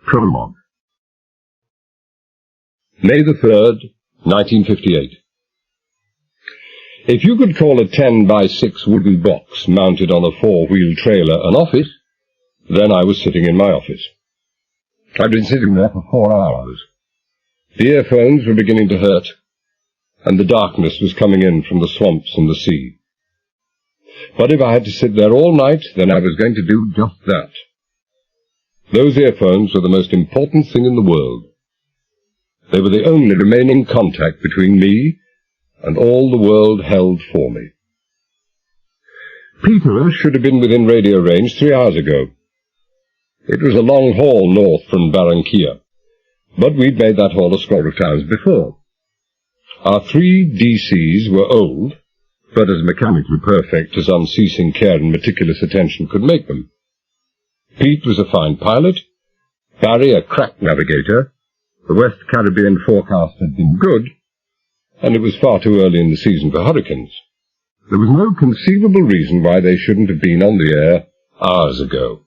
Prologue. May the 3rd, 1958. If you could call a 10-by-6 wooden box mounted on a 4-wheel trailer an office, then I was sitting in my office. I'd been sitting there for 4 hours. The earphones were beginning to hurt, and the darkness was coming in from the swamps and the sea. But if I had to sit there all night, then I was going to do just that. Those earphones were the most important thing in the world. They were the only remaining contact between me and all the world held for me. Peter should have been within radio range 3 hours ago. It was a long haul north from Barranquilla, but we'd made that haul a score of times before. Our 3 DCs were old, but as mechanically perfect as unceasing care and meticulous attention could make them. Pete was a fine pilot, Barry a crack navigator, the West Caribbean forecast had been good, and it was far too early in the season for hurricanes. There was no conceivable reason why they shouldn't have been on the air hours ago.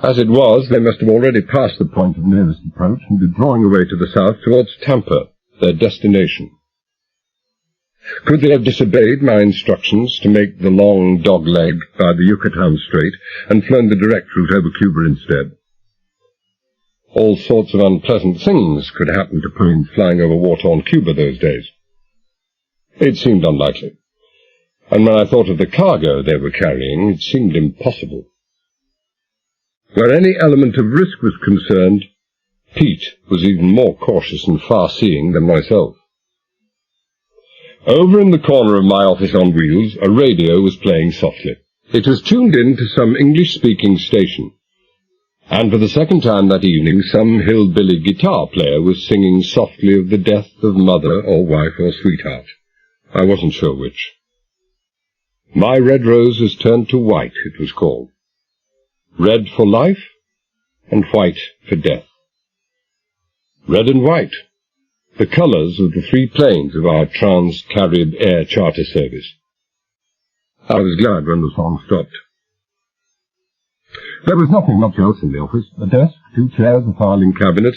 As it was, they must have already passed the point of nearest approach and be drawing away to the south towards Tampa, their destination. Could they have disobeyed my instructions to make the long dogleg by the Yucatan Strait and flown the direct route over Cuba instead? All sorts of unpleasant things could happen to planes flying over war-torn Cuba those days. It seemed unlikely, and when I thought of the cargo they were carrying, it seemed impossible. Where any element of risk was concerned, Pete was even more cautious and far-seeing than myself. Over in the corner of my office on wheels, a radio was playing softly. It was tuned in to some English-speaking station, and for the second time that evening some hillbilly guitar player was singing softly of the death of mother or wife or sweetheart. I wasn't sure which. My red rose has turned to white, it was called. Red for life, and white for death. Red and white, the colours of the 3 planes of our Trans-Carib Air Charter Service. I was glad when the song stopped. There was nothing much else in the office. A desk, 2 chairs, a filing cabinet,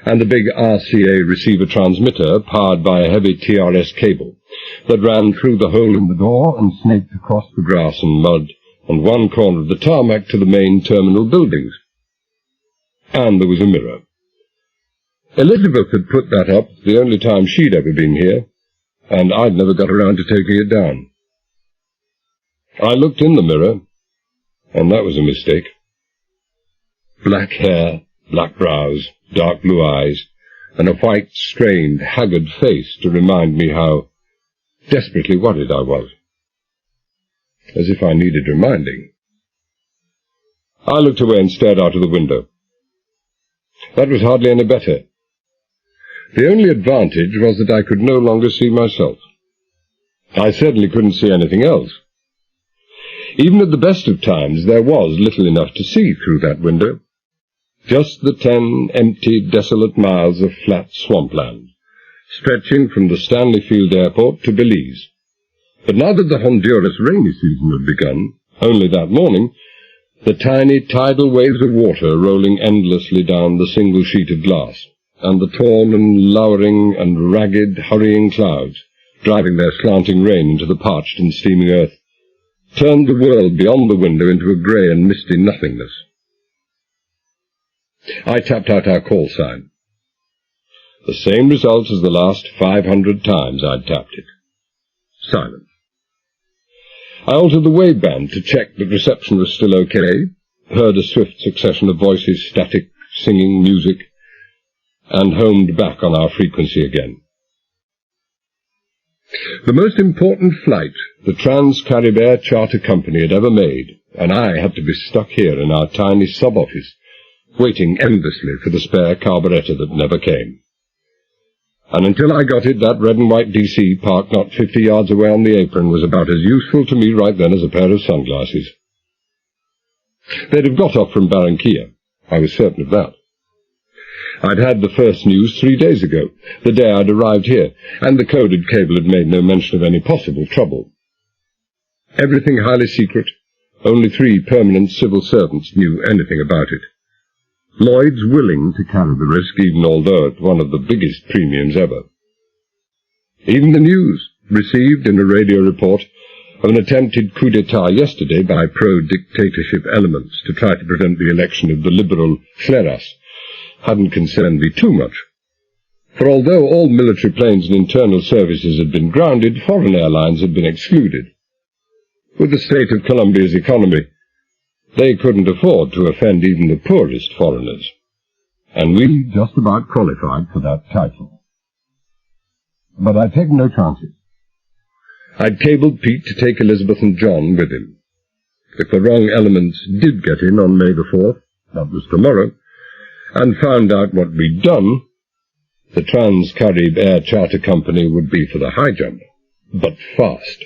and a big RCA receiver transmitter powered by a heavy TRS cable that ran through the hole in the door and snaked across the grass and mud and one corner of the tarmac to the main terminal buildings. And there was a mirror. Elizabeth had put that up the only time she'd ever been here, and I'd never got around to taking it down. I looked in the mirror, and that was a mistake. Black hair, black brows, dark blue eyes, and a white, strained, haggard face to remind me how desperately worried I was. As if I needed reminding. I looked away and stared out of the window. That was hardly any better. The only advantage was that I could no longer see myself. I certainly couldn't see anything else. Even at the best of times, there was little enough to see through that window. Just the 10 empty, desolate miles of flat swampland, stretching from the Stanley Field Airport to Belize. But now that the Honduras rainy season had begun, only that morning, the tiny tidal waves of water rolling endlessly down the single sheet of glass, and the torn and lowering and ragged, hurrying clouds, driving their slanting rain into the parched and steaming earth, turned the world beyond the window into a grey and misty nothingness. I tapped out our call sign. The same result as the last 500 times I'd tapped it. Silence. I altered the waveband to check that reception was still okay, heard a swift succession of voices, static, singing, music, and homed back on our frequency again. The most important flight the Trans-Carib Air Charter Company had ever made, and I had to be stuck here in our tiny sub-office, waiting endlessly for the spare carburetor that never came. And until I got it, that red and white DC parked not 50 yards away on the apron was about as useful to me right then as a pair of sunglasses. They'd have got off from Barranquilla. I was certain of that. I'd had the first news 3 days ago, the day I'd arrived here, and the coded cable had made no mention of any possible trouble. Everything highly secret. Only 3 permanent civil servants knew anything about it. Lloyd's willing to carry the risk, even although at one of the biggest premiums ever. Even the news received in a radio report of an attempted coup d'etat yesterday by pro-dictatorship elements to try to prevent the election of the liberal Fleras hadn't concerned me too much. For although all military planes and internal services had been grounded, foreign airlines had been excluded. With the state of Colombia's economy, they couldn't afford to offend even the poorest foreigners. And we just about qualified for that title. But I'd taken no chances. I'd cabled Pete to take Elizabeth and John with him. If the wrong elements did get in on May the 4th, that was tomorrow, and found out what we'd done, the Trans-Carib Air Charter Company would be for the high jump, but fast.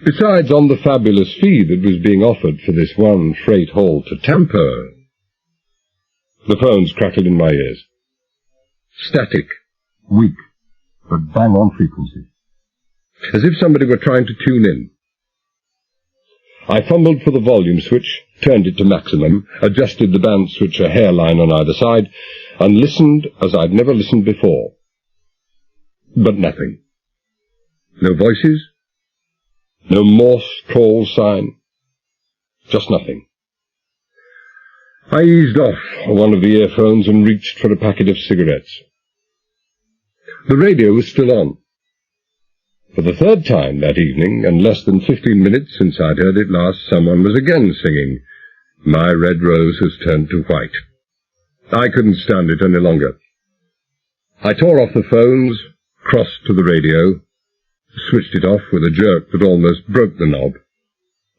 Besides, on the fabulous fee that was being offered for this one freight haul to Tampa, the phones crackled in my ears. Static, weak, but bang-on frequency. As if somebody were trying to tune in. I fumbled for the volume switch, turned it to maximum, adjusted the band switch a hairline on either side, and listened as I'd never listened before. But nothing. No voices, no Morse call sign, just nothing. I eased off one of the earphones and reached for a packet of cigarettes. The radio was still on. For the third time that evening, and less than 15 minutes since I'd heard it last, someone was again singing, "My red rose has turned to white." I couldn't stand it any longer. I tore off the phones, crossed to the radio, switched it off with a jerk that almost broke the knob,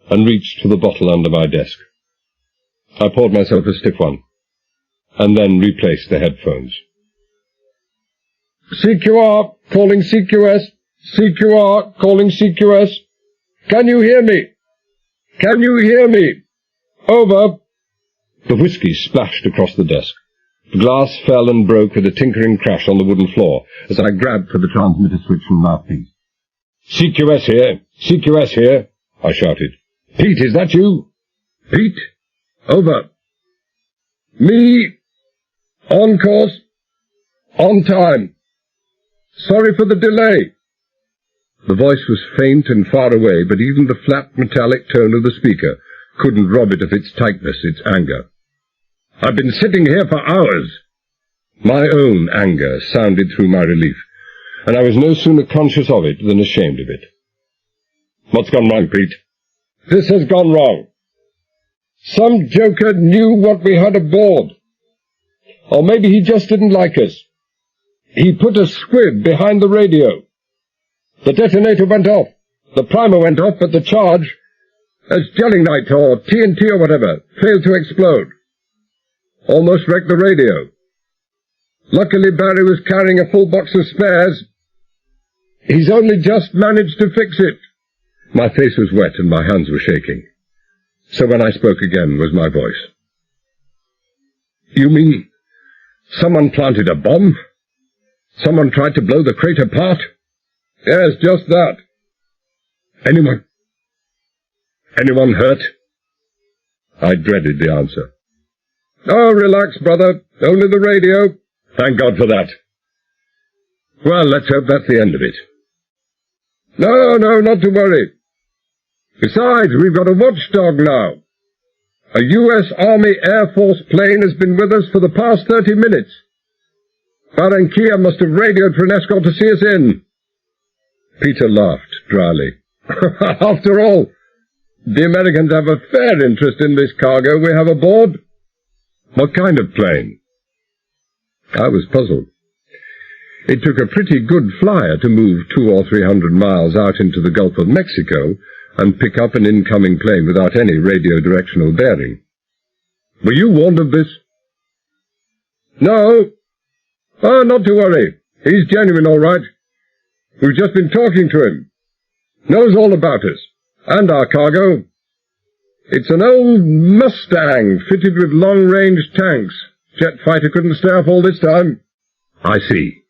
and reached for the bottle under my desk. I poured myself a stiff one, and then replaced the headphones. "CQR, calling CQS. CQR, calling CQS. Can you hear me? Can you hear me? Over." The whiskey splashed across the desk. The glass fell and broke with a tinkering crash on the wooden floor as I grabbed for the transmitter switch and mouthpiece. "CQS here, CQS here," I shouted. "Pete, is that you?" "Pete? Over." "Me? On course? On time. Sorry for the delay." The voice was faint and far away, but even the flat metallic tone of the speaker couldn't rob it of its tightness, its anger. "I've been sitting here for hours." My own anger sounded through my relief, and I was no sooner conscious of it than ashamed of it. "What's gone wrong, Pete?" "This has gone wrong. Some joker knew what we had aboard. Or maybe he just didn't like us. He put a squib behind the radio. The detonator went off. The primer went off, but the charge, as gelignite or TNT or whatever, failed to explode. Almost wrecked the radio. Luckily Barry was carrying a full box of spares. He's only just managed to fix it." My face was wet and my hands were shaking. So when I spoke again was my voice. "You mean someone planted a bomb? Someone tried to blow the crate apart?" "Yes, just that." Anyone hurt?" I dreaded the answer. "Oh, relax, brother. Only the radio." "Thank God for that." "Well, let's hope that's the end of it." No, not to worry. Besides, we've got a watchdog now. A U.S. Army Air Force plane has been with us for the past 30 minutes. Barranquilla must have radioed for an escort to see us in." Peter laughed dryly. "After all, the Americans have a fair interest in this cargo we have aboard." "What kind of plane?" I was puzzled. It took a pretty good flyer to move 200 or 300 miles out into the Gulf of Mexico and pick up an incoming plane without any radio directional bearing. "Were you warned of this?" "No. Oh, not to worry. He's genuine, all right. We've just been talking to him. Knows all about us, and our cargo. It's an old Mustang fitted with long-range tanks. Jet fighter couldn't stay up all this time." "I see."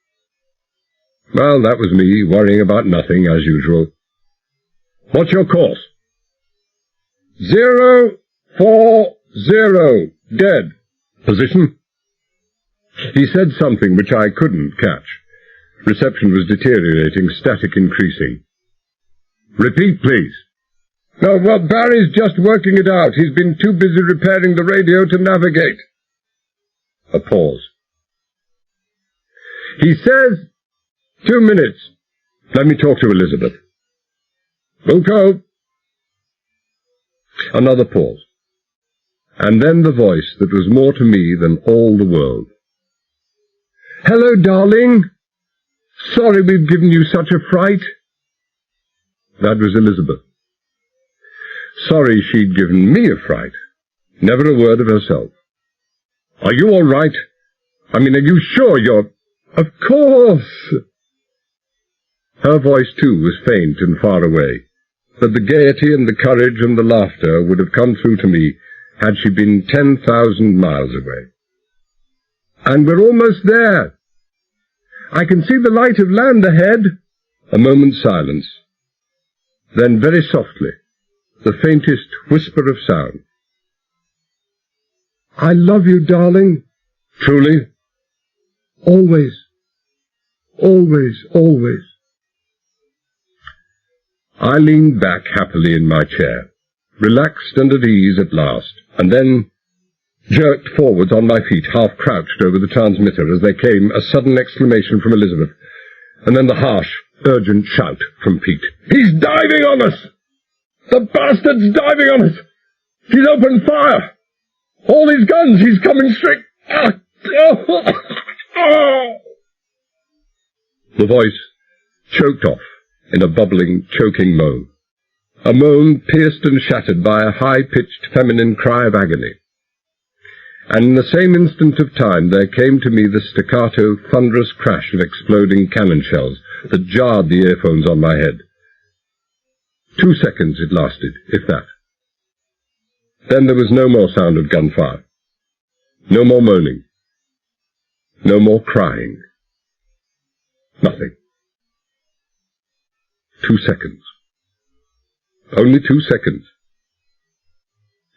Well, that was me, worrying about nothing, as usual. "What's your course?" 040, dead. Position? He said something which I couldn't catch. Reception was deteriorating, static increasing. Repeat, please. No, well, Barry's just working it out. He's been too busy repairing the radio to navigate. A pause. He says, 2 minutes. Let me talk to Elizabeth. Wilco. Another pause. And then the voice that was more to me than all the world. Hello, darling. Sorry we've given you such a fright. That was Elizabeth. Sorry she'd given me a fright. Never a word of herself. Are you all right? I mean, are you sure you're... Of course. Her voice, too, was faint and far away, but the gaiety and the courage and the laughter would have come through to me had she been 10,000 miles away. And we're almost there. I can see the light of land ahead. A moment's silence. Then very softly, the faintest whisper of sound. I love you, darling. Truly? Always. Always, always. I leaned back happily in my chair, relaxed and at ease at last, and then jerked forwards on my feet, half crouched over the transmitter as there came a sudden exclamation from Elizabeth, and then the harsh, urgent shout from Pete. He's diving on us! The bastard's diving on us! He's opened fire! All his guns! He's coming straight... The voice choked off in a bubbling, choking moan. A moan pierced and shattered by a high-pitched feminine cry of agony. And in the same instant of time there came to me the staccato, thunderous crash of exploding cannon shells that jarred the earphones on my head. 2 seconds it lasted, if that. Then there was no more sound of gunfire. No more moaning. No more crying. Nothing. 2 seconds. Only 2 seconds.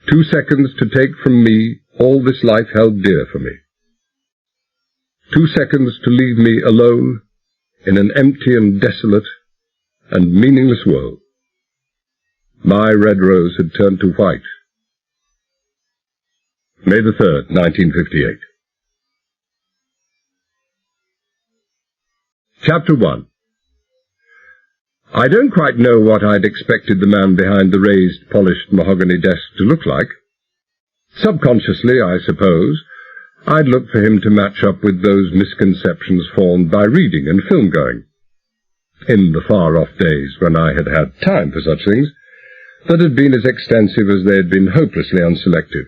2 seconds to take from me all this life held dear for me. 2 seconds to leave me alone in an empty and desolate and meaningless world. My red rose had turned to white. May the 3rd, 1958. Chapter 1. I don't quite know what I'd expected the man behind the raised, polished mahogany desk to look like. Subconsciously, I suppose, I'd looked for him to match up with those misconceptions formed by reading and film-going, in the far-off days when I had had time for such things, that had been as extensive as they had been hopelessly unselective.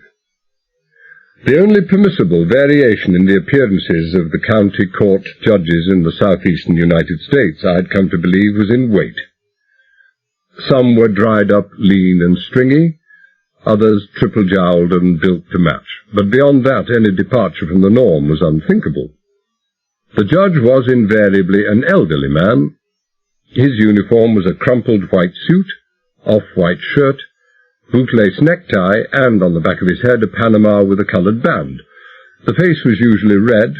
The only permissible variation in the appearances of the county court judges in the southeastern United States, I'd come to believe, was in weight. Some were dried up, lean and stringy, others triple-jowled and built to match, but beyond that any departure from the norm was unthinkable. The judge was invariably an elderly man. His uniform was a crumpled white suit, off-white shirt, bootlace necktie, and on the back of his head a Panama with a coloured band. The face was usually red,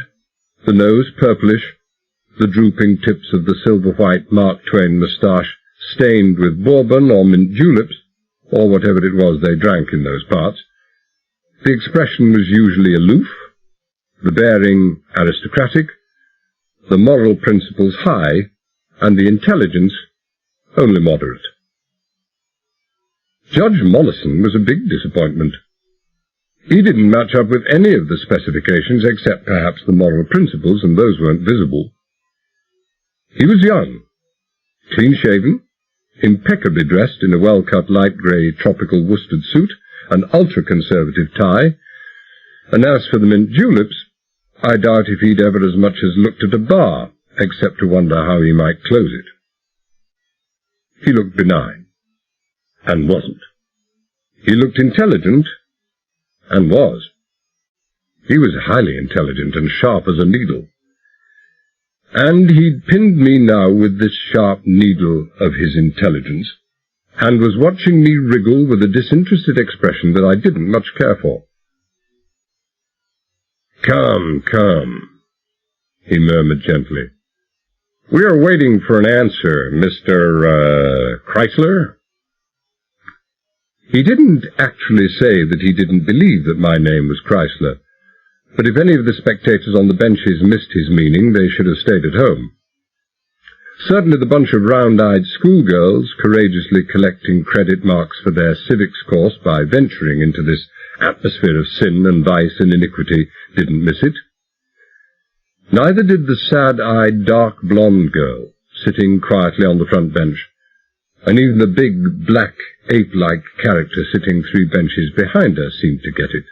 the nose purplish, the drooping tips of the silver-white Mark Twain moustache stained with bourbon or mint juleps, or whatever it was they drank in those parts. The expression was usually aloof, the bearing aristocratic, the moral principles high, and the intelligence only moderate. Judge Mollison was a big disappointment. He didn't match up with any of the specifications except perhaps the moral principles, and those weren't visible. He was young, clean-shaven, impeccably dressed in a well-cut light grey tropical worsted suit, an ultra-conservative tie, and as for the mint juleps, I doubt if he'd ever as much as looked at a bar, except to wonder how he might close it. He looked benign, and wasn't. He looked intelligent, and was. He was highly intelligent and sharp as a needle. And he'd pinned me now with this sharp needle of his intelligence, and was watching me wriggle with a disinterested expression that I didn't much care for. Come, come, he murmured gently. We are waiting for an answer, Mr. Chrysler. He didn't actually say that he didn't believe that my name was Chrysler, but if any of the spectators on the benches missed his meaning, they should have stayed at home. Certainly the bunch of round-eyed schoolgirls, courageously collecting credit marks for their civics course by venturing into this atmosphere of sin and vice and iniquity, didn't miss it. Neither did the sad-eyed, dark blonde girl, sitting quietly on the front bench, and even the big, black, ape-like character sitting 3 benches behind her seemed to get it.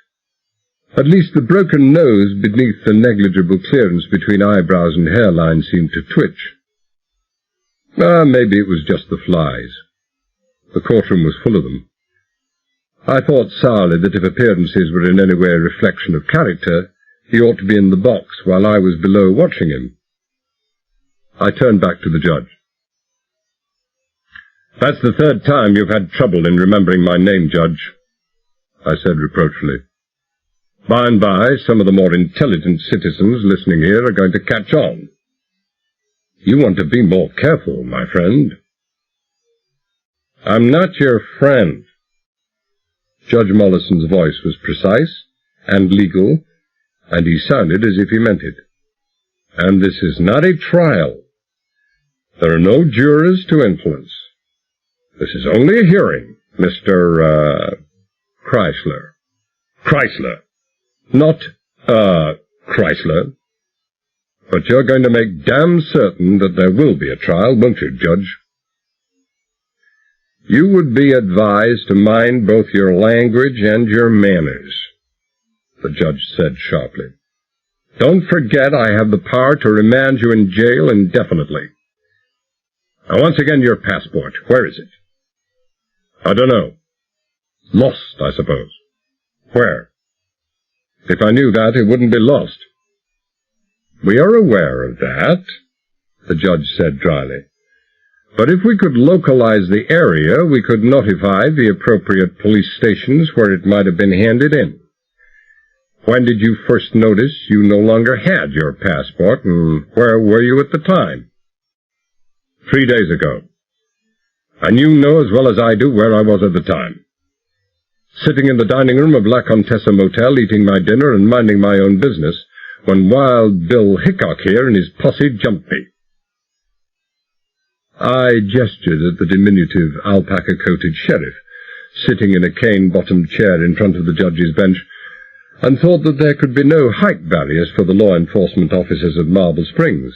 At least the broken nose beneath the negligible clearance between eyebrows and hairline seemed to twitch. Maybe it was just the flies. The courtroom was full of them. I thought sourly that if appearances were in any way a reflection of character, he ought to be in the box while I was below watching him. I turned back to the judge. That's the 3rd time you've had trouble in remembering my name, Judge, I said reproachfully. By and by, some of the more intelligent citizens listening here are going to catch on. You want to be more careful, my friend. I'm not your friend. Judge Mollison's voice was precise and legal, and he sounded as if he meant it. And this is not a trial. There are no jurors to influence. This is only a hearing, Mr. Chrysler. Chrysler. Not, Chrysler. But you're going to make damn certain that there will be a trial, won't you, Judge? You would be advised to mind both your language and your manners, the judge said sharply. Don't forget I have the power to remand you in jail indefinitely. Now, once again, your passport. Where is it? I don't know. Lost, I suppose. Where? If I knew that, it wouldn't be lost. We are aware of that, the judge said dryly. But if we could localize the area, we could notify the appropriate police stations where it might have been handed in. When did you first notice you no longer had your passport, and where were you at the time? 3 days ago. And you know as well as I do where I was at the time. Sitting in the dining room of La Contessa Motel, eating my dinner and minding my own business, when Wild Bill Hickok here and his posse jumped me. I gestured at the diminutive alpaca-coated sheriff, sitting in a cane-bottomed chair in front of the judge's bench, and thought that there could be no height barriers for the law enforcement officers of Marble Springs.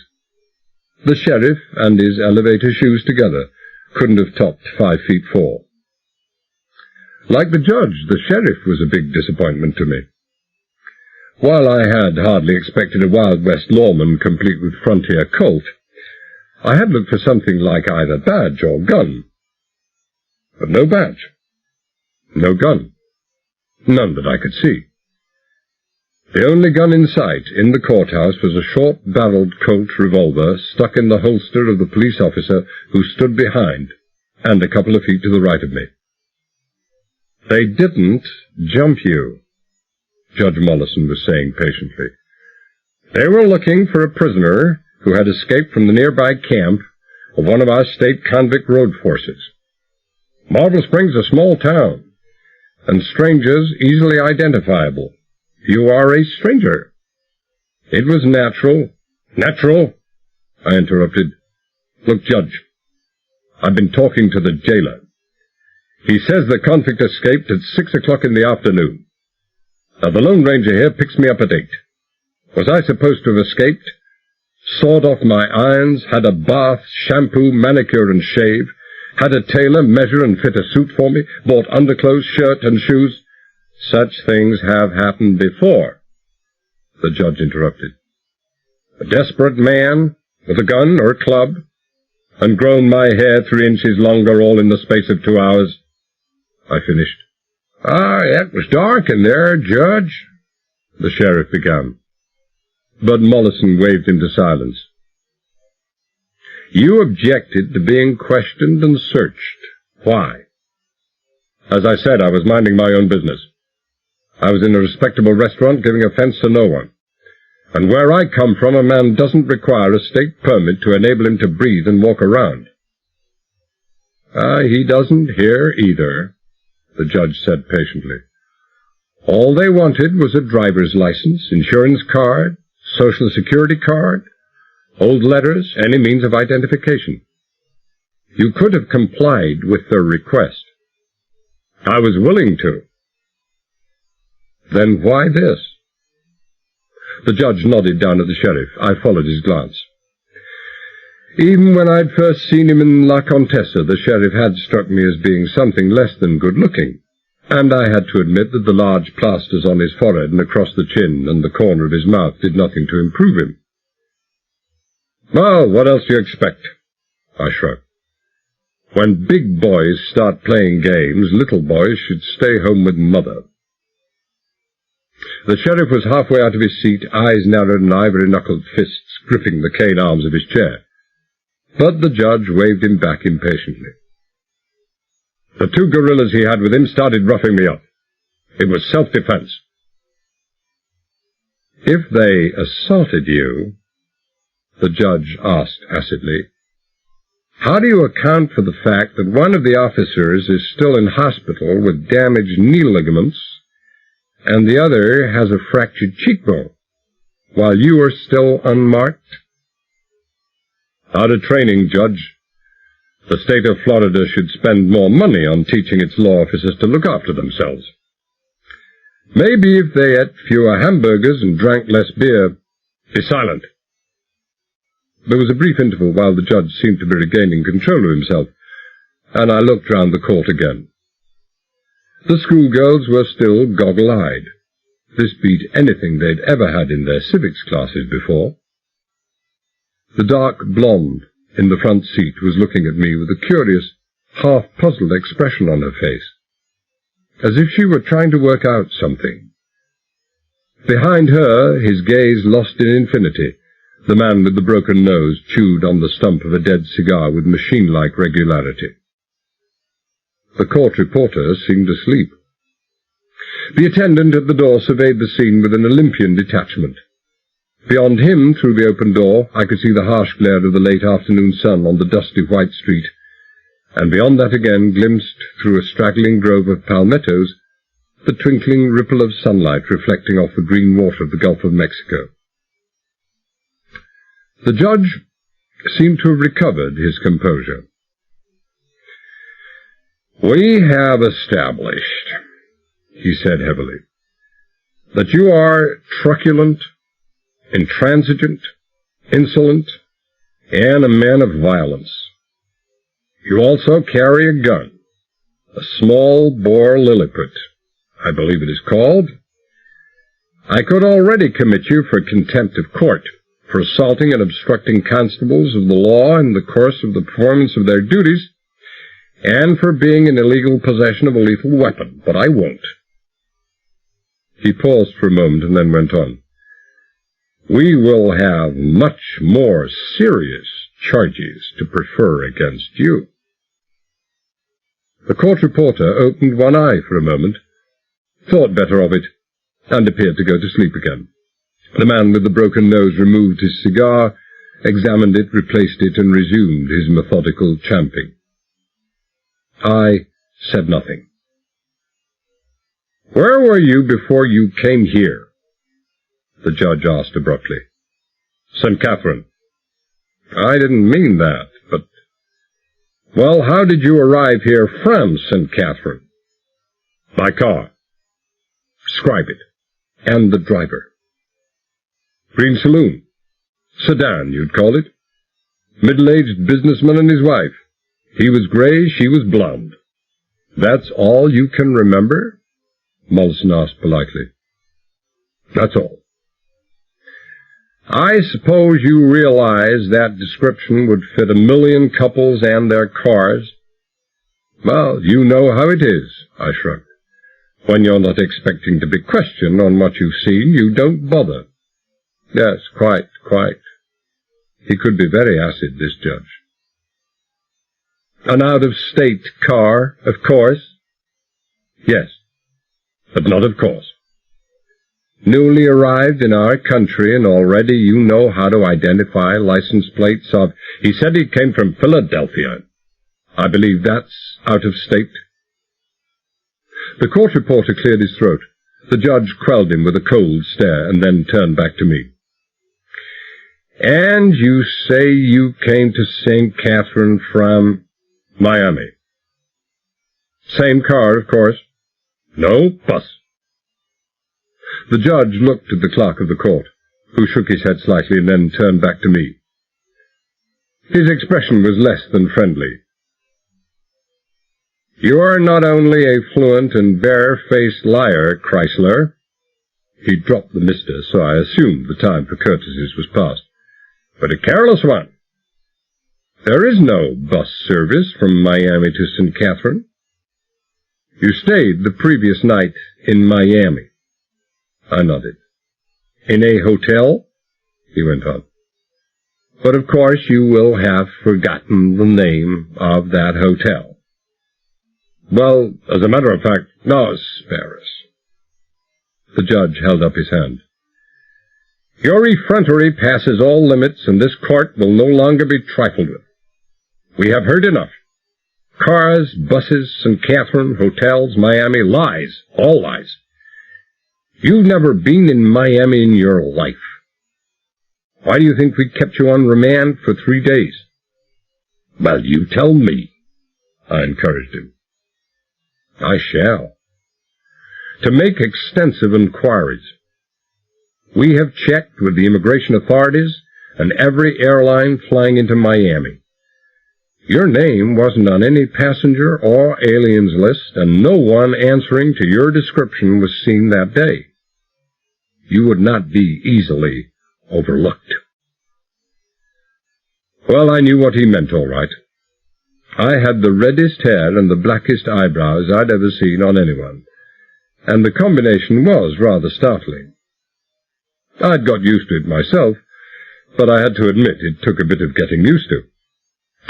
The sheriff and his elevator shoes together couldn't have topped 5'4". Like the judge, the sheriff was a big disappointment to me. While I had hardly expected a Wild West lawman complete with frontier colt, I had looked for something like either badge or gun. But no badge. No gun. None that I could see. The only gun in sight in the courthouse was a short-barreled Colt revolver stuck in the holster of the police officer who stood behind, and a couple of feet to the right of me. They didn't jump you, Judge Mollison was saying patiently. They were looking for a prisoner who had escaped from the nearby camp of one of our state convict road forces. Marble Springs is a small town, and strangers easily identifiable. You are a stranger. It was natural. Natural? I interrupted. Look, Judge, I've been talking to the jailer. He says the convict escaped at 6 o'clock in the afternoon. Now, the Lone Ranger here picks me up at 8. Was I supposed to have escaped? Sawed off my irons, had a bath, shampoo, manicure, and shave, had a tailor measure and fit a suit for me, bought underclothes, shirt, and shoes. Such things have happened before, the judge interrupted. A desperate man, with a gun or a club, and grown my hair 3 inches longer all in the space of 2 hours. I finished. It was dark in there, Judge, the sheriff began. But Mollison waved him to silence. You objected to being questioned and searched. Why? As I said, I was minding my own business. I was in a respectable restaurant giving offense to no one. And where I come from, a man doesn't require a state permit to enable him to breathe and walk around. He doesn't here either, the judge said patiently. All they wanted was a driver's license, insurance card, social security card, old letters, any means of identification. You could have complied with their request. I was willing to. Then why this? The judge nodded down at the sheriff. I followed his glance. Even when I'd first seen him in La Contessa, the sheriff had struck me as being something less than good-looking, and I had to admit that the large plasters on his forehead and across the chin and the corner of his mouth did nothing to improve him. Well, what else do you expect? I shrugged. When big boys start playing games, little boys should stay home with mother. The sheriff was halfway out of his seat, eyes narrowed and ivory-knuckled fists gripping the cane arms of his chair. But the judge waved him back impatiently. The two guerrillas he had with him started roughing me up. It was self-defense. If they assaulted you, the judge asked acidly, how do you account for the fact that one of the officers is still in hospital with damaged knee ligaments and the other has a fractured cheekbone, while you are still unmarked? Out of training, Judge. The state of Florida should spend more money on teaching its law officers to look after themselves. Maybe if they ate fewer hamburgers and drank less beer. Be silent. There was a brief interval while the judge seemed to be regaining control of himself, and I looked round the court again. The schoolgirls were still goggle-eyed. This beat anything they'd ever had in their civics classes before. The dark blonde in the front seat was looking at me with a curious, half-puzzled expression on her face, as if she were trying to work out something. Behind her, his gaze lost in infinity, the man with the broken nose chewed on the stump of a dead cigar with machine-like regularity. The court reporter seemed asleep. The attendant at the door surveyed the scene with an Olympian detachment. Beyond him, through the open door, I could see the harsh glare of the late afternoon sun on the dusty white street, and beyond that again, glimpsed through a straggling grove of palmettos, the twinkling ripple of sunlight reflecting off the green water of the Gulf of Mexico. The judge seemed to have recovered his composure. We have established, he said heavily, that you are truculent, intransigent, insolent, and a man of violence. You also carry a gun, a small-bore Lilliput, I believe it is called. I could already commit you for contempt of court, for assaulting and obstructing constables of the law in the course of the performance of their duties, and for being in illegal possession of a lethal weapon, but I won't. He paused for a moment and then went on. We will have much more serious charges to prefer against you. The court reporter opened one eye for a moment, thought better of it, and appeared to go to sleep again. The man with the broken nose removed his cigar, examined it, replaced it, and resumed his methodical champing. I said nothing. Where were you before you came here? The judge asked abruptly. St. Catherine. I didn't mean that, but... Well, how did you arrive here from St. Catherine? By car. Describe it. And the driver. Green saloon. Sedan, you'd call it. Middle-aged businessman and his wife. He was gray, she was blonde. That's all you can remember? Mollison asked politely. That's all. I suppose you realize that description would fit 1,000,000 couples and their cars. Well, you know how it is, I shrugged. When you're not expecting to be questioned on what you've seen, you don't bother. Yes, quite. He could be very acid, this judge. An out-of-state car, of course? Yes, but not of course. Newly arrived in our country, and already you know how to identify license plates of... He said he came from Philadelphia. I believe that's out of state. The court reporter cleared his throat. The judge quelled him with a cold stare, and then turned back to me. And you say you came to St. Catherine from Miami? Same car, of course. No bus. The judge looked at the clerk of the court, who shook his head slightly and then turned back to me. His expression was less than friendly. You are not only a fluent and bare-faced liar, Chrysler. He dropped the mister, so I assumed the time for courtesies was past. But a careless one. There is no bus service from Miami to St. Catherine. You stayed the previous night in Miami. I nodded. In a hotel? He went on. But of course you will have forgotten the name of that hotel. Well, as a matter of fact, no, spare us. The judge held up his hand. Your effrontery passes all limits, and this court will no longer be trifled with. We have heard enough. Cars, buses, St. Catherine, hotels, Miami, lies, all lies. You've never been in Miami in your life. Why do you think we kept you on remand for 3 days? Well, you tell me, I encouraged him. I shall. To make extensive inquiries. We have checked with the immigration authorities and every airline flying into Miami. Your name wasn't on any passenger or aliens list, and no one answering to your description was seen that day. You would not be easily overlooked. Well, I knew what he meant all right. I had the reddest hair and the blackest eyebrows I'd ever seen on anyone, and the combination was rather startling. I'd got used to it myself, but I had to admit it took a bit of getting used to.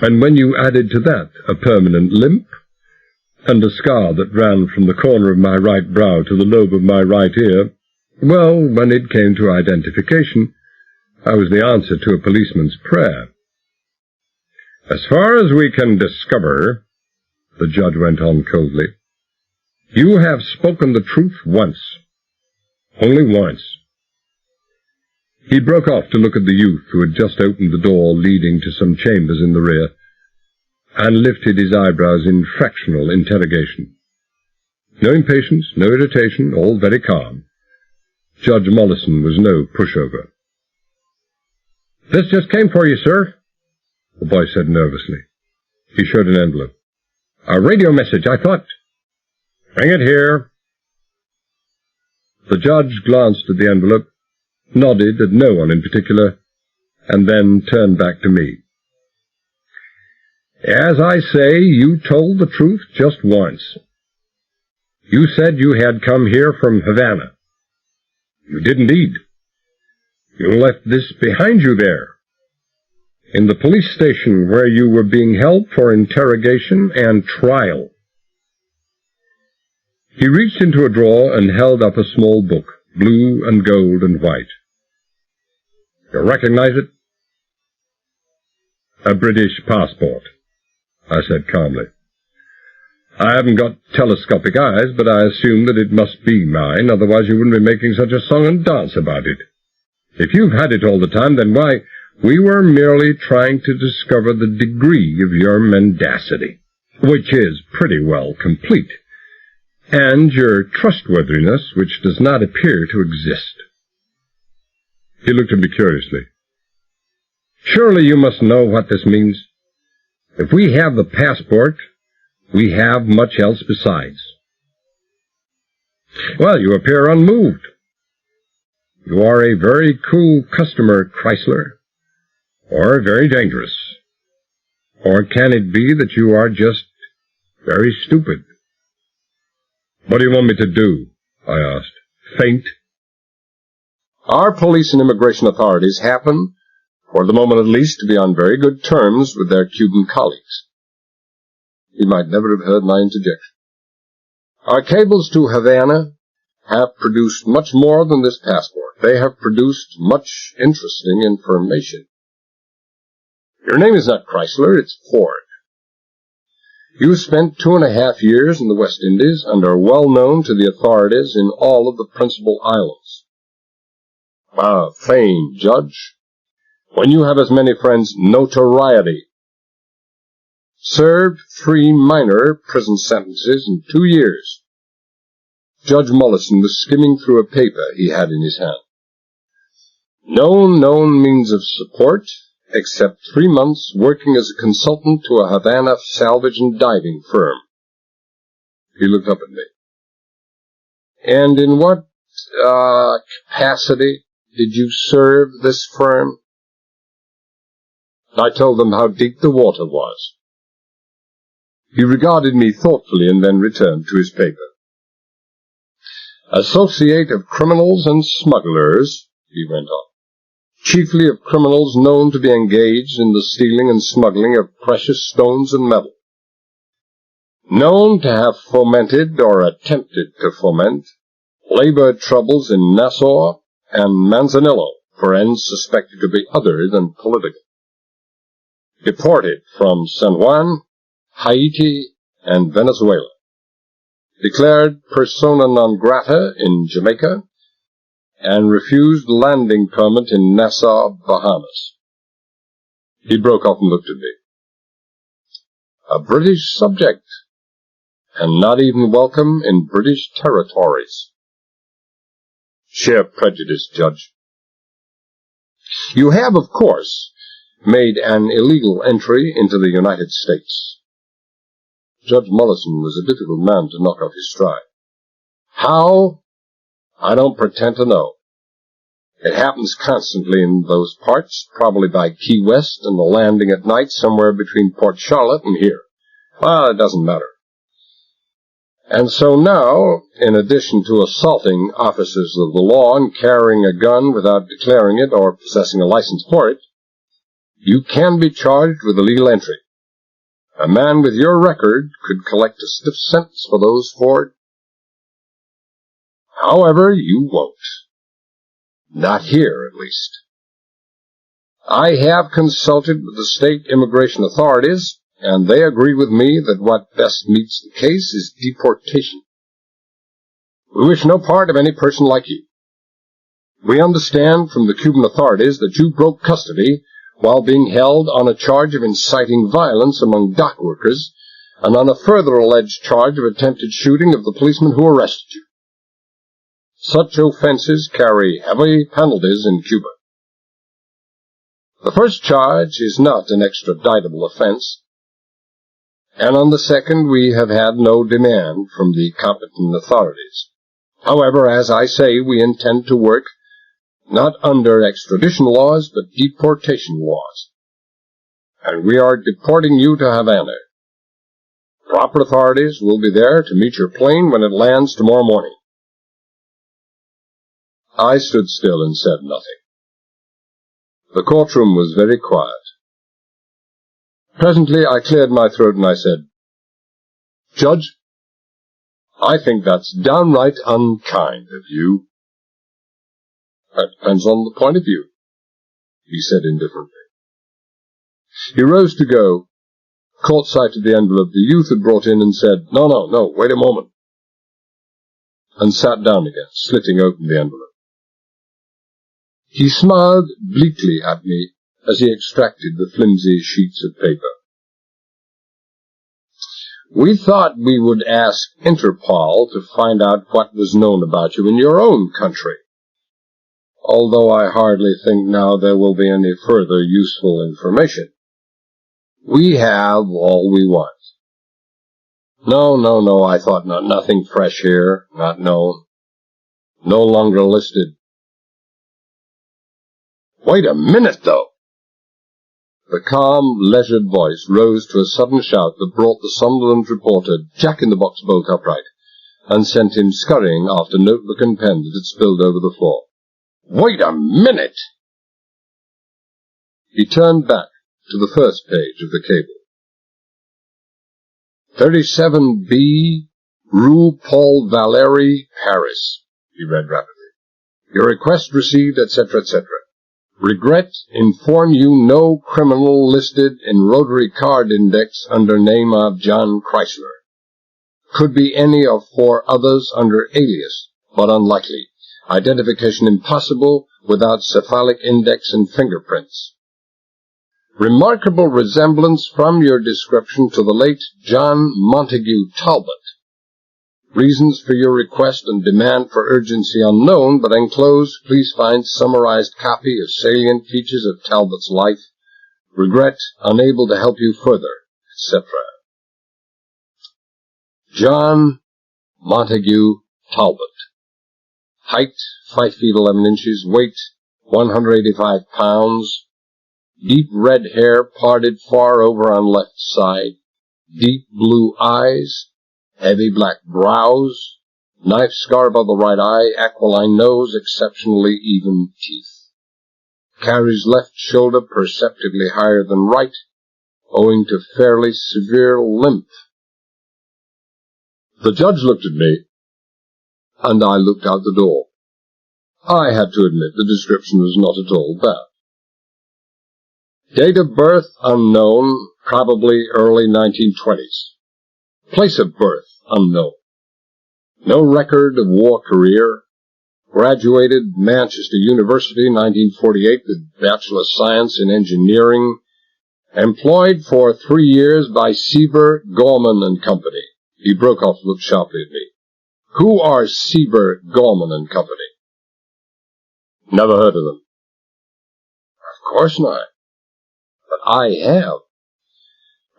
And when you added to that a permanent limp, and a scar that ran from the corner of my right brow to the lobe of my right ear, well, when it came to identification, I was the answer to a policeman's prayer. As far as we can discover, the judge went on coldly, you have spoken the truth once. Only once. He broke off to look at the youth who had just opened the door leading to some chambers in the rear, and lifted his eyebrows in fractional interrogation. No impatience, no irritation, all very calm. Judge Mollison was no pushover. This just came for you, sir, the boy said nervously. He showed an envelope. A radio message, I thought. Bring it here. The judge glanced at the envelope, nodded at no one in particular, and then turned back to me. As I say, you told the truth just once. You said you had come here from Havana. You did indeed. You left this behind you there, in the police station where you were being held for interrogation and trial. He reached into a drawer and held up a small book, blue and gold and white. You recognize it? A British passport, I said calmly. I haven't got telescopic eyes, but I assume that it must be mine, otherwise you wouldn't be making such a song and dance about it. If you've had it all the time, then why, we were merely trying to discover the degree of your mendacity, which is pretty well complete, and your trustworthiness, which does not appear to exist. He looked at me curiously. Surely you must know what this means. If we have the passport, we have much else besides. Well, you appear unmoved. You are a very cool customer, Chrysler, or very dangerous. Or can it be that you are just very stupid? What do you want me to do? I asked. Faint? Our police and immigration authorities happen, for the moment at least, to be on very good terms with their Cuban colleagues. He might never have heard my interjection. Our cables to Havana have produced much more than this passport. They have produced much interesting information. Your name is not Chrysler, it's Ford. You spent 2.5 years in the West Indies and are well known to the authorities in all of the principal islands. Fame, Judge. When you have as many friends, notoriety. Served 3 minor prison sentences in 2 years. Judge Mullison was skimming through a paper he had in his hand. No known means of support, except 3 months working as a consultant to a Havana salvage and diving firm. He looked up at me. And in what capacity did you serve this firm? I told them how deep the water was. He regarded me thoughtfully and then returned to his paper. Associate of criminals and smugglers, he went on, chiefly of criminals known to be engaged in the stealing and smuggling of precious stones and metal. Known to have fomented or attempted to foment labor troubles in Nassau and Manzanillo for ends suspected to be other than political. Deported from San Juan, Haiti, and Venezuela. Declared persona non grata in Jamaica, and refused landing permit in Nassau, Bahamas. He broke off and looked at me. A British subject, and not even welcome in British territories. Sheer prejudice, Judge. You have, of course, made an illegal entry into the United States. Judge Mullison was a difficult man to knock off his stride. How? I don't pretend to know. It happens constantly in those parts, probably by Key West and the landing at night somewhere between Port Charlotte and here. Well, it doesn't matter. And so now, in addition to assaulting officers of the law and carrying a gun without declaring it or possessing a license for it, you can be charged with illegal entry. A man with your record could collect a stiff sentence for those, Ford. However, you won't. Not here, at least. I have consulted with the state immigration authorities, and they agree with me that what best meets the case is deportation. We wish no part of any person like you. We understand from the Cuban authorities that you broke custody while being held on a charge of inciting violence among dock workers, and on a further alleged charge of attempted shooting of the policeman who arrested you. Such offenses carry heavy penalties in Cuba. The first charge is not an extraditable offense, and on the second we have had no demand from the competent authorities. However, as I say, we intend to work not under extradition laws, but deportation laws. And we are deporting you to Havana. Proper authorities will be there to meet your plane when it lands tomorrow morning. I stood still and said nothing. The courtroom was very quiet. Presently I cleared my throat and I said, Judge, I think that's downright unkind of you. That depends on the point of view, he said indifferently. He rose to go, caught sight of the envelope the youth had brought in and said, No, wait a moment, and sat down again, slitting open the envelope. He smiled bleakly at me as he extracted the flimsy sheets of paper. We thought we would ask Interpol to find out what was known about you in your own country, although I hardly think now there will be any further useful information. We have all we want. No, I thought nothing fresh here, not known, no longer listed. Wait a minute, though! The calm, leisured voice rose to a sudden shout that brought the Sunderland reporter Jack-in-the-Box bolt upright, and sent him scurrying after notebook and pen that had spilled over the floor. Wait a minute! He turned back to the first page of the cable. 37B, Rue Paul Valéry, Paris. he read rapidly. Your request received, etc., etc. Regret, inform you no criminal listed in Rotary Card Index under name of John Chrysler. Could be any of 4 others under alias, but unlikely. Identification impossible without cephalic index and fingerprints. Remarkable resemblance from your description to the late John Montague Talbot. Reasons for your request and demand for urgency unknown, but enclosed please find summarized copy of salient features of Talbot's life. Regret, unable to help you further, etc. John Montague Talbot. Height, 5 feet 11 inches. Weight, 185 pounds. Deep red hair parted far over on left side. Deep blue eyes. Heavy black brows, knife scar above the right eye, aquiline nose, exceptionally even teeth. Carries left shoulder perceptibly higher than right, owing to fairly severe limp. The judge looked at me, and I looked out the door. I had to admit the description was not at all bad. Date of birth unknown, probably early 1920s. Place of birth unknown. No record of war career. Graduated Manchester University 1948 with Bachelor of Science in Engineering. Employed for 3 years by Sieber, Gorman and Company. He broke off and looked sharply at me. Who are Sieber, Gorman and Company? Never heard of them. Of course not. But I have.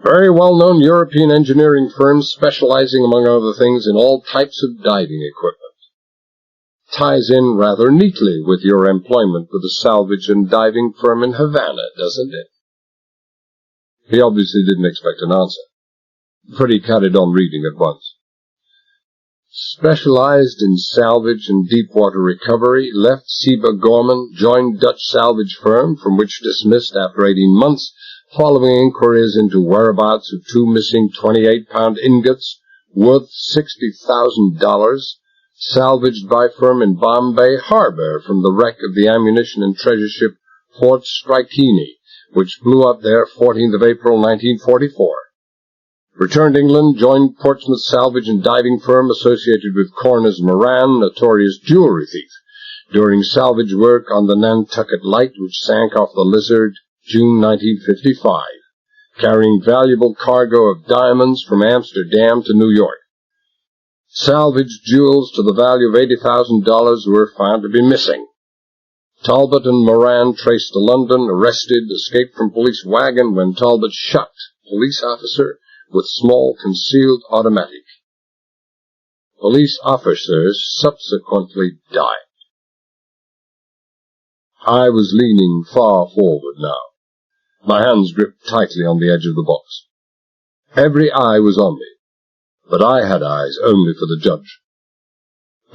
Very well-known European engineering firm specializing, among other things, in all types of diving equipment. Ties in rather neatly with your employment with a salvage and diving firm in Havana, doesn't it? He obviously didn't expect an answer, but he carried on reading at once. Specialized in salvage and deep-water recovery, left Sieber Gorman, joined Dutch salvage firm, from which dismissed after 18 months, following inquiries into whereabouts of 2 missing 28-pound ingots worth $60,000, salvaged by firm in Bombay Harbor from the wreck of the ammunition and treasure ship Fort Strikini, which blew up there 14th of April 1944. Returned England, joined Portsmouth salvage and diving firm associated with Corners Moran, notorious jewelry thief, during salvage work on the Nantucket Light, which sank off the Lizard, June 1955, carrying valuable cargo of diamonds from Amsterdam to New York. Salvaged jewels to the value of $80,000 were found to be missing. Talbot and Moran traced to London, arrested, escaped from police wagon when Talbot shot police officer with small concealed automatic. Police officers subsequently died. I was leaning far forward now. My hands gripped tightly on the edge of the box. Every eye was on me, but I had eyes only for the judge.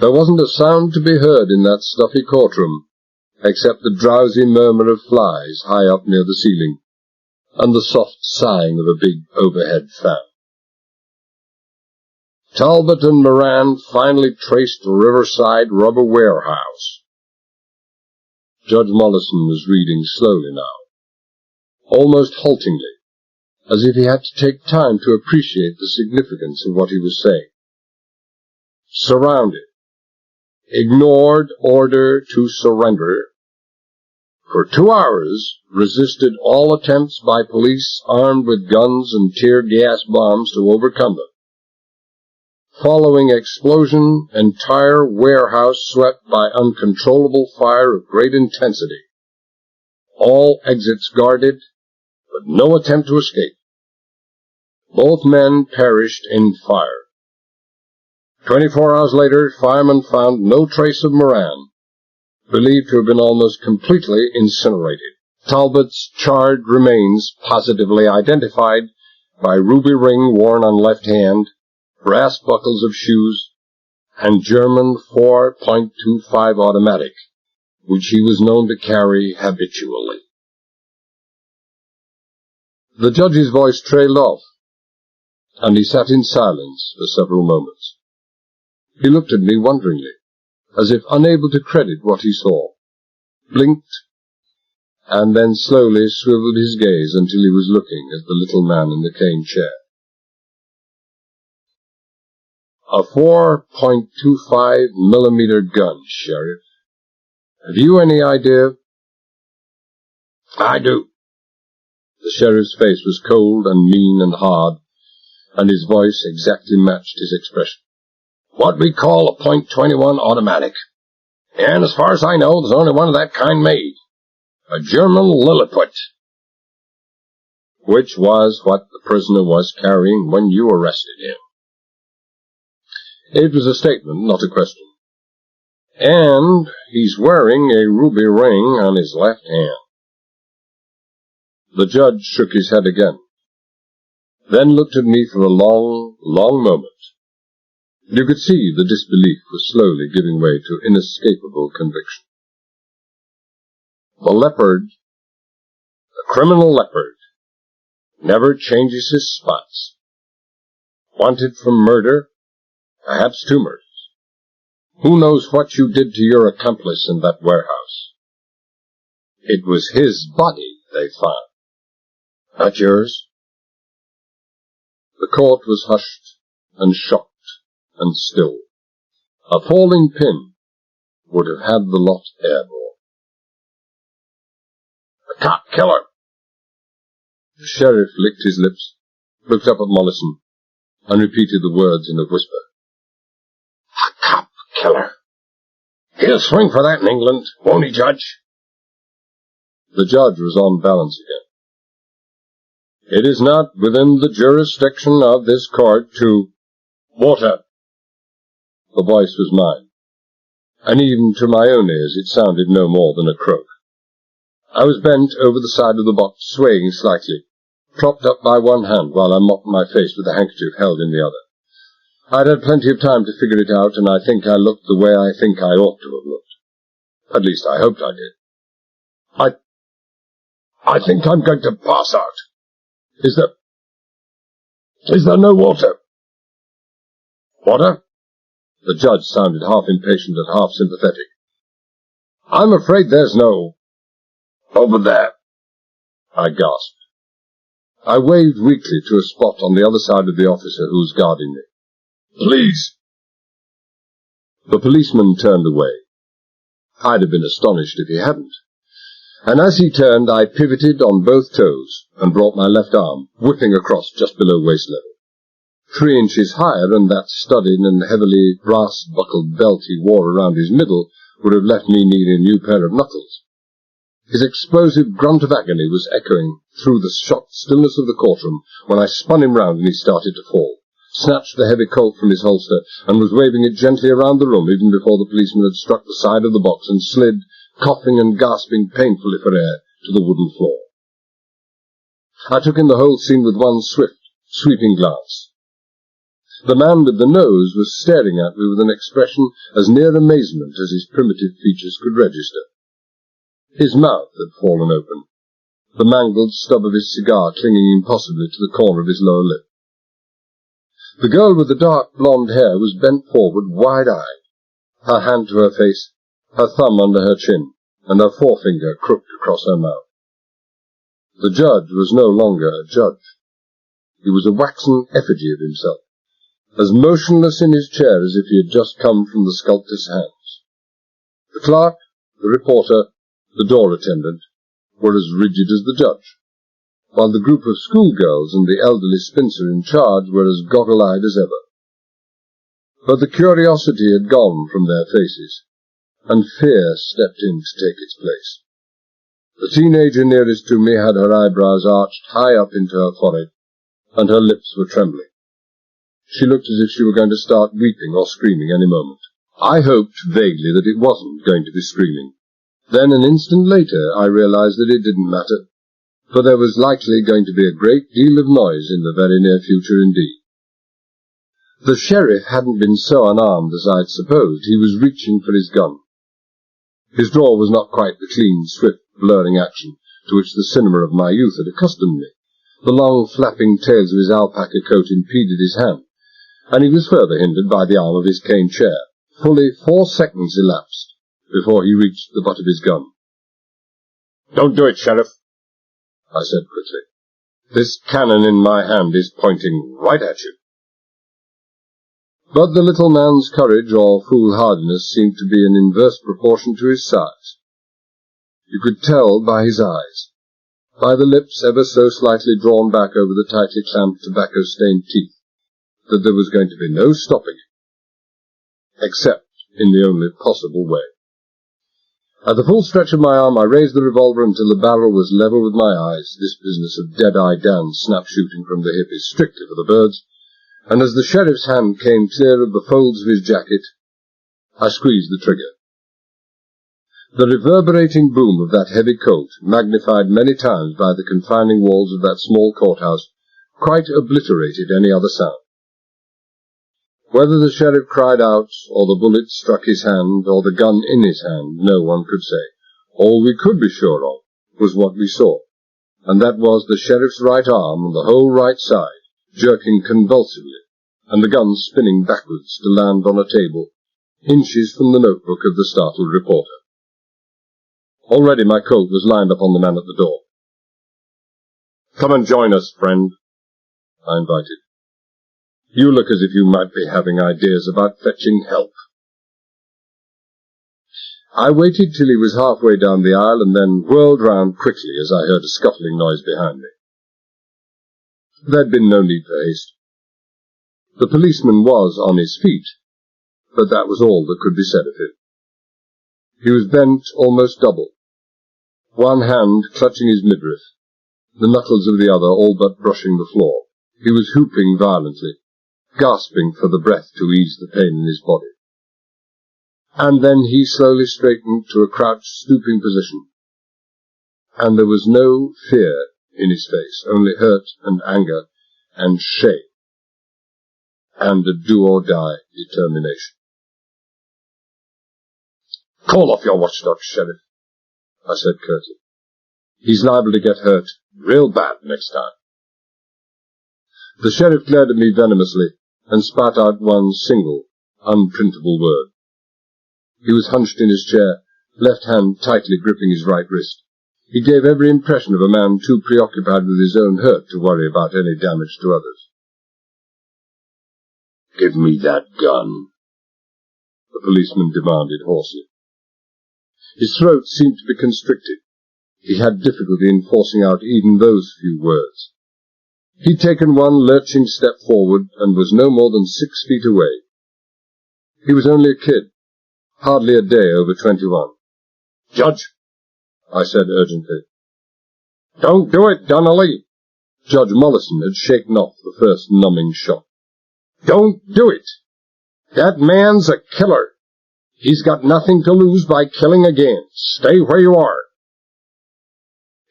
There wasn't a sound to be heard in that stuffy courtroom, except the drowsy murmur of flies high up near the ceiling, and the soft sighing of a big overhead fan. Talbot and Moran finally traced the Riverside Rubber Warehouse. Judge Mollison was reading slowly now, almost haltingly, as if he had to take time to appreciate the significance of what he was saying. Surrounded. Ignored order to surrender. For 2 hours, resisted all attempts by police armed with guns and tear gas bombs to overcome them. Following explosion, entire warehouse swept by uncontrollable fire of great intensity. All exits guarded, but no attempt to escape. Both men perished in fire. 24 hours later, firemen found no trace of Moran, believed to have been almost completely incinerated. Talbot's charred remains positively identified by ruby ring worn on left hand, brass buckles of shoes, and German 4.25 automatic, which he was known to carry habitually. The judge's voice trailed off, and he sat in silence for several moments. He looked at me wonderingly, as if unable to credit what he saw, blinked, and then slowly swiveled his gaze until he was looking at the little man in the cane chair. "A 4.25 millimeter gun, Sheriff. Have you any idea?" "I do." The sheriff's face was cold and mean and hard, and his voice exactly matched his expression. "What we call a .21 automatic. And as far as I know, there's only one of that kind made. A German Lilliput." "Which was what the prisoner was carrying when you arrested him." It was a statement, not a question. "And he's wearing a ruby ring on his left hand." The judge shook his head again, then looked at me for a long, long moment. You could see the disbelief was slowly giving way to inescapable conviction. "The leopard, the criminal leopard, never changes his spots. Wanted for murder, perhaps 2 murders. Who knows what you did to your accomplice in that warehouse? It was his body they found, not yours." The court was hushed and shocked and still. A falling pin would have had the lot airborne. "A cop killer." The sheriff licked his lips, looked up at Mollison, and repeated the words in a whisper. "A cop killer. He'll swing for that in England, won't he, Judge?" The judge was on balance again. "It is not within the jurisdiction of this court to—" "Water." The voice was mine, and even to my own ears it sounded no more than a croak. I was bent over the side of the box, swaying slightly, propped up by one hand while I mopped my face with a handkerchief held in the other. I'd had plenty of time to figure it out, and I think I looked the way I think I ought to have looked. At least I hoped I did. I think I'm going to pass out. Is there no water?" "Water?" The judge sounded half impatient and half sympathetic. "I'm afraid there's no—" "Over there," I gasped. I waved weakly to a spot on the other side of the officer who was guarding me. "Please." The policeman turned away. I'd have been astonished if he hadn't. And as he turned, I pivoted on both toes and brought my left arm whipping across just below waist level. 3 inches higher, and that studded and heavily brass-buckled belt he wore around his middle would have left me needing a new pair of knuckles. His explosive grunt of agony was echoing through the shocked stillness of the courtroom when I spun him round and he started to fall, snatched the heavy Colt from his holster, and was waving it gently around the room even before the policeman had struck the side of the box and slid, coughing and gasping painfully for air, to the wooden floor. I took in the whole scene with one swift, sweeping glance. The man with the nose was staring at me with an expression as near amazement as his primitive features could register. His mouth had fallen open, the mangled stub of his cigar clinging impossibly to the corner of his lower lip. The girl with the dark blonde hair was bent forward, wide-eyed, her hand to her face, her thumb under her chin, and her forefinger crooked across her mouth. The judge was no longer a judge. He was a waxen effigy of himself, as motionless in his chair as if he had just come from the sculptor's hands. The clerk, the reporter, the door attendant were as rigid as the judge, while the group of schoolgirls and the elderly spinster in charge were as goggle-eyed as ever. But the curiosity had gone from their faces, and fear stepped in to take its place. The teenager nearest to me had her eyebrows arched high up into her forehead, and her lips were trembling. She looked as if she were going to start weeping or screaming any moment. I hoped vaguely that it wasn't going to be screaming. Then, an instant later, I realized that it didn't matter, for there was likely going to be a great deal of noise in the very near future indeed. The sheriff hadn't been so unarmed as I'd supposed. He was reaching for his gun. His draw was not quite the clean, swift, blurring action to which the cinema of my youth had accustomed me. The long, flapping tails of his alpaca coat impeded his hand, and he was further hindered by the arm of his cane chair, Fully 4 seconds elapsed before he reached the butt of his gun. "Don't do it, Sheriff," I said quickly. "This cannon in my hand is pointing right at you." But the little man's courage or foolhardiness seemed to be in inverse proportion to his size. You could tell by his eyes, by the lips ever so slightly drawn back over the tightly clamped tobacco-stained teeth, that there was going to be no stopping it, except in the only possible way. At the full stretch of my arm I raised the revolver until the barrel was level with my eyes. This business of Dead-Eye Dan snap-shooting from the hip is strictly for the birds, and as the sheriff's hand came clear of the folds of his jacket, I squeezed the trigger. The reverberating boom of that heavy Colt, magnified many times by the confining walls of that small courthouse, quite obliterated any other sound. Whether the sheriff cried out, or the bullet struck his hand, or the gun in his hand, no one could say. All we could be sure of was what we saw, and that was the sheriff's right arm and the whole right side, jerking convulsively, and the gun spinning backwards to land on a table, inches from the notebook of the startled reporter. Already my Colt was lined up on the man at the door. "Come and join us, friend," I invited. "You look as if you might be having ideas about fetching help." I waited till he was halfway down the aisle and then whirled round quickly as I heard a scuffling noise behind me. There'd been no need for haste. The policeman was on his feet, but that was all that could be said of him. He was bent almost double, one hand clutching his midriff, the knuckles of the other all but brushing the floor. He was whooping violently, gasping for the breath to ease the pain in his body. And then he slowly straightened to a crouched, stooping position, and there was no fear in his face, only hurt and anger and shame, and a do-or-die determination. "Call off your watchdog, Sheriff," I said curtly. "He's liable to get hurt real bad next time." The sheriff glared at me venomously and spat out one single, unprintable word. He was hunched in his chair, left hand tightly gripping his right wrist. He gave every impression of a man too preoccupied with his own hurt to worry about any damage to others. "Give me that gun," the policeman demanded hoarsely. His throat seemed to be constricted. He had difficulty in forcing out even those few words. He'd taken one lurching step forward and was no more than 6 feet away. He was only a kid, hardly a day over 21. "Judge," I said urgently. "Don't do it, Donnelly." Judge Mollison had shaken off the first numbing shock. "Don't do it. That man's a killer. He's got nothing to lose by killing again. Stay where you are."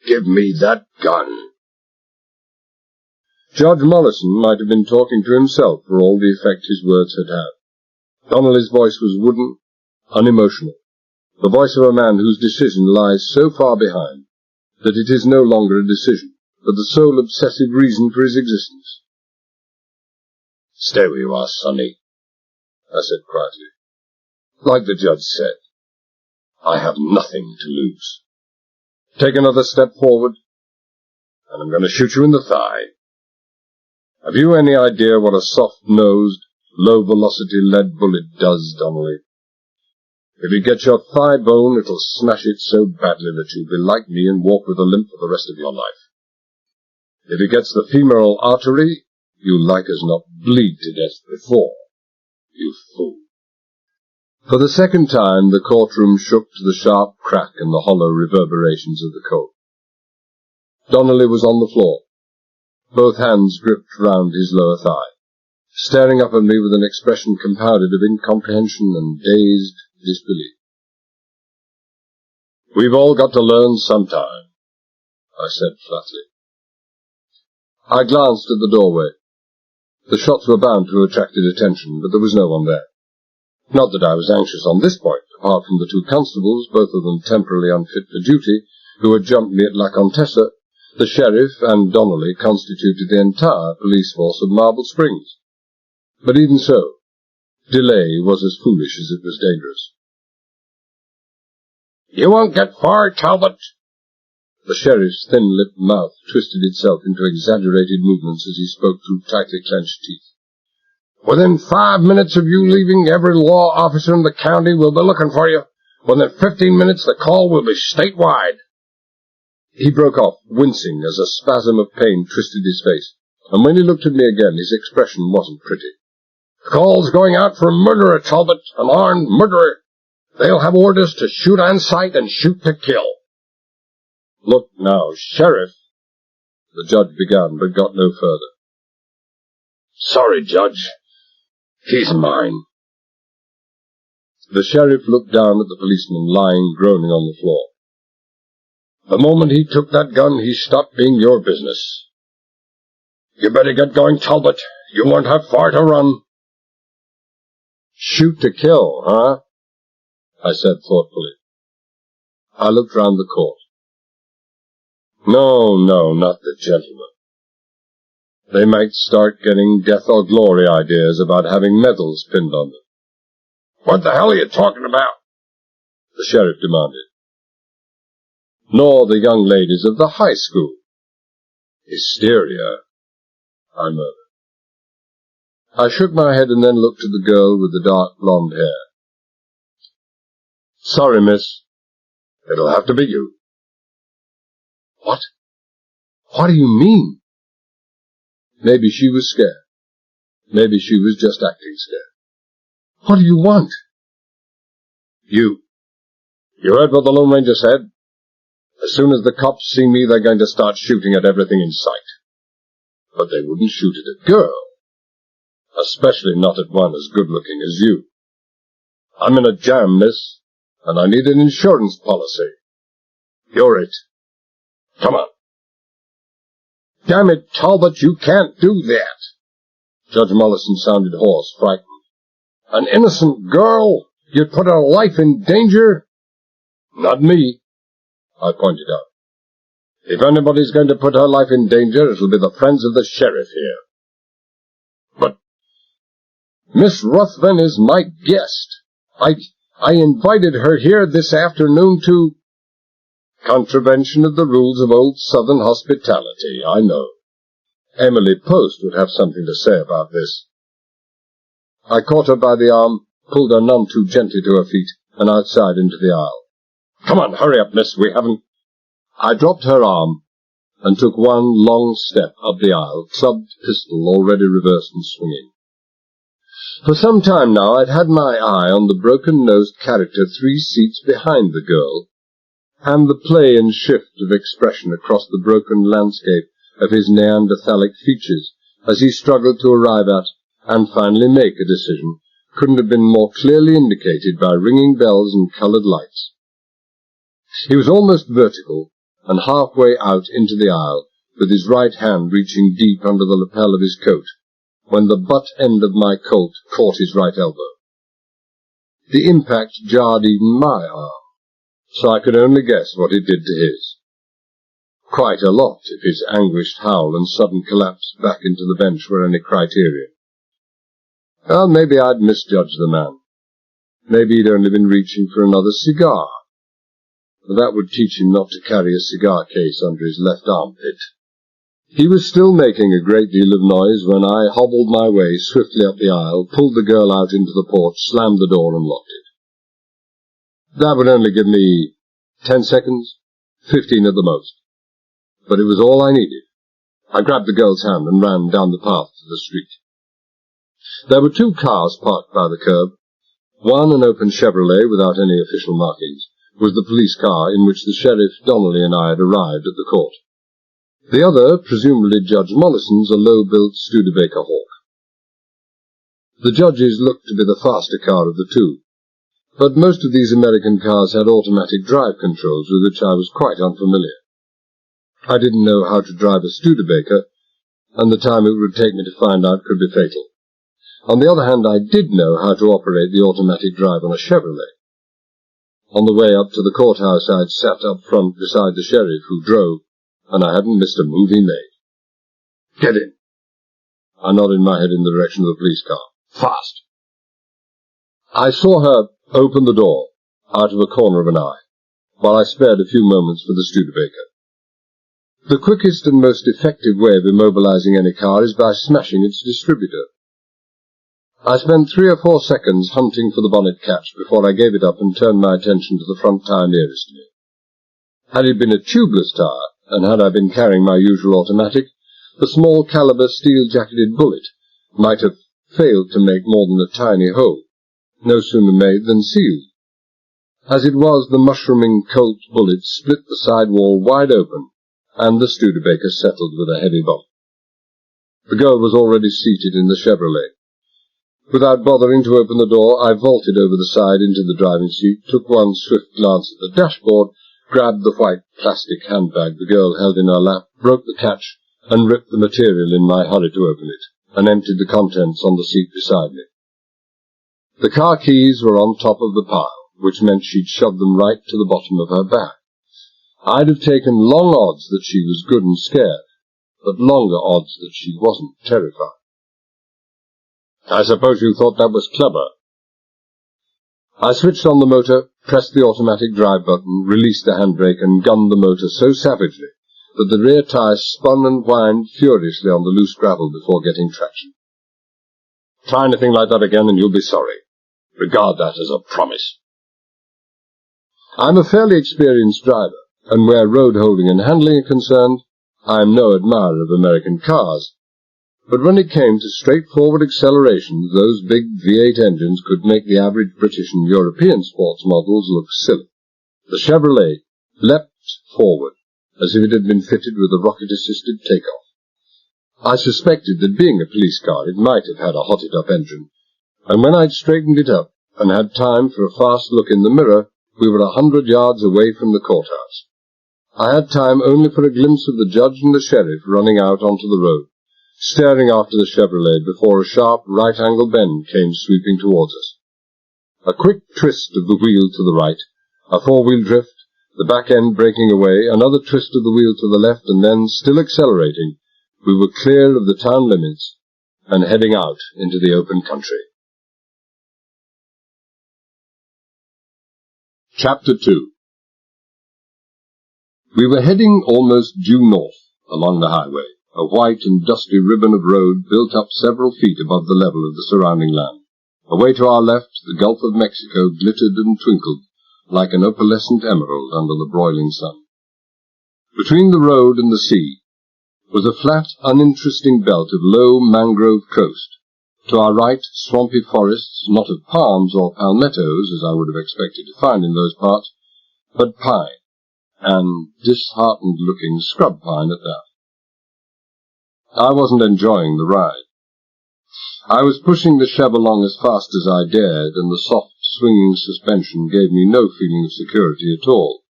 "Give me that gun." Judge Mollison might have been talking to himself for all the effect his words had had. Donnelly's voice was wooden, unemotional, the voice of a man whose decision lies so far behind that it is no longer a decision, but the sole obsessive reason for his existence. "Stay where you are, Sonny," I said quietly. "Like the judge said, I have nothing to lose. Take another step forward, and I'm going to shoot you in the thigh. Have you any idea what a soft-nosed, low-velocity lead bullet does, Donnelly? If it gets your thigh bone, it'll smash it so badly that you'll be like me and walk with a limp for the rest of your life. If it gets the femoral artery, you'll like as not bleed to death before, you fool." For the second time, the courtroom shook to the sharp crack and the hollow reverberations of the Colt. Donnelly was on the floor, both hands gripped round his lower thigh, staring up at me with an expression compounded of incomprehension and dazed disbelief. "We've all got to learn sometime," I said flatly. I glanced at the doorway. The shots were bound to have attracted attention, but there was no one there. Not that I was anxious on this point, apart from the 2 constables, both of them temporarily unfit for duty, who had jumped me at La Contessa. The sheriff and Donnelly constituted the entire police force of Marble Springs. But even so, Delay was as foolish as it was dangerous. "You won't get far, Talbot." The sheriff's thin-lipped mouth twisted itself into exaggerated movements as he spoke through tightly clenched teeth. "Within 5 minutes of you leaving, every law officer in the county will be looking for you. Within 15 minutes, the call will be statewide." He broke off, wincing as a spasm of pain twisted his face, and when he looked at me again, his expression wasn't pretty. "The call's going out for a murderer, Talbot, an armed murderer. They'll have orders to shoot on sight and shoot to kill." "Look now, Sheriff," the judge began, but got no further. "Sorry, Judge. He's mine." The sheriff looked down at the policeman lying groaning on the floor. "The moment he took that gun, he stopped being your business. You better get going, Talbot. You won't have far to run." "Shoot to kill, huh?" I said thoughtfully. I looked round the court. No, not the gentlemen. They might start getting death or glory ideas about having medals pinned on them. "What the hell are you talking about?" the sheriff demanded. "Nor the young ladies of the high school." "Hysteria," I murmured. I shook my head and then looked at the girl with the dark blonde hair. "Sorry, miss. It'll have to be you." "What? What do you mean?" Maybe she was scared. Maybe she was just acting scared. "What do you want?" You heard what the Lone Ranger said? As soon as the cops see me, they're going to start shooting at everything in sight. But they wouldn't shoot at a girl. Especially not at one as good-looking as you. I'm in a jam, miss, and I need an insurance policy. You're it. Come on." "Damn it, Talbot, you can't do that." Judge Mollison sounded hoarse, frightened. "An innocent girl? You'd put her life in danger?" "Not me," I pointed out. "If anybody's going to put her life in danger, it'll be the friends of the sheriff here." "But Miss Ruthven is my guest. I invited her here this afternoon to—" "Contravention of the rules of old Southern hospitality, I know. Emily Post would have something to say about this." I caught her by the arm, pulled her none too gently to her feet, and outside into the aisle. "Come on, hurry up, miss, we haven't—" I dropped her arm and took one long step up the aisle, clubbed pistol already reversed and swinging. For some time now I'd had my eye on the broken-nosed character 3 seats behind the girl, and the play and shift of expression across the broken landscape of his Neanderthalic features as he struggled to arrive at, and finally make, a decision couldn't have been more clearly indicated by ringing bells and coloured lights. He was almost vertical, and halfway out into the aisle, with his right hand reaching deep under the lapel of his coat, when the butt end of my Colt caught his right elbow. The impact jarred even my arm, so I could only guess what it did to his. Quite a lot, if his anguished howl and sudden collapse back into the bench were any criterion. Well, maybe I'd misjudged the man. Maybe he'd only been reaching for another cigar. That would teach him not to carry a cigar case under his left armpit. He was still making a great deal of noise when I hobbled my way swiftly up the aisle, pulled the girl out into the porch, slammed the door and locked it. That would only give me 10 seconds, 15 at the most. But it was all I needed. I grabbed the girl's hand and ran down the path to the street. There were 2 cars parked by the curb. One, an open Chevrolet without any official markings, was the police car in which the Sheriff Donnelly and I had arrived at the court. The other, presumably Judge Mollison's, a low-built Studebaker Hawk. The judge's looked to be the faster car of the 2, but most of these American cars had automatic drive controls with which I was quite unfamiliar. I didn't know how to drive a Studebaker, and the time it would take me to find out could be fatal. On the other hand, I did know how to operate the automatic drive on a Chevrolet. On the way up to the courthouse, I'd sat up front beside the sheriff, who drove, and I hadn't missed a move he made. "Get in." I nodded my head in the direction of the police car. "Fast." I saw her open the door out of a corner of an eye, while I spared a few moments for the Studebaker. The quickest and most effective way of immobilizing any car is by smashing its distributor. I spent 3 or 4 seconds hunting for the bonnet catch before I gave it up and turned my attention to the front tire nearest me. Had it been a tubeless tire, and had I been carrying my usual automatic, the small caliber steel-jacketed bullet might have failed to make more than a tiny hole, no sooner made than sealed. As it was, the mushrooming Colt bullet split the side wall wide open, and the Studebaker settled with a heavy bump. The girl was already seated in the Chevrolet. Without bothering to open the door, I vaulted over the side into the driving seat, took one swift glance at the dashboard, grabbed the white plastic handbag the girl held in her lap, broke the catch, and ripped the material in my hurry to open it, and emptied the contents on the seat beside me. The car keys were on top of the pile, which meant she'd shoved them right to the bottom of her bag. I'd have taken long odds that she was good and scared, but longer odds that she wasn't terrified. I suppose you thought that was clever. I switched on the motor, pressed the automatic drive button, released the handbrake, and gunned the motor so savagely that the rear tire spun and whined furiously on the loose gravel before getting traction. Try anything like that again and you'll be sorry. Regard that as a promise. I'm a fairly experienced driver, and where road holding and handling are concerned, I am no admirer of American cars. But when it came to straightforward acceleration, those big V8 engines could make the average British and European sports models look silly. The Chevrolet leapt forward, as if it had been fitted with a rocket-assisted takeoff. I suspected that being a police car, it might have had a hotted-up engine, and when I'd straightened it up and had time for a fast look in the mirror, we were 100 yards away from the courthouse. I had time only for a glimpse of the judge and the sheriff running out onto the road, staring after the Chevrolet before a sharp right-angle bend came sweeping towards us. A quick twist of the wheel to the right, a four-wheel drift, the back end breaking away, another twist of the wheel to the left, and then, still accelerating, we were clear of the town limits and heading out into the open country. Chapter 2. We were heading almost due north along the highway, a white and dusty ribbon of road built up several feet above the level of the surrounding land. Away to our left, the Gulf of Mexico glittered and twinkled like an opalescent emerald under the broiling sun. Between the road and the sea was a flat, uninteresting belt of low mangrove coast. To our right, swampy forests, not of palms or palmettos, as I would have expected to find in those parts, but pine, and disheartened-looking scrub pine at that. I wasn't enjoying the ride. I was pushing the Chev along as fast as I dared, and the soft, swinging suspension gave me no feeling of security at all.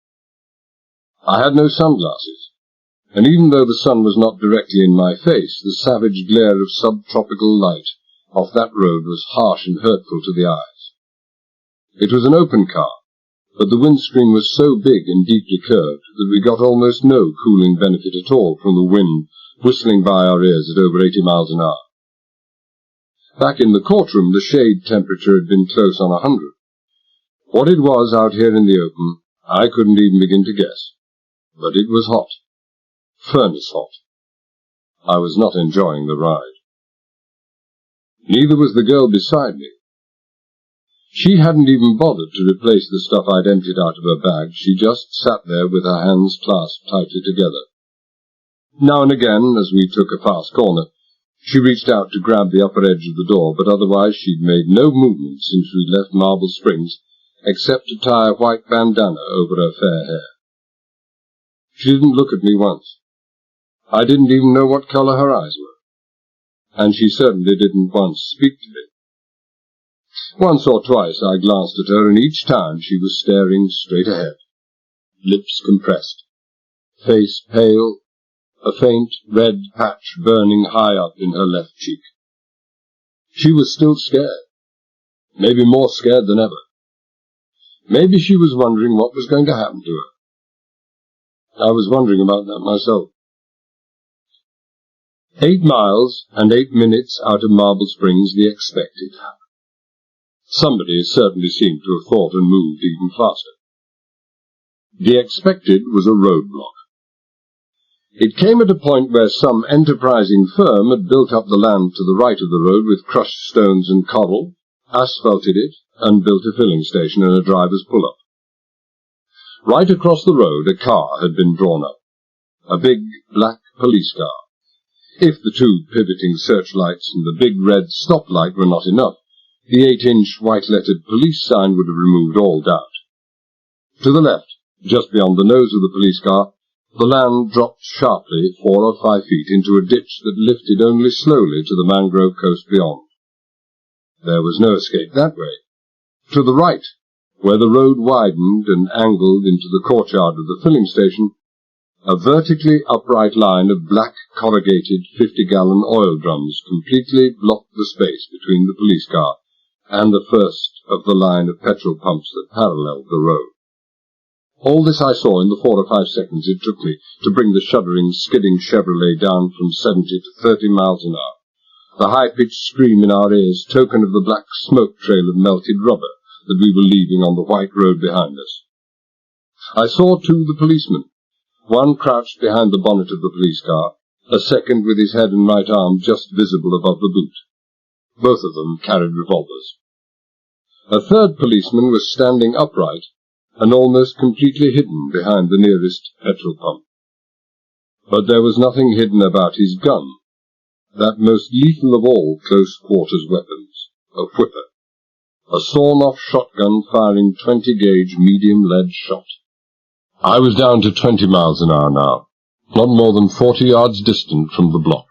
I had no sunglasses, and even though the sun was not directly in my face, the savage glare of subtropical light off that road was harsh and hurtful to the eyes. It was an open car, but the windscreen was so big and deeply curved that we got almost no cooling benefit at all from the wind whistling by our ears at over 80 miles an hour. Back in the courtroom, the shade temperature had been close on 100. What it was out here in the open, I couldn't even begin to guess. But it was hot. Furnace hot. I was not enjoying the ride. Neither was the girl beside me. She hadn't even bothered to replace the stuff I'd emptied out of her bag. She just sat there with her hands clasped tightly together. Now and again, as we took a fast corner, she reached out to grab the upper edge of the door, but otherwise she'd made no movement since we'd left Marble Springs, except to tie a white bandana over her fair hair. She didn't look at me once. I didn't even know what color her eyes were, and she certainly didn't once speak to me. Once or twice I glanced at her, and each time she was staring straight ahead, lips compressed, face pale, a faint red patch burning high up in her left cheek. She was still scared, maybe more scared than ever. Maybe she was wondering what was going to happen to her. I was wondering about that myself. 8 miles and 8 minutes out of Marble Springs, the expected happened. Somebody certainly seemed to have thought and moved even faster. The expected was a roadblock. It came at a point where some enterprising firm had built up the land to the right of the road with crushed stones and cobble, asphalted it, and built a filling station and a driver's pull-up. Right across the road a car had been drawn up, a big black police car. If the two pivoting searchlights and the big red stoplight were not enough, the 8-inch white-lettered police sign would have removed all doubt. To the left, just beyond the nose of the police car, the land dropped sharply 4 or 5 feet into a ditch that lifted only slowly to the mangrove coast beyond. There was no escape that way. To the right, where the road widened and angled into the courtyard of the filling station, a vertically upright line of black corrugated 50-gallon oil drums completely blocked the space between the police car and the first of the line of petrol pumps that paralleled the road. All this I saw in the 4 or 5 seconds it took me to bring the shuddering, skidding Chevrolet down from 70 to 30 miles an hour. The high-pitched scream in our ears, token of the black smoke trail of melted rubber that we were leaving on the white road behind us. I saw, too, the policemen. One crouched behind the bonnet of the police car, a second with his head and right arm just visible above the boot. Both of them carried revolvers. A third policeman was standing upright and almost completely hidden behind the nearest petrol pump. But there was nothing hidden about his gun, that most lethal of all close-quarters weapons, a whipper, a sawn-off shotgun firing 20-gauge medium-lead shot. I was down to 20 miles an hour now, not more than 40 yards distant from the block.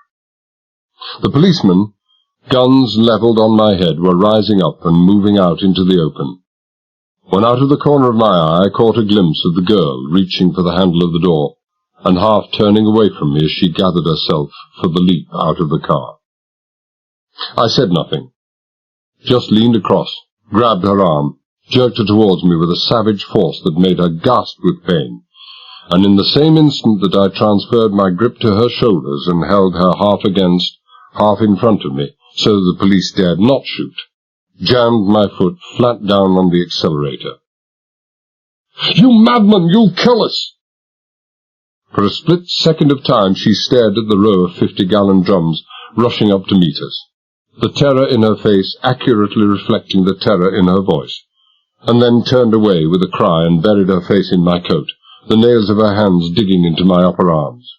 The policemen, guns levelled on my head, were rising up and moving out into the open. When out of the corner of my eye I caught a glimpse of the girl reaching for the handle of the door and half turning away from me as she gathered herself for the leap out of the car. I said nothing, just leaned across, grabbed her arm, jerked her towards me with a savage force that made her gasp with pain, and in the same instant that I transferred my grip to her shoulders and held her half against, half in front of me, so that the police dared not shoot, jammed my foot flat down on the accelerator. "You madman, you'll kill us!" For a split second of time she stared at the row of 50-gallon drums rushing up to meet us, the terror in her face accurately reflecting the terror in her voice, and then turned away with a cry and buried her face in my coat, the nails of her hands digging into my upper arms.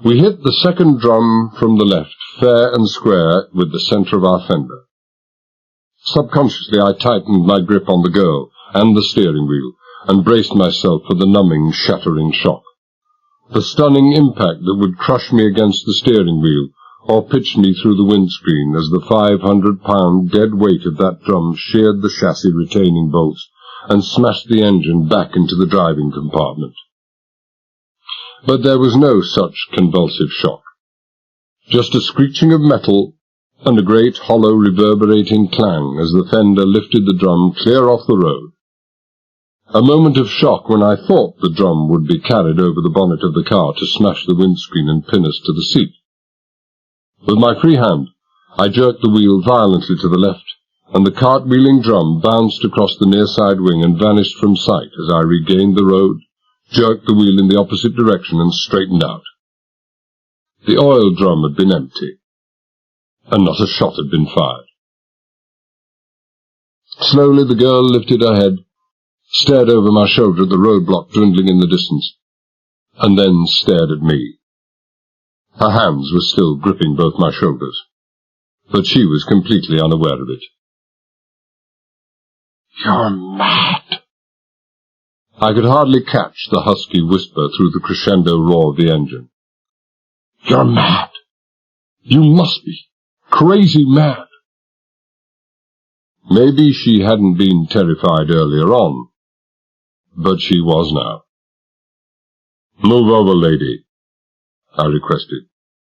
We hit the second drum from the left, fair and square, with the centre of our fender. Subconsciously I tightened my grip on the girl and the steering wheel, and braced myself for the numbing, shattering shock. The stunning impact that would crush me against the steering wheel, or pitch me through the windscreen as the 500-pound dead weight of that drum sheared the chassis retaining bolts and smashed the engine back into the driving compartment. But there was no such convulsive shock. Just a screeching of metal and a great hollow reverberating clang as the fender lifted the drum clear off the road. A moment of shock when I thought the drum would be carried over the bonnet of the car to smash the windscreen and pin us to the seat. With my free hand, I jerked the wheel violently to the left, and the cartwheeling drum bounced across the near side wing and vanished from sight as I regained the road, jerked the wheel in the opposite direction, and straightened out. The oil drum had been empty, and not a shot had been fired. Slowly the girl lifted her head, stared over my shoulder at the roadblock dwindling in the distance, and then stared at me. Her hands were still gripping both my shoulders, but she was completely unaware of it. "You're mad!" I could hardly catch the husky whisper through the crescendo roar of the engine. "You're mad! You must be crazy mad!" Maybe she hadn't been terrified earlier on, but she was now. "Move over, lady," I requested.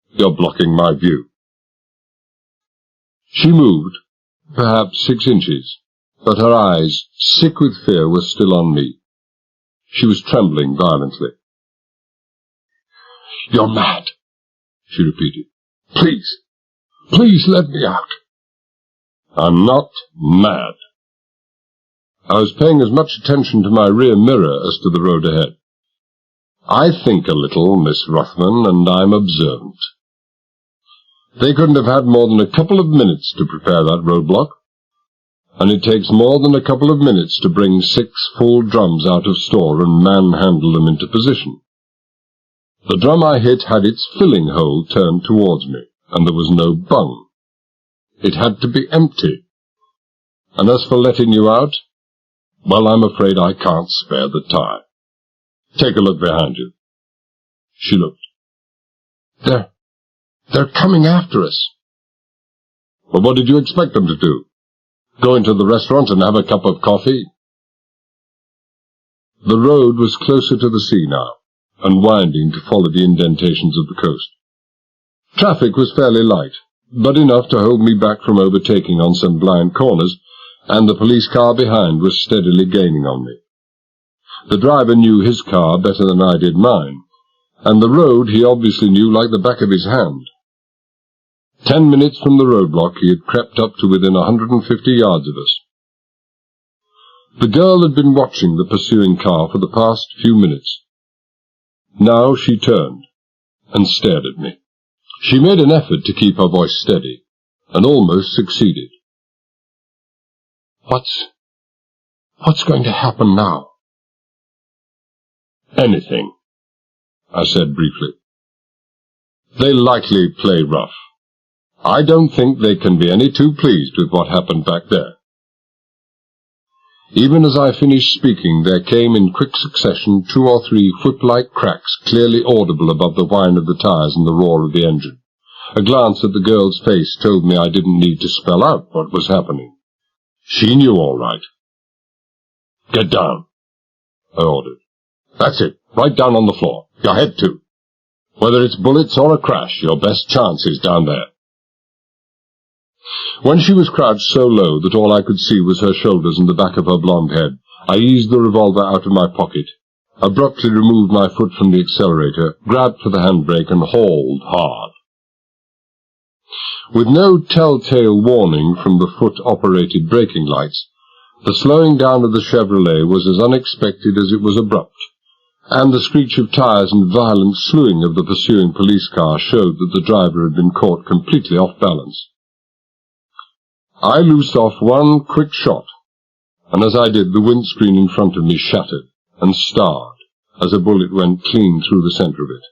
"You're blocking my view." She moved, perhaps 6 inches, but her eyes, sick with fear, were still on me. She was trembling violently. "You're mad," she repeated. "Please, please let me out." I'm not mad. I was paying as much attention to my rear mirror as to the road ahead. I think a little, Miss Ruthven, and I'm observant. They couldn't have had more than a couple of minutes to prepare that roadblock, and it takes more than a couple of minutes to bring 6 full drums out of store and manhandle them into position. The drum I hit had its filling hole turned towards me, and there was no bung. It had to be empty. And as for letting you out, well, I'm afraid I can't spare the time. Take a look behind you. She looked. They're coming after us. Well, what did you expect them to do? Go into the restaurant and have a cup of coffee? The road was closer to the sea now, and winding to follow the indentations of the coast. Traffic was fairly light, but enough to hold me back from overtaking on some blind corners, and the police car behind was steadily gaining on me. The driver knew his car better than I did mine, and the road he obviously knew like the back of his hand. 10 minutes from the roadblock he had crept up to within 150 yards of us. The girl had been watching the pursuing car for the past few minutes. Now she turned and stared at me. She made an effort to keep her voice steady, and almost succeeded. What's going to happen now? Anything, I said briefly. They likely play rough. I don't think they can be any too pleased with what happened back there. Even as I finished speaking, there came in quick succession 2 or 3 whip-like cracks clearly audible above the whine of the tires and the roar of the engine. A glance at the girl's face told me I didn't need to spell out what was happening. She knew all right. Get down, I ordered. That's it, right down on the floor. Your head too. Whether it's bullets or a crash, your best chance is down there. When she was crouched so low that all I could see was her shoulders and the back of her blonde head, I eased the revolver out of my pocket, abruptly removed my foot from the accelerator, grabbed for the handbrake, and hauled hard. With no telltale warning from the foot-operated braking lights, the slowing down of the Chevrolet was as unexpected as it was abrupt, and the screech of tires and violent slewing of the pursuing police car showed that the driver had been caught completely off balance. I loosed off one quick shot, and as I did, the windscreen in front of me shattered and starred as a bullet went clean through the center of it.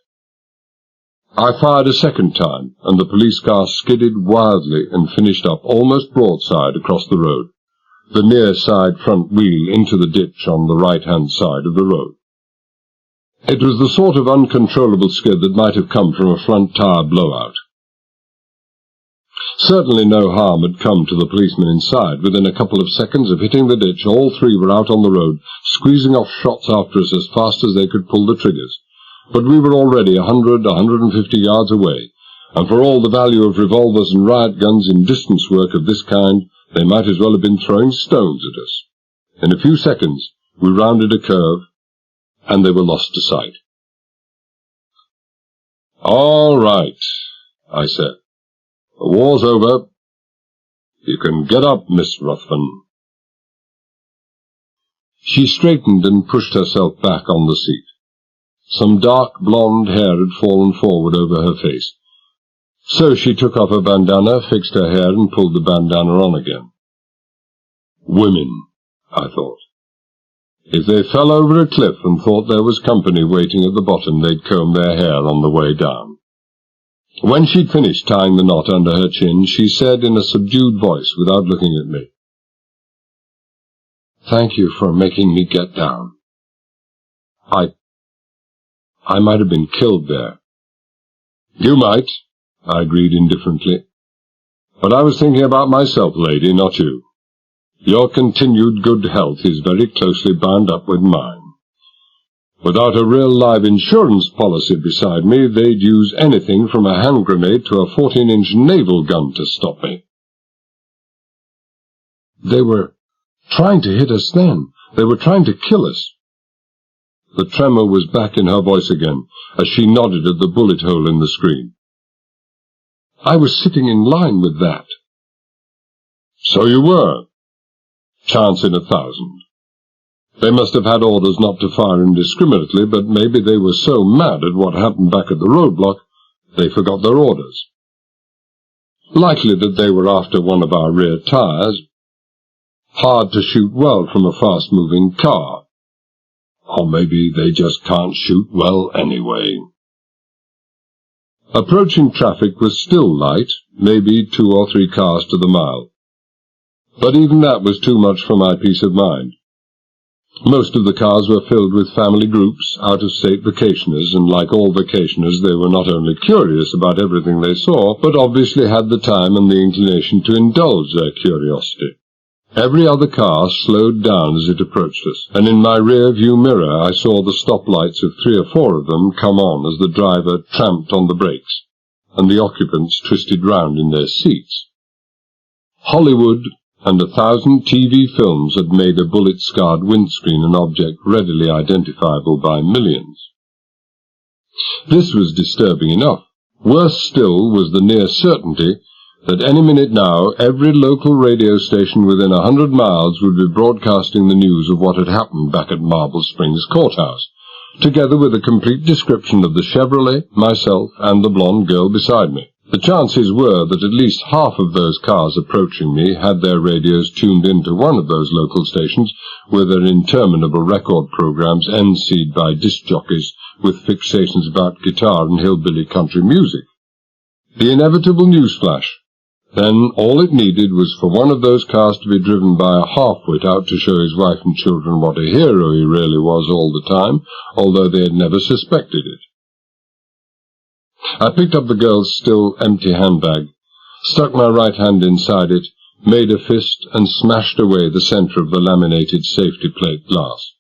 I fired a second time, and the police car skidded wildly and finished up almost broadside across the road, the near side front wheel into the ditch on the right-hand side of the road. It was the sort of uncontrollable skid that might have come from a front tire blowout. Certainly no harm had come to the policemen inside. Within a couple of seconds of hitting the ditch, all 3 were out on the road, squeezing off shots after us as fast as they could pull the triggers. But we were already 100, 150 yards away, and for all the value of revolvers and riot guns in distance work of this kind, they might as well have been throwing stones at us. In a few seconds, we rounded a curve, and they were lost to sight. "All right," I said. "The war's over. You can get up, Miss Ruthven." She straightened and pushed herself back on the seat. Some dark blonde hair had fallen forward over her face. So she took off her bandana, fixed her hair, and pulled the bandana on again. Women, I thought. If they fell over a cliff and thought there was company waiting at the bottom, they'd comb their hair on the way down. When she'd finished tying the knot under her chin, she said in a subdued voice, without looking at me, "Thank you for making me get down. I might have been killed there." "You might," I agreed indifferently. "But I was thinking about myself, lady, not you. Your continued good health is very closely bound up with mine. Without a real live insurance policy beside me, they'd use anything from a hand grenade to a 14-inch naval gun to stop me." "They were trying to hit us then. They were trying to kill us." The tremor was back in her voice again, as she nodded at the bullet hole in the screen. "I was sitting in line with that." So you were. Chance in 1,000. They must have had orders not to fire indiscriminately, but maybe they were so mad at what happened back at the roadblock, they forgot their orders. Likely that they were after one of our rear tires. Hard to shoot well from a fast-moving car. Or maybe they just can't shoot well anyway. Approaching traffic was still light, maybe 2 or 3 cars to the mile. But even that was too much for my peace of mind. Most of the cars were filled with family groups, out-of-state vacationers, and like all vacationers they were not only curious about everything they saw, but obviously had the time and the inclination to indulge their curiosity. Every other car slowed down as it approached us, and in my rear-view mirror I saw the stoplights of 3 or 4 of them come on as the driver tramped on the brakes, and the occupants twisted round in their seats. Hollywood and 1,000 TV films had made a bullet-scarred windscreen an object readily identifiable by millions. This was disturbing enough. Worse still was the near certainty that any minute now every local radio station within 100 miles would be broadcasting the news of what had happened back at Marble Springs Courthouse, together with a complete description of the Chevrolet, myself, and the blonde girl beside me. The chances were that at least half of those cars approaching me had their radios tuned into one of those local stations with their interminable record programs emceed by disc jockeys with fixations about guitar and hillbilly country music. The inevitable newsflash. Then all it needed was for one of those cars to be driven by a half-wit out to show his wife and children what a hero he really was all the time, although they had never suspected it. I picked up the girl's still empty handbag, stuck my right hand inside it, made a fist, and smashed away the centre of the laminated safety plate glass.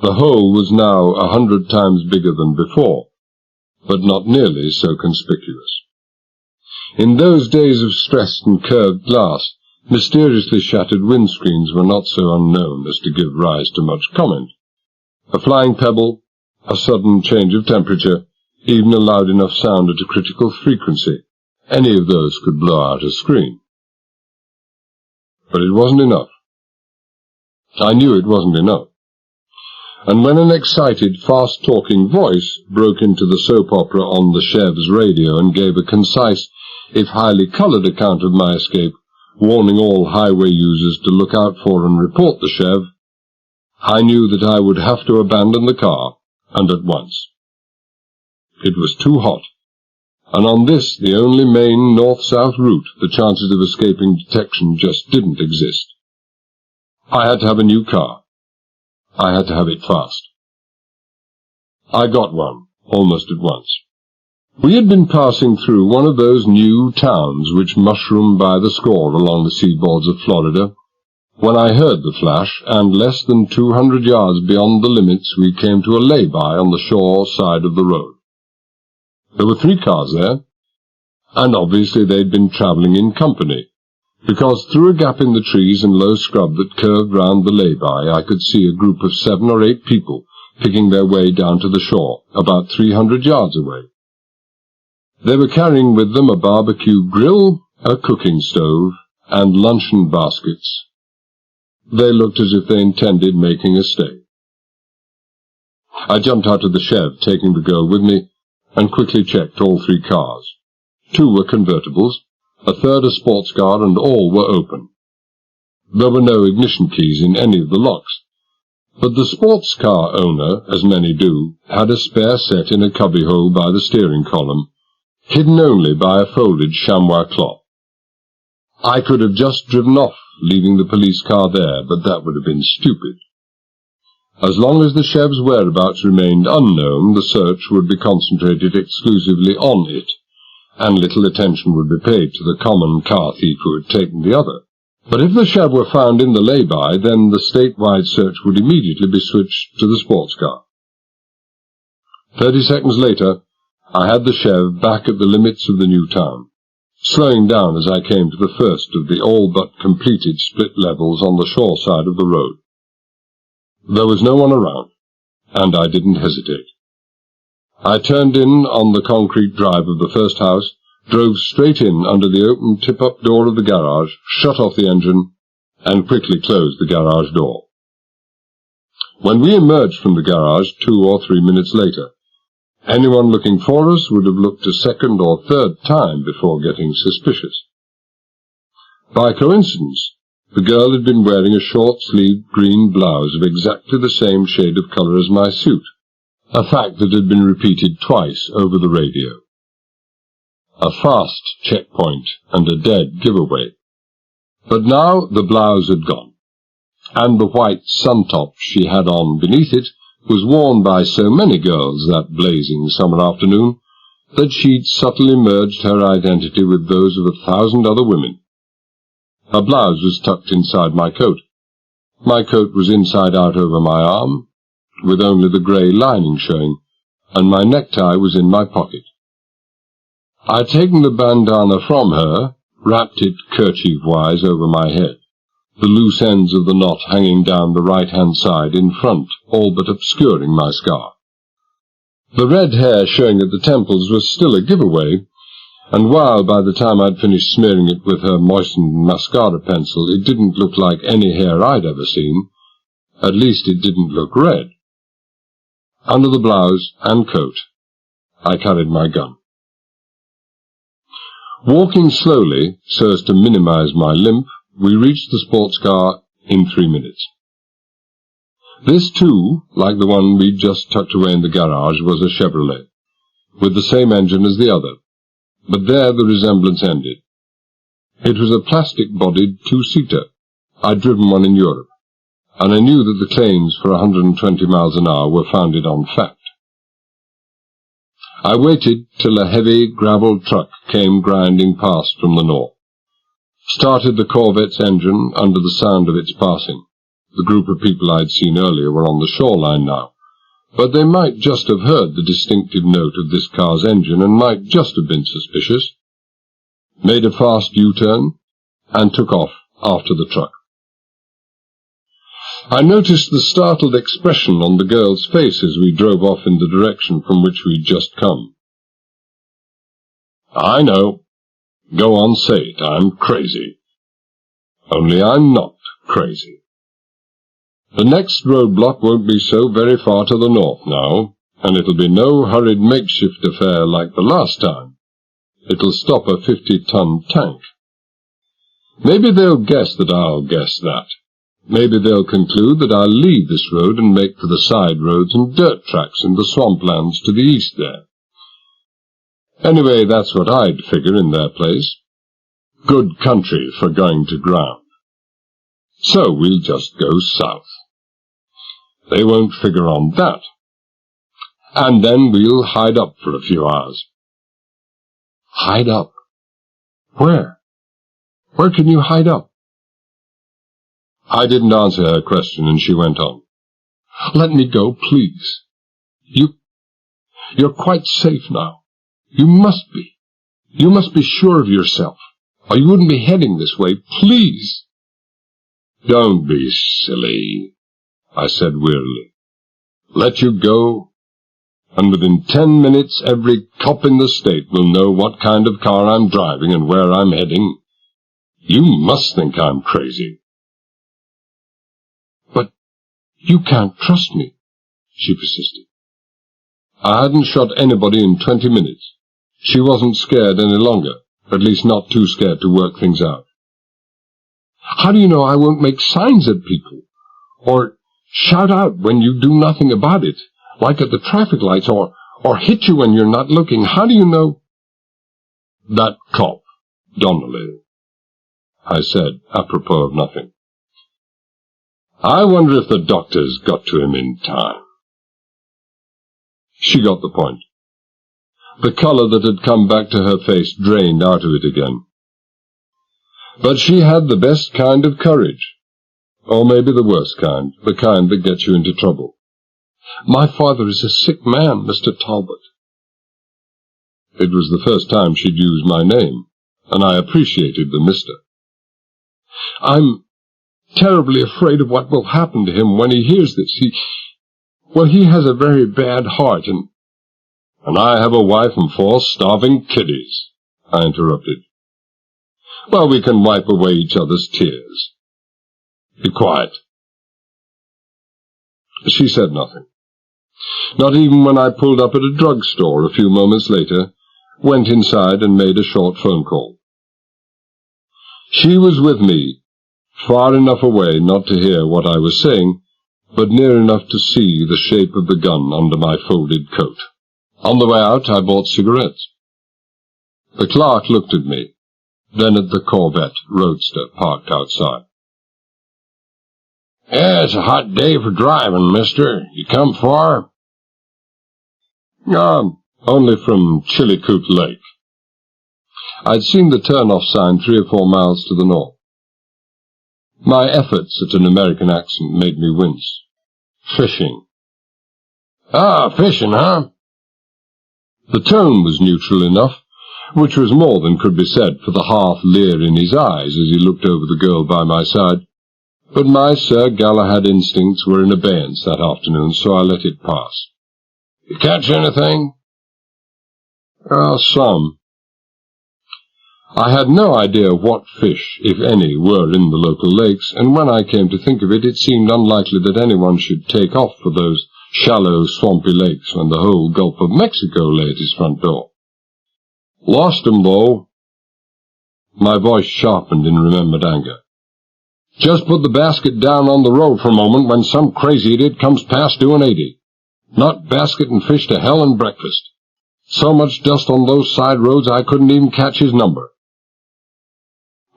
The hole was now 100 times bigger than before, but not nearly so conspicuous. In those days of stressed and curved glass, mysteriously shattered windscreens were not so unknown as to give rise to much comment. A flying pebble, a sudden change of temperature, even a loud enough sound at a critical frequency, any of those could blow out a screen. But it wasn't enough. I knew it wasn't enough. And when an excited, fast-talking voice broke into the soap opera on the Chev's radio and gave a concise, if highly coloured account of my escape, warning all highway users to look out for and report the Chev, I knew that I would have to abandon the car, and at once. It was too hot, and on this, the only main north-south route, the chances of escaping detection just didn't exist. I had to have a new car. I had to have it fast. I got one, almost at once. We had been passing through one of those new towns which mushroom by the score along the seaboards of Florida, when I heard the flash, and less than 200 yards beyond the limits we came to a lay-by on the shore side of the road. There were 3 cars there, and obviously they'd been travelling in company, because through a gap in the trees and low scrub that curved round the lay-by I could see a group of 7 or 8 people picking their way down to the shore, about 300 yards away. They were carrying with them a barbecue grill, a cooking stove, and luncheon baskets. They looked as if they intended making a stay. I jumped out of the Chev, taking the girl with me, and quickly checked all 3 cars. 2 were convertibles, a third a sports car, and all were open. There were no ignition keys in any of the locks, but the sports car owner, as many do, had a spare set in a cubbyhole by the steering column, hidden only by a folded chamois cloth. I could have just driven off, leaving the police car there, but that would have been stupid. As long as the Chev's whereabouts remained unknown, the search would be concentrated exclusively on it, and little attention would be paid to the common car thief who had taken the other. But if the Chev were found in the lay-by, then the statewide search would immediately be switched to the sports car. 30 seconds later, I had the Chev back at the limits of the new town, slowing down as I came to the first of the all-but-completed split levels on the shore side of the road. There was no one around, and I didn't hesitate. I turned in on the concrete drive of the first house drove straight in under the open tip-up door of the garage, shut off the engine, and quickly closed the garage door. When we emerged from the garage 2 or 3 minutes later, anyone looking for us would have looked a second or third time before getting suspicious. By coincidence, the girl had been wearing a short-sleeved green blouse of exactly the same shade of colour as my suit, a fact that had been repeated twice over the radio. A fast checkpoint and a dead giveaway. But now the blouse had gone, and the white sun-top she had on beneath it was worn by so many girls that blazing summer afternoon that she'd subtly merged her identity with those of 1,000 other women. Her blouse was tucked inside my coat. My coat was inside out over my arm, with only the grey lining showing, and my necktie was in my pocket. I'd taken the bandana from her, wrapped it kerchief-wise over my head, the loose ends of the knot hanging down the right-hand side in front, all but obscuring my scar. The red hair showing at the temples was still a giveaway, and while by the time I'd finished smearing it with her moistened mascara pencil it didn't look like any hair I'd ever seen, at least it didn't look red. Under the blouse and coat, I carried my gun. Walking slowly, so as to minimize my limp, we reached the sports car in 3 minutes. This, too, like the one we'd just tucked away in the garage, was a Chevrolet, with the same engine as the other, but there the resemblance ended. It was a plastic-bodied two-seater. I'd driven one in Europe, and I knew that the claims for 120 miles an hour were founded on fact. I waited till a heavy gravel truck came grinding past from the north, started the Corvette's engine under the sound of its passing. The group of people I'd seen earlier were on the shoreline now, but they might just have heard the distinctive note of this car's engine and might just have been suspicious, made a fast U-turn, and took off after the truck. I noticed the startled expression on the girl's face as we drove off in the direction from which we'd just come. I know. Go on, say it. I'm crazy. Only I'm not crazy. The next roadblock won't be so very far to the north now, and it'll be no hurried makeshift affair like the last time. It'll stop a 50-ton tank. Maybe they'll guess that I'll guess that. Maybe they'll conclude that I'll leave this road and make for the side roads and dirt tracks in the swamplands to the east there. Anyway, that's what I'd figure in their place. Good country for going to ground. So we'll just go south. They won't figure on that. And then we'll hide up for a few hours. Hide up? Where? Where can you hide up? I didn't answer her question, and she went on. Let me go, please. You're quite safe now. You must be. You must be sure of yourself, or you wouldn't be heading this way. Please. Don't be silly, I said wearily. Let you go, and within 10 minutes every cop in the state will know what kind of car I'm driving and where I'm heading. You must think I'm crazy. But you can't trust me, she persisted. I hadn't shot anybody in 20 minutes. She wasn't scared any longer, at least not too scared to work things out. How do you know I won't make signs at people, or shout out when you do nothing about it, like at the traffic lights, or hit you when you're not looking? How do you know? That cop, Donnelly, I said, apropos of nothing. I wonder if the doctors got to him in time. She got the point. The colour that had come back to her face drained out of it again. But she had the best kind of courage, or maybe the worst kind, the kind that gets you into trouble. My father is a sick man, Mr. Talbot. It was the first time she'd used my name, and I appreciated the mister. I'm terribly afraid of what will happen to him when he hears this. He has a very bad heart, and I have a wife and 4 starving kiddies, I interrupted. Well, we can wipe away each other's tears. Be quiet. She said nothing. Not even when I pulled up at a drugstore a few moments later, went inside and made a short phone call. She was with me, far enough away not to hear what I was saying, but near enough to see the shape of the gun under my folded coat. On the way out, I bought cigarettes. The clerk looked at me, then at the Corvette Roadster parked outside. Yeah, it's a hot day for driving, mister. You come far? Only from Chillicoot Lake. I'd seen the turn-off sign 3 or 4 miles to the north. My efforts at an American accent made me wince. Fishing. Ah, fishing, huh? The tone was neutral enough, which was more than could be said for the half-leer in his eyes as he looked over the girl by my side. But my Sir Galahad instincts were in abeyance that afternoon, so I let it pass. You catch anything? Some. I had no idea what fish, if any, were in the local lakes, and when I came to think of it, it seemed unlikely that anyone should take off for those shallow, swampy lakes when the whole Gulf of Mexico lay at his front door. Lost 'em, though. My voice sharpened in remembered anger. Just put the basket down on the road for a moment when some crazy idiot comes past doing 80. Knocked basket and fish to hell and breakfast. So much dust on those side roads I couldn't even catch his number.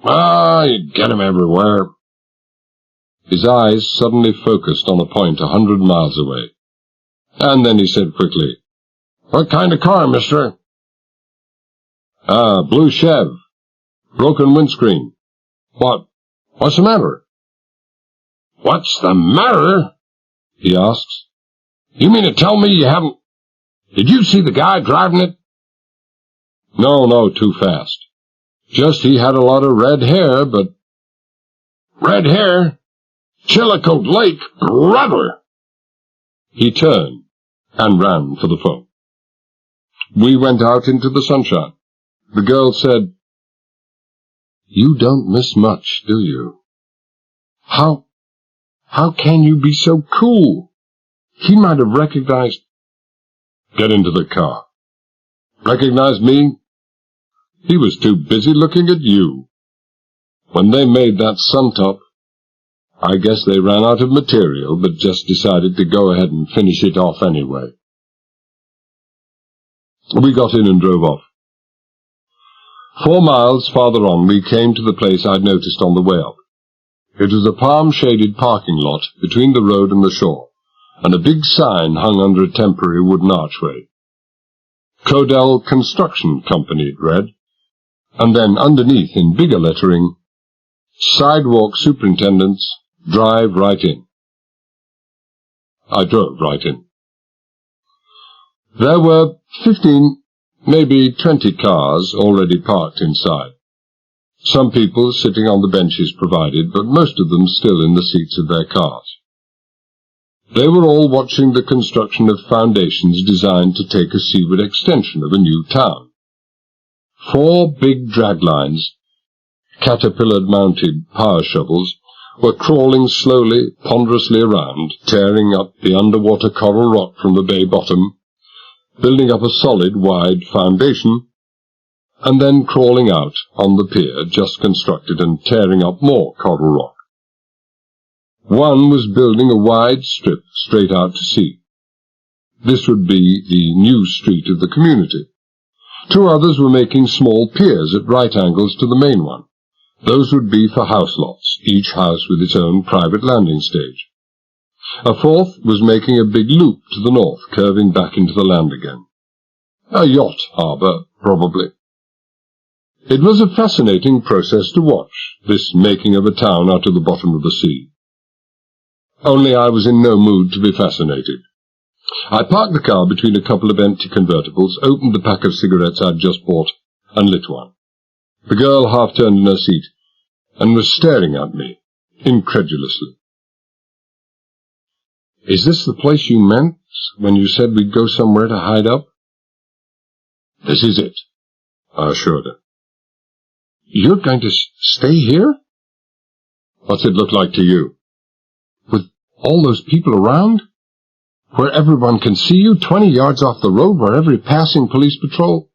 You get 'em everywhere. His eyes suddenly focused on a point 100 miles away. And then he said quickly, What kind of car, mister? Blue Chev. Broken windscreen. What's the matter? What's the matter? He asks. You mean to tell me you haven't... Did you see the guy driving it? No, too fast. Just he had a lot of red hair, but... Red hair? Chillicoot Lake, brother! He turned and ran for the phone. We went out into the sunshine. The girl said, You don't miss much, do you? How can you be so cool? He might have recognized... Get into the car. Recognized me? He was too busy looking at you. When they made that suntop, I guess they ran out of material, but just decided to go ahead and finish it off anyway. We got in and drove off. 4 miles farther on, we came to the place I'd noticed on the way up. It was a palm-shaded parking lot between the road and the shore, and a big sign hung under a temporary wooden archway. Codell Construction Company, it read, and then underneath in bigger lettering, Sidewalk Superintendents, drive right in. I drove right in. There were 15, maybe 20 cars already parked inside. Some people sitting on the benches provided, but most of them still in the seats of their cars. They were all watching the construction of foundations designed to take a seaward extension of a new town. 4 big draglines, caterpillar-mounted power shovels, were crawling slowly, ponderously around, tearing up the underwater coral rock from the bay bottom, building up a solid, wide foundation, and then crawling out on the pier just constructed and tearing up more coral rock. One was building a wide strip straight out to sea. This would be the new street of the community. 2 others were making small piers at right angles to the main one. Those would be for house lots, each house with its own private landing stage. A 4th was making a big loop to the north, curving back into the land again. A yacht harbour, probably. It was a fascinating process to watch, this making of a town out of the bottom of the sea. Only I was in no mood to be fascinated. I parked the car between a couple of empty convertibles, opened the pack of cigarettes I'd just bought, and lit one. The girl half turned in her seat, and was staring at me, incredulously. Is this the place you meant, when you said we'd go somewhere to hide up? This is it, I assured her. You're going to stay here? What's it look like to you? With all those people around? Where everyone can see you, 20 yards off the road, where every passing police patrol...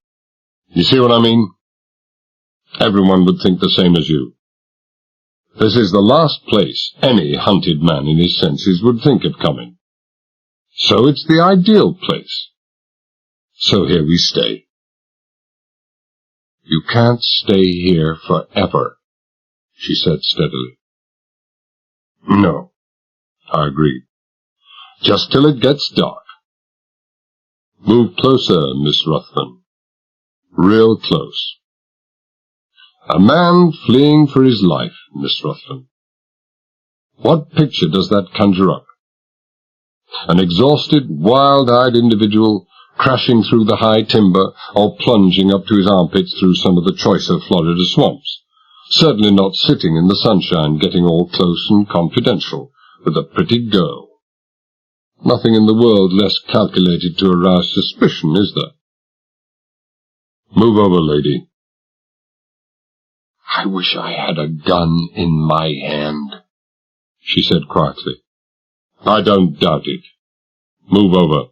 You see what I mean? Everyone would think the same as you. This is the last place any hunted man in his senses would think of coming. So it's the ideal place. So here we stay. You can't stay here forever, she said steadily. No, I agreed. Just till it gets dark. Move closer, Miss Ruthven. Real close. A man fleeing for his life, Miss Ruthven. What picture does that conjure up? An exhausted, wild-eyed individual crashing through the high timber or plunging up to his armpits through some of the choicer Florida swamps. Certainly not sitting in the sunshine getting all close and confidential with a pretty girl. Nothing in the world less calculated to arouse suspicion, is there? Move over, lady. I wish I had a gun in my hand, she said quietly. I don't doubt it. Move over.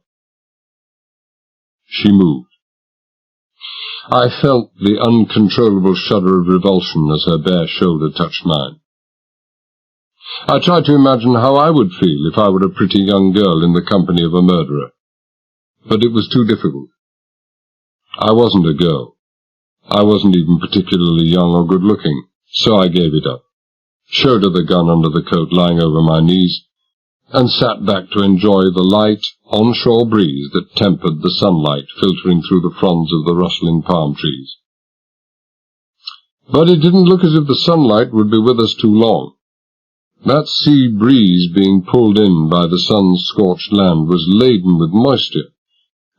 She moved. I felt the uncontrollable shudder of revulsion as her bare shoulder touched mine. I tried to imagine how I would feel if I were a pretty young girl in the company of a murderer. But it was too difficult. I wasn't a girl. I wasn't even particularly young or good-looking, so I gave it up, showed her the gun under the coat lying over my knees, and sat back to enjoy the light, onshore breeze that tempered the sunlight filtering through the fronds of the rustling palm trees. But it didn't look as if the sunlight would be with us too long. That sea breeze being pulled in by the sun-scorched land was laden with moisture,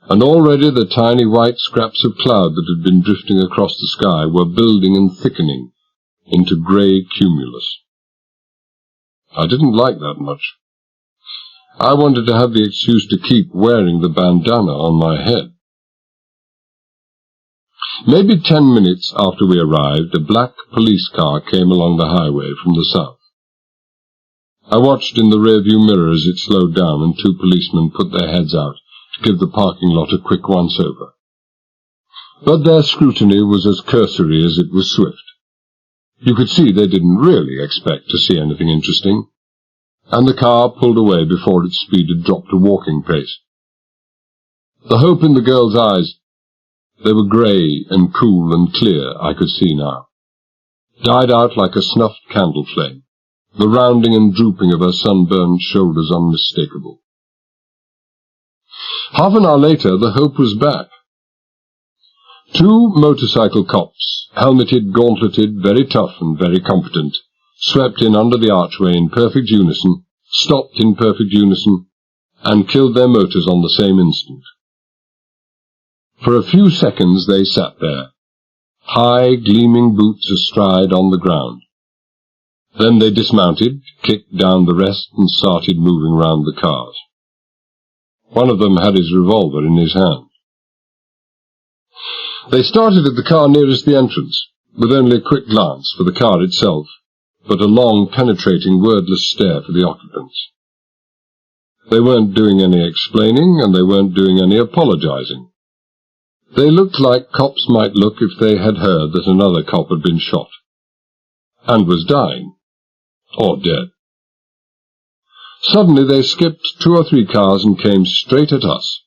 and already the tiny white scraps of cloud that had been drifting across the sky were building and thickening into grey cumulus. I didn't like that much. I wanted to have the excuse to keep wearing the bandana on my head. Maybe 10 minutes after we arrived, a black police car came along the highway from the south. I watched in the rearview mirror as it slowed down and 2 policemen put their heads out to give the parking lot a quick once-over. But their scrutiny was as cursory as it was swift. You could see they didn't really expect to see anything interesting, and the car pulled away before its speed had dropped to walking pace. The hope in the girl's eyes, they were grey and cool and clear, I could see now, died out like a snuffed candle flame, the rounding and drooping of her sunburned shoulders unmistakable. Half an hour later, the hope was back. 2 motorcycle cops, helmeted, gauntleted, very tough and very competent, swept in under the archway in perfect unison, stopped in perfect unison, and killed their motors on the same instant. For a few seconds they sat there, high, gleaming boots astride on the ground. Then they dismounted, kicked down the rest, and started moving round the cars. One of them had his revolver in his hand. They started at the car nearest the entrance, with only a quick glance for the car itself, but a long, penetrating, wordless stare for the occupants. They weren't doing any explaining, and they weren't doing any apologizing. They looked like cops might look if they had heard that another cop had been shot, and was dying, or dead. Suddenly they skipped 2 or 3 cars and came straight at us.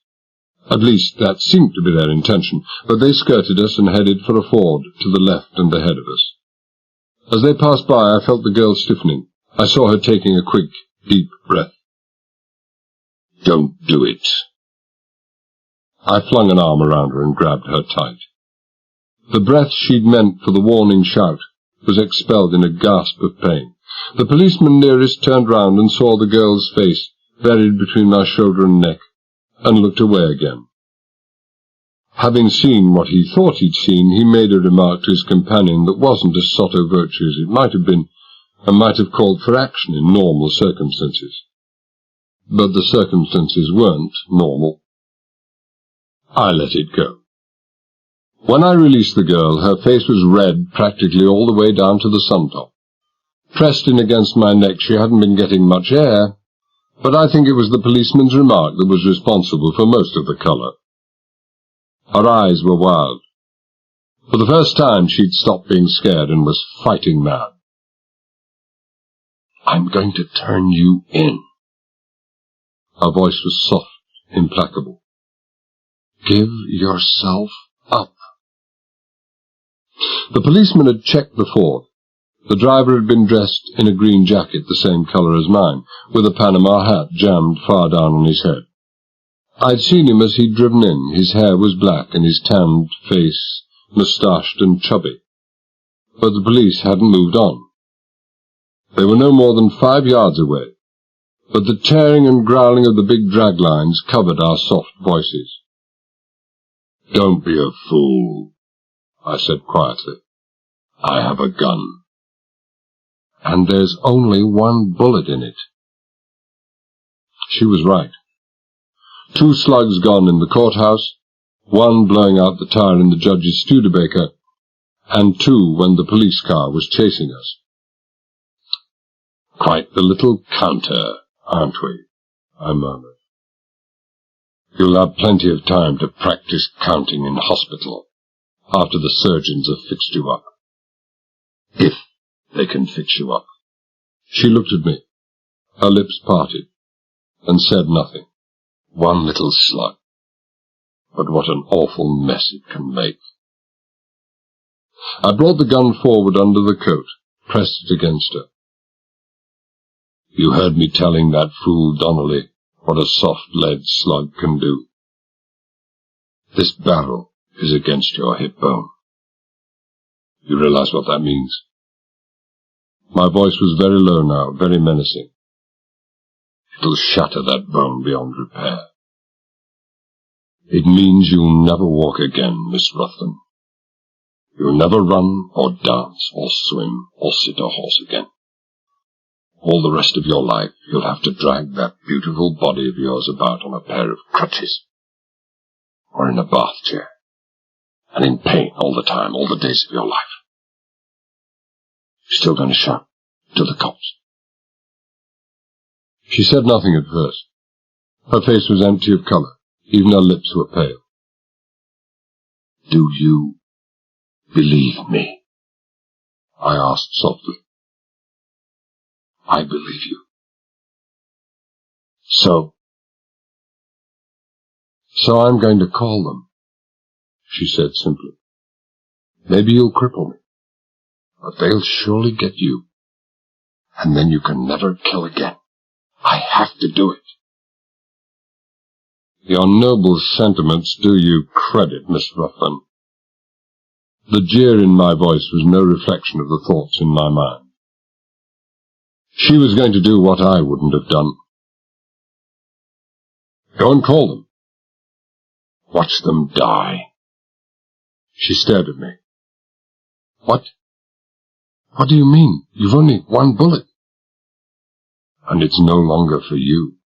At least that seemed to be their intention, but they skirted us and headed for a ford to the left and ahead of us. As they passed by, I felt the girl stiffening. I saw her taking a quick, deep breath. Don't do it. I flung an arm around her and grabbed her tight. The breath she'd meant for the warning shout was expelled in a gasp of pain. The policeman nearest turned round and saw the girl's face buried between my shoulder and neck, and looked away again. Having seen what he thought he'd seen, he made a remark to his companion that wasn't as sotto voce as it might have been, and might have called for action in normal circumstances. But the circumstances weren't normal. I let it go. When I released the girl, her face was red practically all the way down to the sun-top. Pressed in against my neck, she hadn't been getting much air, but I think it was the policeman's remark that was responsible for most of the colour. Her eyes were wild. For the first time she'd stopped being scared and was fighting mad. "I'm going to turn you in." Her voice was soft, implacable. "Give yourself up." The policeman had checked the Ford. The driver had been dressed in a green jacket, the same colour as mine, with a Panama hat jammed far down on his head. I'd seen him as he'd driven in. His hair was black and his tanned face moustached and chubby. But the police hadn't moved on. They were no more than 5 yards away, but the tearing and growling of the big drag lines covered our soft voices. "Don't be a fool," I said quietly. "I have a gun. And there's only one bullet in it." She was right. 2 slugs gone in the courthouse, 1 blowing out the tire in the judge's Studebaker, and 2 when the police car was chasing us. "Quite the little counter, aren't we?" I murmured. "You'll have plenty of time to practice counting in hospital, after the surgeons have fixed you up. If they can fix you up." She looked at me, her lips parted, and said nothing. "1 little slug. But what an awful mess it can make." I brought the gun forward under the coat, pressed it against her. "You heard me telling that fool Donnelly what a soft lead slug can do. This barrel is against your hip bone. You realize what that means?" My voice was very low now, very menacing. "It'll shatter that bone beyond repair. It means you'll never walk again, Miss Ruthven. You'll never run, or dance, or swim, or sit a horse again. All the rest of your life you'll have to drag that beautiful body of yours about on a pair of crutches, or in a bath chair, and in pain all the time, all the days of your life. You're still going to shout to the cops." She said nothing at first. Her face was empty of colour. Even her lips were pale. "Do you believe me?" I asked softly. "I believe you." So I'm going to call them," she said simply. "Maybe you'll cripple me, but they'll surely get you, and then you can never kill again. I have to do it." "Your noble sentiments do you credit, Miss Ruthven." The jeer in my voice was no reflection of the thoughts in my mind. She was going to do what I wouldn't have done. "Go and call them. Watch them die." She stared at me. What do you mean? You've only 1 bullet." "And it's no longer for you.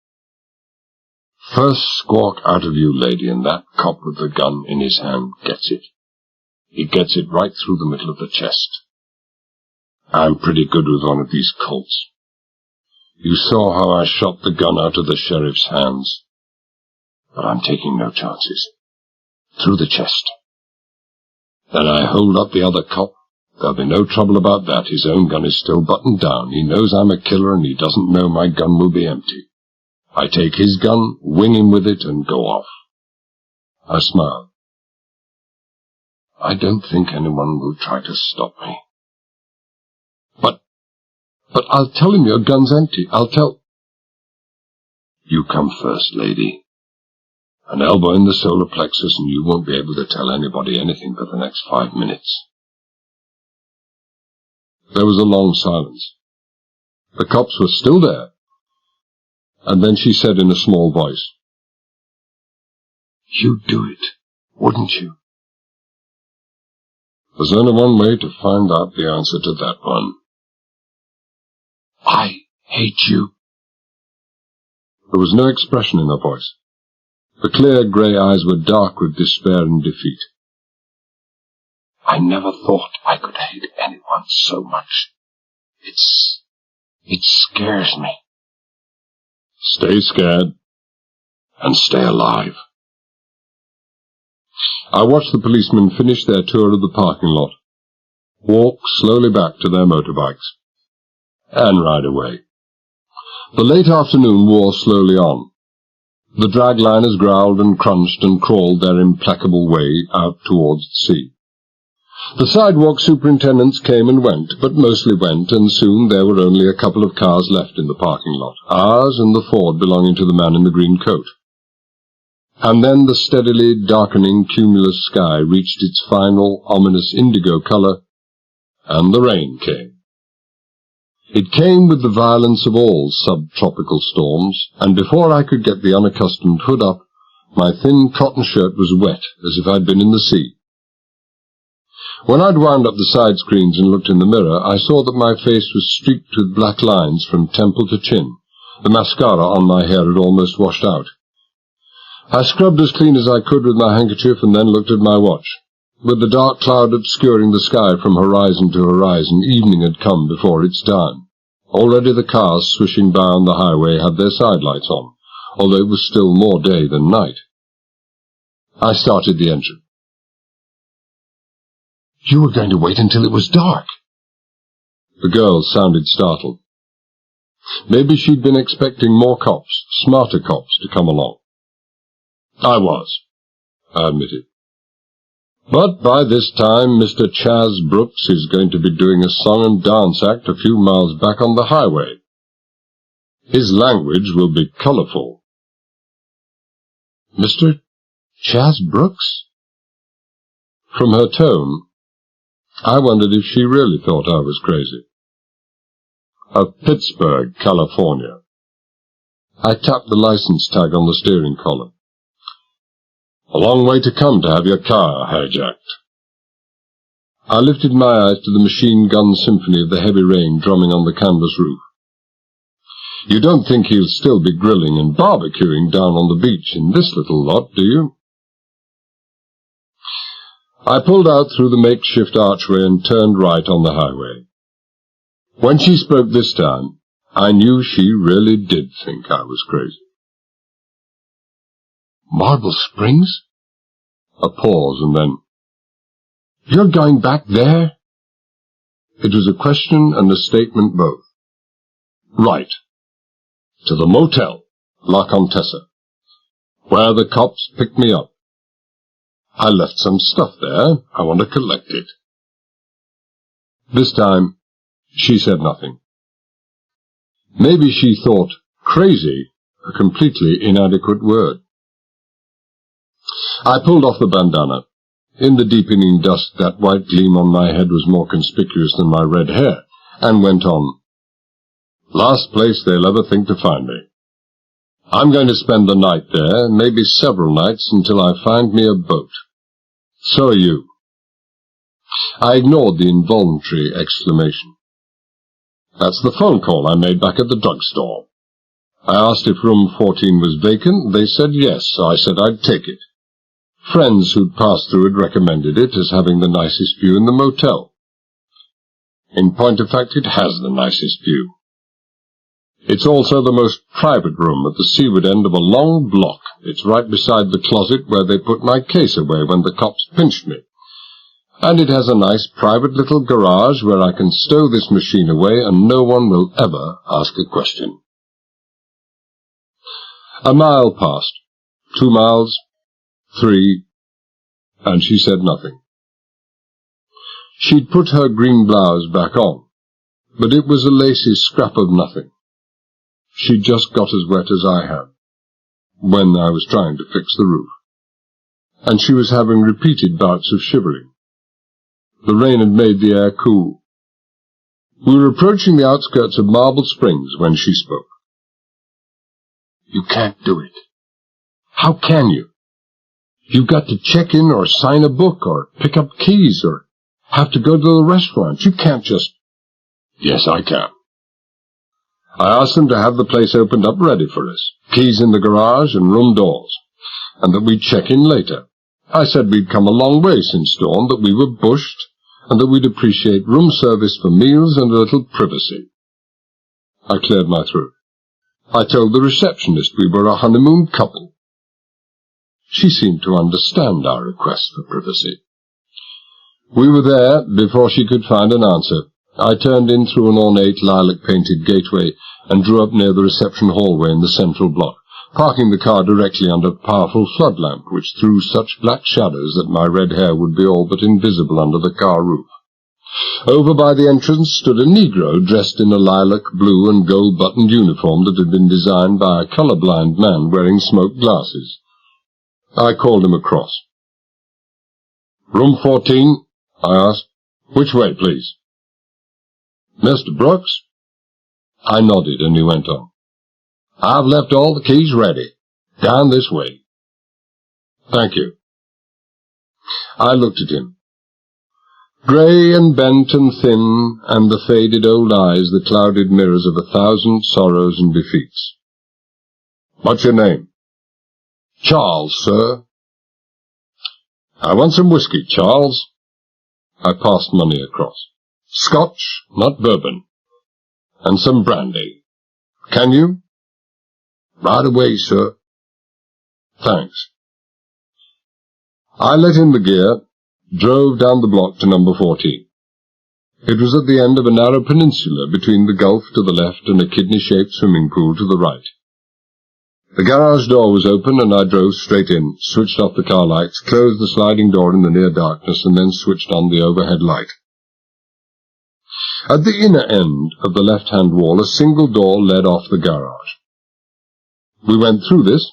First squawk out of you, lady, and that cop with the gun in his hand gets it. He gets it right through the middle of the chest. I'm pretty good with one of these Colts. You saw how I shot the gun out of the sheriff's hands. But I'm taking no chances. Through the chest. Then I hold up the other cop. There'll be no trouble about that. His own gun is still buttoned down. He knows I'm a killer, and he doesn't know my gun will be empty. I take his gun, wing him with it, and go off." I smiled. "I don't think anyone will try to stop me." But I'll tell him your gun's empty. I'll tell—" "You come first, lady. An elbow in the solar plexus, and you won't be able to tell anybody anything for the next 5 minutes." There was a long silence. The cops were still there. And then she said in a small voice, "You'd do it, wouldn't you?" There's only one way to find out the answer to that one. "I hate you." There was no expression in her voice. The clear grey eyes were dark with despair and defeat. I never thought I could hate anyone so much. It scares me. Stay scared and stay alive. I watched the policemen finish their tour of the parking lot, walk slowly back to their motorbikes, and ride away. The late afternoon wore slowly on. The dragliners growled and crunched and crawled their implacable way out towards the sea. The sidewalk superintendents came and went, but mostly went, and soon there were only a couple of cars left in the parking lot, ours and the Ford belonging to the man in the green coat. And then the steadily darkening cumulus sky reached its final ominous indigo colour, and the rain came. It came with the violence of all subtropical storms, and before I could get the unaccustomed hood up, my thin cotton shirt was wet, as if I'd been in the sea. When I'd wound up the side screens and looked in the mirror, I saw that my face was streaked with black lines from temple to chin. The mascara on my hair had almost washed out. I scrubbed as clean as I could with my handkerchief and then looked at my watch. With the dark cloud obscuring the sky from horizon to horizon, evening had come before its time. Already the cars swishing by on the highway had their sidelights on, although it was still more day than night. I started the engine. You were going to wait until it was dark. The girl sounded startled. Maybe she'd been expecting more cops, smarter cops, to come along. I was, I admitted. But by this time, Mr. Chas Brooks is going to be doing a song and dance act a few miles back on the highway. His language will be colourful. Mr. Chas Brooks? From her tone, I wondered if she really thought I was crazy. Of Pittsburgh, California. I tapped the license tag on the steering column. A long way to come to have your car hijacked. I lifted my eyes to the machine gun symphony of the heavy rain drumming on the canvas roof. You don't think he'll still be grilling and barbecuing down on the beach in this little lot, do you? I pulled out through the makeshift archway and turned right on the highway. When she spoke this time, I knew she really did think I was crazy. Marble Springs? A pause, and then, You're going back there? It was a question and a statement both. Right. To the motel, La Contessa, where the cops picked me up. I left some stuff there. I want to collect it. This time, she said nothing. Maybe she thought crazy a completely inadequate word. I pulled off the bandana. In the deepening dusk, that white gleam on my head was more conspicuous than my red hair, and went on. Last place they'll ever think to find me. I'm going to spend the night there, maybe several nights, until I find me a boat. So are you. I ignored the involuntary exclamation. That's the phone call I made back at the drugstore. I asked if room 14 was vacant. They said yes, so I said I'd take it. Friends who'd passed through had recommended it as having the nicest view in the motel. In point of fact, it has the nicest view. It's also the most private room at the seaward end of a long block. It's right beside the closet where they put my case away when the cops pinched me. And it has a nice private little garage where I can stow this machine away and no one will ever ask a question. A mile passed, 2 miles, 3, and she said nothing. She'd put her green blouse back on, but it was a lacy scrap of nothing. She'd just got as wet as I had, when I was trying to fix the roof, and she was having repeated bouts of shivering. The rain had made the air cool. We were approaching the outskirts of Marble Springs when she spoke. You can't do it. How can you? You've got to check in or sign a book or pick up keys or have to go to the restaurant. You can't just... Yes, I can. I asked them to have the place opened up ready for us, keys in the garage and room doors, and that we'd check in later. I said we'd come a long way since dawn, that we were bushed, and that we'd appreciate room service for meals and a little privacy. I cleared my throat. I told the receptionist we were a honeymoon couple. She seemed to understand our request for privacy. We were there before she could find an answer. I turned in through an ornate lilac-painted gateway and drew up near the reception hallway in the central block, parking the car directly under a powerful flood lamp, which threw such black shadows that my red hair would be all but invisible under the car roof. Over by the entrance stood a Negro dressed in a lilac, blue and gold-buttoned uniform that had been designed by a colour-blind man wearing smoked glasses. I called him across. "Room 14, I asked. "Which way, please?" "Mr. Brooks?" I nodded, and he went on. "I've left all the keys ready. Down this way." "Thank you." I looked at him. Grey and bent and thin, and the faded old eyes, the clouded mirrors of 1,000 sorrows and defeats. "What's your name?" "Charles, sir." "I want some whiskey, Charles." I passed money across. "Scotch, not bourbon. And some brandy. Can you?" "Right away, sir." "Thanks." I let in the gear, drove down the block to number 14. It was at the end of a narrow peninsula between the Gulf to the left and a kidney-shaped swimming pool to the right. The garage door was open, and I drove straight in, switched off the car lights, closed the sliding door in the near darkness, and then switched on the overhead light. At the inner end of the left-hand wall, a single door led off the garage. We went through this,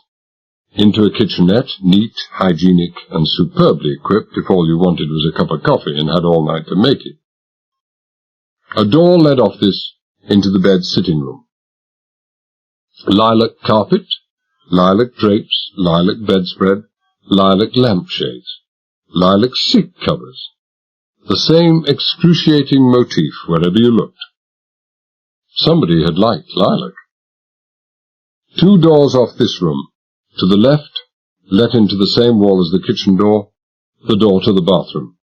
into a kitchenette, neat, hygienic, and superbly equipped if all you wanted was a cup of coffee and had all night to make it. A door led off this into the bed sitting room. Lilac carpet, lilac drapes, lilac bedspread, lilac lampshades, lilac seat covers. The same excruciating motif wherever you looked. Somebody had liked lilac. 2 doors off this room, to the left, let into the same wall as the kitchen door, the door to the bathroom.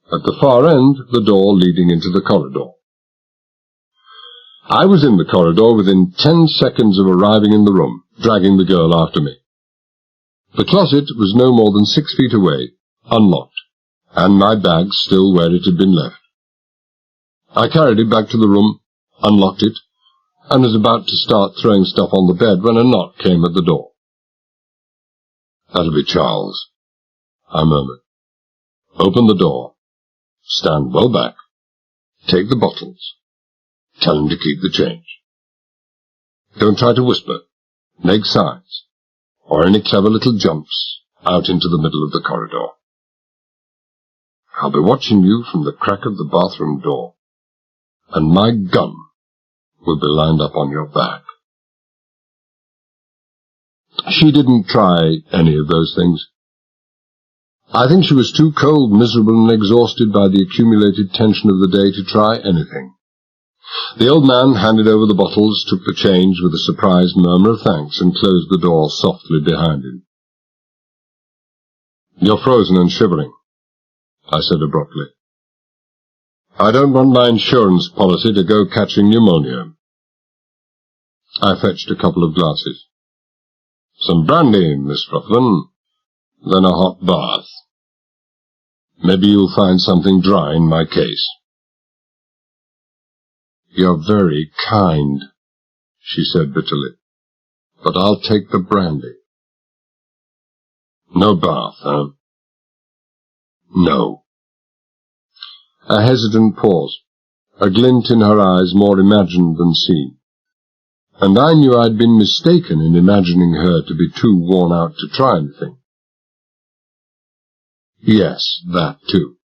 At the far end, the door leading into the corridor. I was in the corridor within 10 seconds of arriving in the room, dragging the girl after me. The closet was no more than 6 feet away, unlocked, and my bag still where it had been left. I carried it back to the room, unlocked it, and was about to start throwing stuff on the bed when a knock came at the door. "That'll be Charles," I murmured. "Open the door. Stand well back. Take the bottles. Tell him to keep the change. Don't try to whisper, make signs, or any clever little jumps out into the middle of the corridor. I'll be watching you from the crack of the bathroom door, and my gun will be lined up on your back." She didn't try any of those things. I think she was too cold, miserable, and exhausted by the accumulated tension of the day to try anything. The old man handed over the bottles, took the change with a surprised murmur of thanks, and closed the door softly behind him. "You're frozen and shivering," I said abruptly. "I don't want my insurance policy to go catching pneumonia." I fetched a couple of glasses. "Some brandy, Miss Rufflin, then a hot bath. Maybe you'll find something dry in my case." "You're very kind," she said bitterly, "but I'll take the brandy." "No bath, huh?" "No." A hesitant pause, a glint in her eyes more imagined than seen, and I knew I'd been mistaken in imagining her to be too worn out to try anything. "Yes, that too."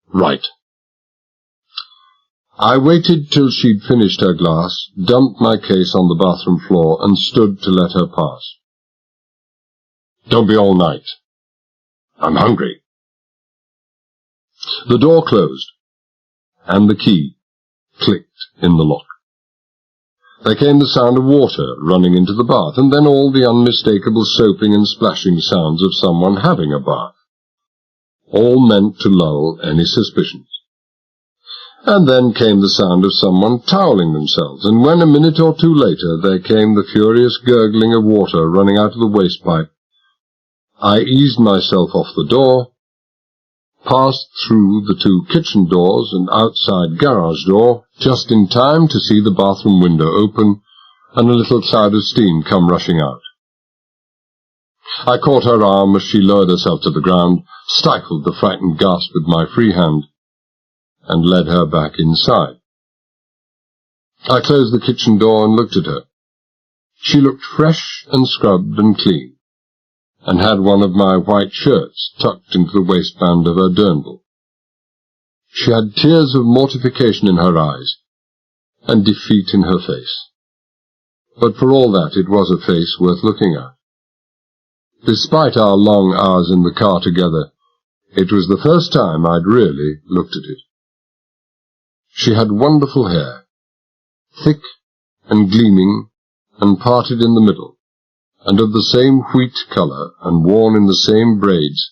"Right." I waited till she'd finished her glass, dumped my case on the bathroom floor, and stood to let her pass. "Don't be all night. I'm hungry." The door closed, and the key clicked in the lock. There came the sound of water running into the bath, and then all the unmistakable soaping and splashing sounds of someone having a bath, all meant to lull any suspicions. And then came the sound of someone toweling themselves, and when a minute or two later there came the furious gurgling of water running out of the waste pipe, I eased myself off the door, passed through the 2 kitchen doors and outside garage door, just in time to see the bathroom window open and a little cloud of steam come rushing out. I caught her arm as she lowered herself to the ground, stifled the frightened gasp with my free hand, and led her back inside. I closed the kitchen door and looked at her. She looked fresh and scrubbed and clean, and had one of my white shirts tucked into the waistband of her dirndl. She had tears of mortification in her eyes, and defeat in her face. But for all that, it was a face worth looking at. Despite our long hours in the car together, it was the first time I'd really looked at it. She had wonderful hair, thick and gleaming and parted in the middle, and of the same wheat colour and worn in the same braids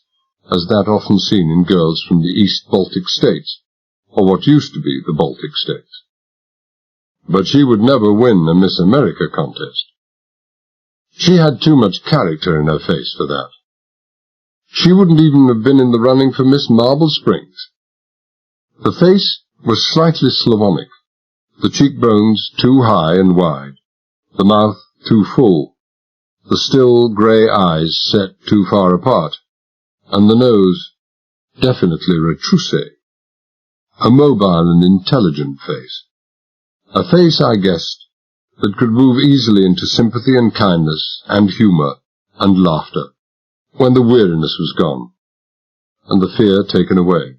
as that often seen in girls from the East Baltic states, or what used to be the Baltic states. But she would never win a Miss America contest. She had too much character in her face for that. She wouldn't even have been in the running for Miss Marble Springs. The face was slightly Slavonic, the cheekbones too high and wide, the mouth too full, the still grey eyes set too far apart, and the nose definitely retroussé. A mobile and intelligent face. A face, I guessed, that could move easily into sympathy and kindness and humour and laughter, when the weariness was gone, and the fear taken away.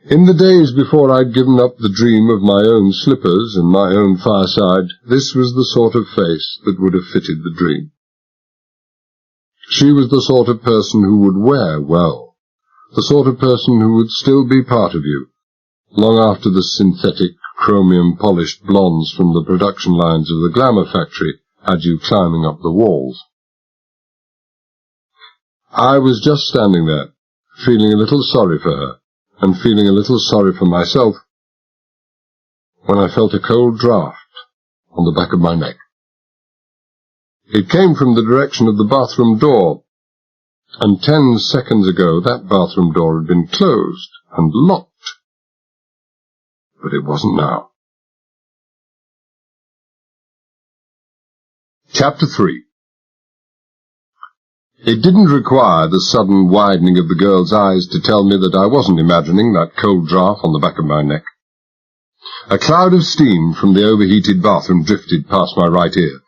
In the days before I'd given up the dream of my own slippers and my own fireside, this was the sort of face that would have fitted the dream. She was the sort of person who would wear well, the sort of person who would still be part of you, long after the synthetic, chromium-polished blondes from the production lines of the glamour factory had you climbing up the walls. I was just standing there, feeling a little sorry for her, and feeling a little sorry for myself, when I felt a cold draught on the back of my neck. It came from the direction of the bathroom door, and 10 seconds ago that bathroom door had been closed and locked. But it wasn't now. Chapter 3. It didn't require the sudden widening of the girl's eyes to tell me that I wasn't imagining that cold draught on the back of my neck. A cloud of steam from the overheated bathroom drifted past my right ear,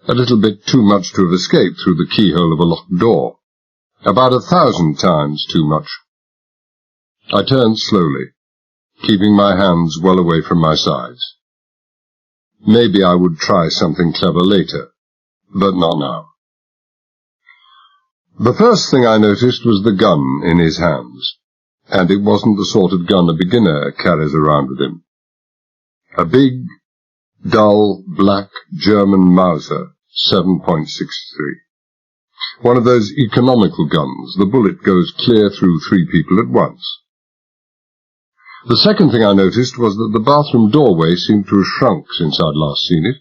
a little bit too much to have escaped through the keyhole of a locked door, about 1,000 times too much. I turned slowly, keeping my hands well away from my sides. Maybe I would try something clever later, but not now. The first thing I noticed was the gun in his hands, and it wasn't the sort of gun a beginner carries around with him. A big, dull, black German Mauser 7.63. One of those economical guns, the bullet goes clear through 3 people at once. The second thing I noticed was that the bathroom doorway seemed to have shrunk since I'd last seen it.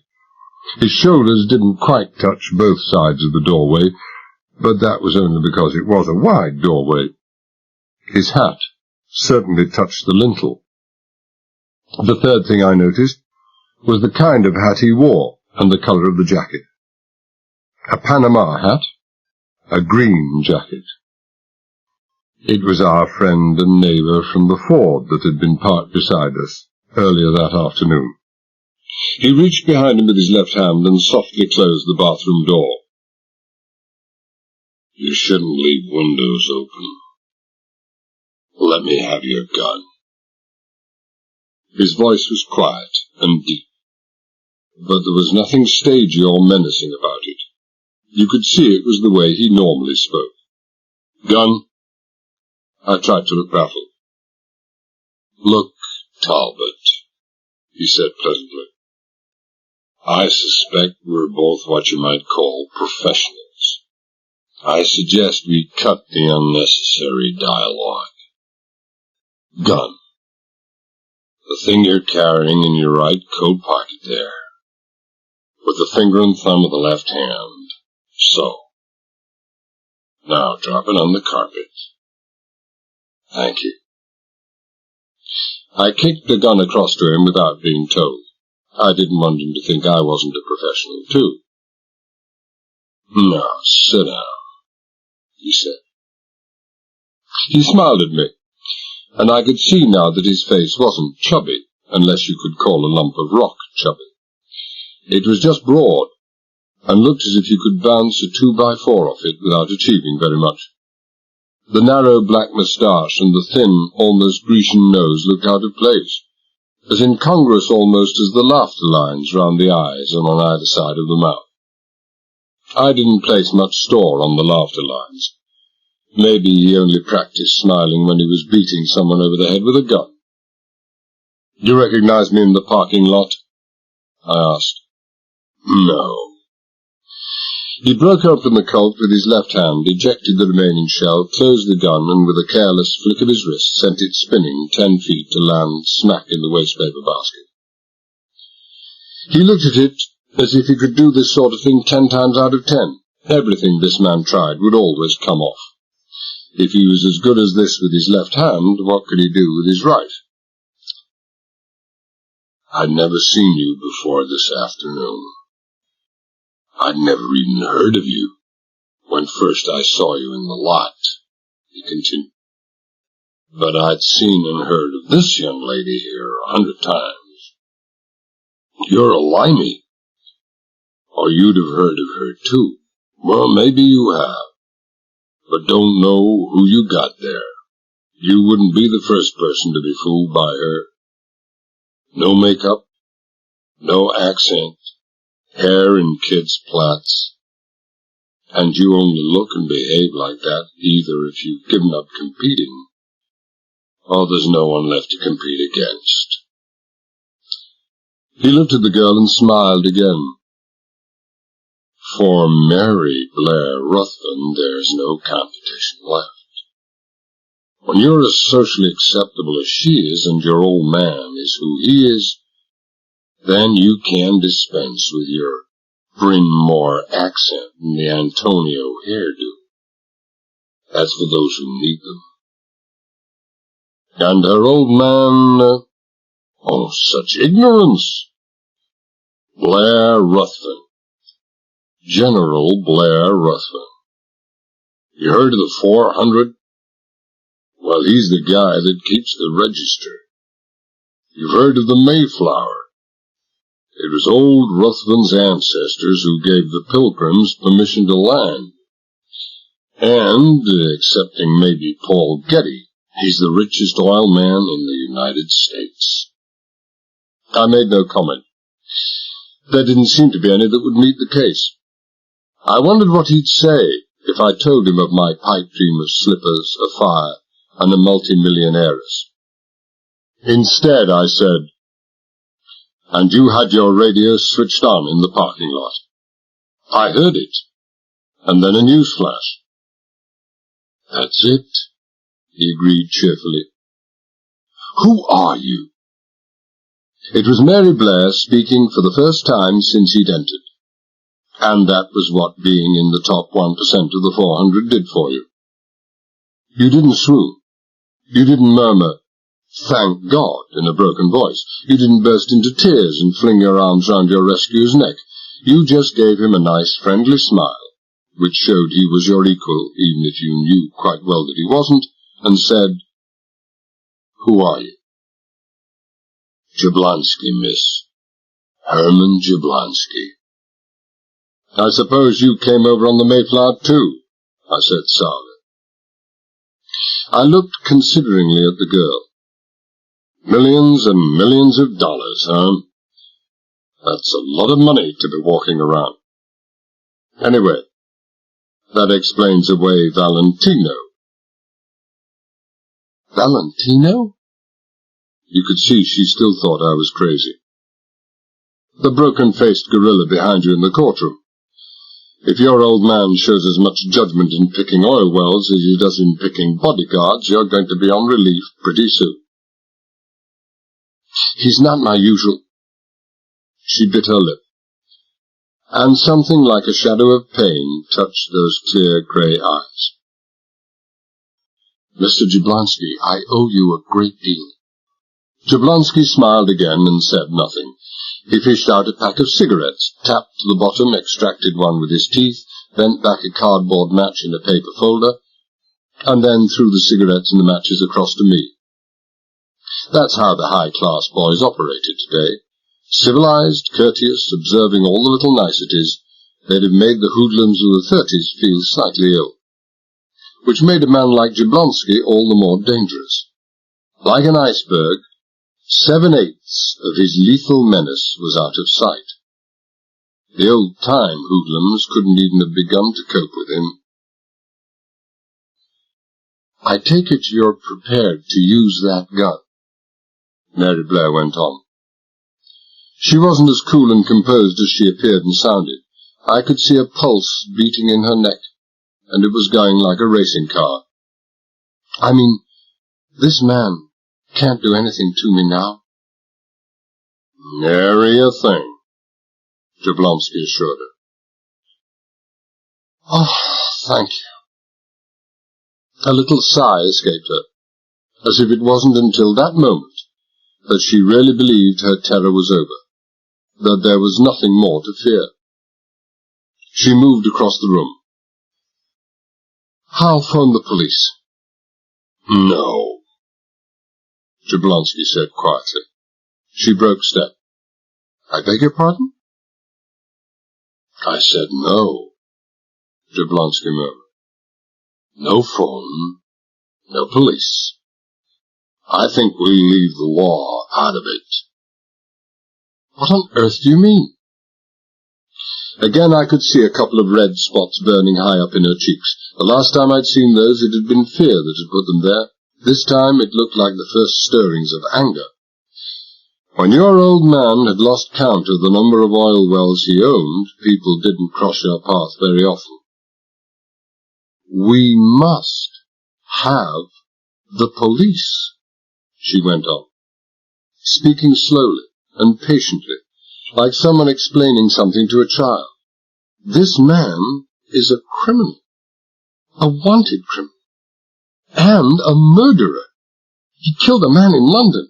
His shoulders didn't quite touch both sides of the doorway, but that was only because it was a wide doorway. His hat certainly touched the lintel. The third thing I noticed was the kind of hat he wore and the colour of the jacket. A Panama hat, a green jacket. It was our friend and neighbour from the Ford that had been parked beside us earlier that afternoon. He reached behind him with his left hand and softly closed the bathroom door. "You shouldn't leave windows open. Let me have your gun." His voice was quiet and deep, but there was nothing stagey or menacing about it. You could see it was the way he normally spoke. "Gun?" I tried to look baffled. "Look, Talbot," he said pleasantly. I suspect we're both what you might call professionals. I suggest we cut the unnecessary dialogue. Gun. The thing you're carrying in your right coat pocket there. With the finger and thumb of the left hand. So. Now drop it on the carpet. Thank you. I kicked the gun across to him without being told. I didn't want him to think I wasn't a professional, too. Now, sit down, he said. He smiled at me, and I could see now that his face wasn't chubby, unless you could call a lump of rock chubby. It was just broad, and looked as if you could bounce a 2x4 off it without achieving very much. The narrow black moustache and the thin, almost Grecian nose looked out of place, as incongruous almost as the laughter lines round the eyes and on either side of the mouth. I didn't place much store on the laughter lines. Maybe he only practiced smiling when he was beating someone over the head with a gun. "You recognize me in the parking lot?" I asked. "No." He broke open the Colt with his left hand, ejected the remaining shell, closed the gun, and with a careless flick of his wrist sent it spinning 10 feet to land smack in the wastepaper basket. He looked at it as if he could do this sort of thing 10 times out of 10. Everything this man tried would always come off. If he was as good as this with his left hand, what could he do with his right? "I'd never seen you before this afternoon. I'd never even heard of you when first I saw you in the lot," he continued. "But I'd seen and heard of this young lady here 100 times. You're a limey. Or you'd have heard of her too. Well, maybe you have. But don't know who you got there. You wouldn't be the first person to be fooled by her. No makeup, no accent, hair in kids' plaits. And you only look and behave like that either if you've given up competing, or there's no one left to compete against." He looked at the girl and smiled again. "For Mary Blair Ruthven, there's no competition left. When you're as socially acceptable as she is, and your old man is who he is, then you can dispense with your Bryn Mawr accent and the Antonio hairdo. That's for those who need them. And her old man, oh, such ignorance! Blair Ruthven. General Blair Ruthven. You heard of the 400? Well, he's the guy that keeps the register. You've heard of the Mayflower? It was old Ruthven's ancestors who gave the Pilgrims permission to land. And, excepting maybe Paul Getty, he's the richest oil man in the United States." I made no comment. There didn't seem to be any that would meet the case. I wondered what he'd say if I told him of my pipe dream of slippers, a fire, and a multi-millionairess. Instead, I said, "And you had your radio switched on in the parking lot." "I heard it. And then a news flash." "That's it," he agreed cheerfully. "Who are you?" It was Mary Blair speaking for the first time since he'd entered. And that was what being in the top 1% of the 400 did for you. You didn't swoon. You didn't murmur, "Thank God," in a broken voice. You didn't burst into tears and fling your arms round your rescuer's neck. You just gave him a nice, friendly smile, which showed he was your equal, even if you knew quite well that he wasn't, and said, "Who are you?" "Jablonski, miss. Herman Jablonski." "I suppose you came over on the Mayflower, too," I said sourly. I looked consideringly at the girl. Millions and millions of dollars, huh? That's a lot of money to be walking around. Anyway, that explains away Valentino. Valentino? You could see she still thought I was crazy. The broken-faced gorilla behind you in the courtroom. If your old man shows as much judgment in picking oil wells as he does in picking bodyguards, you're going to be on relief pretty soon. He's not my usual. She bit her lip, and something like a shadow of pain touched those clear grey eyes. Mr. Jablonski, I owe you a great deal. Jablonski smiled again and said nothing. He fished out a pack of cigarettes, tapped to the bottom, extracted one with his teeth, bent back a cardboard match in a paper folder, and then threw the cigarettes and the matches across to me. That's how the high-class boys operated today. Civilized, courteous, observing all the little niceties, they'd have made the hoodlums of the 30s feel slightly ill, which made a man like Jablonski all the more dangerous. Like an iceberg, 7/8 of his lethal menace was out of sight. The old-time hoodlums couldn't even have begun to cope with him. I take it you're prepared to use that gun, Mary Blair went on. She wasn't as cool and composed as she appeared and sounded. I could see a pulse beating in her neck, and it was going like a racing car. I mean, this man can't do anything to me now. Nary a thing, Jablonski assured her. Oh, thank you. A little sigh escaped her, as if it wasn't until that moment that she really believed her terror was over, that there was nothing more to fear. She moved across the room. I'll phone the police. No, Jablonski said quietly. She broke step. I beg your pardon? I said no, Jablonski murmured. No phone, no police. I think we leave the law out of it. What on earth do you mean? Again I could see a couple of red spots burning high up in her cheeks. The last time I'd seen those, it had been fear that had put them there. This time it looked like the first stirrings of anger. When your old man had lost count of the number of oil wells he owned, people didn't cross your path very often. We must have the police, she went on, speaking slowly and patiently, like someone explaining something to a child. This man is a criminal, a wanted criminal, and a murderer. He killed a man in London.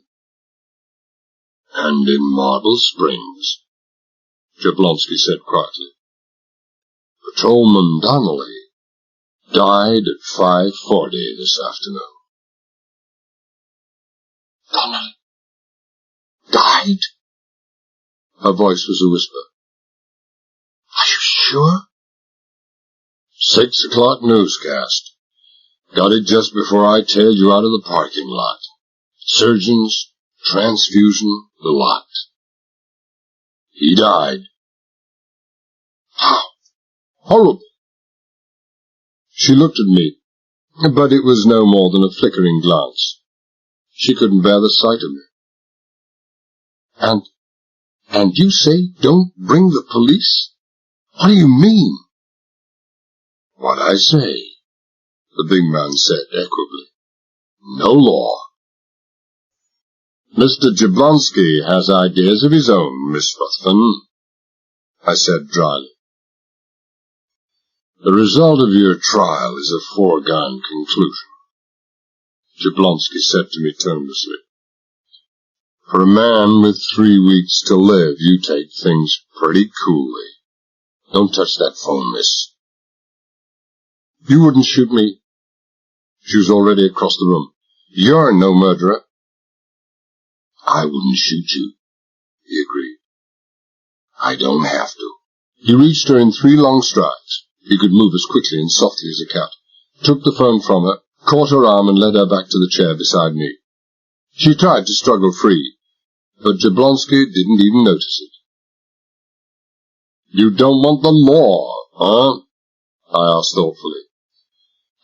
And in Marble Springs, Jablonski said quietly. Patrolman Donnelly died at 5:40 this afternoon. Donnelly? Died? Her voice was a whisper. Are you sure? 6 o'clock newscast. Got it just before I tailed you out of the parking lot. Surgeons, transfusion, the lot. He died. How? Horrible. She looked at me, but it was no more than a flickering glance. She couldn't bear the sight of me. And you say don't bring the police? What do you mean? What I say, the big man said equably. No law. Mr. Jablonski has ideas of his own, Miss Ruthven, I said dryly. The result of your trial is a foregone conclusion, Jablonski said to me tonelessly. For a man with 3 weeks to live, you take things pretty coolly. Don't touch that phone, miss. You wouldn't shoot me. She was already across the room. You're no murderer. I wouldn't shoot you, he agreed. I don't have to. He reached her in 3 long strides. He could move as quickly and softly as a cat. Took the phone from her, caught her arm and led her back to the chair beside me. She tried to struggle free, but Jablonski didn't even notice it. You don't want the law, huh? I asked thoughtfully.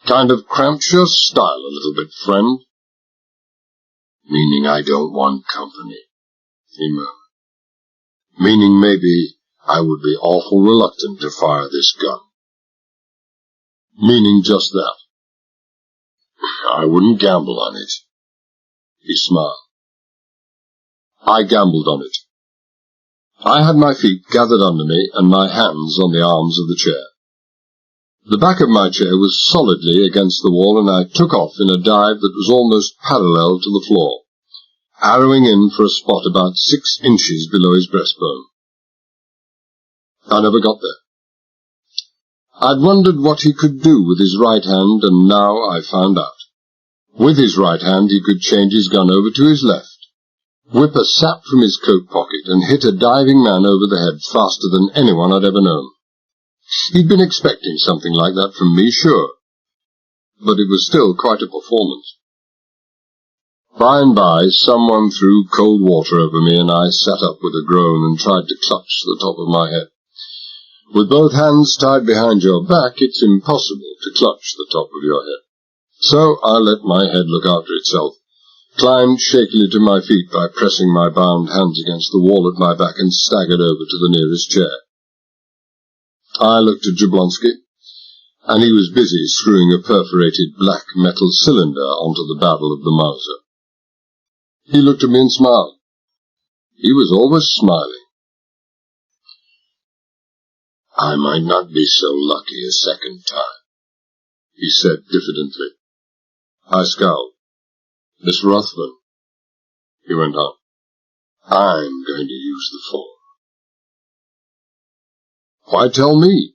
Kind of cramps your style a little bit, friend. Meaning I don't want company, he murmured. meaning maybe I would be awful reluctant to fire this gun. Meaning just that. I wouldn't gamble on it. He smiled. I gambled on it. I had my feet gathered under me and my hands on the arms of the chair. The back of my chair was solidly against the wall, and I took off in a dive that was almost parallel to the floor, arrowing in for a spot about 6 inches below his breastbone. I never got there. I'd wondered what he could do with his right hand, and now I found out. With his right hand he could change his gun over to his left, whip a sap from his coat pocket, and hit a diving man over the head faster than anyone I'd ever known. He'd been expecting something like that from me, sure, but it was still quite a performance. By and by, someone threw cold water over me, and I sat up with a groan and tried to clutch the top of my head. With both hands tied behind your back, it's impossible to clutch the top of your head. So I let my head look after itself, climbed shakily to my feet by pressing my bound hands against the wall at my back, and staggered over to the nearest chair. I looked at Jablonski, and he was busy screwing a perforated black metal cylinder onto the barrel of the Mauser. He looked at me and smiled. He was always smiling. I might not be so lucky a second time, he said diffidently. I scowled. Miss Ruthven, he went on, I'm going to use the phone. Why tell me?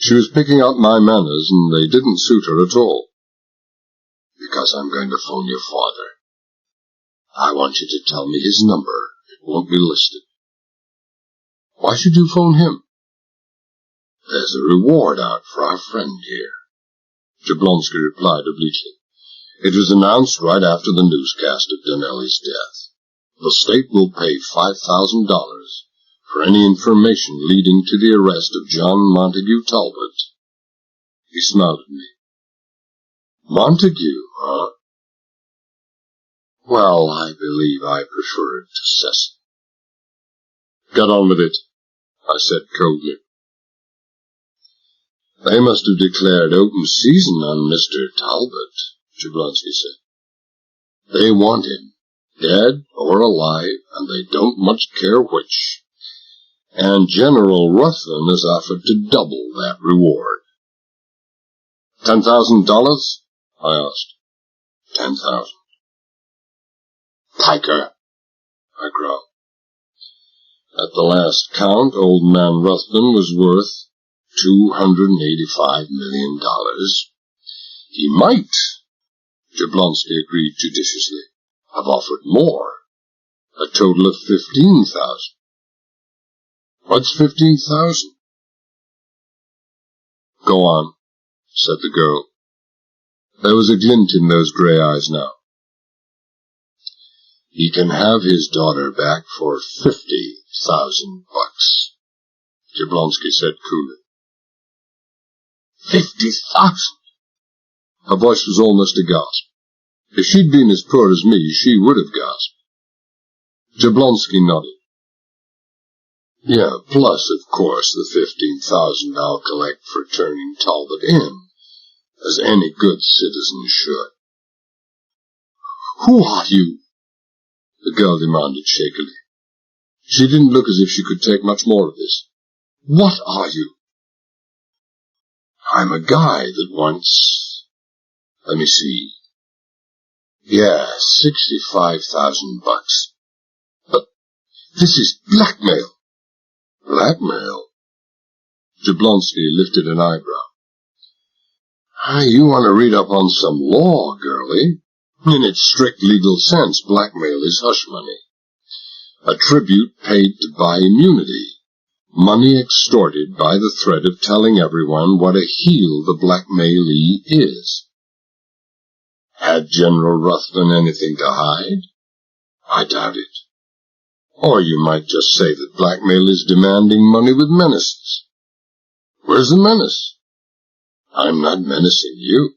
She was picking up my manners, and they didn't suit her at all. Because I'm going to phone your father. I want you to tell me his number. It won't be listed. Why should you phone him? There's a reward out for our friend here, Jablonski replied obliquely. It was announced right after the newscast of Donnelly's death. The state will pay $5,000 for any information leading to the arrest of John Montague Talbot. He smiled at me. Montague, huh? Well, I believe I prefer it to Cecil. Get on with it, I said coldly. They must have declared open season on Mr. Talbot, Jablonski said. They want him, dead or alive, and they don't much care which. And General Ruthven has offered to double that reward. $10,000? I asked. 10,000. Piker, I growled. At the last count, old man Ruthven was worth $285 million. He might, Jablonski agreed judiciously, have offered more, a total of 15,000. What's 15,000? Go on, said the girl. There was a glint in those grey eyes now. He can have his daughter back for $50,000, Jablonski said coolly. 50,000! Her voice was almost a gasp. If she'd been as poor as me, she would have gasped. Jablonski nodded. Yeah, plus, of course, the 15,000 I'll collect for turning Talbot in, as any good citizen should. Who are you? The girl demanded shakily. She didn't look as if she could take much more of this. What are you? I'm a guy that wants, let me see, yeah, $65,000. But this is blackmail. Blackmail? Jablonski lifted an eyebrow. You want to read up on some law, girlie. In its strict legal sense, blackmail is hush money. A tribute paid to buy immunity. Money extorted by the threat of telling everyone what a heel the blackmailee is. Had General Ruthven anything to hide? I doubt it. Or you might just say that blackmail is demanding money with menaces. Where's the menace? I'm not menacing you.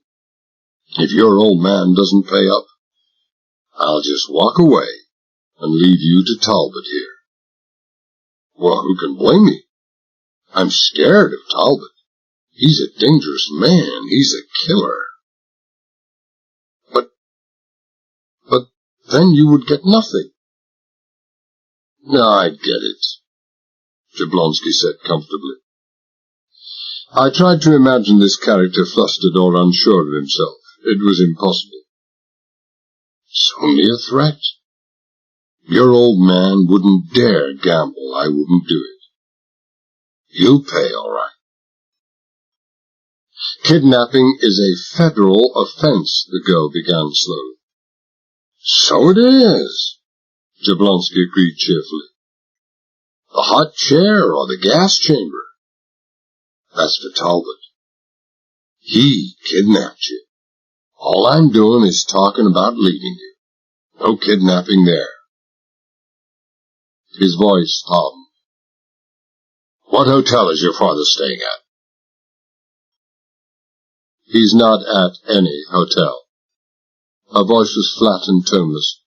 If your old man doesn't pay up, I'll just walk away and leave you to Talbot here. Well, who can blame me? I'm scared of Talbot. He's a dangerous man. He's a killer. But then you would get nothing. No, I get it, Jablonski said comfortably. I tried to imagine this character flustered or unsure of himself. It was impossible. It's only a threat. Your old man wouldn't dare gamble. I wouldn't do it. You'll pay, all right. Kidnapping is a federal offense, the girl began slowly. So it is, Jablonski agreed cheerfully. The hot chair or the gas chamber. That's for Talbot. He kidnapped you. All I'm doing is talking about leaving you. No kidnapping there. His voice hardened. What hotel is your father staying at? He's not at any hotel. Her voice was flat and toneless,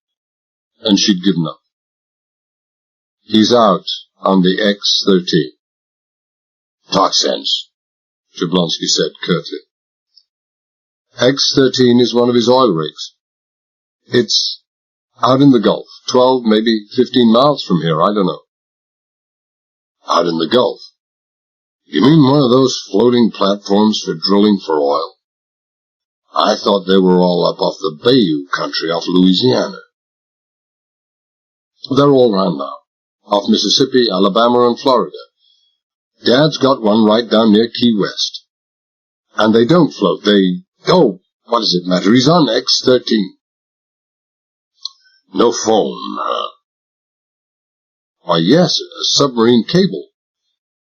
and she'd given up. He's out on the X-13. Talk sense, Jablonski said curtly. X-13 is one of his oil rigs. It's out in the Gulf, 12, maybe 15 miles from here, I don't know. Out in the Gulf? You mean one of those floating platforms for drilling for oil? I thought they were all up off the Bayou country off Louisiana. They're all around now, off Mississippi, Alabama, and Florida. Dad's got one right down near Key West. And they don't float, oh, what does it matter? He's on X-13. No phone, Why, yes, a submarine cable.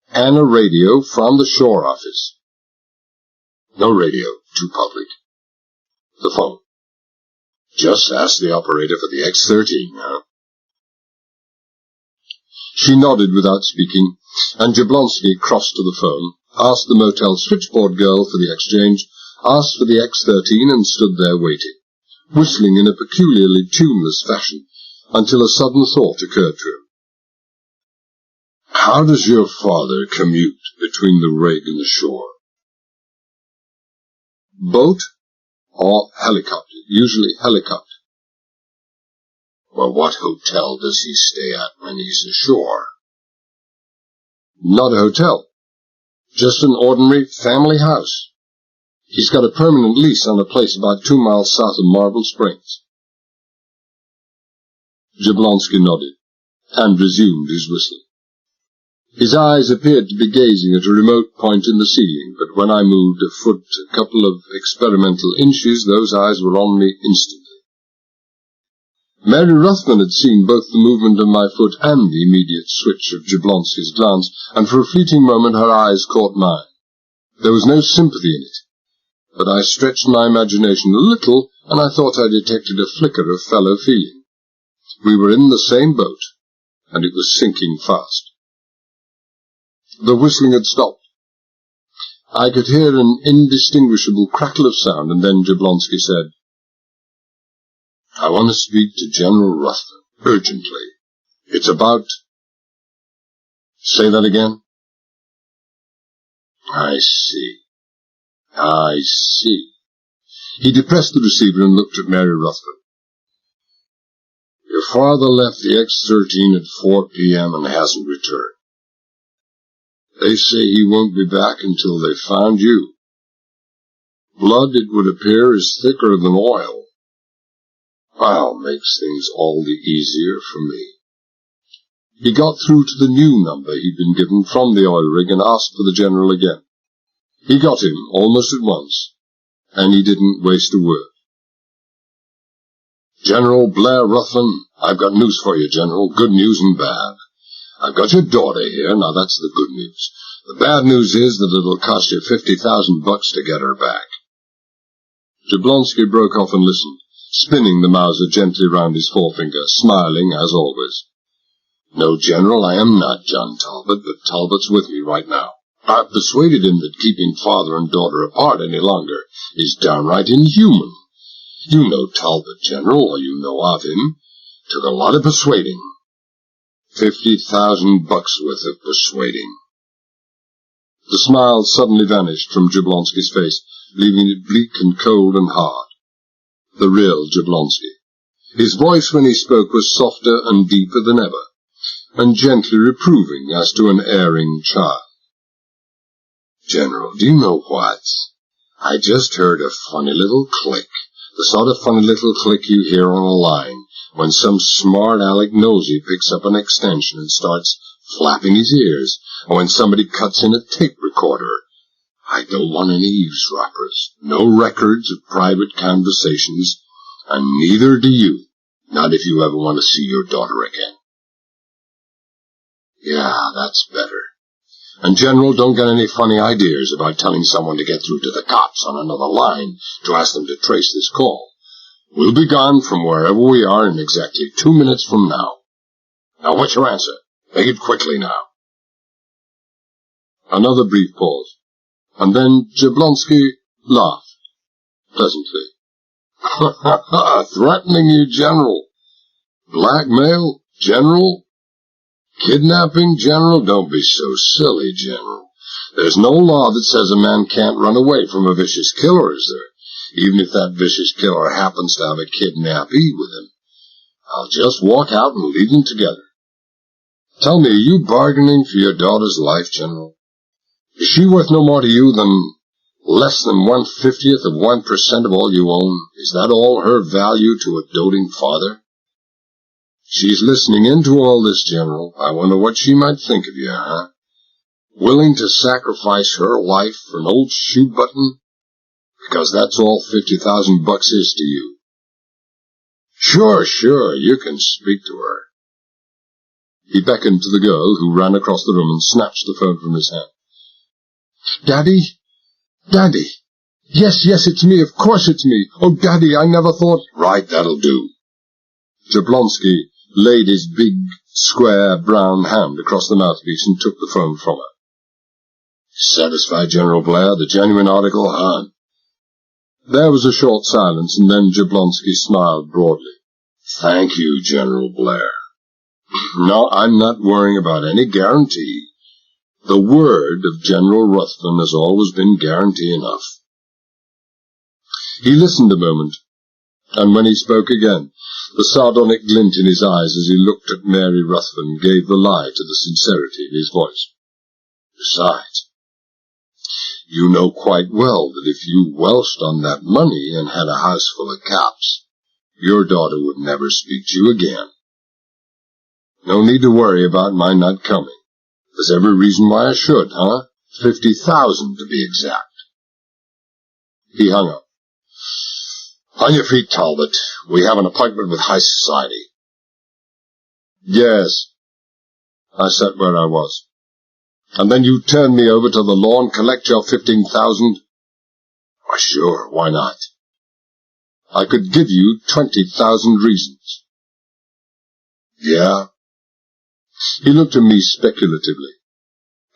And a radio from the shore office. No radio, too public. The phone. Just ask the operator for the X-13, She nodded without speaking, and Jablonski crossed to the phone, asked the motel switchboard girl for the exchange, asked for the X-13 and stood there waiting, whistling in a peculiarly tuneless fashion, until a sudden thought occurred to him. How does your father commute between the rig and the shore? Boat or helicopter? Usually helicopter. Well, what hotel does he stay at when he's ashore? Not a hotel. Just an ordinary family house. He's got a permanent lease on a place about 2 miles south of Marble Springs. Jablonski nodded, and resumed his whistling. His eyes appeared to be gazing at a remote point in the ceiling, but when I moved a foot, a couple of experimental inches, those eyes were on me instantly. Mary Ruthven had seen both the movement of my foot and the immediate switch of Jablonski's glance, and for a fleeting moment her eyes caught mine. There was no sympathy in it, but I stretched my imagination a little, and I thought I detected a flicker of fellow feeling. We were in the same boat, and it was sinking fast. The whistling had stopped. I could hear an indistinguishable crackle of sound, and then Jablonski said, I want to speak to General Ruthven, urgently. It's about... Say that again? I see. He depressed the receiver and looked at Mary Ruthven. Your father left the X-13 at 4 p.m. and hasn't returned. They say he won't be back until they found you. Blood, it would appear, is thicker than oil. Well, makes things all the easier for me. He got through to the new number he'd been given from the oil rig and asked for the general again. He got him almost at once, and he didn't waste a word. General Blair Ruthven, I've got news for you, General, good news and bad. I've got your daughter here, now that's the good news. The bad news is that it'll cost you $50,000 to get her back. Jablonski broke off and listened, spinning the Mauser gently round his forefinger, smiling as always. No, General, I am not John Talbot, but Talbot's with me right now. I've persuaded him that keeping father and daughter apart any longer is downright inhuman. You know Talbot, General, or you know of him. Took a lot of persuading. $50,000 worth of persuading. The smile suddenly vanished from Jablonski's face, leaving it bleak and cold and hard. The real Jablonski. His voice when he spoke was softer and deeper than ever, and gently reproving as to an erring child. General, do you know what? I just heard a funny little click, the sort of funny little click you hear on a line when some smart aleck nosy picks up an extension and starts flapping his ears, or when somebody cuts in a tape recorder. I don't want any eavesdroppers, no records of private conversations, and neither do you, not if you ever want to see your daughter again. Yeah, that's better. And, General, don't get any funny ideas about telling someone to get through to the cops on another line to ask them to trace this call. We'll be gone from wherever we are in exactly 2 minutes from now. Now, what's your answer? Make it quickly now. Another brief pause, and then Jablonski laughed pleasantly. Threatening you, General. Blackmail, General? Kidnapping, General? Don't be so silly, General. There's no law that says a man can't run away from a vicious killer, is there? Even if that vicious killer happens to have a kidnappee with him. I'll just walk out and leave them together. Tell me, are you bargaining for your daughter's life, General? Is she worth no more to you than less than 1/50th of 1% of all you own? Is that all her value to a doting father? She's listening in to all this, General. I wonder what she might think of you, huh? Willing to sacrifice her life for an old shoe button? Because that's all $50,000 is to you. Sure, you can speak to her. He beckoned to the girl, who ran across the room and snatched the phone from his hand. Daddy? Daddy? Yes, it's me. Of course it's me. Oh, Daddy, I never thought... Right, that'll do. Jablonski laid his big, square, brown hand across the mouthpiece and took the phone from her. Satisfied, General Blair? The genuine article, huh? There was a short silence, and then Jablonski smiled broadly. Thank you, General Blair. No, I'm not worrying about any guarantee. The word of General Ruthven has always been guarantee enough. He listened a moment, and when he spoke again, the sardonic glint in his eyes as he looked at Mary Ruthven gave the lie to the sincerity of his voice. Besides, you know quite well that if you welched on that money and had a house full of caps, your daughter would never speak to you again. No need to worry about my not coming. There's every reason why I should, huh? 50,000 to be exact. He hung up. On your feet, Talbot. We have an appointment with high society. Yes. I sat where I was. And then you turn me over to the law and collect your 15,000? Why, sure, why not? I could give you 20,000 reasons. Yeah? He looked at me speculatively.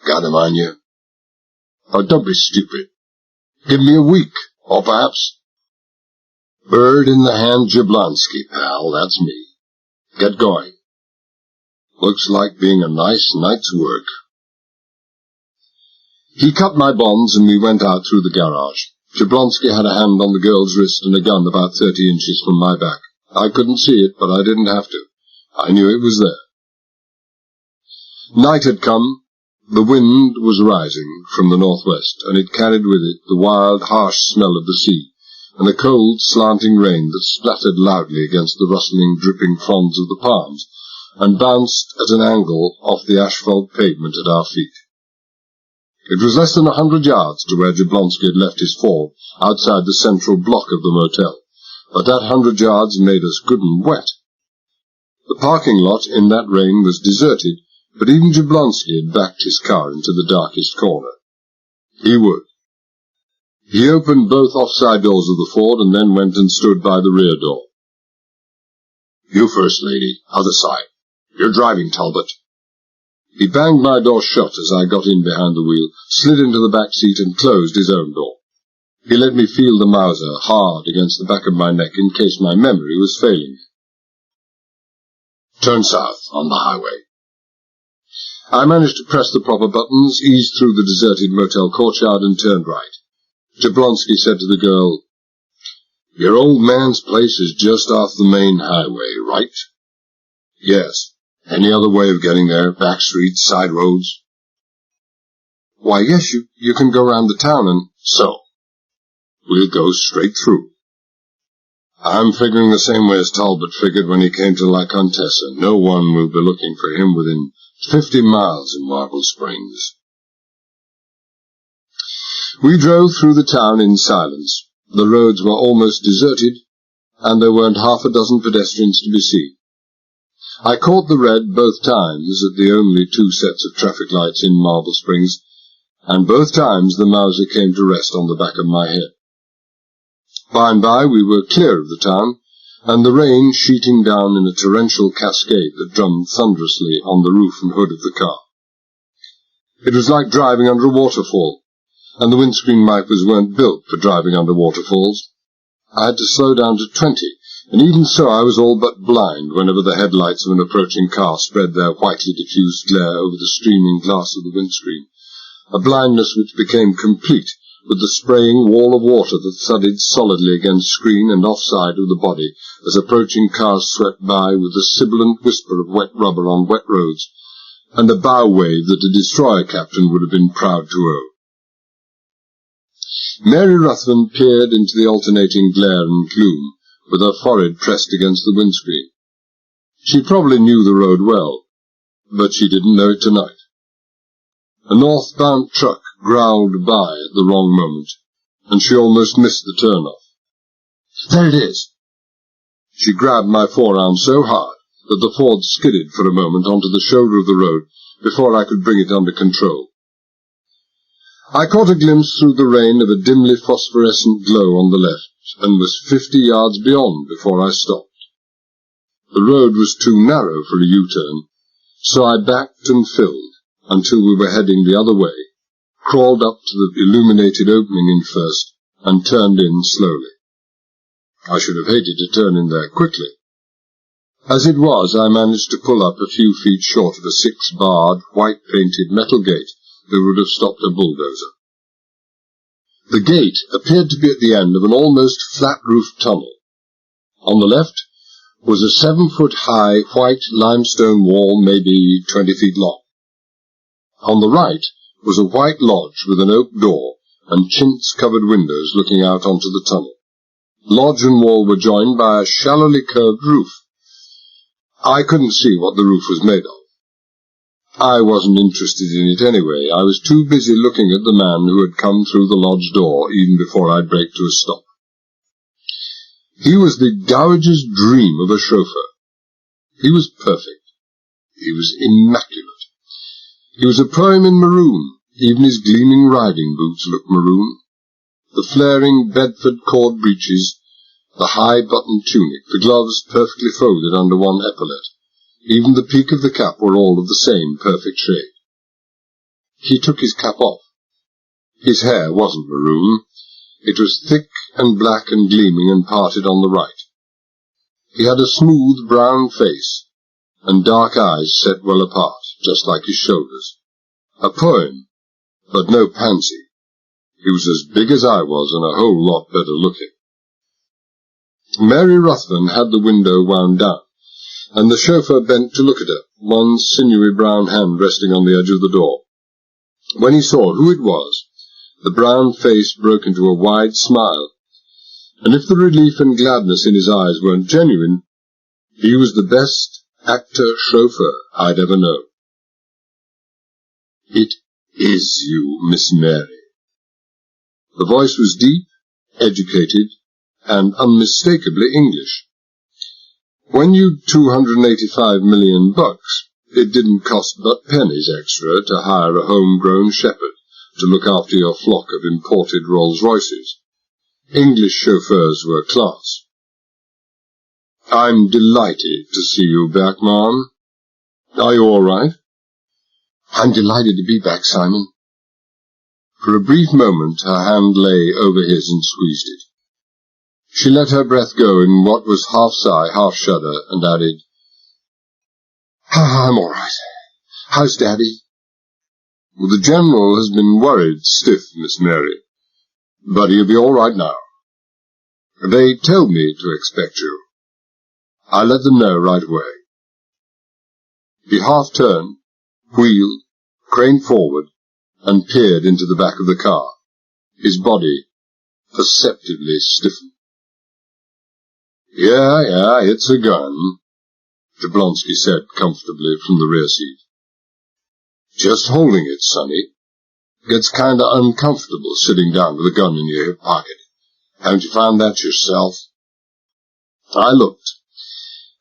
Got him on you? Oh, don't be stupid. Give me a week, or perhaps... Bird in the hand Jablonski, pal, that's me. Get going. Looks like being a nice night's work. He cut my bonds and we went out through the garage. Jablonski had a hand on the girl's wrist and a gun about 30 inches from my back. I couldn't see it, but I didn't have to. I knew it was there. Night had come. The wind was rising from the northwest, and it carried with it the wild, harsh smell of the sea, and a cold, slanting rain that splattered loudly against the rustling, dripping fronds of the palms, and bounced at an angle off the asphalt pavement at our feet. It was less than 100 yards to where Jablonski had left his fall, outside the central block of the motel, but that 100 yards made us good and wet. The parking lot in that rain was deserted, but even Jablonski had backed his car into the darkest corner. He would. He opened both offside doors of the Ford and then went and stood by the rear door. You first, lady. Other side. You're driving, Talbot. He banged my door shut as I got in behind the wheel, slid into the back seat and closed his own door. He let me feel the Mauser hard against the back of my neck in case my memory was failing me. Turn south on the highway. I managed to press the proper buttons, eased through the deserted motel courtyard, and turned right. Jablonski said to the girl, "Your old man's place is just off the main highway, right?" "Yes. Any other way of getting there? Back streets, side roads?" "Why, yes, you can go round the town and—" "So, we'll go straight through. I'm figuring the same way as Talbot figured when he came to La Contessa. No one will be looking for him within 50 miles in Marble Springs." We drove through the town in silence. The roads were almost deserted, and there weren't half a dozen pedestrians to be seen. I caught the red both times at the only 2 sets of traffic lights in Marble Springs, and both times the Mauser came to rest on the back of my head. By and by we were clear of the town, and the rain sheeting down in a torrential cascade that drummed thunderously on the roof and hood of the car. It was like driving under a waterfall, and the windscreen wipers weren't built for driving under waterfalls. I had to slow down to 20, and even so I was all but blind whenever the headlights of an approaching car spread their whitely diffused glare over the streaming glass of the windscreen, a blindness which became complete with the spraying wall of water that thudded solidly against screen and offside of the body as approaching cars swept by with the sibilant whisper of wet rubber on wet roads, and a bow wave that a destroyer captain would have been proud to owe. Mary Ruthven peered into the alternating glare and gloom, with her forehead pressed against the windscreen. She probably knew the road well, but she didn't know it tonight. A northbound truck growled by at the wrong moment, and she almost missed the turn-off. "There it is!" She grabbed my forearm so hard that the Ford skidded for a moment onto the shoulder of the road before I could bring it under control. I caught a glimpse through the rain of a dimly phosphorescent glow on the left, and was 50 yards beyond before I stopped. The road was too narrow for a U-turn, so I backed and filled until we were heading the other way, crawled up to the illuminated opening in first, and turned in slowly. I should have hated to turn in there quickly. As it was, I managed to pull up a few feet short of a 6-barred, white-painted metal gate that would have stopped a bulldozer. The gate appeared to be at the end of an almost flat-roofed tunnel. On the left was a 7-foot-high white limestone wall, maybe 20 feet long. On the right was a white lodge with an oak door and chintz-covered windows looking out onto the tunnel. Lodge and wall were joined by a shallowly curved roof. I couldn't see what the roof was made of. I wasn't interested in it anyway. I was too busy looking at the man who had come through the lodge door even before I'd brake to a stop. He was the dowager's dream of a chauffeur. He was perfect. He was immaculate. He was a poem in maroon. Even his gleaming riding boots looked maroon. The flaring Bedford cord breeches, the high-buttoned tunic, the gloves perfectly folded under one epaulet, even the peak of the cap were all of the same perfect shade. He took his cap off. His hair wasn't maroon. It was thick and black and gleaming and parted on the right. He had a smooth brown face and dark eyes set well apart, just like his shoulders. A poem, but no pansy. He was as big as I was and a whole lot better looking. Mary Ruthven had the window wound down, and the chauffeur bent to look at her, one sinewy brown hand resting on the edge of the door. When he saw who it was, the brown face broke into a wide smile, and if the relief and gladness in his eyes weren't genuine, he was the best actor-chauffeur I'd ever known. "It is you, Miss Mary." The voice was deep, educated, and unmistakably English. When you'd $285 million, it didn't cost but pennies extra to hire a homegrown shepherd to look after your flock of imported Rolls-Royces. English chauffeurs were class. "I'm delighted to see you back, ma'am. Are you all right?" "I'm delighted to be back, Simon." For a brief moment her hand lay over his and squeezed it. She let her breath go in what was half sigh, half shudder, and added, "I'm all right. How's Daddy? Well, the General has been worried stiff, Miss Mary, but he'll be all right now. They told me to expect you. I let them know right away. He half-turned, wheeled, craned forward, and peered into the back of the car. His body perceptibly stiffened. Yeah, it's a gun, Jablonski said comfortably from the rear seat. Just holding it, Sonny. Gets kinda uncomfortable sitting down with a gun in your hip pocket. Haven't you found that yourself? I looked,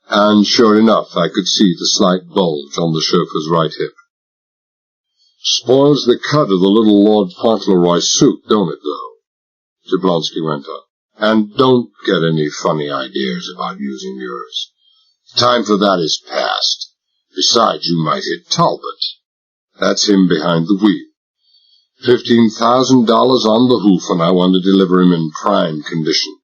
and sure enough I could see the slight bulge on the chauffeur's right hip. Spoils the cut of the little Lord Fauntleroy suit, don't it, though? Jablonski went on. And don't get any funny ideas about using yours. The time for that is past. Besides, you might hit Talbot. That's him behind the wheel. $15,000 on the hoof, and I want to deliver him in prime condition.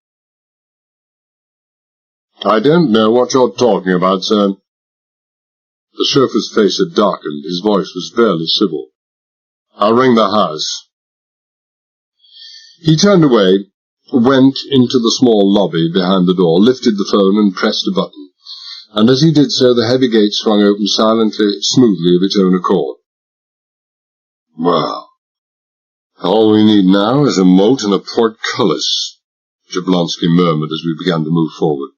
I don't know what you're talking about, sir. The chauffeur's face had darkened. His voice was barely civil. I'll ring the house. He turned away, went into the small lobby behind the door, lifted the phone and pressed a button, and as he did so the heavy gate swung open silently, smoothly of its own accord. Well, all we need now is a moat and a portcullis, Jablonski murmured as we began to move forward.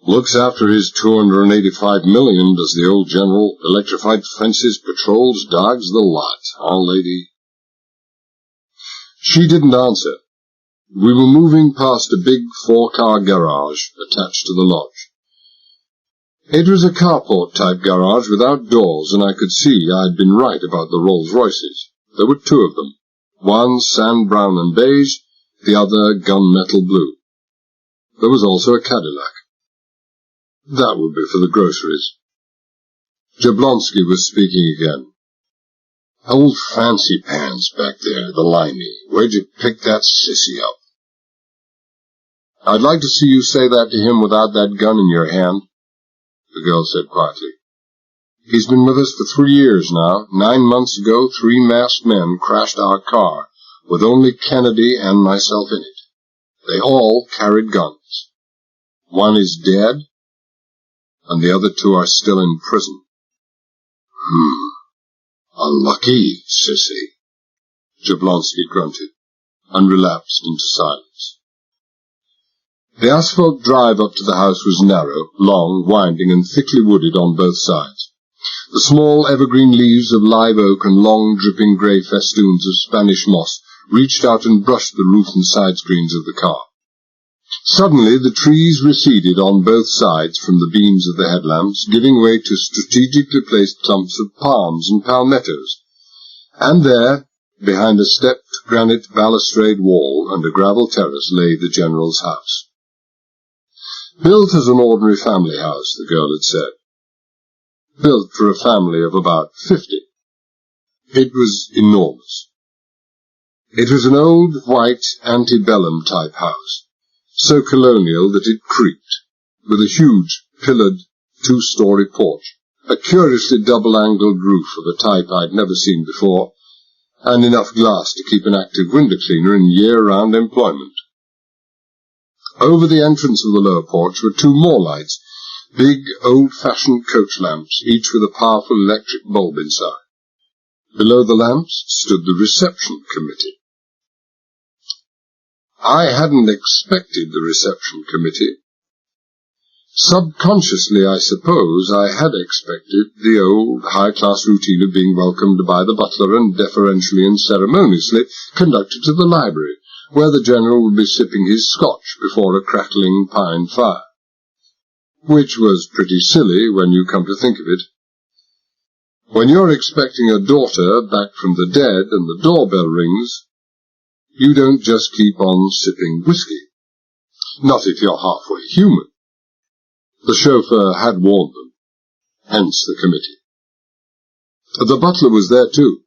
Looks after his $285 million, does the old General. Electrified fences, patrols, dogs, the lot, huh, lady? She didn't answer. We were moving past a big 4-car garage attached to the lodge. It was a carport-type garage without doors, and I could see I had been right about the Rolls-Royces. There were 2 of them, one sand brown and beige, the other gunmetal blue. There was also a Cadillac. That would be for the groceries. Jablonski was speaking again. Old fancy pants back there, the limey. Where'd you pick that sissy up? I'd like to see you say that to him without that gun in your hand, the girl said quietly. He's been with us for 3 years now. 9 months ago, 3 masked men crashed our car, with only Kennedy and myself in it. They all carried guns. One is dead, and the other 2 are still in prison. Unlucky, sissy, Jablonski grunted, and relapsed into silence. The asphalt drive up to the house was narrow, long, winding, and thickly wooded on both sides. The small evergreen leaves of live oak and long, dripping grey festoons of Spanish moss reached out and brushed the roof and side screens of the car. Suddenly the trees receded on both sides from the beams of the headlamps, giving way to strategically placed clumps of palms and palmettos. And there, behind a stepped granite balustrade wall and a gravel terrace, lay the General's house. Built as an ordinary family house, the girl had said. Built for a family of about 50. It was enormous. It was an old, white, antebellum type house, so colonial that it creaked, with a huge, pillared, 2-story porch, a curiously double-angled roof of a type I'd never seen before, and enough glass to keep an active window cleaner in year-round employment. Over the entrance of the lower porch were 2 more lights, big, old-fashioned coach lamps, each with a powerful electric bulb inside. Below the lamps stood the reception committee. I hadn't expected the reception committee. Subconsciously, I suppose, I had expected the old, high-class routine of being welcomed by the butler and deferentially and ceremoniously conducted to the library, where the General would be sipping his scotch before a crackling pine fire. Which was pretty silly when you come to think of it. When you're expecting a daughter back from the dead and the doorbell rings, you don't just keep on sipping whiskey. Not if you're halfway human. The chauffeur had warned them, hence the committee. The butler was there too.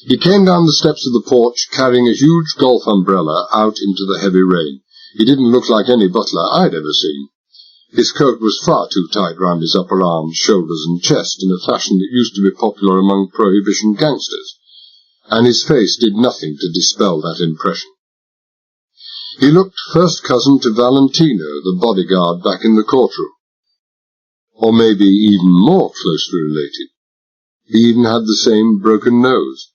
He came down the steps of the porch carrying a huge golf umbrella out into the heavy rain. He didn't look like any butler I'd ever seen. His coat was far too tight round his upper arms, shoulders, and chest in a fashion that used to be popular among Prohibition gangsters, and his face did nothing to dispel that impression. He looked first cousin to Valentino, the bodyguard back in the courtroom, or maybe even more closely related. He even had the same broken nose.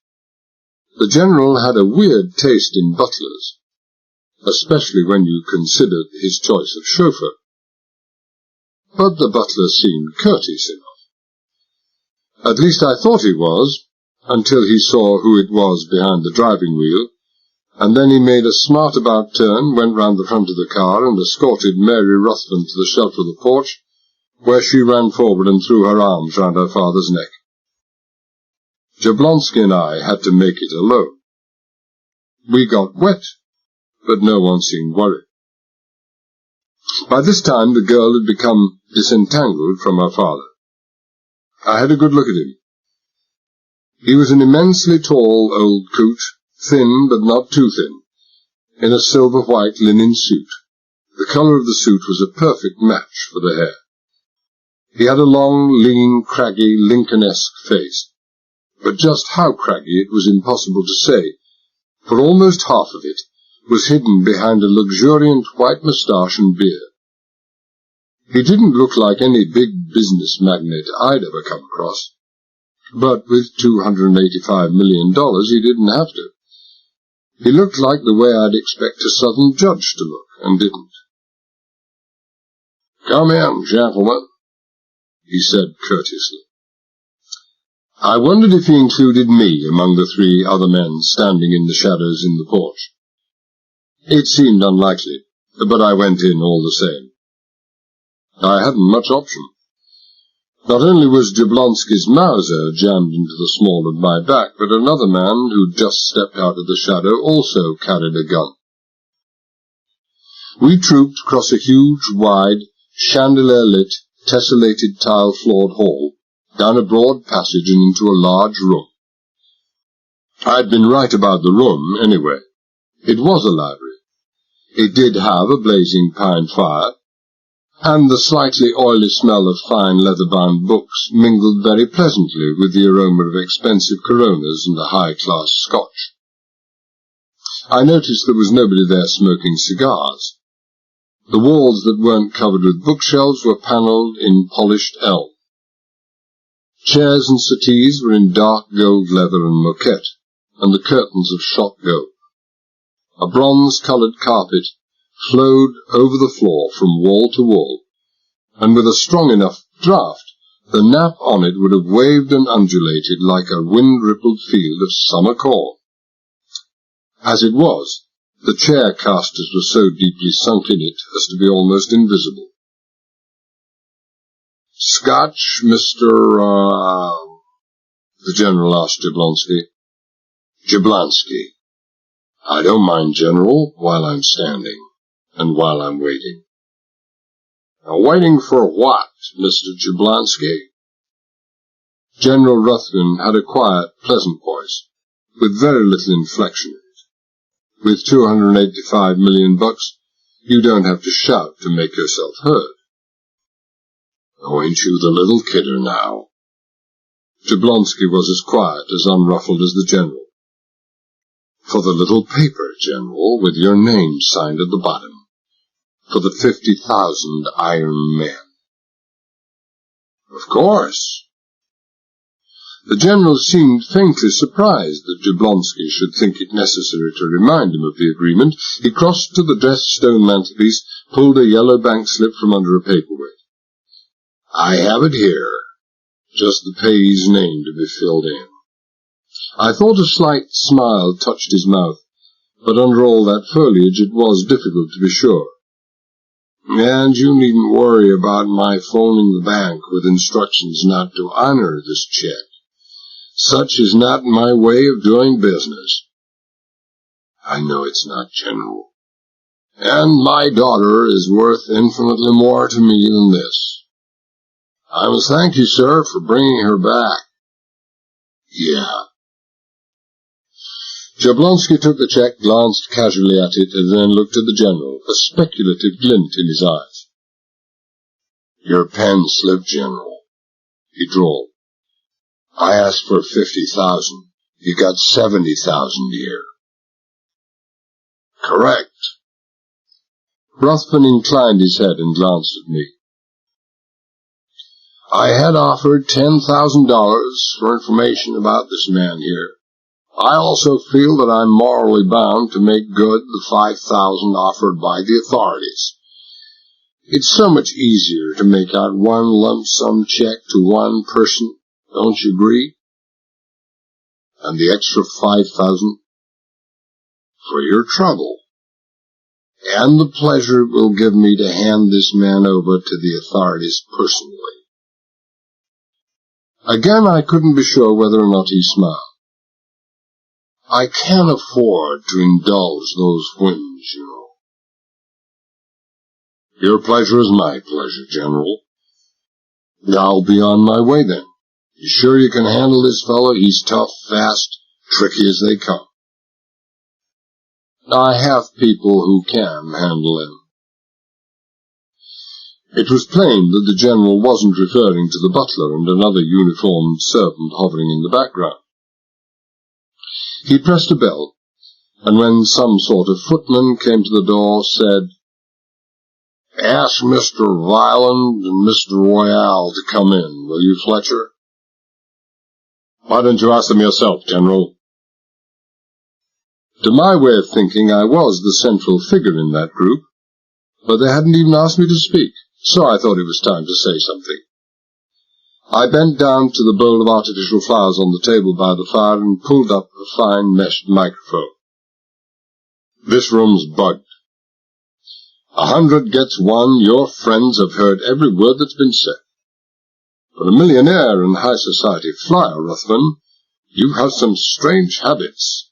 The General had a weird taste in butlers, especially when you considered his choice of chauffeur. But the butler seemed courteous enough. At least I thought he was, until he saw who it was behind the driving wheel, and then he made a smart-about turn, went round the front of the car, and escorted Mary Ruthven to the shelter of the porch, where she ran forward and threw her arms round her father's neck. Jablonski and I had to make it alone. We got wet, but no one seemed worried. By this time the girl had become disentangled from her father. I had a good look at him. He was an immensely tall old coot, thin but not too thin, in a silver-white linen suit. The colour of the suit was a perfect match for the hair. He had a long, lean, craggy, Lincoln-esque face, but just how craggy it was impossible to say, for almost half of it was hidden behind a luxuriant white moustache and beard. He didn't look like any big business magnate I'd ever come across, but with $285 million he didn't have to. He looked like the way I'd expect a Southern judge to look, and didn't. "Come in, gentlemen," he said courteously. I wondered if he included me among the three other men standing in the shadows in the porch. It seemed unlikely, but I went in all the same. I hadn't much option. Not only was Jablonski's Mauser jammed into the small of my back, but another man who'd just stepped out of the shadow also carried a gun. We trooped across a huge, wide, chandelier-lit, tessellated tile-floored hall, down a broad passage and into a large room. I'd been right about the room, anyway. It was a library. It did have a blazing pine fire, and the slightly oily smell of fine leather-bound books mingled very pleasantly with the aroma of expensive Coronas and a high-class Scotch. I noticed there was nobody there smoking cigars. The walls that weren't covered with bookshelves were panelled in polished elm. Chairs and settees were in dark gold leather and moquette, and the curtains of shot gold. A bronze-coloured carpet flowed over the floor from wall to wall, and with a strong enough draught, the nap on it would have waved and undulated like a wind-rippled field of summer corn. As it was, the chair casters were so deeply sunk in it as to be almost invisible. "Scotch, Mr. the General asked Jablonski. "Jablonski. I don't mind, General, while I'm standing, and while I'm waiting." "Waiting for what, Mr. Jablonski?" General Ruthven had a quiet, pleasant voice, with very little inflection in it. With $285 million, you don't have to shout to make yourself heard. "Oh, ain't you the little kidder now?" Jablonski was as quiet, as unruffled as the General. "For the little paper, General, with your name signed at the bottom. For the 50,000 Iron Men." "Of course." The General seemed faintly surprised that Jablonski should think it necessary to remind him of the agreement. He crossed to the dressed stone mantelpiece, pulled a yellow bank slip from under a paperweight. "I have it here. Just the payee's name to be filled in." I thought a slight smile touched his mouth, but under all that foliage it was difficult to be sure. "And you needn't worry about my phoning the bank with instructions not to honor this check. Such is not my way of doing business." "I know it's not, General. And my daughter is worth infinitely more to me than this. I must thank you, sir, for bringing her back." "Yeah." Jablonski took the check, glanced casually at it, and then looked at the General, a speculative glint in his eyes. Your pen slipped, General, he drawled. I asked for 50,000. You got 70,000 here. Correct. Ruthven inclined his head and glanced at me. I had offered $10,000 for information about this man here. I also feel that I'm morally bound to make good the 5,000 offered by the authorities. It's so much easier to make out one lump sum check to one person, don't you agree? And the extra 5,000 for your trouble, and the pleasure it will give me to hand this man over to the authorities personally. Again, I couldn't be sure whether or not he smiled. I can't afford to indulge those whims, you know. Your pleasure is my pleasure, General. I'll be on my way then. You sure you can handle this fellow? He's tough, fast, tricky as they come. I have people who can handle him. It was plain that the General wasn't referring to the butler and another uniformed servant hovering in the background. He pressed a bell, and when some sort of footman came to the door, said, "Ask Mr. Violent and Mr. Royale to come in, will you, Fletcher?" "Why don't you ask them yourself, General?" To my way of thinking, I was the central figure in that group, but they hadn't even asked me to speak, so I thought it was time to say something. I bent down to the bowl of artificial flowers on the table by the fire and pulled up a fine meshed microphone. "This room's bugged. 100 gets one. Your friends have heard every word that's been said. For a millionaire and high society flyer, Ruthven, you have some strange habits."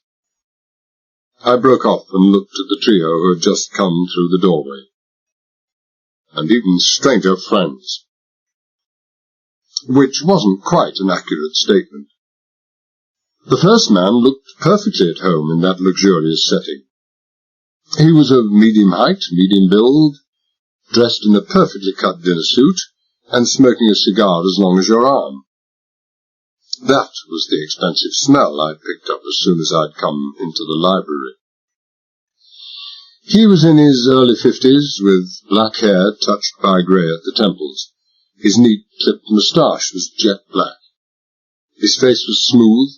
I broke off and looked at the trio who had just come through the doorway. "And even stranger friends." Which wasn't quite an accurate statement. The first man looked perfectly at home in that luxurious setting. He was of medium height, medium build, dressed in a perfectly cut dinner suit, and smoking a cigar as long as your arm. That was the expensive smell I'd picked up as soon as I'd come into the library. He was in his early 50s, with black hair touched by grey at the temples. His neat clipped moustache was jet black. His face was smooth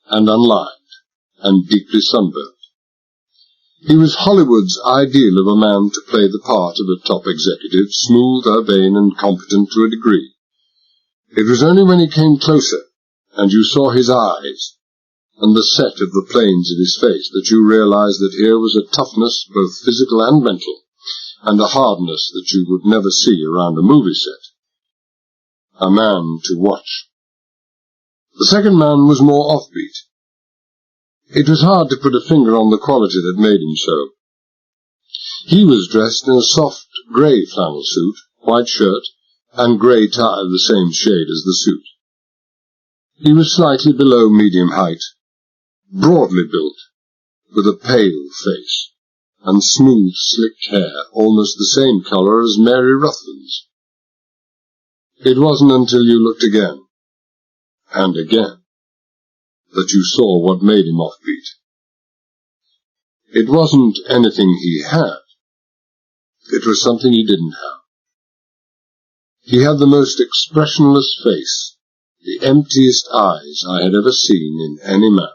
and unlined, and deeply sunburnt. He was Hollywood's ideal of a man to play the part of a top executive, smooth, urbane, and competent to a degree. It was only when he came closer, and you saw his eyes, and the set of the planes of his face, that you realized that here was a toughness, both physical and mental, and a hardness that you would never see around a movie set. A man to watch. The second man was more offbeat. It was hard to put a finger on the quality that made him so. He was dressed in a soft grey flannel suit, white shirt, and grey tie of the same shade as the suit. He was slightly below medium height, broadly built, with a pale face, and smooth, slicked hair, almost the same colour as Mary Ruthven's. It wasn't until you looked again, and again, that you saw what made him offbeat. It wasn't anything he had. It was something he didn't have. He had the most expressionless face, the emptiest eyes I had ever seen in any man.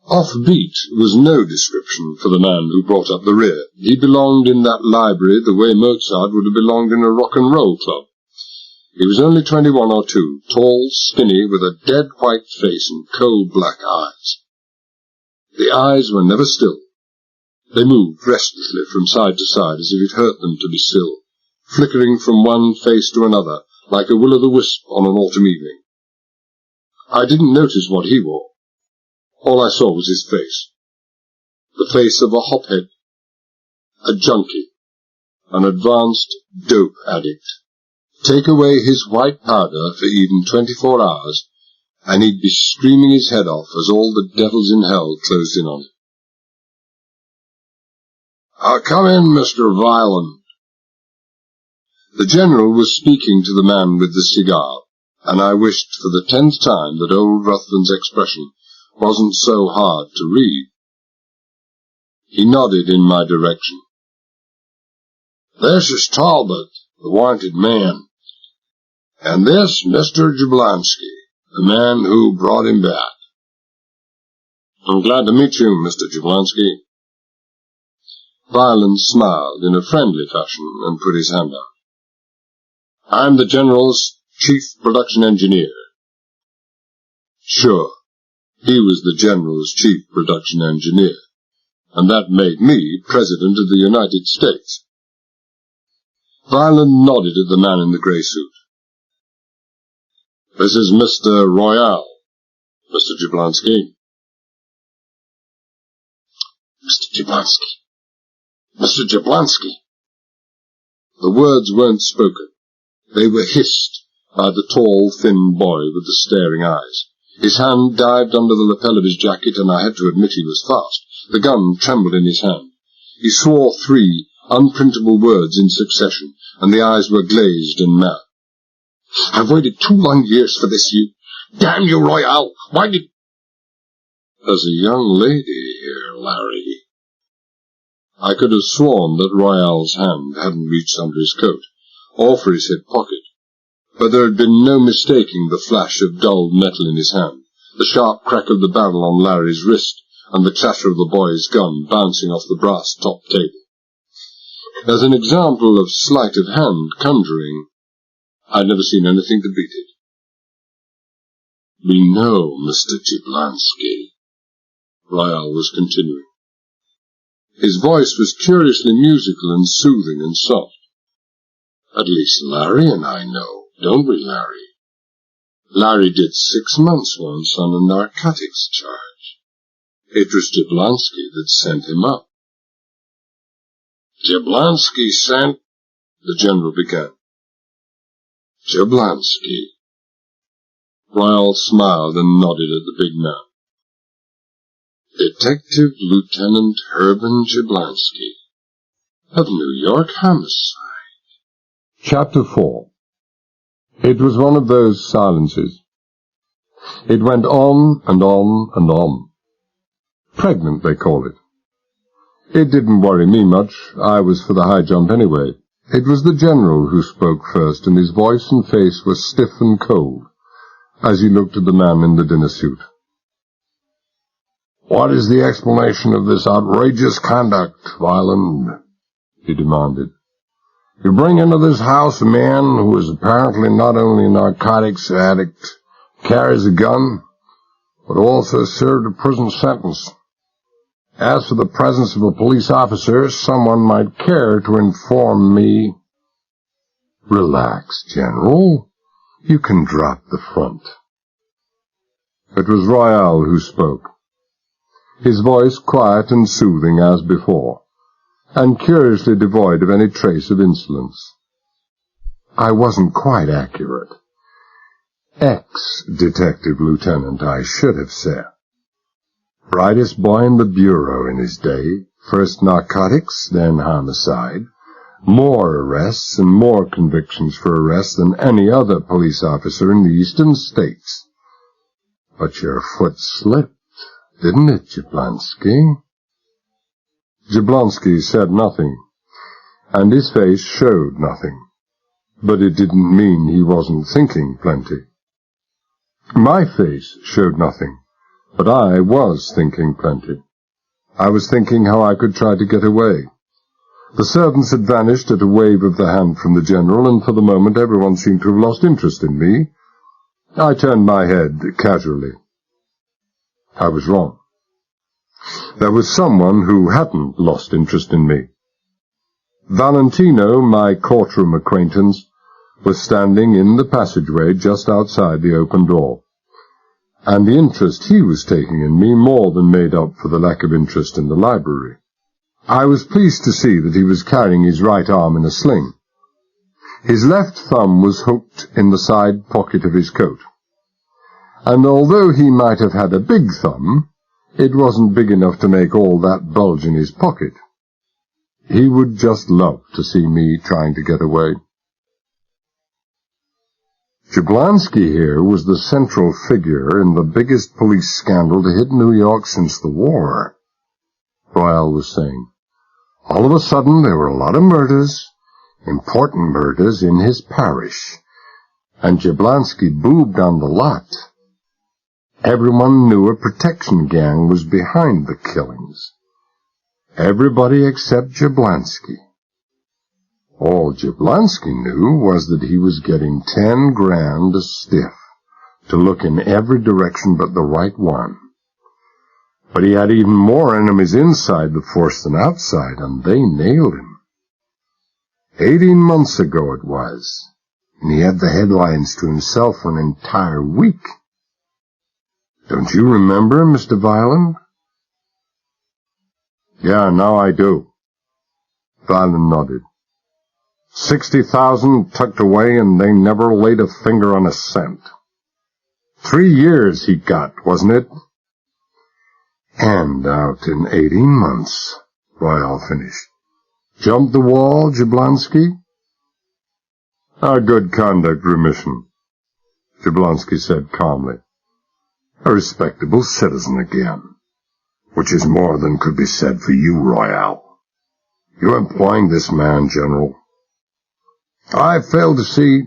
Offbeat was no description for the man who brought up the rear. He belonged in that library the way Mozart would have belonged in a rock and roll club. He was only 21 or 2, tall, skinny, with a dead white face and cold black eyes. The eyes were never still. They moved restlessly from side to side as if it hurt them to be still, flickering from one face to another like a will-o'-the-wisp on an autumn evening. I didn't notice what he wore. All I saw was his face. The face of a hophead, a junkie, an advanced dope addict. Take away his white powder for even 24 hours, and he'd be screaming his head off as all the devils in hell closed in on him. "Come in, Mr. Violent," The General was speaking to the man with the cigar, and I wished for the 10th time that old Ruthven's expression wasn't so hard to read. He nodded in my direction. "This is Talbot, the wanted man. And this, Mr. Jablonski, the man who brought him back." "I'm glad to meet you, Mr. Jablonski." Violin smiled in a friendly fashion and put his hand out. "I'm the General's chief production engineer." Sure, he was the General's chief production engineer, and that made me President of the United States. Violin nodded at the man in the grey suit. "This is Mr. Royale, Mr. Jablonski." "Mr. Jablonski. Mr. Jablonski." The words weren't spoken. They were hissed by the tall, thin boy with the staring eyes. His hand dived under the lapel of his jacket, and I had to admit he was fast. The gun trembled in his hand. He swore 3 unprintable words in succession, and the eyes were glazed and mad. "I've waited 2 long years for this, you... Damn you, Royale! Why did—" "There's a young lady here, Larry." I could have sworn that Royale's hand hadn't reached under his coat, or for his hip pocket, but there had been no mistaking the flash of dulled metal in his hand, the sharp crack of the barrel on Larry's wrist, and the clatter of the boy's gun bouncing off the brass-topped table. As an example of sleight of hand conjuring, I'd never seen anything to beat it. "We know, Mr. Jablonski," Royale was continuing. His voice was curiously musical and soothing and soft. "At least Larry and I know, don't we, Larry? Larry did 6 months once on a narcotics charge. It was Jablonski that sent him up." "Jablonski sent—" the General began. "Jablonski." Royale smiled and nodded at the big man. "Detective Lieutenant Herman Jablonski, of New York Homicide." Chapter 4. It was one of those silences. It went on and on and on. Pregnant, they call it. It didn't worry me much. I was for the high jump anyway. It was the General who spoke first, and his voice and face were stiff and cold as he looked at the man in the dinner suit. "What is the explanation of this outrageous conduct, Violin?" he demanded. "You bring into this house a man who is apparently not only a narcotics addict, carries a gun, but also served a prison sentence. As for the presence of a police officer, someone might care to inform me—" "Relax, General. You can drop the front." It was Royale who spoke, his voice quiet and soothing as before, and curiously devoid of any trace of insolence. "I wasn't quite accurate. Ex-detective lieutenant, I should have said. Brightest boy in the bureau in his day, first narcotics, then homicide, more arrests and more convictions for arrest than any other police officer in the eastern states. But your foot slipped, didn't it, Jablonski?" Jablonski said nothing, and his face showed nothing, but it didn't mean he wasn't thinking plenty. My face showed nothing, but I was thinking plenty. I was thinking how I could try to get away. The servants had vanished at a wave of the hand from the General, and for the moment everyone seemed to have lost interest in me. I turned my head casually. I was wrong. There was someone who hadn't lost interest in me. Valentino, my courtroom acquaintance, was standing in the passageway just outside the open door, and the interest he was taking in me more than made up for the lack of interest in the library. I was pleased to see that he was carrying his right arm in a sling. His left thumb was hooked in the side pocket of his coat, and although he might have had a big thumb, it wasn't big enough to make all that bulge in his pocket. He would just love to see me trying to get away. Jablonski here was the central figure in the biggest police scandal to hit New York since the war, Royal was saying. All of a sudden there were a lot of murders, important murders in his parish, and Jablonski boobed on the lot. Everyone knew a protection gang was behind the killings. Everybody except Jablonski. All Jablonski knew was that he was getting 10 grand a stiff to look in every direction but the right one. But he had even more enemies inside the force than outside, and they nailed him. 18 months ago it was, and he had the headlines to himself for an entire week. Don't you remember, Mr. Violin? Yeah, now I do. Violin nodded. 60,000 tucked away, and they never laid a finger on a cent. 3 years he got, wasn't it? And out in 18 months, Royal finished. Jumped the wall, Jablonski? A good conduct remission, Jablonski said calmly. A respectable citizen again, which is more than could be said for you, Royal. You're employing this man, General. I fail to see,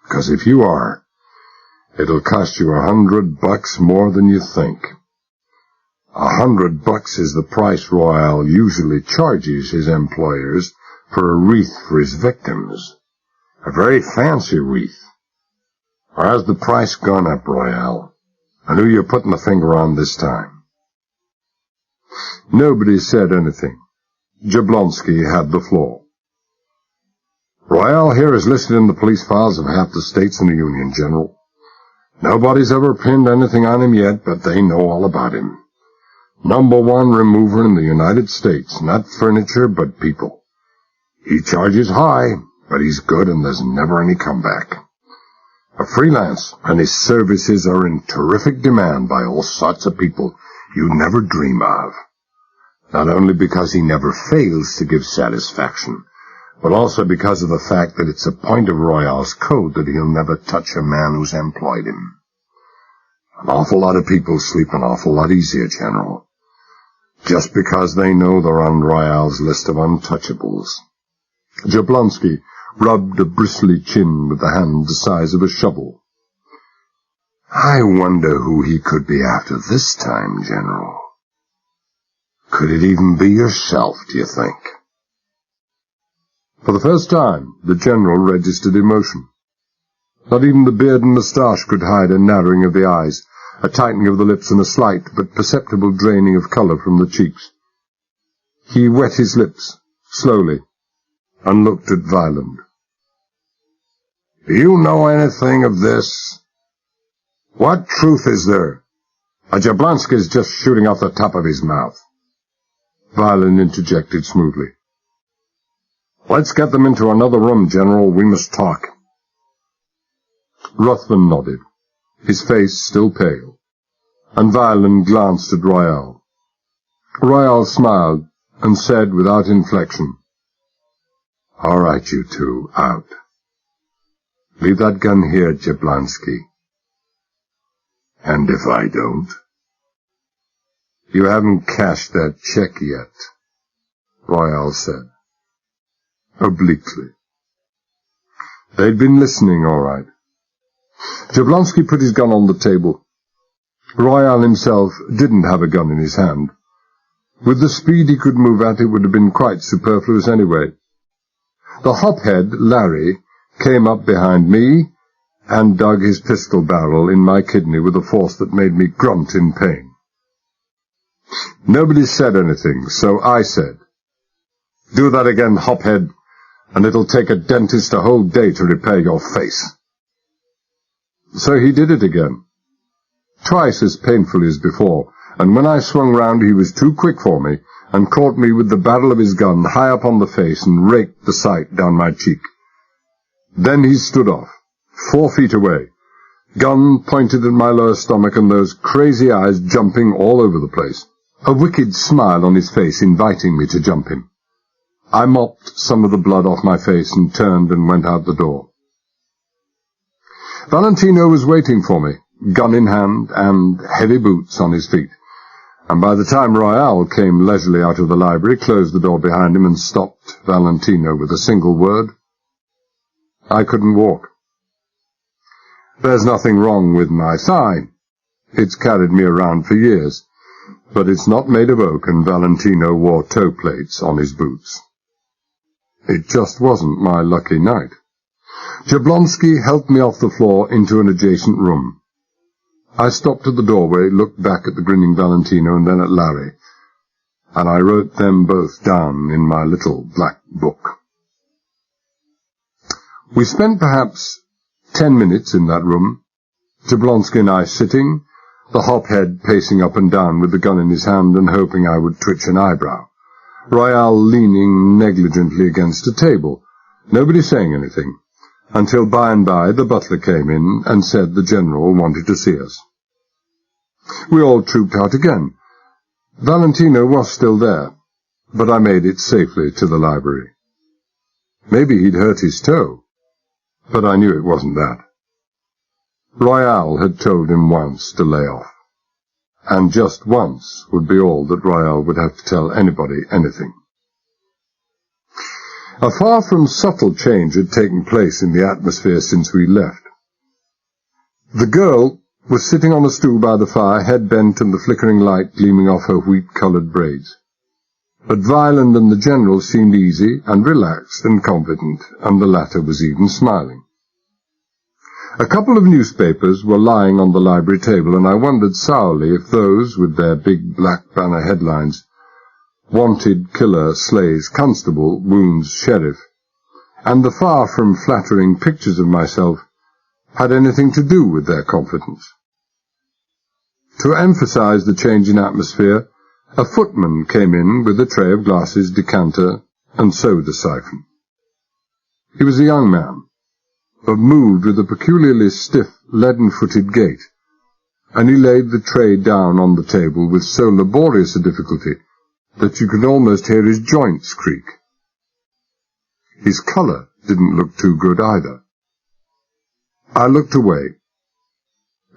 because if you are, it'll cost you $100 more than you think. $100 is the price Royal usually charges his employers for a wreath for his victims. A very fancy wreath. Or has the price gone up, Royal? And who you putting the finger on this time? Nobody said anything. Jablonski had the floor. Royal here is listed in the police files of half the states in the Union, General. Nobody's ever pinned anything on him yet, but they know all about him. #1 remover in the United States, not furniture, but people. He charges high, but he's good and there's never any comeback. A freelance, and his services are in terrific demand by all sorts of people you never dream of. Not only because he never fails to give satisfaction, but also because of the fact that it's a point of Royal's code that he'll never touch a man who's employed him. An awful lot of people sleep an awful lot easier, General, just because they know they're on Royal's list of untouchables. Jablonski rubbed a bristly chin with a hand the size of a shovel. I wonder who he could be after this time, General. Could it even be yourself, do you think? For the first time, the General registered emotion. Not even the beard and moustache could hide a narrowing of the eyes, a tightening of the lips, and a slight but perceptible draining of colour from the cheeks. He wet his lips, slowly, and looked at Violin. Do you know anything of this? What truth is there? Jablonski's just shooting off the top of his mouth. Violin interjected smoothly. Let's get them into another room, General. We must talk. Ruthven nodded, his face still pale, and Violin glanced at Royal. Royal smiled and said without inflection, All right, you two, out. Leave that gun here, Jablonski. And if I don't? You haven't cashed that check yet, Royal said, obliquely. They'd been listening, all right. Jablonski put his gun on the table. Royal himself didn't have a gun in his hand. With the speed he could move at, it would have been quite superfluous anyway. The hophead, Larry, came up behind me and dug his pistol barrel in my kidney with a force that made me grunt in pain. Nobody said anything, so I said, Do that again, hophead, and it'll take a dentist a whole day to repair your face. So he did it again, twice as painfully as before, and when I swung round he was too quick for me and caught me with the barrel of his gun high up on the face and raked the sight down my cheek. Then he stood off, 4 feet away, gun pointed at my lower stomach and those crazy eyes jumping all over the place, a wicked smile on his face inviting me to jump him. I mopped some of the blood off my face and turned and went out the door. Valentino was waiting for me, gun in hand and heavy boots on his feet, and by the time Royale came leisurely out of the library, closed the door behind him and stopped Valentino with a single word, I couldn't walk. There's nothing wrong with my thigh. It's carried me around for years, but it's not made of oak, and Valentino wore toe plates on his boots. It just wasn't my lucky night. Jablonski helped me off the floor into an adjacent room. I stopped at the doorway, looked back at the grinning Valentino and then at Larry, and I wrote them both down in my little black book. We spent perhaps 10 minutes in that room, Jablonski and I sitting, the hophead pacing up and down with the gun in his hand and hoping I would twitch an eyebrow, Royale leaning negligently against a table, nobody saying anything, until by and by the butler came in and said the general wanted to see us. We all trooped out again. Valentino was still there, but I made it safely to the library. Maybe he'd hurt his toe, but I knew it wasn't that. Royale had told him once to lay off, and just once would be all that Royale would have to tell anybody anything. A far from subtle change had taken place in the atmosphere since we left. The girl was sitting on a stool by the fire, head bent and the flickering light gleaming off her wheat-coloured braids. But Violent and the general seemed easy and relaxed and confident, and the latter was even smiling. A couple of newspapers were lying on the library table, and I wondered sourly if those, with their big black banner headlines, Wanted Killer Slays Constable, Wounds Sheriff, and the far from flattering pictures of myself, had anything to do with their confidence. To emphasize the change in atmosphere, a footman came in with a tray of glasses, decanter, and soda siphon. He was a young man, but moved with a peculiarly stiff, leaden-footed gait, and he laid the tray down on the table with so laborious a difficulty that you could almost hear his joints creak. His colour didn't look too good either. I looked away,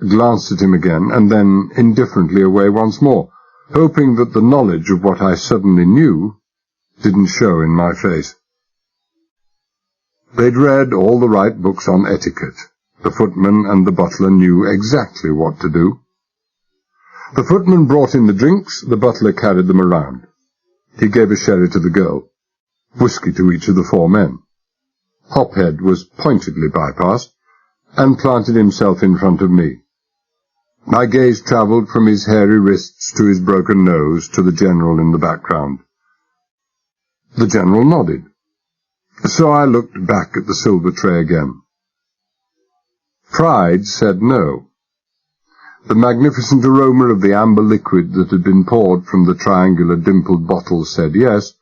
glanced at him again, and then indifferently away once more, hoping that the knowledge of what I suddenly knew didn't show in my face. They'd read all the right books on etiquette. The footman and the butler knew exactly what to do. The footman brought in the drinks, the butler carried them around. He gave a sherry to the girl, whisky to each of the four men. Hophead was pointedly bypassed, and planted himself in front of me. My gaze travelled from his hairy wrists to his broken nose to the general in the background. The general nodded, so I looked back at the silver tray again. Pride said no. The magnificent aroma of the amber liquid that had been poured from the triangular dimpled bottle said yes,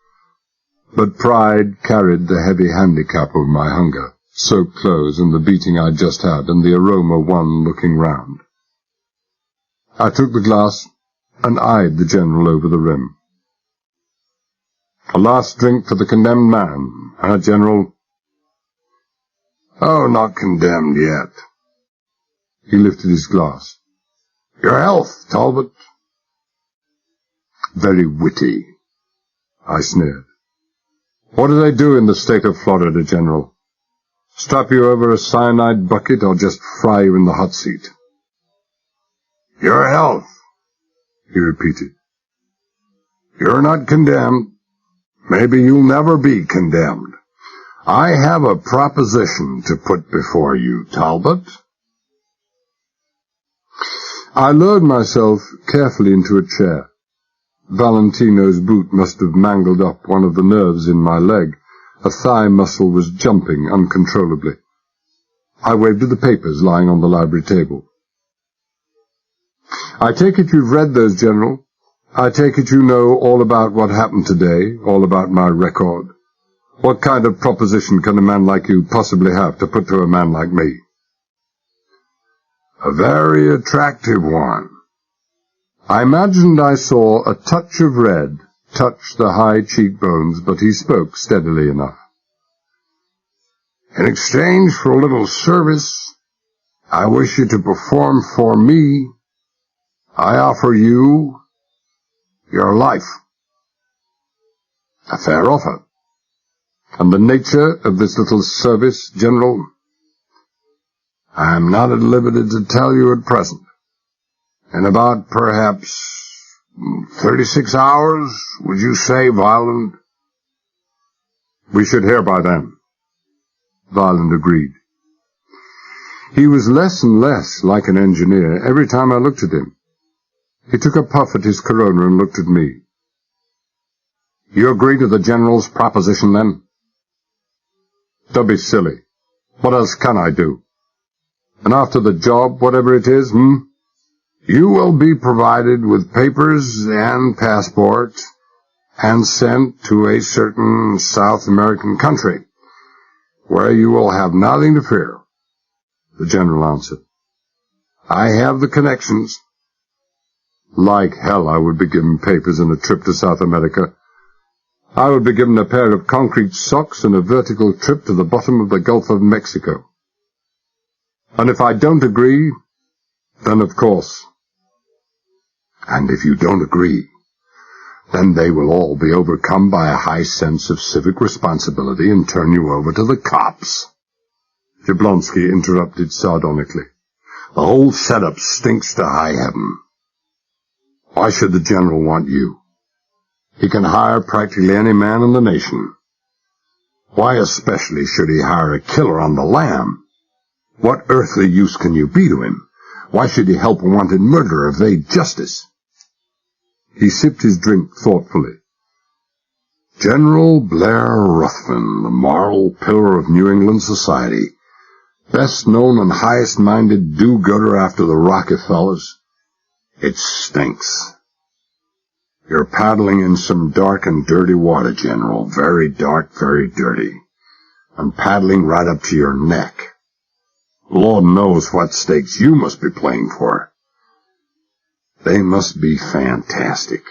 but pride carried the heavy handicap of my hunger, soaked clothes and the beating I'd just had, and the aroma won looking round. I took the glass and eyed the general over the rim. A last drink for the condemned man, General? Oh, not condemned yet. He lifted his glass. Your health, Talbot. Very witty, I sneered. What do they do in the state of Florida, General? Strap you over a cyanide bucket or just fry you in the hot seat? Your health, he repeated. You're not condemned. Maybe you'll never be condemned. I have a proposition to put before you, Talbot. I lowered myself carefully into a chair. Valentino's boot must have mangled up one of the nerves in my leg. A thigh muscle was jumping uncontrollably. I waved to the papers lying on the library table. I take it you've read those, General. I take it you know all about what happened today, all about my record. What kind of proposition can a man like you possibly have to put to a man like me? A very attractive one. I imagined I saw a touch of red touch the high cheekbones, but he spoke steadily enough. In exchange for a little service, I wish you to perform for me. I offer you your life. A fair offer. And the nature of this little service, General, I am not at liberty to tell you at present. In about, perhaps, 36 hours, would you say, Violent? We should hear by then. Violent agreed. He was less and less like an engineer every time I looked at him. He took a puff at his Corona and looked at me. You agree to the General's proposition, then? Don't be silly. What else can I do? And after the job, whatever it is, you will be provided with papers and passport and sent to a certain South American country, where you will have nothing to fear, the General answered. I have the connections. Like hell I would be given papers and a trip to South America. I would be given a pair of concrete socks and a vertical trip to the bottom of the Gulf of Mexico. And if I don't agree, then of course. And if you don't agree, then they will all be overcome by a high sense of civic responsibility and turn you over to the cops. Jablonski interrupted sardonically. The whole setup stinks to high heaven. Why should the General want you? He can hire practically any man in the nation. Why especially should he hire a killer on the lam? What earthly use can you be to him? Why should he help a wanted murderer evade justice? He sipped his drink thoughtfully. General Blair Ruthven, the moral pillar of New England society, best known and highest-minded do-gooder after the Rockefellers. It stinks. You're paddling in some dark and dirty water, General. Very dark, very dirty. And paddling right up to your neck. Lord knows what stakes you must be playing for. They must be fantastic.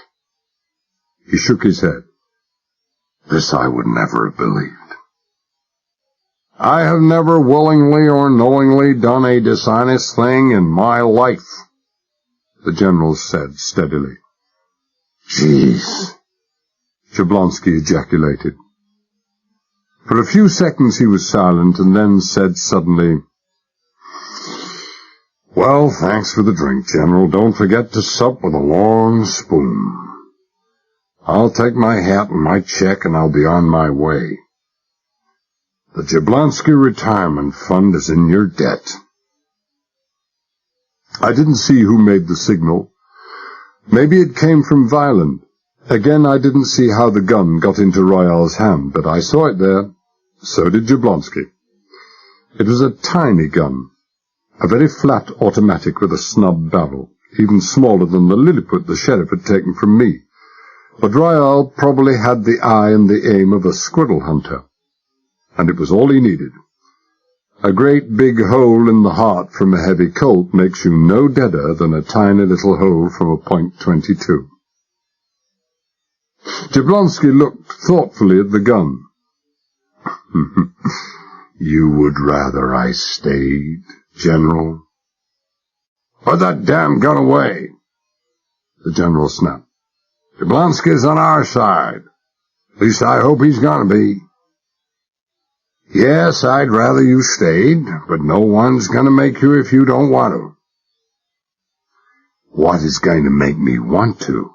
He shook his head. This I would never have believed. I have never willingly or knowingly done a dishonest thing in my life, the General said steadily. Jeez, Jablonski ejaculated. For a few seconds he was silent and then said suddenly, Well, thanks for the drink, General. Don't forget to sup with a long spoon. I'll take my hat and my check and I'll be on my way. The Jablonski Retirement Fund is in your debt. I didn't see who made the signal. Maybe it came from Violent. Again, I didn't see how the gun got into Royale's hand, but I saw it there. So did Jablonski. It was a tiny gun, a very flat automatic with a snub barrel, even smaller than the Lilliput the sheriff had taken from me. But Royale probably had the eye and the aim of a squirrel hunter, and it was all he needed. A great big hole in the heart from a heavy Colt makes you no deader than a tiny little hole from a .22. Jablonski looked thoughtfully at the gun. You would rather I stayed, General? Put that damn gun away, the General snapped. Jablonski's on our side. At least I hope he's going to be. Yes, I'd rather you stayed, but no one's going to make you if you don't want to. What is going to make me want to?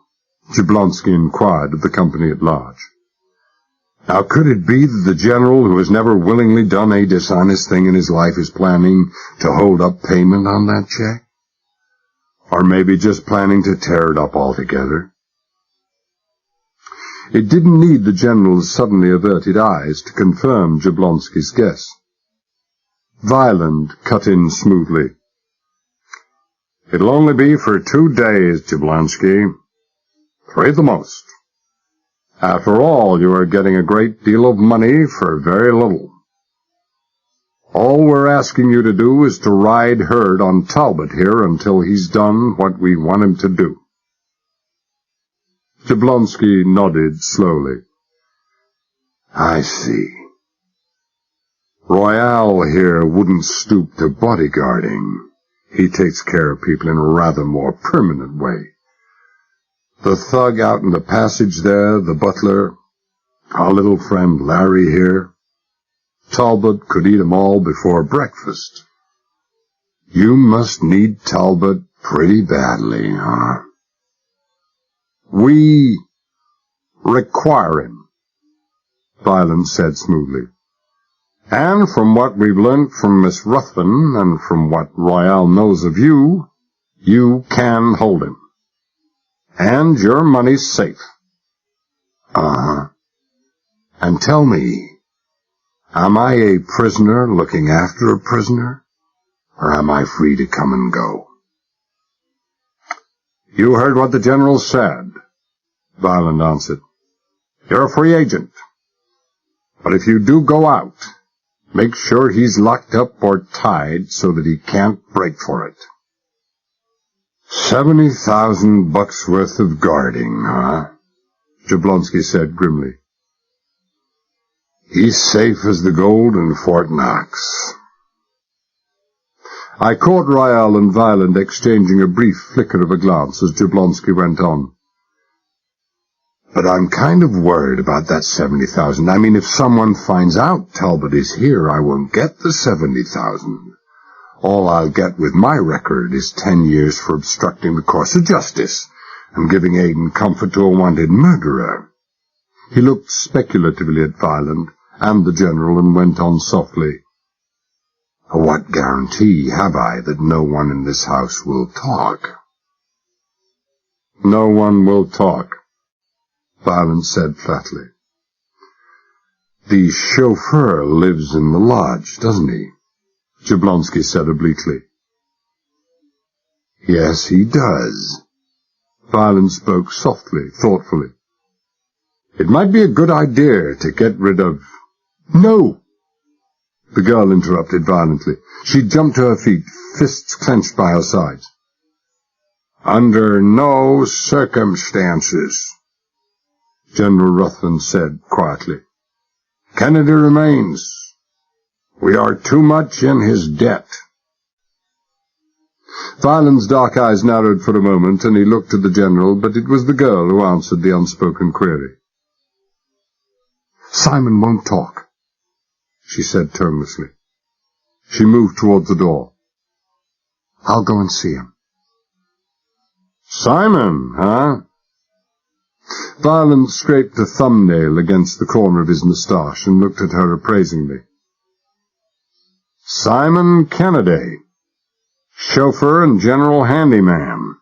Jablonski inquired of the company at large. Now, could it be that the General, who has never willingly done a dishonest thing in his life, is planning to hold up payment on that check? Or maybe just planning to tear it up altogether? It didn't need the General's suddenly averted eyes to confirm Jablonski's guess. Violent cut in smoothly. It'll only be for 2 days, Jablonski. 3 at the most. After all, you are getting a great deal of money for very little. All we're asking you to do is to ride herd on Talbot here until he's done what we want him to do. Jablonski nodded slowly. I see. Royale here wouldn't stoop to bodyguarding. He takes care of people in a rather more permanent way. The thug out in the passage there, the butler, our little friend Larry here, Talbot could eat 'em all before breakfast. You must need Talbot pretty badly, huh? We require him, Violent said smoothly. And from what we've learnt from Miss Ruthven and from what Royale knows of you, you can hold him. And your money's safe. Uh-huh. And tell me, am I a prisoner looking after a prisoner, or am I free to come and go? You heard what the General said, Violent answered. You're a free agent. But if you do go out, make sure he's locked up or tied so that he can't break for it. $70,000 worth of guarding, huh? Jablonski said grimly. He's safe as the gold in Fort Knox. I caught Royale and Violent exchanging a brief flicker of a glance as Jablonski went on. But I'm kind of worried about that 70,000. I mean, if someone finds out Talbot is here, I won't get the 70,000. All I'll get with my record is 10 years for obstructing the course of justice and giving aid and comfort to a wanted murderer. He looked speculatively at Violent and the General and went on softly. What guarantee have I that no one in this house will talk? No one will talk, Violent said flatly. The chauffeur lives in the lodge, doesn't he? Jablonski said obliquely. Yes, he does. Violent spoke softly, thoughtfully. It might be a good idea to get rid of... No! The girl interrupted violently. She jumped to her feet, fists clenched by her sides. Under no circumstances, General Ruthven said quietly. Kennedy remains. We are too much in his debt. Violent's dark eyes narrowed for a moment, and he looked at the General, but it was the girl who answered the unspoken query. Simon won't talk, she said tonelessly. She moved toward the door. I'll go and see him. Simon, huh? Violent scraped a thumbnail against the corner of his moustache and looked at her appraisingly. Simon Kennedy, chauffeur and general handyman.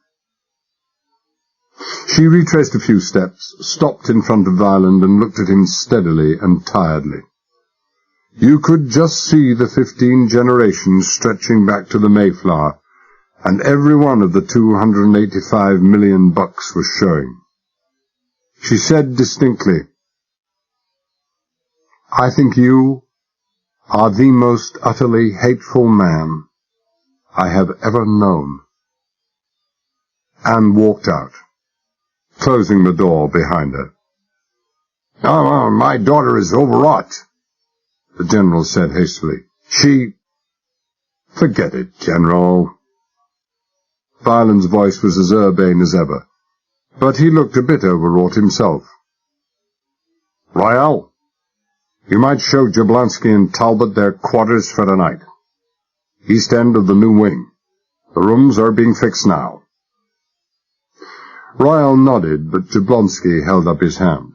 She retraced a few steps, stopped in front of Violent and looked at him steadily and tiredly. You could just see the 15 generations stretching back to the Mayflower, and every one of the $285 million was showing. She said distinctly, I think you are the most utterly hateful man I have ever known, and walked out, closing the door behind her. Oh, my daughter is overwrought, the General said hastily. Forget it, General. Violent's voice was as urbane as ever, but he looked a bit overwrought himself. Royale, you might show Jablonski and Talbot their quarters for the night. East end of the new wing. The rooms are being fixed now. Royale nodded, but Jablonski held up his hand.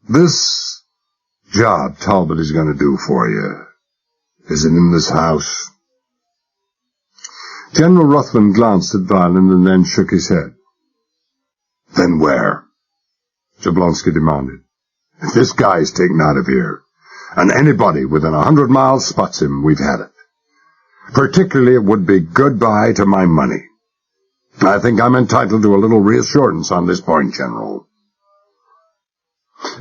This job Talbot is going to do for you isn't in this house. General Ruthven glanced at Violent and then shook his head. Then where? Jablonski demanded. If this guy's taken out of here, and anybody within 100 miles spots him, we've had it. Particularly it would be goodbye to my money. I think I'm entitled to a little reassurance on this point, General.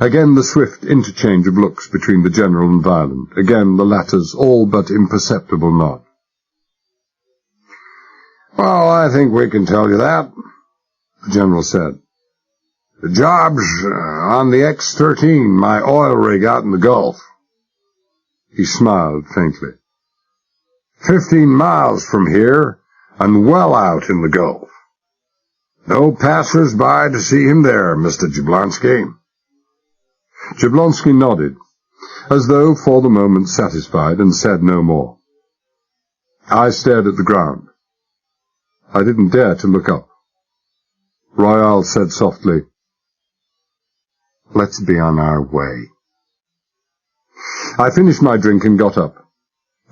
Again the swift interchange of looks between the General and Violent. Again the latter's all but imperceptible nod. Well, I think we can tell you that, the General said. The job's on the X-13, my oil rig out in the Gulf. He smiled faintly. 15 miles from here, and well out in the Gulf. No passers-by to see him there, Mr. Jablonski. Jablonski nodded, as though for the moment satisfied, and said no more. I stared at the ground. I didn't dare to look up. Royale said softly, "Let's be on our way." I finished my drink and got up.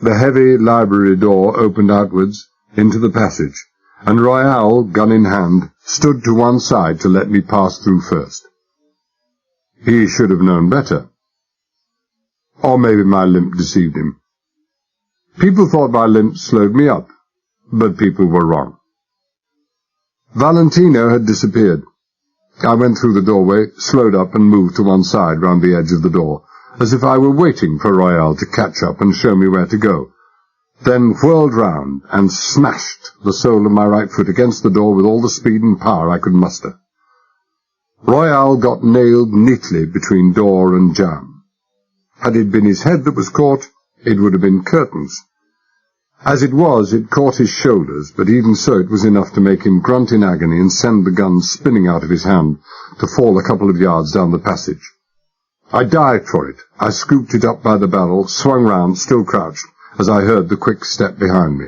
The heavy library door opened outwards into the passage, and Royale, gun in hand, stood to one side to let me pass through first. He should have known better. Or maybe my limp deceived him. People thought my limp slowed me up, but people were wrong. Valentino had disappeared. I went through the doorway, slowed up, and moved to one side round the edge of the door, as if I were waiting for Royale to catch up and show me where to go, then whirled round and smashed the sole of my right foot against the door with all the speed and power I could muster. Royale got nailed neatly between door and jamb. Had it been his head that was caught, it would have been curtains. As it was, it caught his shoulders, but even so it was enough to make him grunt in agony and send the gun spinning out of his hand to fall a couple of yards down the passage. I dived for it. I scooped it up by the barrel, swung round, still crouched, as I heard the quick step behind me.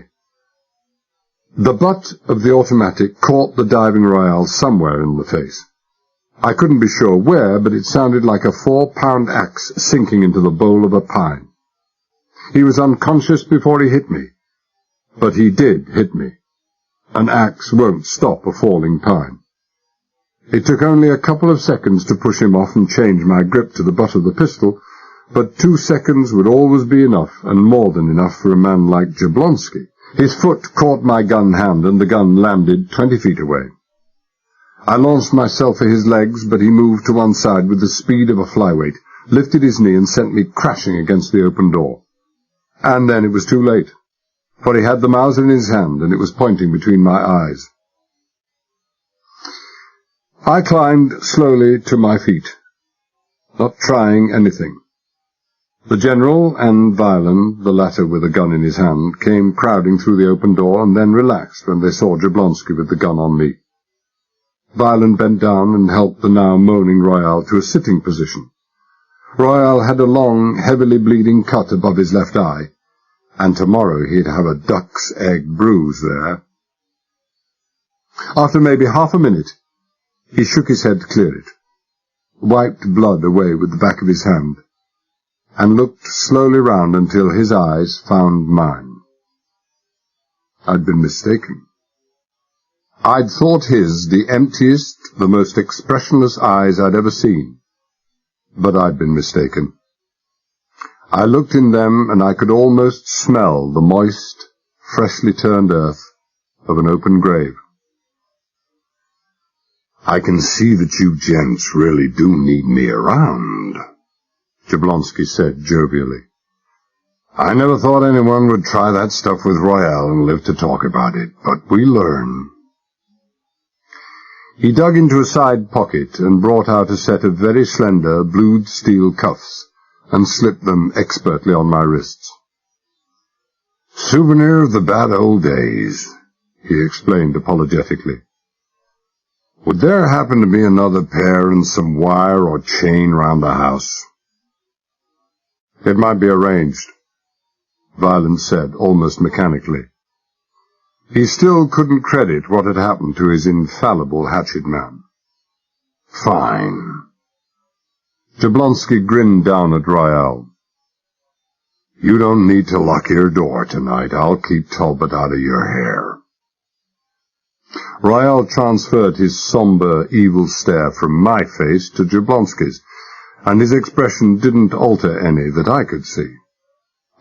The butt of the automatic caught the diving Royale somewhere in the face. I couldn't be sure where, but it sounded like a 4-pound axe sinking into the bowl of a pine. He was unconscious before he hit me, but he did hit me. An axe won't stop a falling pine. It took only a couple of seconds to push him off and change my grip to the butt of the pistol, but 2 seconds would always be enough, and more than enough for a man like Jablonski. His foot caught my gun hand, and the gun landed 20 feet away. I launched myself for his legs, but he moved to one side with the speed of a flyweight, lifted his knee and sent me crashing against the open door. And then it was too late, for he had the Mauser in his hand, and it was pointing between my eyes. I climbed slowly to my feet, not trying anything. The General and Violin, the latter with a gun in his hand, came crowding through the open door and then relaxed when they saw Jablonski with the gun on me. Violin bent down and helped the now moaning Royale to a sitting position. Royale had a long, heavily bleeding cut above his left eye, and tomorrow he'd have a duck's egg bruise there. After maybe half a minute, he shook his head to clear it, wiped blood away with the back of his hand, and looked slowly round until his eyes found mine. I'd been mistaken. I'd thought his the emptiest, the most expressionless eyes I'd ever seen, but I'd been mistaken. I looked in them, and I could almost smell the moist, freshly turned earth of an open grave. "I can see that you gents really do need me around," Jablonski said jovially. "I never thought anyone would try that stuff with Royale and live to talk about it, but we learn." He dug into a side pocket and brought out a set of very slender, blued steel cuffs, and slipped them expertly on my wrists. "Souvenir of the bad old days," he explained apologetically. "Would there happen to be another pair and some wire or chain round the house?" "It might be arranged," Violin said, almost mechanically. He still couldn't credit what had happened to his infallible hatchet man. "Fine." Jablonski grinned down at Royale. "You don't need to lock your door tonight. I'll keep Talbot out of your hair." Royale transferred his sombre, evil stare from my face to Jablonski's, and his expression didn't alter any that I could see.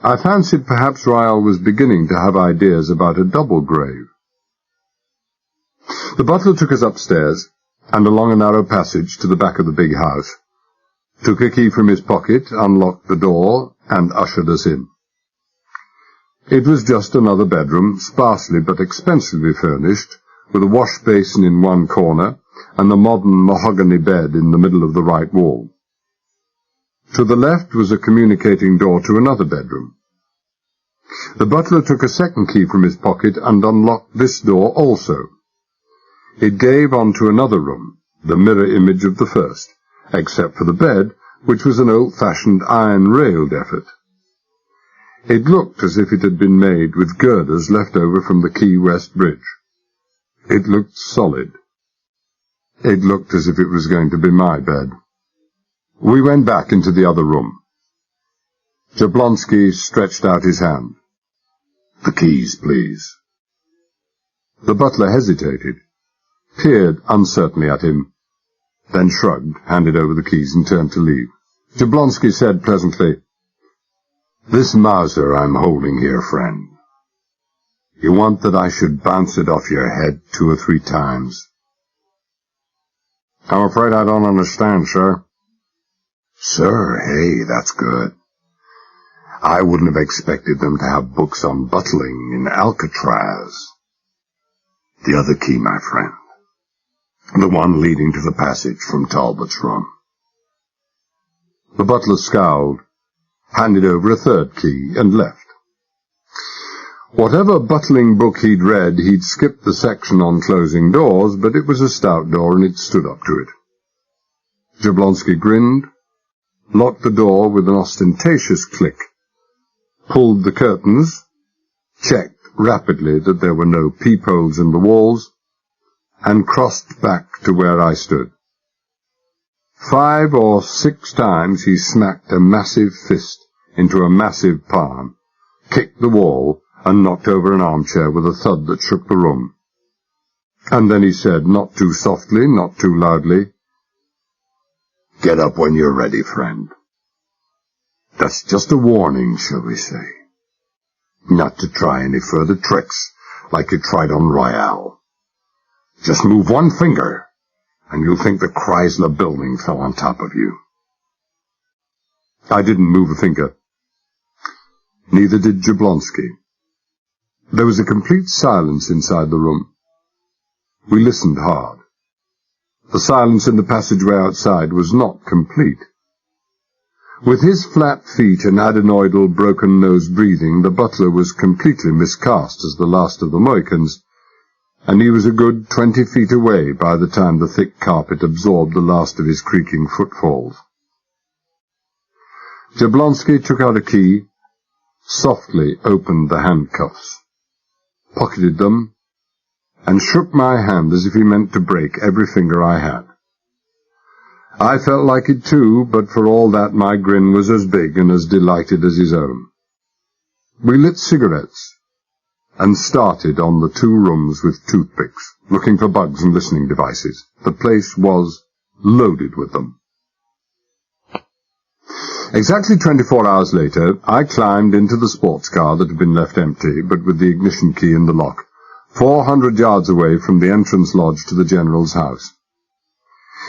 I fancied perhaps Royale was beginning to have ideas about a double grave. The butler took us upstairs, and along a narrow passage to the back of the big house, took a key from his pocket, unlocked the door, and ushered us in. It was just another bedroom, sparsely but expensively furnished, with a wash basin in one corner, and a modern mahogany bed in the middle of the right wall. To the left was a communicating door to another bedroom. The butler took a second key from his pocket and unlocked this door also. It gave onto another room, the mirror image of the first, except for the bed, which was an old-fashioned iron-railed effort. It looked as if it had been made with girders left over from the Key West Bridge. It looked solid. It looked as if it was going to be my bed. We went back into the other room. Jablonski stretched out his hand. "The keys, please." The butler hesitated, peered uncertainly at him, then shrugged, handed over the keys, and turned to leave. Jablonski said pleasantly, "This Mauser I'm holding here, friend. You want that I should bounce it off your head 2 or 3 times?" "I'm afraid I don't understand, sir." "Sir, hey, that's good. I wouldn't have expected them to have books on butling in Alcatraz. The other key, my friend. The one leading to the passage from Talbot's room." The butler scowled, handed over a third key, and left. Whatever butling book he'd read, he'd skipped the section on closing doors, but it was a stout door and he'd stood up to it. Jablonski grinned, locked the door with an ostentatious click, pulled the curtains, checked rapidly that there were no peepholes in the walls, and crossed back to where I stood. 5 or 6 times he smacked a massive fist into a massive palm, kicked the wall, and knocked over an armchair with a thud that shook the room. And then he said, not too softly, not too loudly, "Get up when you're ready, friend. That's just a warning, shall we say. Not to try any further tricks like you tried on Royale. Just move one finger, and you'll think the Chrysler building fell on top of you." I didn't move a finger. Neither did Jablonski. There was a complete silence inside the room. We listened hard. The silence in the passageway outside was not complete. With his flat feet and adenoidal broken-nose breathing, the butler was completely miscast as the last of the Mohicans, and he was a good 20 feet away by the time the thick carpet absorbed the last of his creaking footfalls. Jablonski took out a key, softly opened the handcuffs, pocketed them, and shook my hand as if he meant to break every finger I had. I felt like it too, but for all that my grin was as big and as delighted as his own. We lit cigarettes and started on the 2 rooms with toothpicks, looking for bugs and listening devices. The place was loaded with them. Exactly 24 hours later, I climbed into the sports car that had been left empty, but with the ignition key in the lock, 400 yards away from the entrance lodge to the General's house.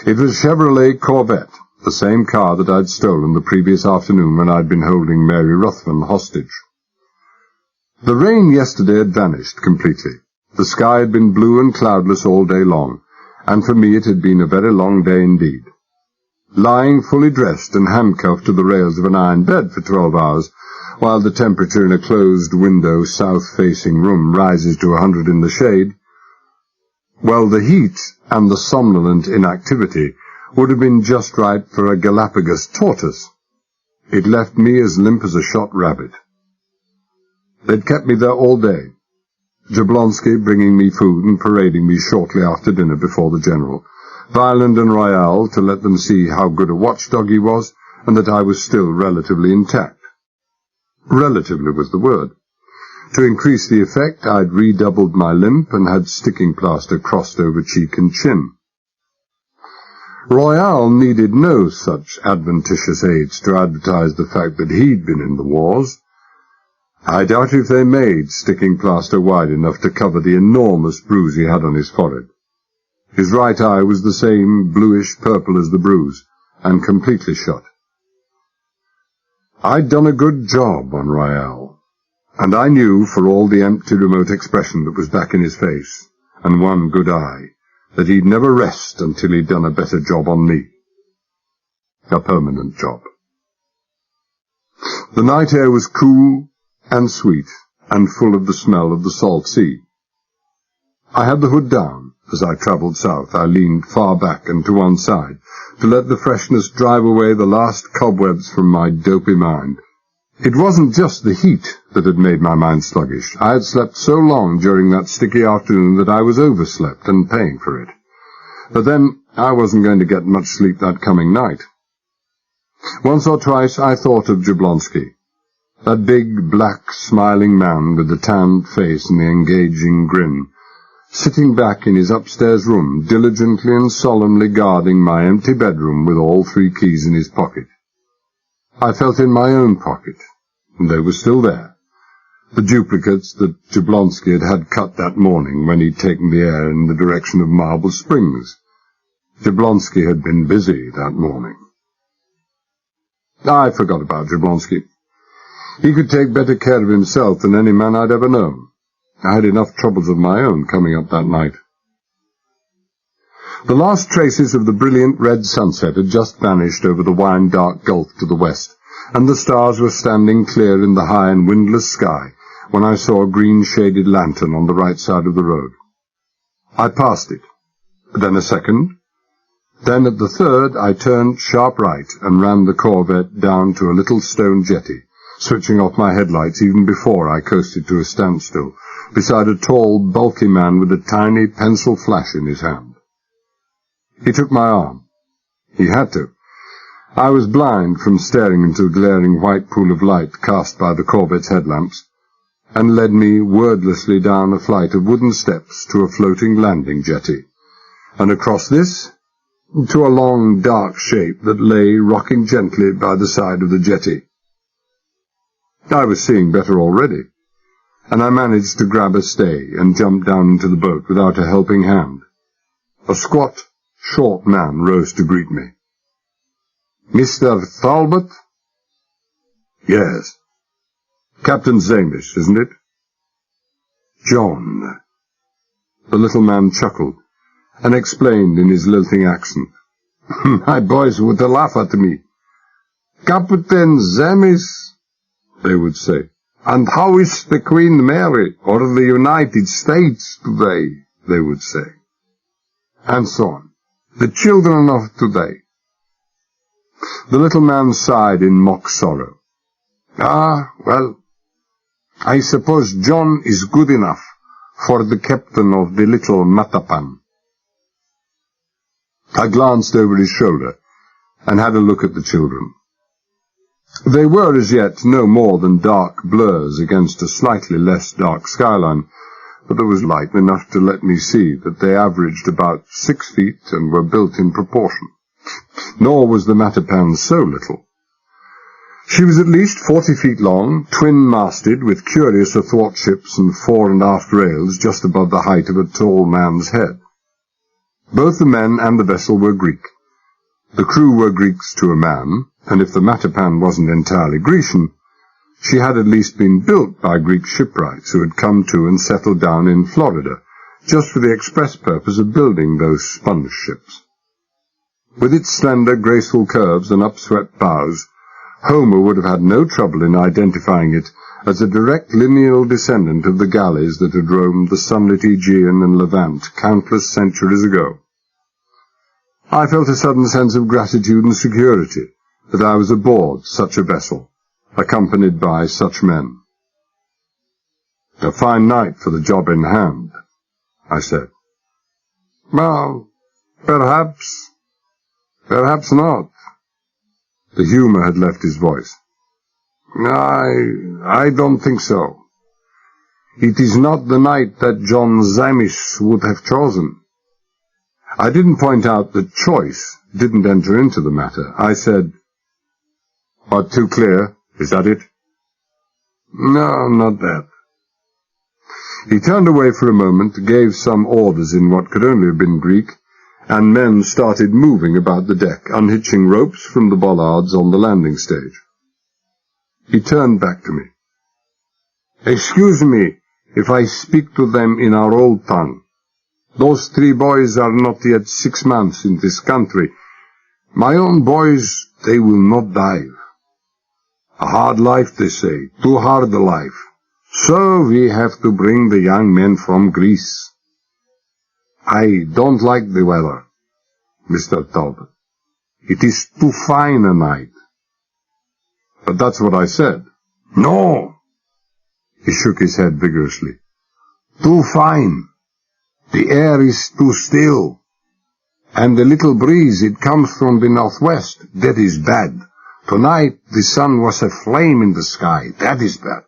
It was a Chevrolet Corvette, the same car that I'd stolen the previous afternoon when I'd been holding Mary Ruthven hostage. The rain yesterday had vanished completely. The sky had been blue and cloudless all day long, and for me it had been a very long day indeed. Lying fully dressed and handcuffed to the rails of an iron bed for 12 hours, while the temperature in a closed-window, south-facing room rises to 100 in the shade, well, the heat and the somnolent inactivity would have been just right for a Galapagos tortoise. It left me as limp as a shot rabbit. They'd kept me there all day, Jablonski bringing me food and parading me shortly after dinner before the General, Violent and Royale to let them see how good a watchdog he was and that I was still relatively intact. Relatively was the word. To increase the effect, I'd redoubled my limp and had sticking plaster crossed over cheek and chin. Royale needed no such adventitious aids to advertise the fact that he'd been in the wars. I doubt if they made sticking plaster wide enough to cover the enormous bruise he had on his forehead. His right eye was the same bluish-purple as the bruise, and completely shut. I'd done a good job on Royale, and I knew, for all the empty remote expression that was back in his face, and one good eye, that he'd never rest until he'd done a better job on me. A permanent job. The night air was cool and sweet, and full of the smell of the salt sea. I had the hood down. As I travelled south, I leaned far back and to one side, to let the freshness drive away the last cobwebs from my dopey mind. It wasn't just the heat that had made my mind sluggish. I had slept so long during that sticky afternoon that I was overslept and paying for it. But then, I wasn't going to get much sleep that coming night. Once or twice I thought of Jablonski, that big, black, smiling man with the tanned face and the engaging grin, sitting back in his upstairs room, diligently and solemnly guarding my empty bedroom with all 3 keys in his pocket. I felt in my own pocket, and they were still there, the duplicates that Jablonski had cut that morning when he'd taken the air in the direction of Marble Springs. Jablonski had been busy that morning. I forgot about Jablonski. He could take better care of himself than any man I'd ever known. I had enough troubles of my own coming up that night. The last traces of the brilliant red sunset had just vanished over the wine-dark gulf to the west, and the stars were standing clear in the high and windless sky when I saw a green-shaded lantern on the right side of the road. I passed it, then a second. Then at the third I turned sharp right and ran the Corvette down to a little stone jetty, switching off my headlights even before I coasted to a standstill, beside a tall, bulky man with a tiny pencil flash in his hand. He took my arm. He had to. I was blind from staring into the glaring white pool of light cast by the Corvette's headlamps, and led me wordlessly down a flight of wooden steps to a floating landing jetty, and across this to a long, dark shape that lay rocking gently by the side of the jetty. I was seeing better already, and I managed to grab a stay and jump down into the boat without a helping hand. A squat, short man rose to greet me. "Mr. Talbot?" "Yes." "Captain Zamish, isn't it?" "John." The little man chuckled and explained in his lilting accent. "My boys would laugh at me. Captain Zamish, they would say. And how is the Queen Mary, or the United States today, they would say. And so on. The children of today." The little man sighed in mock sorrow. "Ah, well, I suppose John is good enough for the captain of the little Matapan." I glanced over his shoulder and had a look at the children. They were as yet no more than dark blurs against a slightly less dark skyline, but there was light enough to let me see that they averaged about 6 feet and were built in proportion. Nor was the Matapan so little. She was at least 40 feet long, twin-masted, with curious athwartships and fore and aft rails just above the height of a tall man's head. Both the men and the vessel were Greek. The crew were Greeks to a man, and if the Matapan wasn't entirely Grecian, she had at least been built by Greek shipwrights who had come to and settled down in Florida, just for the express purpose of building those sponge ships. With its slender, graceful curves and upswept bows, Homer would have had no trouble in identifying it as a direct lineal descendant of the galleys that had roamed the sunlit Aegean and Levant countless centuries ago. I felt a sudden sense of gratitude and security that I was aboard such a vessel, accompanied by such men. "A fine night for the job in hand," I said. "Well, perhaps not." The humour had left his voice. I don't think so. It is not the night that John Zamish would have chosen." I didn't point out that choice didn't enter into the matter. I said, "What, too clear? Is that it?" "No, not that." He turned away for a moment, gave some orders in what could only have been Greek, and men started moving about the deck, unhitching ropes from the bollards on the landing stage. He turned back to me. "Excuse me if I speak to them in our old tongue. Those 3 boys are not yet 6 months in this country. My own boys, they will not dive. A hard life, they say, too hard a life. So we have to bring the young men from Greece. I don't like the weather, Mr. Talbot. It is too fine a night. But that's what I said. No! He shook his head vigorously. Too fine. The air is too still. And the little breeze, it comes from the northwest. That is bad. Tonight the sun was aflame in the sky. That is bad.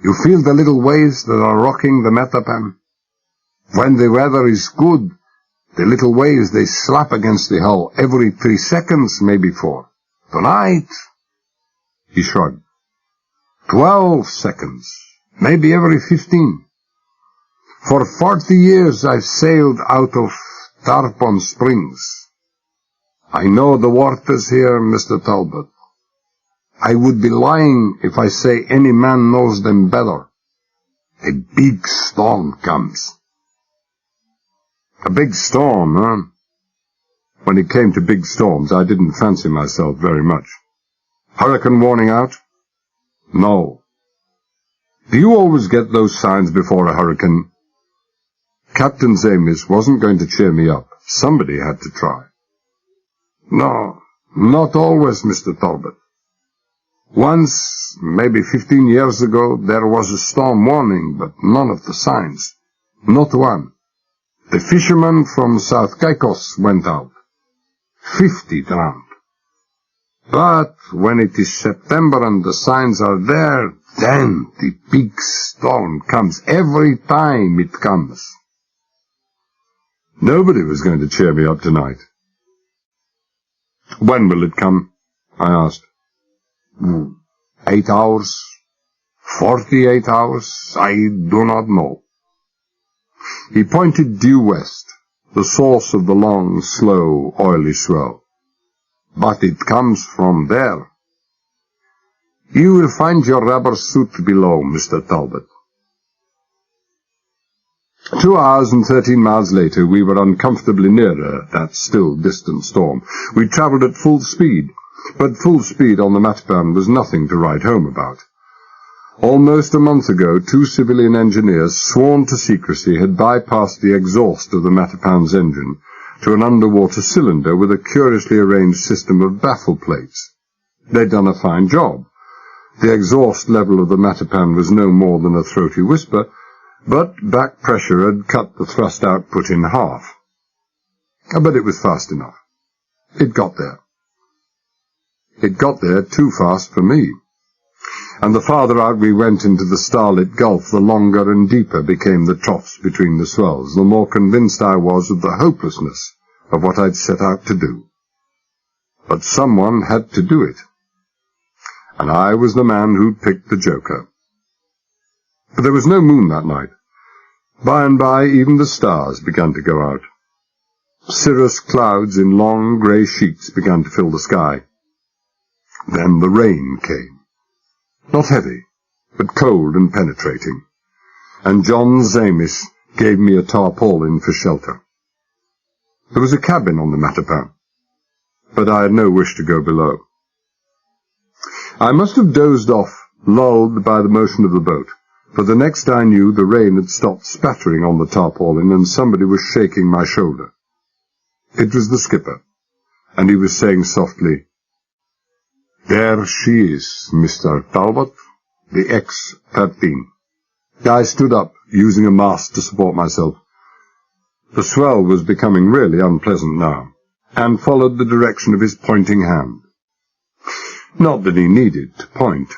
You feel the little waves that are rocking the Metapan? When the weather is good, the little waves, they slap against the hull every 3 seconds, maybe 4. Tonight, he shrugged, 12 seconds, maybe every 15. For 40 years I've sailed out of Tarpon Springs. I know the waters here, Mr. Talbot. I would be lying if I say any man knows them better. A big storm comes. A big storm, huh? When it came to big storms, I didn't fancy myself very much. Hurricane warning out? No. Do you always get those signs before a hurricane? Captain Zamis wasn't going to cheer me up. Somebody had to try. No, not always, Mr. Talbot. Once, maybe 15 years ago, there was a storm warning, but none of the signs. Not one. The fishermen from South Caicos went out. 50 drowned. But when it is September and the signs are there, then the big storm comes. Every time it comes. Nobody was going to cheer me up tonight. When will it come? I asked. 8 hours? 48 hours? I do not know. He pointed due west, the source of the long, slow, oily swell. But it comes from there. You will find your rubber suit below, Mr. Talbot. 2 hours and 13 miles later, we were uncomfortably nearer that still distant storm. We travelled at full speed, but full speed on the Matapan was nothing to write home about. Almost a month ago, 2 civilian engineers, sworn to secrecy, had bypassed the exhaust of the Matapan's engine to an underwater cylinder with a curiously arranged system of baffle plates. They'd done a fine job. The exhaust level of the Matapan was no more than a throaty whisper, but back pressure had cut the thrust output in half. But it was fast enough. It got there. It got there too fast for me. And the farther out we went into the starlit gulf, the longer and deeper became the troughs between the swells, the more convinced I was of the hopelessness of what I'd set out to do. But someone had to do it. And I was the man who'd picked the joker. But there was no moon that night. By and by, even the stars began to go out. Cirrus clouds in long grey sheets began to fill the sky. Then the rain came. Not heavy, but cold and penetrating. And John Zamis gave me a tarpaulin for shelter. There was a cabin on the Matapan, but I had no wish to go below. I must have dozed off, lulled by the motion of the boat, for the next I knew the rain had stopped spattering on the tarpaulin and somebody was shaking my shoulder. It was the skipper, and he was saying softly, "There she is, Mr. Talbot, the X-13. I stood up, using a mast to support myself. The swell was becoming really unpleasant now, and followed the direction of his pointing hand. Not that he needed to point.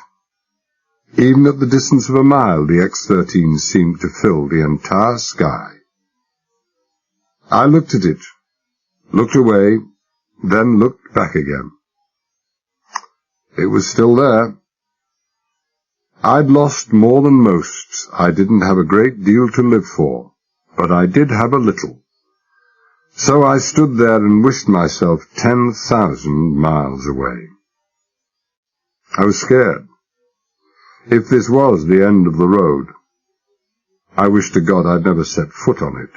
Even at the distance of a mile, the X-13 seemed to fill the entire sky. I looked at it, looked away, then looked back again. It was still there. I'd lost more than most. I didn't have a great deal to live for, but I did have a little. So I stood there and wished myself 10,000 miles away. I was scared. If this was the end of the road, I wish to God I'd never set foot on it.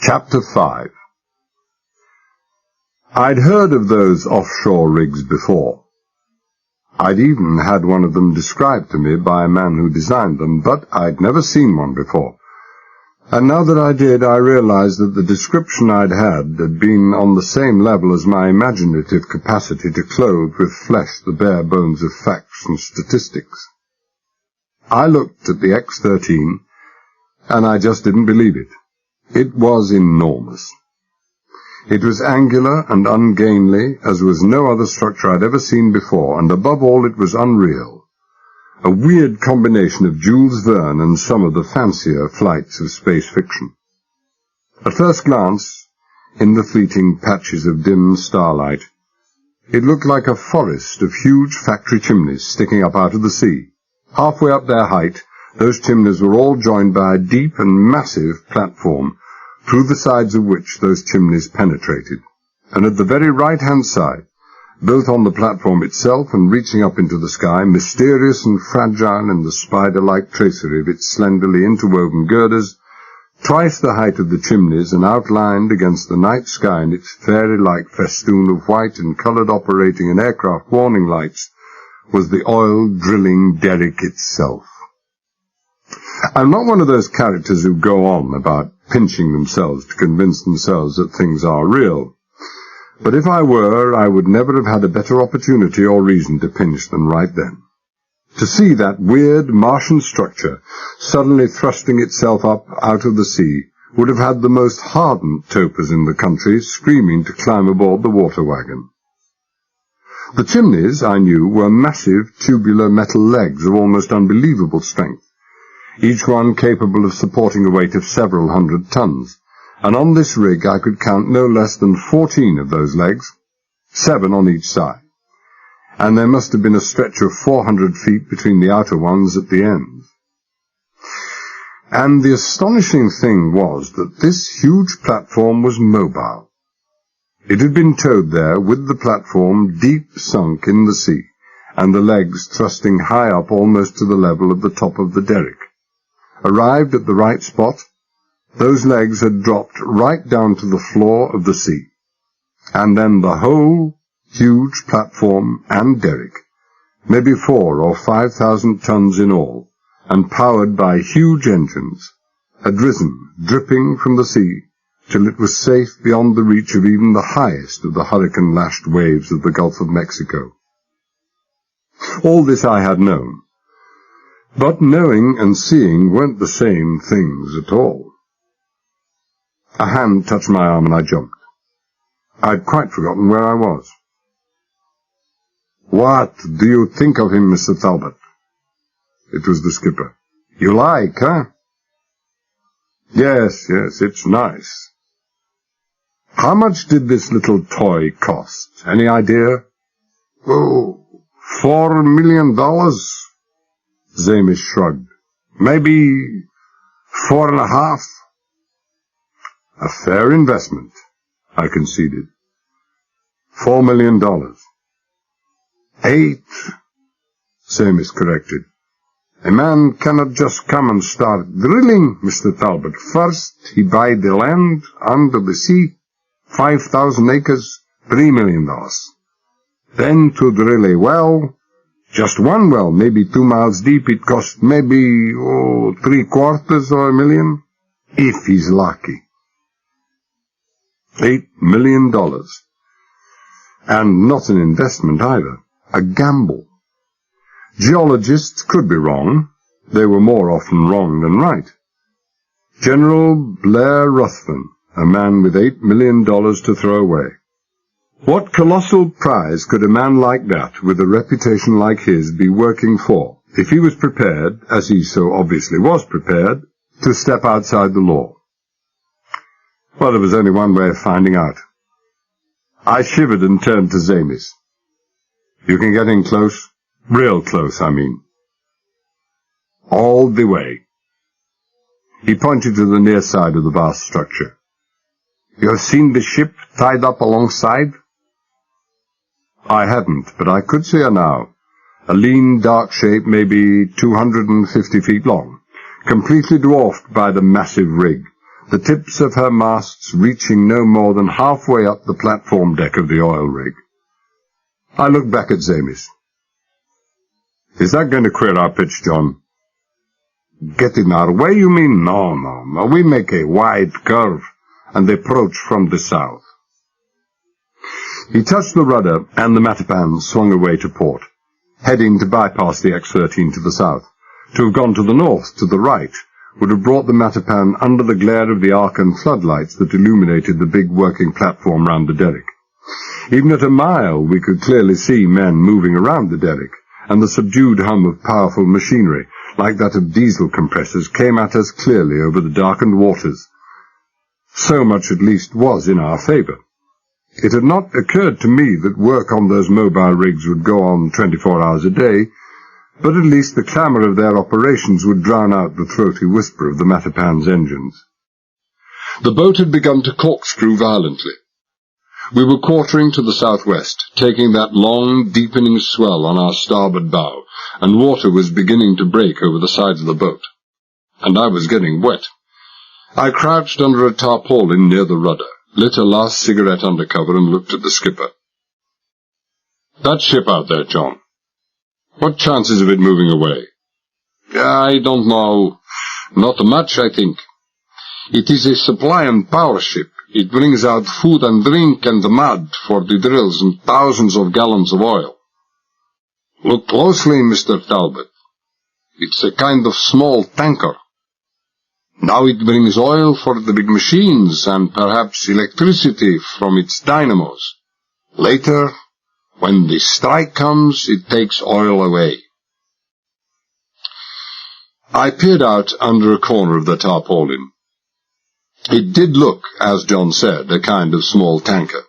Chapter 5. I'd heard of those offshore rigs before. I'd even had one of them described to me by a man who designed them, but I'd never seen one before. And now that I did, I realized that the description I'd had been on the same level as my imaginative capacity to clothe with flesh the bare bones of facts and statistics. I looked at the X-13, and I just didn't believe it. It was enormous. It was angular and ungainly, as was no other structure I'd ever seen before, and above all it was unreal. A weird combination of Jules Verne and some of the fancier flights of space fiction. At first glance, in the fleeting patches of dim starlight, it looked like a forest of huge factory chimneys sticking up out of the sea. Halfway up their height, those chimneys were all joined by a deep and massive platform, through the sides of which those chimneys penetrated. And at the very right-hand side, built on the platform itself and reaching up into the sky, mysterious and fragile in the spider-like tracery of its slenderly interwoven girders, twice the height of the chimneys and outlined against the night sky in its fairy-like festoon of white and coloured operating and aircraft warning lights, was the oil drilling derrick itself. I'm not one of those characters who go on about pinching themselves to convince themselves that things are real. But if I were, I would never have had a better opportunity or reason to pinch than right then. To see that weird Martian structure suddenly thrusting itself up out of the sea would have had the most hardened topers in the country screaming to climb aboard the water wagon. The chimneys, I knew, were massive tubular metal legs of almost unbelievable strength, each one capable of supporting a weight of several hundred tons. And on this rig I could count no less than 14 of those legs, 7 on each side, and there must have been a stretch of 400 feet between the outer ones at the ends. And the astonishing thing was that this huge platform was mobile. It had been towed there with the platform deep sunk in the sea, and the legs thrusting high up almost to the level of the top of the derrick. Arrived at the right spot, those legs had dropped right down to the floor of the sea, and then the whole huge platform and derrick, maybe 4,000 or 5,000 tons in all, and powered by huge engines, had risen, dripping from the sea, till it was safe beyond the reach of even the highest of the hurricane-lashed waves of the Gulf of Mexico. All this I had known, but knowing and seeing weren't the same things at all. A hand touched my arm and I jumped. I'd quite forgotten where I was. "What do you think of him, Mr. Talbot?" It was the skipper. "You like, huh?" Yes, it's nice." "How much did this little toy cost? Any idea?" "Oh, $4 million. Zamish shrugged. "Maybe 4.5. "A fair investment," I conceded. $4 million. "8, Zamish corrected. "A man cannot just come and start drilling, Mr. Talbot. First, he buy the land under the sea, 5,000 acres, $3 million. Then to drill a well, just one well, maybe 2 miles deep, it cost maybe, $750,000 million, if he's lucky. $8 million. And not an investment either, a gamble. Geologists could be wrong. They were more often wrong than right. General Blair Ruthven, a man with $8 million to throw away. What colossal prize could a man like that, with a reputation like his, be working for, if he was prepared, as he so obviously was prepared, to step outside the law? Well, there was only one way of finding out. I shivered and turned to Zamish. "You can get in close? Real close, I mean." "All the way." He pointed to the near side of the vast structure. "You have seen the ship tied up alongside?" I hadn't, but I could see her now. A lean, dark shape, maybe 250 feet long, completely dwarfed by the massive rig, the tips of her masts reaching no more than halfway up the platform deck of the oil rig. I looked back at Zamis. "Is that going to queer our pitch, John?" "Get in our way, you mean? No. We make a wide curve and approach from the south." He touched the rudder, and the Matapan swung away to port, heading to bypass the X-13 to the south. To have gone to the north, to the right, would have brought the Matapan under the glare of the arc and floodlights that illuminated the big working platform round the derrick. Even at a mile we could clearly see men moving around the derrick, and the subdued hum of powerful machinery, like that of diesel compressors, came at us clearly over the darkened waters. So much at least was in our favour. It had not occurred to me that work on those mobile rigs would go on 24 hours a day, but at least the clamour of their operations would drown out the throaty whisper of the Matapan's engines. The boat had begun to corkscrew violently. We were quartering to the southwest, taking that long, deepening swell on our starboard bow, and water was beginning to break over the sides of the boat. And I was getting wet. I crouched under a tarpaulin near the rudder, lit a last cigarette under cover, and looked at the skipper. "That ship out there, John. What chances of it moving away?" "I don't know. Not much, I think. It is a supply and power ship. It brings out food and drink and mud for the drills and thousands of gallons of oil." "Look closely, Mr. Talbot. It's a kind of small tanker. Now it brings oil for the big machines and perhaps electricity from its dynamos. Later, when the strike comes, it takes oil away." I peered out under a corner of the tarpaulin. It did look, as John said, a kind of small tanker.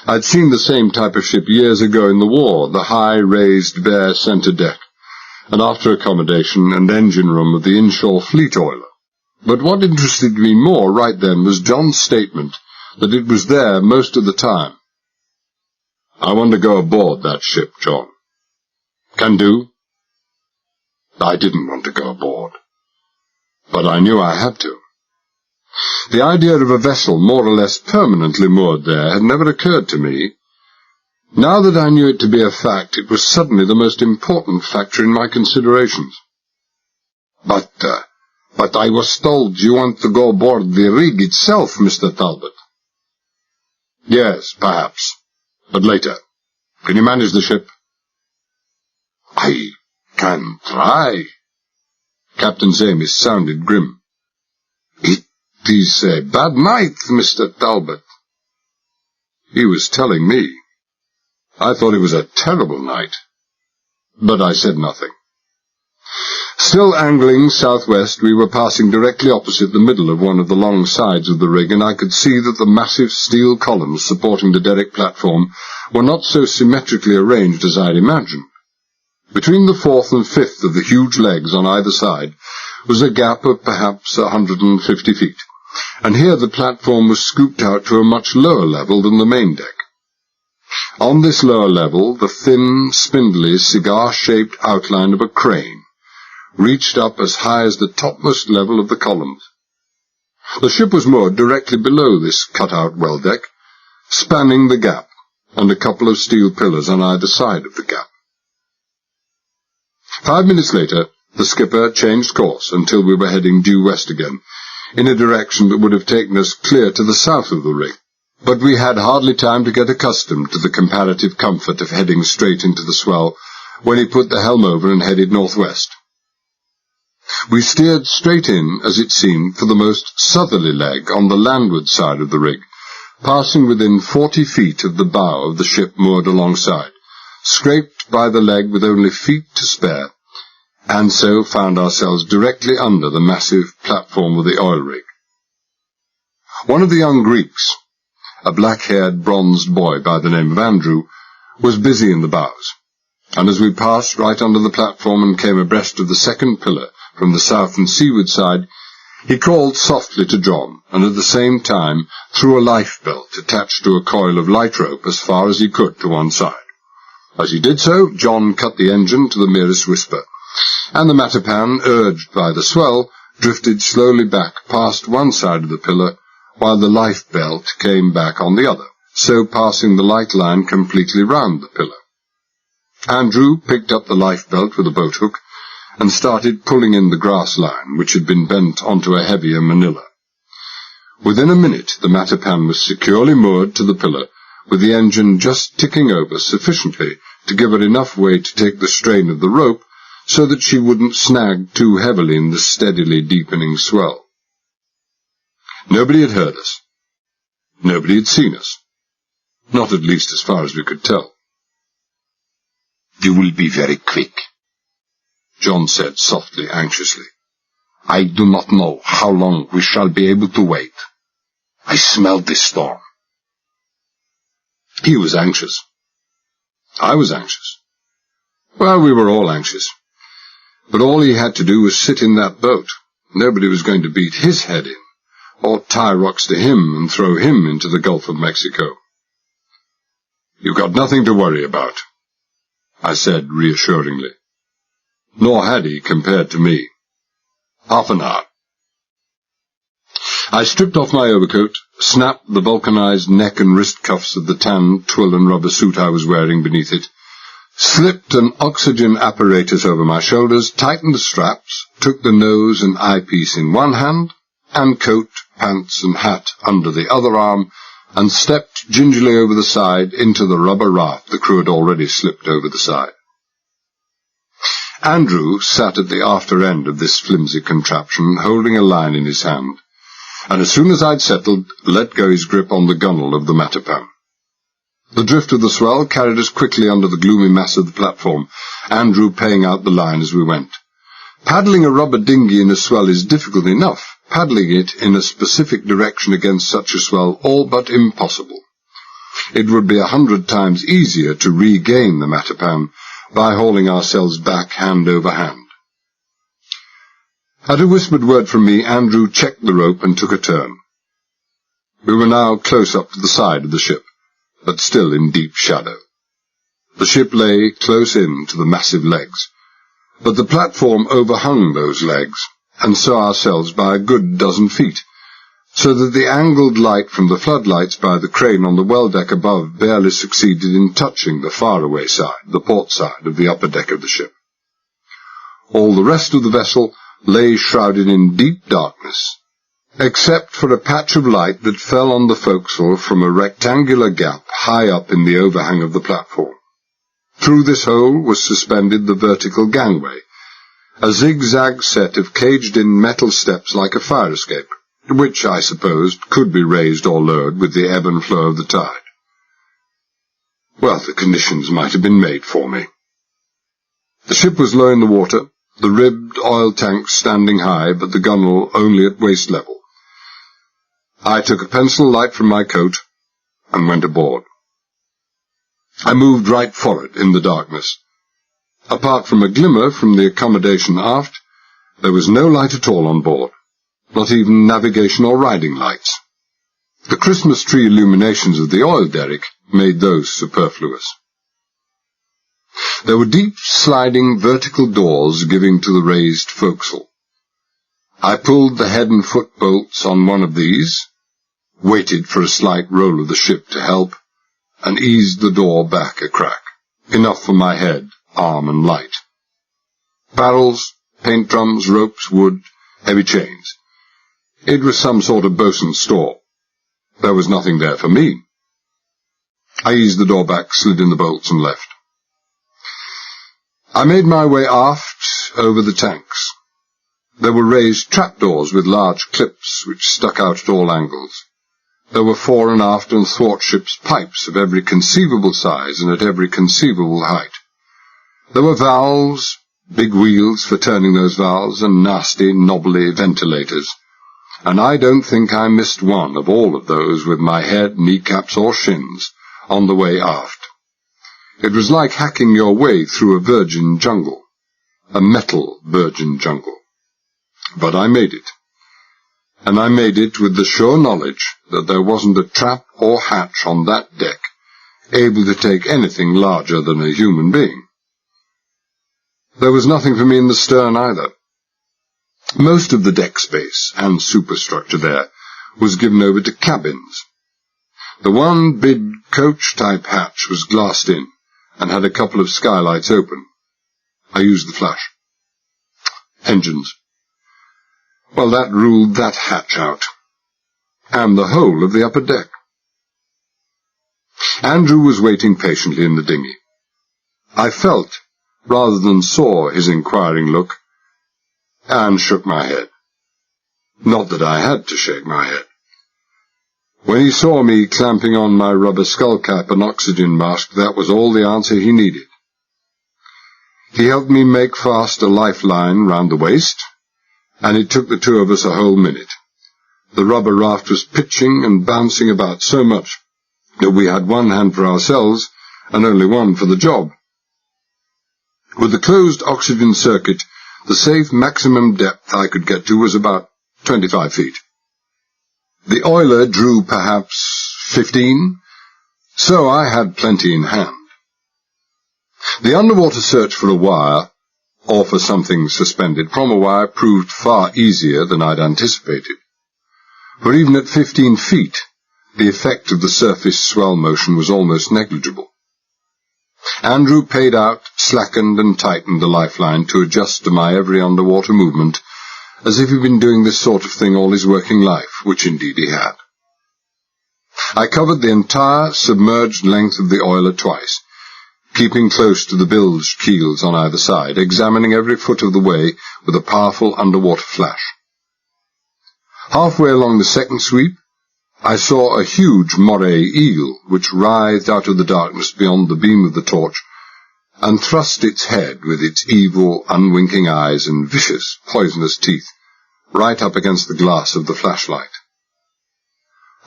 I'd seen the same type of ship years ago in the war, the high, raised, bare centre deck, and after accommodation and engine room of the inshore fleet oiler. But what interested me more right then was John's statement that it was there most of the time. "I want to go aboard that ship, John." "Can do." I didn't want to go aboard, but I knew I had to. The idea of a vessel more or less permanently moored there had never occurred to me. Now that I knew it to be a fact, it was suddenly the most important factor in my considerations. But I was told you want to go aboard the rig itself, Mr. Talbot." "Yes, perhaps. But later. Can you manage the ship?" "I can try." Captain Zamis sounded grim. "It is a bad night, Mr. Talbot." He was telling me. I thought it was a terrible night. But I said nothing. Still angling southwest, we were passing directly opposite the middle of one of the long sides of the rig, and I could see that the massive steel columns supporting the derrick platform were not so symmetrically arranged as I had imagined. Between the fourth and fifth of the huge legs on either side was a gap of perhaps 150 feet, and here the platform was scooped out to a much lower level than the main deck. On this lower level, the thin, spindly, cigar-shaped outline of a crane reached up as high as the topmost level of the columns. The ship was moored directly below this cut-out well deck, spanning the gap, and a couple of steel pillars on either side of the gap. 5 minutes later, the skipper changed course until we were heading due west again, in a direction that would have taken us clear to the south of the rig. But we had hardly time to get accustomed to the comparative comfort of heading straight into the swell when he put the helm over and headed northwest. We steered straight in, as it seemed, for the most southerly leg on the landward side of the rig, passing within 40 feet of the bow of the ship moored alongside, scraped by the leg with only feet to spare, and so found ourselves directly under the massive platform of the oil rig. One of the young Greeks, a black-haired, bronzed boy by the name of Andrew, was busy in the bows, and as we passed right under the platform and came abreast of the second pillar from the south and seaward side, he called softly to John, and at the same time threw a life-belt attached to a coil of light rope as far as he could to one side. As he did so, John cut the engine to the merest whisper, and the Matapan, urged by the swell, drifted slowly back past one side of the pillar, while the life belt came back on the other, so passing the light line completely round the pillar. Andrew picked up the life belt with a boat hook and started pulling in the grass line, which had been bent onto a heavier manila. Within a minute the Matapan was securely moored to the pillar, with the engine just ticking over sufficiently to give her enough way to take the strain of the rope so that she wouldn't snag too heavily in the steadily deepening swell. Nobody had heard us. Nobody had seen us. Not at least as far as we could tell. "You will be very quick," John said softly, anxiously. "I do not know how long we shall be able to wait. I smell this storm." He was anxious. I was anxious. Well, we were all anxious. But all he had to do was sit in that boat. Nobody was going to beat his head in, or tie rocks to him and throw him into the Gulf of Mexico. "You've got nothing to worry about," I said reassuringly. Nor had he compared to me. Half an hour. I stripped off my overcoat, snapped the vulcanized neck and wrist cuffs of the tan twill and rubber suit I was wearing beneath it, slipped an oxygen apparatus over my shoulders, tightened the straps, took the nose and eyepiece in one hand, and coat, pants and hat under the other arm, and stepped gingerly over the side into the rubber raft the crew had already slipped over the side. Andrew sat at the after end of this flimsy contraption, holding a line in his hand, and as soon as I'd settled, let go his grip on the gunwale of the Matapan. The drift of the swell carried us quickly under the gloomy mass of the platform, Andrew paying out the line as we went. Paddling a rubber dinghy in a swell is difficult enough. Paddling it in a specific direction against such a swell all but impossible. It would be 100 times easier to regain the Matapan by hauling ourselves back hand over hand. At a whispered word from me, Andrew checked the rope and took a turn. We were now close up to the side of the ship, but still in deep shadow. The ship lay close in to the massive legs, but the platform overhung those legs, and so ourselves by a good dozen feet, so that the angled light from the floodlights by the crane on the well deck above barely succeeded in touching the faraway side, the port side of the upper deck of the ship. All the rest of the vessel lay shrouded in deep darkness, except for a patch of light that fell on the forecastle from a rectangular gap high up in the overhang of the platform. Through this hole was suspended the vertical gangway, a zigzag set of caged-in metal steps like a fire escape, which, I supposed, could be raised or lowered with the ebb and flow of the tide. Well, the conditions might have been made for me. The ship was low in the water, the ribbed oil tanks standing high, but the gunwale only at waist level. I took a pencil light from my coat and went aboard. I moved right forward in the darkness. Apart from a glimmer from the accommodation aft, there was no light at all on board, not even navigation or riding lights. The Christmas tree illuminations of the oil derrick made those superfluous. There were deep, sliding, vertical doors giving to the raised forecastle. I pulled the head and foot bolts on one of these, waited for a slight roll of the ship to help, and eased the door back a crack, enough for my head, arm, and light. Barrels, paint drums, ropes, wood, heavy chains. It was some sort of bosun's store. There was nothing there for me. I eased the door back, slid in the bolts, and left. I made my way aft over the tanks. There were raised trapdoors with large clips which stuck out at all angles. There were fore and aft and thwartships pipes of every conceivable size and at every conceivable height. There were valves, big wheels for turning those valves, and nasty, knobbly ventilators, and I don't think I missed one of all of those with my head, kneecaps, or shins on the way aft. It was like hacking your way through a virgin jungle, a metal virgin jungle. But I made it. And I made it with the sure knowledge that there wasn't a trap or hatch on that deck able to take anything larger than a human being. There was nothing for me in the stern either. Most of the deck space and superstructure there was given over to cabins. The one big coach-type hatch was glassed in and had a couple of skylights open. I used the flash. Engines. Well, that ruled that hatch out, and the whole of the upper deck. Andrew was waiting patiently in the dinghy. I felt, rather than saw, his inquiring look, and shook my head. Not that I had to shake my head. When he saw me clamping on my rubber skullcap and oxygen mask, that was all the answer he needed. He helped me make fast a lifeline round the waist, and it took the two of us a whole minute. The rubber raft was pitching and bouncing about so much that we had one hand for ourselves and only one for the job. With the closed oxygen circuit, the safe maximum depth I could get to was about 25 feet. The oiler drew perhaps 15, so I had plenty in hand. The underwater search for a wire, or for something suspended from a wire, proved far easier than I'd anticipated. For even at 15 feet, the effect of the surface swell motion was almost negligible. Andrew paid out, slackened and tightened the lifeline to adjust to my every underwater movement, as if he'd been doing this sort of thing all his working life, which indeed he had. I covered the entire submerged length of the oiler twice, keeping close to the bilged keels on either side, examining every foot of the way with a powerful underwater flash. Halfway along the second sweep, I saw a huge moray eel which writhed out of the darkness beyond the beam of the torch and thrust its head with its evil, unwinking eyes and vicious, poisonous teeth right up against the glass of the flashlight.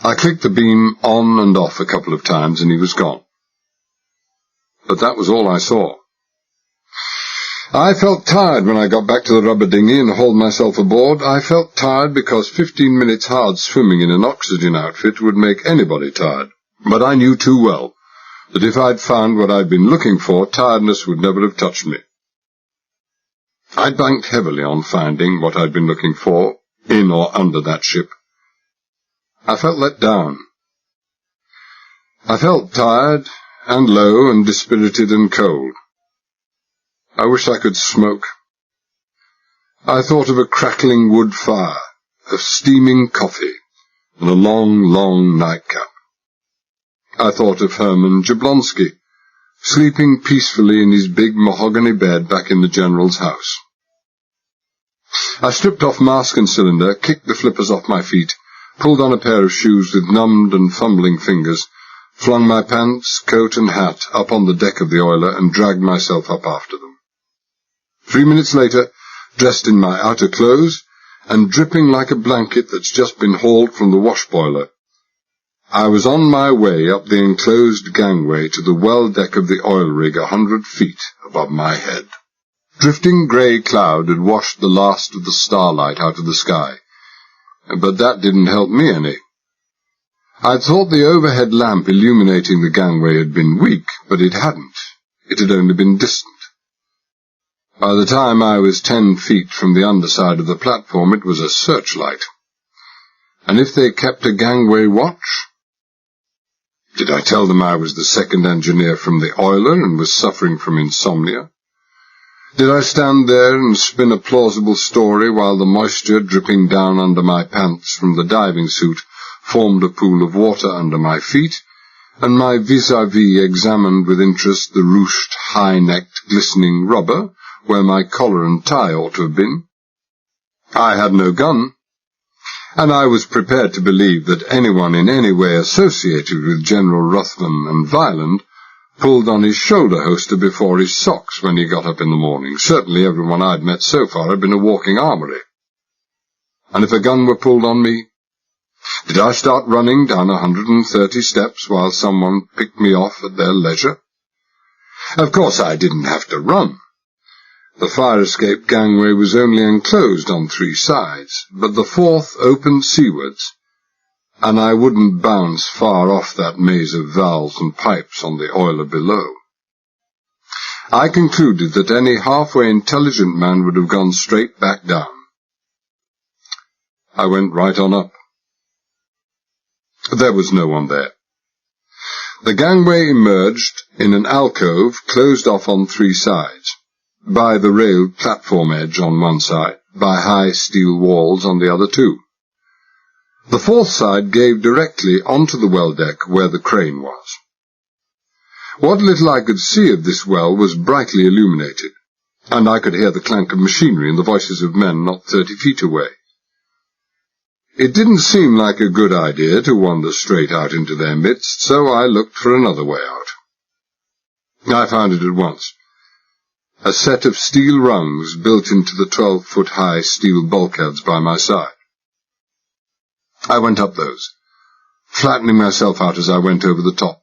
I clicked the beam on and off a couple of times and he was gone. But that was all I saw. I felt tired when I got back to the rubber dinghy and hauled myself aboard. I felt tired because 15 minutes hard swimming in an oxygen outfit would make anybody tired. But I knew too well that if I'd found what I'd been looking for, tiredness would never have touched me. I'd banked heavily on finding what I'd been looking for, in or under that ship. I felt let down. I felt tired and low and dispirited and cold. I wished I could smoke. I thought of a crackling wood fire, of steaming coffee, and a long, long nightcap. I thought of Herman Jablonski, sleeping peacefully in his big mahogany bed back in the General's house. I stripped off mask and cylinder, kicked the flippers off my feet, pulled on a pair of shoes with numbed and fumbling fingers, flung my pants, coat and hat up on the deck of the oiler and dragged myself up after them. 3 minutes later, dressed in my outer clothes and dripping like a blanket that's just been hauled from the wash boiler, I was on my way up the enclosed gangway to the well deck of the oil rig 100 feet above my head. Drifting grey cloud had washed the last of the starlight out of the sky, but that didn't help me any. I'd thought the overhead lamp illuminating the gangway had been weak, but it hadn't. It had only been distant. By the time I was 10 feet from the underside of the platform, it was a searchlight. And if they kept a gangway watch? Did I tell them I was the second engineer from the oiler and was suffering from insomnia? Did I stand there and spin a plausible story while the moisture dripping down under my pants from the diving suit formed a pool of water under my feet, and my vis-à-vis examined with interest the ruched, high-necked, glistening rubber where my collar and tie ought to have been? I had no gun, and I was prepared to believe that anyone in any way associated with General Ruthven and Violent pulled on his shoulder holster before his socks when he got up in the morning. Certainly everyone I'd met so far had been a walking armory. And if a gun were pulled on me, did I start running down 130 steps while someone picked me off at their leisure? Of course I didn't have to run. The fire escape gangway was only enclosed on 3 sides, but the 4th opened seawards, and I wouldn't bounce far off that maze of valves and pipes on the oiler below. I concluded that any halfway intelligent man would have gone straight back down. I went right on up. There was no one there. The gangway emerged in an alcove closed off on 3 sides, by the railed platform edge on one side, by high steel walls on the other 2. The 4th side gave directly onto the well deck where the crane was. What little I could see of this well was brightly illuminated, and I could hear the clank of machinery and the voices of men not 30 feet away. It didn't seem like a good idea to wander straight out into their midst, so I looked for another way out. I found it at once. A set of steel rungs built into the 12-foot-high steel bulkheads by my side. I went up those, flattening myself out as I went over the top,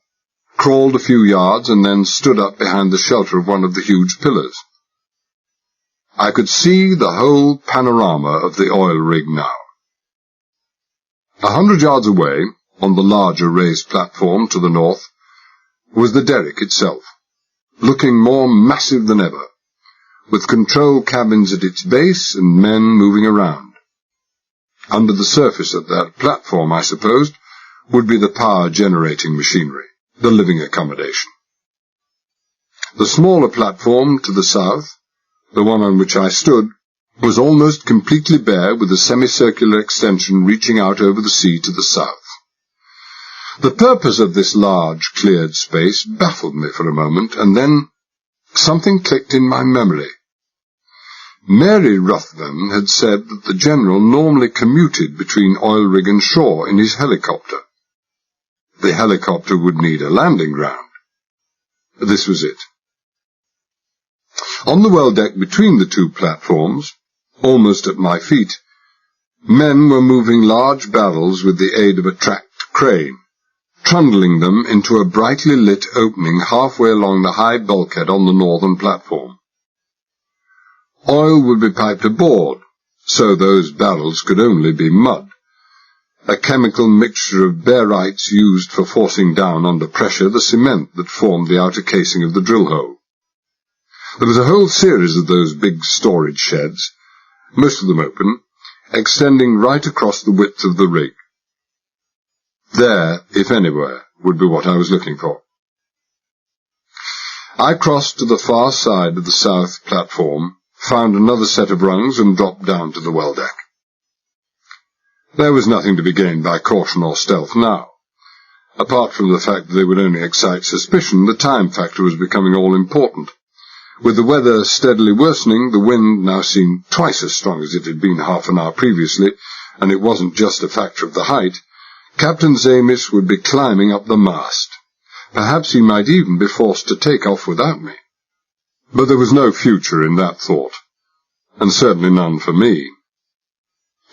crawled a few yards, and then stood up behind the shelter of one of the huge pillars. I could see the whole panorama of the oil rig now. 100 yards away, on the larger raised platform to the north, was the derrick itself, looking more massive than ever, with control cabins at its base and men moving around. Under the surface of that platform, I supposed, would be the power-generating machinery, the living accommodation. The smaller platform to the south, the one on which I stood, was almost completely bare, with a semicircular extension reaching out over the sea to the south. The purpose of this large, cleared space baffled me for a moment, and then something clicked in my memory. Mary Ruthven had said that the General normally commuted between oil rig and shore in his helicopter. The helicopter would need a landing ground. This was it. On the well deck between the 2 platforms, almost at my feet, men were moving large barrels with the aid of a tracked crane, trundling them into a brightly lit opening halfway along the high bulkhead on the northern platform. Oil would be piped aboard, so those barrels could only be mud, a chemical mixture of barytes used for forcing down under pressure the cement that formed the outer casing of the drill hole. There was a whole series of those big storage sheds, most of them open, extending right across the width of the rig. There, if anywhere, would be what I was looking for. I crossed to the far side of the south platform, found another set of rungs, and dropped down to the well deck. There was nothing to be gained by caution or stealth now. Apart from the fact that they would only excite suspicion, the time factor was becoming all-important. With the weather steadily worsening, the wind now seemed twice as strong as it had been half an hour previously, and it wasn't just a factor of the height. Captain Zamis would be climbing up the mast. Perhaps he might even be forced to take off without me. But there was no future in that thought, and certainly none for me.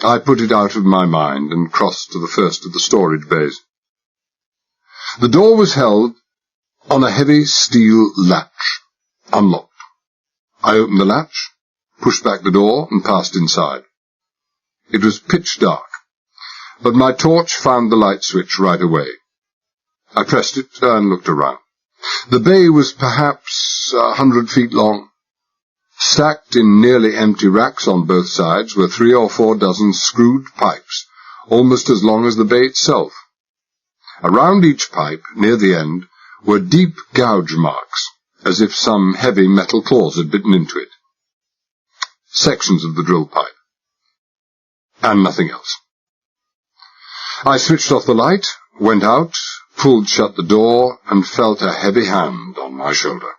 I put it out of my mind and crossed to the first of the storage bays. The door was held on a heavy steel latch, unlocked. I opened the latch, pushed back the door, and passed inside. It was pitch dark, but my torch found the light switch right away. I pressed it and looked around. The bay was perhaps 100 feet long. Stacked in nearly empty racks on both sides were 3 or 4 dozen screwed pipes, almost as long as the bay itself. Around each pipe, near the end, were deep gouge marks, as if some heavy metal claws had bitten into it. Sections of the drill pipe. And nothing else. I switched off the light, went out, pulled shut the door, and felt a heavy hand on my shoulder.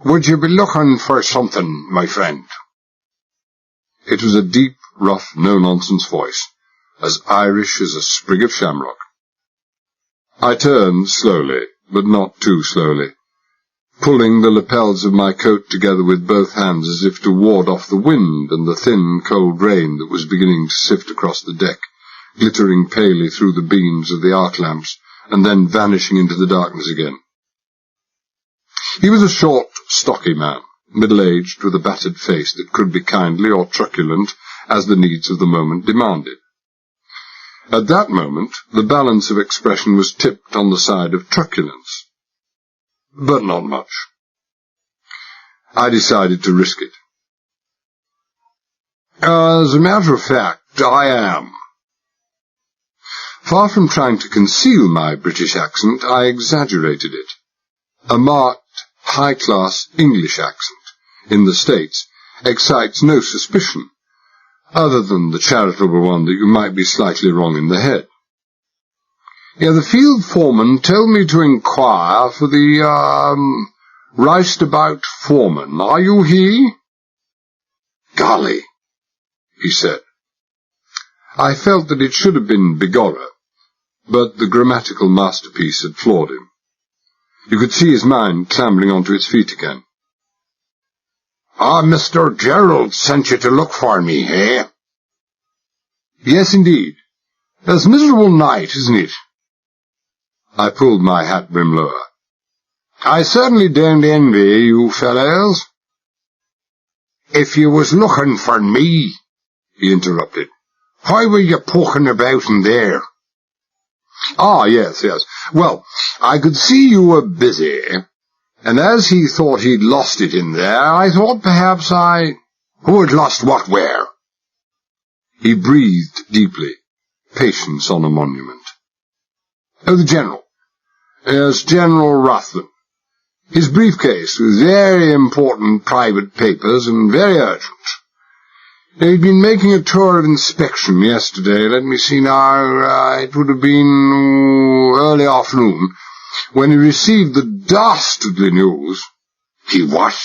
"Would you be looking for something, my friend?" It was a deep, rough, no-nonsense voice, as Irish as a sprig of shamrock. I turned slowly, but not too slowly, pulling the lapels of my coat together with both hands as if to ward off the wind and the thin, cold rain that was beginning to sift across the deck, glittering palely through the beams of the arc lamps, and then vanishing into the darkness again. He was a short, stocky man, middle-aged, with a battered face that could be kindly or truculent as the needs of the moment demanded. At that moment, the balance of expression was tipped on the side of truculence, but not much. I decided to risk it. As a matter of fact, I am. Far from trying to conceal my British accent, I exaggerated it. A marked, high-class English accent in the States excites no suspicion, other than the charitable one that you might be slightly wrong in the head. Yeah, the field foreman told me to inquire for the, roustabout foreman. Are you he? Golly, he said. I felt that it should have been Begorra, but the grammatical masterpiece had floored him. You could see his mind clambering onto its feet again. Mr. Gerald sent you to look for me, eh? Yes, indeed. It's a miserable night, isn't it? I pulled my hat brim lower. I certainly don't envy you fellows. If you was looking for me, he interrupted, why were you poking about in there? Ah, yes. Well, I could see you were busy, and as he thought he'd lost it in there, I thought perhaps Who had lost what where? He breathed deeply, patience on a monument. Oh, the General. Yes, General Ruthven. His briefcase with very important private papers and very urgent. He'd been making a tour of inspection yesterday. Let me see now. It would have been early afternoon when he received the dastardly news. He what?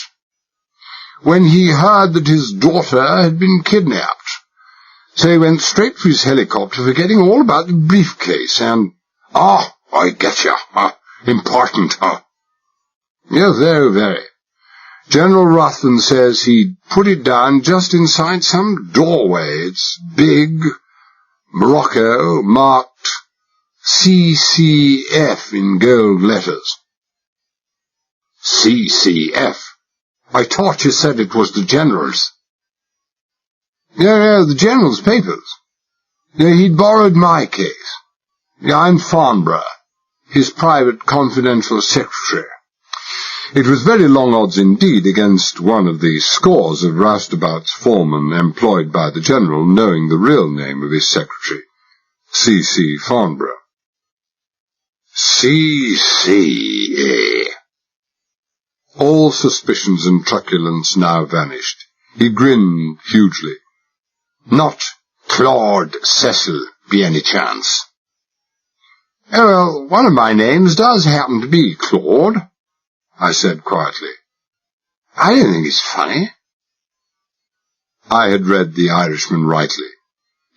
When he heard that his daughter had been kidnapped. So he went straight for his helicopter, forgetting all about the briefcase and... I get you. Important, Yes, very, very. General Ruthven says he'd put it down just inside some doorway. It's big, Morocco, marked CCF in gold letters. CCF? I thought you said it was the General's. Yeah, the General's papers. Yeah, he'd borrowed my case. Yeah, I'm Farnborough, his private confidential secretary. It was very long odds indeed against one of the scores of roustabout's foremen employed by the General knowing the real name of his secretary, C.C. Farnborough. C.C., All suspicions and truculence now vanished. He grinned hugely. Not Claude Cecil, by any chance? Oh, well, one of my names does happen to be Claude, I said quietly. I don't think it's funny. I had read the Irishman rightly.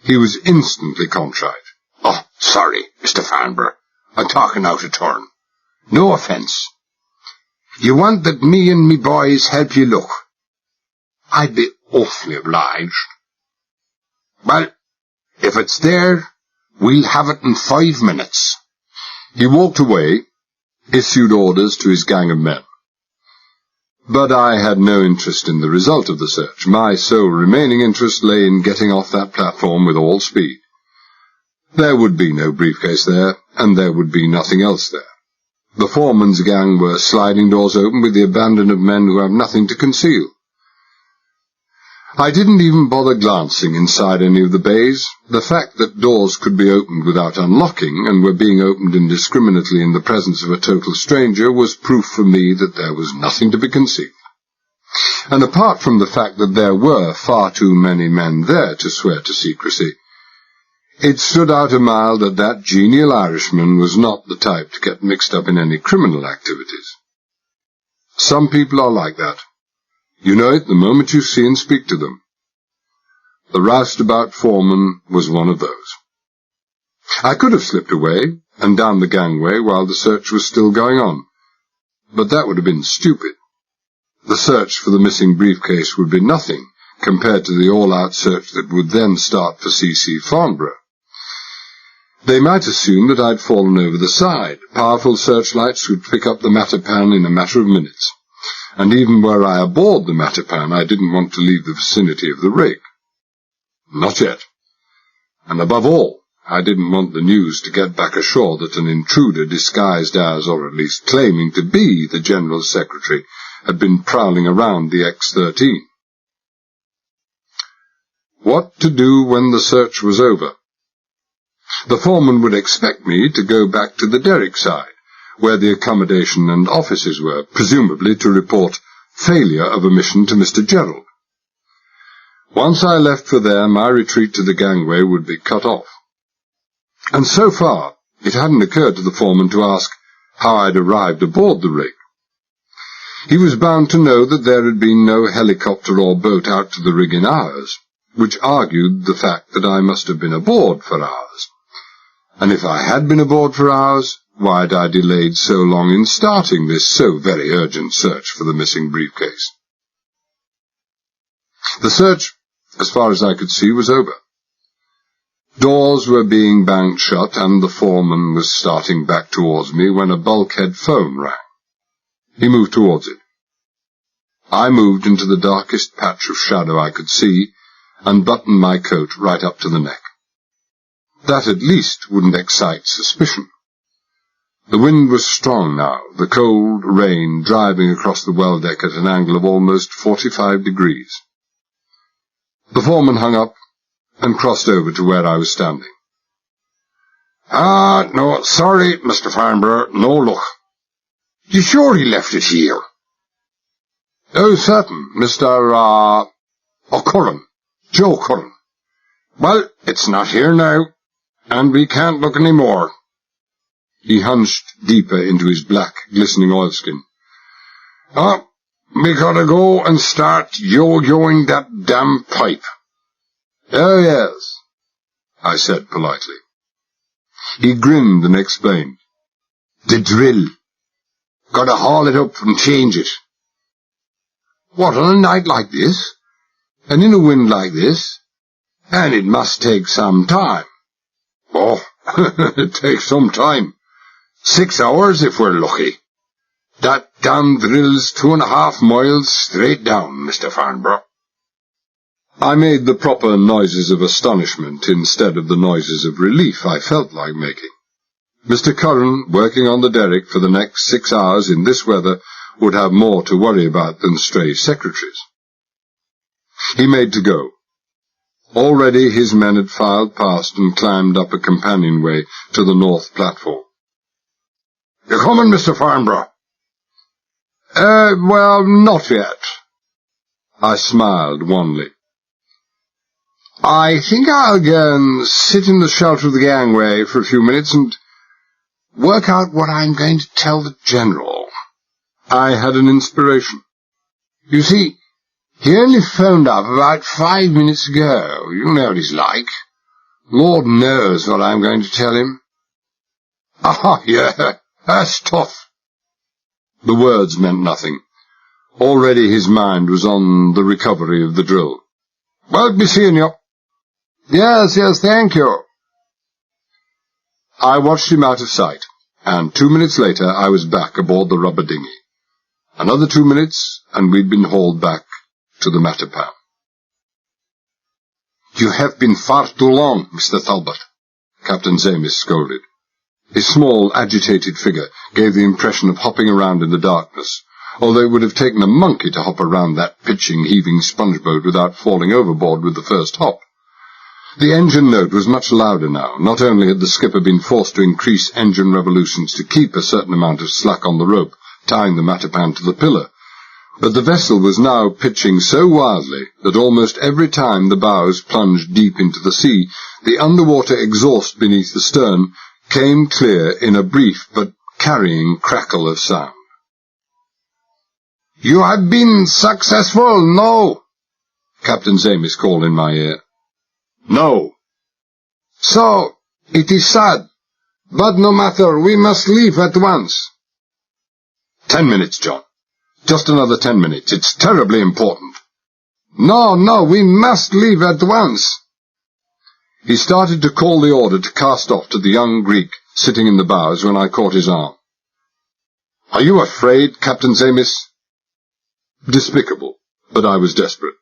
He was instantly contrite. Oh, sorry, Mr. Farnborough. I'm talking out of turn. No offence. You want that me and me boys help you look? I'd be awfully obliged. Well, if it's there, we'll have it in 5 minutes. He walked away, issued orders to his gang of men. But I had no interest in the result of the search. My sole remaining interest lay in getting off that platform with all speed. There would be no briefcase there, and there would be nothing else there. The foreman's gang were sliding doors open with the abandon of men who have nothing to conceal. I didn't even bother glancing inside any of the bays. The fact that doors could be opened without unlocking and were being opened indiscriminately in the presence of a total stranger was proof for me that there was nothing to be concealed. And apart from the fact that there were far too many men there to swear to secrecy, it stood out a mile that that genial Irishman was not the type to get mixed up in any criminal activities. Some people are like that. You know it the moment you see and speak to them. The roustabout foreman was one of those. I could have slipped away and down the gangway while the search was still going on, but that would have been stupid. The search for the missing briefcase would be nothing compared to the all-out search that would then start for C.C. Farnborough. They might assume that I'd fallen over the side. Powerful searchlights would pick up the Matapan in a matter of minutes. And even were I aboard the Matapan, I didn't want to leave the vicinity of the rig. Not yet. And above all, I didn't want the news to get back ashore that an intruder disguised as, or at least claiming to be, the General's secretary had been prowling around the X-13. What to do when the search was over? The foreman would expect me to go back to the derrick side, where the accommodation and offices were, presumably to report failure of a mission to Mr. Gerald. Once I left for there, my retreat to the gangway would be cut off. And so far, it hadn't occurred to the foreman to ask how I'd arrived aboard the rig. He was bound to know that there had been no helicopter or boat out to the rig in hours, which argued the fact that I must have been aboard for hours. And if I had been aboard for hours, why had I delayed so long in starting this so very urgent search for the missing briefcase? The search, as far as I could see, was over. Doors were being banged shut, and the foreman was starting back towards me when a bulkhead phone rang. He moved towards it. I moved into the darkest patch of shadow I could see, and buttoned my coat right up to the neck. That at least wouldn't excite suspicion. The wind was strong now, the cold rain driving across the well deck at an angle of almost 45 degrees. The foreman hung up and crossed over to where I was standing. No, sorry, Mr. Farnborough, no luck. You sure he left it here? Oh, certain, Mr. Curran, Joe Curran. Well, it's not here now, and we can't look any more. He hunched deeper into his black, glistening oilskin. We gotta go and start yo-yoing that damn pipe. Oh, yes, I said politely. He grinned and explained. The drill. Gotta haul it up and change it. What, on a night like this? And in a wind like this? And it must take some time. Oh, it takes some time. 6 hours if we're lucky. That damn drill's 2.5 miles straight down, Mr. Farnborough. I made the proper noises of astonishment instead of the noises of relief I felt like making. Mr. Curran, working on the derrick for the next 6 hours in this weather, would have more to worry about than stray secretaries. He made to go. Already his men had filed past and climbed up a companionway to the north platform. You coming, Mr. Farnborough? Well, not yet. I smiled wanly. I think I'll go and sit in the shelter of the gangway for a few minutes and work out what I'm going to tell the General. I had an inspiration. You see, he only phoned up about 5 minutes ago. You know what he's like. Lord knows what I'm going to tell him. Yeah, that's tough. The words meant nothing. Already his mind was on the recovery of the drill. Well, be seeing you. Yes, thank you. I watched him out of sight, and 2 minutes later I was back aboard the rubber dinghy. Another 2 minutes, and we'd been hauled back to the Matapan. You have been far too long, Mr. Talbot, Captain Zamis scolded. His small, agitated figure gave the impression of hopping around in the darkness, although it would have taken a monkey to hop around that pitching, heaving sponge-boat without falling overboard with the first hop. The engine note was much louder now. Not only had the skipper been forced to increase engine revolutions to keep a certain amount of slack on the rope, tying the Matapan to the pillar, but the vessel was now pitching so wildly that almost every time the bows plunged deep into the sea, the underwater exhaust beneath the stern came clear in a brief but carrying crackle of sound. You have been successful, no? Captain Zamis called in my ear. No. So, it is sad, but no matter, we must leave at once. 10 minutes, John. Just another 10 minutes. It's terribly important. No, we must leave at once. He started to call the order to cast off to the young Greek sitting in the bows when I caught his arm. Are you afraid, Captain Zamis? Despicable, but I was desperate.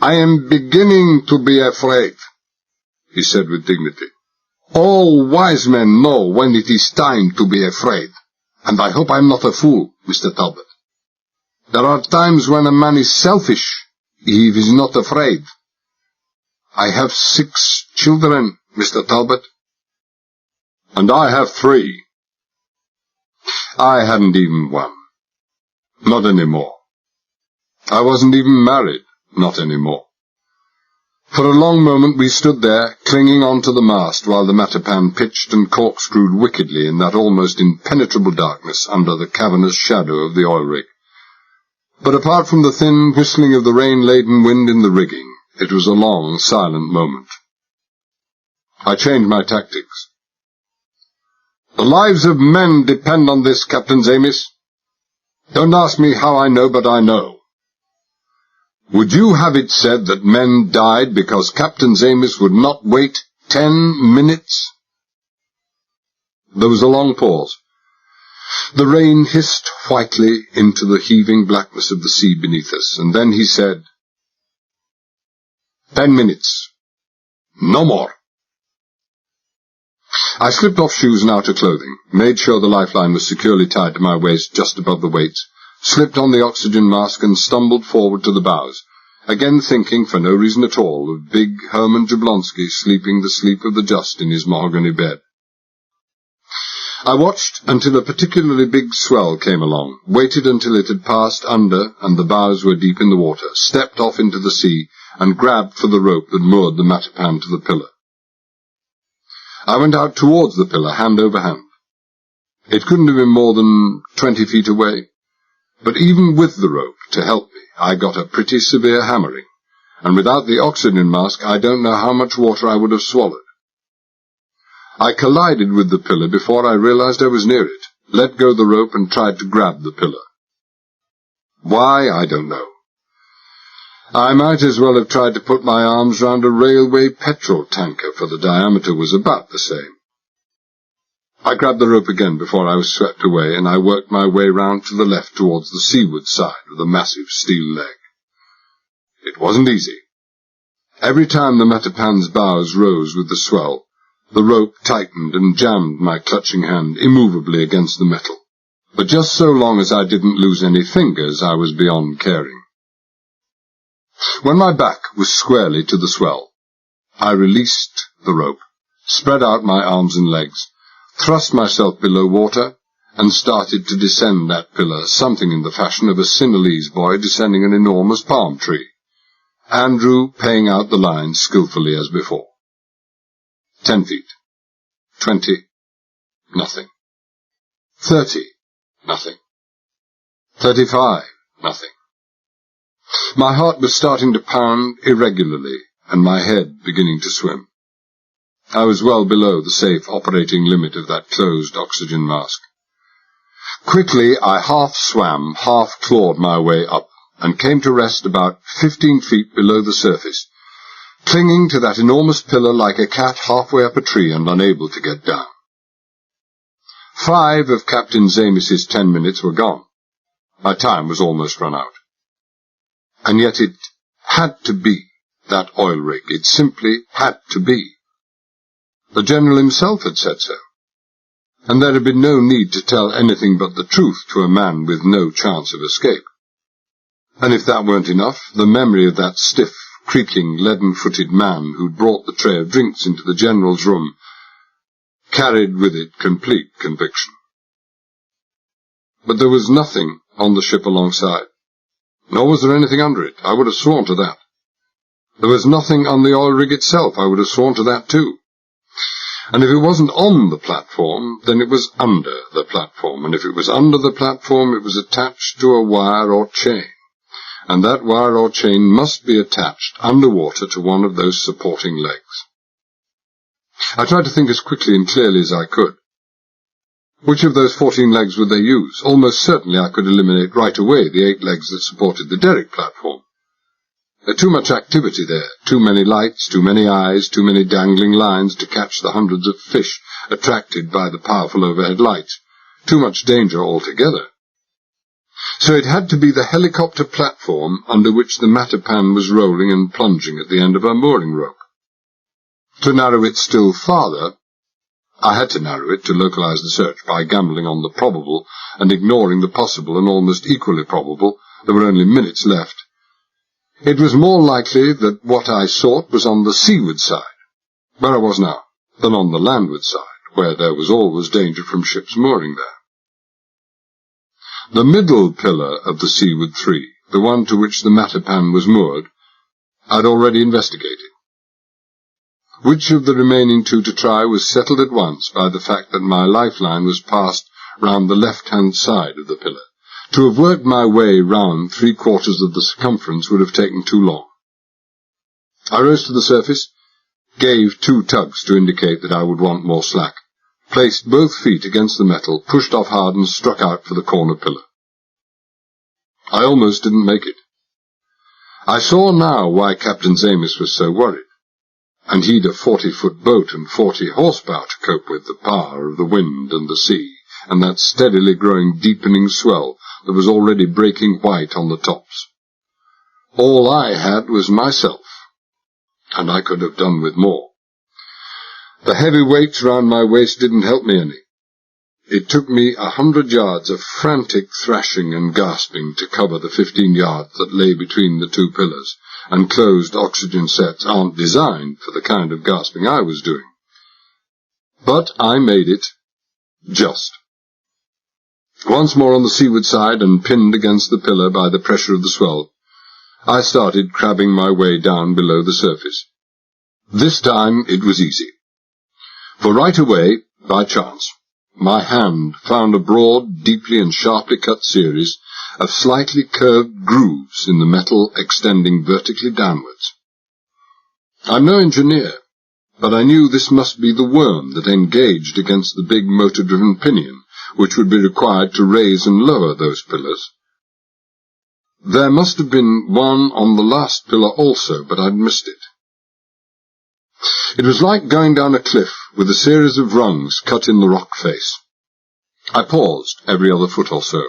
I am beginning to be afraid, he said with dignity. All wise men know when it is time to be afraid, and I hope I'm not a fool, Mr. Talbot. There are times when a man is selfish if he is not afraid, I have 6 children, Mr. Talbot. And I have 3. I hadn't even one. Not anymore. I wasn't even married. Not anymore. For a long moment we stood there, clinging on to the mast, while the Matapan pitched and corkscrewed wickedly in that almost impenetrable darkness under the cavernous shadow of the oil rig. But apart from the thin whistling of the rain-laden wind in the rigging, it was a long, silent moment. I changed my tactics. The lives of men depend on this, Captain Zamis. Don't ask me how I know, but I know. Would you have it said that men died because Captain Zamis would not wait 10 minutes? There was a long pause. The rain hissed whitely into the heaving blackness of the sea beneath us, and then he said, 10 minutes. No more. I slipped off shoes and outer clothing, made sure the lifeline was securely tied to my waist just above the weights, slipped on the oxygen mask and stumbled forward to the bows, again thinking, for no reason at all, of big Herman Jablonski sleeping the sleep of the just in his mahogany bed. I watched until a particularly big swell came along, waited until it had passed under and the bows were deep in the water, stepped off into the sea, and grabbed for the rope that moored the Matapan to the pillar. I went out towards the pillar, hand over hand. It couldn't have been more than 20 feet away, but even with the rope to help me, I got a pretty severe hammering, and without the oxygen mask I don't know how much water I would have swallowed. I collided with the pillar before I realized I was near it, let go the rope and tried to grab the pillar. Why, I don't know. I might as well have tried to put my arms round a railway petrol tanker, for the diameter was about the same. I grabbed the rope again before I was swept away, and I worked my way round to the left towards the seaward side of the massive steel leg. It wasn't easy. Every time the Matapan's bows rose with the swell, the rope tightened and jammed my clutching hand immovably against the metal. But just so long as I didn't lose any fingers, I was beyond caring. When my back was squarely to the swell, I released the rope, spread out my arms and legs, thrust myself below water, and started to descend that pillar, something in the fashion of a Sinhalese boy descending an enormous palm tree, Andrew paying out the lines skilfully as before. 10 feet. 20. Nothing. 30. Nothing. 35. Nothing. My heart was starting to pound irregularly, and my head beginning to swim. I was well below the safe operating limit of that closed oxygen mask. Quickly I half swam, half clawed my way up, and came to rest about 15 feet below the surface, clinging to that enormous pillar like a cat halfway up a tree and unable to get down. 5 of Captain Zamis's 10 minutes were gone. My time was almost run out. And yet it had to be that oil rig. It simply had to be. The General himself had said so, and there had been no need to tell anything but the truth to a man with no chance of escape. And if that weren't enough, the memory of that stiff, creaking, leaden-footed man who'd brought the tray of drinks into the General's room carried with it complete conviction. But there was nothing on the ship alongside, nor was there anything under it. I would have sworn to that. There was nothing on the oil rig itself. I would have sworn to that too. And if it wasn't on the platform, then it was under the platform, and if it was under the platform, it was attached to a wire or chain, and that wire or chain must be attached underwater to one of those supporting legs. I tried to think as quickly and clearly as I could. Which of those 14 legs would they use? Almost certainly I could eliminate right away the 8 legs that supported the derrick platform. There's too much activity there, too many lights, too many eyes, too many dangling lines to catch the hundreds of fish attracted by the powerful overhead lights, too much danger altogether. So it had to be the helicopter platform under which the Matapan was rolling and plunging at the end of her mooring rope. To narrow it still farther, I had to narrow it to localize the search by gambling on the probable and ignoring the possible and almost equally probable. There were only minutes left. It was more likely that what I sought was on the seaward side, where I was now, than on the landward side, where there was always danger from ships mooring there. The middle pillar of the seaward three, the one to which the Matapan was moored, I'd already investigated. Which of the remaining two to try was settled at once by the fact that my lifeline was passed round the left-hand side of the pillar. To have worked my way round 3/4 of the circumference would have taken too long. I rose to the surface, gave 2 tugs to indicate that I would want more slack, placed both feet against the metal, pushed off hard and struck out for the corner pillar. I almost didn't make it. I saw now why Captain Zamis was so worried, and he'd a 40-foot boat and 40 horsepower to cope with the power of the wind and the sea, and that steadily growing deepening swell that was already breaking white on the tops. All I had was myself, and I could have done with more. The heavy weights round my waist didn't help me any. It took me 100 yards of frantic thrashing and gasping to cover the 15 yards that lay between the two pillars, and closed oxygen sets aren't designed for the kind of gasping I was doing. But I made it, just. Once more on the seaward side and pinned against the pillar by the pressure of the swell, I started crabbing my way down below the surface. This time it was easy. For right away, by chance, my hand found a broad, deeply and sharply cut series of slightly curved grooves in the metal extending vertically downwards. I'm no engineer, but I knew this must be the worm that engaged against the big motor-driven pinion, which would be required to raise and lower those pillars. There must have been one on the last pillar also, but I'd missed it. It was like going down a cliff with a series of rungs cut in the rock face. I paused every other foot or so,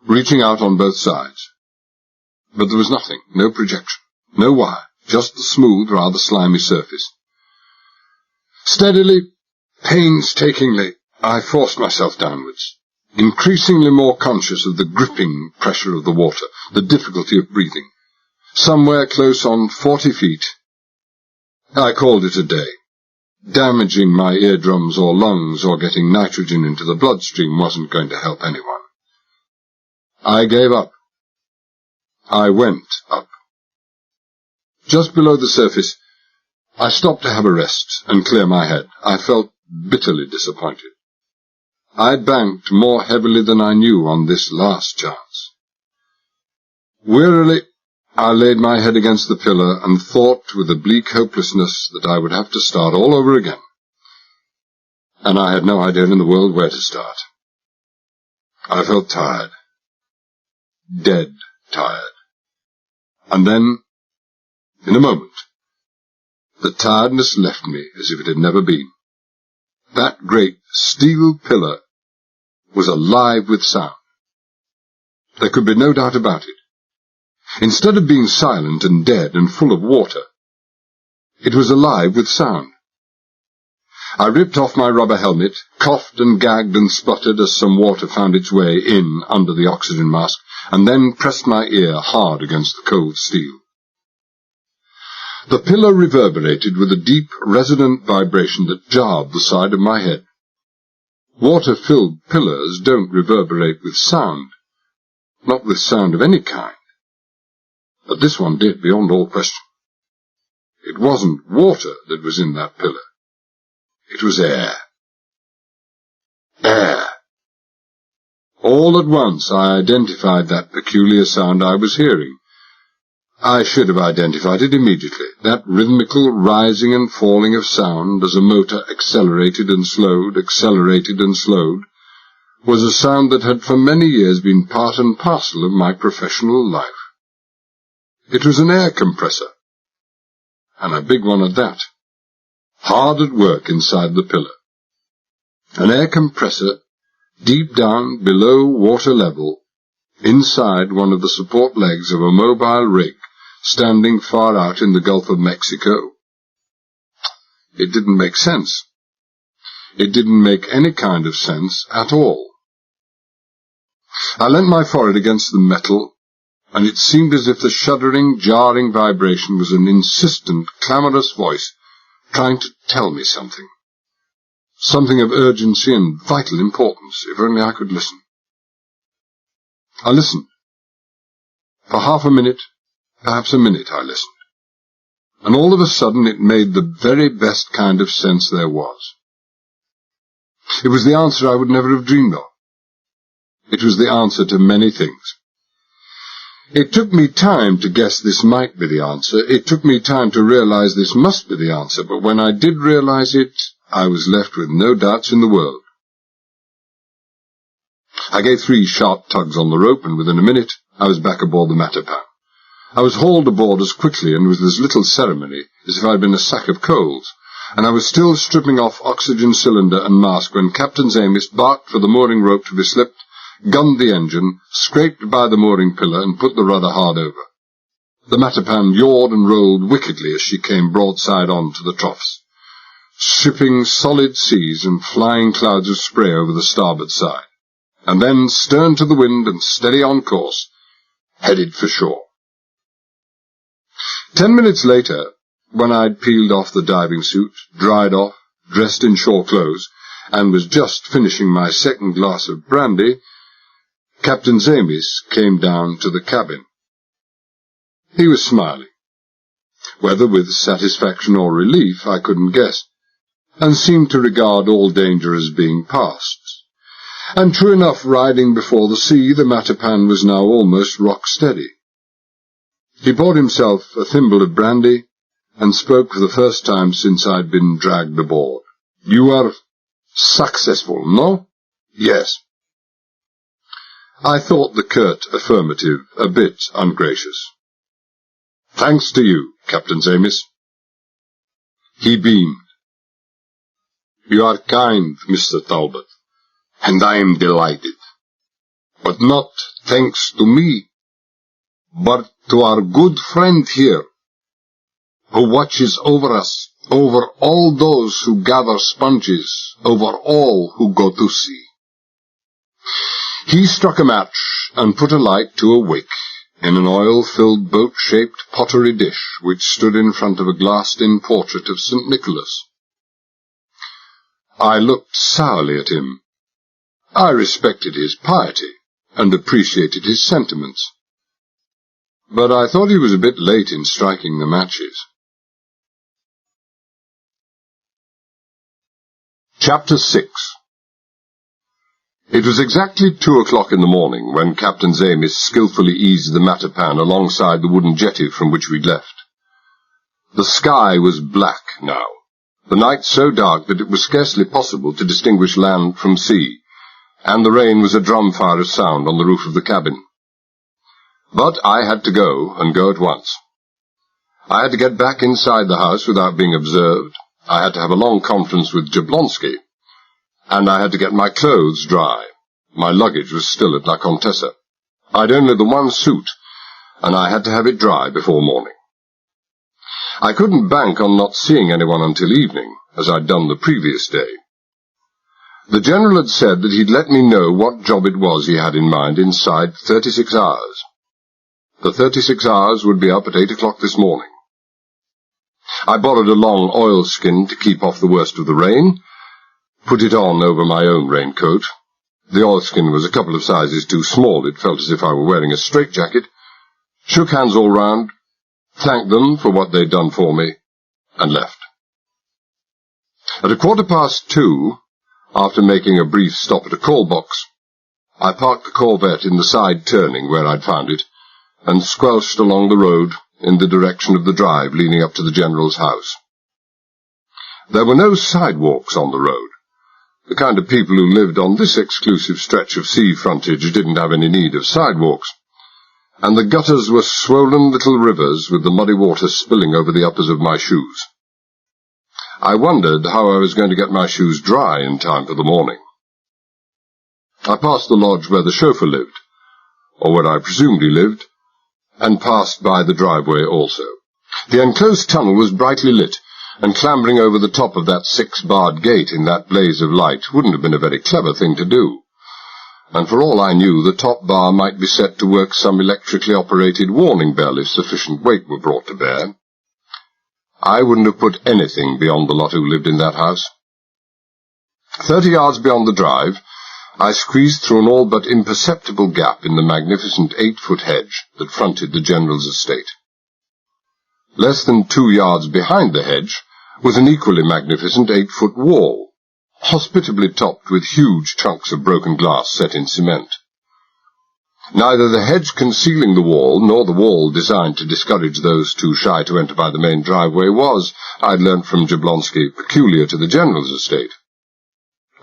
reaching out on both sides. But there was nothing, no projection, no wire, just the smooth, rather slimy surface. Steadily, painstakingly, I forced myself downwards, increasingly more conscious of the gripping pressure of the water, the difficulty of breathing. Somewhere close on 40 feet, I called it a day. Damaging my eardrums or lungs or getting nitrogen into the bloodstream wasn't going to help anyone. I gave up. I went up. Just below the surface, I stopped to have a rest and clear my head. I felt bitterly disappointed. I'd banked more heavily than I knew on this last chance. Wearily, I laid my head against the pillar and thought with a bleak hopelessness that I would have to start all over again. And I had no idea in the world where to start. I felt tired. Dead tired. And then, in a moment, the tiredness left me as if it had never been. That great steel pillar was alive with sound. There could be no doubt about it. Instead of being silent and dead and full of water, it was alive with sound. I ripped off my rubber helmet, coughed and gagged and spluttered as some water found its way in under the oxygen mask, and then pressed my ear hard against the cold steel. The pillar reverberated with a deep, resonant vibration that jarred the side of my head. Water-filled pillars don't reverberate with sound, not with sound of any kind. But this one did, beyond all question. It wasn't water that was in that pillar. It was air. Air. All at once I identified that peculiar sound I was hearing. I should have identified it immediately. That rhythmical rising and falling of sound as a motor accelerated and slowed, was a sound that had for many years been part and parcel of my professional life. It was an air compressor, and a big one at that, hard at work inside the pillar. An air compressor deep down below water level, inside one of the support legs of a mobile rig standing far out in the Gulf of Mexico. It didn't make sense. It didn't make any kind of sense at all. I leant my forehead against the metal and it seemed as if the shuddering, jarring vibration was an insistent, clamorous voice trying to tell me something. Something of urgency and vital importance, if only I could listen. I listened. For half a minute, perhaps a minute, I listened. And all of a sudden it made the very best kind of sense there was. It was the answer I would never have dreamed of. It was the answer to many things. It took me time to guess this might be the answer. It took me time to realize this must be the answer, but when I did realize it, I was left with no doubts in the world. I gave 3 sharp tugs on the rope, and within a minute I was back aboard the Matapan. I was hauled aboard as quickly and with as little ceremony as if I had been a sack of coals, and I was still stripping off oxygen cylinder and mask when Captain Amis barked for the mooring rope to be slipped, gunned the engine, scraped by the mooring pillar, and put the rudder hard over. The Matapan yawed and rolled wickedly as she came broadside on to the troughs, shipping solid seas and flying clouds of spray over the starboard side, and then, stern to the wind and steady on course, headed for shore. 10 minutes later, when I'd peeled off the diving suit, dried off, dressed in shore clothes, and was just finishing my second glass of brandy, Captain Amis came down to the cabin. He was smiling, whether with satisfaction or relief I couldn't guess, and seemed to regard all danger as being past. And true enough, riding before the sea, the Matapan was now almost rock steady. He poured himself a thimble of brandy, and spoke for the first time since I'd been dragged aboard. "You are successful, no?" "Yes." I thought the curt affirmative a bit ungracious. "Thanks to you, Captain Amis." He beamed. "You are kind, Mr. Talbot, and I am delighted. But not thanks to me, but to our good friend here, who watches over us, over all those who gather sponges, over all who go to sea." He struck a match and put a light to a wick in an oil-filled boat-shaped pottery dish which stood in front of a glassed-in portrait of St. Nicholas. I looked sourly at him. I respected his piety and appreciated his sentiments, but I thought he was a bit late in striking the matches. Chapter 6. It was exactly 2 o'clock in the morning when Captain Amis skilfully eased the Matapan alongside the wooden jetty from which we'd left. The sky was black now, the night so dark that it was scarcely possible to distinguish land from sea, and the rain was a drumfire of sound on the roof of the cabin. But I had to go, and go at once. I had to get back inside the house without being observed. I had to have a long conference with Jablonski, and I had to get my clothes dry. My luggage was still at La Contessa. I'd only the one suit, and I had to have it dry before morning. I couldn't bank on not seeing anyone until evening, as I'd done the previous day. The General had said that he'd let me know what job it was he had in mind inside 36 hours. The 36 hours would be up at 8 o'clock this morning. I borrowed a long oilskin to keep off the worst of the rain, put it on over my own raincoat. The oilskin was a couple of sizes too small. It felt as if I were wearing a straitjacket. Shook hands all round, thanked them for what they'd done for me, and left. At 2:15, after making a brief stop at a call box, I parked the Corvette in the side turning where I'd found it, and squelched along the road in the direction of the drive leading up to the General's house. There were no sidewalks on the road. The kind of people who lived on this exclusive stretch of sea frontage didn't have any need of sidewalks, and the gutters were swollen little rivers with the muddy water spilling over the uppers of my shoes. I wondered how I was going to get my shoes dry in time for the morning. I passed the lodge where the chauffeur lived, or where I presumed he lived, and passed by the driveway also. The enclosed tunnel was brightly lit, and clambering over the top of that 6-barred gate in that blaze of light wouldn't have been a very clever thing to do. and for all I knew, the top bar might be set to work some electrically operated warning bell if sufficient weight were brought to bear. I wouldn't have put anything beyond the lot who lived in that house. 30 yards beyond the drive, I squeezed through an all but imperceptible gap in the magnificent 8-foot hedge that fronted the General's estate. Less than 2 yards behind the hedge was an equally magnificent 8-foot wall, hospitably topped with huge chunks of broken glass set in cement. Neither the hedge concealing the wall, nor the wall designed to discourage those too shy to enter by the main driveway was, I'd learnt from Jablonski, peculiar to the General's estate.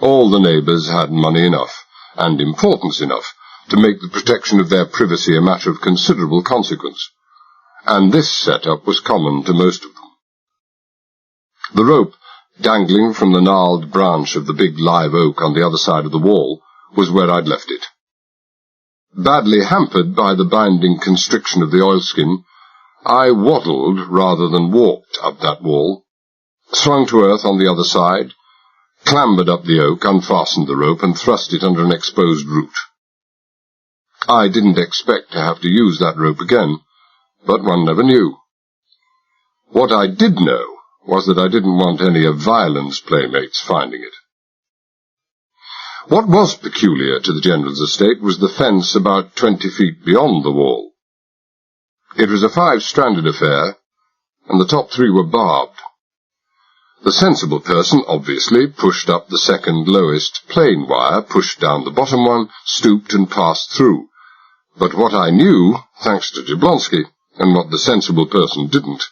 All the neighbours had money enough, and importance enough, to make the protection of their privacy a matter of considerable consequence, and this set-up was common to most of them. The rope, dangling from the gnarled branch of the big live oak on the other side of the wall, was where I'd left it. Badly hampered by the binding constriction of the oilskin, I waddled rather than walked up that wall, swung to earth on the other side, clambered up the oak, unfastened the rope, and thrust it under an exposed root. I didn't expect to have to use that rope again, but one never knew. What I did know was that I didn't want any of Violent's playmates finding it. What was peculiar to the General's estate was the fence about 20 feet beyond the wall. It was a 5-stranded affair, and the top 3 were barbed. The sensible person, obviously, pushed up the second lowest plain wire, pushed down the bottom one, stooped and passed through. But what I knew, thanks to Jablonski, and what the sensible person didn't,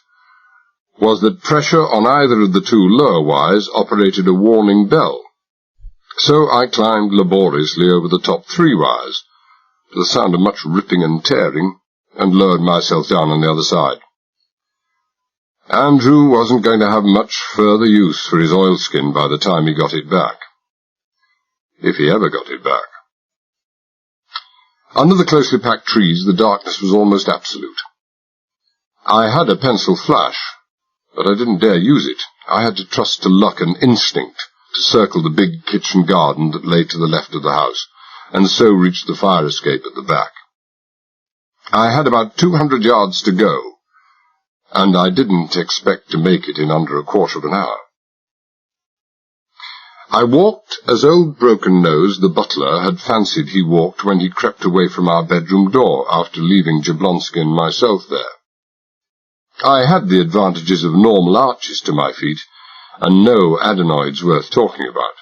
was that pressure on either of the 2 lower wires operated a warning bell. So I climbed laboriously over the top 3 wires, to the sound of much ripping and tearing, and lowered myself down on the other side. Andrew wasn't going to have much further use for his oilskin by the time he got it back. If he ever got it back. Under the closely packed trees, the darkness was almost absolute. I had a pencil flash, but I didn't dare use it. I had to trust to luck and instinct to circle the big kitchen garden that lay to the left of the house, and so reach the fire escape at the back. I had about 200 yards to go, and I didn't expect to make it in under a quarter of an hour. I walked as old Broken Nose, the butler, had fancied he walked when he crept away from our bedroom door after leaving Jablonski and myself there. I had the advantages of normal arches to my feet, and no adenoids worth talking about.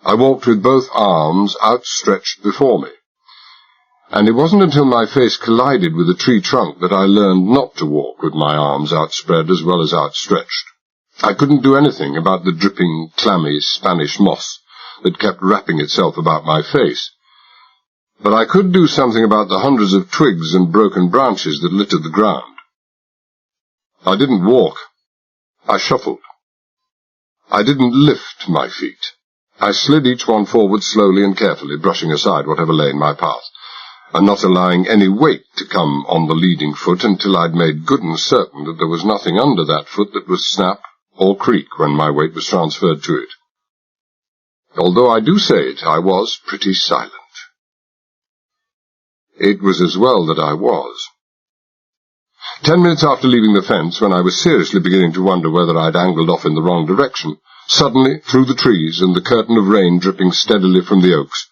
I walked with both arms outstretched before me, and it wasn't until my face collided with a tree trunk that I learned not to walk with my arms outspread as well as outstretched. I couldn't do anything about the dripping, clammy Spanish moss that kept wrapping itself about my face, but I could do something about the hundreds of twigs and broken branches that littered the ground. I didn't walk. I shuffled. I didn't lift my feet. I slid each one forward slowly and carefully, brushing aside whatever lay in my path, and not allowing any weight to come on the leading foot until I'd made good and certain that there was nothing under that foot that would snap or creak when my weight was transferred to it. Although I do say it, I was pretty silent. It was as well that I was. 10 minutes after leaving the fence, when I was seriously beginning to wonder whether I'd angled off in the wrong direction, suddenly, through the trees and the curtain of rain dripping steadily from the oaks,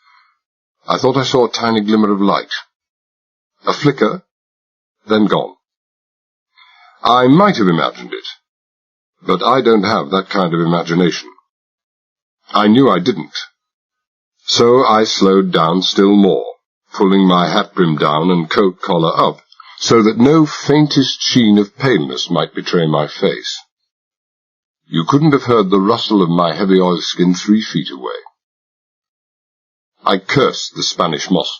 I thought I saw a tiny glimmer of light. A flicker, then gone. I might have imagined it, but I don't have that kind of imagination. I knew I didn't. So I slowed down still more, pulling my hat brim down and coat collar up, so that no faintest sheen of paleness might betray my face. You couldn't have heard the rustle of my heavy oilskin 3 feet away. I cursed the Spanish moss.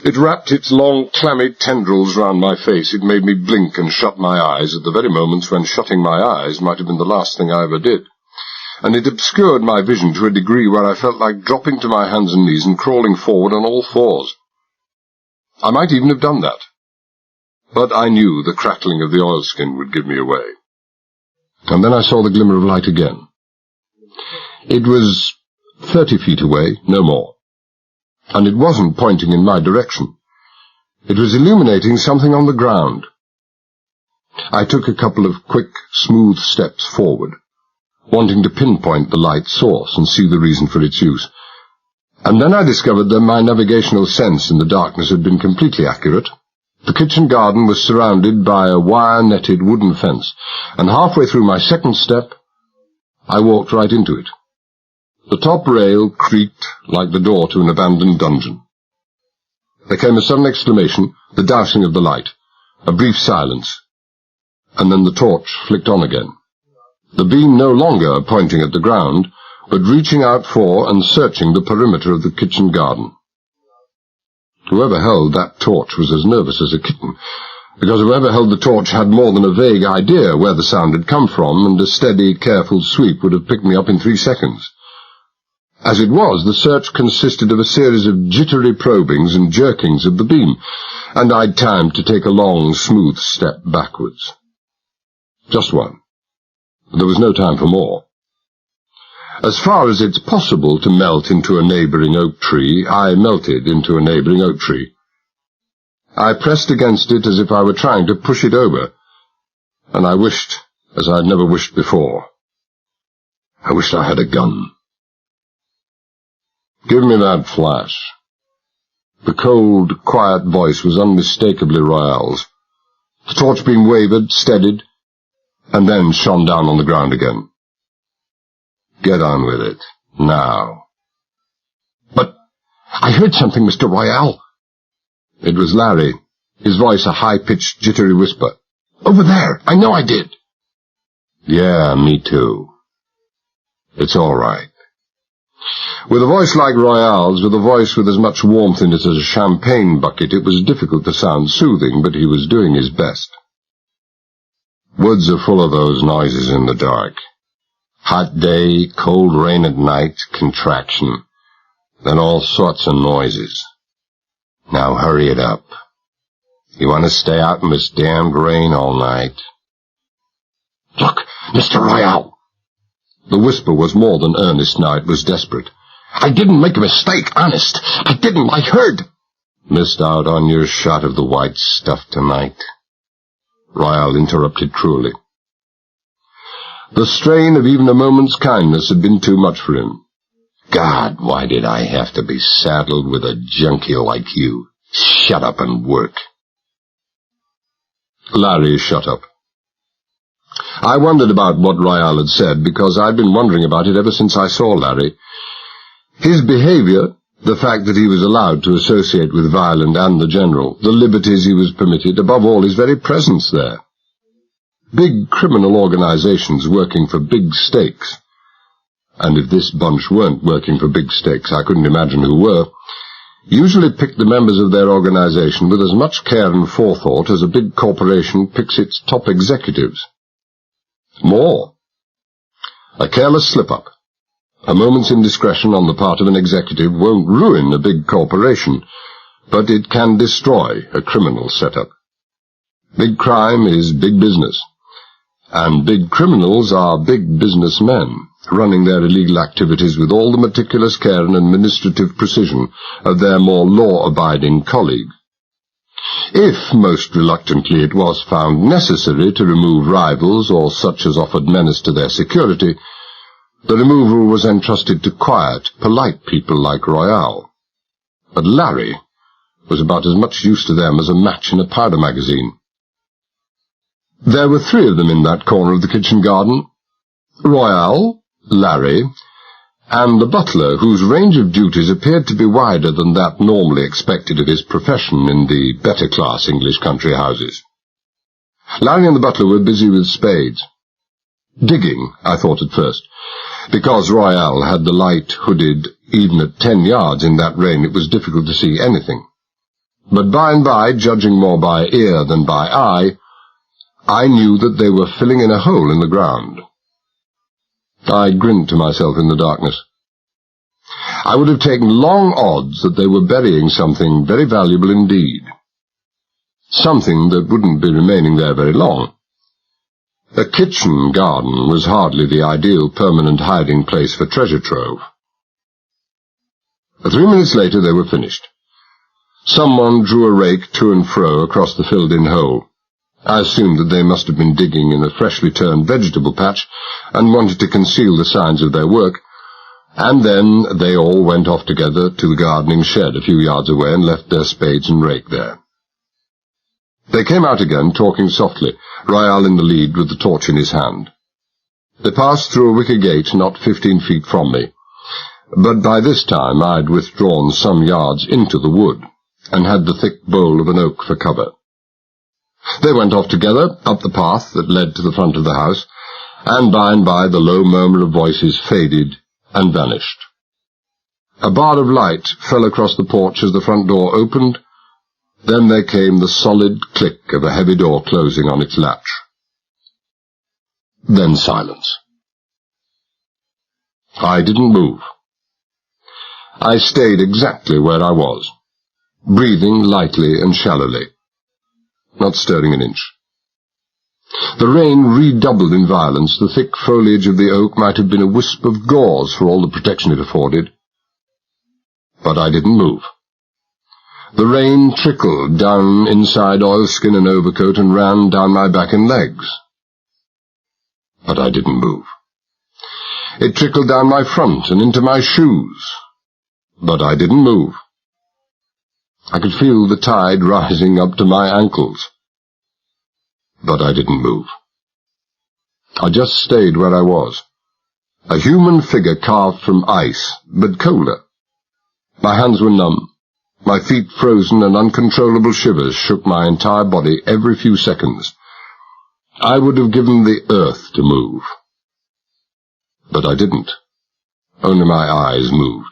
It wrapped its long, clammy tendrils round my face. It made me blink and shut my eyes at the very moments when shutting my eyes might have been the last thing I ever did. And it obscured my vision to a degree where I felt like dropping to my hands and knees and crawling forward on all fours. I might even have done that. But I knew the crackling of the oilskin would give me away. And then I saw the glimmer of light again. It was 30 feet away, no more. and it wasn't pointing in my direction. It was illuminating something on the ground. I took a couple of quick, smooth steps forward, wanting to pinpoint the light's source and see the reason for its use. And then I discovered that my navigational sense in the darkness had been completely accurate. The kitchen garden was surrounded by a wire-netted wooden fence, and halfway through my second step, I walked right into it. The top rail creaked like the door to an abandoned dungeon. There came a sudden exclamation, the dousing of the light, a brief silence, and then the torch flicked on again, the beam no longer pointing at the ground, but reaching out for and searching the perimeter of the kitchen garden. Whoever held that torch was as nervous as a kitten, because whoever held the torch had more than a vague idea where the sound had come from, and a steady, careful sweep would have picked me up in 3 seconds. As it was, the search consisted of a series of jittery probings and jerkings of the beam, and I'd time to take a long, smooth step backwards. Just one. There was no time for more. As far as it's possible to melt into a neighbouring oak tree, I melted into a neighbouring oak tree. I pressed against it as if I were trying to push it over, and I wished as I'd never wished before. I wished I had a gun. "Give me that flash." The cold, quiet voice was unmistakably Royale's. The torch beam wavered, steadied, and then shone down on the ground again. "Get on with it, now." "But I heard something, Mr. Royale." It was Larry, his voice a high-pitched, jittery whisper. "Over there, I know I did." "Yeah, me too. It's all right." With a voice like Royale's, with a voice with as much warmth in it as a champagne bucket, it was difficult to sound soothing, but he was doing his best. "Woods are full of those noises in the dark. Hot day, cold rain at night, contraction, then all sorts of noises. Now hurry it up. You want to stay out in this damned rain all night?" "Look, Mr. Royale!" The whisper was more than earnest now, it was desperate. "I didn't make a mistake, honest. I didn't, I heard." "Missed out on your shot of the white stuff tonight?" Royale interrupted cruelly. The strain of even a moment's kindness had been too much for him. "God, why did I have to be saddled with a junkie like you? Shut up and work." Larry shut up. I wondered about what Royale had said, because I'd been wondering about it ever since I saw Larry. His behaviour, the fact that he was allowed to associate with Violent and the General, the liberties he was permitted, above all his very presence there. Big criminal organizations working for big stakes, and if this bunch weren't working for big stakes, I couldn't imagine who were, usually picked the members of their organization with as much care and forethought as a big corporation picks its top executives. More. A careless slip-up, a moment's indiscretion on the part of an executive won't ruin a big corporation, but it can destroy a criminal setup. Big crime is big business, and big criminals are big businessmen, running their illegal activities with all the meticulous care and administrative precision of their more law-abiding colleague. If, most reluctantly, it was found necessary to remove rivals or such as offered menace to their security, the removal was entrusted to quiet, polite people like Royale. But Larry was about as much use to them as a match in a powder magazine. There were 3 of them in that corner of the kitchen garden: Royale, Larry, and the butler, whose range of duties appeared to be wider than that normally expected of his profession in the better-class English country houses. Larry and the butler were busy with spades. Digging, I thought at first. Because Royale had the light hooded, even at 10 yards in that rain, it was difficult to see anything. But by and by, judging more by ear than by eye, I knew that they were filling in a hole in the ground. I grinned to myself in the darkness. I would have taken long odds that they were burying something very valuable indeed. Something that wouldn't be remaining there very long. A kitchen garden was hardly the ideal permanent hiding place for treasure trove. 3 minutes later they were finished. Someone drew a rake to and fro across the filled-in hole. I assumed that they must have been digging in a freshly turned vegetable patch and wanted to conceal the signs of their work, and then they all went off together to the gardening shed a few yards away and left their spades and rake there. They came out again, talking softly, Royal in the lead with the torch in his hand. They passed through a wicker gate not 15 feet from me, but by this time I'd withdrawn some yards into the wood, and had the thick bole of an oak for cover. They went off together, up the path that led to the front of the house, and by the low murmur of voices faded and vanished. A bar of light fell across the porch as the front door opened. Then there came the solid click of a heavy door closing on its latch. Then silence. I didn't move. I stayed exactly where I was, breathing lightly and shallowly, not stirring an inch. The rain redoubled in violence. The thick foliage of the oak might have been a wisp of gauze for all the protection it afforded. But I didn't move. The rain trickled down inside oilskin and overcoat and ran down my back and legs. But I didn't move. It trickled down my front and into my shoes. But I didn't move. I could feel the tide rising up to my ankles. But I didn't move. I just stayed where I was. A human figure carved from ice, but colder. My hands were numb. My feet frozen, and uncontrollable shivers shook my entire body every few seconds. I would have given the earth to move. But I didn't. Only my eyes moved.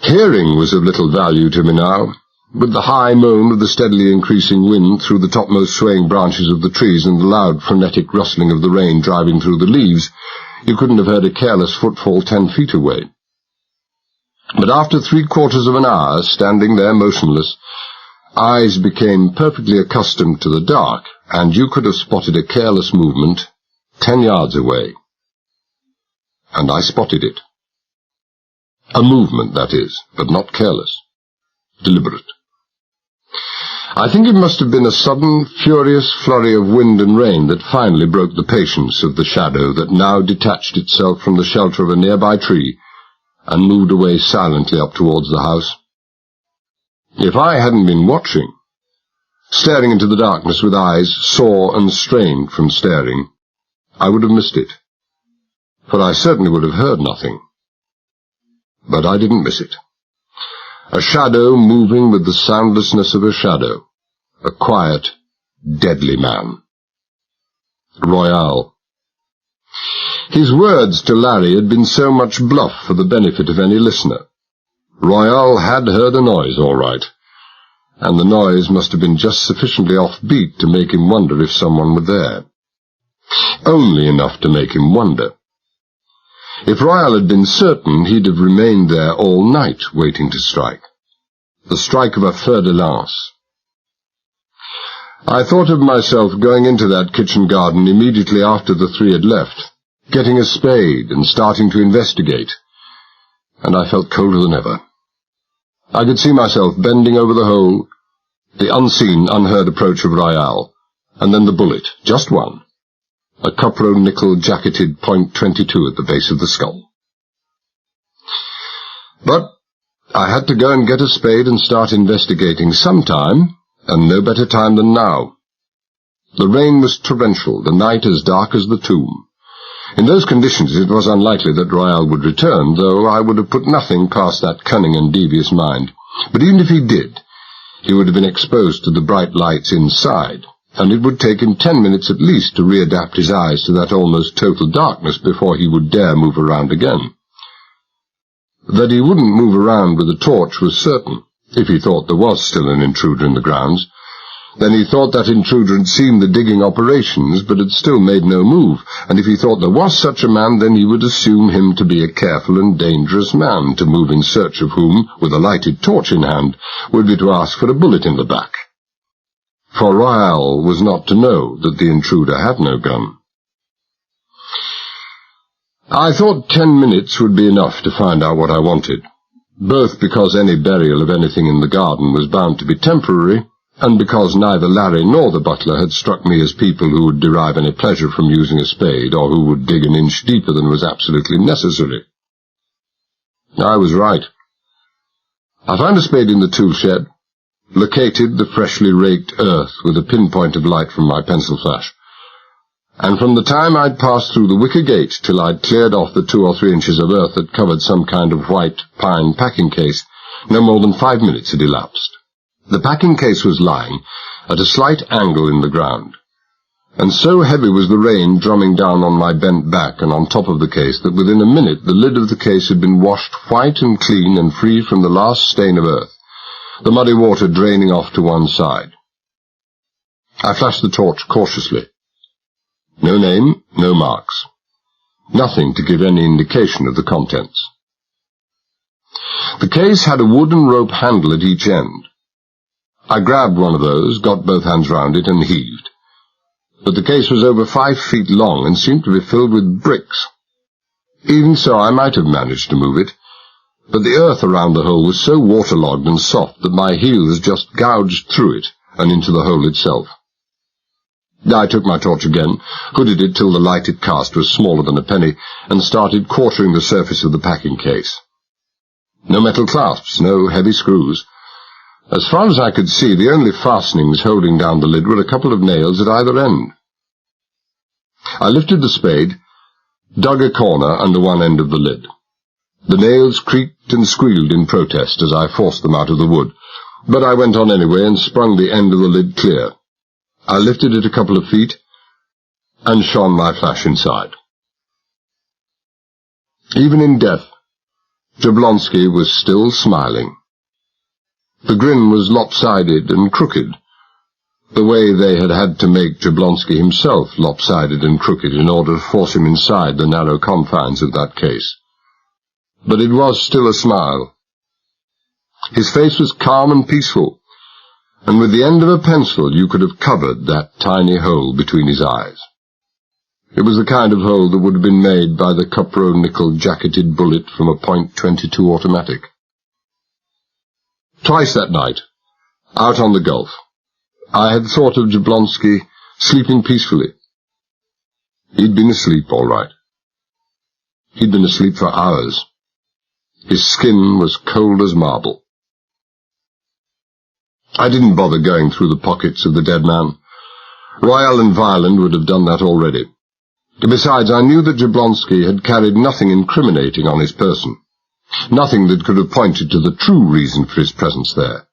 Hearing was of little value to me now. With the high moan of the steadily increasing wind through the topmost swaying branches of the trees and the loud frenetic rustling of the rain driving through the leaves, you couldn't have heard a careless footfall 10 feet away. But after 3/4 of an hour, standing there motionless, eyes became perfectly accustomed to the dark, and you could have spotted a careless movement 10 yards away. And I spotted it. A movement, that is, but not careless. Deliberate. I think it must have been a sudden, furious flurry of wind and rain that finally broke the patience of the shadow that now detached itself from the shelter of a nearby tree and moved away silently up towards the house. If I hadn't been watching, staring into the darkness with eyes sore and strained from staring, I would have missed it, for I certainly would have heard nothing. But I didn't miss it. A shadow moving with the soundlessness of a shadow. A quiet, deadly man. Royal. His words to Larry had been so much bluff for the benefit of any listener. Royal had heard a noise, all right, and the noise must have been just sufficiently offbeat to make him wonder if someone were there. Only enough to make him wonder. If Royal had been certain, he'd have remained there all night waiting to strike. The strike of a fer de lance. I thought of myself going into that kitchen garden immediately after the three had left, getting a spade and starting to investigate, and I felt colder than ever. I could see myself bending over the hole, the unseen, unheard approach of Royal, and then the bullet, just one. A copro-nickel jacketed .22 at the base of the skull. But I had to go and get a spade and start investigating sometime, and no better time than now. The rain was torrential, the night as dark as the tomb. In those conditions it was unlikely that Royal would return, though I would have put nothing past that cunning and devious mind. But even if he did, he would have been exposed to the bright lights inside, and it would take him 10 minutes at least to readapt his eyes to that almost total darkness before he would dare move around again. That he wouldn't move around with a torch was certain, if he thought there was still an intruder in the grounds. Then he thought that intruder had seen the digging operations, but had still made no move, and if he thought there was such a man, then he would assume him to be a careful and dangerous man, to move in search of whom, with a lighted torch in hand, would be to ask for a bullet in the back. For Royal was not to know that the intruder had no gun. I thought 10 minutes would be enough to find out what I wanted, both because any burial of anything in the garden was bound to be temporary, and because neither Larry nor the butler had struck me as people who would derive any pleasure from using a spade, or who would dig an inch deeper than was absolutely necessary. I was right. I found a spade in the tool shed, located the freshly raked earth with a pinpoint of light from my pencil flash, and from the time I'd passed through the wicker gate till I'd cleared off the 2 or 3 inches of earth that covered some kind of white pine packing case, no more than 5 minutes had elapsed. The packing case was lying at a slight angle in the ground, and so heavy was the rain drumming down on my bent back and on top of the case that within a minute the lid of the case had been washed white and clean and free from the last stain of earth, the muddy water draining off to one side. I flashed the torch cautiously. No name, no marks. Nothing to give any indication of the contents. The case had a wooden rope handle at each end. I grabbed one of those, got both hands round it, and heaved. But the case was over 5 feet long and seemed to be filled with bricks. Even so, I might have managed to move it, but the earth around the hole was so waterlogged and soft that my heels just gouged through it and into the hole itself. I took my torch again, hooded it till the light it cast was smaller than a penny, and started quartering the surface of the packing case. No metal clasps, no heavy screws. As far as I could see, the only fastenings holding down the lid were a couple of nails at either end. I lifted the spade, dug a corner under one end of the lid. The nails creaked and squealed in protest as I forced them out of the wood, but I went on anyway and sprung the end of the lid clear. I lifted it a couple of feet and shone my flash inside. Even in death, Jablonski was still smiling. The grin was lopsided and crooked, the way they had had to make Jablonski himself lopsided and crooked in order to force him inside the narrow confines of that case. But it was still a smile. His face was calm and peaceful, and with the end of a pencil you could have covered that tiny hole between his eyes. It was the kind of hole that would have been made by the cupro nickel-jacketed bullet from a .22 automatic. Twice that night, out on the Gulf, I had thought of Jablonski sleeping peacefully. He'd been asleep, all right. He'd been asleep for hours. His skin was cold as marble. I didn't bother going through the pockets of the dead man. Royal and Violent would have done that already. Besides, I knew that Jablonski had carried nothing incriminating on his person. Nothing that could have pointed to the true reason for his presence there.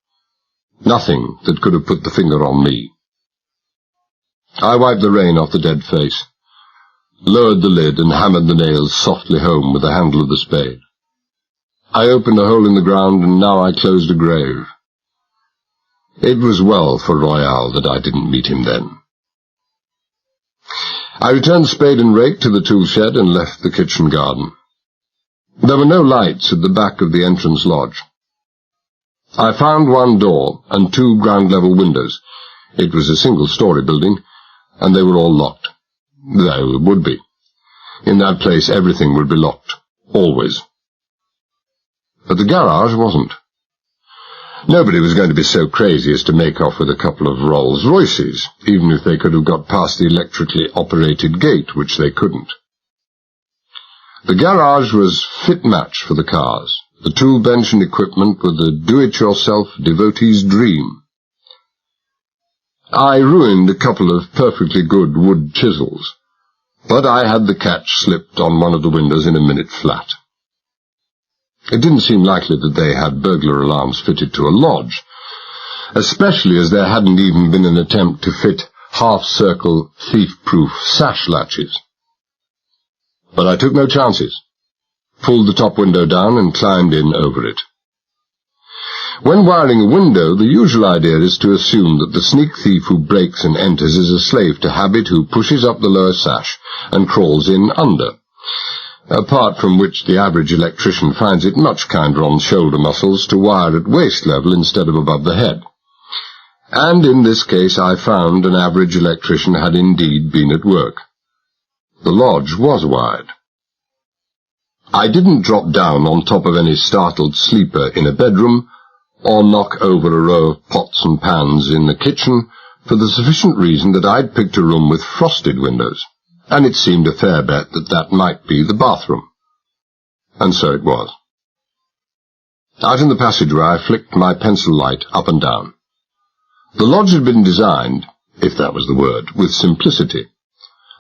Nothing that could have put the finger on me. I wiped the rain off the dead face, lowered the lid and hammered the nails softly home with the handle of the spade. I opened a hole in the ground, and now I closed a grave. It was well for Royal that I didn't meet him then. I returned spade and rake to the tool shed and left the kitchen garden. There were no lights at the back of the entrance lodge. I found one door and 2 ground-level windows. It was a single-story building, and they were all locked. They would be. In that place everything would be locked, always. But the garage wasn't. Nobody was going to be so crazy as to make off with a couple of Rolls-Royces, even if they could have got past the electrically operated gate, which they couldn't. The garage was fit match for the cars. The tool bench and equipment were the do-it-yourself devotee's dream. I ruined a couple of perfectly good wood chisels, but I had the catch slipped on one of the windows in a minute flat. It didn't seem likely that they had burglar alarms fitted to a lodge, especially as there hadn't even been an attempt to fit half-circle, thief-proof sash latches. But I took no chances, pulled the top window down and climbed in over it. When wiring a window, the usual idea is to assume that the sneak thief who breaks and enters is a slave to habit who pushes up the lower sash and crawls in under, apart from which the average electrician finds it much kinder on shoulder muscles to wire at waist level instead of above the head. And in this case I found an average electrician had indeed been at work. The lodge was wired. I didn't drop down on top of any startled sleeper in a bedroom, or knock over a row of pots and pans in the kitchen, for the sufficient reason that I'd picked a room with frosted windows, and it seemed a fair bet that that might be the bathroom. And so it was. Out in the passageway I flicked my pencil light up and down. The lodge had been designed, if that was the word, with simplicity.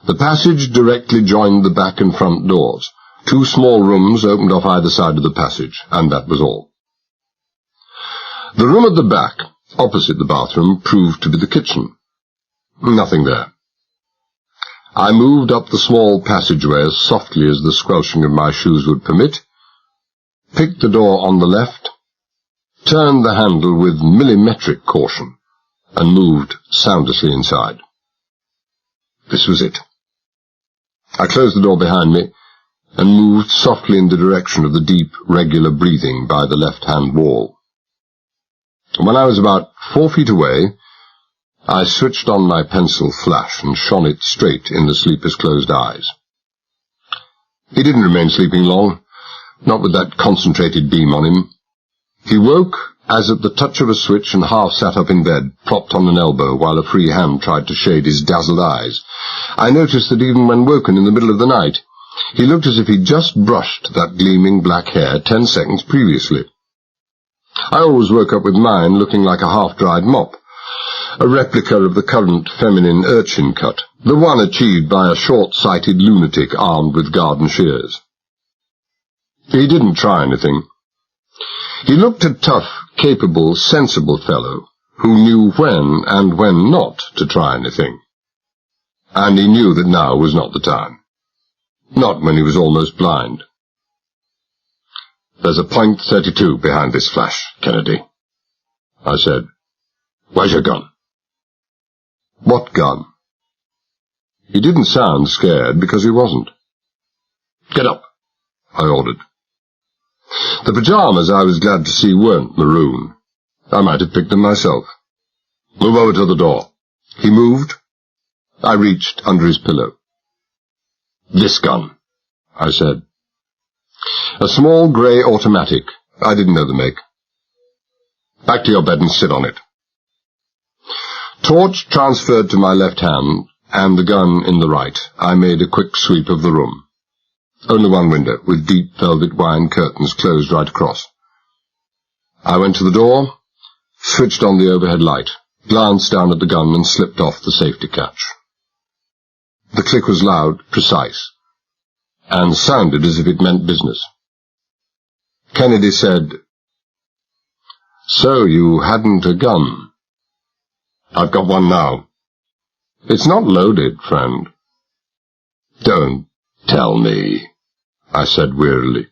The passage directly joined the back and front doors. 2 small rooms opened off either side of the passage, and that was all. The room at the back, opposite the bathroom, proved to be the kitchen. Nothing there. I moved up the small passageway as softly as the squelching of my shoes would permit, picked the door on the left, turned the handle with millimetric caution, and moved soundlessly inside. This was it. I closed the door behind me and moved softly in the direction of the deep, regular breathing by the left-hand wall. When I was about 4 feet away, I switched on my pencil flash and shone it straight in the sleeper's closed eyes. He didn't remain sleeping long, not with that concentrated beam on him. He woke as at the touch of a switch and half sat up in bed, propped on an elbow, while a free hand tried to shade his dazzled eyes. I noticed that even when woken in the middle of the night, he looked as if he'd just brushed that gleaming black hair 10 seconds previously. I always woke up with mine looking like a half-dried mop, a replica of the current feminine urchin cut, the one achieved by a short-sighted lunatic armed with garden shears. He didn't try anything. He looked a tough, capable, sensible fellow who knew when and when not to try anything. And he knew that now was not the time. Not when he was almost blind. "There's a .32 behind this flash, Kennedy," I said. "Where's your gun?" "What gun?" He didn't sound scared, because he wasn't. "Get up," I ordered. The pyjamas I was glad to see weren't maroon. I might have picked them myself. "Move over to the door." He moved. I reached under his pillow. "This gun," I said. A small grey automatic. I didn't know the make. "Back to your bed and sit on it." Torch transferred to my left hand, and the gun in the right, I made a quick sweep of the room. Only one window, with deep velvet wine curtains closed right across. I went to the door, switched on the overhead light, glanced down at the gun and slipped off the safety catch. The click was loud, precise, and sounded as if it meant business. Kennedy said, "So you hadn't a gun?" "I've got one now." "It's not loaded, friend." "Don't tell me," I said wearily.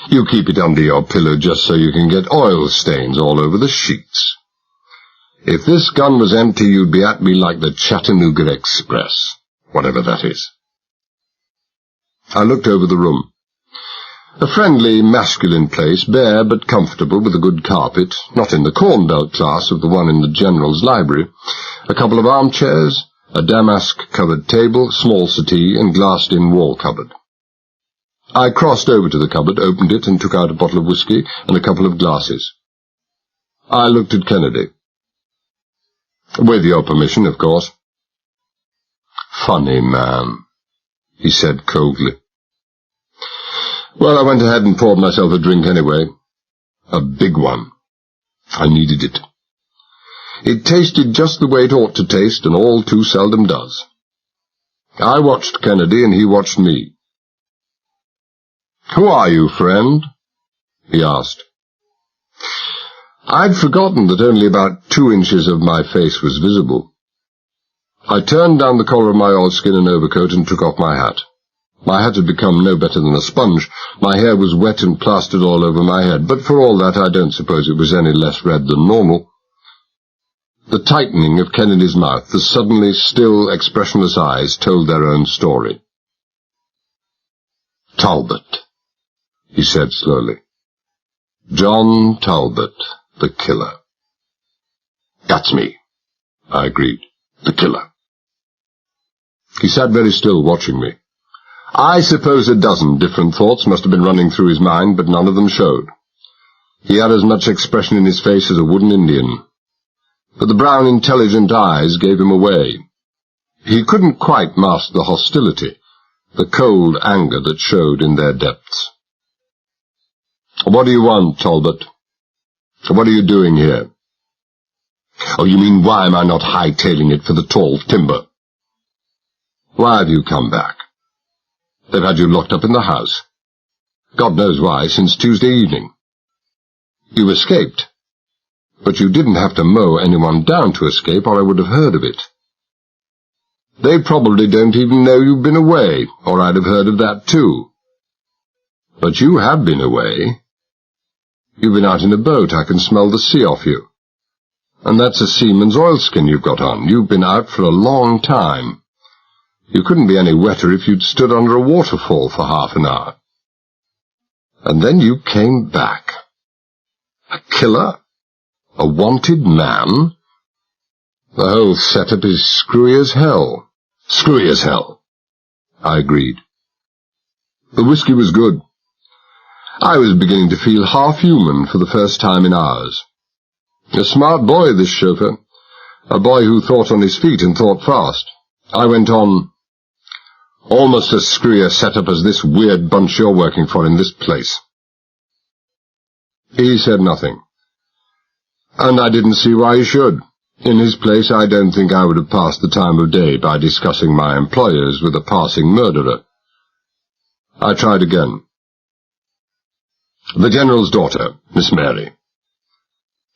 "You keep it under your pillow just so you can get oil stains all over the sheets. If this gun was empty, you'd be at me like the Chattanooga Express, whatever that is." I looked over the room. A friendly, masculine place, bare but comfortable, with a good carpet, not in the corn belt class of the one in the General's library, a couple of armchairs, a damask-covered table, small settee, and glassed-in wall cupboard. I crossed over to the cupboard, opened it, and took out a bottle of whiskey and a couple of glasses. I looked at Kennedy. "With your permission, of course." "Funny man," he said coldly. Well, I went ahead and poured myself a drink anyway. A big one. I needed it. It tasted just the way it ought to taste, and all too seldom does. I watched Kennedy, and he watched me. "Who are you, friend?" he asked. I'd forgotten that only about 2 inches of my face was visible. I turned down the collar of my oilskin and overcoat and took off my hat. My hat had become no better than a sponge. My hair was wet and plastered all over my head, but for all that I don't suppose it was any less red than normal. The tightening of Kennedy's mouth, the suddenly still, expressionless eyes, told their own story. "Talbot," he said slowly. "John Talbot, the killer." "That's me," I agreed. "The killer." He sat very still, watching me. I suppose a dozen different thoughts must have been running through his mind, but none of them showed. He had as much expression in his face as a wooden Indian. But the brown, intelligent eyes gave him away. He couldn't quite mask the hostility, the cold anger that showed in their depths. "What do you want, Talbot? What are you doing here?" "Oh, you mean why am I not hightailing it for the tall timber?" "Why have you come back?" "They've had you locked up in the house. God knows why, since Tuesday evening." "You escaped. But you didn't have to mow anyone down to escape, or I would have heard of it." "They probably don't even know you've been away, or I'd have heard of that too." "But you have been away. You've been out in a boat. I can smell the sea off you. And that's a seaman's oilskin you've got on. You've been out for a long time. You couldn't be any wetter if you'd stood under a waterfall for half an hour. And then you came back. A killer? A wanted man? The whole setup is screwy as hell." "Screwy as hell," I agreed. The whiskey was good. I was beginning to feel half human for the first time in hours. A smart boy, this chauffeur. A boy who thought on his feet and thought fast. I went on, "Almost as screwy a setup as this weird bunch you're working for in this place." He said nothing. And I didn't see why he should. In his place, I don't think I would have passed the time of day by discussing my employers with a passing murderer. I tried again. "The General's daughter, Miss Mary.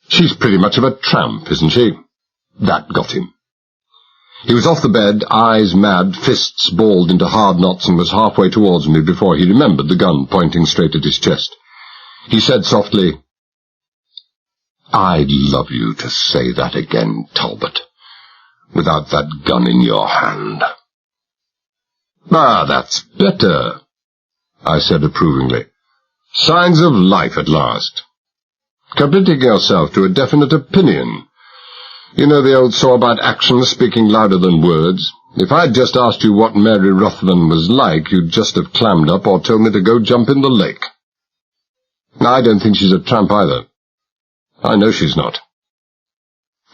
She's pretty much of a tramp, isn't she?" That got him. He was off the bed, eyes mad, fists balled into hard knots, and was halfway towards me before he remembered the gun pointing straight at his chest. He said softly, "I'd love you to say that again, Talbot, without that gun in your hand." "Ah, that's better," I said approvingly. "Signs of life at last. Committing yourself to a definite opinion. You know the old saw about action speaking louder than words. If I'd just asked you what Mary Ruthven was like, you'd just have clammed up or told me to go jump in the lake. I don't think she's a tramp either. I know she's not.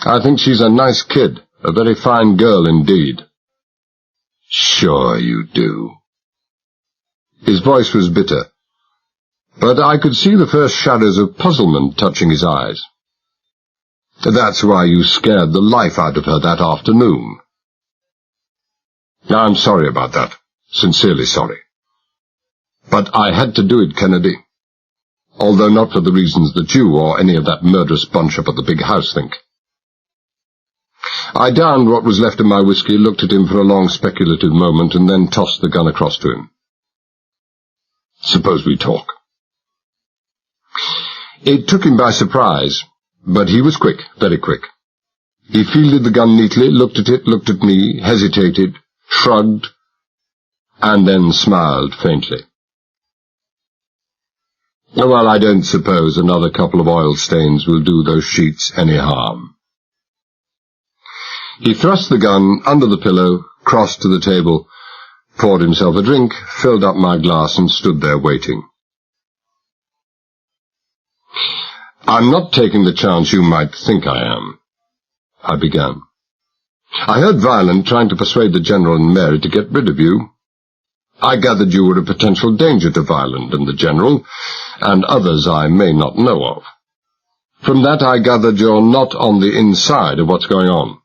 I think she's a nice kid, a very fine girl indeed." "Sure you do." His voice was bitter, but I could see the first shadows of puzzlement touching his eyes. "That's why you scared the life out of her that afternoon." "I'm sorry about that, sincerely sorry. But I had to do it, Kennedy, although not for the reasons that you or any of that murderous bunch up at the big house think." I downed what was left of my whiskey, looked at him for a long speculative moment, and then tossed the gun across to him. "Suppose we talk." It took him by surprise, but he was quick, very quick. He fielded the gun neatly, looked at it, looked at me, hesitated, shrugged, and then smiled faintly. "Well, I don't suppose another couple of oil stains will do those sheets any harm." He thrust the gun under the pillow, crossed to the table, poured himself a drink, filled up my glass, and stood there waiting. "I'm not taking the chance you might think I am," I began. "I heard Violent trying to persuade the General and Mary to get rid of you. I gathered you were a potential danger to Violent and the General, and others I may not know of. From that I gathered you're not on the inside of what's going on.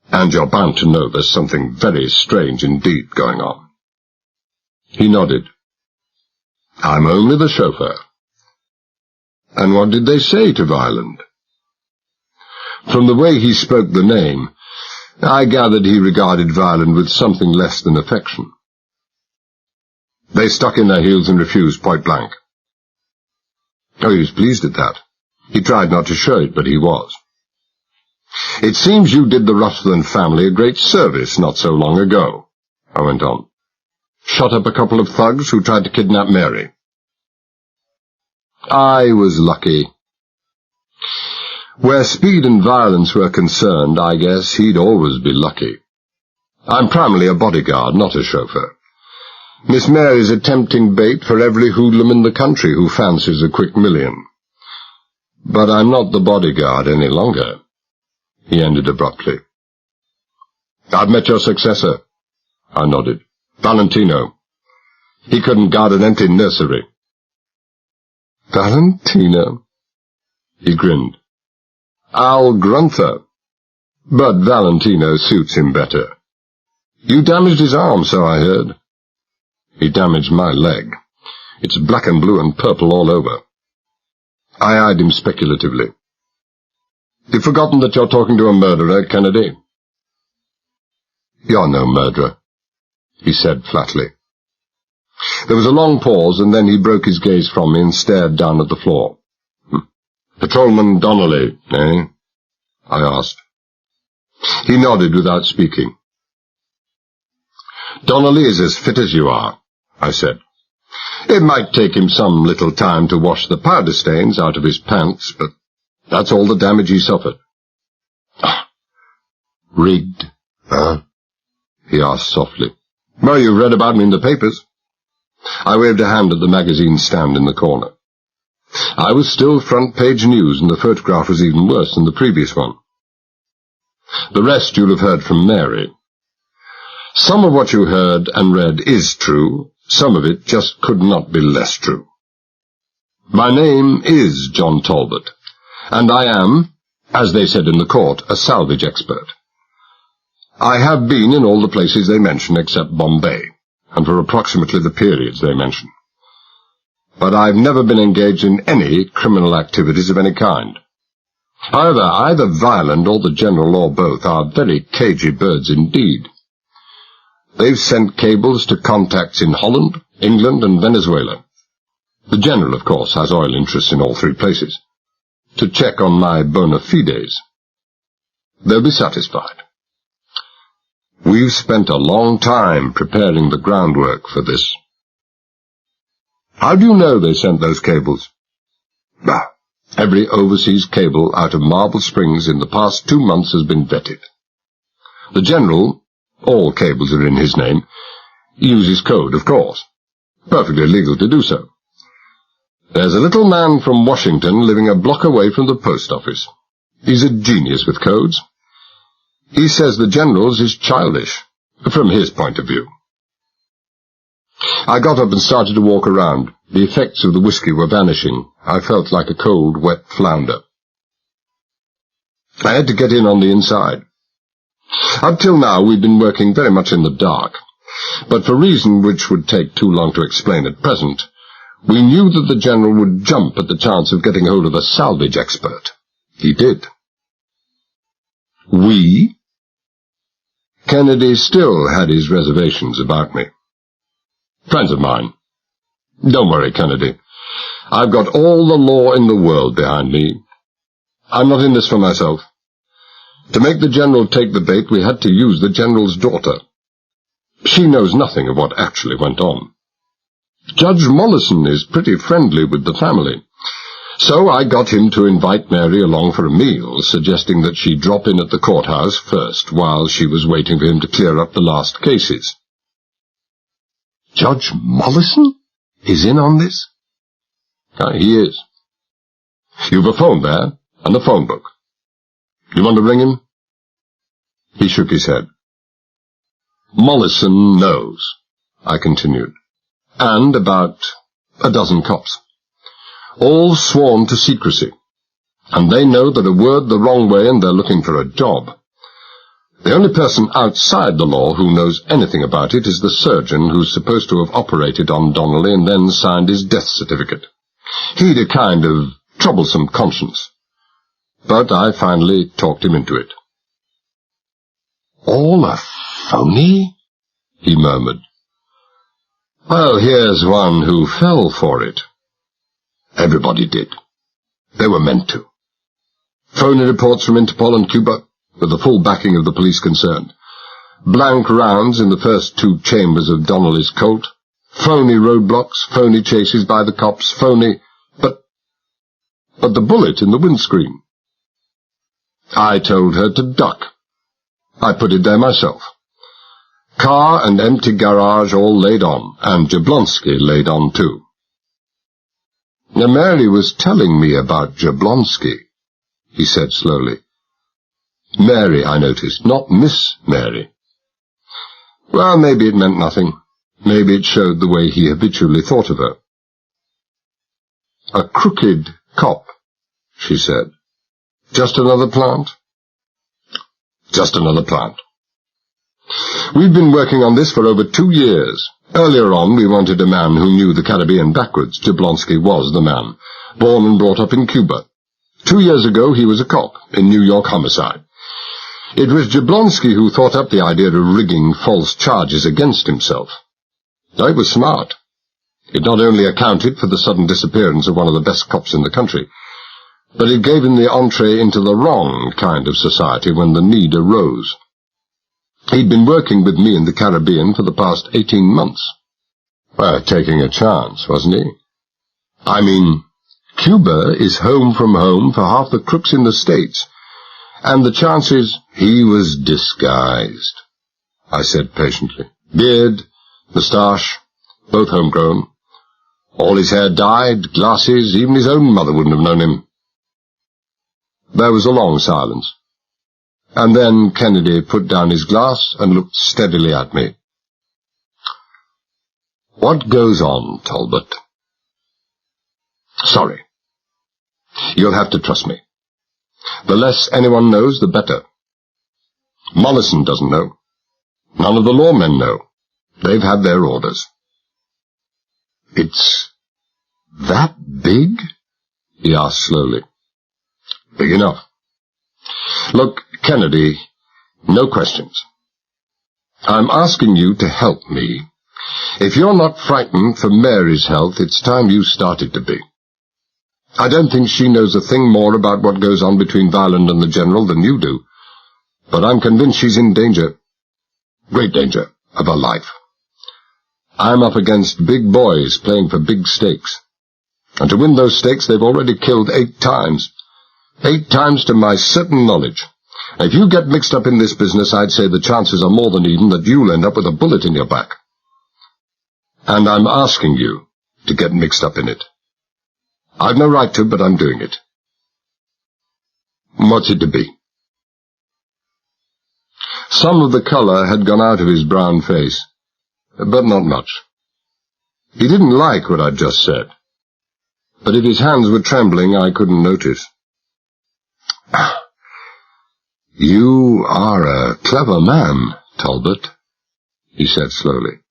And you're bound to know there's something very strange indeed going on." He nodded. "I'm only the chauffeur." "And what did they say to Violent?" From the way he spoke the name, I gathered he regarded Violent with something less than affection. "They stuck in their heels and refused point blank." Oh, he was pleased at that. He tried not to show it, but he was. "It seems you did the Ruthven family a great service not so long ago," I went on. "Shot up a couple of thugs who tried to kidnap Mary." I was lucky. Where speed and violence were concerned, I guess he'd always be lucky. I'm primarily a bodyguard, not a chauffeur. Miss Mary's a tempting bait for every hoodlum in the country who fancies a quick million. But I'm not the bodyguard any longer," he ended abruptly. "I've met your successor," I nodded. "Valentino. He couldn't guard an empty nursery." "Valentino?" He grinned. "Al Grunther. But Valentino suits him better. You damaged his arm, so I heard." "He damaged my leg. It's black and blue and purple all over." I eyed him speculatively. "You've forgotten that you're talking to a murderer, Kennedy?" "You're no murderer," he said flatly. There was a long pause, and then he broke his gaze from me and stared down at the floor. "Patrolman Donnelly, eh?" I asked. He nodded without speaking. "Donnelly is as fit as you are," I said. "It might take him some little time to wash the powder stains out of his pants, but that's all the damage he suffered." "Rigged, huh?" he asked softly. "Well, you read about me in the papers." I waved a hand at the magazine stand in the corner. I was still front-page news, and the photograph was even worse than the previous one. "The rest you'll have heard from Mary. Some of what you heard and read is true. Some of it just could not be less true. My name is John Talbot, and I am, as they said in the court, a salvage expert. I have been in all the places they mention except Bombay, and for approximately the periods they mention. But I've never been engaged in any criminal activities of any kind. However, either Violent or the General or both are very cagey birds indeed. They've sent cables to contacts in Holland, England, and Venezuela. The General, of course, has oil interests in all three places. To check on my bona fides. They'll be satisfied. We've spent a long time preparing the groundwork for this." "How do you know they sent those cables?" "Every overseas cable out of Marble Springs in the past 2 months has been vetted. The General, all cables are in his name, uses code, of course. Perfectly legal to do so. There's a little man from Washington living a block away from the post office. He's a genius with codes. He says the General's is childish, from his point of view." I got up and started to walk around. The effects of the whiskey were vanishing. I felt like a cold, wet flounder. I had to get in on the inside. Up till now we'd been working very much in the dark, but for reasons which would take too long to explain at present, we knew that the General would jump at the chance of getting hold of a salvage expert. He did. We? Kennedy still had his reservations about me. "Friends of mine. Don't worry, Kennedy. I've got all the law in the world behind me. I'm not in this for myself. To make the General take the bait, we had to use the General's daughter. She knows nothing of what actually went on. Judge Mollison is pretty friendly with the family, so I got him to invite Mary along for a meal, suggesting that she drop in at the courthouse first while she was waiting for him to clear up the last cases." "Judge Mollison is in on this?" "He is. You've a phone there, and a phone book. You want to ring him?" He shook his head. "Mollison knows," I continued, "and about a dozen cops. All sworn to secrecy, and they know that a word the wrong way and they're looking for a job. The only person outside the law who knows anything about it is the surgeon who's supposed to have operated on Donnelly and then signed his death certificate. He'd a kind of troublesome conscience, but I finally talked him into it." "All a phony?" he murmured. "Well, here's one who fell for it. Everybody did. They were meant to. Phony reports from Interpol and Cuba, with the full backing of the police concerned. Blank rounds in the first 2 chambers of Donnelly's Colt. Phony roadblocks, phony chases by the cops, phony... But the bullet in the windscreen. I told her to duck. I put it there myself. Car and empty garage all laid on, and Jablonski laid on too. Now Mary was telling me about Jablonski, he said slowly. Mary, I noticed, not Miss Mary. Well, maybe it meant nothing. Maybe it showed the way he habitually thought of her. A crooked cop, she said. Just another plant? Just another plant. We've been working on this for over 2 years. Earlier on, we wanted a man who knew the Caribbean backwards. Jablonski was the man, born and brought up in Cuba. 2 years ago, he was a cop in New York homicide. It was Jablonski who thought up the idea of rigging false charges against himself. It was smart. It not only accounted for the sudden disappearance of one of the best cops in the country, but it gave him the entree into the wrong kind of society when the need arose. He'd been working with me in the Caribbean for the past 18 months. Well, taking a chance, wasn't he? I mean, Cuba is home from home for half the crooks in the States, and the chances he was disguised, I said patiently. Beard, moustache, both homegrown. All his hair dyed, glasses, even his own mother wouldn't have known him. There was a long silence, and then Kennedy put down his glass and looked steadily at me. What goes on, Talbot? Sorry. You'll have to trust me. The less anyone knows, the better. Mollison doesn't know. None of the lawmen know. They've had their orders. It's that big? He asked slowly. Big enough. Look, Kennedy, no questions. I'm asking you to help me. If you're not frightened for Mary's health, it's time you started to be. I don't think she knows a thing more about what goes on between Violent and the General than you do, but I'm convinced she's in danger, great danger, of her life. I'm up against big boys playing for big stakes, and to win those stakes they've already killed 8 times. 8 times to my certain knowledge. If you get mixed up in this business, I'd say the chances are more than even that you'll end up with a bullet in your back. And I'm asking you to get mixed up in it. I've no right to, but I'm doing it. What's it to be? Some of the colour had gone out of his brown face, but not much. He didn't like what I'd just said, but if his hands were trembling, I couldn't notice. You are a clever man, Talbot, he said slowly.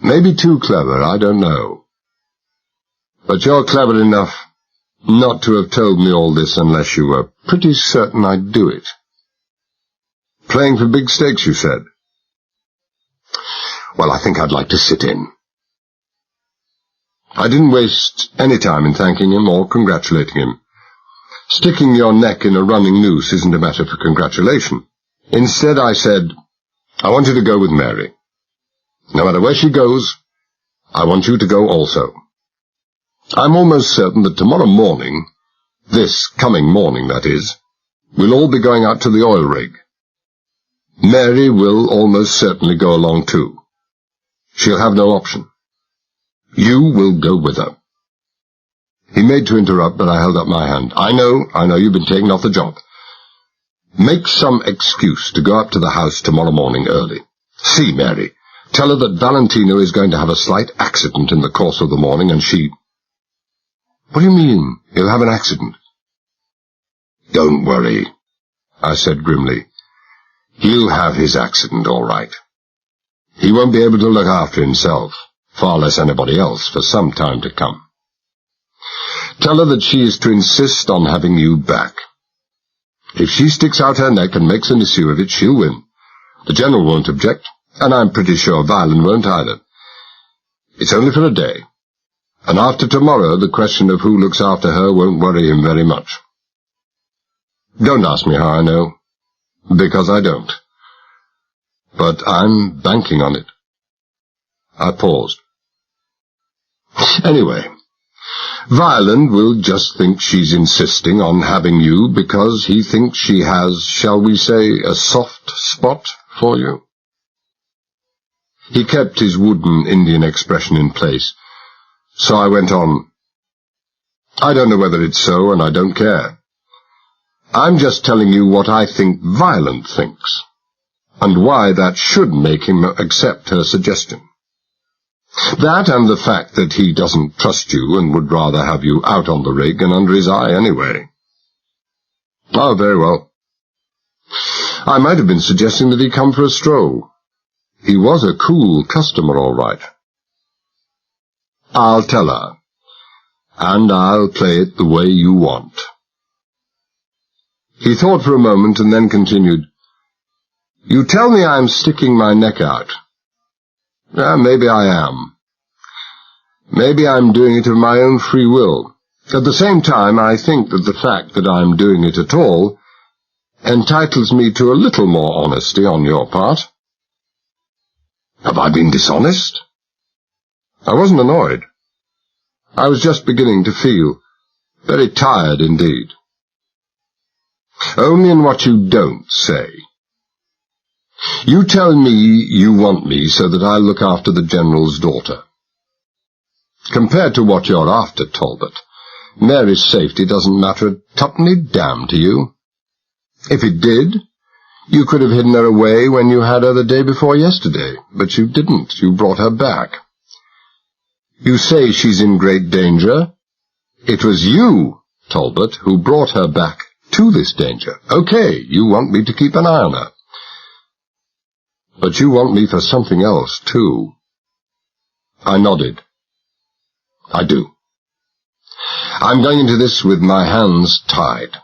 Maybe too clever, I don't know. But you're clever enough not to have told me all this unless you were pretty certain I'd do it. Playing for big stakes, you said. Well, I think I'd like to sit in. I didn't waste any time in thanking him or congratulating him. Sticking your neck in a running noose isn't a matter for congratulation. Instead, I said, I want you to go with Mary. No matter where she goes, I want you to go also. I'm almost certain that tomorrow morning, this coming morning, that is, we'll all be going out to the oil rig. Mary will almost certainly go along too. She'll have no option. You will go with her. He made to interrupt, but I held up my hand. I know you've been taken off the job. Make some excuse to go up to the house tomorrow morning early. See Mary. Tell her that Valentino is going to have a slight accident in the course of the morning, and she... What do you mean, he'll have an accident? Don't worry, I said grimly. He'll have his accident all right. He won't be able to look after himself, far less anybody else, for some time to come. Tell her that she is to insist on having you back. If she sticks out her neck and makes an issue of it, she'll win. The General won't object, and I'm pretty sure Violent won't either. It's only for a day, and after tomorrow the question of who looks after her won't worry him very much. Don't ask me how I know, because I don't. But I'm banking on it. I paused. Anyway, Violent will just think she's insisting on having you because he thinks she has, shall we say, a soft spot for you. He kept his wooden Indian expression in place, so I went on. I don't know whether it's so, and I don't care. I'm just telling you what I think Violent thinks, and why that should make him accept her suggestion. That and the fact that he doesn't trust you and would rather have you out on the rig and under his eye anyway. Oh, very well. I might have been suggesting that he come for a stroll. He was a cool customer, all right. I'll tell her, and I'll play it the way you want. He thought for a moment and then continued, You tell me I'm sticking my neck out. Maybe I am. Maybe I'm doing it of my own free will. At the same time, I think that the fact that I'm doing it at all entitles me to a little more honesty on your part. Have I been dishonest? I wasn't annoyed. I was just beginning to feel very tired indeed. Only in what you don't say. You tell me you want me so that I look after the General's daughter. Compared to what you're after, Talbot, Mary's safety doesn't matter a tuppenny damn to you. If it did, you could have hidden her away when you had her the day before yesterday, but you didn't. You brought her back. You say she's in great danger. It was you, Talbot, who brought her back to this danger. Okay, you want me to keep an eye on her. But you want me for something else, too. I nodded. I do. I'm going into this with my hands tied.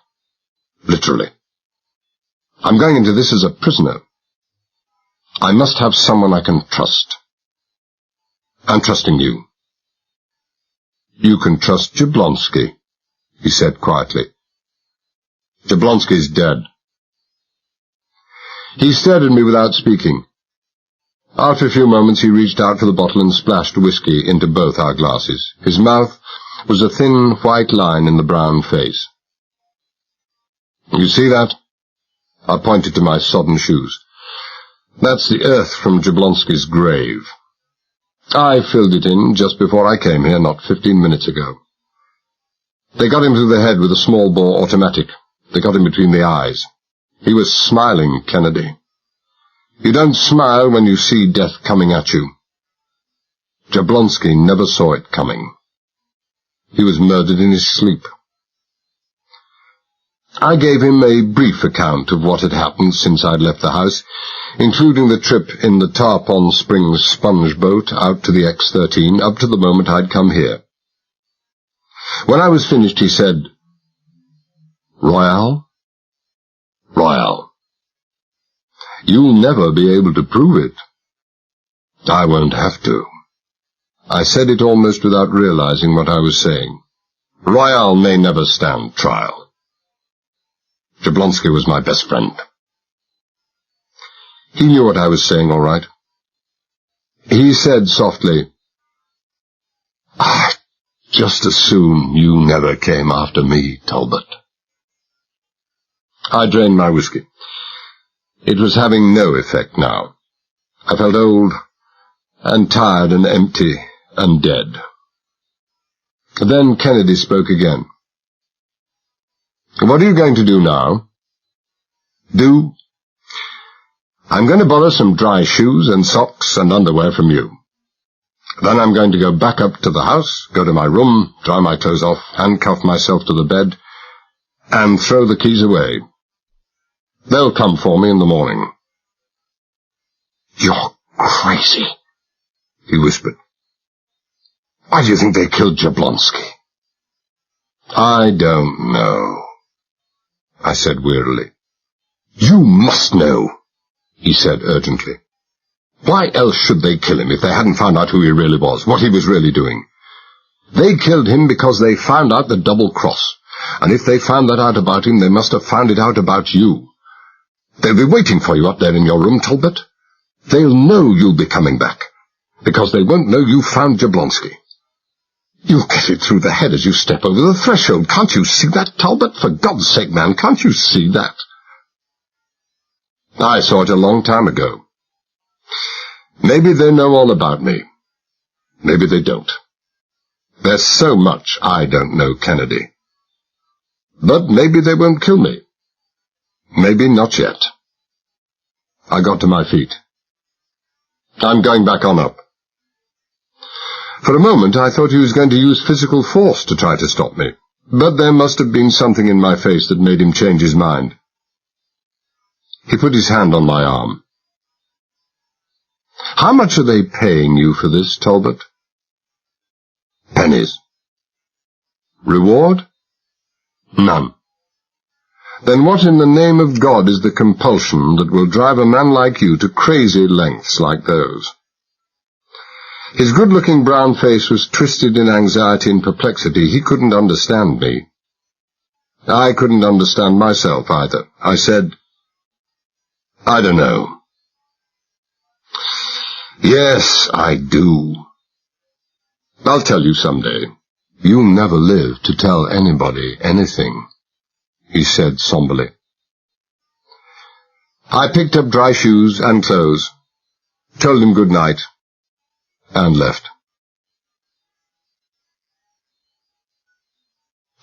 Literally. I'm going into this as a prisoner. I must have someone I can trust. I'm trusting you. You can trust Jablonski, he said quietly. Jablonski's dead. He stared at me without speaking. After a few moments he reached out for the bottle and splashed whiskey into both our glasses. His mouth was a thin white line in the brown face. You see that? I pointed to my sodden shoes. That's the earth from Jablonski's grave. I filled it in just before I came here, not 15 minutes ago. They got him through the head with a small-bore automatic. They got him between the eyes. He was smiling, Kennedy. You don't smile when you see death coming at you. Jablonski never saw it coming. He was murdered in his sleep. I gave him a brief account of what had happened since I'd left the house, including the trip in the Tarpon Springs sponge boat out to the X-13 up to the moment I'd come here. When I was finished, he said, Royale? Royale. You'll never be able to prove it. I won't have to. I said it almost without realizing what I was saying. Royale may never stand trial. Jablonski was my best friend. He knew what I was saying, all right. He said softly, just as soon you never came after me, Talbot. I drained my whiskey. It was having no effect now. I felt old and tired and empty and dead. Then Kennedy spoke again. What are you going to do now? Do? I'm going to borrow some dry shoes and socks and underwear from you. Then I'm going to go back up to the house, go to my room, dry my clothes off, handcuff myself to the bed, and throw the keys away. They'll come for me in the morning. You're crazy, he whispered. Why do you think they killed Jablonski? I don't know, I said wearily. You must know, he said urgently. Why else should they kill him if they hadn't found out who he really was, what he was really doing? They killed him because they found out the double cross, and if they found that out about him, they must have found it out about you. They'll be waiting for you up there in your room, Talbot. They'll know you'll be coming back, because they won't know you found Jablonski. You'll get it through the head as you step over the threshold. Can't you see that, Talbot? For God's sake, man, can't you see that? I saw it a long time ago. Maybe they know all about me. Maybe they don't. There's so much I don't know, Kennedy. But maybe they won't kill me. Maybe not yet. I got to my feet. I'm going back on up. For a moment I thought he was going to use physical force to try to stop me, but there must have been something in my face that made him change his mind. He put his hand on my arm. How much are they paying you for this, Talbot? Pennies. Reward? None. Then what in the name of God is the compulsion that will drive a man like you to crazy lengths like those? His good-looking brown face was twisted in anxiety and perplexity. He couldn't understand me. I couldn't understand myself either. I said, I don't know. Yes, I do. I'll tell you someday. You'll never live to tell anybody anything, he said somberly. I picked up dry shoes and clothes, told him good night, and left.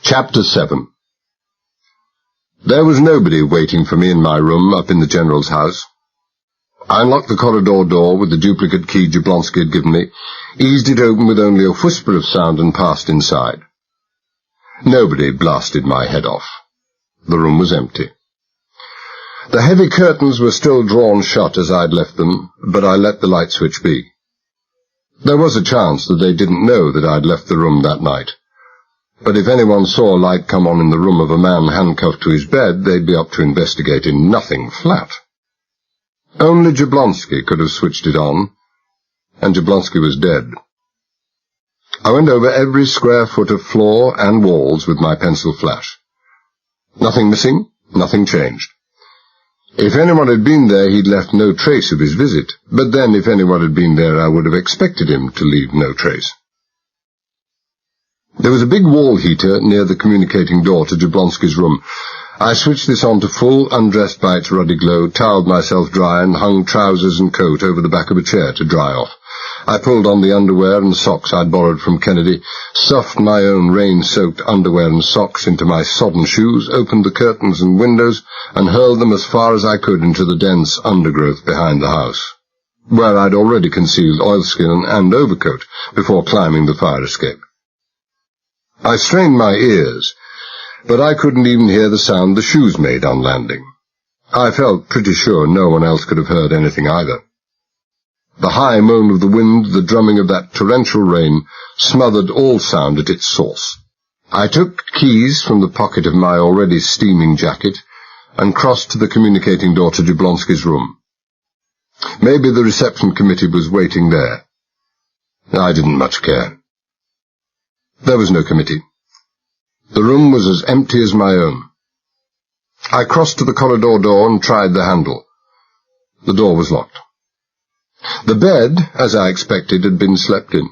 Chapter 7. There was nobody waiting for me in my room up in the General's house. I unlocked the corridor door with the duplicate key Jablonski had given me, eased it open with only a whisper of sound, and passed inside. Nobody blasted my head off. The room was empty. The heavy curtains were still drawn shut as I'd left them, but I let the light switch be. There was a chance that they didn't know that I'd left the room that night, but if anyone saw a light come on in the room of a man handcuffed to his bed, they'd be up to investigating nothing flat. Only Jablonski could have switched it on, and Jablonski was dead. I went over every square foot of floor and walls with my pencil flash. Nothing missing, nothing changed. If anyone had been there, he'd left no trace of his visit, but then if anyone had been there, I would have expected him to leave no trace. There was a big wall heater near the communicating door to Jablonski's room. I switched this on to full, undressed by its ruddy glow, towelled myself dry, and hung trousers and coat over the back of a chair to dry off. I pulled on the underwear and socks I'd borrowed from Kennedy, stuffed my own rain-soaked underwear and socks into my sodden shoes, opened the curtains and windows, and hurled them as far as I could into the dense undergrowth behind the house, where I'd already concealed oilskin and overcoat before climbing the fire escape. I strained my ears, but I couldn't even hear the sound the shoes made on landing. I felt pretty sure no one else could have heard anything either. The high moan of the wind, the drumming of that torrential rain, smothered all sound at its source. I took keys from the pocket of my already steaming jacket and crossed to the communicating door to Jablonski's room. Maybe the reception committee was waiting there. I didn't much care. There was no committee. The room was as empty as my own. I crossed to the corridor door and tried the handle. The door was locked. The bed, as I expected, had been slept in.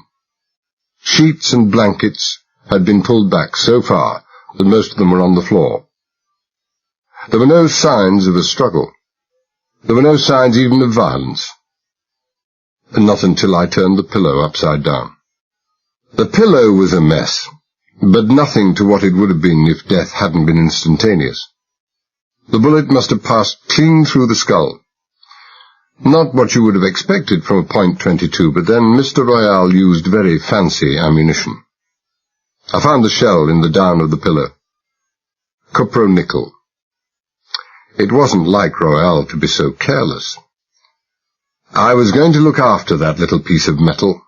Sheets and blankets had been pulled back so far that most of them were on the floor. There were no signs of a struggle. There were no signs even of violence. And not until I turned the pillow upside down. The pillow was a mess, but nothing to what it would have been if death hadn't been instantaneous. The bullet must have passed clean through the skull. Not what you would have expected from a .22, but then Mr. Royale used very fancy ammunition. I found the shell in the down of the pillow. Cupro-nickel. It wasn't like Royale to be so careless. I was going to look after that little piece of metal.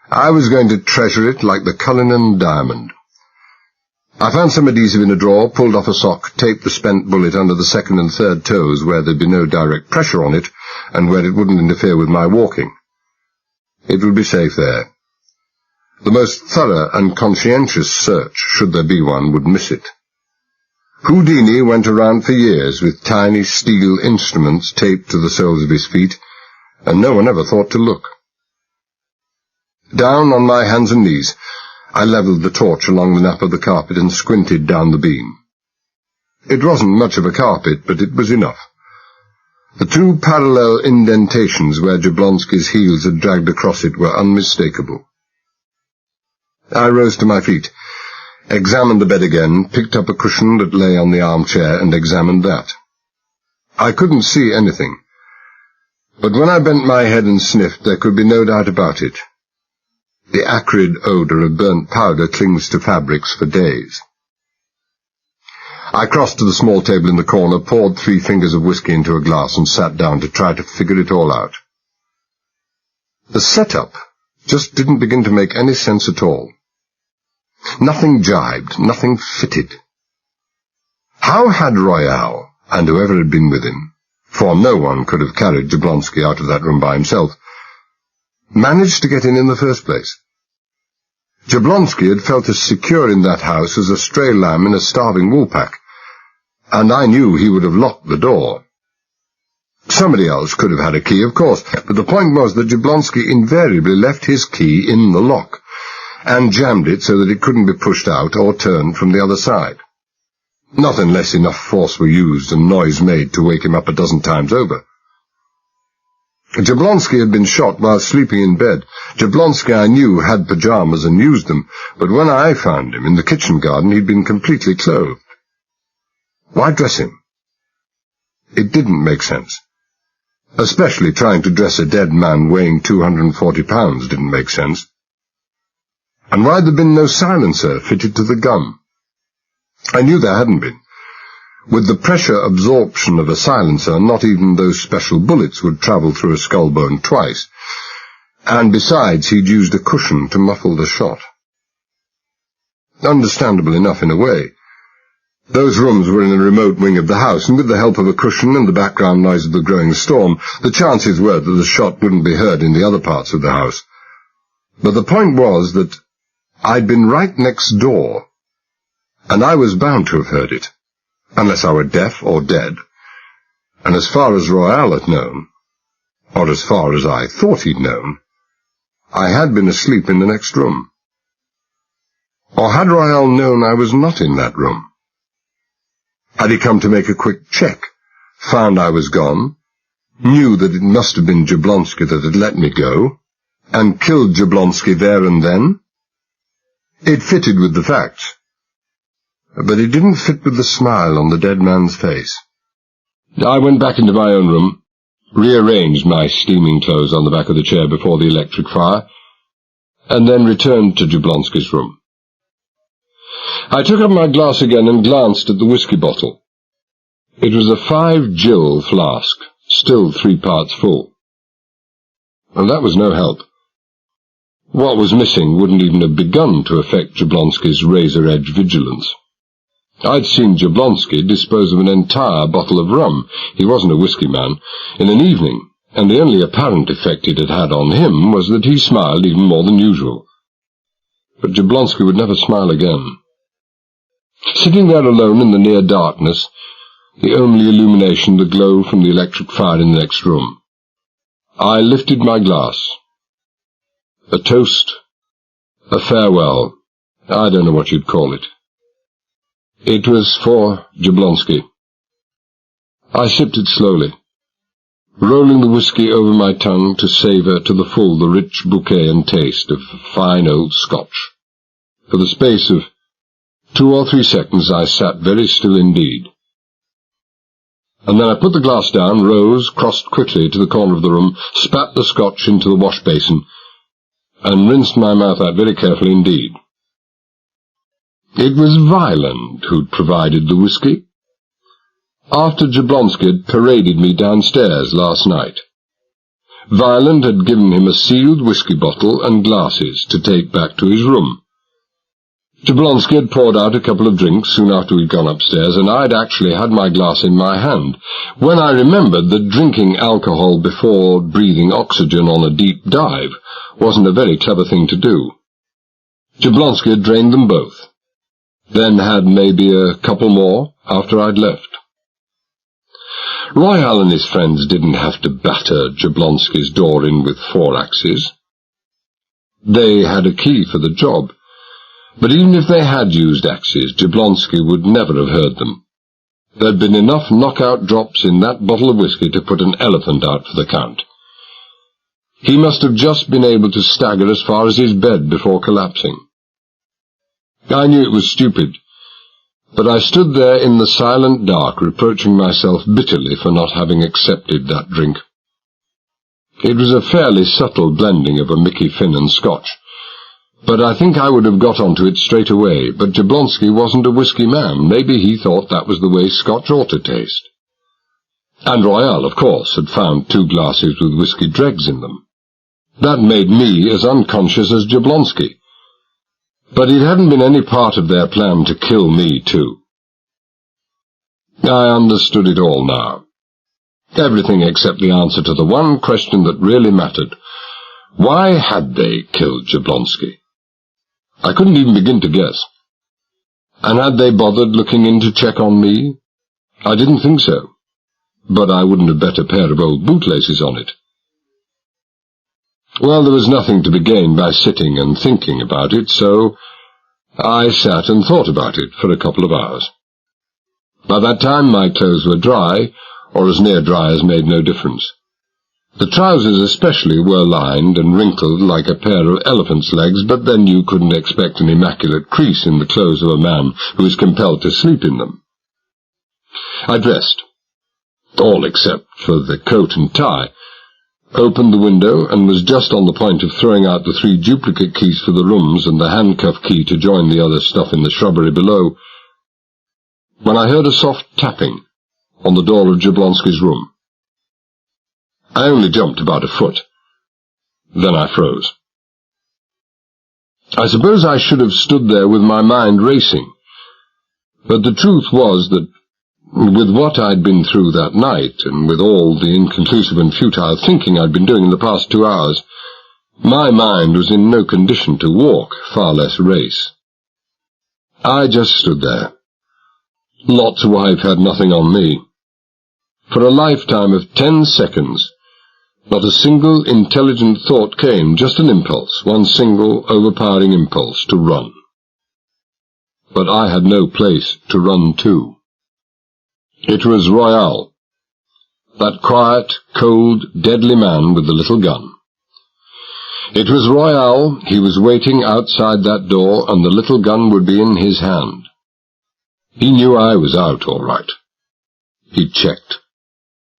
I was going to treasure it like the Cullinan diamond. I found some adhesive in a drawer, pulled off a sock, taped the spent bullet under the second and third toes where there'd be no direct pressure on it, and where it wouldn't interfere with my walking. It would be safe there. The most thorough and conscientious search, should there be one, would miss it. Houdini went around for years with tiny steel instruments taped to the soles of his feet, and no one ever thought to look. Down on my hands and knees, I levelled the torch along the nap of the carpet and squinted down the beam. It wasn't much of a carpet, but it was enough. The two parallel indentations where Jablonski's heels had dragged across it were unmistakable. I rose to my feet, examined the bed again, picked up a cushion that lay on the armchair, and examined that. I couldn't see anything, but when I bent my head and sniffed, there could be no doubt about it. The acrid odour of burnt powder clings to fabrics for days. I crossed to the small table in the corner, poured 3 fingers of whiskey into a glass, and sat down to try to figure it all out. The setup just didn't begin to make any sense at all. Nothing jibed, nothing fitted. How had Royale, and whoever had been with him, for no one could have carried Jablonski out of that room by himself, managed to get in the first place? Jablonski had felt as secure in that house as a stray lamb in a starving woolpack, and I knew he would have locked the door. Somebody else could have had a key, of course, but the point was that Jablonski invariably left his key in the lock, and jammed it so that it couldn't be pushed out or turned from the other side. Not unless enough force were used and noise made to wake him up a dozen times over. Jablonski had been shot while sleeping in bed. Jablonski, I knew, had pyjamas and used them, but when I found him in the kitchen garden, he'd been completely clothed. Why dress him? It didn't make sense. Especially trying to dress a dead man weighing 240 pounds didn't make sense. And why'd there been no silencer fitted to the gun? I knew there hadn't been. With the pressure absorption of a silencer, not even those special bullets would travel through a skull bone twice, and besides he'd used a cushion to muffle the shot. Understandable enough in a way. Those rooms were in a remote wing of the house, and with the help of a cushion and the background noise of the growing storm, the chances were that the shot wouldn't be heard in the other parts of the house. But the point was that I'd been right next door, and I was bound to have heard it, unless I were deaf or dead, and as far as Royale had known, or as far as I thought he'd known, I had been asleep in the next room. Or had Royale known I was not in that room? Had he come to make a quick check, found I was gone, knew that it must have been Jablonski that had let me go, and killed Jablonski there and then? It fitted with the facts, but it didn't fit with the smile on the dead man's face. I went back into my own room, rearranged my steaming clothes on the back of the chair before the electric fire, and then returned to Jablonski's room. I took up my glass again and glanced at the whiskey bottle. It was a 5 gill flask, still 3 parts full. And that was no help. What was missing wouldn't even have begun to affect Jablonski's razor-edge vigilance. I'd seen Jablonski dispose of an entire bottle of rum, he wasn't a whiskey man, in an evening, and the only apparent effect it had had on him was that he smiled even more than usual. But Jablonski would never smile again. Sitting there alone in the near darkness, the only illumination the glow from the electric fire in the next room, I lifted my glass. A toast, a farewell, I don't know what you'd call it. It was for Jablonski. I sipped it slowly, rolling the whiskey over my tongue to savour to the full the rich bouquet and taste of fine old Scotch. For the space of 2 or 3 seconds I sat very still indeed. And then I put the glass down, rose, crossed quickly to the corner of the room, spat the Scotch into the wash basin, and rinsed my mouth out very carefully indeed. It was Violent who'd provided the whiskey, after Jablonski had paraded me downstairs last night. Violent had given him a sealed whiskey bottle and glasses to take back to his room. Jablonski had poured out a couple of drinks soon after we'd gone upstairs, and I'd actually had my glass in my hand, when I remembered that drinking alcohol before breathing oxygen on a deep dive wasn't a very clever thing to do. Jablonski had drained them both, then had maybe a couple more after I'd left. Royale and his friends didn't have to batter Jablonski's door in with 4 axes. They had a key for the job, but even if they had used axes, Jablonski would never have heard them. There'd been enough knockout drops in that bottle of whiskey to put an elephant out for the count. He must have just been able to stagger as far as his bed before collapsing. I knew it was stupid, but I stood there in the silent dark, reproaching myself bitterly for not having accepted that drink. It was a fairly subtle blending of a Mickey Finn and Scotch, but I think I would have got onto it straight away. But Jablonski wasn't a whiskey man. Maybe he thought that was the way Scotch ought to taste. And Royale, of course, had found 2 glasses with whiskey dregs in them. That made me as unconscious as Jablonski. But it hadn't been any part of their plan to kill me, too. I understood it all now. Everything except the answer to the one question that really mattered. Why had they killed Jablonski? I couldn't even begin to guess. And had they bothered looking in to check on me? I didn't think so. But I wouldn't have bet a pair of old bootlaces on it. Well, there was nothing to be gained by sitting and thinking about it, so I sat and thought about it for a couple of hours. By that time my clothes were dry, or as near dry as made no difference. The trousers especially were lined and wrinkled like a pair of elephant's legs, but then you couldn't expect an immaculate crease in the clothes of a man who is compelled to sleep in them. I dressed, all except for the coat and tie, opened the window, and was just on the point of throwing out the 3 duplicate keys for the rooms and the handcuff key to join the other stuff in the shrubbery below, when I heard a soft tapping on the door of Jablonski's room. I only jumped about a foot. Then I froze. I suppose I should have stood there with my mind racing, but the truth was that, with what I'd been through that night, and with all the inconclusive and futile thinking I'd been doing in the past 2 hours, my mind was in no condition to walk, far less race. I just stood there. Lot's wife had nothing on me. For a lifetime of 10 seconds, not a single intelligent thought came, just an impulse, one single overpowering impulse to run. But I had no place to run to. It was Royale, that quiet, cold, deadly man with the little gun. It was Royale. He was waiting outside that door, and the little gun would be in his hand. He knew I was out, all right. He'd checked.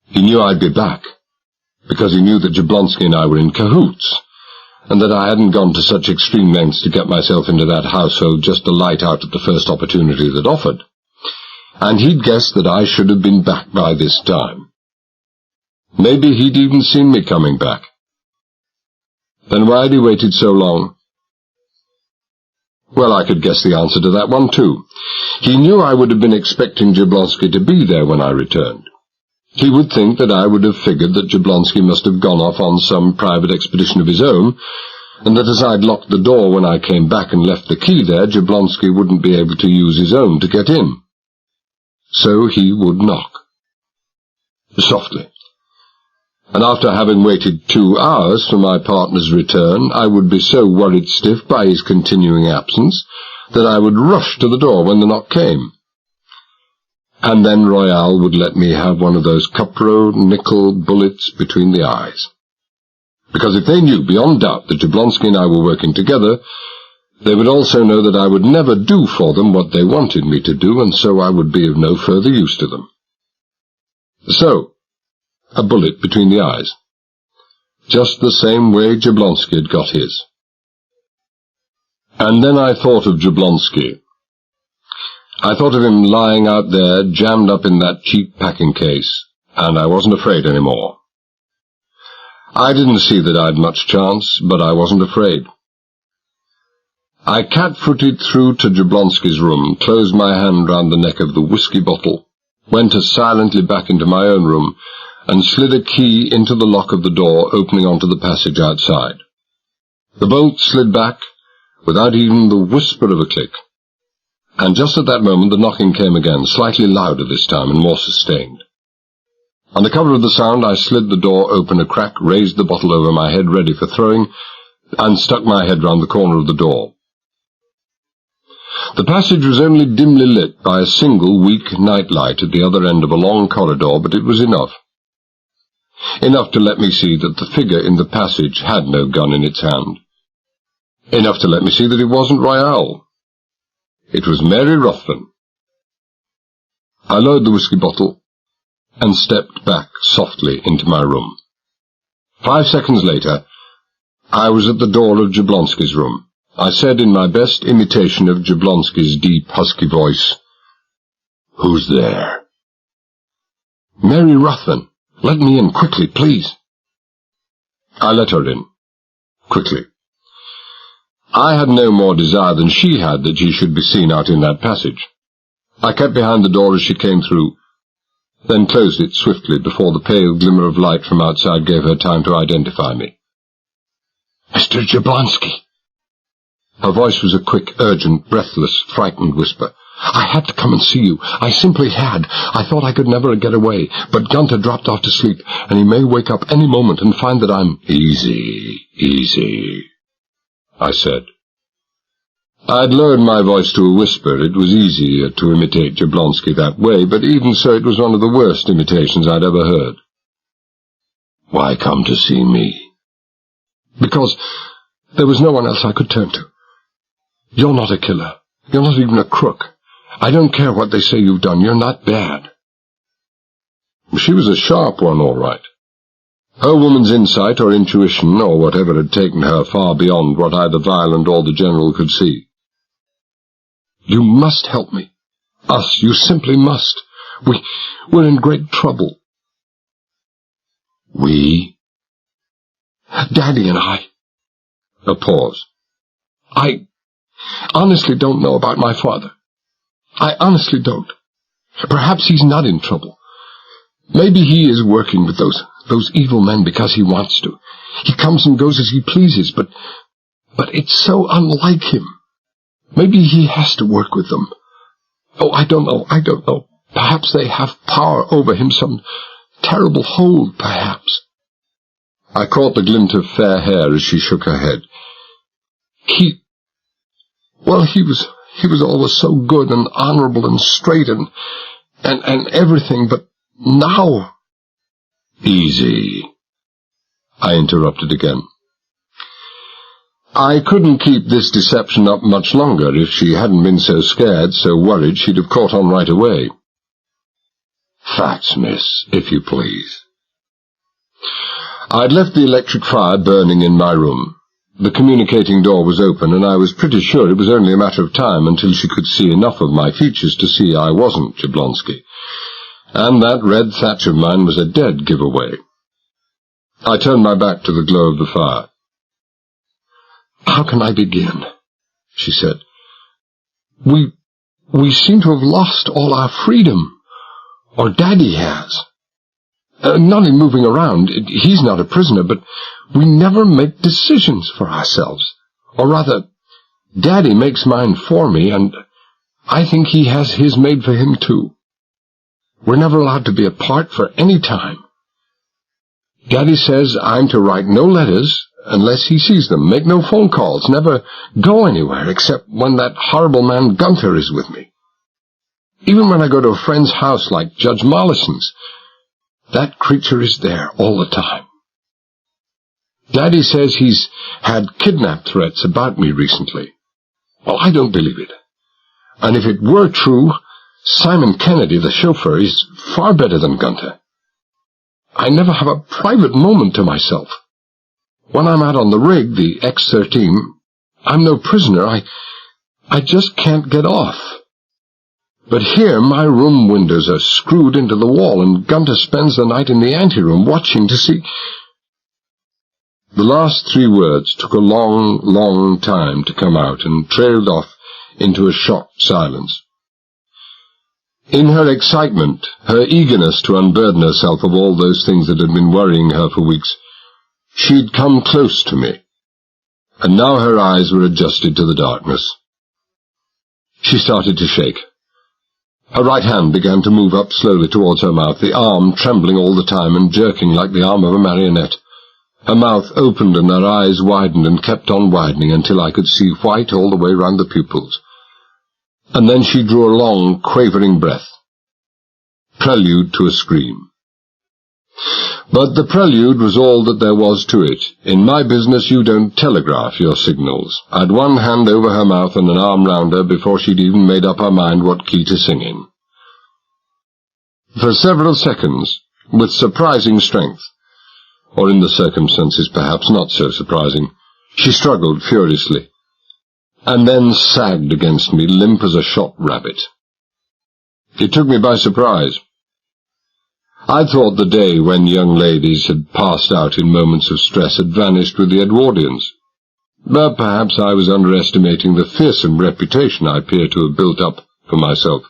He knew I'd be back, because he knew that Jablonski and I were in cahoots, and that I hadn't gone to such extreme lengths to get myself into that household just to light out at the first opportunity that offered. And he'd guessed that I should have been back by this time. Maybe he'd even seen me coming back. Then why'd he waited so long? Well, I could guess the answer to that one, too. He knew I would have been expecting Jablonski to be there when I returned. He would think that I would have figured that Jablonski must have gone off on some private expedition of his own, and that as I'd locked the door when I came back and left the key there, Jablonski wouldn't be able to use his own to get in. So he would knock. Softly. And after having waited 2 hours for my partner's return, I would be so worried stiff by his continuing absence that I would rush to the door when the knock came. And then Royale would let me have one of those cupro nickel bullets between the eyes. Because if they knew beyond doubt that Jablonski and I were working together, they would also know that I would never do for them what they wanted me to do, and so I would be of no further use to them. So, a bullet between the eyes. Just the same way Jablonski had got his. And then I thought of Jablonski. I thought of him lying out there, jammed up in that cheap packing case, and I wasn't afraid any more. I didn't see that I'd much chance, but I wasn't afraid. I cat-footed through to Jablonski's room, closed my hand round the neck of the whiskey bottle, went as silently back into my own room, and slid a key into the lock of the door opening onto the passage outside. The bolt slid back, without even the whisper of a click, and just at that moment the knocking came again, slightly louder this time and more sustained. On the cover of the sound I slid the door open a crack, raised the bottle over my head ready for throwing, and stuck my head round the corner of the door. The passage was only dimly lit by a single weak nightlight at the other end of a long corridor, but it was enough. Enough to let me see that the figure in the passage had no gun in its hand. Enough to let me see that it wasn't Royale. It was Mary Ruthven. I lowered the whiskey bottle and stepped back softly into my room. 5 seconds later, I was at the door of Jablonski's room. I said in my best imitation of Jablonski's deep, husky voice, "Who's there?" "Mary Ruthven. Let me in, quickly, please." I let her in, quickly. I had no more desire than she had that she should be seen out in that passage. I kept behind the door as she came through, then closed it swiftly before the pale glimmer of light from outside gave her time to identify me. "Mr. Jablonski." Her voice was a quick, urgent, breathless, frightened whisper. "I had to come and see you. I simply had. I thought I could never get away, but Gunter dropped off to sleep, and he may wake up any moment and find that I'm—" "Easy, easy," I said. I'd lowered my voice to a whisper. It was easier to imitate Jablonski that way, but even so it was one of the worst imitations I'd ever heard. "Why come to see me?" "Because there was no one else I could turn to. You're not a killer. You're not even a crook. I don't care what they say you've done. You're not bad." She was a sharp one, all right. Her woman's insight or intuition, or whatever, had taken her far beyond what either Violent or the General could see. "You must help me. Us, you simply must. We're in great trouble." "We?" "Daddy and I." A pause. "I honestly don't know about my father. I honestly don't. Perhaps he's not in trouble. Maybe he is working with those evil men because he wants to. He comes and goes as he pleases, but it's so unlike him. Maybe he has to work with them. Oh, I don't know. Perhaps they have power over him, some terrible hold, perhaps." I caught the glint of fair hair as she shook her head. He was always so good and honorable and straight and everything, but now—" "Easy," I interrupted again. I couldn't keep this deception up much longer. If she hadn't been so scared, so worried, she'd have caught on right away. "Facts, miss, if you please." I'd left the electric fire burning in my room. The communicating door was open, and I was pretty sure it was only a matter of time until she could see enough of my features to see I wasn't Jablonski. And that red thatch of mine was a dead giveaway. I turned my back to the glow of the fire. "How can I begin?" she said. We seem to have lost all our freedom, or Daddy has. Not in moving around, he's not a prisoner, but we never make decisions for ourselves. Or rather, Daddy makes mine for me, and I think he has his made for him too. We're never allowed to be apart for any time. Daddy says I'm to write no letters unless he sees them, make no phone calls, never go anywhere except when that horrible man Gunter is with me. Even when I go to a friend's house like Judge Mollison's, that creature is there all the time. Daddy says he's had kidnap threats about me recently. Well, I don't believe it. And if it were true, Simon Kennedy, the chauffeur, is far better than Gunter. I never have a private moment to myself. When I'm out on the rig, the X-13, I'm no prisoner. I just can't get off. But here my room windows are screwed into the wall, and Gunter spends the night in the anteroom watching to see—" The last 3 words took a long, long time to come out and trailed off into a shocked silence. In her excitement, her eagerness to unburden herself of all those things that had been worrying her for weeks, she'd come close to me, and now her eyes were adjusted to the darkness. She started to shake. Her right hand began to move up slowly towards her mouth, the arm trembling all the time and jerking like the arm of a marionette. Her mouth opened and her eyes widened and kept on widening until I could see white all the way round the pupils. and then she drew a long, quavering breath. Prelude to a scream. But the prelude was all that there was to it. In my business you don't telegraph your signals. I'd one hand over her mouth and an arm round her before she'd even made up her mind what key to sing in. For several seconds, with surprising strength, or in the circumstances perhaps not so surprising, she struggled furiously, and then sagged against me, limp as a shot rabbit. It took me by surprise. I thought the day when young ladies had passed out in moments of stress had vanished with the Edwardians, but perhaps I was underestimating the fearsome reputation I appear to have built up for myself.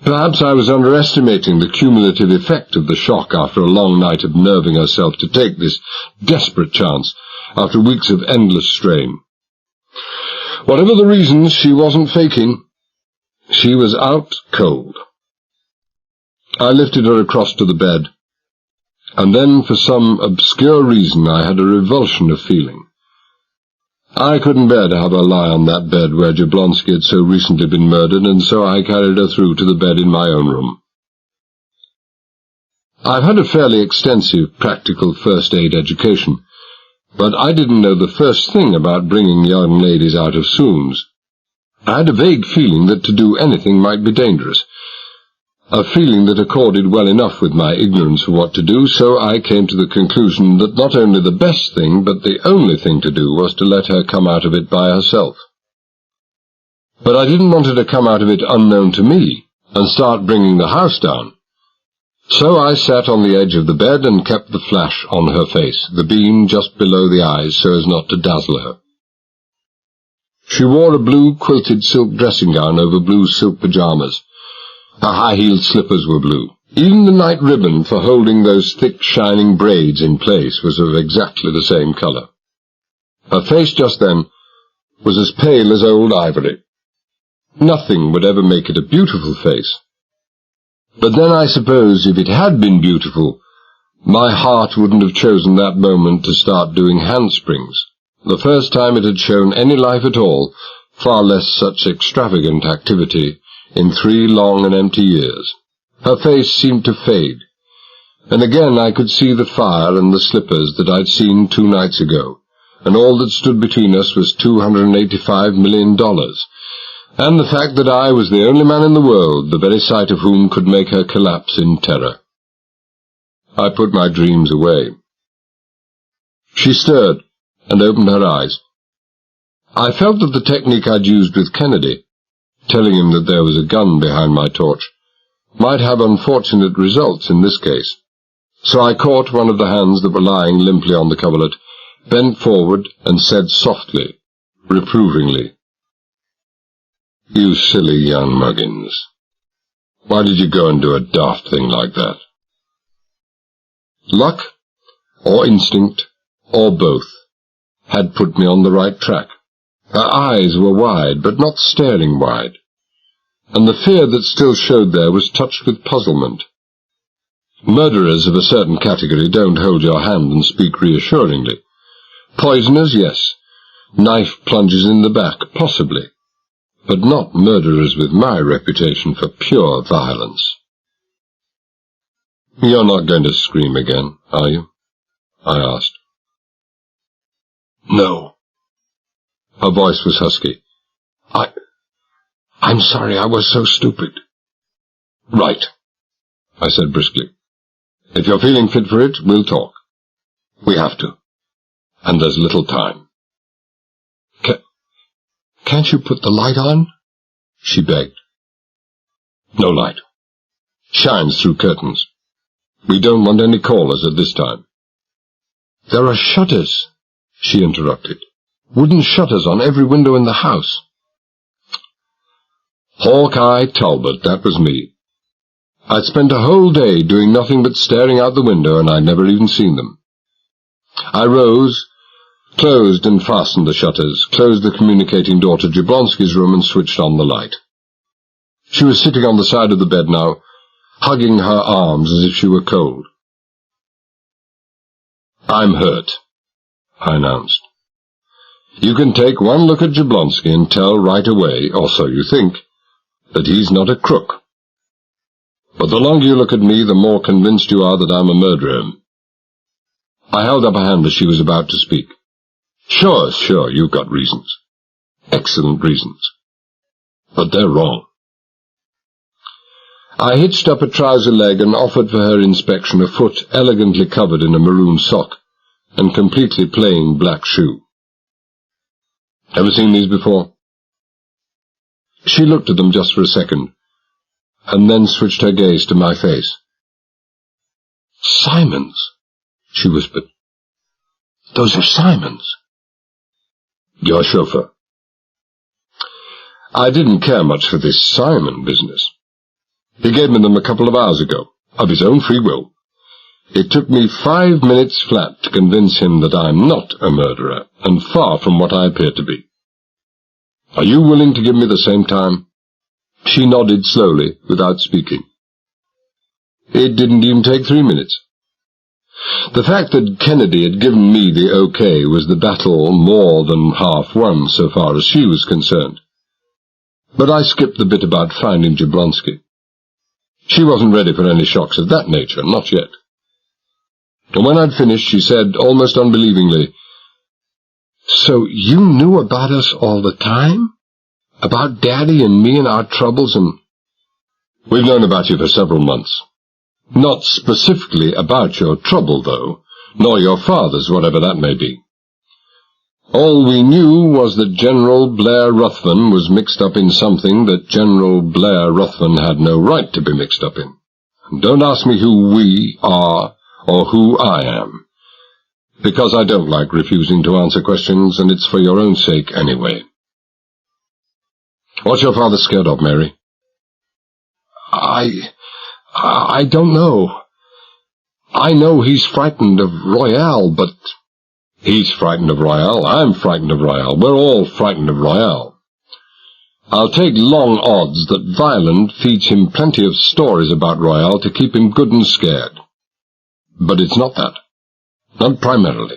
Perhaps I was underestimating the cumulative effect of the shock after a long night of nerving herself to take this desperate chance after weeks of endless strain. Whatever the reasons, she wasn't faking. She was out cold. I lifted her across to the bed, and then for some obscure reason I had a revulsion of feeling. I couldn't bear to have her lie on that bed where Jablonski had so recently been murdered, and so I carried her through to the bed in my own room. I've had a fairly extensive practical first aid education, but I didn't know the first thing about bringing young ladies out of swoons. I had a vague feeling that to do anything might be dangerous, a feeling that accorded well enough with my ignorance of what to do, so I came to the conclusion that not only the best thing, but the only thing to do was to let her come out of it by herself. But I didn't want her to come out of it unknown to me, and start bringing the house down. So I sat on the edge of the bed and kept the flash on her face, the beam just below the eyes so as not to dazzle her. She wore a blue quilted silk dressing gown over blue silk pyjamas. Her high-heeled slippers were blue. Even the night ribbon for holding those thick, shining braids in place was of exactly the same colour. Her face just then was as pale as old ivory. Nothing would ever make it a beautiful face. But then I suppose if it had been beautiful, my heart wouldn't have chosen that moment to start doing handsprings. The first time it had shown any life at all, far less such extravagant activity, in 3 long and empty years. Her face seemed to fade, and again I could see the fire and the slippers that I'd seen 2 nights ago, and all that stood between us was $285 million, and the fact that I was the only man in the world, the very sight of whom could make her collapse in terror. I put my dreams away. She stirred and opened her eyes. I felt that the technique I'd used with Kennedy, telling him that there was a gun behind my torch, might have unfortunate results in this case. So I caught one of the hands that were lying limply on the coverlet, bent forward, and said softly, reprovingly, "You silly young muggins. Why did you go and do a daft thing like that?" Luck, or instinct, or both, had put me on the right track. Her eyes were wide, but not staring wide, and the fear that still showed there was touched with puzzlement. Murderers of a certain category don't hold your hand and speak reassuringly. Poisoners, yes. Knife plunges in the back, possibly. But not murderers with my reputation for pure violence. "You're not going to scream again, are you?" I asked. "No." Her voice was husky. I'm sorry I was so stupid." "Right," I said briskly. "If you're feeling fit for it, we'll talk. We have to. And there's little time." Can't you put the light on?" she begged. "No light. Shines through curtains. We don't want any callers at this time." "There are shutters," she interrupted. "Wooden shutters on every window in the house." Hawkeye Talbot, that was me. I'd spent a whole day doing nothing but staring out the window, and I'd never even seen them. I rose, closed and fastened the shutters, closed the communicating door to Jablonski's room, and switched on the light. She was sitting on the side of the bed now, hugging her arms as if she were cold. "I'm hurt," I announced. "You can take one look at Jablonski and tell right away, or so you think, that he's not a crook. But the longer you look at me, the more convinced you are that I'm a murderer. I held up a hand as she was about to speak. Sure, you've got reasons. Excellent reasons. But they're wrong. I hitched up a trouser leg and offered for her inspection a foot elegantly covered in a maroon sock and completely plain black shoe. Ever seen these before? She looked at them just for a second, and then switched her gaze to my face. Simon's, she whispered. Those are Simon's. Your chauffeur. I didn't care much for this Simon business. He gave me them a couple of hours ago, of his own free will. It took me 5 minutes flat to convince him that I'm not a murderer, and far from what I appear to be. Are you willing to give me the same time? She nodded slowly, without speaking. It didn't even take 3 minutes. The fact that Kennedy had given me the okay was the battle more than half won so far as she was concerned. But I skipped the bit about finding Jablonski. She wasn't ready for any shocks of that nature, not yet. And when I'd finished, she said, almost unbelievingly, So you knew about us all the time? About Daddy and me and our troubles and... We've known about you for several months. Not specifically about your trouble, though, nor your father's, whatever that may be. All we knew was that General Blair Ruthven was mixed up in something that General Blair Ruthven had no right to be mixed up in. And don't ask me who we are or who I am, because I don't like refusing to answer questions, and it's for your own sake anyway. What's your father scared of, Mary? I don't know. I know he's frightened of Royale, but... He's frightened of Royale. I'm frightened of Royale. We're all frightened of Royale. I'll take long odds that Violent feeds him plenty of stories about Royale to keep him good and scared. But it's not that. Not primarily.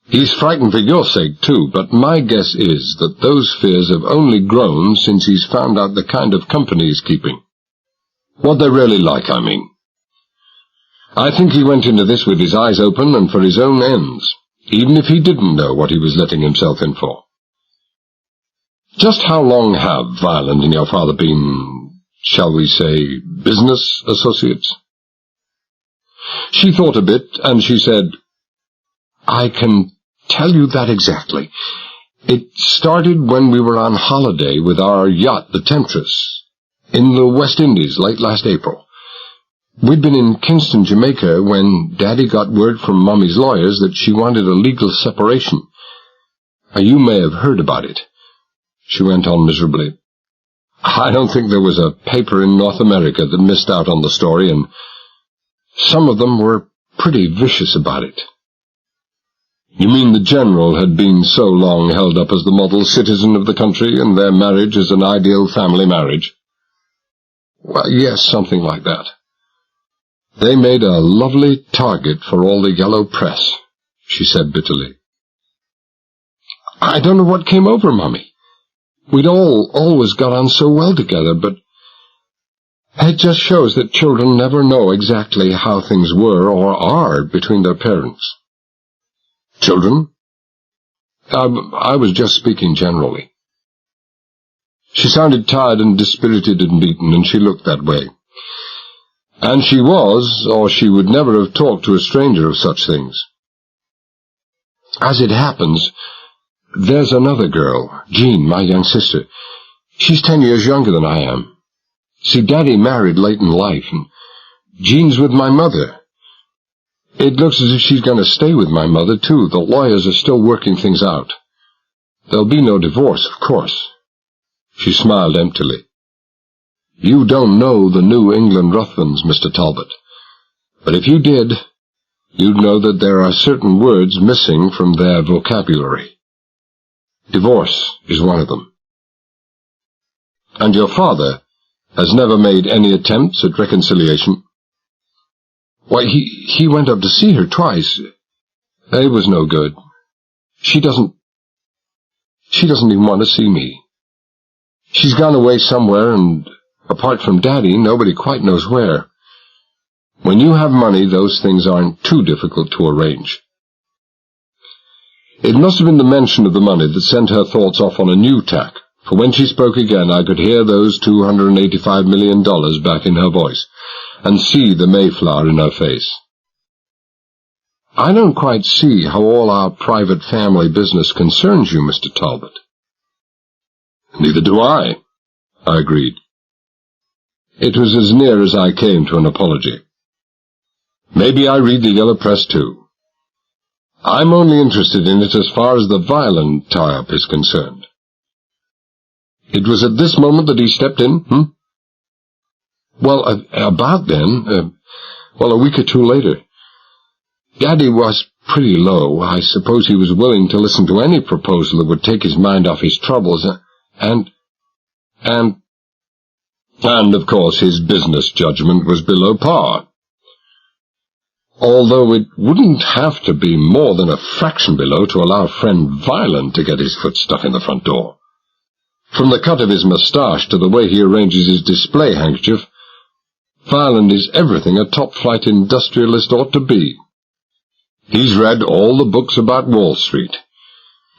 He's frightened for your sake, too, but my guess is that those fears have only grown since he's found out the kind of company he's keeping. What they're really like, I mean. I think he went into this with his eyes open and for his own ends, even if he didn't know what he was letting himself in for. Just how long have Violent and your father been, shall we say, business associates? She thought a bit, and she said, I can tell you that exactly. It started when we were on holiday with our yacht, the Temptress, in the West Indies late last April. We'd been in Kingston, Jamaica, when Daddy got word from Mommy's lawyers that she wanted a legal separation. You may have heard about it. She went on miserably. I don't think there was a paper in North America that missed out on the story, and some of them were pretty vicious about it. You mean the General had been so long held up as the model citizen of the country, and their marriage as an ideal family marriage? Well, yes, something like that. They made a lovely target for all the yellow press, she said bitterly. I don't know what came over Mommy. We'd always got on so well together, but it just shows that children never know exactly how things were or are between their parents. Children? I was just speaking generally. She sounded tired and dispirited and beaten, and she looked that way. And she was, or she would never have talked to a stranger of such things. As it happens, there's another girl, Jean, my young sister. She's 10 years younger than I am. See, Daddy married late in life, and Jean's with my mother. It looks as if she's going to stay with my mother, too. The lawyers are still working things out. There'll be no divorce, of course. She smiled emptily. You don't know the New England Ruthvens, Mr. Talbot. But if you did, you'd know that there are certain words missing from their vocabulary. Divorce is one of them. And your father has never made any attempts at reconciliation. Why, he went up to see her twice. It was no good. She doesn't even want to see me. She's gone away somewhere, and apart from Daddy, nobody quite knows where. When you have money, those things aren't too difficult to arrange. It must have been the mention of the money that sent her thoughts off on a new tack, for when she spoke again I could hear those $285 million back in her voice, and see the Mayflower in her face. I don't quite see how all our private family business concerns you, Mr. Talbot. Neither do I agreed. It was as near as I came to an apology. Maybe I read the yellow press too. I'm only interested in it as far as the violent tie-up is concerned. It was at this moment that he stepped in, Well, about then, a week or two later. Daddy was pretty low. I suppose he was willing to listen to any proposal that would take his mind off his troubles, and of course his business judgment was below par. Although it wouldn't have to be more than a fraction below to allow friend Violent to get his foot stuck in the front door. From the cut of his moustache to the way he arranges his display handkerchief, Violent is everything a top-flight industrialist ought to be. He's read all the books about Wall Street.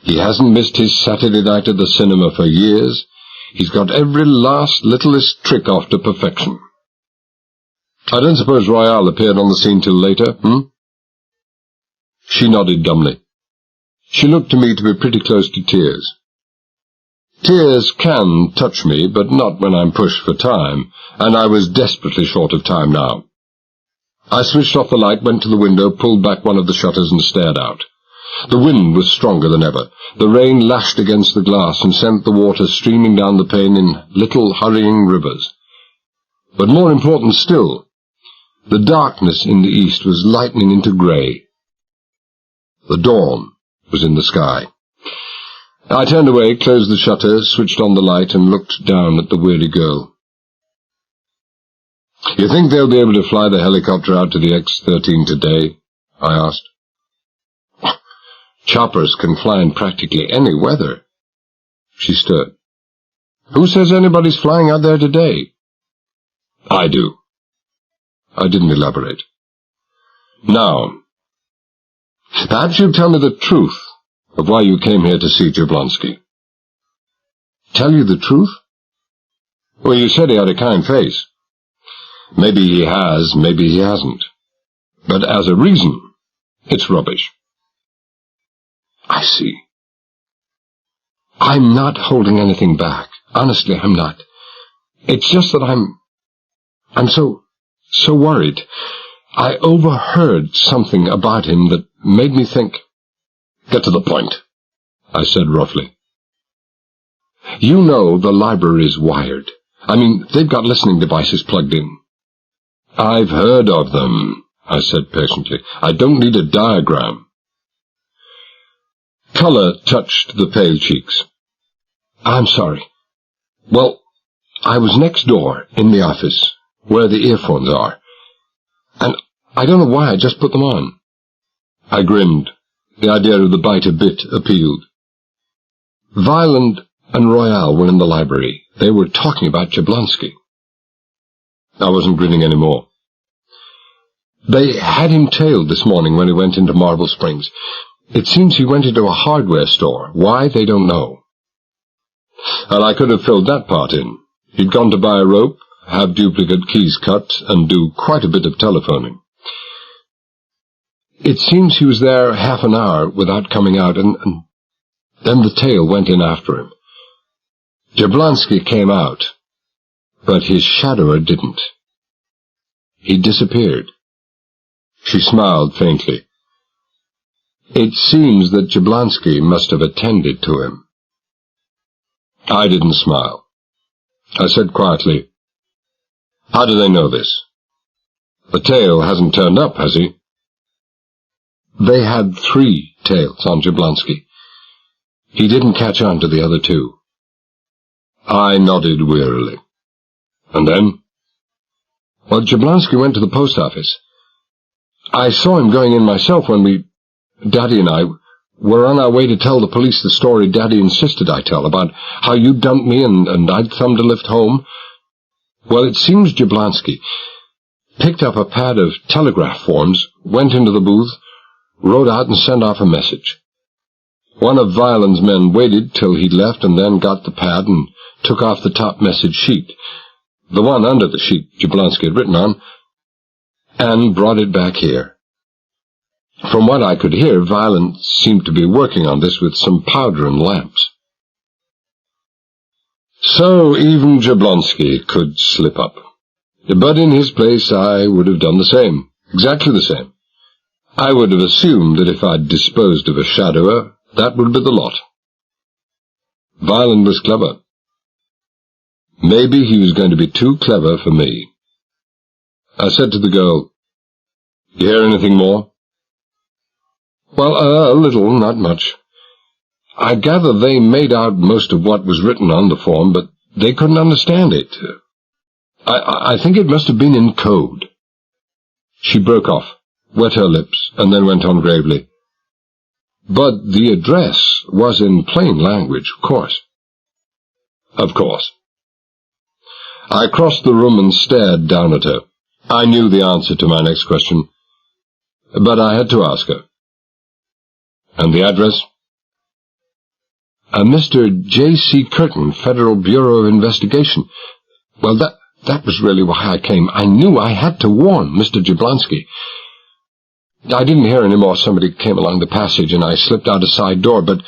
He hasn't missed his Saturday night at the cinema for years. He's got every last littlest trick off to perfection. I don't suppose Royale appeared on the scene till later, She nodded dumbly. She looked to me to be pretty close to tears. Tears can touch me, but not when I'm pushed for time, and I was desperately short of time now. I switched off the light, went to the window, pulled back one of the shutters and stared out. The wind was stronger than ever. The rain lashed against the glass and sent the water streaming down the pane in little hurrying rivers. But more important still, the darkness in the east was lightening into grey. The dawn was in the sky. I turned away, closed the shutter, switched on the light, and looked down at the weary girl. "You think they'll be able to fly the helicopter out to the X-13 today?" I asked. "Choppers can fly in practically any weather." She stirred. "Who says anybody's flying out there today?" "I do." I didn't elaborate. "Now, perhaps you'll tell me the truth of why you came here to see Jablonski." "Tell you the truth?" "Well, you said he had a kind face. Maybe he has, maybe he hasn't. But as a reason, it's rubbish." "I see. I'm not holding anything back. Honestly, I'm not. It's just that I'm so worried. I overheard something about him that made me think—" "Get to the point," I said roughly. "You know the library's wired. I mean, they've got listening devices plugged in." "I've heard of them," I said patiently. "I don't need a diagram." Colour touched the pale cheeks. "I'm sorry. Well, I was next door, in the office, where the earphones are, and I don't know why I just put them on." I grinned. The idea of the bite a bit appealed. Violent and Royale were in the library. They were talking about Jablonski. I wasn't grinning any more. "They had him tailed this morning when he went into Marble Springs. It seems he went into a hardware store. Why, they don't know." And I could have filled that part in. He'd gone to buy a rope, have duplicate keys cut, and do quite a bit of telephoning. It seems he was there half an hour without coming out, and then the tail went in after him. Jablonski came out, but his shadower didn't. He disappeared. She smiled faintly. It seems that Jablonski must have attended to him. I didn't smile. I said quietly, "How do they know this? The tail hasn't turned up, has he?" They had 3 tails on Jablonski. He didn't catch on to the other 2. I nodded wearily. "And then?" "Well, Jablonski went to the post office. I saw him going in myself when Daddy and I, we're on our way to tell the police the story Daddy insisted I tell, about how you dumped me and I'd thumbed a lift home. Well, it seems Jablonski picked up a pad of telegraph forms, went into the booth, wrote out and sent off a message. One of Violent's men waited till he'd left and then got the pad and took off the top message sheet, the one under the sheet Jablonski had written on, and brought it back here. From what I could hear, Violent seemed to be working on this with some powder and lamps. So even Jablonski could slip up. But in his place I would have done the same, exactly the same. I would have assumed that if I'd disposed of a shadower, that would be the lot. Violent was clever. Maybe he was going to be too clever for me. I said to the girl, "You hear anything more?" "Well, a little, not much. I gather they made out most of what was written on the form, but they couldn't understand it. I think it must have been in code." She broke off, wet her lips, and then went on gravely. "But the address was in plain language, of course." "Of course." I crossed the room and stared down at her. I knew the answer to my next question, but I had to ask her. "And the address?" Mr. J.C. Curtin, Federal Bureau of Investigation. Well, that was really why I came. I knew I had to warn Mr. Jablonski. I didn't hear any more. Somebody came along the passage, and I slipped out a side door, but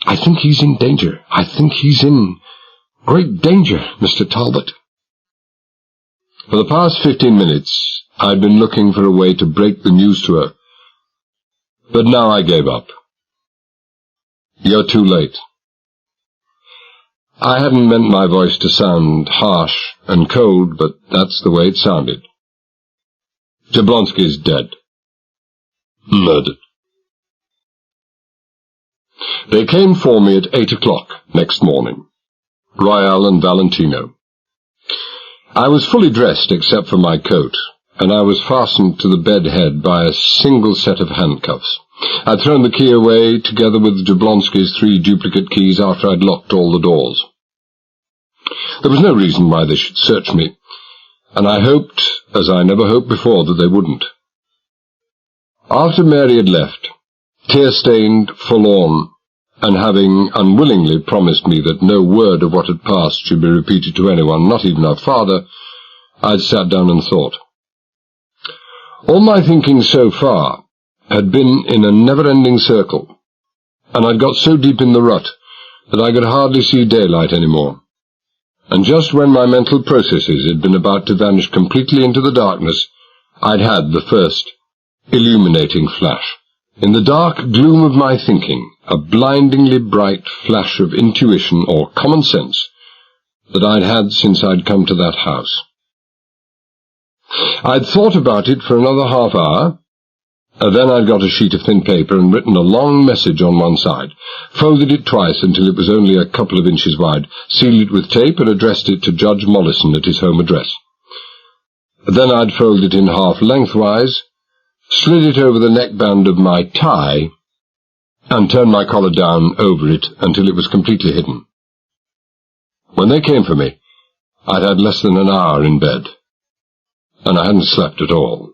I think he's in danger. I think he's in great danger, Mr. Talbot. For the past 15 minutes, I'd been looking for a way to break the news to her, but now I gave up. "You're too late." I hadn't meant my voice to sound harsh and cold, but that's the way it sounded. Jablonski's dead. Murdered. They came for me at 8 o'clock next morning, Royale and Valentino. I was fully dressed except for my coat, and I was fastened to the bed head by a single set of handcuffs. I'd thrown the key away, together with Jablonski's 3 duplicate keys, after I'd locked all the doors. There was no reason why they should search me, and I hoped, as I never hoped before, that they wouldn't. After Mary had left, tear-stained, forlorn, and having unwillingly promised me that no word of what had passed should be repeated to anyone, not even our father, I'd sat down and thought. All my thinking so far had been in a never-ending circle, and I'd got so deep in the rut that I could hardly see daylight any more. And just when my mental processes had been about to vanish completely into the darkness, I'd had the first illuminating flash. In the dark gloom of my thinking, a blindingly bright flash of intuition or common sense that I'd had since I'd come to that house. I'd thought about it for another half hour, then I'd got a sheet of thin paper and written a long message on one side, folded it twice until it was only a couple of inches wide, sealed it with tape and addressed it to Judge Mollison at his home address. Then I'd fold it in half lengthwise, slid it over the neckband of my tie, and turned my collar down over it until it was completely hidden. When they came for me, I'd had less than an hour in bed, and I hadn't slept at all.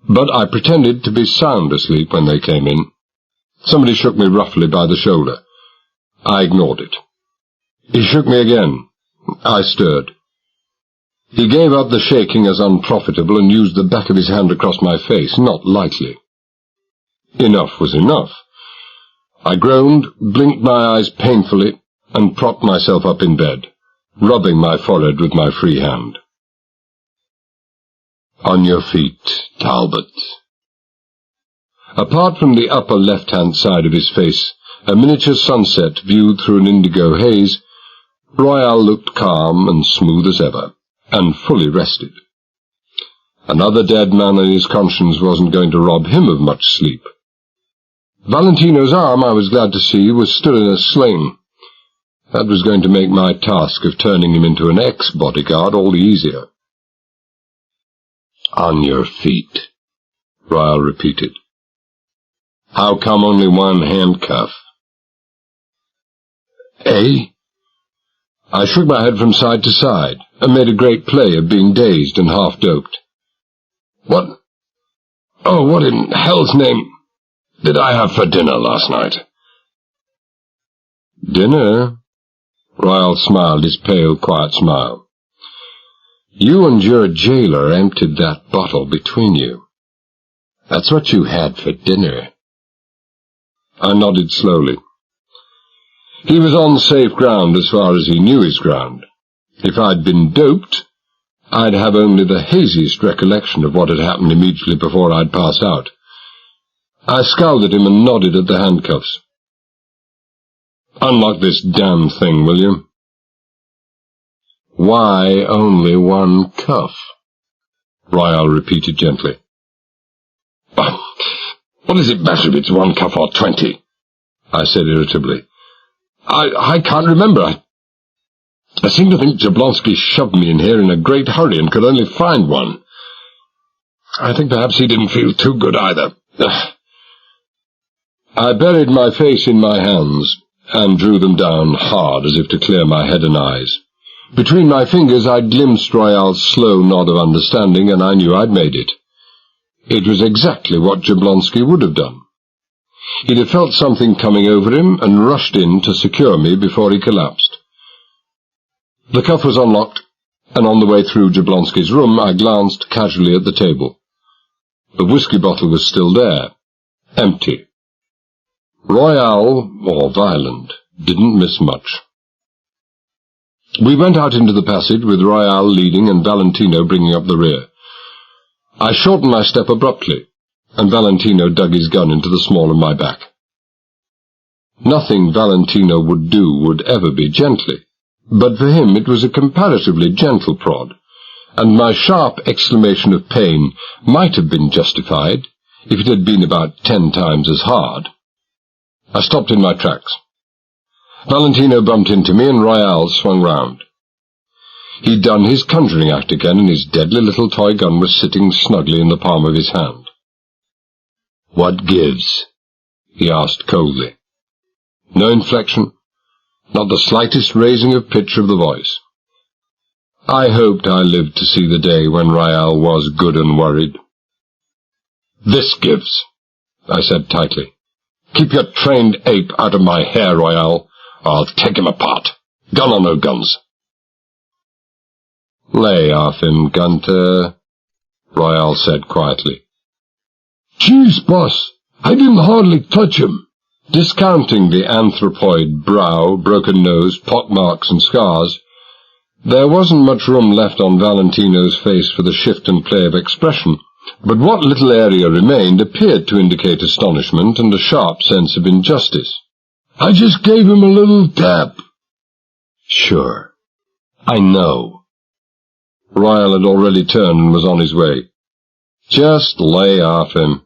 But I pretended to be sound asleep when they came in. Somebody shook me roughly by the shoulder. I ignored it. He shook me again. I stirred. He gave up the shaking as unprofitable and used the back of his hand across my face, not lightly. Enough was enough. I groaned, blinked my eyes painfully, and propped myself up in bed, rubbing my forehead with my free hand. "On your feet, Talbot." Apart from the upper left-hand side of his face, a miniature sunset viewed through an indigo haze, Royale looked calm and smooth as ever, and fully rested. Another dead man on his conscience wasn't going to rob him of much sleep. Valentino's arm, I was glad to see, was still in a sling. That was going to make my task of turning him into an ex-bodyguard all the easier. "On your feet," Royale repeated. How come only one handcuff? Eh? I shook my head from side to side, and made a great play of being dazed and half-doped. What? Oh, what in hell's name did I have for dinner last night? Dinner? Royal smiled his pale, quiet smile. You and your jailer emptied that bottle between you. That's what you had for dinner. I nodded slowly. He was on safe ground as far as he knew his ground. If I'd been doped, I'd have only the haziest recollection of what had happened immediately before I'd passed out. I scowled at him and nodded at the handcuffs. Unlock this damn thing, will you? Why only one cuff? Royal repeated gently. What does it matter if it's one cuff or 20? I said irritably. I can't remember. I seem to think Jablonski shoved me in here in a great hurry and could only find one. I think perhaps he didn't feel too good either. I buried my face in my hands and drew them down hard as if to clear my head and eyes. Between my fingers I glimpsed Royal's slow nod of understanding, and I knew I'd made it. It was exactly what Jablonski would have done. He'd have felt something coming over him and rushed in to secure me before he collapsed. The cuff was unlocked, and on the way through Jablonski's room I glanced casually at the table. The whiskey bottle was still there, empty. Royal, or Violent, didn't miss much. We went out into the passage with Royal leading and Valentino bringing up the rear. I shortened my step abruptly, and Valentino dug his gun into the small of my back. Nothing Valentino would do would ever be gently, but for him it was a comparatively gentle prod, and my sharp exclamation of pain might have been justified if it had been about 10 times as hard. I stopped in my tracks. Valentino bumped into me, and Royal swung round. He'd done his conjuring act again, and his deadly little toy gun was sitting snugly in the palm of his hand. "What gives?" he asked coldly. No inflection, not the slightest raising of pitch of the voice. I hoped I lived to see the day when Royal was good and worried. "This gives," I said tightly. "Keep your trained ape out of my hair, Royal, or I'll take him apart, gun or no guns." "Lay off him, Gunter," Royal said quietly. "Jeez, boss, I didn't hardly touch him." Discounting the anthropoid brow, broken nose, pockmarks and scars, there wasn't much room left on Valentino's face for the shift and play of expression, but what little area remained appeared to indicate astonishment and a sharp sense of injustice. "I just gave him a little tap." "Sure. I know." Royal had already turned and was on his way. "Just lay off him."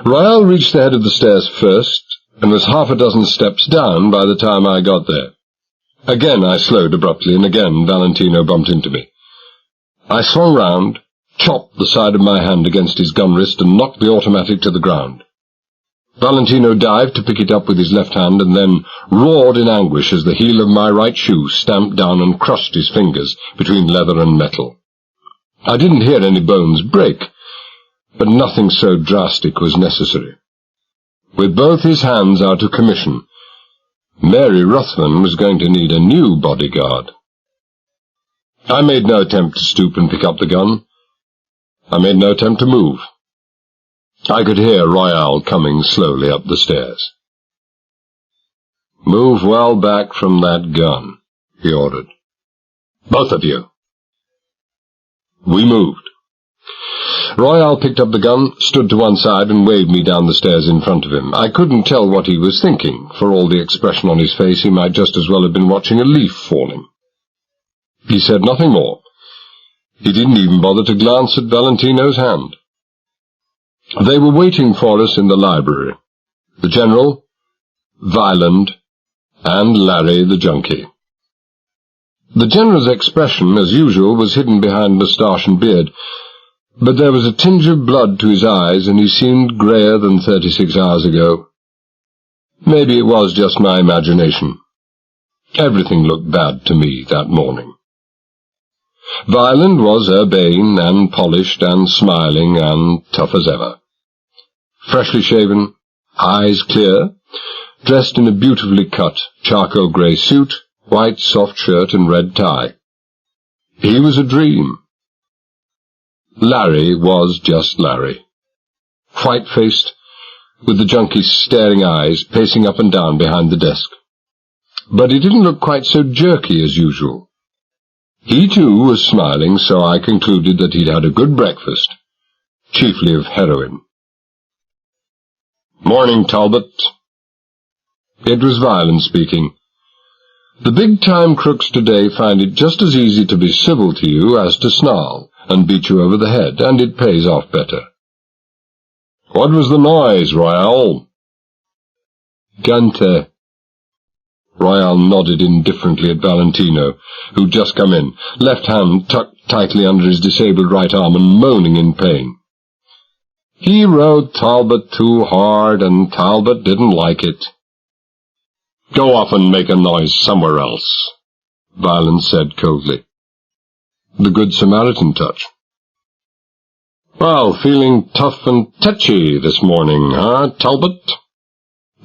Royal reached the head of the stairs first, and was half a dozen steps down by the time I got there. Again I slowed abruptly, and again Valentino bumped into me. I swung round, chopped the side of my hand against his gun wrist, and knocked the automatic to the ground. Valentino dived to pick it up with his left hand, and then roared in anguish as the heel of my right shoe stamped down and crushed his fingers between leather and metal. I didn't hear any bones break, but nothing so drastic was necessary. With both his hands out of commission, Mary Ruthven was going to need a new bodyguard. I made no attempt to stoop and pick up the gun. I made no attempt to move. I could hear Royal coming slowly up the stairs. "Move well back from that gun," he ordered. "Both of you." We moved. Royal picked up the gun, stood to one side, and waved me down the stairs in front of him. I couldn't tell what he was thinking. For all the expression on his face, he might just as well have been watching a leaf falling. He said nothing more. He didn't even bother to glance at Valentino's hand. They were waiting for us in the library. The General, Violent, and Larry the junkie. The General's expression, as usual, was hidden behind moustache and beard, But there was a tinge of blood to his eyes, and he seemed greyer than 36 hours ago. Maybe it was just my imagination. Everything looked bad to me that morning. Violent was urbane and polished and smiling and tough as ever. Freshly shaven, eyes clear, dressed in a beautifully cut charcoal grey suit, white soft shirt and red tie. He was a dream. Larry was just Larry. White-faced, with the junkie's staring eyes, pacing up and down behind the desk. But he didn't look quite so jerky as usual. He, too, was smiling, so I concluded that he'd had a good breakfast, chiefly of heroin. "Morning, Talbot." It was Violent speaking. The big-time crooks today find it just as easy to be civil to you as to snarl and beat you over the head, and it pays off better. "What was the noise, Royale?" "Gunter." Royale nodded indifferently at Valentino, who'd just come in, left hand tucked tightly under his disabled right arm and moaning in pain. "He rode Talbot too hard, and Talbot didn't like it." "Go off and make a noise somewhere else," Violent said coldly. The Good Samaritan touch. "Well, feeling tough and touchy this morning, huh, Talbot?"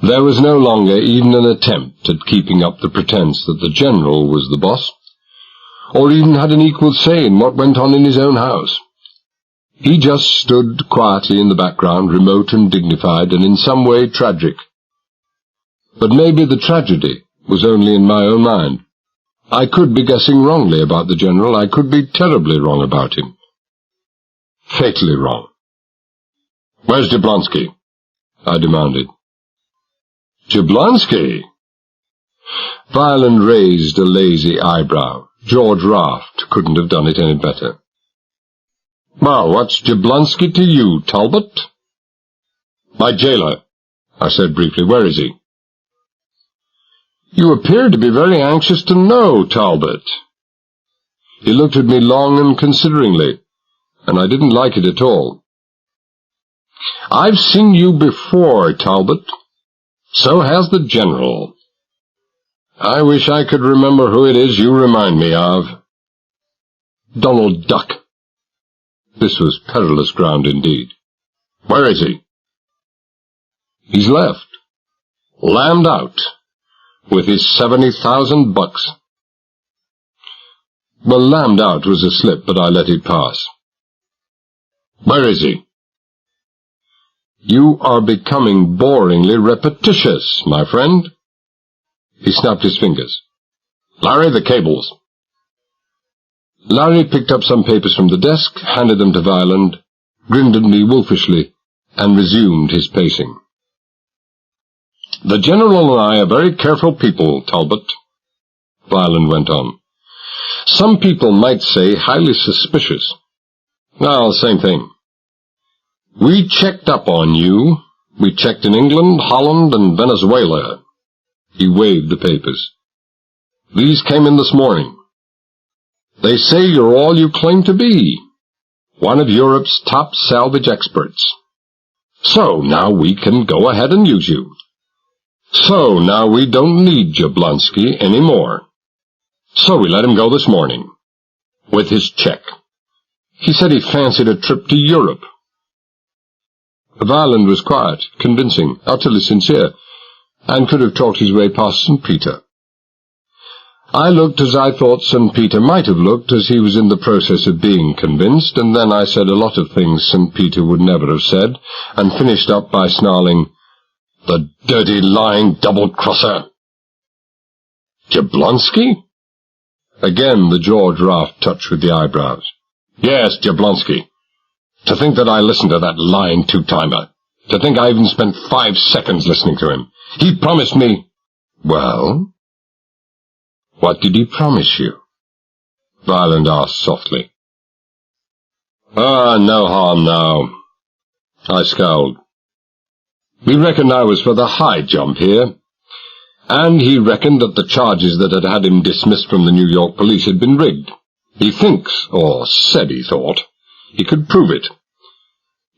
There was no longer even an attempt at keeping up the pretense that the General was the boss, or even had an equal say in what went on in his own house. He just stood quietly in the background, remote and dignified, and in some way tragic. But maybe the tragedy was only in my own mind. I could be guessing wrongly about the General. I could be terribly wrong about him. Fatally wrong. "Where's Jablonski?" I demanded. "Jablonski?" Violent raised a lazy eyebrow. George Raft couldn't have done it any better. "Well, what's Jablonski to you, Talbot?" "My jailer," I said briefly. "Where is he?" "You appear to be very anxious to know, Talbot." He looked at me long and consideringly, and I didn't like it at all. "I've seen you before, Talbot. So has the General. I wish I could remember who it is you remind me of." "Donald Duck." This was perilous ground indeed. "Where is he?" "He's left. Lambed out. With his $70,000. Well, lambed out was a slip, but I let it pass. "Where is he?" "You are becoming boringly repetitious, my friend." He snapped his fingers. "Larry, the cables." Larry picked up some papers from the desk, handed them to Violent, grinned at me wolfishly, and resumed his pacing. "The General and I are very careful people, Talbot," Violent went on. "Some people might say highly suspicious. Well, same thing. We checked up on you. We checked in England, Holland, and Venezuela." He waved the papers. "These came in this morning. They say you're all you claim to be, one of Europe's top salvage experts. So now we can go ahead and use you. So now we don't need Jablonski anymore. So we let him go this morning, with his check. He said he fancied a trip to Europe." Violent was quiet, convincing, utterly sincere, and could have talked his way past St. Peter. I looked as I thought St. Peter might have looked as he was in the process of being convinced, and then I said a lot of things St. Peter would never have said, and finished up by snarling, "The dirty, lying double-crosser!" "Jablonski?" Again the George Raft touch with the eyebrows. "Yes, Jablonski. To think that I listened to that lying two-timer. To think I even spent 5 seconds listening to him. He promised me—" "Well? What did he promise you?" Violent asked softly. No harm now." I scowled. "We reckoned I was for the high jump here, and he reckoned that the charges that had him dismissed from the New York police had been rigged. He thinks, or said he thought, He could prove it.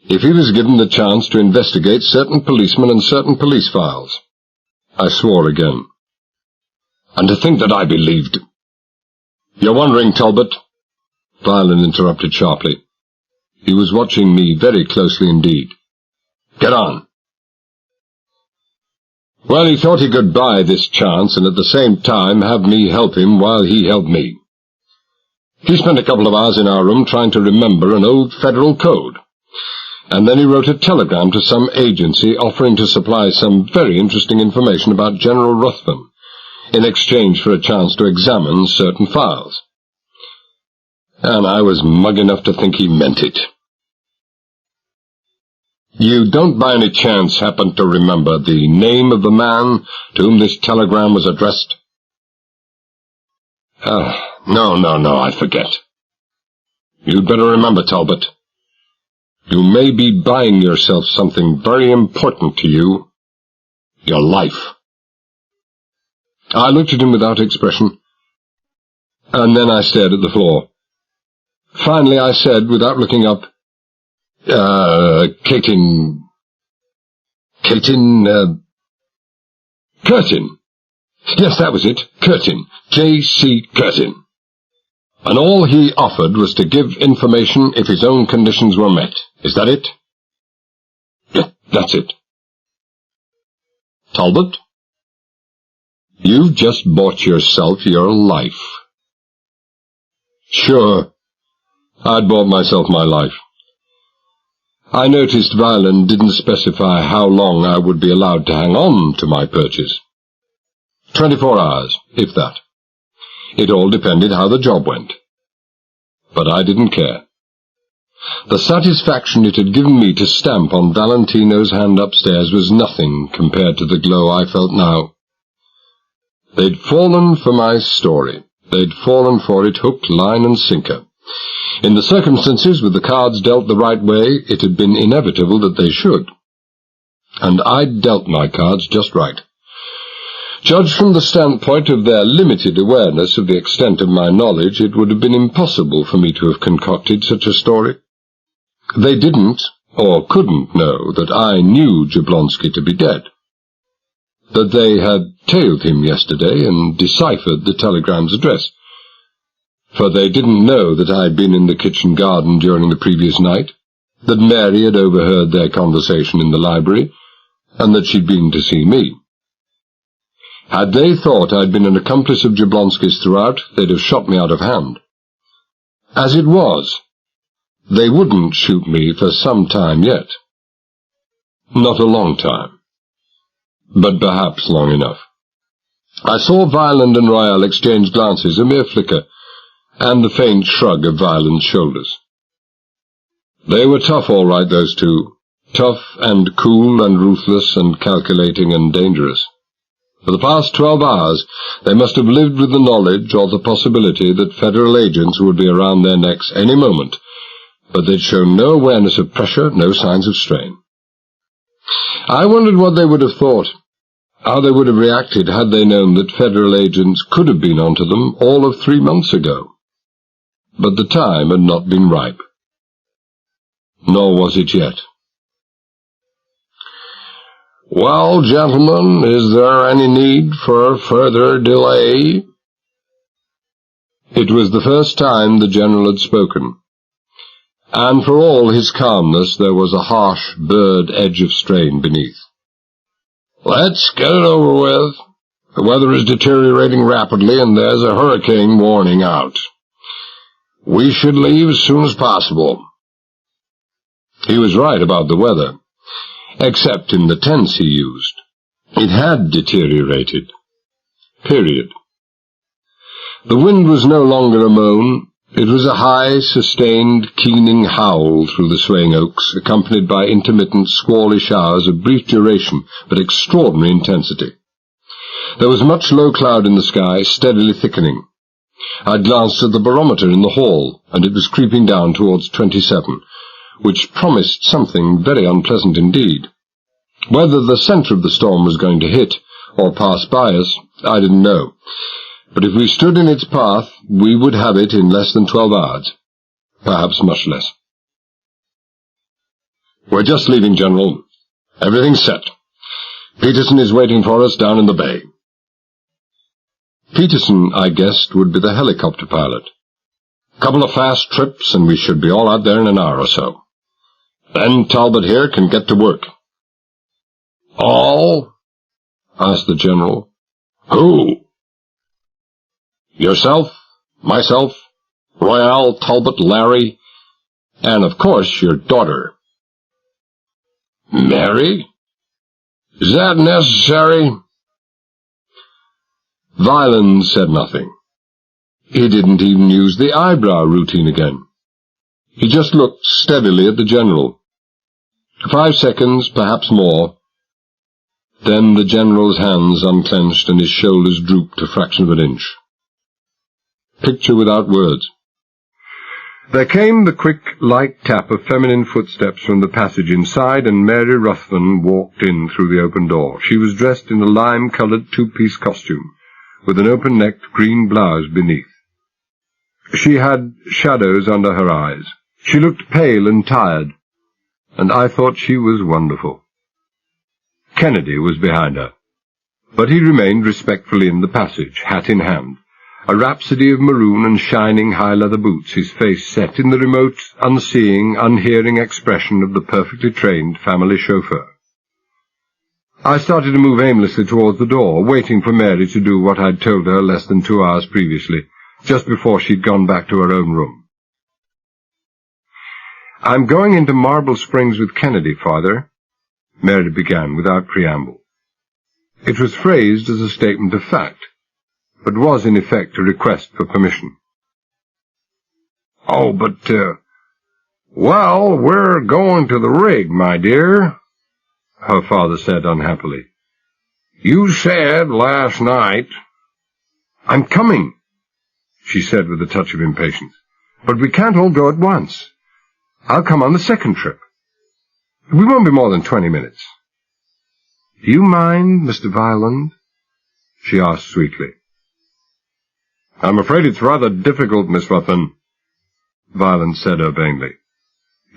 If he was given the chance to investigate certain policemen and certain police files. I swore again. And to think that I believed. You're wondering, Talbot? Violin interrupted sharply. He was watching me very closely indeed. Get on. Well, he thought he could buy this chance and at the same time have me help him while he helped me. He spent a couple of hours in our room trying to remember an old federal code. And then he wrote a telegram to some agency offering to supply some very interesting information about General Ruthven in exchange for a chance to examine certain files. And I was mug enough to think he meant it. You don't by any chance happen to remember the name of the man to whom this telegram was addressed? No, I forget. You'd better remember, Talbot. You may be buying yourself something very important to you. Your life. I looked at him without expression, and then I stared at the floor. Finally I said, without looking up, Curtin. Yes, that was it. Curtin. J.C. Curtin. And all he offered was to give information if his own conditions were met. Is that it? Yeah, that's it. Talbot? You've just bought yourself your life. Sure, I'd bought myself my life. I noticed Violin didn't specify how long I would be allowed to hang on to my purchase. 24 hours, if that. It all depended how the job went. But I didn't care. The satisfaction it had given me to stamp on Valentino's hand upstairs was nothing compared to the glow I felt now. They'd fallen for my story. They'd fallen for it hook, line, and sinker. In the circumstances, with the cards dealt the right way, it had been inevitable that they should. And I'd dealt my cards just right. Judged from the standpoint of their limited awareness of the extent of my knowledge, it would have been impossible for me to have concocted such a story. They didn't, or couldn't know that I knew Jablonski to be dead. That they had tailed him yesterday and deciphered the telegram's address. For they didn't know that I had been in the kitchen garden during the previous night, that Mary had overheard their conversation in the library, and that she'd been to see me. Had they thought I'd been an accomplice of Jablonski's throughout, they'd have shot me out of hand. As it was, they wouldn't shoot me for some time yet. Not a long time, but perhaps long enough. I saw Violin and Royale exchange glances, a mere flicker, and the faint shrug of Violin's shoulders. They were tough, all right, those two. Tough and cool and ruthless and calculating and dangerous. For the past 12 hours, they must have lived with the knowledge or the possibility that federal agents would be around their necks any moment, but they'd shown no awareness of pressure, no signs of strain. I wondered what they would have thought, how they would have reacted had they known that federal agents could have been onto them all of 3 months ago. But the time had not been ripe. Nor was it yet. Well, gentlemen, is there any need for further delay? It was the first time the General had spoken, and for all his calmness there was a harsh bird edge of strain beneath. Let's get it over with. The weather is deteriorating rapidly, and there's a hurricane warning out. We should leave as soon as possible. He was right about the weather, except in the tense he used. It had deteriorated. Period. The wind was no longer a moan. It was a high, sustained, keening howl through the swaying oaks, accompanied by intermittent, squally showers of brief duration, but extraordinary intensity. There was much low cloud in the sky, steadily thickening. I glanced at the barometer in the hall, and it was creeping down towards 27, which promised something very unpleasant indeed. Whether the centre of the storm was going to hit, or pass by us, I didn't know. But if we stood in its path, we would have it in less than 12 hours. Perhaps much less. We're just leaving, General. Everything's set. Peterson is waiting for us down in the bay. Peterson, I guessed, would be the helicopter pilot. Couple of fast trips, and we should be all out there in an hour or so. Then Talbot here can get to work. All? Asked the General. Who? Yourself, myself, Royale, Talbot, Larry, and, of course, your daughter. Mary? Is that necessary? Violin said nothing. He didn't even use the eyebrow routine again. He just looked steadily at the General. 5 seconds, perhaps more. Then the General's hands unclenched and his shoulders drooped a fraction of an inch. Picture without words. There came the quick, light tap of feminine footsteps from the passage inside, and Mary Ruthven walked in through the open door. She was dressed in a lime-coloured two-piece costume, with an open-necked green blouse beneath. She had shadows under her eyes. She looked pale and tired, and I thought she was wonderful. Kennedy was behind her, but he remained respectfully in the passage, hat in hand, a rhapsody of maroon and shining high-leather boots, his face set in the remote, unseeing, unhearing expression of the perfectly trained family chauffeur. I started to move aimlessly towards the door, waiting for Mary to do what I'd told her less than 2 hours previously, just before she'd gone back to her own room. "I'm going into Marble Springs with Kennedy, Father," Mary began without preamble. It was phrased as a statement of fact, but was in effect a request for permission. "Oh, but, well, we're going to the rig, my dear," her father said unhappily. "You said last night—" "I'm coming," she said with a touch of impatience. "But we can't all go at once. I'll come on the second trip. We won't be more than 20 minutes. Do you mind, Mr. Violin?" she asked sweetly. "I'm afraid it's rather difficult, Miss Ruthven," Violin said urbanely.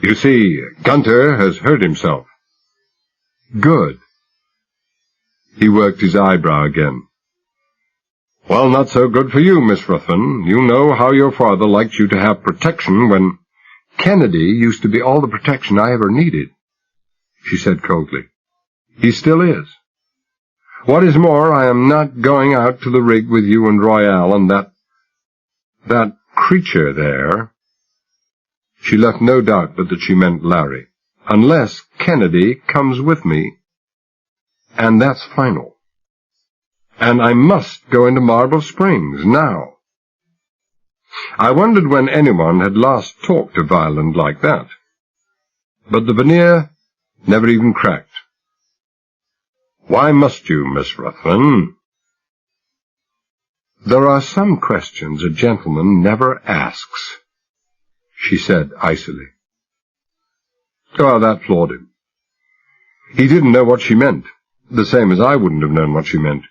"You see, Gunter has hurt himself." "Good." He worked his eyebrow again. "Well, not so good for you, Miss Ruthven. You know how your father liked you to have protection when—" "Kennedy used to be all the protection I ever needed," she said coldly. "He still is. What is more, I am not going out to the rig with you and Royale and that creature there." She left no doubt but that she meant Larry. "Unless Kennedy comes with me. And that's final. And I must go into Marble Springs now." I wondered when anyone had last talked to Violin like that. But the veneer never even cracked. "Why must you, Miss Ruthven?" "There are some questions a gentleman never asks," she said icily. Oh, that floored him. He didn't know what she meant, the same as I wouldn't have known what she meant.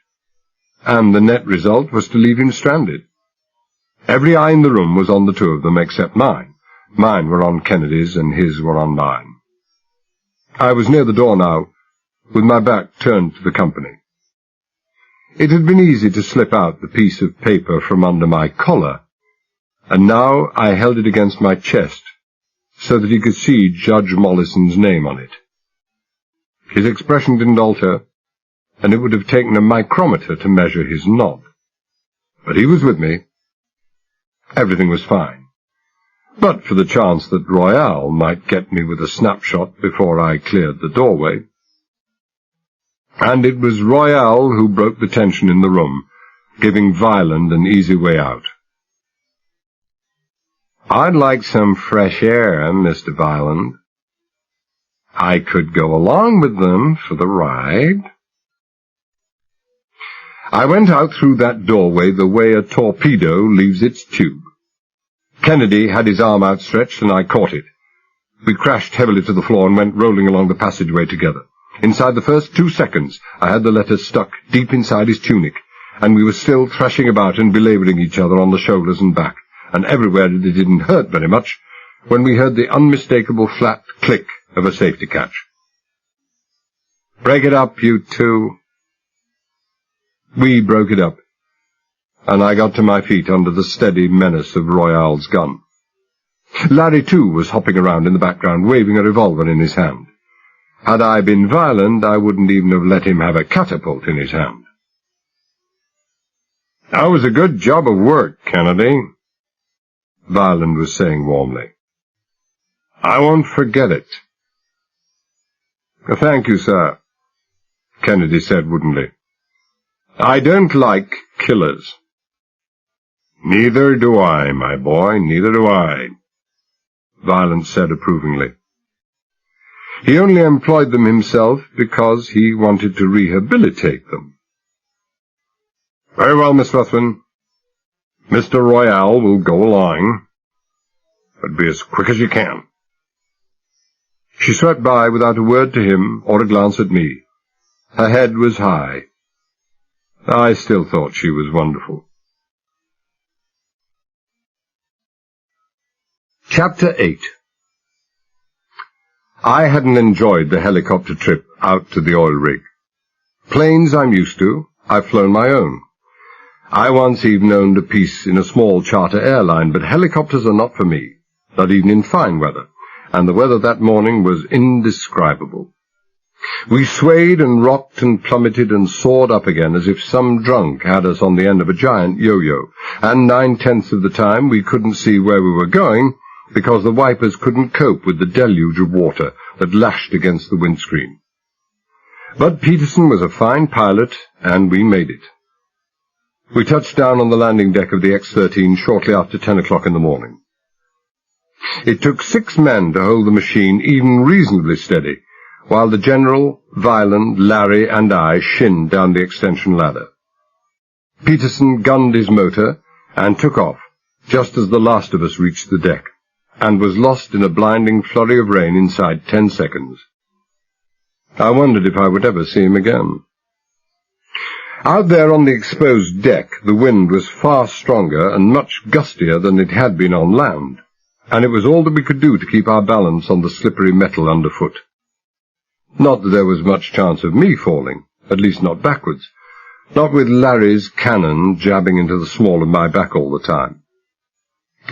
And the net result was to leave him stranded. Every eye in the room was on the two of them except mine. Mine were on Kennedy's and his were on mine. I was near the door now, with my back turned to the company. It had been easy to slip out the piece of paper from under my collar, and now I held it against my chest so that he could see Judge Mollison's name on it. His expression didn't alter, and it would have taken a micrometer to measure his nod. But he was with me. Everything was fine, but for the chance that Royale might get me with a snapshot before I cleared the doorway. And it was Royale who broke the tension in the room, giving Violin an easy way out. "I'd like some fresh air, Mr. Violin. I could go along with them for the ride." I went out through that doorway the way a torpedo leaves its tube. Kennedy had his arm outstretched, and I caught it. We crashed heavily to the floor and went rolling along the passageway together. Inside the first 2 seconds, I had the letter stuck deep inside his tunic, and we were still thrashing about and belabouring each other on the shoulders and back, and everywhere it didn't hurt very much, when we heard the unmistakable flat click of a safety catch. "Break it up, you two." We broke it up, and I got to my feet under the steady menace of Royale's gun. Larry, too, was hopping around in the background, waving a revolver in his hand. Had I been violent, I wouldn't even have let him have a catapult in his hand. "That was a good job of work, Kennedy," Violent was saying warmly. "I won't forget it." "Thank you, sir," Kennedy said woodenly. "I don't like killers." "Neither do I, my boy, neither do I," Violent said approvingly. "He only employed them himself because he wanted to rehabilitate them." "Very well, Miss Ruthven. Mr. Royale will go along, but be as quick as you can." She swept by without a word to him or a glance at me. Her head was high. I still thought she was wonderful. Chapter 8. I hadn't enjoyed the helicopter trip out to the oil rig. Planes I'm used to. I've flown my own. I once even owned a piece in a small charter airline, but helicopters are not for me, not even in fine weather, and the weather that morning was indescribable. We swayed and rocked and plummeted and soared up again as if some drunk had us on the end of a giant yo-yo, and 9/10 of the time we couldn't see where we were going because the wipers couldn't cope with the deluge of water that lashed against the windscreen. But Peterson was a fine pilot, and we made it. We touched down on the landing deck of the X-13 shortly after 10 o'clock in the morning. It took 6 men to hold the machine even reasonably steady, while the General, Violent, Larry, and I shinned down the extension ladder. Peterson gunned his motor and took off, just as the last of us reached the deck, and was lost in a blinding flurry of rain inside 10 seconds. I wondered if I would ever see him again. Out there on the exposed deck, the wind was far stronger and much gustier than it had been on land, and it was all that we could do to keep our balance on the slippery metal underfoot. Not that there was much chance of me falling, at least not backwards, not with Larry's cannon jabbing into the small of my back all the time.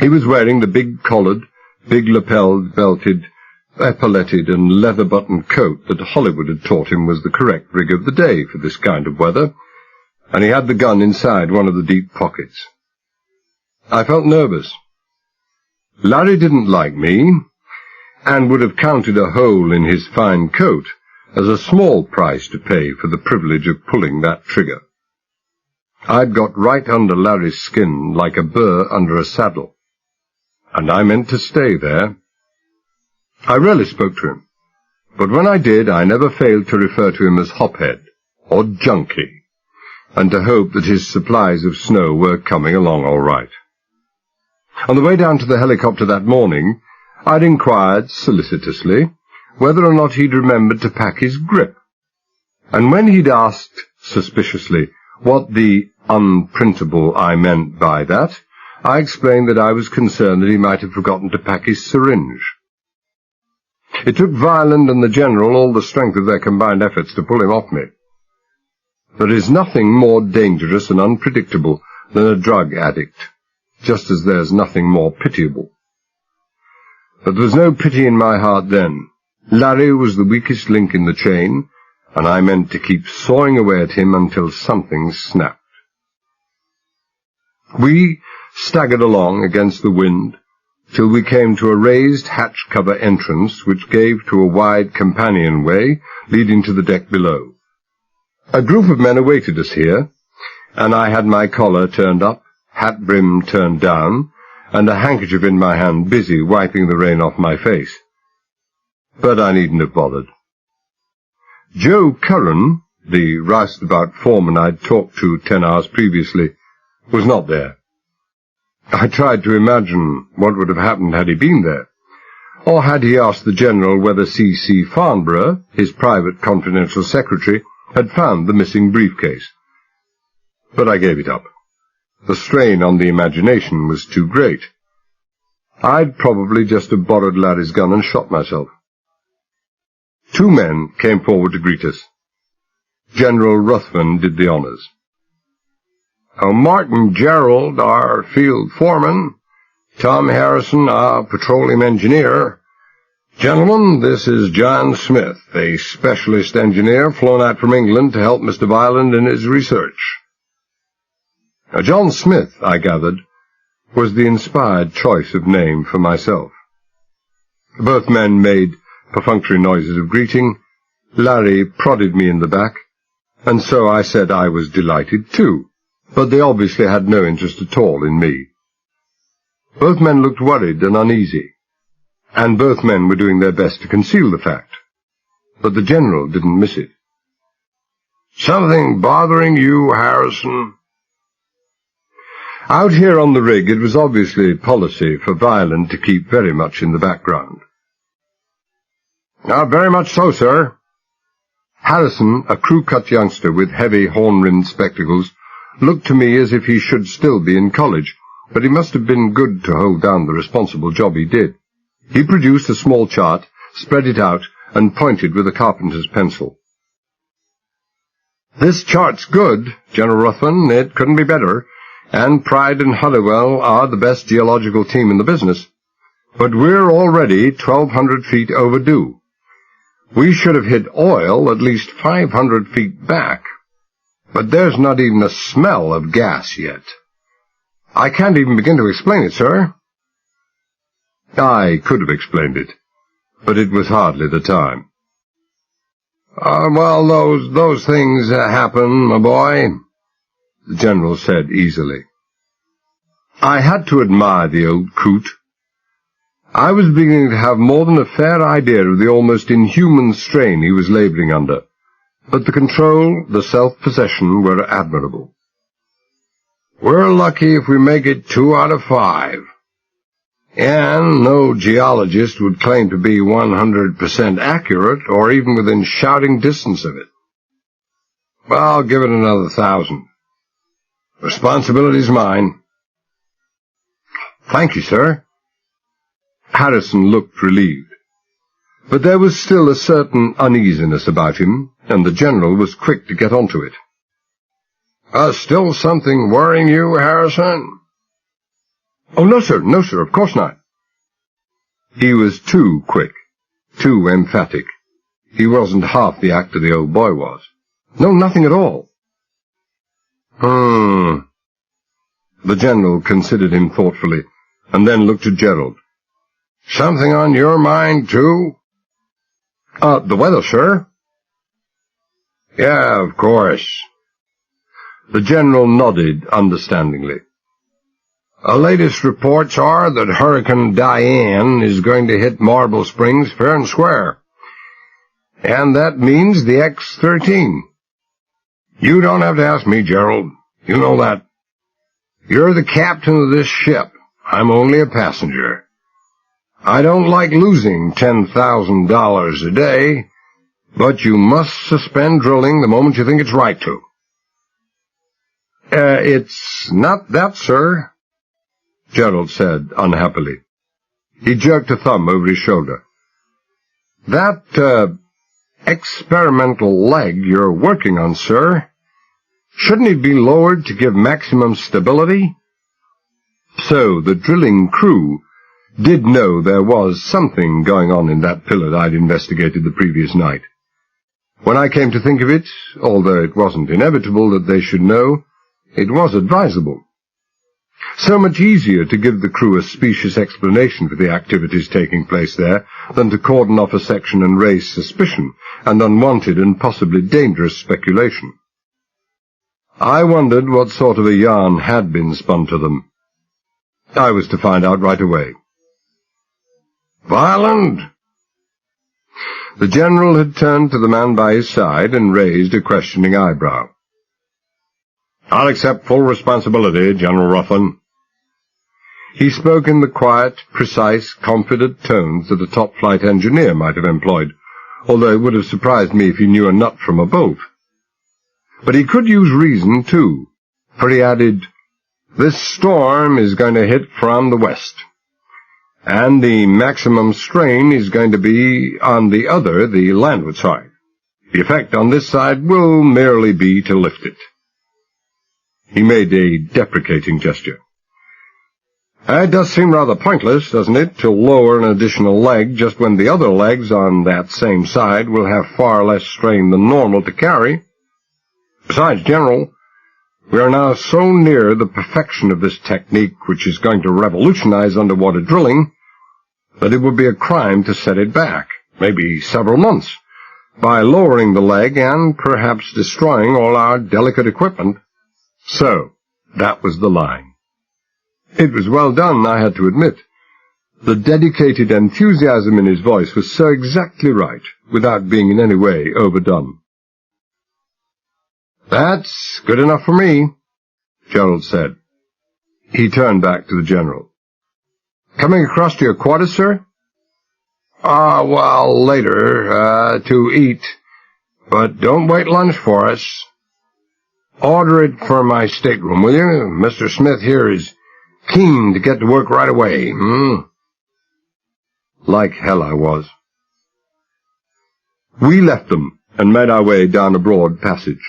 He was wearing the big-collared, big-lapelled, belted, epauletted and leather-buttoned coat that Hollywood had taught him was the correct rig of the day for this kind of weather, and he had the gun inside one of the deep pockets. I felt nervous. Larry didn't like me, and would have counted a hole in his fine coat as a small price to pay for the privilege of pulling that trigger. I'd got right under Larry's skin like a burr under a saddle, and I meant to stay there. I rarely spoke to him, but when I did, I never failed to refer to him as Hophead, or Junkie, and to hope that his supplies of snow were coming along all right. On the way down to the helicopter that morning, I'd inquired solicitously whether or not he'd remembered to pack his grip, and when he'd asked suspiciously what the unprintable I meant by that, I explained that I was concerned that he might have forgotten to pack his syringe. It took Violent and the General all the strength of their combined efforts to pull him off me. There is nothing more dangerous and unpredictable than a drug addict, just as there's nothing more pitiable. But there was no pity in my heart then. Larry was the weakest link in the chain, and I meant to keep sawing away at him until something snapped. We staggered along against the wind till we came to a raised hatch-cover entrance which gave to a wide companionway leading to the deck below. A group of men awaited us here, and I had my collar turned up, hat brim turned down, and a handkerchief in my hand busy wiping the rain off my face. But I needn't have bothered. Joe Curran, the roustabout foreman I'd talked to 10 hours previously, was not there. I tried to imagine what would have happened had he been there, or had he asked the General whether C.C. Farnborough, his private confidential secretary, had found the missing briefcase. But I gave it up. The strain on the imagination was too great. I'd probably just have borrowed Larry's gun and shot myself. 2 men came forward to greet us. General Ruthven did the honors. Martin Gerald, our field foreman, Tom Harrison, our petroleum engineer. Gentlemen, this is John Smith, a specialist engineer flown out from England to help Mr. Violent in his research. Now, John Smith, I gathered, was the inspired choice of name for myself. Both men made perfunctory noises of greeting. Larry prodded me in the back, and so I said I was delighted too, but they obviously had no interest at all in me. Both men looked worried and uneasy, and both men were doing their best to conceal the fact, but the General didn't miss it. Something bothering you, Harrison? Out here on the rig, it was obviously policy for Violent to keep very much in the background. Very much so, sir. Harrison, a crew-cut youngster with heavy horn-rimmed spectacles, looked to me as if he should still be in college, but he must have been good to hold down the responsible job he did. He produced a small chart, spread it out, and pointed with a carpenter's pencil. This chart's good, General Ruthven. It couldn't be better, and Pride and Hollywell are the best geological team in the business. But we're already 1,200 feet overdue. We should have hit oil at least 500 feet back, but there's not even a smell of gas yet. I can't even begin to explain it, sir. I could have explained it, but it was hardly the time. Well, those things happen, my boy, the General said easily. I had to admire the old coot. I was beginning to have more than a fair idea of the almost inhuman strain he was laboring under, but the control, the self-possession were admirable. We're lucky if we make it 2 out of 5. And no geologist would claim to be 100% accurate, or even within shouting distance of it. Well, I'll give it another 1,000. Responsibility's mine. Thank you, sir. Harrison looked relieved, but there was still a certain uneasiness about him, and the General was quick to get onto it. Still something worrying you, Harrison? Oh, no, sir, of course not. He was too quick, too emphatic. He wasn't half the actor the old boy was. No, nothing at all. The General considered him thoughtfully, and then looked at Gerald. Something on your mind, too? The weather, sir. Yeah, of course. The General nodded understandingly. The latest reports are that Hurricane Diane is going to hit Marble Springs fair and square. And that means the X-13. You don't have to ask me, Gerald. You know that. You're the captain of this ship. I'm only a passenger. I don't like losing $10,000 a day, but you must suspend drilling the moment you think it's right to. It's not that, sir, Gerald said unhappily. He jerked a thumb over his shoulder. That, experimental leg you're working on, sir, shouldn't it be lowered to give maximum stability? So the drilling crew did know there was something going on in that pillar I'd investigated the previous night. When I came to think of it, although it wasn't inevitable that they should know, it was advisable. So much easier to give the crew a specious explanation for the activities taking place there than to cordon off a section and raise suspicion and unwanted and possibly dangerous speculation. I wondered what sort of a yarn had been spun to them. I was to find out right away. Violent? The General had turned to the man by his side and raised a questioning eyebrow. I'll accept full responsibility, General Ruthven. He spoke in the quiet, precise, confident tones that a top-flight engineer might have employed, although it would have surprised me if he knew a nut from a bolt. But he could use reason, too, for he added, This storm is going to hit from the west. and the maximum strain is going to be on the other, the landward side. The effect on this side will merely be to lift it. He made a deprecating gesture. It does seem rather pointless, doesn't it, to lower an additional leg just when the other legs on that same side will have far less strain than normal to carry. Besides, General, we are now so near the perfection of this technique, which is going to revolutionize underwater drilling, that it would be a crime to set it back, maybe several months, by lowering the leg and perhaps destroying all our delicate equipment. So, that was the line. It was well done, I had to admit. The dedicated enthusiasm in his voice was so exactly right, without being in any way overdone. "That's good enough for me," Gerald said. He turned back to the General. "Coming across to your quarters, sir?" Well, later, to eat. But don't wait lunch for us. Order it for my stateroom, will you? Mr. Smith here is keen to get to work right away, Like hell I was. We left them and made our way down a broad passage.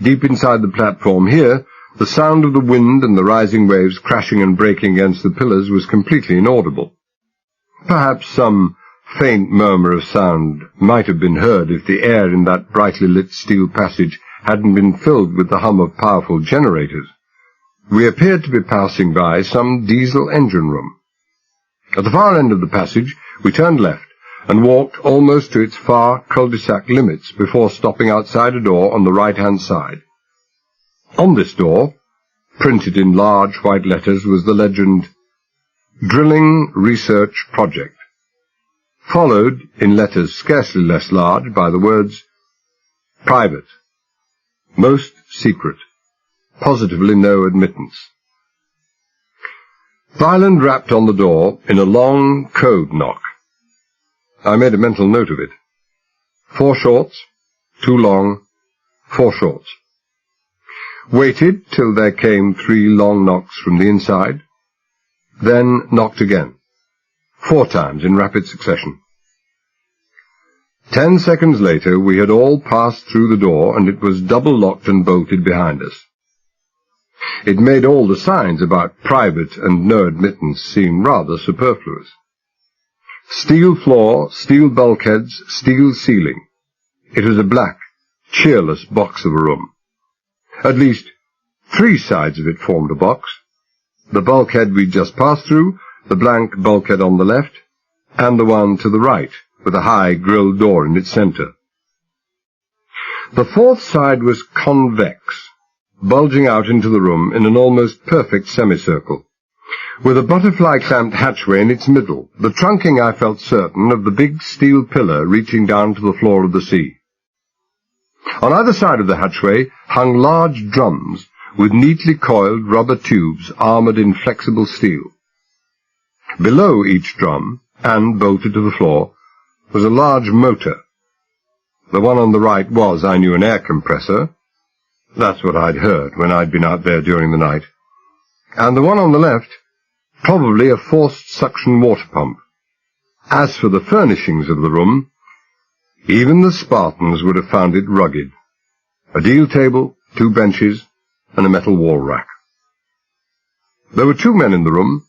Deep inside the platform here, the sound of the wind and the rising waves crashing and breaking against the pillars was completely inaudible. Perhaps some faint murmur of sound might have been heard if the air in that brightly lit steel passage hadn't been filled with the hum of powerful generators. We appeared to be passing by some diesel engine room. At the far end of the passage, we turned left and walked almost to its far cul-de-sac limits before stopping outside a door on the right-hand side. On this door, printed in large white letters, was the legend, "Drilling Research Project," followed, in letters scarcely less large, by the words, "Private, most secret, positively no admittance." Violent rapped on the door in a long code knock. I made a mental note of it. 4 shorts, 2 long, 4 shorts. Waited till there came 3 long knocks from the inside, then knocked again, 4 times in rapid succession. 10 seconds later we had all passed through the door, and it was double-locked and bolted behind us. It made all the signs about private and no admittance seem rather superfluous. Steel floor, steel bulkheads, steel ceiling. It was a black, cheerless box of a room. At least 3 sides of it formed a box. The bulkhead we'd just passed through, the blank bulkhead on the left, and the one to the right, with a high grille door in its center. The 4th side was convex, bulging out into the room in an almost perfect semicircle, with a butterfly-clamped hatchway in its middle, the trunking, I felt certain, of the big steel pillar reaching down to the floor of the sea. On either side of the hatchway hung large drums with neatly coiled rubber tubes armored in flexible steel. Below each drum, and bolted to the floor, was a large motor. The one on the right was, I knew, an air compressor. That's what I'd heard when I'd been out there during the night. And the one on the left, probably a forced suction water pump. As for the furnishings of the room, even the Spartans would have found it rugged. A deal table, 2 benches, and a metal wall rack. There were 2 men in the room,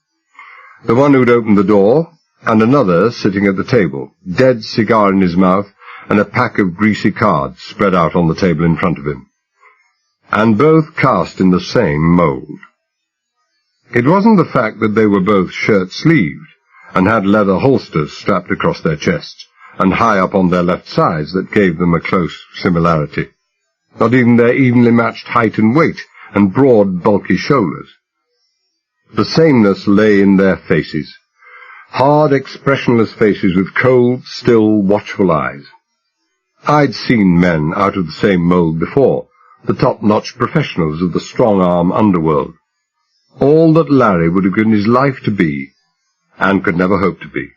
the one who'd opened the door, and another sitting at the table, dead cigar in his mouth, and a pack of greasy cards spread out on the table in front of him. And both cast in the same mould. It wasn't the fact that they were both shirt-sleeved, and had leather holsters strapped across their chests, and high up on their left sides, that gave them a close similarity. Not even their evenly matched height and weight, and broad, bulky shoulders. The sameness lay in their faces. Hard, expressionless faces with cold, still, watchful eyes. I'd seen men out of the same mould before, the top-notch professionals of the strong-arm underworld. All that Larry would have given his life to be, and could never hope to be.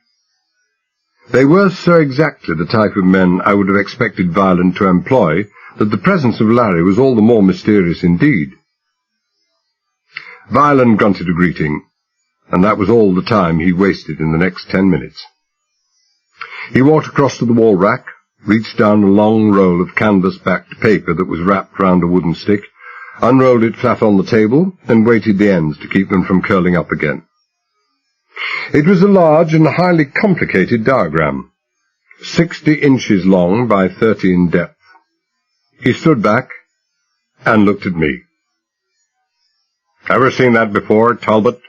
They were so exactly the type of men I would have expected Violent to employ, that the presence of Larry was all the more mysterious indeed. Violent grunted a greeting, and that was all the time he wasted in the next 10 minutes. He walked across to the wall rack, reached down a long roll of canvas-backed paper that was wrapped round a wooden stick, unrolled it flat on the table, and weighted the ends to keep them from curling up again. It was a large and highly complicated diagram, 60 inches long by 30 in depth. He stood back and looked at me. "Ever seen that before, Talbot?"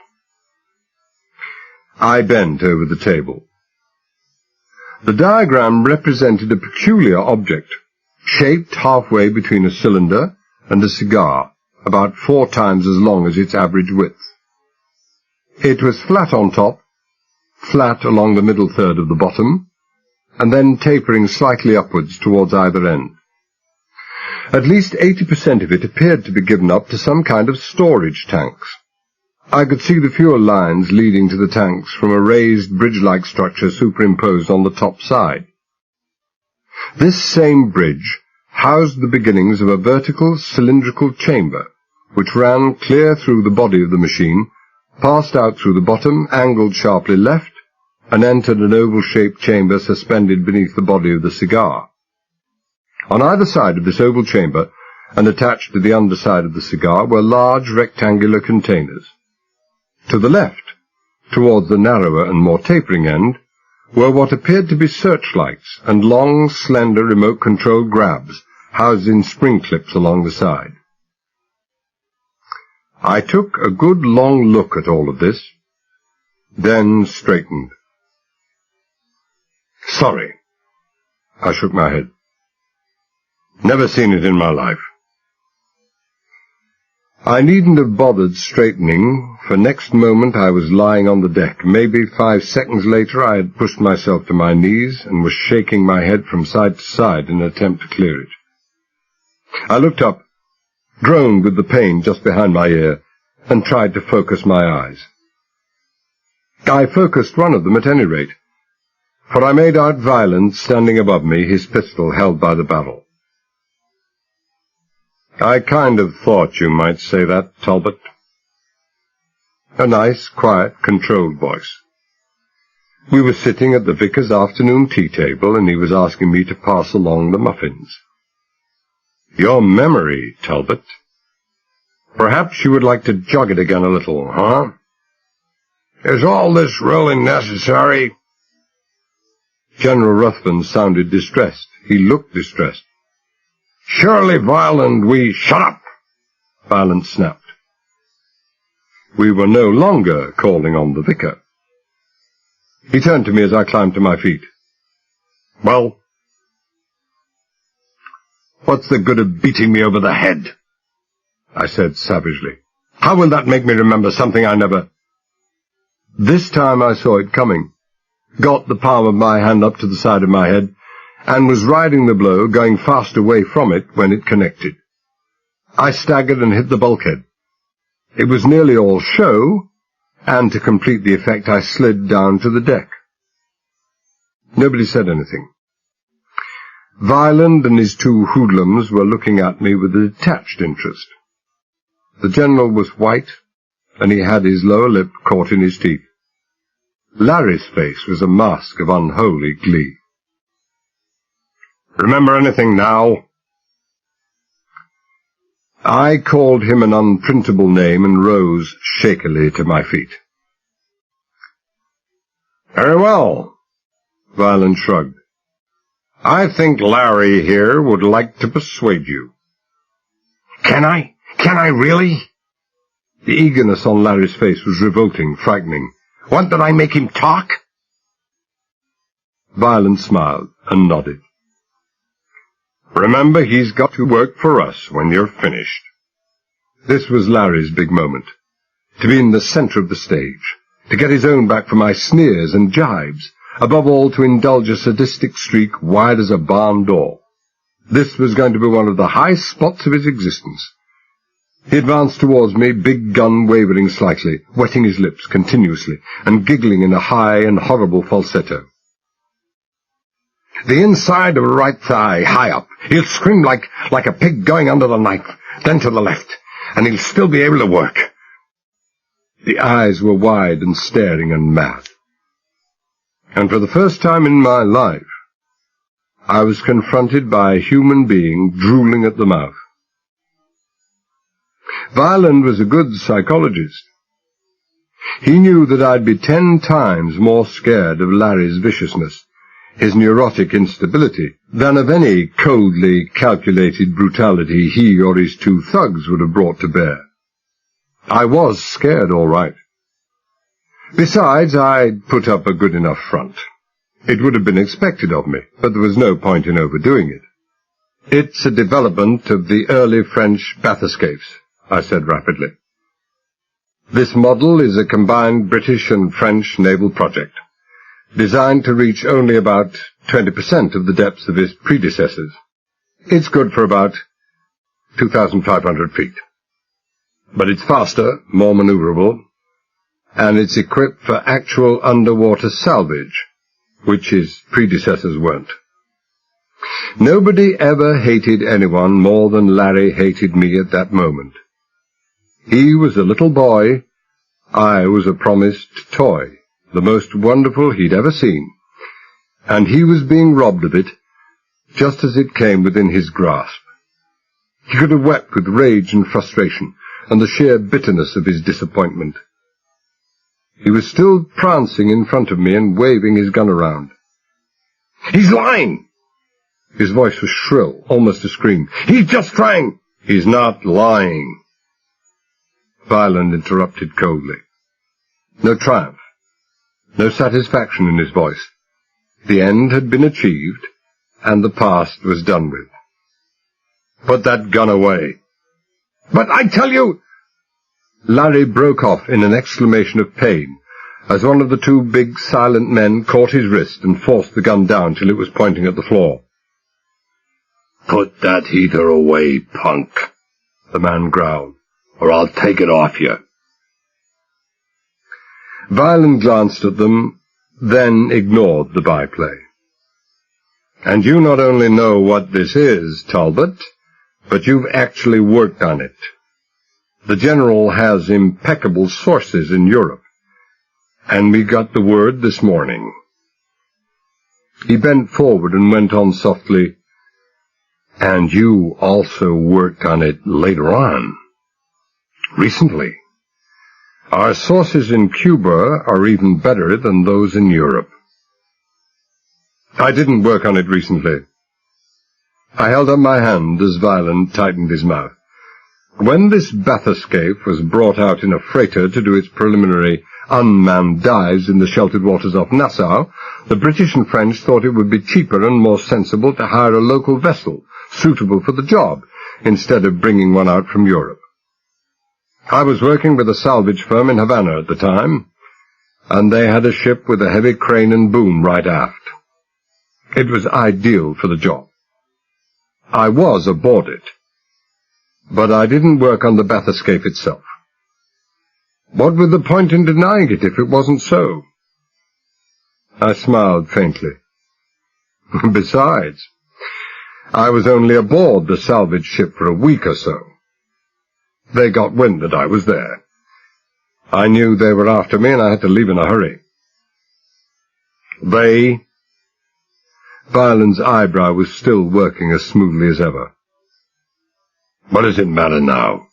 I bent over the table. The diagram represented a peculiar object, shaped halfway between a cylinder and a cigar, about 4 times as long as its average width. It was flat on top, flat along the middle third of the bottom, and then tapering slightly upwards towards either end. At least 80% of it appeared to be given up to some kind of storage tanks. I could see the fuel lines leading to the tanks from a raised bridge-like structure superimposed on the top side. This same bridge housed the beginnings of a vertical cylindrical chamber, which ran clear through the body of the machine, passed out through the bottom, angled sharply left, and entered an oval-shaped chamber suspended beneath the body of the cigar. On either side of this oval chamber, and attached to the underside of the cigar, were large rectangular containers. To the left, towards the narrower and more tapering end, were what appeared to be searchlights and long, slender remote-controlled grabs housed in spring clips along the side. I took a good long look at all of this, then straightened. "Sorry." I shook my head. "Never seen it in my life." I needn't have bothered straightening, for next moment I was lying on the deck. Maybe 5 seconds later I had pushed myself to my knees and was shaking my head from side to side in an attempt to clear it. I looked up, groaned with the pain just behind my ear, and tried to focus my eyes. I focused one of them at any rate, for I made out Violent standing above me, his pistol held by the barrel. "I kind of thought you might say that, Talbot." A nice, quiet, controlled voice. We were sitting at the vicar's afternoon tea table, and he was asking me to pass along the muffins. "Your memory, Talbot. Perhaps you would like to jog it again a little, huh? Is all this really necessary?" General Ruthven sounded distressed. He looked distressed. "Surely, Violent, we—" "Shut up!" Violent snapped. We were no longer calling on the vicar. He turned to me as I climbed to my feet. "Well, what's the good of beating me over the head?" I said savagely. "How will that make me remember something I never—" This time I saw it coming, got the palm of my hand up to the side of my head, and was riding the blow, going fast away from it when it connected. I staggered and hit the bulkhead. It was nearly all show, and to complete the effect I slid down to the deck. Nobody said anything. Violent and his 2 hoodlums were looking at me with a detached interest. The General was white, and he had his lower lip caught in his teeth. Larry's face was a mask of unholy glee. "Remember anything now?" I called him an unprintable name and rose shakily to my feet. "Very well," Violent shrugged. "I think Larry here would like to persuade you." Can I? Can I really?" The eagerness on Larry's face was revolting, frightening. "Want that I make him talk?" Violent smiled and nodded. "Remember, he's got to work for us when you're finished." This was Larry's big moment. To be in the center of the stage, to get his own back for my sneers and jibes, above all to indulge a sadistic streak wide as a barn door. This was going to be one of the high spots of his existence. He advanced towards me, big gun wavering slightly, wetting his lips continuously, and giggling in a high and horrible falsetto. "The inside of a right thigh, high up. He'll scream like a pig going under the knife, then to the left, and he'll still be able to work." The eyes were wide and staring and mad. And for the first time in my life, I was confronted by a human being drooling at the mouth. Violin was a good psychologist. He knew that I'd be 10 times more scared of Larry's viciousness, his neurotic instability, than of any coldly calculated brutality he or his 2 thugs would have brought to bear. I was scared, all right. Besides, I'd put up a good enough front. It would have been expected of me, but there was no point in overdoing it. It's a development of the early French bathyscapes, I said rapidly. This model is a combined British and French naval project, designed to reach only about 20% of the depths of its predecessors. It's good for about 2,500 feet. But it's faster, more maneuverable, and it's equipped for actual underwater salvage, which his predecessors weren't. Nobody ever hated anyone more than Larry hated me at that moment. He was a little boy, I was a promised toy, the most wonderful he'd ever seen, and he was being robbed of it just as it came within his grasp. He could have wept with rage and frustration, and the sheer bitterness of his disappointment. He was still prancing in front of me and waving his gun around. "He's lying!" His voice was shrill, almost a scream. "He's just trying—" "He's not lying," Violin interrupted coldly. No triumph, no satisfaction in his voice. The end had been achieved, and the past was done with. "Put that gun away." "But I tell you—" Larry broke off in an exclamation of pain as one of the 2 big silent men caught his wrist and forced the gun down till it was pointing at the floor. "Put that heater away, punk," the man growled, "or I'll take it off you." Violin glanced at them, then ignored the byplay. "And you not only know what this is, Talbot, but you've actually worked on it. The General has impeccable sources in Europe, and we got the word this morning." He bent forward and went on softly, "And you also worked on it later on. Recently. Our sources in Cuba are even better than those in Europe." "I didn't work on it recently." I held up my hand as Violin tightened his mouth. "When this bathyscaphe was brought out in a freighter to do its preliminary unmanned dives in the sheltered waters off Nassau, the British and French thought it would be cheaper and more sensible to hire a local vessel suitable for the job, instead of bringing one out from Europe. I was working with a salvage firm in Havana at the time, and they had a ship with a heavy crane and boom right aft. It was ideal for the job. I was aboard it, but I didn't work on the bathyscaphe itself. What was the point in denying it if it wasn't so?" I smiled faintly. "Besides, I was only aboard the salvage ship for a week or so. They got wind that I was there. I knew they were after me, and I had to leave in a hurry." "They?" Violin's eyebrow was still working as smoothly as ever. "What does it matter now?"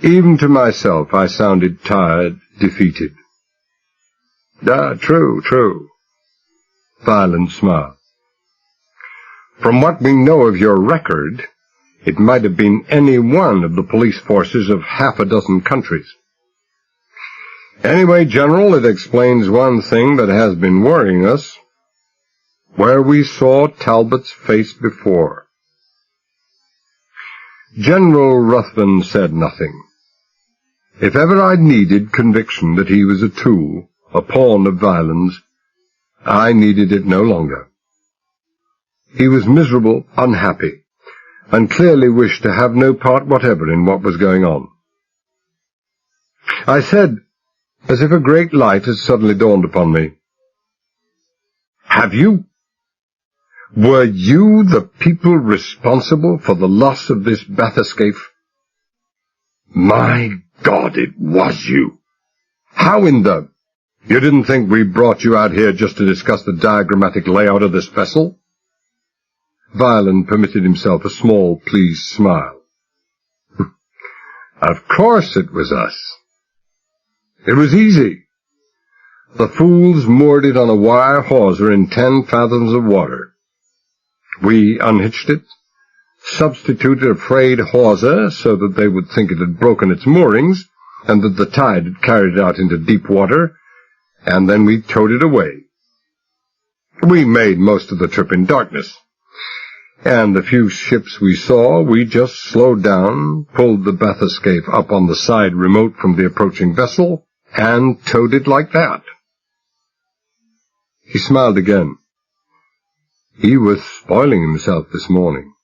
Even to myself I sounded tired, defeated. True. Violin smiled. "From what we know of your record, it might have been any one of the police forces of half a dozen countries. Anyway, General, it explains one thing that has been worrying us. Where we saw Talbot's face before." General Ruthven said nothing. If ever I'd needed conviction that he was a tool, a pawn of Violin's, I needed it no longer. He was miserable, unhappy, and clearly wished to have no part whatever in what was going on. I said, as if a great light had suddenly dawned upon me, Were you the people responsible for the loss of this bathyscaphe?" "My God, it was you. How in the... You didn't think we brought you out here just to discuss the diagrammatic layout of this vessel? Violin permitted himself a small, pleased smile. Of course it was us. It was easy. The fools moored it on a wire hawser in 10 fathoms of water. We unhitched it, substituted a frayed hawser so that they would think it had broken its moorings and that the tide had carried it out into deep water, and then we towed it away. We made most of the trip in darkness, and the few ships we saw, we just slowed down, pulled the bathyscaphe up on the side remote from the approaching vessel, and towed it like that. He smiled again. He was spoiling himself this morning.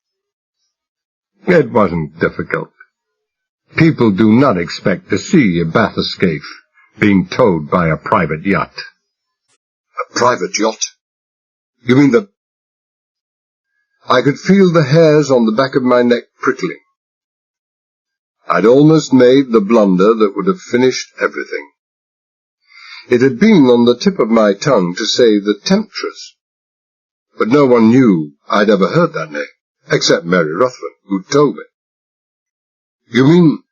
It wasn't difficult. People do not expect to see a bathyscaphe being towed by a private yacht. A private yacht? You mean the... I could feel the hairs on the back of my neck prickling. I'd almost made the blunder that would have finished everything. It had been on the tip of my tongue to say the Temptress, but no one knew I'd ever heard that name, except Mary Ruthven, who told me. You mean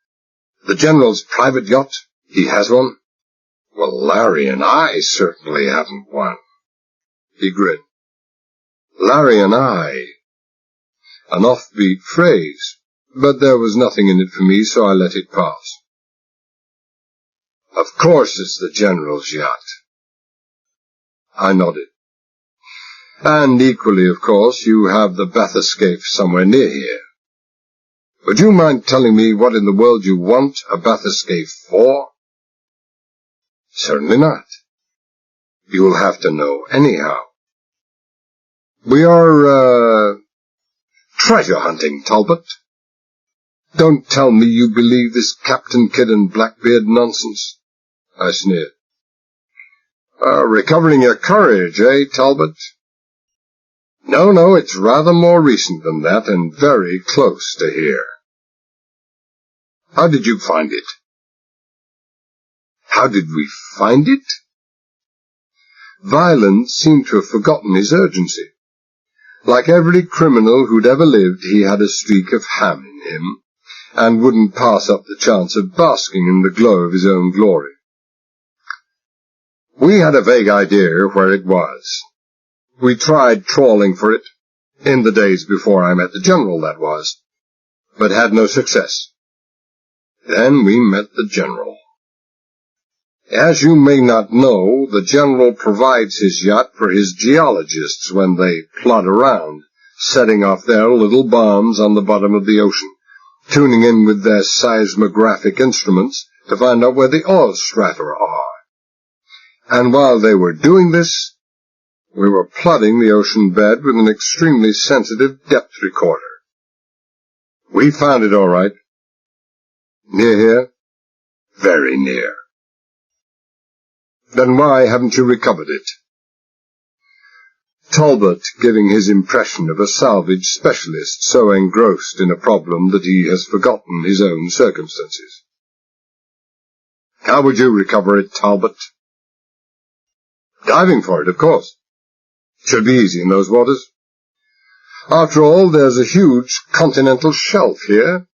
the General's private yacht? He has one? Well, Larry and I certainly haven't one. He grinned. Larry and I. An offbeat phrase, but there was nothing in it for me, so I let it pass. Of course it's the General's yacht. I nodded. And equally, of course, you have the bathyscaphe somewhere near here. Would you mind telling me what in the world you want a bathyscaphe for? Certainly not. You will have to know anyhow. We are, treasure hunting, Talbot. Don't tell me you believe this Captain Kidd and Blackbeard nonsense. I sneered. Recovering your courage, eh, Talbot? No, it's rather more recent than that, and very close to here. How did you find it? How did we find it? Violin seemed to have forgotten his urgency. Like every criminal who'd ever lived, he had a streak of ham in him, and wouldn't pass up the chance of basking in the glow of his own glory. We had a vague idea where it was. We tried trawling for it, in the days before I met the General, that was, but had no success. Then we met the General. As you may not know, the General provides his yacht for his geologists when they plod around, setting off their little bombs on the bottom of the ocean, tuning in with their seismographic instruments to find out where the oil strata are. And while they were doing this, we were plodding the ocean bed with an extremely sensitive depth recorder. We found it all right. Near here? Very near. Then why haven't you recovered it? Talbot giving his impression of a salvage specialist so engrossed in a problem that he has forgotten his own circumstances. How would you recover it, Talbot? Diving for it, of course. Should be easy in those waters. After all, there's a huge continental shelf here.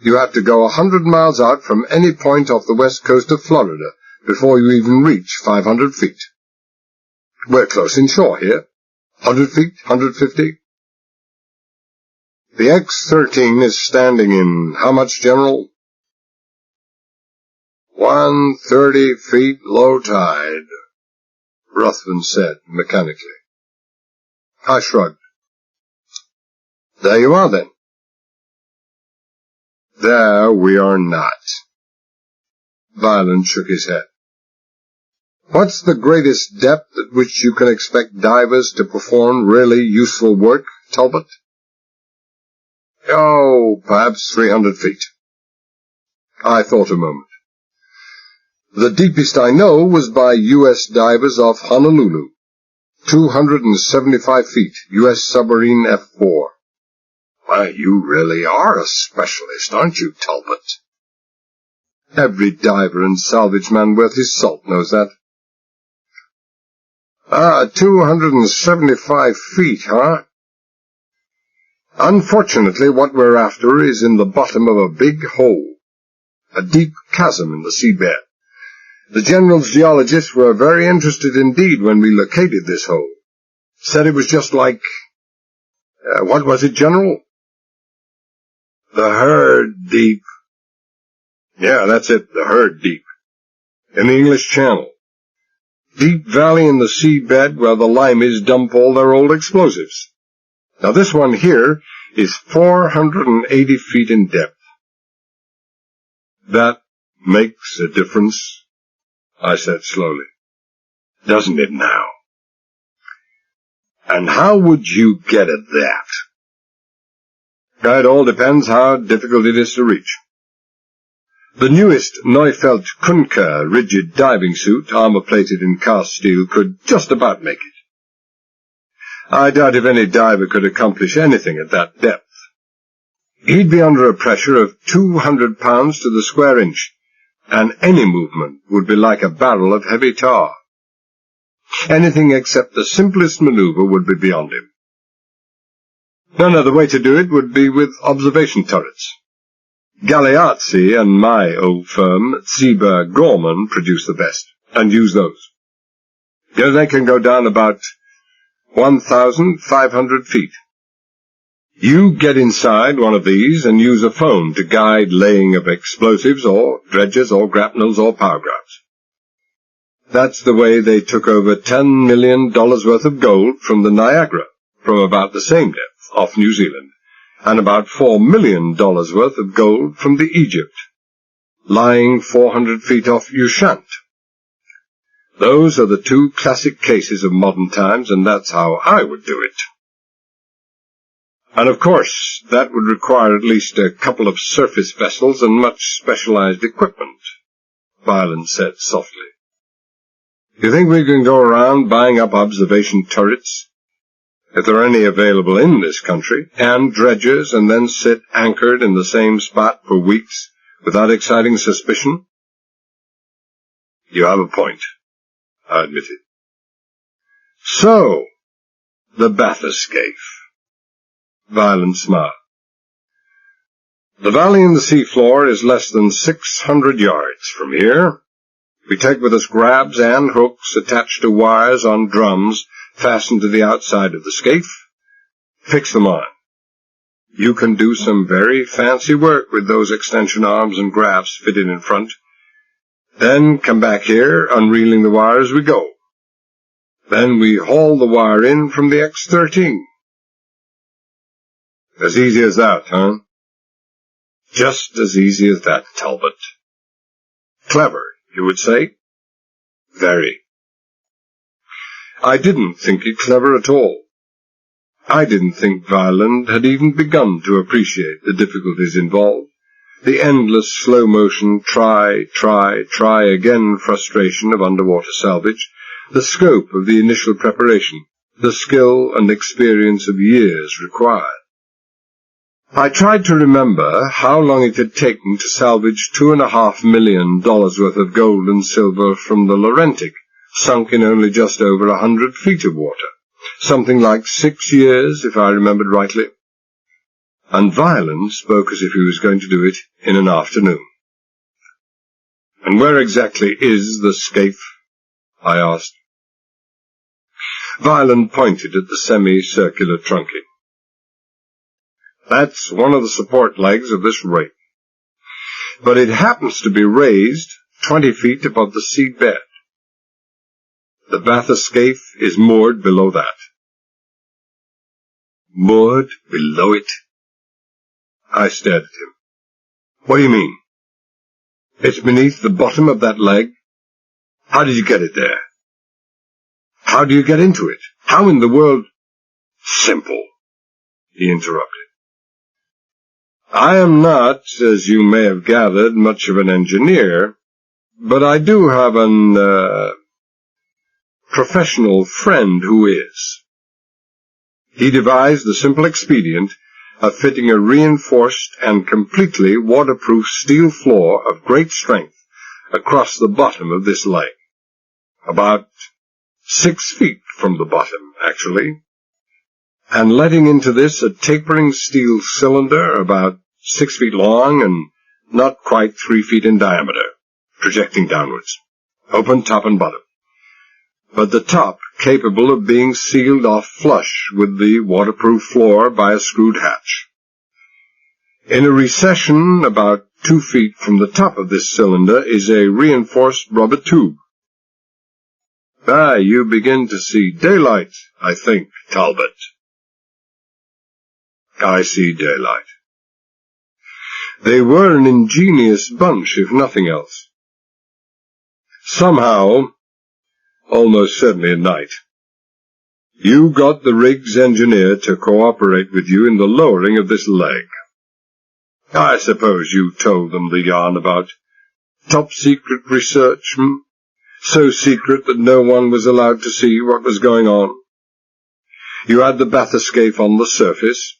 You have to go 100 miles out from any point off the west coast of Florida before you even reach 500 feet. We're close inshore here. 100 feet, 150. The X-13 is standing in how much, General? 130 feet low tide, Ruthven said mechanically. I shrugged. There you are, then. There we are not. Violin shook his head. What's the greatest depth at which you can expect divers to perform really useful work, Talbot? Oh, perhaps 300 feet. I thought a moment. The deepest I know was by U.S. divers off Honolulu. 275 feet, U.S. submarine F-4. Why, you really are a specialist, aren't you, Talbot? Every diver and salvage man worth his salt knows that. 275 feet, huh? Unfortunately, what we're after is in the bottom of a big hole, a deep chasm in the seabed. The General's geologists were very interested indeed when we located this hole. Said it was just like... what was it, General? The Herd Deep. Yeah, that's it, the Herd Deep. In the English Channel. Deep valley in the seabed where the Limeys dump all their old explosives. Now this one here is 480 feet in depth. That makes a difference, I said slowly. Doesn't it now? And how would you get at that? It all depends how difficult it is to reach. The newest Neufeld Kunker rigid diving suit, armor-plated in cast steel, could just about make it. I doubt if any diver could accomplish anything at that depth. He'd be under a pressure of 200 pounds to the square inch, and any movement would be like a barrel of heavy tar. Anything except the simplest maneuver would be beyond him. No, the way to do it would be with observation turrets. Galeazzi and my old firm, Seaberg Gorman, produce the best, and use those. They can go down about 1,500 feet. You get inside one of these and use a phone to guide laying of explosives or dredges or grapnels or power grabs. That's the way they took over $10 million worth of gold from the Niagara, from about the same depth, off New Zealand, and about $4 million worth of gold from the Egypt, lying 400 feet off Ushant. Those are the two classic cases of modern times, and that's how I would do it. And of course, that would require at least a couple of surface vessels and much specialized equipment, Violin said softly. You think we can go around buying up observation turrets, if there are any available in this country, and dredgers, and then sit anchored in the same spot for weeks without exciting suspicion? You have a point, I admitted. So, the bathyscaphe. Violent smile. The valley in the seafloor is less than 600 yards from here. We take with us grabs and hooks attached to wires on drums fastened to the outside of the scaphe. Fix them on. You can do some very fancy work with those extension arms and grabs fitted in front. Then come back here, unreeling the wire as we go. Then we haul the wire in from the X-13. As easy as that, huh? Just as easy as that, Talbot. Clever, you would say? Very. I didn't think it clever at all. I didn't think Violin had even begun to appreciate the difficulties involved, the endless slow-motion try again frustration of underwater salvage, the scope of the initial preparation, the skill and experience of years required. I tried to remember how long it had taken to salvage $2.5 million worth of gold and silver from the Laurentic, sunk in only just over 100 feet of water. Something like 6 years, if I remembered rightly. And Violin spoke as if he was going to do it in an afternoon. And where exactly is the scaphe? I asked. Violin pointed at the semicircular trunking. That's one of the support legs of this rig. But it happens to be raised 20 feet above the seabed. The bathyscaphe is moored below that. Moored below it? I stared at him. What do you mean? It's beneath the bottom of that leg? How did you get it there? How do you get into it? How in the world? Simple, he interrupted. I am not, as you may have gathered, much of an engineer, but I do have an, professional friend who is. He devised the simple expedient of fitting a reinforced and completely waterproof steel floor of great strength across the bottom of this leg. About 6 feet from the bottom, actually, and letting into this a tapering steel cylinder about 6 feet long and not quite 3 feet in diameter, projecting downwards, open top and bottom, but the top capable of being sealed off flush with the waterproof floor by a screwed hatch. In a recession about 2 feet from the top of this cylinder is a reinforced rubber tube. You begin to see daylight, I think, Talbot. I see daylight. They were an ingenious bunch, if nothing else. Somehow, almost certainly at night, you got the rig's engineer to cooperate with you in the lowering of this leg. I suppose you told them the yarn about top-secret research, so secret that no one was allowed to see what was going on. You had the bathyscaphe on the surface,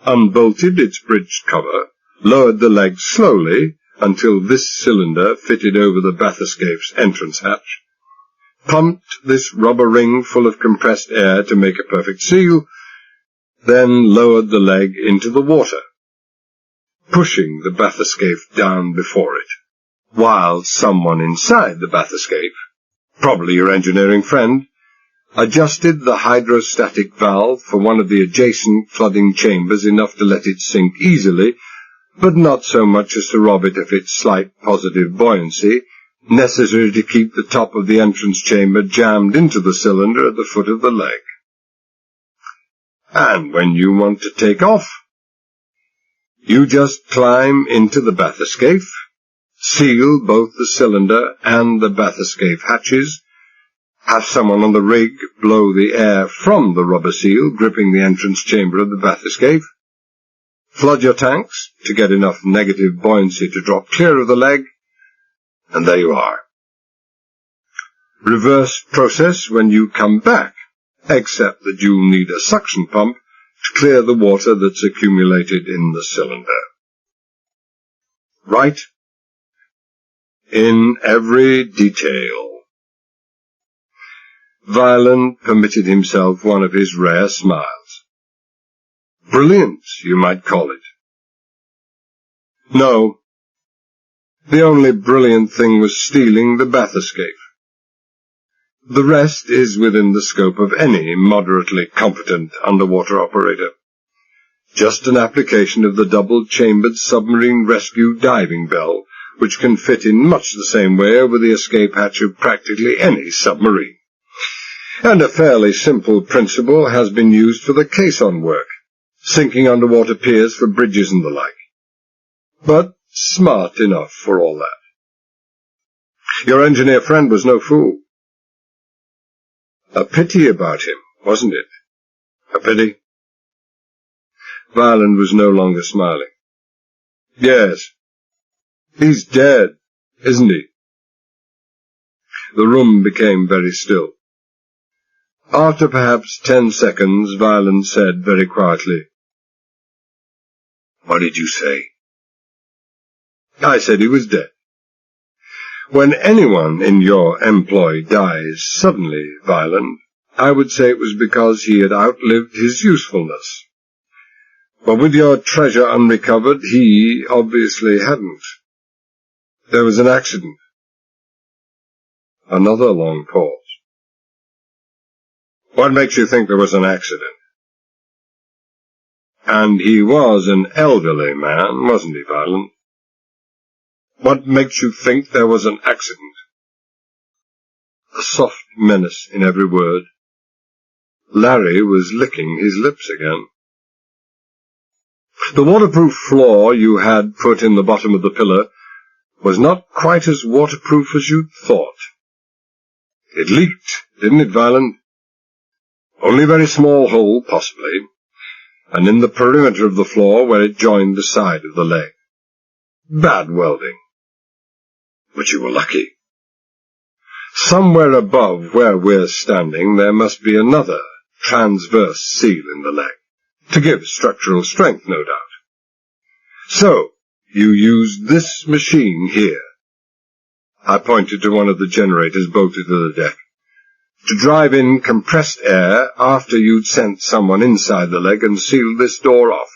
unbolted its bridged cover, lowered the leg slowly until this cylinder fitted over the bathyscaphe's entrance hatch, pumped this rubber ring full of compressed air to make a perfect seal, then lowered the leg into the water, pushing the bathyscaphe down before it, while someone inside the bathyscaphe, probably your engineering friend, adjusted the hydrostatic valve for one of the adjacent flooding chambers enough to let it sink easily, but not so much as to rob it of its slight positive buoyancy, necessary to keep the top of the entrance chamber jammed into the cylinder at the foot of the leg. And when you want to take off, you just climb into the bathyscaphe, seal both the cylinder and the bathyscaphe hatches, have someone on the rig blow the air from the rubber seal gripping the entrance chamber of the bathyscaphe, flood your tanks to get enough negative buoyancy to drop clear of the leg, and there you are. Reverse process when you come back, except that you'll need a suction pump to clear the water that's accumulated in the cylinder. Right? In every detail. Violent permitted himself one of his rare smiles. Brilliant, you might call it. No. The only brilliant thing was stealing the bathyscaphe. The rest is within the scope of any moderately competent underwater operator. Just an application of the double-chambered submarine rescue diving bell, which can fit in much the same way over the escape hatch of practically any submarine. And a fairly simple principle has been used for the caisson work, sinking underwater piers for bridges and the like. But smart enough for all that. Your engineer friend was no fool. A pity about him, wasn't it? A pity? Violent was no longer smiling. Yes. He's dead, isn't he? The room became very still. After perhaps 10 seconds, Violent said very quietly, "What did you say?" I said he was dead. When anyone in your employ dies suddenly, Violent, I would say it was because he had outlived his usefulness. But with your treasure unrecovered, he obviously hadn't. There was an accident. Another long pause. What makes you think there was an accident? And he was an elderly man, wasn't he, Violent? What makes you think there was an accident? A soft menace in every word. Larry was licking his lips again. The waterproof floor you had put in the bottom of the pillar was not quite as waterproof as you'd thought. It leaked, didn't it, Violent? Only a very small hole, possibly, and in the perimeter of the floor where it joined the side of the leg. Bad welding. But you were lucky. Somewhere above where we're standing there must be another transverse seal in the leg, To give structural strength, no doubt. So, you used this machine here. I pointed to one of the generators bolted to the deck. To drive in compressed air after you'd sent someone inside the leg and sealed this door off.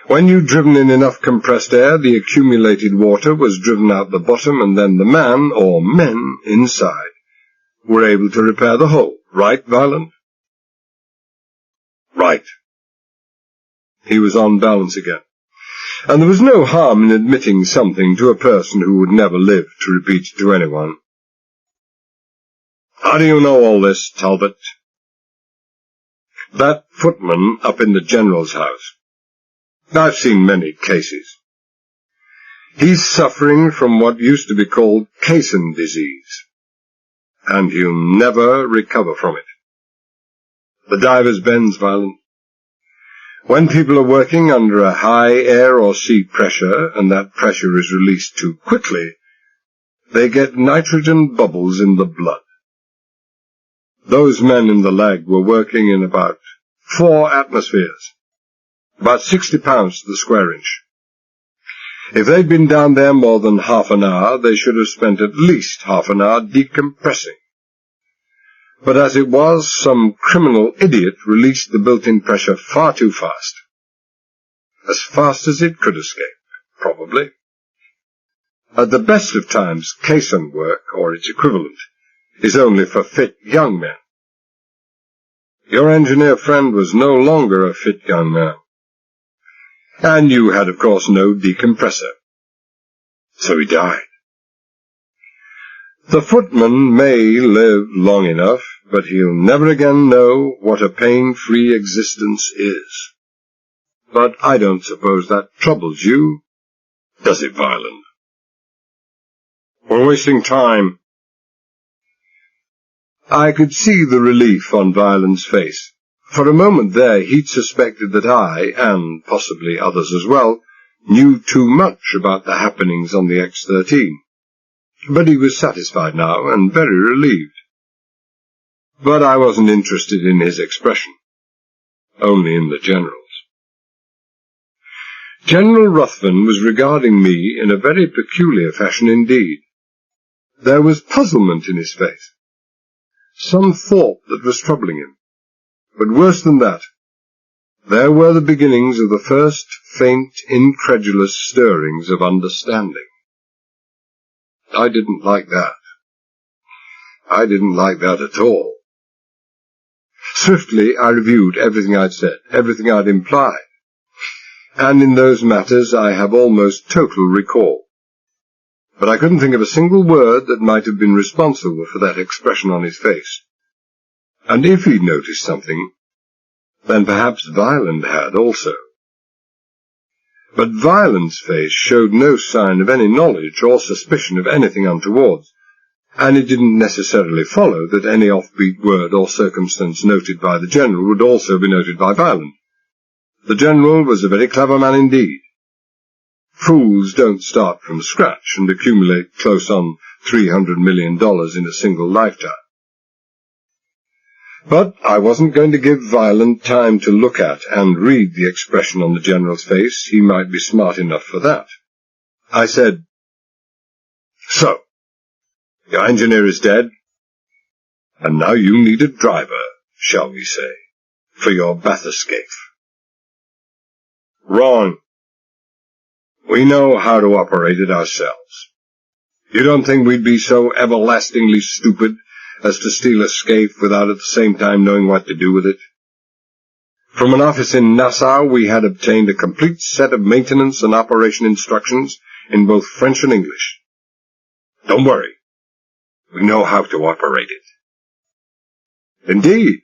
When you'd driven in enough compressed air, the accumulated water was driven out the bottom, and then the man, or men, inside were able to repair the hole. Right, Violent? Right. He was on balance again, and there was no harm in admitting something to a person who would never live to repeat it to anyone. How do you know all this, Talbot? That footman up in the General's house. I've seen many cases. He's suffering from what used to be called caisson disease, and he'll never recover from it. The divers' bends, Violent. When people are working under a high air or sea pressure, and that pressure is released too quickly, they get nitrogen bubbles in the blood. Those men in the leg were working in about 4 atmospheres, about 60 pounds to the square inch. If they'd been down there more than half an hour, they should have spent at least half an hour decompressing. But as it was, some criminal idiot released the built-in pressure far too fast. As fast as it could escape, probably. At the best of times, caisson work, or its equivalent, is only for fit young men. Your engineer friend was no longer a fit young man. And you had, of course, no decompressor. So he died. The footman may live long enough, but he'll never again know what a pain-free existence is. But I don't suppose that troubles you, does it, Violent? We're wasting time. I could see the relief on Violent's face. For a moment there he'd suspected that I, and possibly others as well, knew too much about the happenings on the X-13. But he was satisfied now, and very relieved. But I wasn't interested in his expression, only in the General's. General Ruthven was regarding me in a very peculiar fashion indeed. There was puzzlement in his face, some thought that was troubling him. But worse than that, there were the beginnings of the first faint, incredulous stirrings of understanding. I didn't like that. I didn't like that at all. Swiftly I reviewed everything I'd said, everything I'd implied, and in those matters I have almost total recall. But I couldn't think of a single word that might have been responsible for that expression on his face. And if he'd noticed something, then perhaps Violent had also. But Violent's face showed no sign of any knowledge or suspicion of anything untoward, and it didn't necessarily follow that any offbeat word or circumstance noted by the General would also be noted by Violent. The General was a very clever man indeed. Fools don't start from scratch and accumulate close on $300 million in a single lifetime. But I wasn't going to give Violent time to look at and read the expression on the General's face. He might be smart enough for that. I said, "So, your engineer is dead, and now you need a driver, shall we say, for your bathyscaphe." "Wrong. We know how to operate it ourselves. You don't think we'd be so everlastingly stupid as to steal a scaphe without at the same time knowing what to do with it? From an office in Nassau we had obtained a complete set of maintenance and operation instructions in both French and English. Don't worry. We know how to operate it." "Indeed?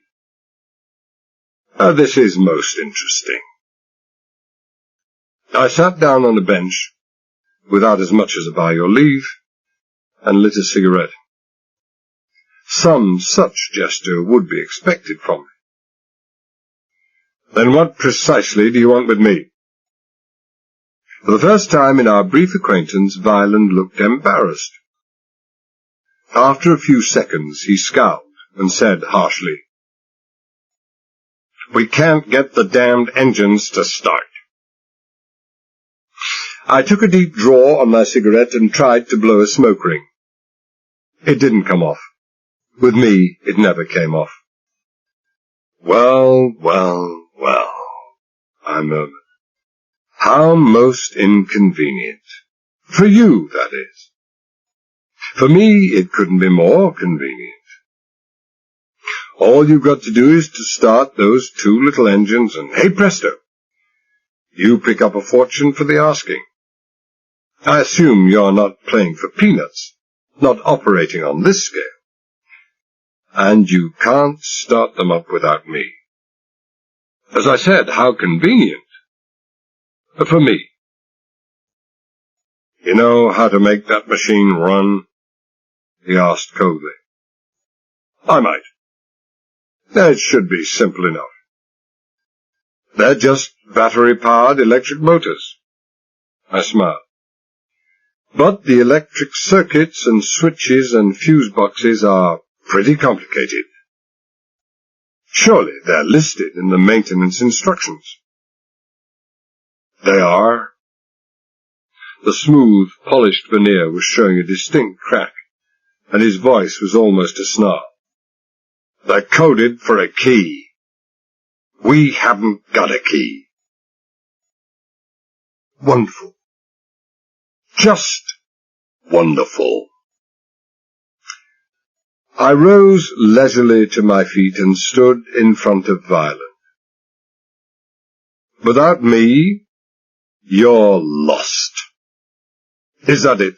This is most interesting." I sat down on a bench, without as much as a by your leave, and lit a cigarette. Some such gesture would be expected from me. "Then what precisely do you want with me?" For the first time in our brief acquaintance, Violent looked embarrassed. After a few seconds he scowled and said harshly, We can't get the damned engines to start. I took a deep draw on my cigarette and tried to blow a smoke ring. It didn't come off. With me, it never came off. Well, well, well, I murmured. How most inconvenient. For you, that is. For me, it couldn't be more convenient. All you've got to do is to start those two little engines and, hey presto, you pick up a fortune for the asking. I assume you're not playing for peanuts, not operating on this scale. And you can't start them up without me. As I said, how convenient. For me. You know how to make that machine run? He asked coldly. I might. It should be simple enough. They're just battery-powered electric motors. I smiled. But the electric circuits and switches and fuse boxes are pretty complicated. Surely they're listed in the maintenance instructions. They are. The smooth, polished veneer was showing a distinct crack, and his voice was almost a snarl. They're coded for a key. We haven't got a key. Wonderful. Just wonderful. I rose leisurely to my feet and stood in front of Violet. Without me, you're lost. Is that it?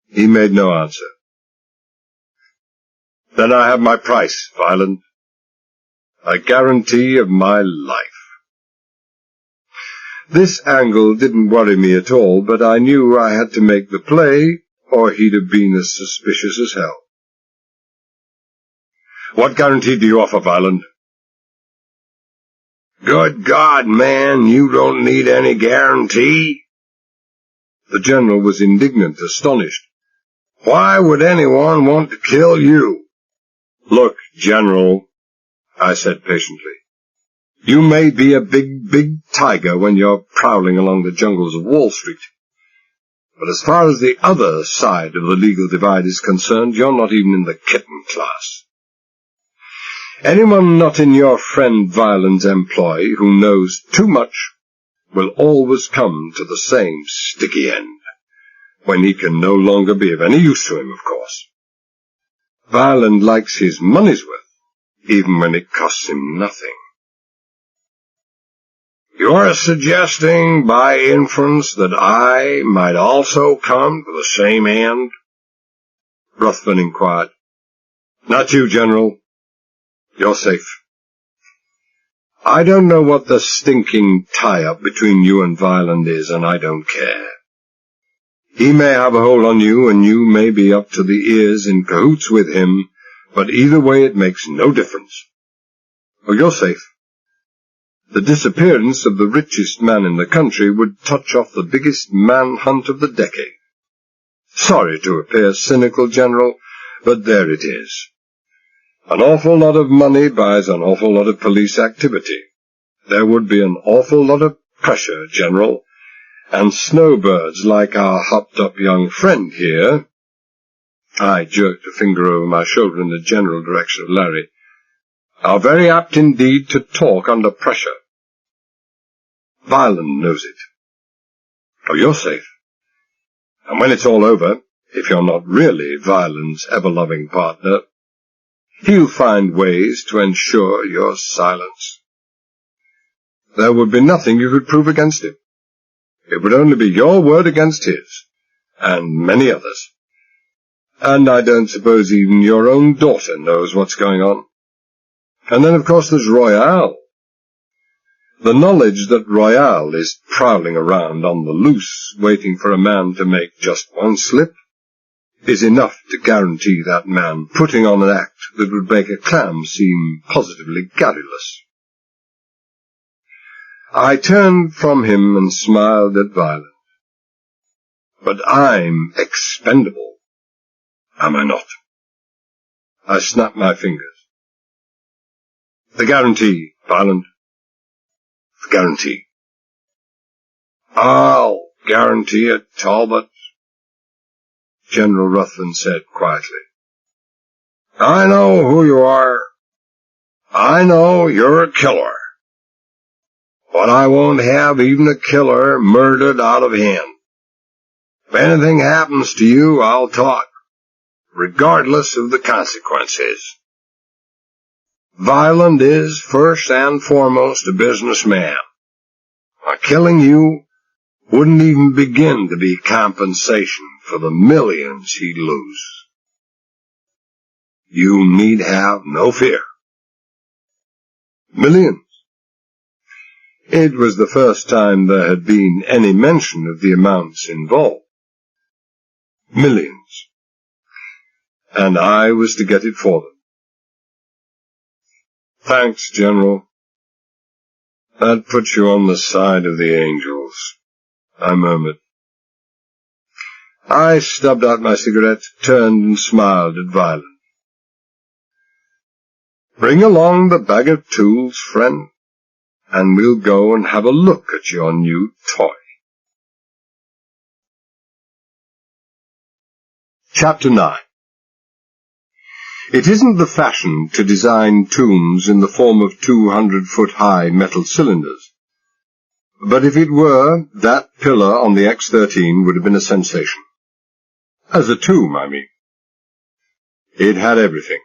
He made no answer. Then I have my price, Violet. A guarantee of my life. This angle didn't worry me at all, but I knew I had to make the play, or he'd have been as suspicious as hell. What guarantee do you offer, Violet? Good God, man, you don't need any guarantee. The general was indignant, astonished. Why would anyone want to kill you? Look, General, I said patiently, you may be a big tiger when you're prowling along the jungles of Wall Street. But as far as the other side of the legal divide is concerned, you're not even in the kitten class. Anyone not in your friend Violet's employ who knows too much will always come to the same sticky end, when he can no longer be of any use to him, of course. Violet likes his money's worth, even when it costs him nothing. You're suggesting, by inference, that I might also come to the same end? Ruthven inquired. Not you, General. You're safe. I don't know what the stinking tie-up between you and Violet is, and I don't care. He may have a hold on you, and you may be up to the ears in cahoots with him, but either way it makes no difference. Oh, you're safe. The disappearance of the richest man in the country would touch off the biggest manhunt of the decade. Sorry to appear cynical, General, but there it is. An awful lot of money buys an awful lot of police activity. There would be an awful lot of pressure, General, and snowbirds like our hopped-up young friend here, I jerked a finger over my shoulder in the general direction of Larry, are very apt indeed to talk under pressure. Violet knows it. Oh, you're safe. And when it's all over, if you're not really Violet's ever-loving partner, he'll find ways to ensure your silence. There would be nothing you could prove against him. It would only be your word against his, and many others. And I don't suppose even your own daughter knows what's going on. And then, of course, there's Royale. The knowledge that Royale is prowling around on the loose, waiting for a man to make just one slip, is enough to guarantee that man putting on an act that would make a clam seem positively garrulous. I turned from him and smiled at Violet. But I'm expendable, am I not? I snapped my fingers. The guarantee, Violent. The guarantee. I'll guarantee it, Talbot, General Ruthven said quietly. I know who you are. I know you're a killer. But I won't have even a killer murdered out of hand. If anything happens to you, I'll talk, regardless of the consequences. Violent is, first and foremost, a businessman. Killing you wouldn't even begin to be compensation for the millions he'd lose. You need have no fear. Millions. It was the first time there had been any mention of the amounts involved. Millions. And I was to get it for them. Thanks, General. That puts you on the side of the angels, I murmured. I stubbed out my cigarette, turned and smiled at Violent. Bring along the bag of tools, friend, and we'll go and have a look at your new toy. Chapter 9. It isn't the fashion to design tombs in the form of 200-foot-high metal cylinders. But if it were, that pillar on the X-13 would have been a sensation. As a tomb, I mean. It had everything.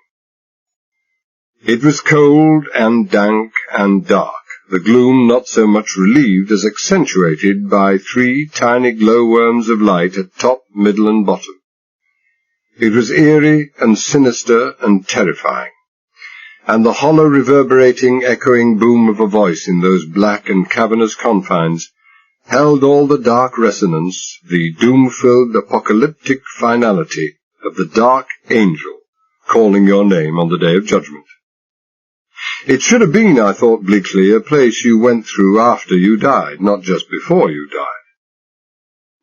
It was cold and dank and dark, the gloom not so much relieved as accentuated by 3 tiny glowworms of light at top, middle, and bottom. It was eerie and sinister and terrifying, and the hollow, reverberating, echoing boom of a voice in those black and cavernous confines held all the dark resonance, the doom-filled apocalyptic finality of the dark angel calling your name on the day of judgment. It should have been, I thought bleakly, a place you went through after you died, not just before you died.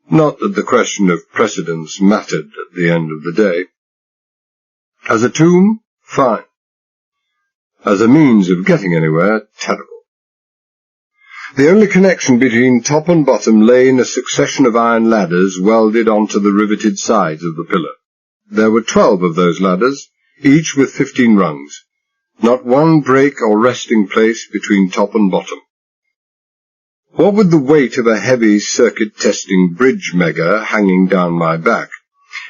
Not that the question of precedence mattered at the end of the day. As a tomb, fine. As a means of getting anywhere, terrible. The only connection between top and bottom lay in a succession of iron ladders welded onto the riveted sides of the pillar. There were 12 of those ladders, each with 15 rungs. Not one break or resting place between top and bottom. What with the weight of a heavy circuit-testing bridge megger hanging down my back,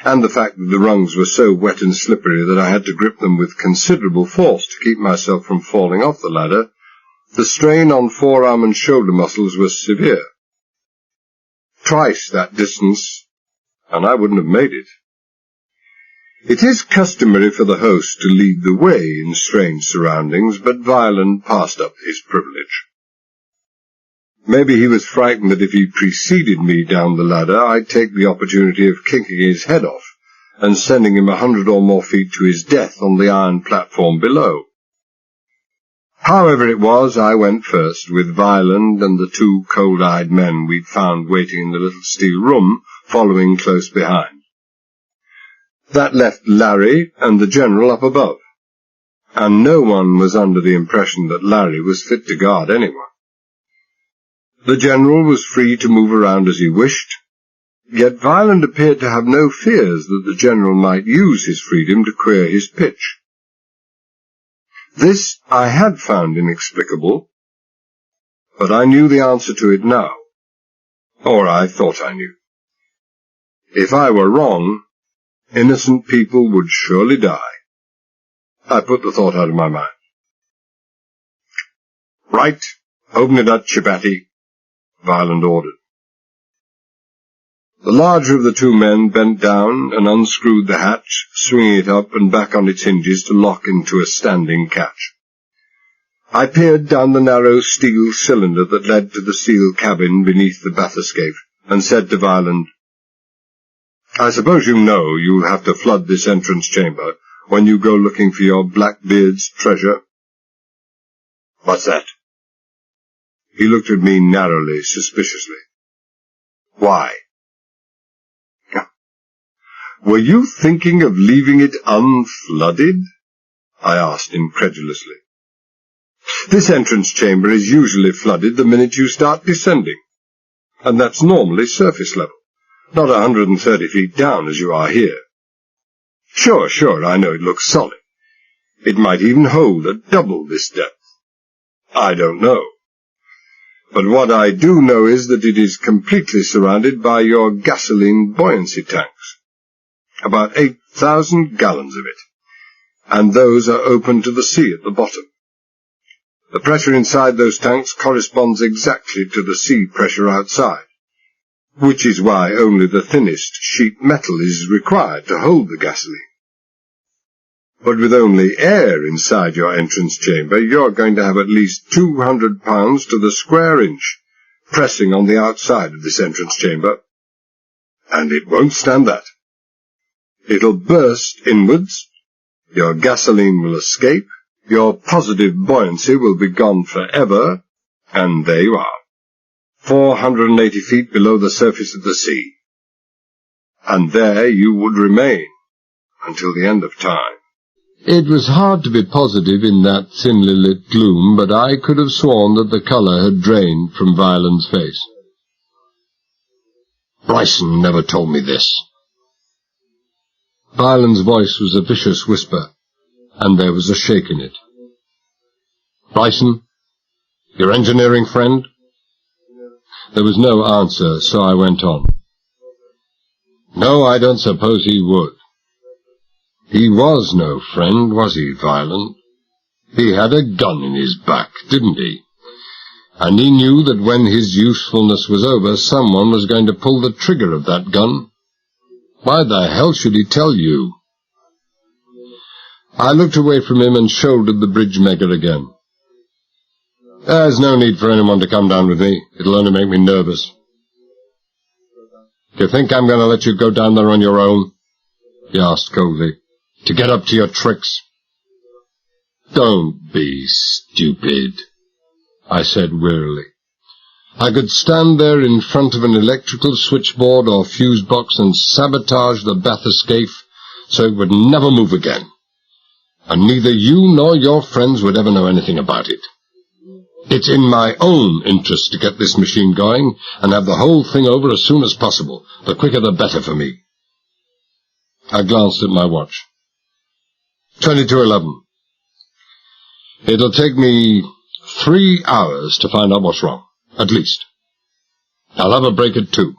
and the fact that the rungs were so wet and slippery that I had to grip them with considerable force to keep myself from falling off the ladder, the strain on forearm and shoulder muscles was severe. Twice that distance, and I wouldn't have made it. It is customary for the host to lead the way in strange surroundings, but Violent passed up his privilege. Maybe he was frightened that if he preceded me down the ladder, I'd take the opportunity of kicking his head off and sending him 100 or more feet to his death on the iron platform below. However it was, I went first, with Violent and the 2 cold-eyed men we'd found waiting in the little steel room, following close behind. That left Larry and the General up above, and no one was under the impression that Larry was fit to guard anyone. The General was free to move around as he wished, yet Violent appeared to have no fears that the General might use his freedom to queer his pitch. This I had found inexplicable, but I knew the answer to it now, or I thought I knew. If I were wrong, innocent people would surely die. I put the thought out of my mind. Right, open it up, Chibati, Violent ordered. The larger of the 2 men bent down and unscrewed the hatch, swinging it up and back on its hinges to lock into a standing catch. I peered down the narrow steel cylinder that led to the steel cabin beneath the bathyscaphe, and said to Violent, I suppose you know you'll have to flood this entrance chamber when you go looking for your Blackbeard's treasure. What's that? He looked at me narrowly, suspiciously. Why? Were you thinking of leaving it unflooded? I asked incredulously. This entrance chamber is usually flooded the minute you start descending, and that's normally surface level, not 130 feet down as you are here. Sure, I know it looks solid. It might even hold at double this depth. I don't know. But what I do know is that it is completely surrounded by your gasoline buoyancy tanks. About 8,000 gallons of it, and those are open to the sea at the bottom. The pressure inside those tanks corresponds exactly to the sea pressure outside, which is why only the thinnest sheet metal is required to hold the gasoline. But with only air inside your entrance chamber, you're going to have at least 200 pounds to the square inch pressing on the outside of this entrance chamber, and it won't stand that. It'll burst inwards, your gasoline will escape, your positive buoyancy will be gone forever, and there you are, 480 feet below the surface of the sea. And there you would remain until the end of time. It was hard to be positive in that thinly lit gloom, but I could have sworn that the colour had drained from Violent's face. Bryson never told me this. Violent's voice was a vicious whisper, and there was a shake in it. Bryson, your engineering friend? There was no answer, so I went on. No, I don't suppose he would. He was no friend, was he, Violent? He had a gun in his back, didn't he? And he knew that when his usefulness was over, someone was going to pull the trigger of that gun. Why the hell should he tell you? I looked away from him and shouldered the bridge megger again. There's no need for anyone to come down with me. It'll only make me nervous. Do you think I'm going to let you go down there on your own? He asked coldly. To get up to your tricks? Don't be stupid, I said wearily. I could stand there in front of an electrical switchboard or fuse box and sabotage the bathyscaphe so it would never move again. And neither you nor your friends would ever know anything about it. It's in my own interest to get this machine going and have the whole thing over as soon as possible. The quicker the better for me. I glanced at my watch. 22:11. It'll take me 3 hours to find out what's wrong, at least. I'll have a break at 2.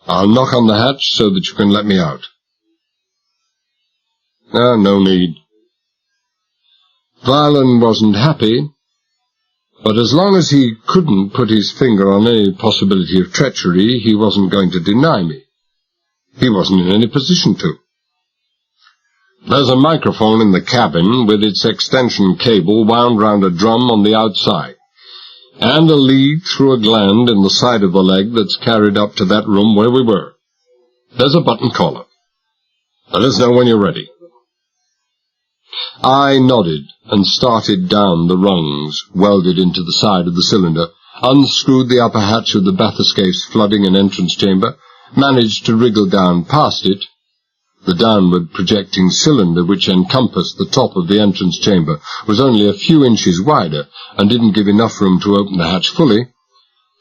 I'll knock on the hatch so that you can let me out. No need. Violent wasn't happy, but as long as he couldn't put his finger on any possibility of treachery, he wasn't going to deny me. He wasn't in any position to. There's a microphone in the cabin with its extension cable wound round a drum on the outside, and a lead through a gland in the side of the leg that's carried up to that room where we were. There's a button collar. Let us know when you're ready. I nodded and started down the rungs welded into the side of the cylinder, unscrewed the upper hatch of the bathyscaphe's flooding and entrance chamber, managed to wriggle down past it. The downward projecting cylinder which encompassed the top of the entrance chamber was only a few inches wider and didn't give enough room to open the hatch fully,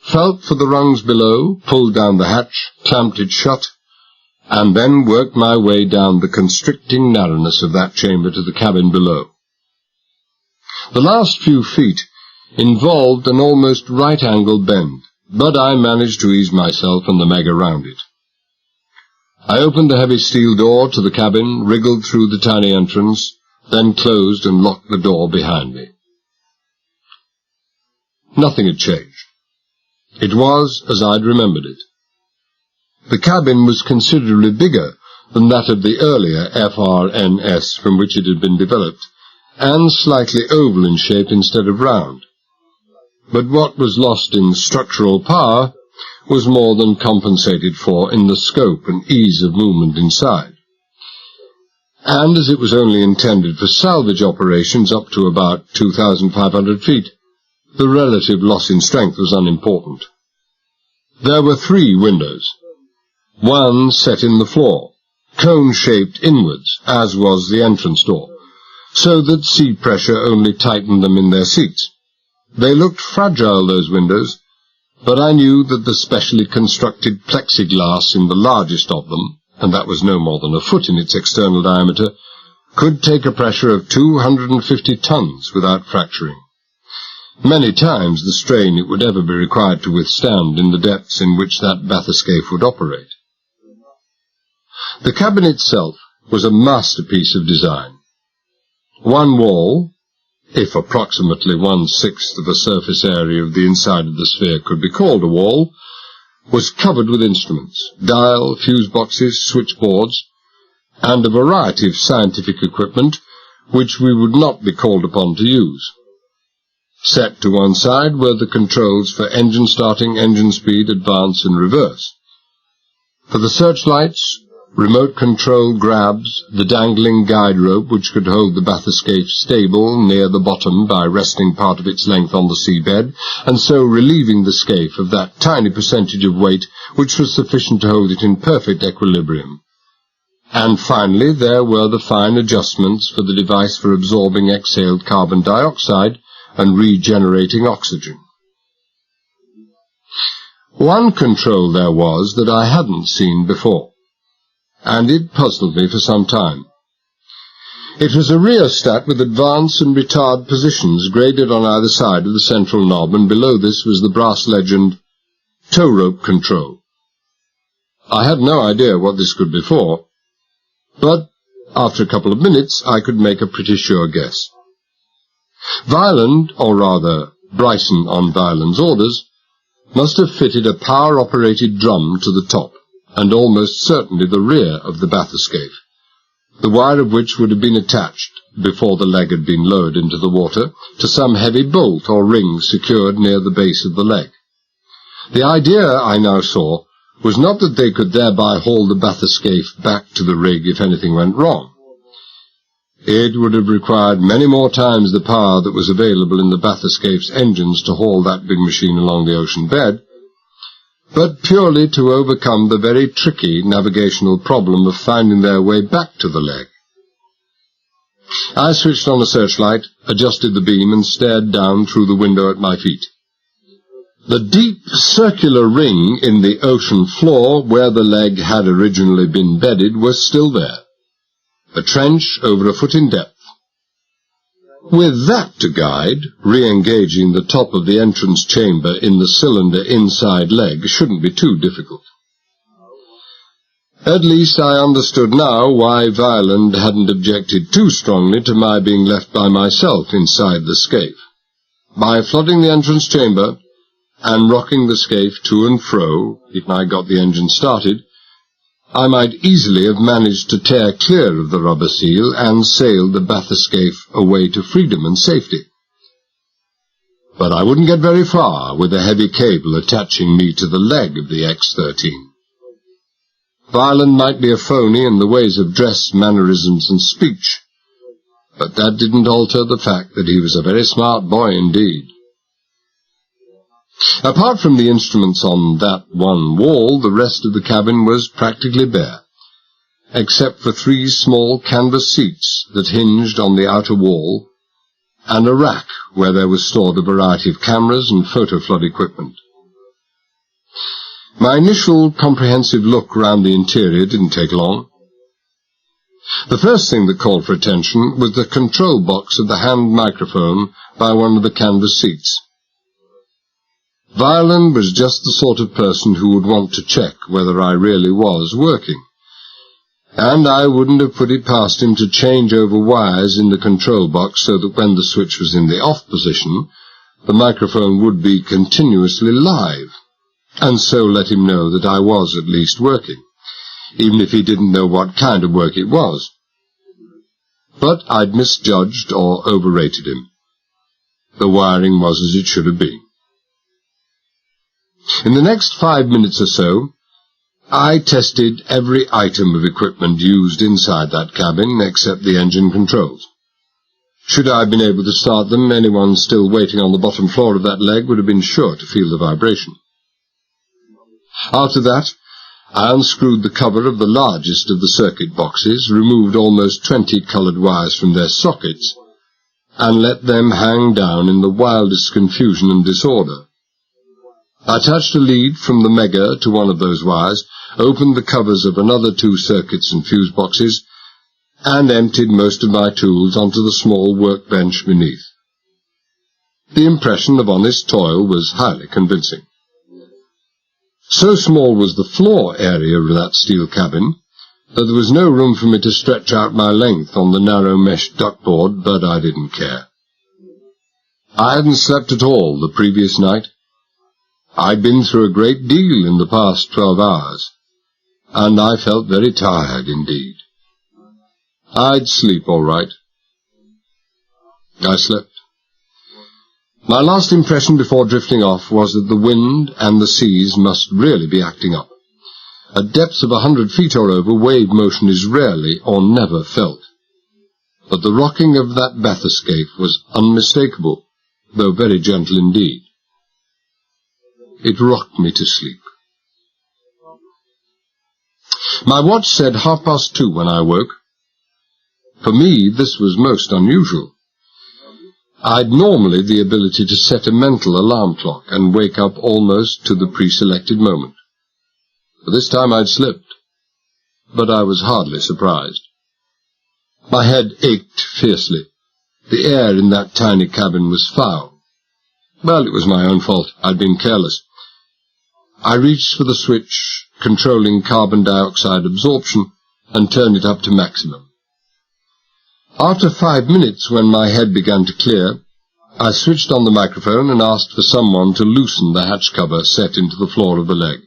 felt for the rungs below, pulled down the hatch, clamped it shut, and then worked my way down the constricting narrowness of that chamber to the cabin below. The last few feet involved an almost right-angle bend, but I managed to ease myself and the meg around it. I opened the heavy steel door to the cabin, wriggled through the tiny entrance, then closed and locked the door behind me. Nothing had changed. It was as I'd remembered it. The cabin was considerably bigger than that of the earlier FRNS from which it had been developed, and slightly oval in shape instead of round. But what was lost in structural power was more than compensated for in the scope and ease of movement inside. And as it was only intended for salvage operations up to about 2,500 feet, the relative loss in strength was unimportant. There were 3 windows, one set in the floor, cone-shaped inwards, as was the entrance door, so that sea pressure only tightened them in their seats. They looked fragile, those windows, but I knew that the specially constructed plexiglass in the largest of them, and that was no more than a foot in its external diameter, could take a pressure of 250 tons without fracturing. Many times the strain it would ever be required to withstand in the depths in which that bathyscaphe would operate. The cabin itself was a masterpiece of design. One wall, if approximately 1/6 of the surface area of the inside of the sphere could be called a wall, was covered with instruments, dial, fuse boxes, switchboards, and a variety of scientific equipment which we would not be called upon to use. Set to one side were the controls for engine starting, engine speed, advance, and reverse. For the searchlights, remote control grabs, the dangling guide rope which could hold the bathyscaphe stable near the bottom by resting part of its length on the seabed, and so relieving the scaphe of that tiny percentage of weight which was sufficient to hold it in perfect equilibrium. And finally there were the fine adjustments for the device for absorbing exhaled carbon dioxide and regenerating oxygen. One control there was that I hadn't seen before, and it puzzled me for some time. It was a rheostat with advance and retard positions graded on either side of the central knob, and below this was the brass legend, tow rope control. I had no idea what this could be for, but after a couple of minutes I could make a pretty sure guess. Violent, or rather Bryson on Violent's orders, must have fitted a power-operated drum to the top, and almost certainly the rear of the bathyscaphe, the wire of which would have been attached, before the leg had been lowered into the water, to some heavy bolt or ring secured near the base of the leg. The idea, I now saw, was not that they could thereby haul the bathyscaphe back to the rig if anything went wrong. It would have required many more times the power that was available in the bathyscaphe's engines to haul that big machine along the ocean bed, but purely to overcome the very tricky navigational problem of finding their way back to the leg. I switched on the searchlight, adjusted the beam, and stared down through the window at my feet. The deep circular ring in the ocean floor where the leg had originally been bedded was still there, a trench over a foot in depth. With that to guide, re-engaging the top of the entrance chamber in the cylinder inside leg shouldn't be too difficult. At least I understood now why Violent hadn't objected too strongly to my being left by myself inside the scaphe. By flooding the entrance chamber and rocking the scaphe to and fro, if I got the engine started, I might easily have managed to tear clear of the rubber seal and sail the bathyscaphe away to freedom and safety. But I wouldn't get very far with a heavy cable attaching me to the leg of the X-13. Violent might be a phony in the ways of dress, mannerisms, and speech, but that didn't alter the fact that he was a very smart boy indeed. Apart from the instruments on that one wall, the rest of the cabin was practically bare, except for 3 small canvas seats that hinged on the outer wall, and a rack where there was stored a variety of cameras and photo-flood equipment. My initial comprehensive look round the interior didn't take long. The first thing that called for attention was the control box of the hand microphone by one of the canvas seats. Violent was just the sort of person who would want to check whether I really was working, and I wouldn't have put it past him to change over wires in the control box so that when the switch was in the off position, the microphone would be continuously live, and so let him know that I was at least working, even if he didn't know what kind of work it was. But I'd misjudged or overrated him. The wiring was as it should have been. In the next 5 minutes or so, I tested every item of equipment used inside that cabin except the engine controls. Should I have been able to start them, anyone still waiting on the bottom floor of that leg would have been sure to feel the vibration. After that, I unscrewed the cover of the largest of the circuit boxes, removed almost 20 coloured wires from their sockets, and let them hang down in the wildest confusion and disorder. I attached a lead from the Mega to one of those wires, opened the covers of another 2 circuits and fuse boxes, and emptied most of my tools onto the small workbench beneath. The impression of honest toil was highly convincing. So small was the floor area of that steel cabin that there was no room for me to stretch out my length on the narrow mesh duckboard, but I didn't care. I hadn't slept at all the previous night. I'd been through a great deal in the past 12 hours, and I felt very tired indeed. I'd sleep all right. I slept. My last impression before drifting off was that the wind and the seas must really be acting up. At depths of 100 feet or over, wave motion is rarely or never felt. But the rocking of that bathyscaphe was unmistakable, though very gentle indeed. It rocked me to sleep. My watch said 2:30 when I woke. For me, this was most unusual. I'd normally the ability to set a mental alarm clock and wake up almost to the pre-selected moment. But this time I'd slipped, but I was hardly surprised. My head ached fiercely. The air in that tiny cabin was foul. Well, it was my own fault. I'd been careless. I reached for the switch controlling carbon dioxide absorption and turned it up to maximum. After 5 minutes, when my head began to clear, I switched on the microphone and asked for someone to loosen the hatch cover set into the floor of the leg.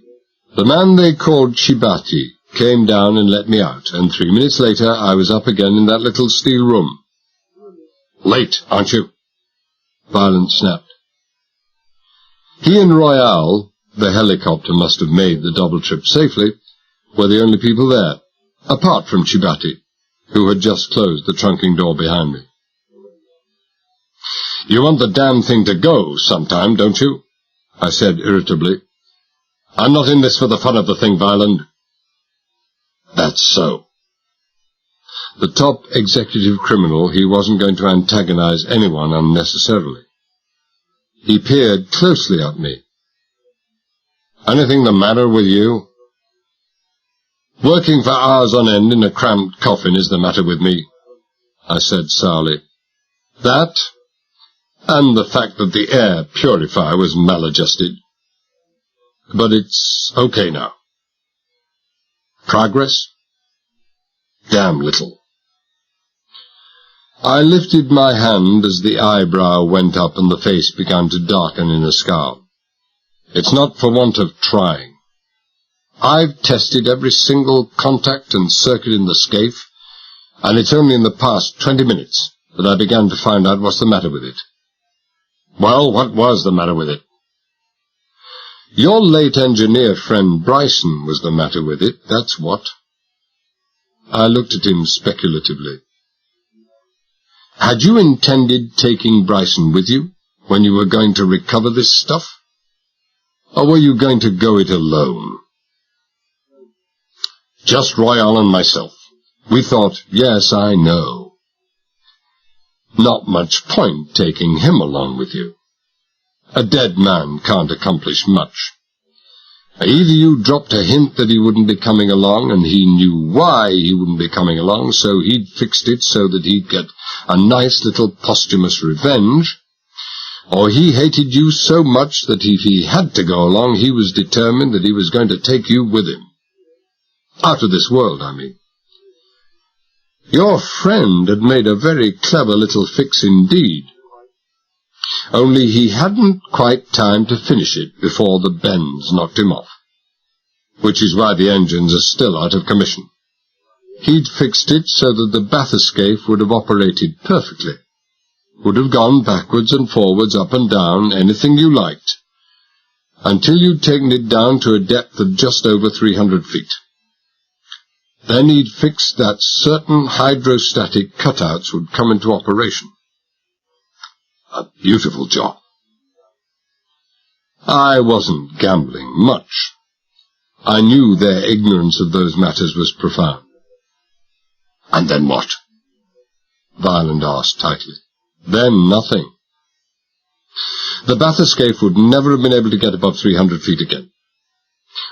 The man they called Chibati came down and let me out, and 3 minutes later I was up again in that little steel room. "Late, aren't you?" Violent snapped. He and Royale, the helicopter must have made the double trip safely, were the only people there, apart from Chibati, who had just closed the trunking door behind me. "You want the damn thing to go sometime, don't you?" I said irritably. "I'm not in this for the fun of the thing, Violent." "That's so." The top executive criminal, he wasn't going to antagonize anyone unnecessarily. He peered closely at me. "Anything the matter with you?" "Working for hours on end in a cramped coffin is the matter with me," I said sourly. "That, and the fact that the air purifier was maladjusted. But it's okay now." "Progress?" "Damn little." I lifted my hand as the eyebrow went up and the face began to darken in a scowl. "It's not for want of trying. I've tested every single contact and circuit in the scaphe, and it's only in the past 20 minutes that I began to find out what's the matter with it." "Well, what was the matter with it?" "Your late engineer friend Bryson was the matter with it, that's what." I looked at him speculatively. "Had you intended taking Bryson with you when you were going to recover this stuff? Or were you going to go it alone?" "Just Royale and myself. We thought—" "Yes, I know. Not much point taking him along with you. A dead man can't accomplish much. Either you dropped a hint that he wouldn't be coming along, and he knew why he wouldn't be coming along, so he'd fixed it so that he'd get a nice little posthumous revenge, or he hated you so much that if he had to go along, he was determined that he was going to take you with him. Out of this world, I mean. Your friend had made a very clever little fix indeed. Only he hadn't quite time to finish it before the bends knocked him off, which is why the engines are still out of commission. He'd fixed it so that the bathyscaphe would have operated perfectly, would have gone backwards and forwards, up and down, anything you liked, until you'd taken it down to a depth of just over 300 feet. Then he'd fixed that certain hydrostatic cutouts would come into operation. A beautiful job. I wasn't gambling much. I knew their ignorance of those matters was profound. And then what? Violent asked tightly. Then nothing. The bathyscaphe would never have been able to get above 300 feet again.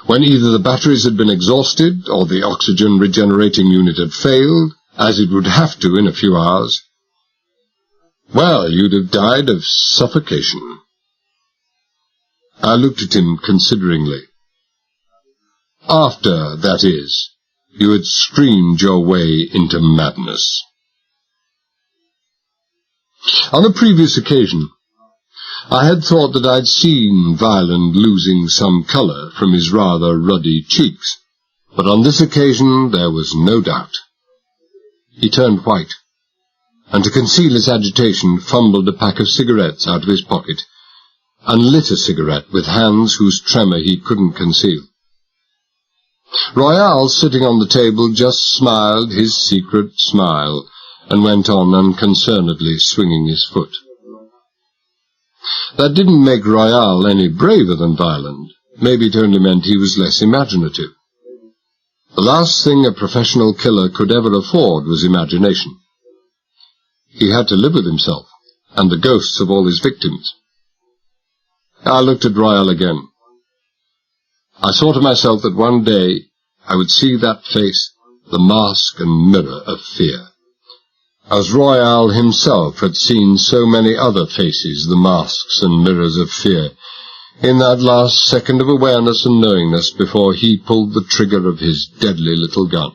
When either the batteries had been exhausted or the oxygen regenerating unit had failed, as it would have to in a few hours, well, you'd have died of suffocation. I looked at him consideringly. After, that is, you had screamed your way into madness. On a previous occasion, I had thought that I'd seen Violent losing some colour from his rather ruddy cheeks, but on this occasion there was no doubt. He turned white, and to conceal his agitation fumbled a pack of cigarettes out of his pocket, and lit a cigarette with hands whose tremor he couldn't conceal. Royale, sitting on the table, just smiled his secret smile, and went on unconcernedly swinging his foot. That didn't make Royale any braver than Violent. Maybe it only meant he was less imaginative. The last thing a professional killer could ever afford was imagination. He had to live with himself, and the ghosts of all his victims. I looked at Royale again. I saw to myself that one day I would see that face, the mask and mirror of fear, as Royale himself had seen so many other faces, the masks and mirrors of fear, in that last second of awareness and knowingness before he pulled the trigger of his deadly little gun.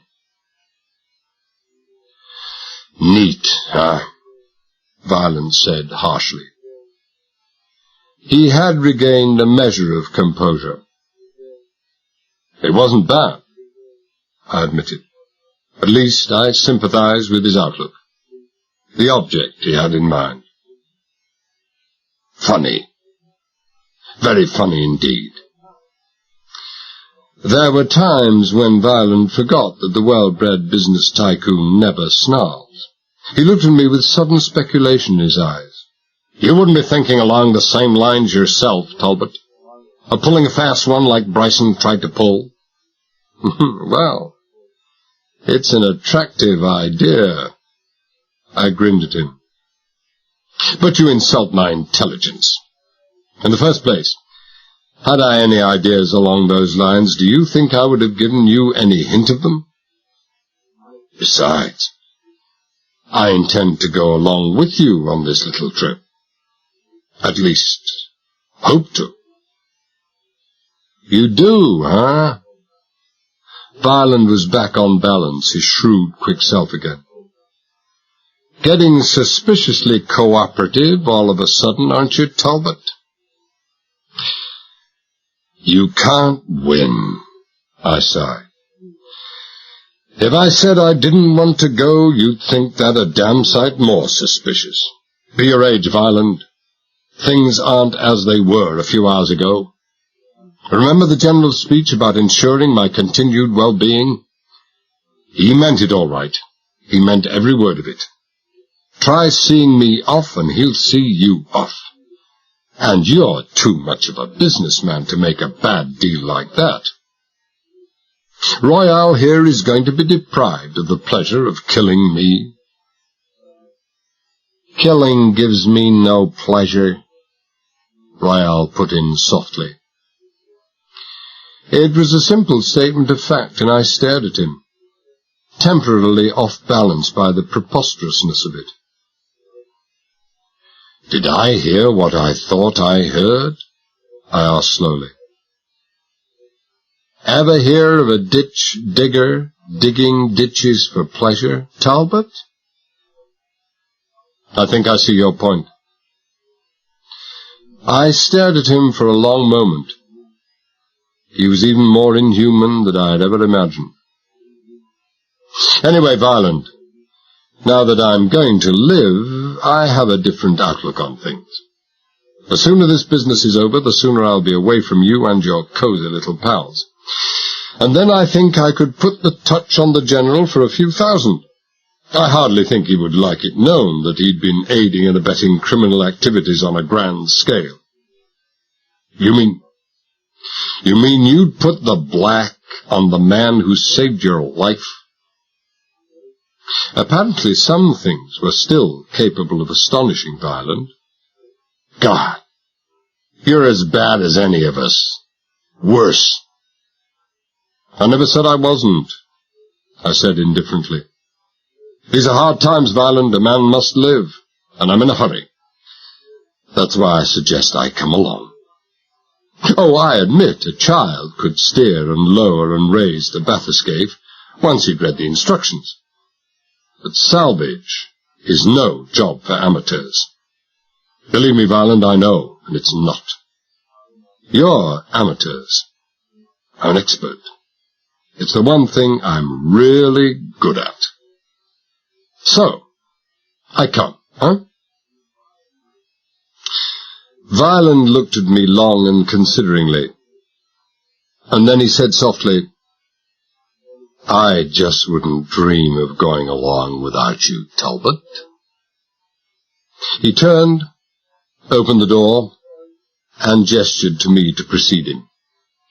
Neat, huh? Violent said harshly. He had regained a measure of composure. It wasn't bad, I admitted. At least I sympathized with his outlook, the object he had in mind. Funny. Very funny indeed. There were times when Violent forgot that the well-bred business tycoon never snarls. He looked at me with sudden speculation in his eyes. You wouldn't be thinking along the same lines yourself, Talbot, of pulling a fast one like Bryson tried to pull? Well, it's an attractive idea. I grinned at him. But you insult my intelligence. In the first place, had I any ideas along those lines, do you think I would have given you any hint of them? Besides, I intend to go along with you on this little trip. At least, hope to. You do, huh? Violent was back on balance, his shrewd, quick self again. Getting suspiciously cooperative all of a sudden, aren't you, Talbot? You can't win, I sighed. If I said I didn't want to go, you'd think that a damn sight more suspicious. Be your age, Violent. Things aren't as they were a few hours ago. Remember the general's speech about ensuring my continued well-being? He meant it all right. He meant every word of it. Try seeing me off and he'll see you off. And you're too much of a businessman to make a bad deal like that. Royale here is going to be deprived of the pleasure of killing me. Killing gives me no pleasure, Royale put in softly. It was a simple statement of fact, and I stared at him, temporarily off balance by the preposterousness of it. Did I hear what I thought I heard? I asked slowly. Ever hear of a ditch digger digging ditches for pleasure, Talbot? I think I see your point. I stared at him for a long moment. He was even more inhuman than I had ever imagined. Anyway, Violent, now that I'm going to live, I have a different outlook on things. The sooner this business is over, the sooner I'll be away from you and your cozy little pals. And then I think I could put the touch on the general for a few thousand. I hardly think he would like it known that he'd been aiding and abetting criminal activities on a grand scale. You mean You mean you'd put the black on the man who saved your life? Apparently some things were still capable of astonishing Violent. God, you're as bad as any of us. Worse. I never said I wasn't, I said indifferently. These are hard times, Violent. A man must live, and I'm in a hurry. That's why I suggest I come along. Oh, I admit a child could steer and lower and raise the bathyscaphe once he'd read the instructions. But salvage is no job for amateurs. Believe me, Violent, I know, and it's not. You're amateurs. I'm an expert. It's the one thing I'm really good at. So, I come, huh? Violent looked at me long and consideringly, and then he said softly, I just wouldn't dream of going along without you, Talbot. He turned, opened the door, and gestured to me to precede him.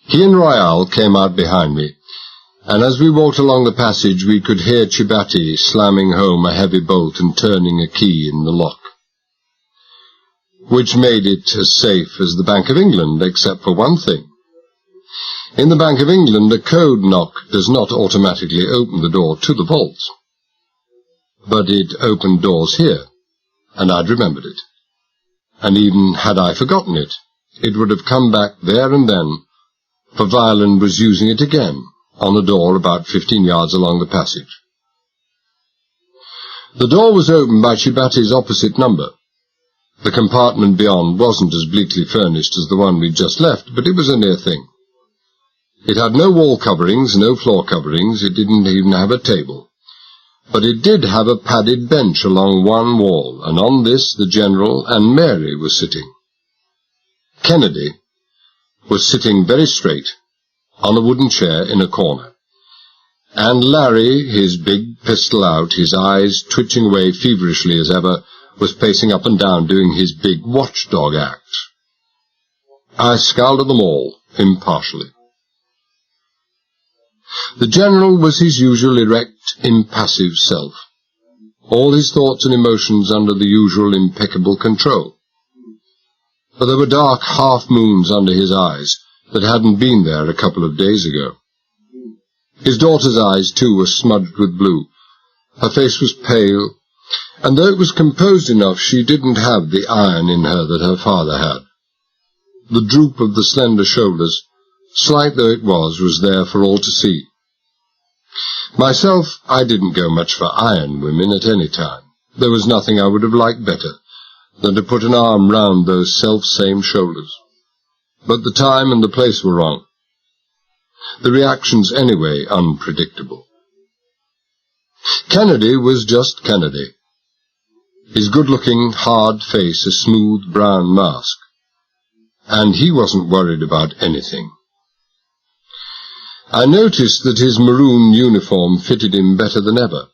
He and Royale came out behind me, and as we walked along the passage we could hear Chibati slamming home a heavy bolt and turning a key in the lock, which made it as safe as the Bank of England, except for one thing. In the Bank of England, a code knock does not automatically open the door to the vaults. But it opened doors here, and I'd remembered it. And even had I forgotten it, it would have come back there and then, for Violent was using it again on a door about 15 yards along the passage. The door was opened by Chibati's opposite number. The compartment beyond wasn't as bleakly furnished as the one we'd just left, but it was a near thing. It had no wall coverings, no floor coverings, it didn't even have a table. But it did have a padded bench along one wall, and on this the General and Mary were sitting. Kennedy was sitting very straight on a wooden chair in a corner, and Larry, his big pistol out, his eyes twitching away feverishly as ever, was pacing up and down doing his big watchdog act. I scowled at them all, impartially. The General was his usual erect, impassive self, all his thoughts and emotions under the usual impeccable control. But there were dark half-moons under his eyes that hadn't been there a couple of days ago. His daughter's eyes, too, were smudged with blue. Her face was pale, and though it was composed enough, she didn't have the iron in her that her father had. The droop of the slender shoulders, slight though it was there for all to see. Myself, I didn't go much for iron women at any time. There was nothing I would have liked better than to put an arm round those self-same shoulders. But the time and the place were wrong. The reactions, anyway, unpredictable. Kennedy was just Kennedy. His good-looking, hard face a smooth brown mask. And he wasn't worried about anything. I noticed that his maroon uniform fitted him better than ever.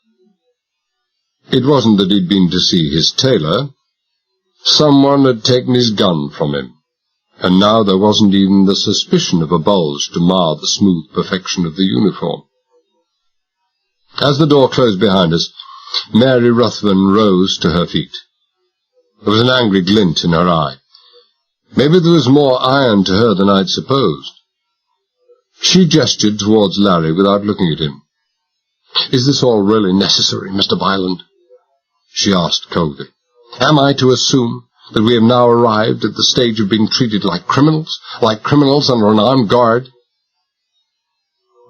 It wasn't that he'd been to see his tailor. Someone had taken his gun from him, and now there wasn't even the suspicion of a bulge to mar the smooth perfection of the uniform. As the door closed behind us, Mary Ruthven rose to her feet. There was an angry glint in her eye. Maybe there was more iron to her than I'd supposed. She gestured towards Larry without looking at him. "Is this all really necessary, Mr. Violent?" she asked coldly. "Am I to assume that we have now arrived at the stage of being treated like criminals under an armed guard?"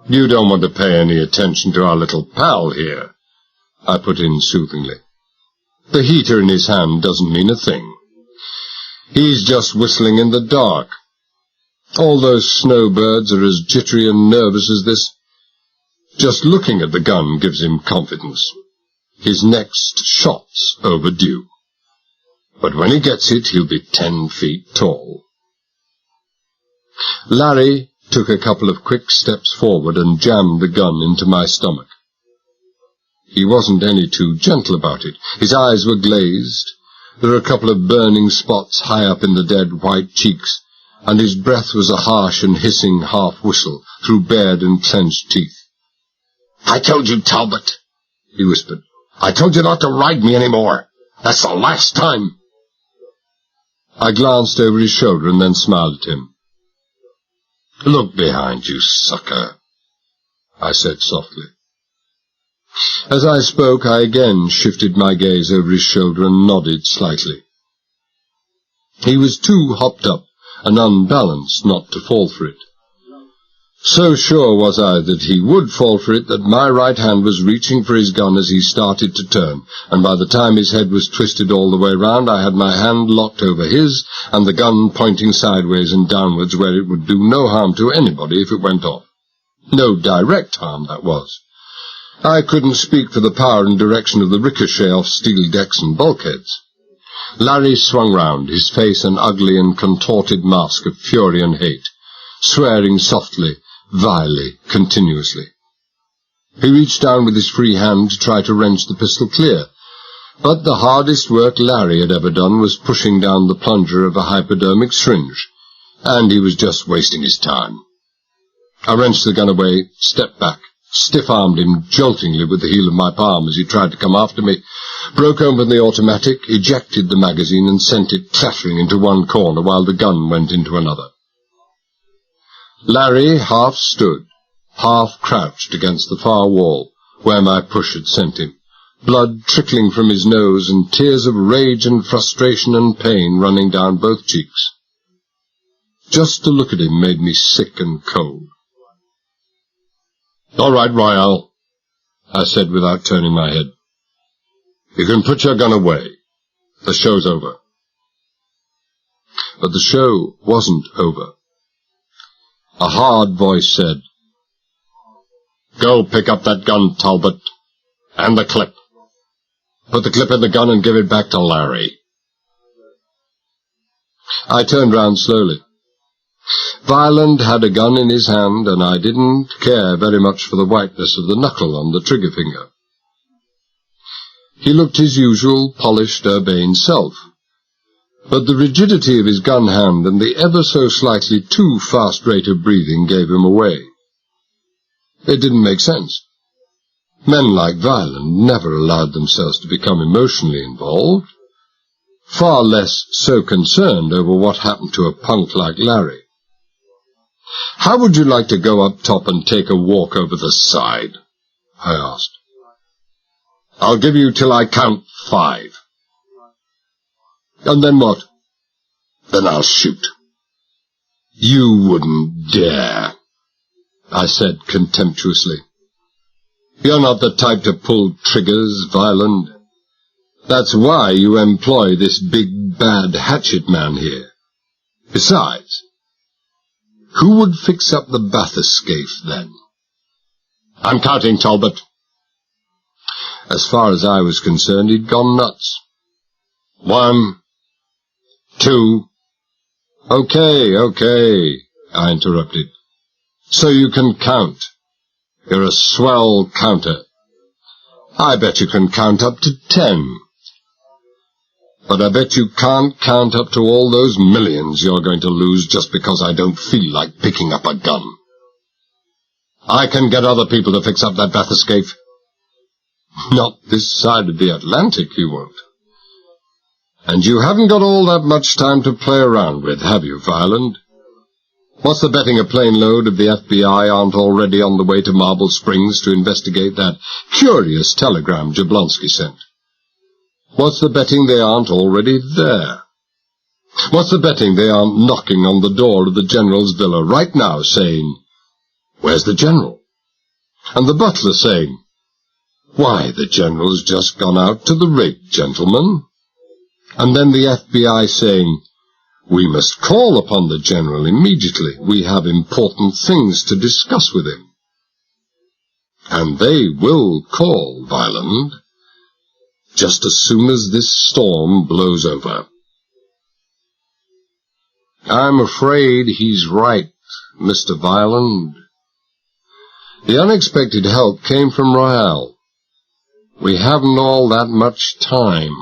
"You don't want to pay any attention to our little pal here," I put in soothingly. "The heater in his hand doesn't mean a thing. He's just whistling in the dark. All those snowbirds are as jittery and nervous as this. Just looking at the gun gives him confidence. His next shot's overdue. But when he gets it, he'll be 10 feet tall." Larry took a couple of quick steps forward and jammed the gun into my stomach. He wasn't any too gentle about it. His eyes were glazed. There were a couple of burning spots high up in the dead white cheeks, and his breath was a harsh and hissing half-whistle through bared and clenched teeth. "I told you, Talbot," he whispered. "I told you not to ride me any more. That's the last time." I glanced over his shoulder and then smiled at him. "Look behind you, sucker," I said softly. As I spoke, I again shifted my gaze over his shoulder and nodded slightly. He was too hopped up and unbalanced not to fall for it. So sure was I that he would fall for it that my right hand was reaching for his gun as he started to turn, and by the time his head was twisted all the way round, I had my hand locked over his, and the gun pointing sideways and downwards where it would do no harm to anybody if it went off. No direct harm, that was. I couldn't speak for the power and direction of the ricochet off steel decks and bulkheads. Larry swung round, his face an ugly and contorted mask of fury and hate, swearing softly, vilely, continuously. He reached down with his free hand to try to wrench the pistol clear, but the hardest work Larry had ever done was pushing down the plunger of a hypodermic syringe, and he was just wasting his time. I wrenched the gun away, stepped back, stiff-armed him joltingly with the heel of my palm as he tried to come after me, broke open the automatic, ejected the magazine, and sent it clattering into one corner while the gun went into another. Larry half stood, half crouched against the far wall, where my push had sent him, blood trickling from his nose and tears of rage and frustration and pain running down both cheeks. Just to look at him made me sick and cold. "All right, Royale," I said without turning my head. "You can put your gun away. The show's over." But the show wasn't over. A hard voice said, "Go pick up that gun, Talbot, and the clip. Put the clip in the gun and give it back to Larry." I turned round slowly. Violent had a gun in his hand, and I didn't care very much for the whiteness of the knuckle on the trigger finger. He looked his usual polished, urbane self, but the rigidity of his gun hand and the ever-so-slightly too fast rate of breathing gave him away. It didn't make sense. Men like Violent never allowed themselves to become emotionally involved, far less so concerned over what happened to a punk like Larry. "How would you like to go up top and take a walk over the side?" I asked. "I'll give you till I count 5. "And then what?" "Then I'll shoot." "You wouldn't dare," I said contemptuously. "You're not the type to pull triggers, Violent. That's why you employ this big bad hatchet man here. Besides, who would fix up the bathyscaphe then?" "I'm counting, Talbot." As far as I was concerned, he'd gone nuts. 1, 2... Okay, I interrupted. "So you can count. You're a swell counter. I bet you can count up to 10. But I bet you can't count up to all those millions you're going to lose just because I don't feel like picking up a gun. I can get other people to fix up that bathyscaphe." "Not this side of the Atlantic, you won't. And you haven't got all that much time to play around with, have you, Violent? What's the betting a plane load of the FBI aren't already on the way to Marble Springs to investigate that curious telegram Jablonski sent? What's the betting they aren't already there? What's the betting they aren't knocking on the door of the General's villa right now saying, 'Where's the General?' And the butler saying, 'Why, the General's just gone out to the rig, gentlemen.' And then the FBI saying, 'We must call upon the General immediately. We have important things to discuss with him.' And they will call, Violent, just as soon as this storm blows over." "I'm afraid he's right, Mr. Violent. The unexpected help came from Royale. We haven't all that much time."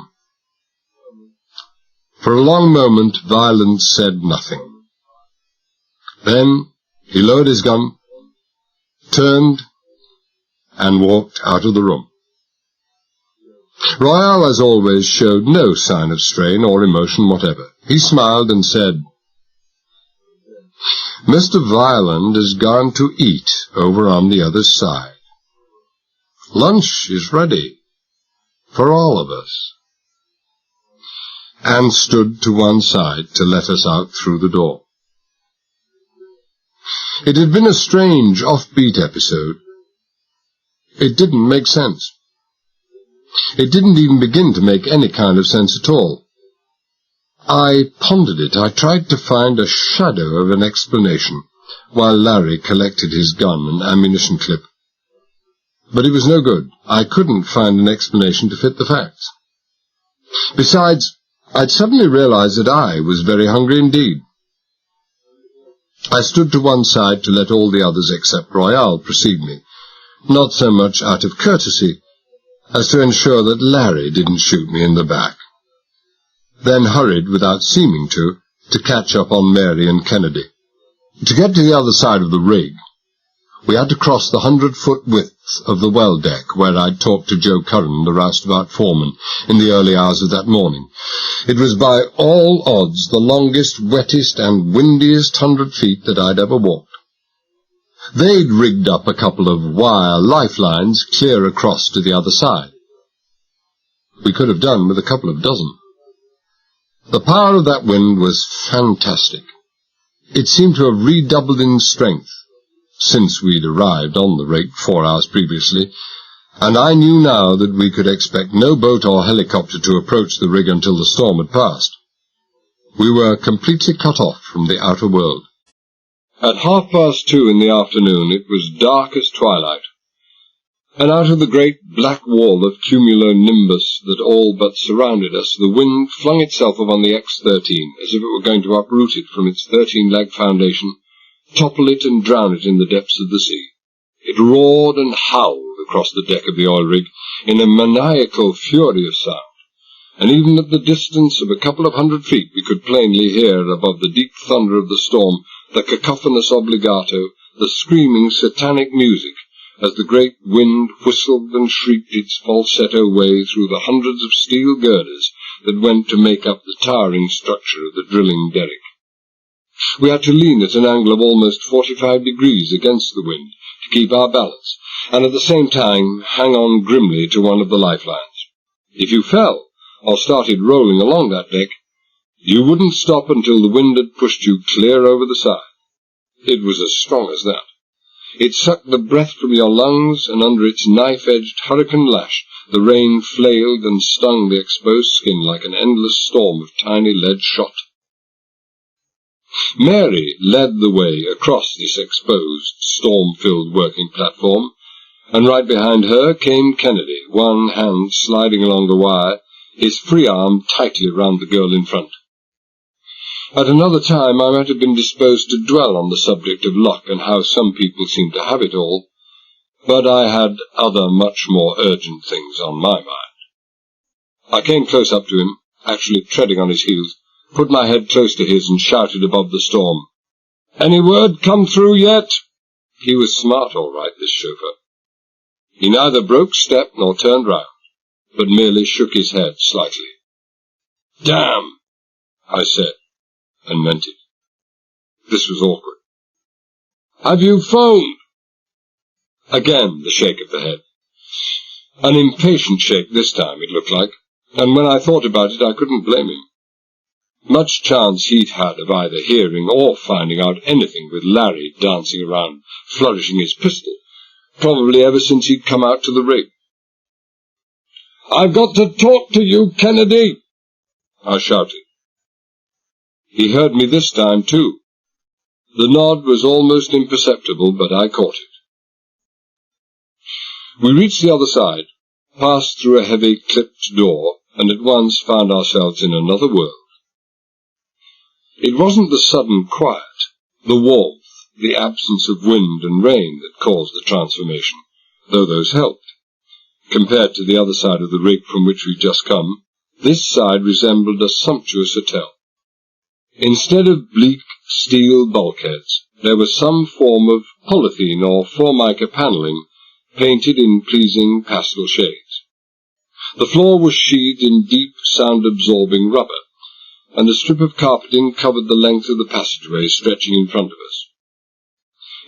For a long moment, Violent said nothing. Then he lowered his gun, turned, and walked out of the room. Royal, as always, showed no sign of strain or emotion whatever. He smiled and said, "Mr. Violent has gone to eat over on the other side. Lunch is ready for all of us," and stood to one side to let us out through the door. It had been a strange, offbeat episode. It didn't make sense. It didn't even begin to make any kind of sense at all. I pondered it. I tried to find a shadow of an explanation while Larry collected his gun and ammunition clip. But it was no good. I couldn't find an explanation to fit the facts. Besides, I'd suddenly realized that I was very hungry indeed. I stood to one side to let all the others except Royal precede me, not so much out of courtesy as to ensure that Larry didn't shoot me in the back, then hurried, without seeming to catch up on Mary and Kennedy. To get to the other side of the rig, we had to cross the 100-foot width of the well deck where I'd talked to Joe Curran, the roustabout foreman, in the early hours of that morning. It was by all odds the longest, wettest, and windiest 100 feet that I'd ever walked. They'd rigged up a couple of wire lifelines clear across to the other side. We could have done with a couple of dozen. The power of that wind was fantastic. It seemed to have redoubled in strength since we'd arrived on the rig 4 hours previously, and I knew now that we could expect no boat or helicopter to approach the rig until the storm had passed. We were completely cut off from the outer world. At 2:30 in the afternoon it was dark as twilight, and out of the great black wall of cumulonimbus that all but surrounded us, the wind flung itself upon the X-13 as if it were going to uproot it from its 13-leg foundation, topple it and drown it in the depths of the sea. It roared and howled across the deck of the oil rig in a maniacal fury of sound, and even at the distance of a couple of 100 feet we could plainly hear above the deep thunder of the storm the cacophonous obligato, the screaming satanic music, as the great wind whistled and shrieked its falsetto way through the hundreds of steel girders that went to make up the towering structure of the drilling derrick. We had to lean at an angle of almost 45 degrees against the wind to keep our balance, and at the same time hang on grimly to one of the lifelines. If you fell, or started rolling along that deck, you wouldn't stop until the wind had pushed you clear over the side. It was as strong as that. It sucked the breath from your lungs, and under its knife-edged hurricane lash the rain flailed and stung the exposed skin like an endless storm of tiny lead shot. Mary led the way across this exposed, storm-filled working platform, and right behind her came Kennedy, one hand sliding along the wire, his free arm tightly round the girl in front. At another time I might have been disposed to dwell on the subject of luck and how some people seem to have it all, but I had other much more urgent things on my mind. I came close up to him, actually treading on his heels, put my head close to his and shouted above the storm, "Any word come through yet?" He was smart, all right, this chauffeur. He neither broke step nor turned round, but merely shook his head slightly. "Damn," I said, and meant it. This was awkward. "Have you phoned?" Again the shake of the head. An impatient shake this time, it looked like, and when I thought about it I couldn't blame him. Much chance he'd had of either hearing or finding out anything with Larry dancing around, flourishing his pistol, probably ever since he'd come out to the rig. "I've got to talk to you, Kennedy," I shouted. He heard me this time, too. The nod was almost imperceptible, but I caught it. We reached the other side, passed through a heavy clipped door, and at once found ourselves in another world. It wasn't the sudden quiet, the warmth, the absence of wind and rain that caused the transformation, though those helped. Compared to the other side of the rig from which we'd just come, this side resembled a sumptuous hotel. Instead of bleak steel bulkheads, there was some form of polythene or formica panelling painted in pleasing pastel shades. The floor was sheathed in deep, sound-absorbing rubber, and a strip of carpeting covered the length of the passageway stretching in front of us.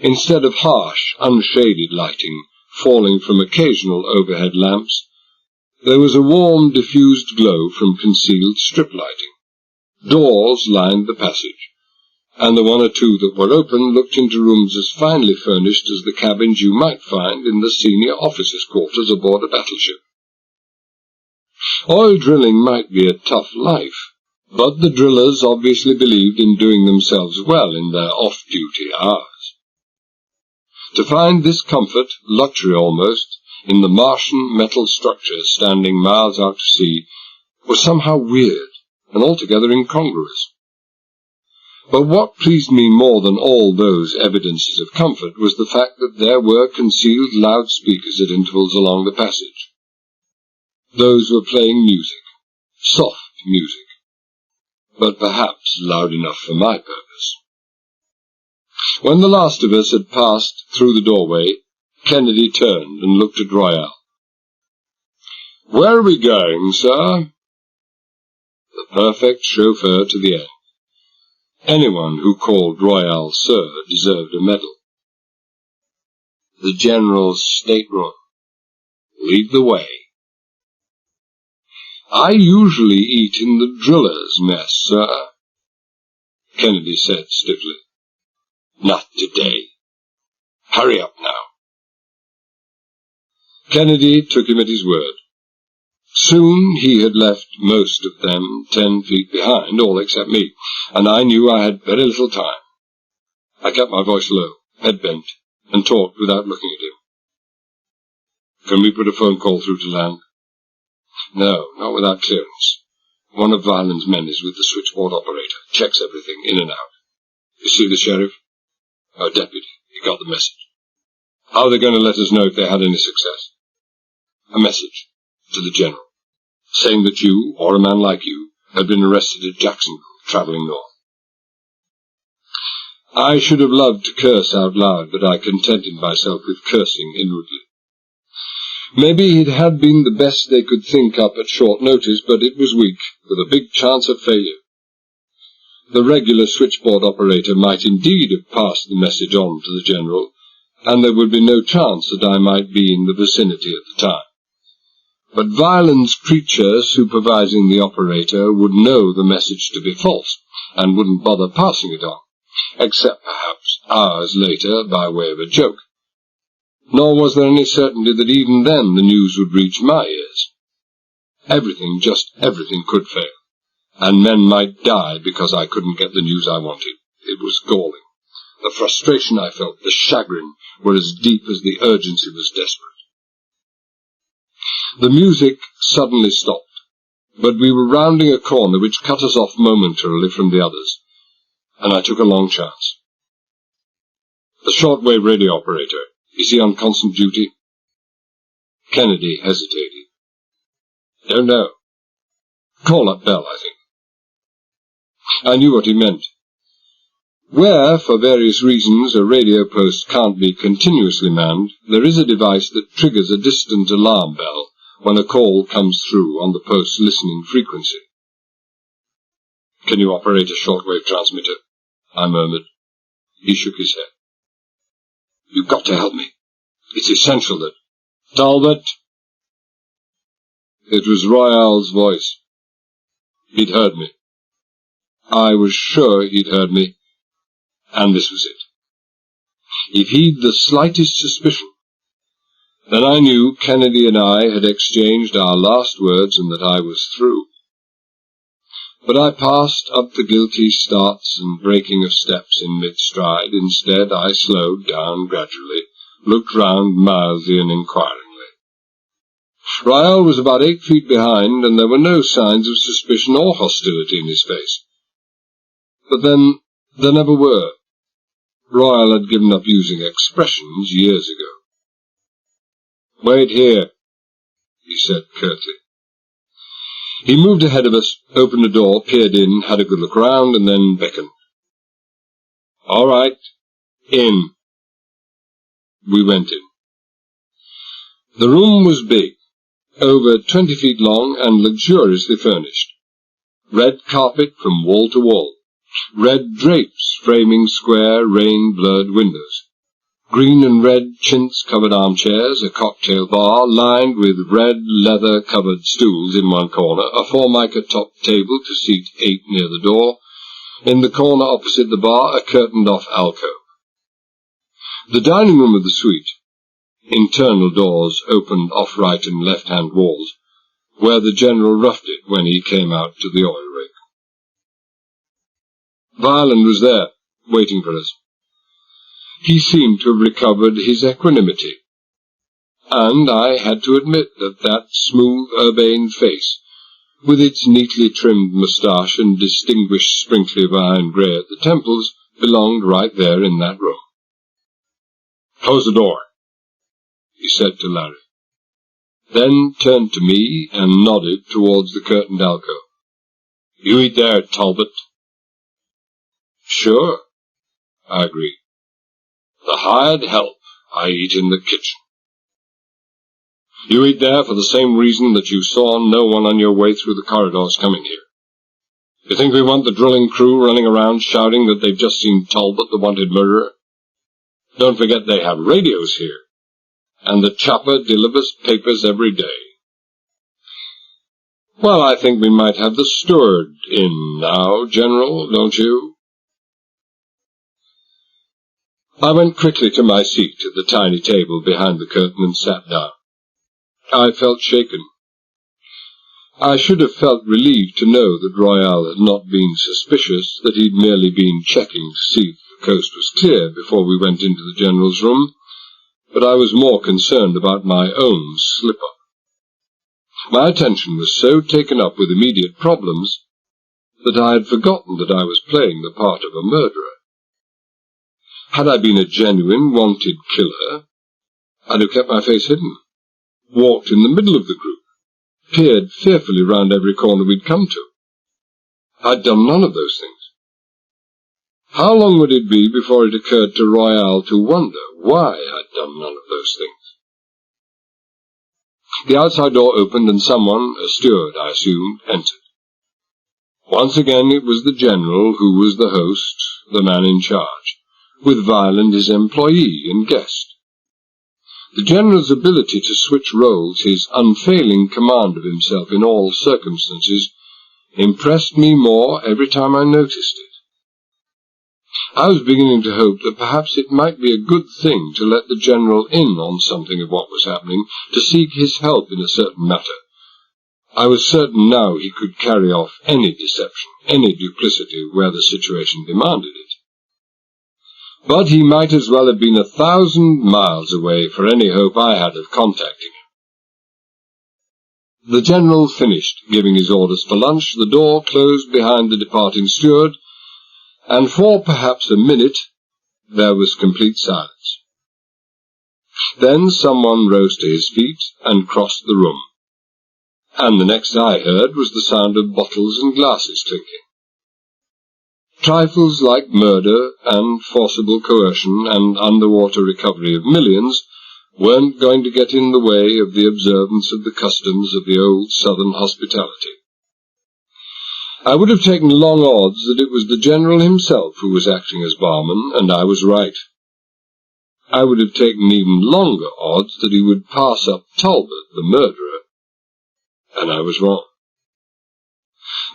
Instead of harsh, unshaded lighting falling from occasional overhead lamps, there was a warm, diffused glow from concealed strip lighting. Doors lined the passage, and the one or two that were open looked into rooms as finely furnished as the cabins you might find in the senior officers' quarters aboard a battleship. Oil drilling might be a tough life, but the drillers obviously believed in doing themselves well in their off-duty hours. To find this comfort, luxury almost, in the Martian metal structure standing miles out to sea was somehow weird and altogether incongruous. But what pleased me more than all those evidences of comfort was the fact that there were concealed loudspeakers at intervals along the passage. Those were playing music, soft music, but perhaps loud enough for my purpose. When the last of us had passed through the doorway, Kennedy turned and looked at Royale. "Where are we going, sir?" The perfect chauffeur to the end. Anyone who called Royale sir deserved a medal. "The General's stateroom. Lead the way." "I usually eat in the driller's mess, sir," Kennedy said stiffly. "Not today. Hurry up now." Kennedy took him at his word. Soon he had left most of them 10 feet behind, all except me, and I knew I had very little time. I kept my voice low, head bent, and talked without looking at him. "Can we put a phone call through to land?" "No, not without clearance. One of Violent's men is with the switchboard operator, checks everything, in and out. You see the sheriff?" "Oh, deputy, he got the message." "How are they going to let us know if they had any success?" "A message to the General, saying that you, or a man like you, had been arrested at Jacksonville, travelling north." I should have loved to curse out loud, but I contented myself with cursing inwardly. Maybe it had been the best they could think up at short notice, but it was weak, with a big chance of failure. The regular switchboard operator might indeed have passed the message on to the General, and there would be no chance that I might be in the vicinity at the time. But Violent's creature supervising the operator would know the message to be false, and wouldn't bother passing it on, except perhaps hours later by way of a joke. Nor was there any certainty that even then the news would reach my ears. Everything, just everything, could fail, and men might die because I couldn't get the news I wanted. It was galling. The frustration I felt, the chagrin, were as deep as the urgency was desperate. The music suddenly stopped, but we were rounding a corner which cut us off momentarily from the others, and I took a long chance. "The shortwave radio operator, is he on constant duty?" Kennedy hesitated. "Don't know. Call up Bell, I think." I knew what he meant. Where, for various reasons, a radio post can't be continuously manned, there is a device that triggers a distant alarm bell when a call comes through on the post's listening frequency. "Can you operate a shortwave transmitter?" I murmured. He shook his head. "You've got to help me. It's essential that—" "Talbot!" It was Royale's voice. He'd heard me. I was sure he'd heard me, and this was it. If he'd the slightest suspicion, then I knew Kennedy and I had exchanged our last words and that I was through. But I passed up the guilty starts and breaking of steps in mid-stride. Instead, I slowed down gradually, looked round mildly and inquiringly. Royale was about 8 feet behind, and there were no signs of suspicion or hostility in his face. But then, there never were. Royale had given up using expressions years ago. "Wait here," he said curtly. He moved ahead of us, opened the door, peered in, had a good look round, and then beckoned. "All right," In. We went in. The room was big, over 20 feet long and luxuriously furnished. Red carpet from wall to wall. Red drapes framing square, rain-blurred windows. Green and red chintz-covered armchairs, a cocktail bar lined with red leather-covered stools in one corner, a formica-topped table to seat 8 near the door. In the corner opposite the bar, a curtained-off alcove. The dining room of the suite, internal doors opened off right and left-hand walls, where the General roughed it when he came out to the oil rig. Violin was there, waiting for us. He seemed to have recovered his equanimity, and I had to admit that smooth, urbane face, with its neatly trimmed moustache and distinguished sprinkle of iron grey at the temples, belonged right there in that room. "Close the door," he said to Larry, then turned to me and nodded towards the curtained alcove. "You eat there, Talbot." "Sure," I agreed. "The hired help. I eat in the kitchen." "You eat there for the same reason that you saw no one on your way through the corridors coming here. You think we want the drilling crew running around shouting that they've just seen Talbot, the wanted murderer? Don't forget they have radios here, and the chopper delivers papers every day." "Well, I think we might have the steward in now, General, don't you?" I went quickly to my seat at the tiny table behind the curtain and sat down. I felt shaken. I should have felt relieved to know that Royale had not been suspicious, that he'd merely been checking to see if the coast was clear before we went into the General's room, but I was more concerned about my own slip-up. My attention was so taken up with immediate problems that I had forgotten that I was playing the part of a murderer. Had I been a genuine wanted killer, I'd have kept my face hidden, walked in the middle of the group, peered fearfully round every corner we'd come to. I'd done none of those things. How long would it be before it occurred to Royale to wonder why I'd done none of those things? The outside door opened and someone, a steward, I assumed, entered. Once again it was the General who was the host, the man in charge, with Violin his employee and guest. The General's ability to switch roles, his unfailing command of himself in all circumstances, impressed me more every time I noticed it. I was beginning to hope that perhaps it might be a good thing to let the General in on something of what was happening, to seek his help in a certain matter. I was certain now he could carry off any deception, any duplicity where the situation demanded it. But he might as well have been 1,000 miles away for any hope I had of contacting him. The General finished giving his orders for lunch, the door closed behind the departing steward, and for perhaps a minute there was complete silence. Then someone rose to his feet and crossed the room, and the next I heard was the sound of bottles and glasses clinking. Trifles like murder and forcible coercion and underwater recovery of millions weren't going to get in the way of the observance of the customs of the old Southern hospitality. I would have taken long odds that it was the General himself who was acting as barman, and I was right. I would have taken even longer odds that he would pass up Talbot, the murderer, and I was wrong.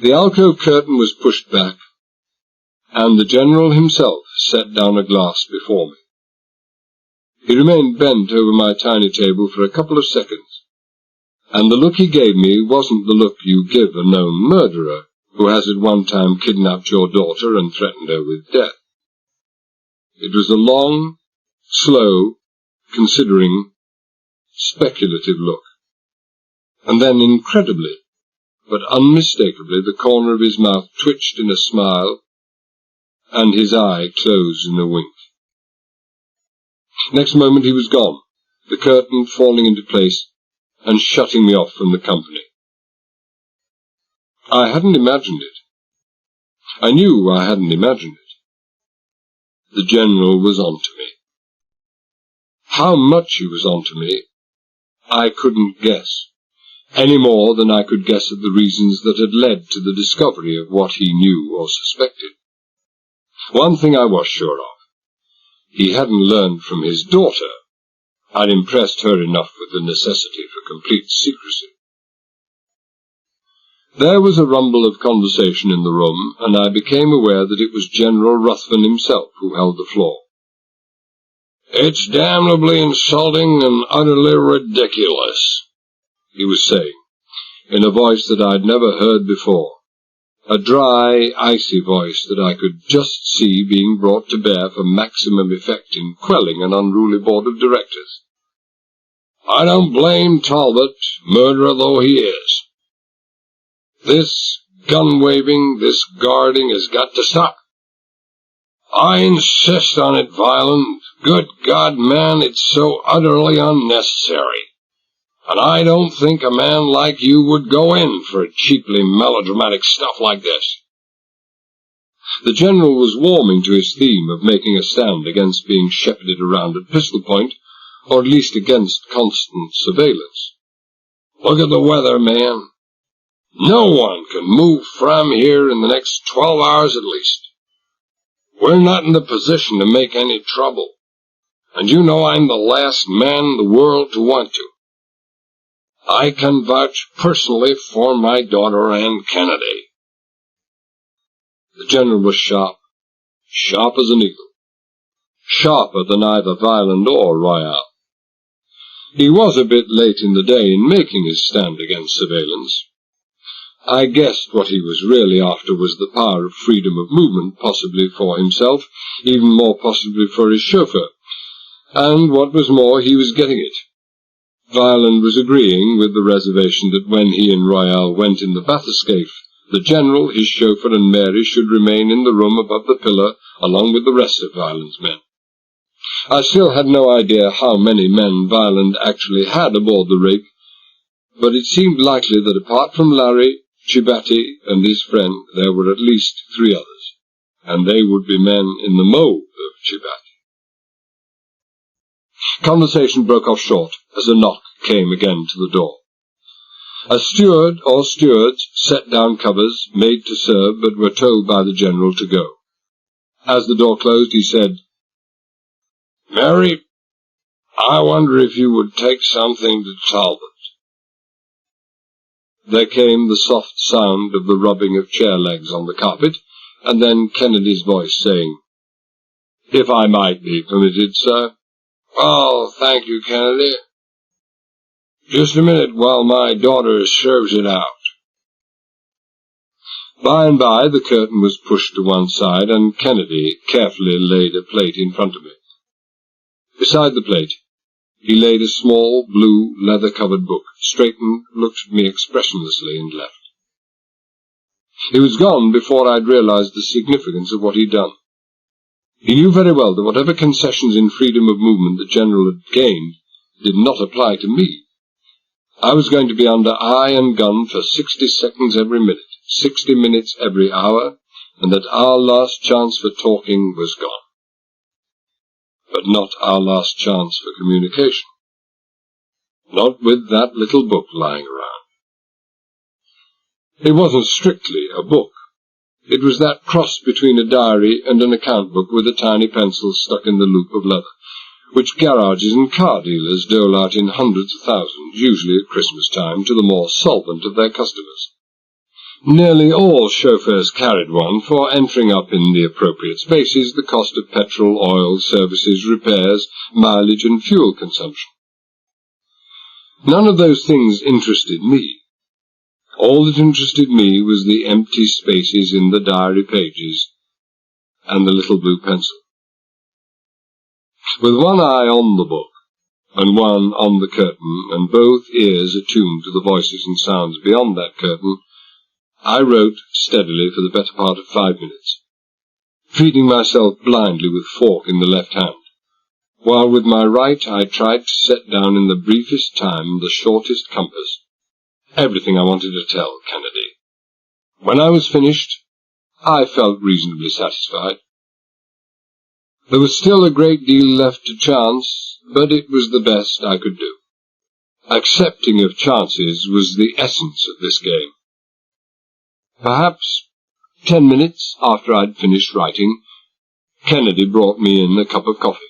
The alcove curtain was pushed back, and the General himself set down a glass before me. He remained bent over my tiny table for a couple of seconds, and the look he gave me wasn't the look you give a known murderer who has at one time kidnapped your daughter and threatened her with death. It was a long, slow, considering, speculative look. And then, incredibly, but unmistakably, the corner of his mouth twitched in a smile, and his eye closed in a wink. Next moment he was gone, the curtain falling into place and shutting me off from the company. I hadn't imagined it. I knew I hadn't imagined it. The General was on to me. How much he was on to me, I couldn't guess, any more than I could guess at the reasons that had led to the discovery of what he knew or suspected. One thing I was sure of. He hadn't learned from his daughter. I'd impressed her enough with the necessity for complete secrecy. There was a rumble of conversation in the room, and I became aware that it was General Ruthven himself who held the floor. "It's damnably insulting and utterly ridiculous," he was saying, in a voice that I'd never heard before, a dry, icy voice that I could just see being brought to bear for maximum effect in quelling an unruly board of directors. "I don't blame Talbot, murderer though he is. This gun-waving, this guarding has got to stop. I insist on it, Violent. Good God, man, it's so utterly unnecessary. And I don't think a man like you would go in for cheaply melodramatic stuff like this." The General was warming to his theme of making a stand against being shepherded around at pistol point, or at least against constant surveillance. "Look at the weather, man. No one can move from here in the next 12 hours at least. We're not in the position to make any trouble, and you know I'm the last man in the world to want to. I can vouch personally for my daughter and Kennedy." The General was sharp as an eagle, sharper than either Violent or Royale. He was a bit late in the day in making his stand against surveillance. I guessed what he was really after was the power of freedom of movement, possibly for himself, even more possibly for his chauffeur. And what was more, he was getting it. Violent was agreeing with the reservation that when he and Royale went in the bathyscaphe, the General, his chauffeur, and Mary should remain in the room above the pillar, along with the rest of Violent's men. I still had no idea how many men Violent actually had aboard the rig, but it seemed likely that apart from Larry, Chibati, and his friend, there were at least 3 others, and they would be men in the mould of Chibati. Conversation broke off short as a knock came again to the door. A steward or stewards set down covers, made to serve, but were told by the General to go. As the door closed, he said, "Mary, I wonder if you would take something to Talbot." There came the soft sound of the rubbing of chair legs on the carpet, and then Kennedy's voice saying, "If I might be permitted, sir." "Oh, thank you, Kennedy. Just a minute while my daughter serves it out." By and by the curtain was pushed to one side, and Kennedy carefully laid a plate in front of me. Beside the plate, he laid a small, blue, leather-covered book, straightened, looked at me expressionlessly, and left. He was gone before I'd realized the significance of what he'd done. He knew very well that whatever concessions in freedom of movement the General had gained did not apply to me. I was going to be under eye and gun for 60 seconds every minute, 60 minutes every hour, and that our last chance for talking was gone. But not our last chance for communication. Not with that little book lying around. It wasn't strictly a book. It was that cross between a diary and an account book with a tiny pencil stuck in the loop of leather, which garages and car dealers dole out in hundreds of thousands, usually at Christmas time, to the more solvent of their customers. Nearly all chauffeurs carried one, for entering up in the appropriate spaces the cost of petrol, oil, services, repairs, mileage, and fuel consumption. None of those things interested me. All that interested me was the empty spaces in the diary pages and the little blue pencil. With one eye on the book, and one on the curtain, and both ears attuned to the voices and sounds beyond that curtain, I wrote steadily for the better part of 5 minutes, feeding myself blindly with fork in the left hand, while with my right I tried to set down in the briefest time, the shortest compass, everything I wanted to tell Kennedy. When I was finished, I felt reasonably satisfied. There was still a great deal left to chance, but it was the best I could do. Accepting of chances was the essence of this game. Perhaps 10 minutes after I'd finished writing, Kennedy brought me in a cup of coffee.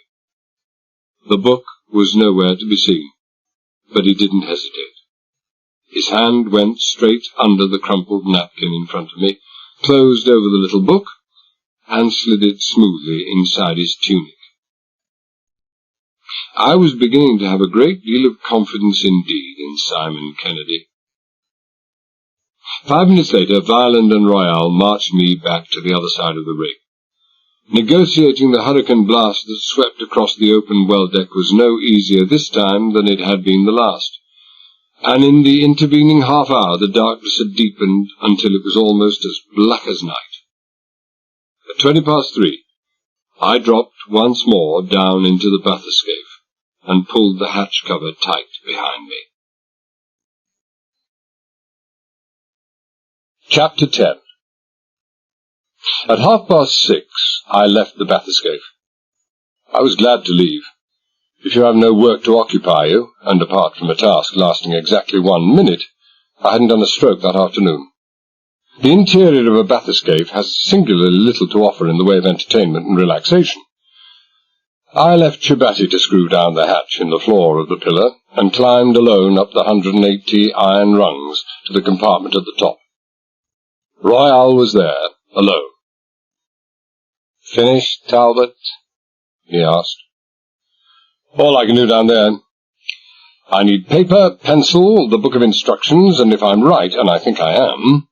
The book was nowhere to be seen, but he didn't hesitate. His hand went straight under the crumpled napkin in front of me, closed over the little book, and slid it smoothly inside his tunic. I was beginning to have a great deal of confidence indeed in Simon Kennedy. 5 minutes later, Violent and Royale marched me back to the other side of the rig. Negotiating the hurricane blast that swept across the open well deck was no easier this time than it had been the last, and in the intervening half-hour the darkness had deepened until it was almost as black as night. At 3:20, I dropped once more down into the bathyscaphe and pulled the hatch cover tight behind me. Chapter 10. At 6:30, I left the bathyscaphe. I was glad to leave. If you have no work to occupy you, and apart from a task lasting exactly 1 minute, I hadn't done a stroke that afternoon. The interior of a bathyscaphe has singularly little to offer in the way of entertainment and relaxation. I left Chibati to screw down the hatch in the floor of the pillar, and climbed alone up the 180 iron rungs to the compartment at the top. Royale was there, alone. "Finished, Talbot?" he asked. "All I can do down there. I need paper, pencil, the book of instructions, and if I'm right, and I think I am,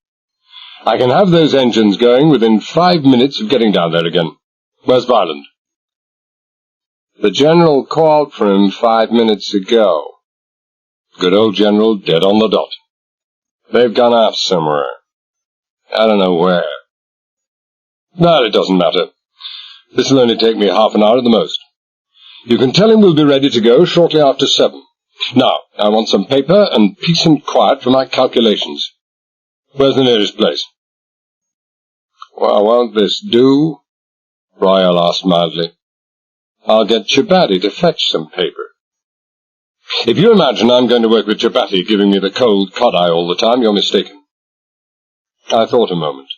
I can have those engines going within 5 minutes of getting down there again. Where's Violent?" "The General called for him 5 minutes ago." "Good old General, dead on the dot." "They've gone off somewhere. I don't know where." "But it doesn't matter. This'll only take me half an hour at the most. You can tell him we'll be ready to go shortly after 7. Now, I want some paper and peace and quiet for my calculations. Where's the nearest place?" "Well, won't this do?" Royale asked mildly. "I'll get Chibati to fetch some paper." "If you imagine I'm going to work with Chibati giving me the cold cod-eye all the time, you're mistaken." I thought a moment.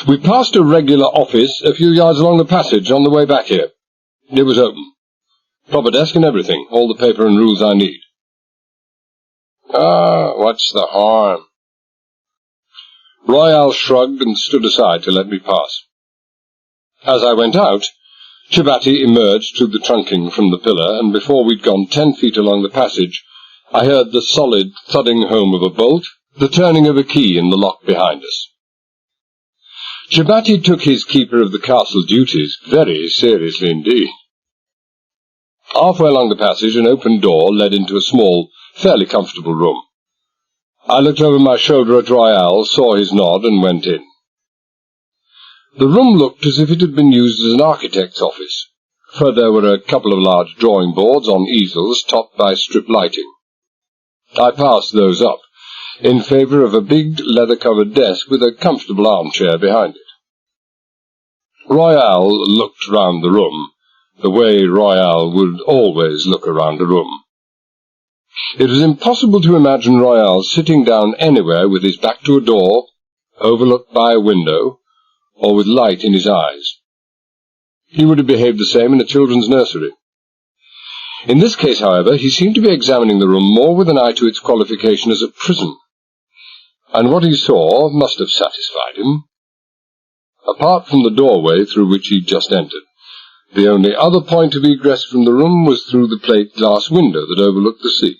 "We passed a regular office a few yards along the passage on the way back here. It was open. Proper desk and everything, all the paper and rules I need." What's the harm?" Royale shrugged and stood aside to let me pass. As I went out, Chibati emerged through the trunking from the pillar, and before we'd gone 10 feet along the passage, I heard the solid thudding home of a bolt, the turning of a key in the lock behind us. Chibati took his keeper of the castle duties very seriously indeed. Halfway along the passage, an open door led into a small, fairly comfortable room. I looked over my shoulder at Royale, saw his nod, and went in. The room looked as if it had been used as an architect's office, for there were a couple of large drawing boards on easels topped by strip lighting. I passed those up, in favour of a big leather-covered desk with a comfortable armchair behind it. Royale looked round the room, the way Royale would always look around a room. It was impossible to imagine Royale sitting down anywhere with his back to a door, overlooked by a window, or with light in his eyes. He would have behaved the same in a children's nursery. In this case, however, he seemed to be examining the room more with an eye to its qualification as a prison, and what he saw must have satisfied him. Apart from the doorway through which he'd just entered, the only other point of egress from the room was through the plate-glass window that overlooked the sea.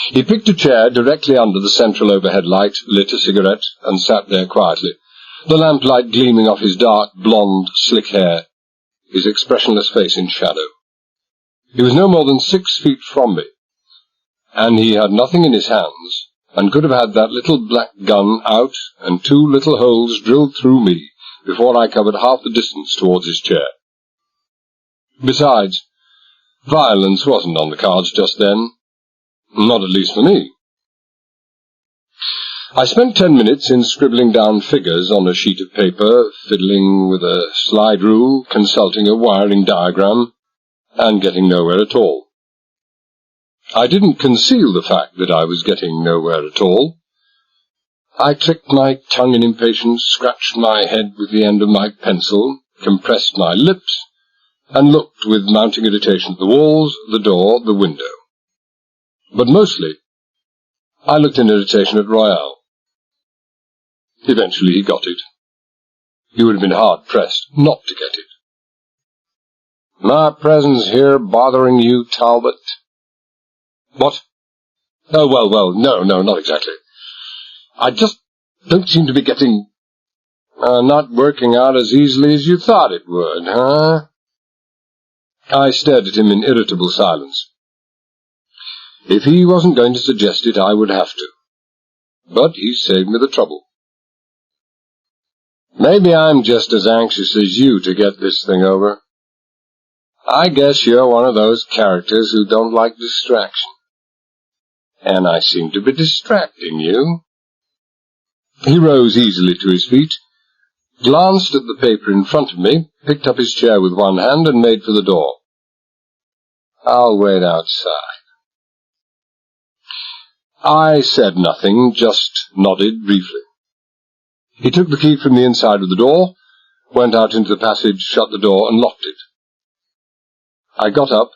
He picked a chair directly under the central overhead light, lit a cigarette, and sat there quietly, the lamplight gleaming off his dark, blonde, slick hair, his expressionless face in shadow. He was no more than 6 feet from me, and he had nothing in his hands, and could have had that little black gun out and 2 little holes drilled through me before I covered half the distance towards his chair. Besides, violence wasn't on the cards just then, not at least for me. I spent 10 minutes in scribbling down figures on a sheet of paper, fiddling with a slide rule, consulting a wiring diagram, and getting nowhere at all. I didn't conceal the fact that I was getting nowhere at all. I clicked my tongue in impatience, scratched my head with the end of my pencil, compressed my lips, and looked with mounting irritation at the walls, the door, the window. But mostly, I looked in irritation at Royale. Eventually he got it. He would have been hard-pressed not to get it. My presence here bothering you, Talbot? What? Oh, well, no, not exactly. I just don't seem to be getting... not working out as easily as you thought it would, huh? I stared at him in irritable silence. If he wasn't going to suggest it, I would have to. But he saved me the trouble. Maybe I'm just as anxious as you to get this thing over. I guess you're one of those characters who don't like distraction. And I seem to be distracting you. He rose easily to his feet, glanced at the paper in front of me, picked up his chair with one hand, and made for the door. I'll wait outside. I said nothing, just nodded briefly. He took the key from the inside of the door, went out into the passage, shut the door, and locked it. I got up,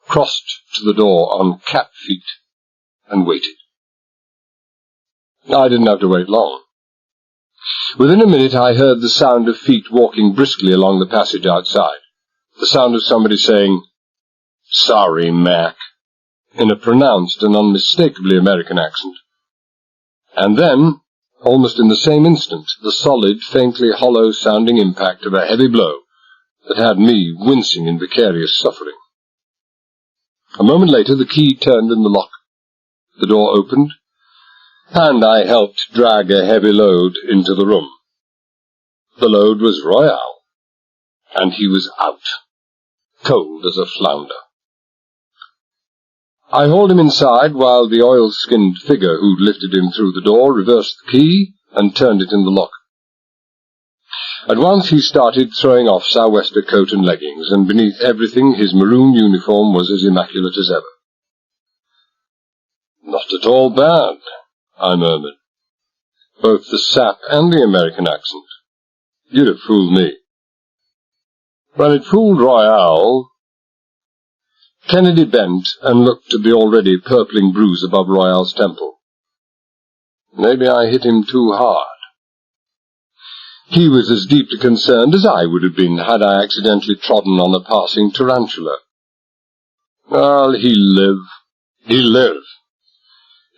crossed to the door on cat feet, and waited. I didn't have to wait long. Within a minute I heard the sound of feet walking briskly along the passage outside, the sound of somebody saying, "Sorry, Mac," in a pronounced and unmistakably American accent. And then, almost in the same instant, the solid, faintly hollow-sounding impact of a heavy blow that had me wincing in vicarious suffering. A moment later the key turned in the lock. The door opened, and I helped drag a heavy load into the room. The load was Royale, and he was out, cold as a flounder. I hauled him inside while the oil-skinned figure who'd lifted him through the door reversed the key and turned it in the lock. At once he started throwing off sou'wester coat and leggings, and beneath everything his maroon uniform was as immaculate as ever. "Not at all bad," I murmured. "Both the sap and the American accent. You'd have fooled me." "Well, it fooled Royale." Kennedy bent and looked at the already purpling bruise above Royale's temple. "Maybe I hit him too hard." He was as deeply concerned as I would have been had I accidentally trodden on a passing tarantula. "Well, he'll live. He'll live.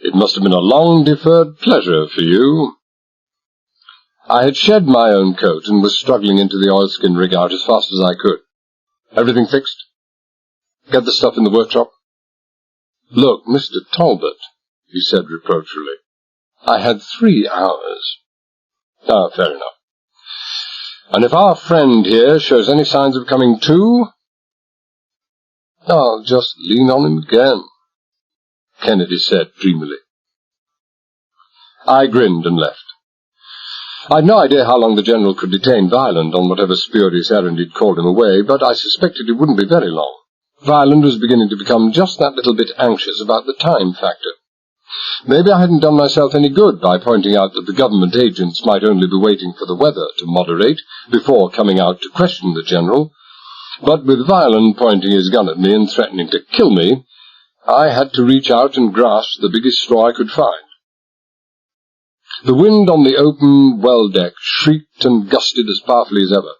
It must have been a long-deferred pleasure for you." I had shed my own coat and was struggling into the oilskin rig out as fast as I could. "Everything fixed? Get the stuff in the workshop?" "Look, Mr. Talbot," he said reproachfully, "I had 3 hours. "Ah, fair enough. And if our friend here shows any signs of coming to, I'll just lean on him again," Kennedy said dreamily. I grinned and left. I'd no idea how long the General could detain Violent on whatever spurious errand he'd called him away, but I suspected it wouldn't be very long. Violent was beginning to become just that little bit anxious about the time factor. Maybe I hadn't done myself any good by pointing out that the government agents might only be waiting for the weather to moderate before coming out to question the General, but with Violent pointing his gun at me and threatening to kill me, I had to reach out and grasp the biggest straw I could find. The wind on the open well deck shrieked and gusted as powerfully as ever,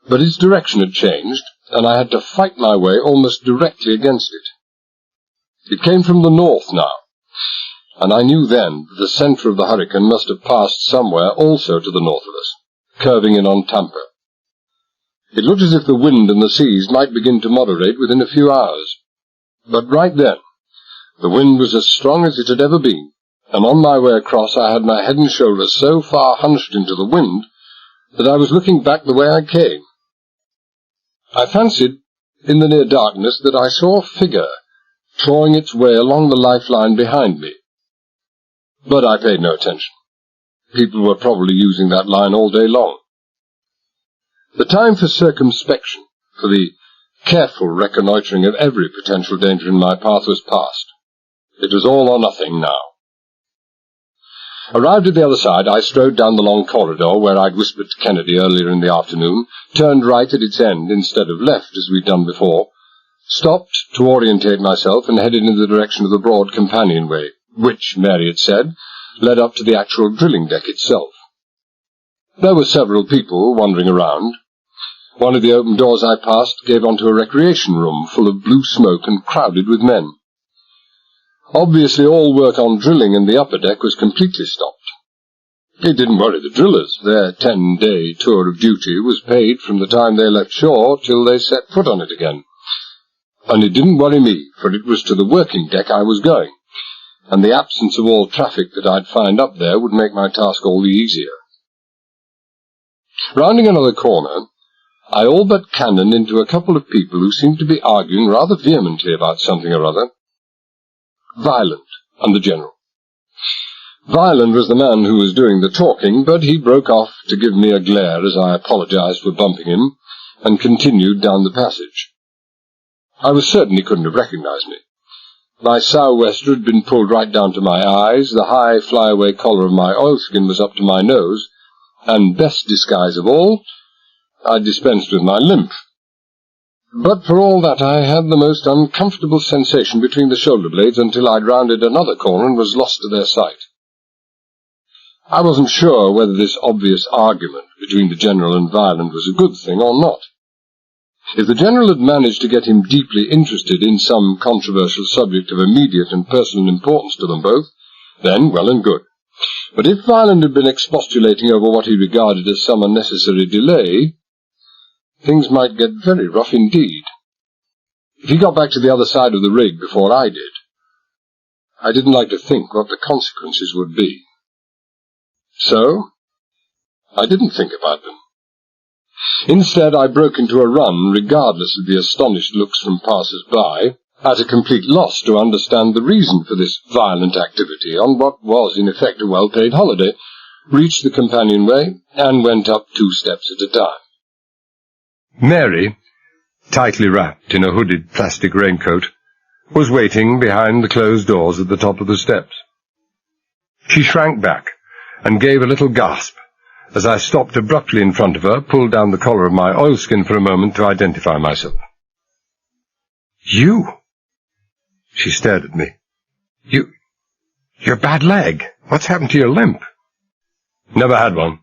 but its direction had changed, and I had to fight my way almost directly against it. It came from the north now, and I knew then that the centre of the hurricane must have passed somewhere also to the north of us, curving in on Tampa. It looked as if the wind and the seas might begin to moderate within a few hours. But right then, the wind was as strong as it had ever been, and on my way across I had my head and shoulders so far hunched into the wind that I was looking back the way I came. I fancied, in the near darkness, that I saw a figure clawing its way along the lifeline behind me. But I paid no attention. People were probably using that line all day long. The time for circumspection, for the careful reconnoitring of every potential danger in my path, was past. It was all or nothing now. Arrived at the other side, I strode down the long corridor where I'd whispered to Kennedy earlier in the afternoon, turned right at its end instead of left as we'd done before, stopped to orientate myself, and headed in the direction of the broad companionway, which, Mary had said, led up to the actual drilling deck itself. There were several people wandering around. One of the open doors I passed gave onto a recreation room full of blue smoke and crowded with men. Obviously all work on drilling in the upper deck was completely stopped. It didn't worry the drillers. Their 10-day tour of duty was paid from the time they left shore till they set foot on it again. And it didn't worry me, for it was to the working deck I was going, and the absence of all traffic that I'd find up there would make my task all the easier. Rounding another corner, I all but cannoned into a couple of people who seemed to be arguing rather vehemently about something or other. Violent and the General. Violent was the man who was doing the talking, but he broke off to give me a glare as I apologized for bumping him, and continued down the passage. I was certain he couldn't have recognized me. My sou'wester had been pulled right down to my eyes, the high flyaway collar of my oilskin was up to my nose, and best disguise of all, I dispensed with my limp. But for all that, I had the most uncomfortable sensation between the shoulder blades until I'd rounded another corner and was lost to their sight. I wasn't sure whether this obvious argument between the General and Violent was a good thing or not. If the General had managed to get him deeply interested in some controversial subject of immediate and personal importance to them both, then well and good. But if Violent had been expostulating over what he regarded as some unnecessary delay, things might get very rough indeed. If he got back to the other side of the rig before I did, I didn't like to think what the consequences would be. So, I didn't think about them. Instead, I broke into a run, regardless of the astonished looks from passers-by, at a complete loss to understand the reason for this violent activity on what was, in effect, a well-paid holiday, reached the companionway, and went up 2 steps at a time. Mary, tightly wrapped in a hooded plastic raincoat, was waiting behind the closed doors at the top of the steps. She shrank back and gave a little gasp as I stopped abruptly in front of her, pulled down the collar of my oilskin for a moment to identify myself. "You?" She stared at me. Your bad leg. What's happened to your limp?" "Never had one.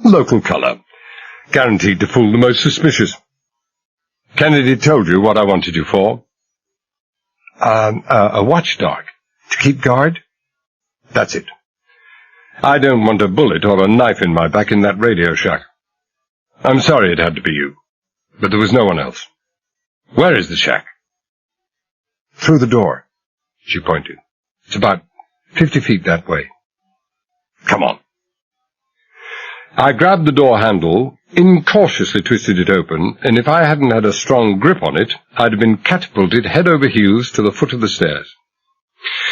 Local colour. Guaranteed to fool the most suspicious." "Kennedy told you what I wanted you for?" A watchdog. To keep guard?" "That's it. I don't want a bullet or a knife in my back in that radio shack. I'm sorry it had to be you, but there was no one else. Where is the shack?" "Through the door," she pointed. "It's about 50 feet that way." "Come on." I grabbed the door handle, incautiously twisted it open, and if I hadn't had a strong grip on it, I'd have been catapulted head over heels to the foot of the stairs.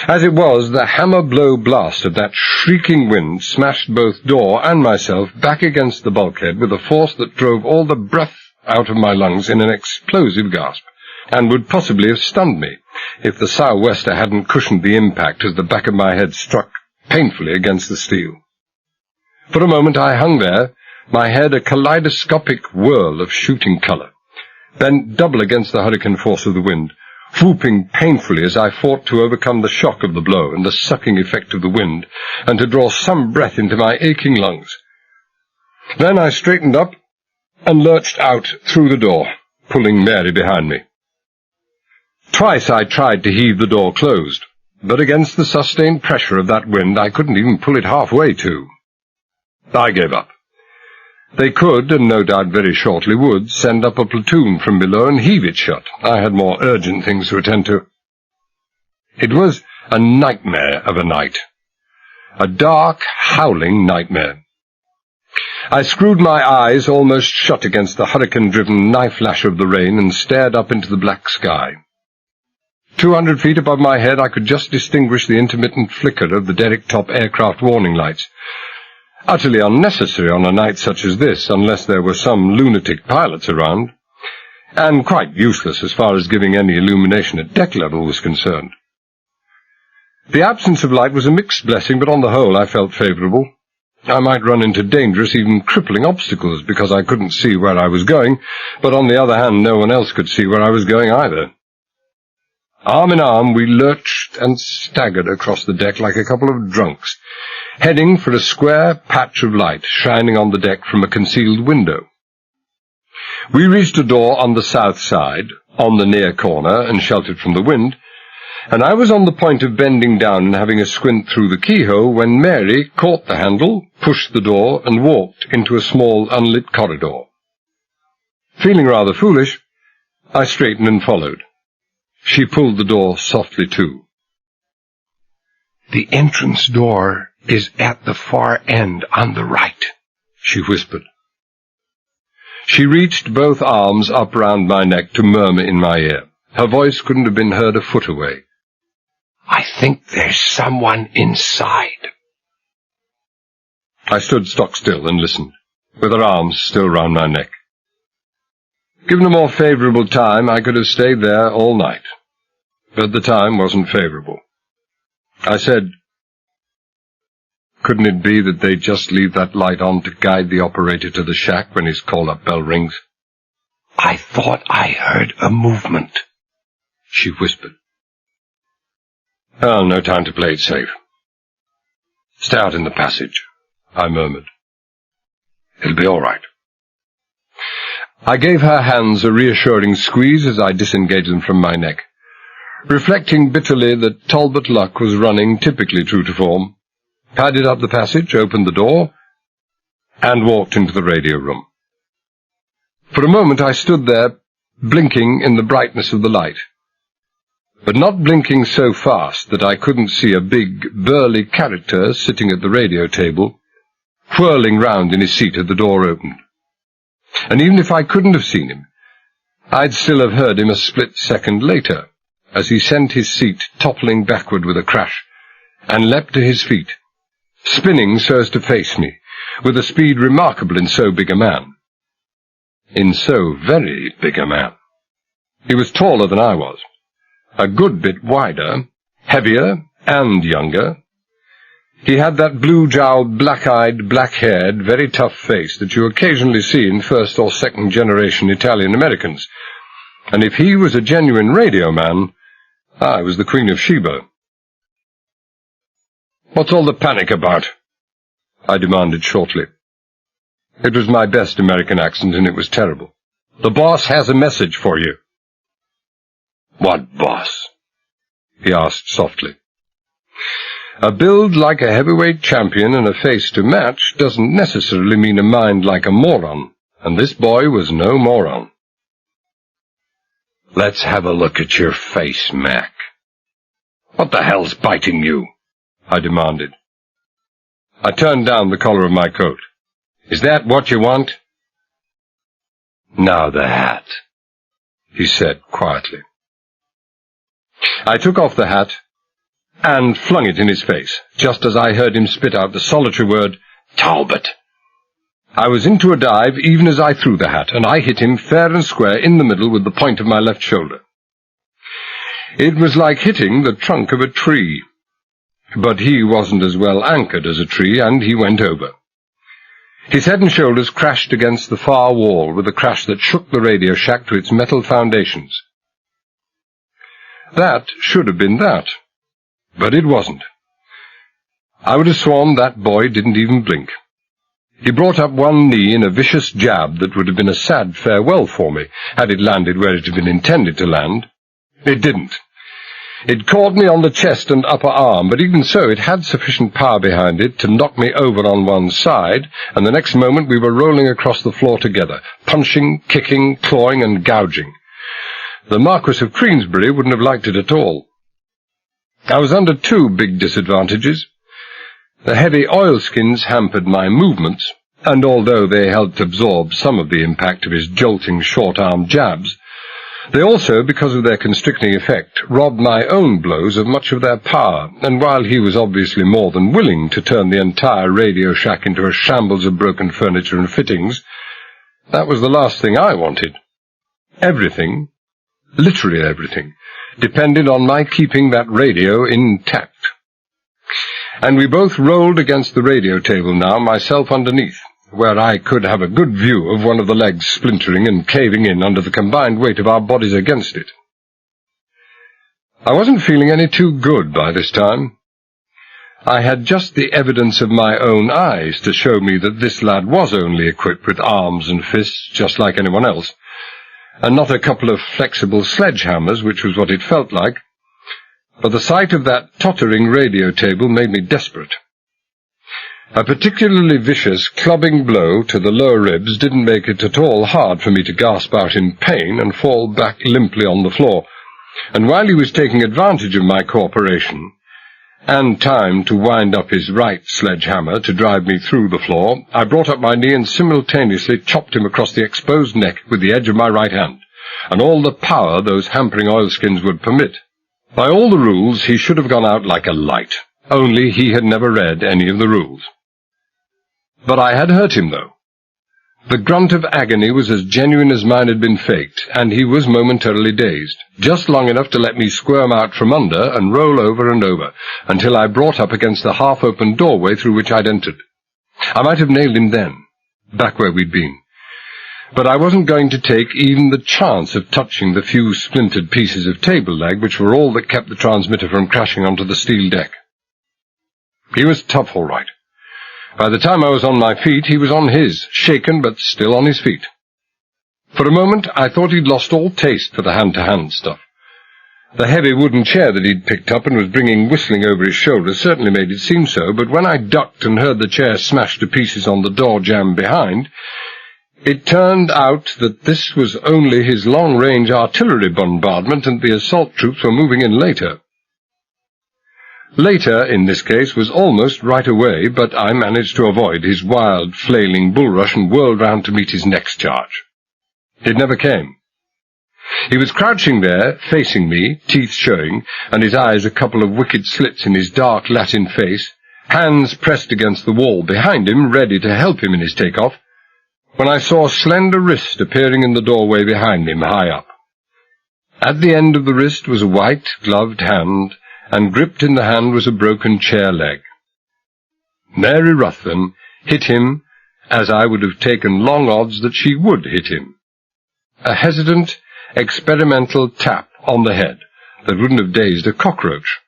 As it was, the hammer-blow blast of that shrieking wind smashed both door and myself back against the bulkhead with a force that drove all the breath out of my lungs in an explosive gasp, and would possibly have stunned me if the sou'wester hadn't cushioned the impact as the back of my head struck painfully against the steel. For a moment I hung there, my head a kaleidoscopic whirl of shooting colour, bent double against the hurricane force of the wind, whooping painfully as I fought to overcome the shock of the blow and the sucking effect of the wind, and to draw some breath into my aching lungs. Then I straightened up and lurched out through the door, pulling Mary behind me. Twice I tried to heave the door closed, but against the sustained pressure of that wind I couldn't even pull it halfway to. I gave up. They could, and no doubt very shortly would, send up a platoon from below and heave it shut. I had more urgent things to attend to. It was a nightmare of a night. A dark, howling nightmare. I screwed my eyes almost shut against the hurricane-driven knife lash of the rain and stared up into the black sky. 200 feet above my head I could just distinguish the intermittent flicker of the derrick-top aircraft warning lights. Utterly unnecessary on a night such as this, unless there were some lunatic pilots around, and quite useless as far as giving any illumination at deck level was concerned. The absence of light was a mixed blessing, but on the whole I felt favourable. I might run into dangerous, even crippling obstacles because I couldn't see where I was going, but on the other hand no one else could see where I was going either. Arm in arm we lurched and staggered across the deck like a couple of drunks, heading for a square patch of light shining on the deck from a concealed window. We reached a door on the south side, on the near corner and sheltered from the wind, and I was on the point of bending down and having a squint through the keyhole when Mary caught the handle, pushed the door, and walked into a small unlit corridor. Feeling rather foolish, I straightened and followed. She pulled the door softly to. "The entrance door is at the far end on the right," she whispered. She reached both arms up round my neck to murmur in my ear. Her voice couldn't have been heard a foot away. "I think there's someone inside." I stood stock still and listened, with her arms still round my neck. Given a more favourable time, I could have stayed there all night. But the time wasn't favourable. I said, "Couldn't it be that they just leave that light on to guide the operator to the shack when his call-up bell rings?" "I thought I heard a movement," she whispered. "Oh, no time to play it safe." "Stay out in the passage," I murmured. "It'll be all right." I gave her hands a reassuring squeeze as I disengaged them from my neck, reflecting bitterly that Talbot luck was running typically true to form, padded up the passage, opened the door, and walked into the radio room. For a moment I stood there, blinking in the brightness of the light, but not blinking so fast that I couldn't see a big, burly character sitting at the radio table, whirling round in his seat as the door opened. And even if I couldn't have seen him, I'd still have heard him a split second later, as he sent his seat toppling backward with a crash, and leapt to his feet, spinning so as to face me, with a speed remarkable in so big a man. In so very big a man. He was taller than I was, a good bit wider, heavier, and younger. He had that blue-jowled, black-eyed, black-haired, very tough face that you occasionally see in first- or second-generation Italian-Americans, and if he was a genuine radio man, I was the Queen of Sheba. "What's all the panic about?" I demanded shortly. It was my best American accent, and it was terrible. "The boss has a message for you." "What boss?" he asked softly. A build like a heavyweight champion and a face to match doesn't necessarily mean a mind like a moron, and this boy was no moron. "Let's have a look at your face, Mac." "What the hell's biting you?" I demanded. I turned down the collar of my coat. "Is that what you want?" "Now the hat," he said quietly. I took off the hat and flung it in his face, just as I heard him spit out the solitary word, "Talbot." I was into a dive even as I threw the hat, and I hit him fair and square in the middle with the point of my left shoulder. It was like hitting the trunk of a tree, but he wasn't as well anchored as a tree, and he went over. His head and shoulders crashed against the far wall with a crash that shook the radio shack to its metal foundations. That should have been that, but it wasn't. I would have sworn that boy didn't even blink. He brought up one knee in a vicious jab that would have been a sad farewell for me, had it landed where it had been intended to land. It didn't. It caught me on the chest and upper arm, but even so it had sufficient power behind it to knock me over on one side, and the next moment we were rolling across the floor together, punching, kicking, clawing, and gouging. The Marquis of Queensberry wouldn't have liked it at all. I was under two big disadvantages. The heavy oilskins hampered my movements, and although they helped absorb some of the impact of his jolting short-arm jabs, They also, because of their constricting effect, robbed my own blows of much of their power, and while he was obviously more than willing to turn the entire radio shack into a shambles of broken furniture and fittings, that was the last thing I wanted. Everything, literally everything, depended on my keeping that radio intact. And we both rolled against the radio table now, myself underneath, where I could have a good view of one of the legs splintering and caving in under the combined weight of our bodies against it. I wasn't feeling any too good by this time. I had just the evidence of my own eyes to show me that this lad was only equipped with arms and fists just like anyone else, and not a couple of flexible sledgehammers, which was what it felt like, but the sight of that tottering radio table made me desperate. A particularly vicious clubbing blow to the lower ribs didn't make it at all hard for me to gasp out in pain and fall back limply on the floor, and while he was taking advantage of my cooperation, and time to wind up his right sledgehammer to drive me through the floor, I brought up my knee and simultaneously chopped him across the exposed neck with the edge of my right hand, and all the power those hampering oilskins would permit. By all the rules, he should have gone out like a light, only he had never read any of the rules. But I had hurt him, though. The grunt of agony was as genuine as mine had been faked, and he was momentarily dazed, just long enough to let me squirm out from under and roll over and over, until I brought up against the half-open doorway through which I'd entered. I might have nailed him then, back where we'd been, but I wasn't going to take even the chance of touching the few splintered pieces of table leg which were all that kept the transmitter from crashing onto the steel deck. He was tough, all right. By the time I was on my feet, he was on his, shaken but still on his feet. For a moment, I thought he'd lost all taste for the hand-to-hand stuff. The heavy wooden chair that he'd picked up and was bringing whistling over his shoulder certainly made it seem so, but when I ducked and heard the chair smash to pieces on the door jamb behind, it turned out that this was only his long-range artillery bombardment, and the assault troops were moving in later. Later, in this case, was almost right away, but I managed to avoid his wild, flailing bull-rush and whirled round to meet his next charge. It never came. He was crouching there, facing me, teeth showing, and his eyes a couple of wicked slits in his dark Latin face, hands pressed against the wall behind him, ready to help him in his take-off, when I saw a slender wrist appearing in the doorway behind him, high up. At the end of the wrist was a white, gloved hand, and gripped in the hand was a broken chair leg. Mary Ruthven hit him as I would have taken long odds that she would hit him. A hesitant, experimental tap on the head that wouldn't have dazed a cockroach,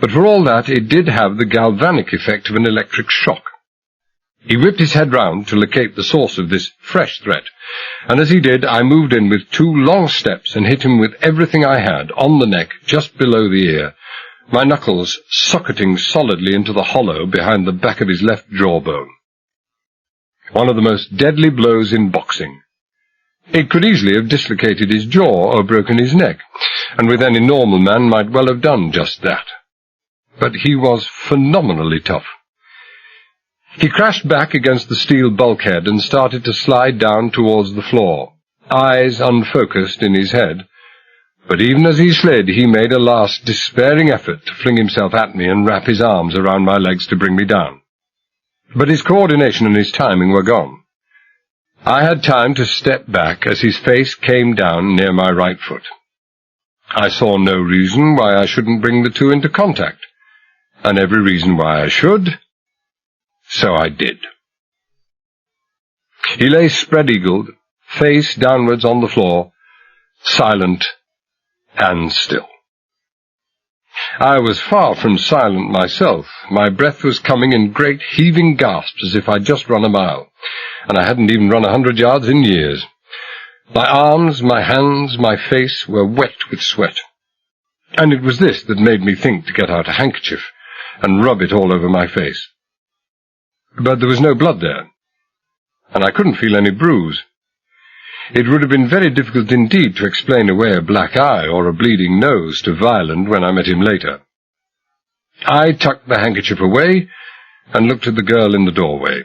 but for all that it did have the galvanic effect of an electric shock. He whipped his head round to locate the source of this fresh threat, and as he did, I moved in with 2 long steps and hit him with everything I had, on the neck, just below the ear, my knuckles socketing solidly into the hollow behind the back of his left jawbone. One of the most deadly blows in boxing. It could easily have dislocated his jaw or broken his neck, and with any normal man might well have done just that. But he was phenomenally tough. He crashed back against the steel bulkhead and started to slide down towards the floor, eyes unfocused in his head. But even as he slid, he made a last despairing effort to fling himself at me and wrap his arms around my legs to bring me down. But his coordination and his timing were gone. I had time to step back as his face came down near my right foot. I saw no reason why I shouldn't bring the two into contact, and every reason why I should, so I did. He lay spread-eagled, face downwards on the floor, silent and still. I was far from silent myself. My breath was coming in great heaving gasps as if I'd just run a mile, and I hadn't even run 100 yards in years. My arms, my hands, my face were wet with sweat, and it was this that made me think to get out a handkerchief and rub it all over my face. But there was no blood there, and I couldn't feel any bruise. It would have been very difficult indeed to explain away a black eye or a bleeding nose to Violent when I met him later. I tucked the handkerchief away and looked at the girl in the doorway.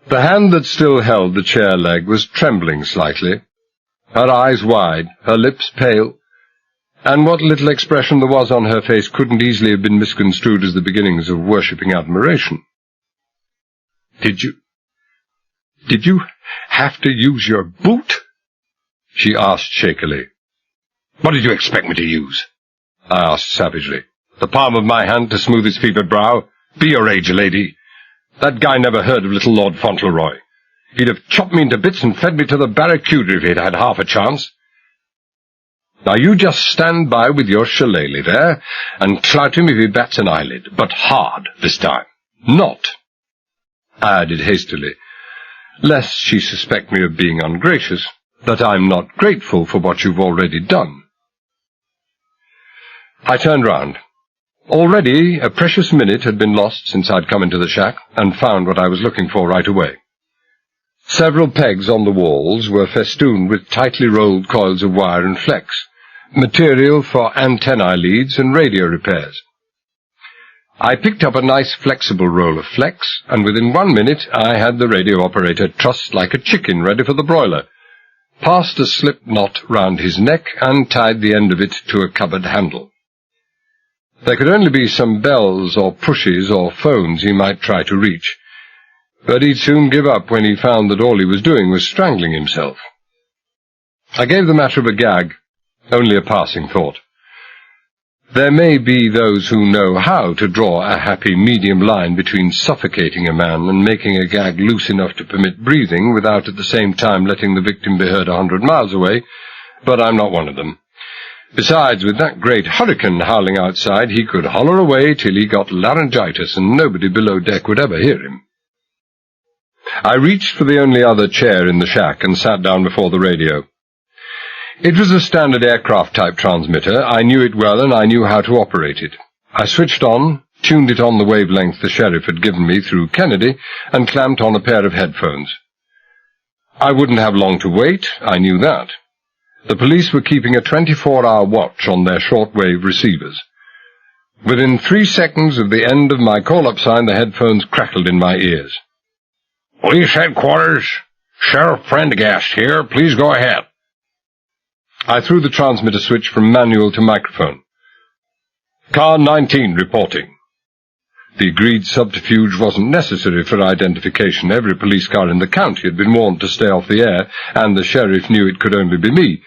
The hand that still held the chair leg was trembling slightly, her eyes wide, her lips pale, and what little expression there was on her face couldn't easily have been misconstrued as the beginnings of worshipping admiration. Did you have to use your boot?" she asked shakily. "What did you expect me to use?" I asked savagely. "The palm of my hand to smooth his fevered brow? Be your age, lady. That guy never heard of little Lord Fauntleroy. He'd have chopped me into bits and fed me to the barracuda if he'd had half a chance. Now you just stand by with your shillelagh there, and clout him if he bats an eyelid, but hard this time. Not," I added hastily, lest she suspect me of being ungracious, "that I'm not grateful for what you've already done." I turned round. Already a precious minute had been lost since I'd come into the shack, and found what I was looking for right away. Several pegs on the walls were festooned with tightly rolled coils of wire and flex, material for antennae leads and radio repairs. I picked up a nice flexible roll of flex, and within 1 minute I had the radio operator trussed like a chicken ready for the broiler, passed a slip knot round his neck, and tied the end of it to a cupboard handle. There could only be some bells or pushes or phones he might try to reach, but he'd soon give up when he found that all he was doing was strangling himself. I gave the matter of a gag only a passing thought. There may be those who know how to draw a happy medium line between suffocating a man and making a gag loose enough to permit breathing without at the same time letting the victim be heard 100 miles away, but I'm not one of them. Besides, with that great hurricane howling outside, he could holler away till he got laryngitis, and nobody below deck would ever hear him. I reached for the only other chair in the shack and sat down before the radio. It was a standard aircraft-type transmitter. I knew it well, and I knew how to operate it. I switched on, tuned it on the wavelength the sheriff had given me through Kennedy, and clamped on a pair of headphones. I wouldn't have long to wait, I knew that. The police were keeping a 24-hour watch on their shortwave receivers. Within 3 seconds of the end of my call-up sign, the headphones crackled in my ears. "Police headquarters, Sheriff Prendergast here. Please go ahead." I threw the transmitter switch from manual to microphone. "Car 19 reporting." The agreed subterfuge wasn't necessary for identification. Every police car in the county had been warned to stay off the air, and the sheriff knew it could only be me.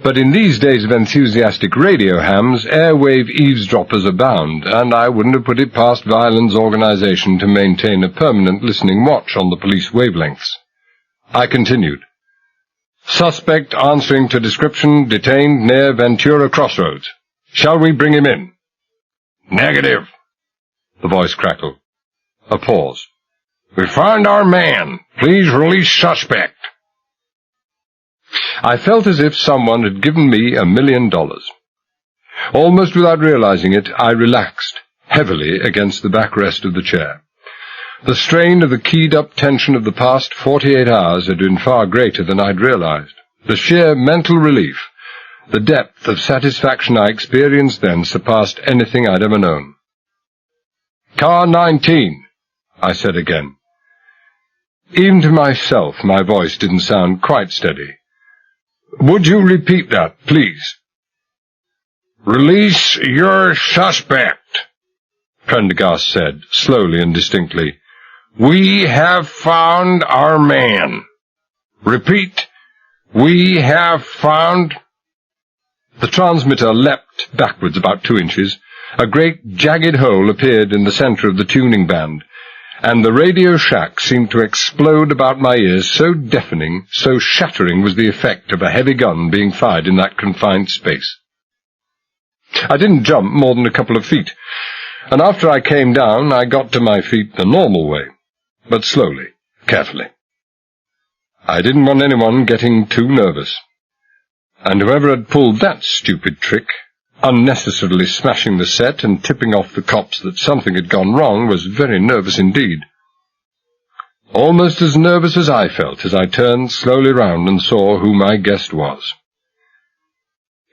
But in these days of enthusiastic radio hams, airwave eavesdroppers abound, and I wouldn't have put it past Violent's organization to maintain a permanent listening watch on the police wavelengths. I continued. "Suspect answering to description detained near Ventura Crossroads. Shall we bring him in?" "Negative." The voice crackled. A pause. "We found our man. Please release suspect." I felt as if someone had given me $1 million. Almost without realizing it, I relaxed heavily against the backrest of the chair. The strain of the keyed-up tension of the past 48 hours had been far greater than I'd realized. The sheer mental relief, the depth of satisfaction I experienced then surpassed anything I'd ever known. "Car 19, I said again. Even to myself, my voice didn't sound quite steady. "Would you repeat that, please?" "Release your suspect," Prendergast said, slowly and distinctly. "We have found our man. Repeat, we have found—" The transmitter leapt backwards about 2 inches. A great jagged hole appeared in the center of the tuning band, and the radio shack seemed to explode about my ears, so deafening, so shattering was the effect of a heavy gun being fired in that confined space. I didn't jump more than a couple of feet, and after I came down I got to my feet the normal way, but slowly, carefully. I didn't want anyone getting too nervous, and whoever had pulled that stupid trick, unnecessarily smashing the set and tipping off the cops that something had gone wrong, was very nervous indeed. Almost as nervous as I felt as I turned slowly round and saw who my guest was.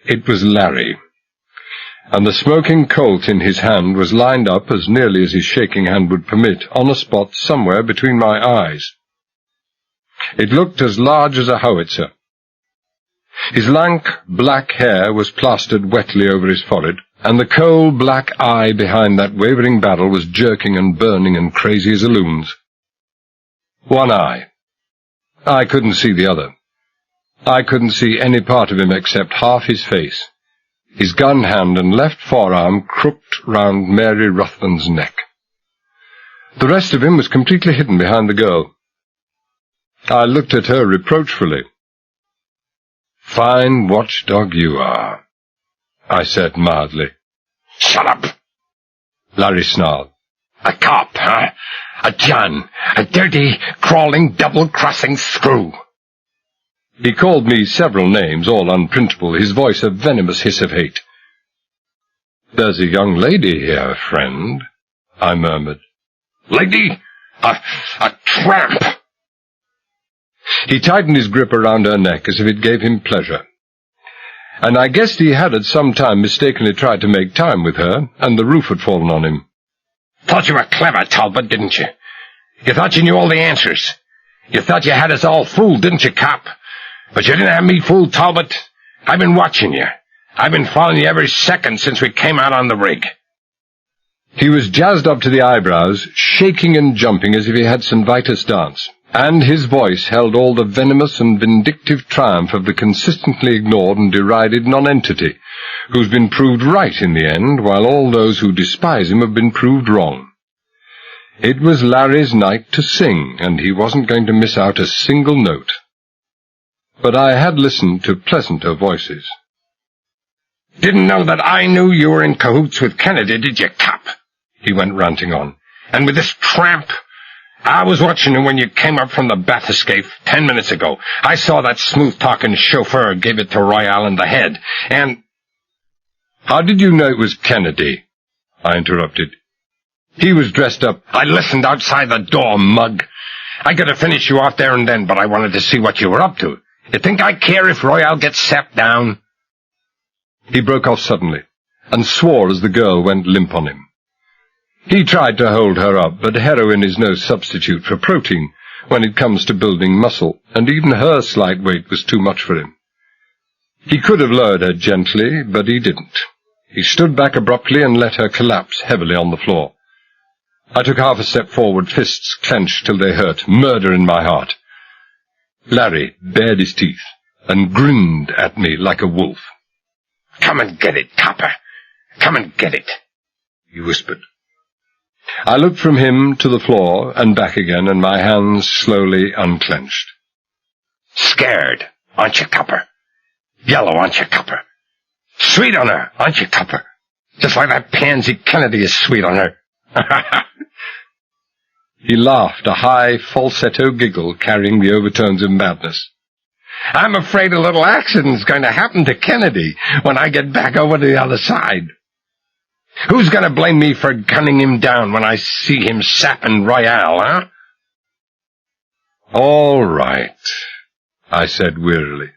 It was Larry, and the smoking Colt in his hand was lined up, as nearly as his shaking hand would permit, on a spot somewhere between my eyes. It looked as large as a howitzer. His lank, black hair was plastered wetly over his forehead, and the coal-black eye behind that wavering barrel was jerking and burning and crazy as a loon's. One eye. I couldn't see the other. I couldn't see any part of him except half his face, his gun hand and left forearm crooked round Mary Ruthven's neck. The rest of him was completely hidden behind the girl. I looked at her reproachfully. "Fine watchdog you are," I said mildly. "Shut up!" Larry snarled. "A cop, huh? A John, a dirty, crawling, double-crossing screw." He called me several names, all unprintable, his voice a venomous hiss of hate. "There's a young lady here, friend," I murmured. "Lady? A tramp!" He tightened his grip around her neck as if it gave him pleasure. And I guessed he had at some time mistakenly tried to make time with her, and the roof had fallen on him. "Thought you were clever, Talbot, didn't you? You thought you knew all the answers. You thought you had us all fooled, didn't you, cop? But you didn't have me fooled, Talbot. I've been watching you. I've been following you every second since we came out on the rig." He was jazzed up to the eyebrows, shaking and jumping as if he had St. Vitus dance, and his voice held all the venomous and vindictive triumph of the consistently ignored and derided nonentity, who's been proved right in the end, while all those who despise him have been proved wrong. It was Larry's night to sing, and he wasn't going to miss out a single note. But I had listened to pleasanter voices. "Didn't know that I knew you were in cahoots with Kennedy, did you, cop?" he went ranting on. "And with this tramp? I was watching you when you came up from the bath escape 10 minutes ago. I saw that smooth-talking chauffeur give it to Royale in the head, and—" "How did you know it was Kennedy?" I interrupted. "He was dressed up—" "I listened outside the door, mug. I could have finished you off there and then, but I wanted to see what you were up to. You think I care if Royale gets sat down?" He broke off suddenly, and swore as the girl went limp on him. He tried to hold her up, but heroin is no substitute for protein when it comes to building muscle, and even her slight weight was too much for him. He could have lowered her gently, but he didn't. He stood back abruptly and let her collapse heavily on the floor. I took half a step forward, fists clenched till they hurt, murder in my heart. Larry bared his teeth and grinned at me like a wolf. "Come and get it, copper. Come and get it," he whispered. I looked from him to the floor and back again, and my hands slowly unclenched. "Scared, aren't you, copper? Yellow, aren't you, copper? Sweet on her, aren't you, copper? Just like that pansy Kennedy is sweet on her." He laughed, a high falsetto giggle carrying the overtones of madness. "I'm afraid a little accident's going to happen to Kennedy when I get back over to the other side. Who's going to blame me for gunning him down when I see him sapping Royale, huh?" "All right," I said wearily.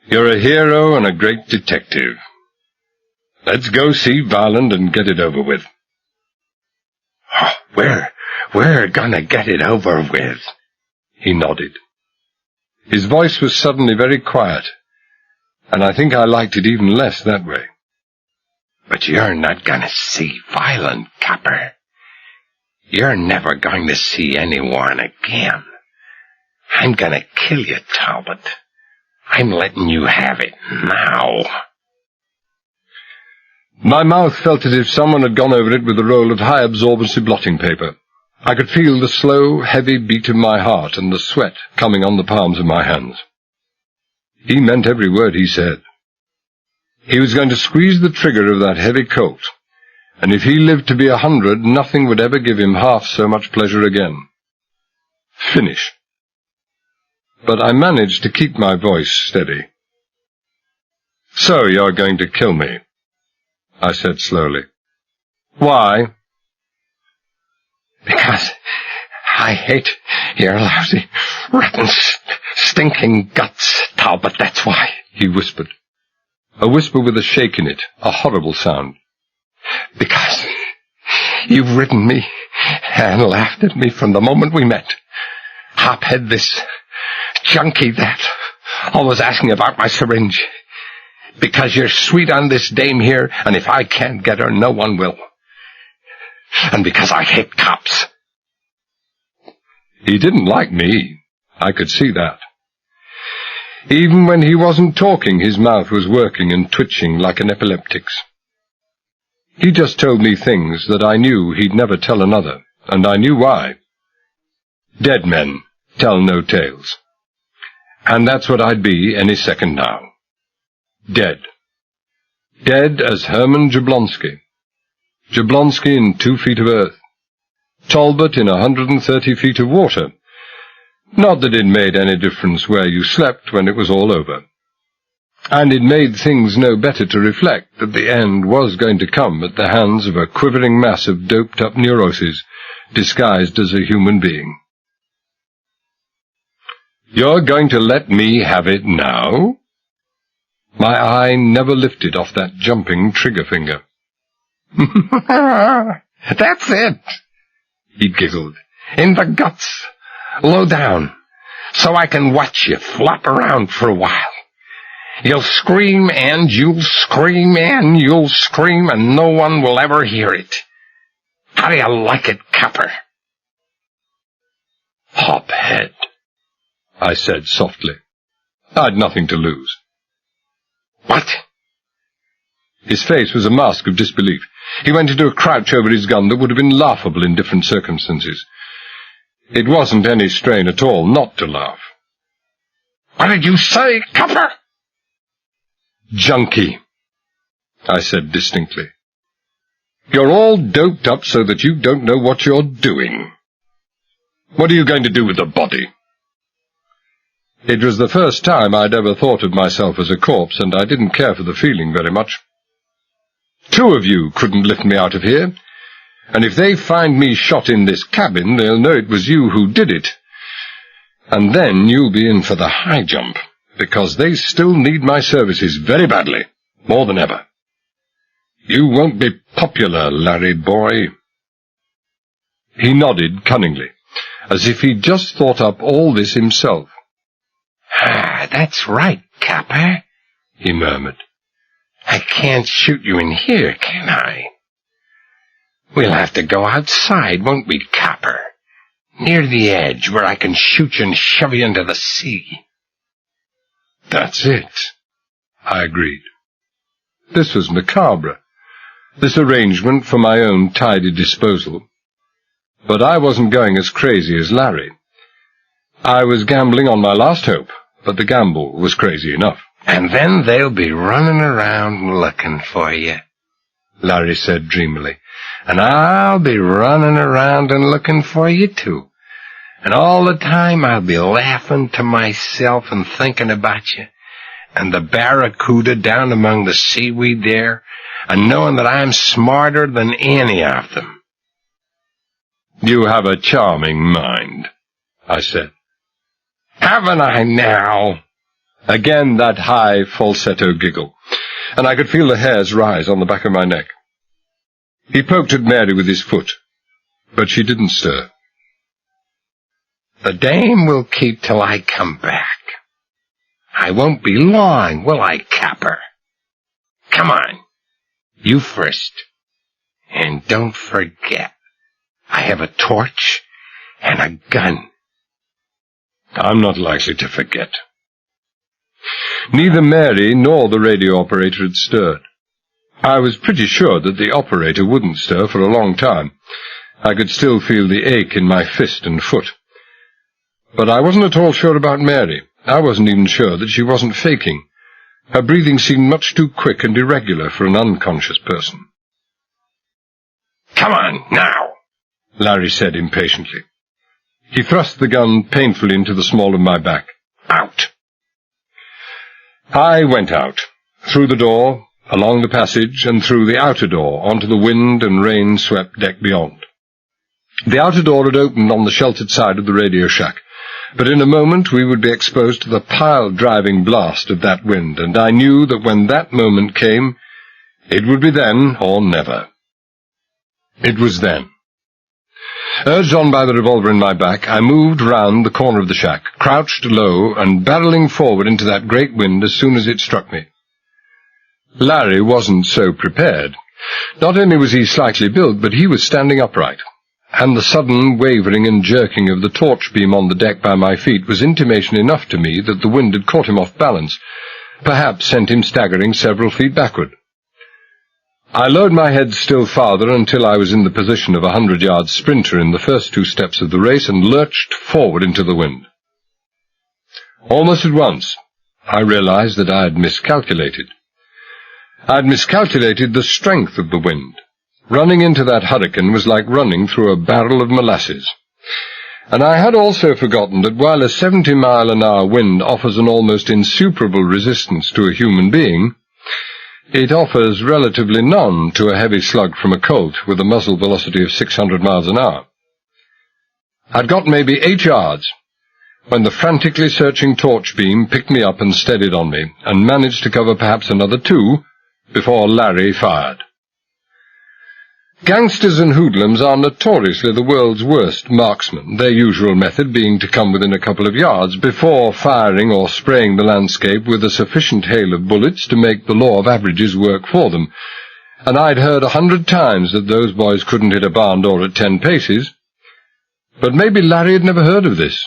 "You're a hero and a great detective. Let's go see Violent and get it over with." "Oh, we're gonna get it over with," he nodded. His voice was suddenly very quiet, and I think I liked it even less that way. "But you're not gonna see Violent, copper. You're never going to see anyone again. I'm gonna kill you, Talbot. I'm letting you have it now." My mouth felt as if someone had gone over it with a roll of high-absorbency blotting paper. I could feel the slow, heavy beat of my heart and the sweat coming on the palms of my hands. He meant every word he said. He was going to squeeze the trigger of that heavy Colt, and if he lived to be 100, nothing would ever give him half so much pleasure again. Finish. But I managed to keep my voice steady. "So you're going to kill me," I said slowly. "Why?" "Because I hate your lousy, rotten, stinking guts, Talbot, that's why," he whispered. A whisper with a shake in it, a horrible sound. "Because you've ridden me and laughed at me from the moment we met. Hophead this, junkie that, always asking about my syringe. Because you're sweet on this dame here, and if I can't get her, no one will. And because I hate cops. He didn't like me. I could see that. Even when he wasn't talking, his mouth was working and twitching like an epileptic's. He just told me things that I knew he'd never tell another, and I knew why. Dead men tell no tales. And that's what I'd be any second now. Dead. Dead as Herman Jablonski. Jablonski in 2 feet of earth. Talbot in 130 feet of water. Not that it made any difference where you slept when it was all over. And it made things no better to reflect that the end was going to come at the hands of a quivering mass of doped-up neuroses, disguised as a human being. You're going to let me have it now? My eye never lifted off that jumping trigger finger. That's it, he giggled. In the guts, low down, so I can watch you flop around for a while. You'll scream and you'll scream and you'll scream and no one will ever hear it. How do you like it, Copper? Hophead, I said softly. I'd nothing to lose. What? His face was a mask of disbelief. He went into a crouch over his gun that would have been laughable in different circumstances. It wasn't any strain at all not to laugh. What did you say, Copper? Junkie, I said distinctly. You're all doped up so that you don't know what you're doing. What are you going to do with the body? It was the first time I'd ever thought of myself as a corpse, and I didn't care for the feeling very much. 2 of you couldn't lift me out of here, and if they find me shot in this cabin, they'll know it was you who did it. And then you'll be in for the high jump, because they still need my services very badly, more than ever. You won't be popular, Larry boy. He nodded cunningly, as if he'd just thought up all this himself. That's right, Copper, he murmured. I can't shoot you in here, can I? We'll have to go outside, won't we, Copper? Near the edge, where I can shoot you and shove you into the sea. That's it, I agreed. This was macabre, this arrangement for my own tidy disposal. But I wasn't going as crazy as Larry. I was gambling on my last hope, but the gamble was crazy enough. And then they'll be running around looking for you, Larry said dreamily. And I'll be running around and looking for you, too. And all the time I'll be laughing to myself and thinking about you, and the barracuda down among the seaweed there, and knowing that I'm smarter than any of them. You have a charming mind, I said. Haven't I now? Again that high falsetto giggle, and I could feel the hairs rise on the back of my neck. He poked at Mary with his foot, but she didn't stir. The dame will keep till I come back. I won't be long, will I, Copper? Come on, you first. And don't forget, I have a torch and a gun. I'm not likely to forget. Neither Mary nor the radio operator had stirred. I was pretty sure that the operator wouldn't stir for a long time. I could still feel the ache in my fist and foot. But I wasn't at all sure about Mary. I wasn't even sure that she wasn't faking. Her breathing seemed much too quick and irregular for an unconscious person. Come on, now, Larry said impatiently. He thrust the gun painfully into the small of my back. Out! I went out, through the door, along the passage, and through the outer door, onto the wind and rain-swept deck beyond. The outer door had opened on the sheltered side of the radio shack, but in a moment we would be exposed to the pile-driving blast of that wind, and I knew that when that moment came, it would be then or never. It was then. Urged on by the revolver in my back, I moved round the corner of the shack, crouched low, and barrelling forward into that great wind as soon as it struck me. Larry wasn't so prepared. Not only was he slightly built, but he was standing upright, and the sudden wavering and jerking of the torch beam on the deck by my feet was intimation enough to me that the wind had caught him off balance, perhaps sent him staggering several feet backward. I lowered my head still farther until I was in the position of a 100-yard sprinter in the first 2 steps of the race and lurched forward into the wind. Almost at once, I realized that I had miscalculated. I had miscalculated the strength of the wind. Running into that hurricane was like running through a barrel of molasses. And I had also forgotten that while a 70-mile-an-hour wind offers an almost insuperable resistance to a human being, it offers relatively none to a heavy slug from a Colt with a muzzle velocity of 600 miles an hour. I'd got maybe 8 yards when the frantically searching torch beam picked me up and steadied on me, and managed to cover perhaps another 2 before Larry fired. Gangsters and hoodlums are notoriously the world's worst marksmen, their usual method being to come within a couple of yards before firing or spraying the landscape with a sufficient hail of bullets to make the law of averages work for them, and I'd heard 100 times that those boys couldn't hit a barn door at 10 paces. But maybe Larry had never heard of this.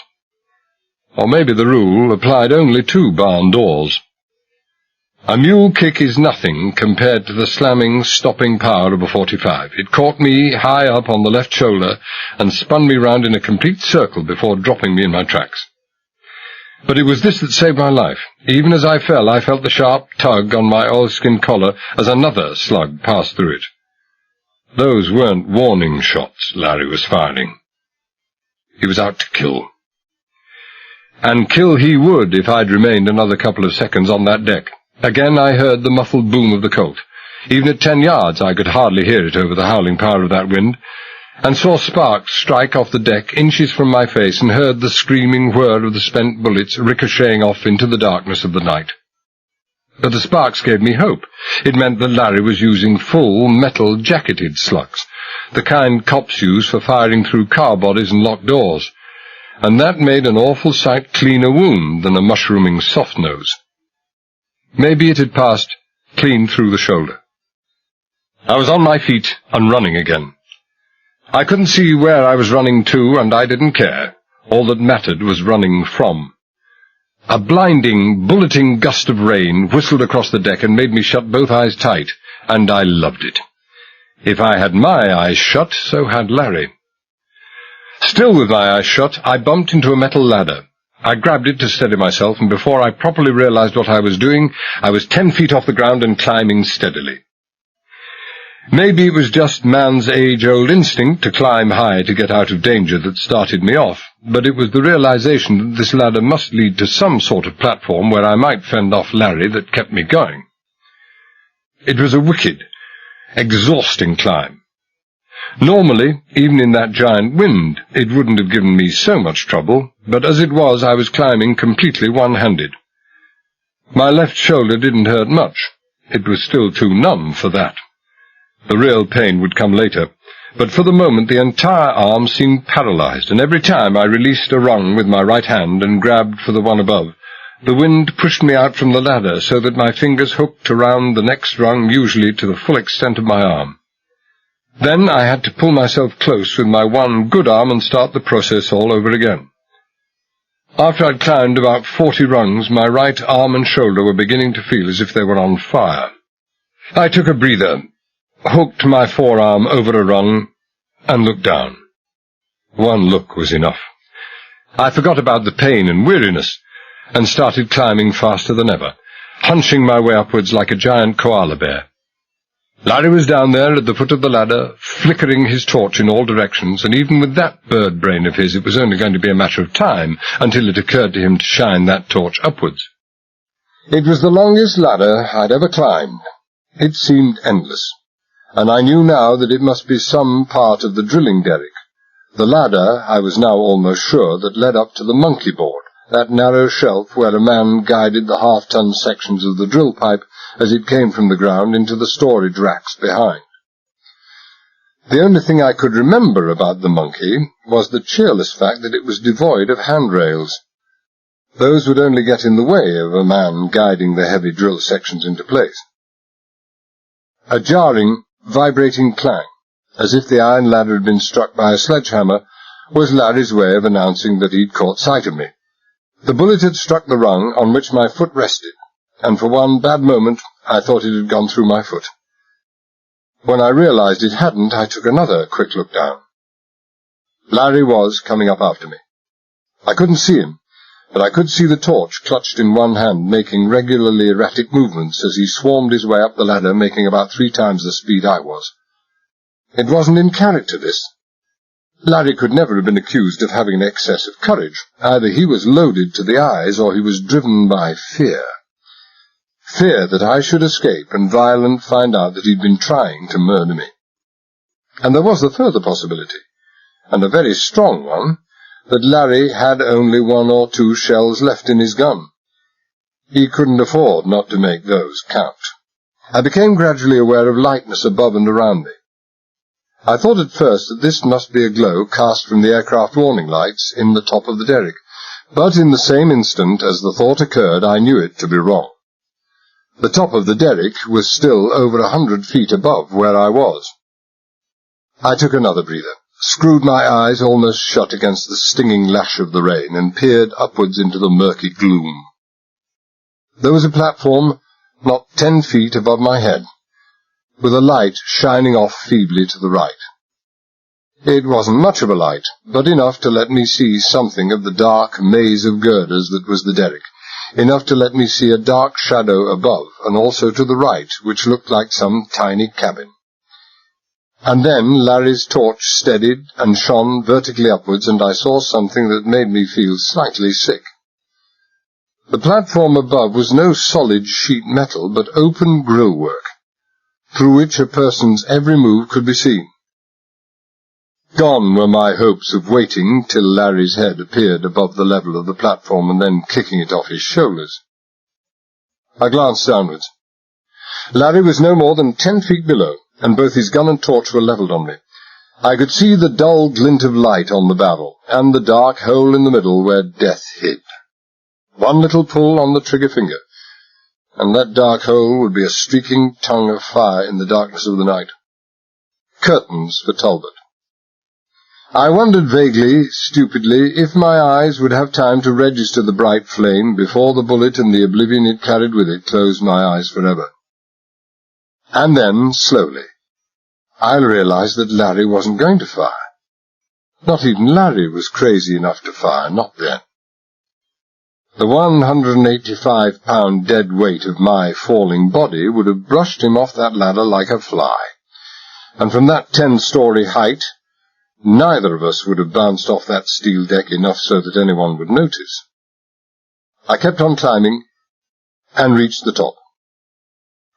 Or maybe the rule applied only to barn doors. A mule kick is nothing compared to the slamming, stopping power of a 45. It caught me high up on the left shoulder and spun me round in a complete circle before dropping me in my tracks. But it was this that saved my life. Even as I fell, I felt the sharp tug on my oilskin collar as another slug passed through it. Those weren't warning shots Larry was firing. He was out to kill. And kill he would if I'd remained another couple of seconds on that deck. Again I heard the muffled boom of the Colt. Even at 10 yards I could hardly hear it over the howling power of that wind, and saw sparks strike off the deck inches from my face, and heard the screaming whir of the spent bullets ricocheting off into the darkness of the night. But the sparks gave me hope. It meant that Larry was using full metal jacketed slugs, the kind cops use for firing through car bodies and locked doors, and that made an awful sight cleaner wound than a mushrooming soft nose. Maybe it had passed clean through the shoulder. I was on my feet and running again. I couldn't see where I was running to, and I didn't care. All that mattered was running from. A blinding, bulleting gust of rain whistled across the deck and made me shut both eyes tight, and I loved it. If I had my eyes shut, so had Larry. Still with my eyes shut, I bumped into a metal ladder. I grabbed it to steady myself, and before I properly realized what I was doing, I was 10 feet off the ground and climbing steadily. Maybe it was just man's age-old instinct to climb high to get out of danger that started me off, but it was the realization that this ladder must lead to some sort of platform where I might fend off Larry that kept me going. It was a wicked, exhausting climb. Normally, even in that giant wind, it wouldn't have given me so much trouble, but as it was, I was climbing completely one-handed. My left shoulder didn't hurt much. It was still too numb for that. The real pain would come later, but for the moment the entire arm seemed paralyzed, and every time I released a rung with my right hand and grabbed for the one above, the wind pushed me out from the ladder so that my fingers hooked around the next rung, usually to the full extent of my arm. Then I had to pull myself close with my one good arm and start the process all over again. After I'd climbed about 40 rungs, my right arm and shoulder were beginning to feel as if they were on fire. I took a breather, hooked my forearm over a rung, and looked down. One look was enough. I forgot about the pain and weariness, and started climbing faster than ever, hunching my way upwards like a giant koala bear. Larry was down there at the foot of the ladder, flickering his torch in all directions, and even with that bird brain of his, it was only going to be a matter of time until it occurred to him to shine that torch upwards. It was the longest ladder I'd ever climbed. It seemed endless, and I knew now that it must be some part of the drilling derrick. The ladder, I was now almost sure, that led up to the monkey board, that narrow shelf where a man guided the half-ton sections of the drill pipe as it came from the ground into the storage racks behind. The only thing I could remember about the monkey was the cheerless fact that it was devoid of handrails. Those would only get in the way of a man guiding the heavy drill sections into place. A jarring, vibrating clang, as if the iron ladder had been struck by a sledgehammer, was Larry's way of announcing that he'd caught sight of me. The bullet had struck the rung on which my foot rested, and for one bad moment I thought it had gone through my foot. When I realized it hadn't, I took another quick look down. Larry was coming up after me. I couldn't see him, but I could see the torch clutched in one hand, making regularly erratic movements as he swarmed his way up the ladder, making about 3 times the speed I was. It wasn't in character, this. Larry could never have been accused of having an excess of courage. Either he was loaded to the eyes, or he was driven by fear. Fear that I should escape and Violent find out that he'd been trying to murder me. And there was the further possibility, and a very strong one, that Larry had only 1 or 2 shells left in his gun. He couldn't afford not to make those count. I became gradually aware of lightness above and around me. I thought at first that this must be a glow cast from the aircraft warning lights in the top of the derrick, but in the same instant as the thought occurred, I knew it to be wrong. The top of the derrick was still over 100 feet above where I was. I took another breather, screwed my eyes almost shut against the stinging lash of the rain, and peered upwards into the murky gloom. There was a platform not 10 feet above my head, with a light shining off feebly to the right. It wasn't much of a light, but enough to let me see something of the dark maze of girders that was the derrick, enough to let me see a dark shadow above, and also to the right, which looked like some tiny cabin. And then Larry's torch steadied and shone vertically upwards, and I saw something that made me feel slightly sick. The platform above was no solid sheet metal, but open grillwork, through which a person's every move could be seen. Gone were my hopes of waiting till Larry's head appeared above the level of the platform and then kicking it off his shoulders. I glanced downwards. Larry was no more than 10 feet below, and both his gun and torch were levelled on me. I could see the dull glint of light on the barrel, and the dark hole in the middle where death hid. One little pull on the trigger finger, and that dark hole would be a streaking tongue of fire in the darkness of the night. Curtains for Talbot. I wondered vaguely, stupidly, if my eyes would have time to register the bright flame before the bullet and the oblivion it carried with it closed my eyes forever. And then, slowly, I realized that Larry wasn't going to fire. Not even Larry was crazy enough to fire, not then. The 185-pound dead weight of my falling body would have brushed him off that ladder like a fly, and from that 10-story height, neither of us would have bounced off that steel deck enough so that anyone would notice. I kept on climbing, and reached the top.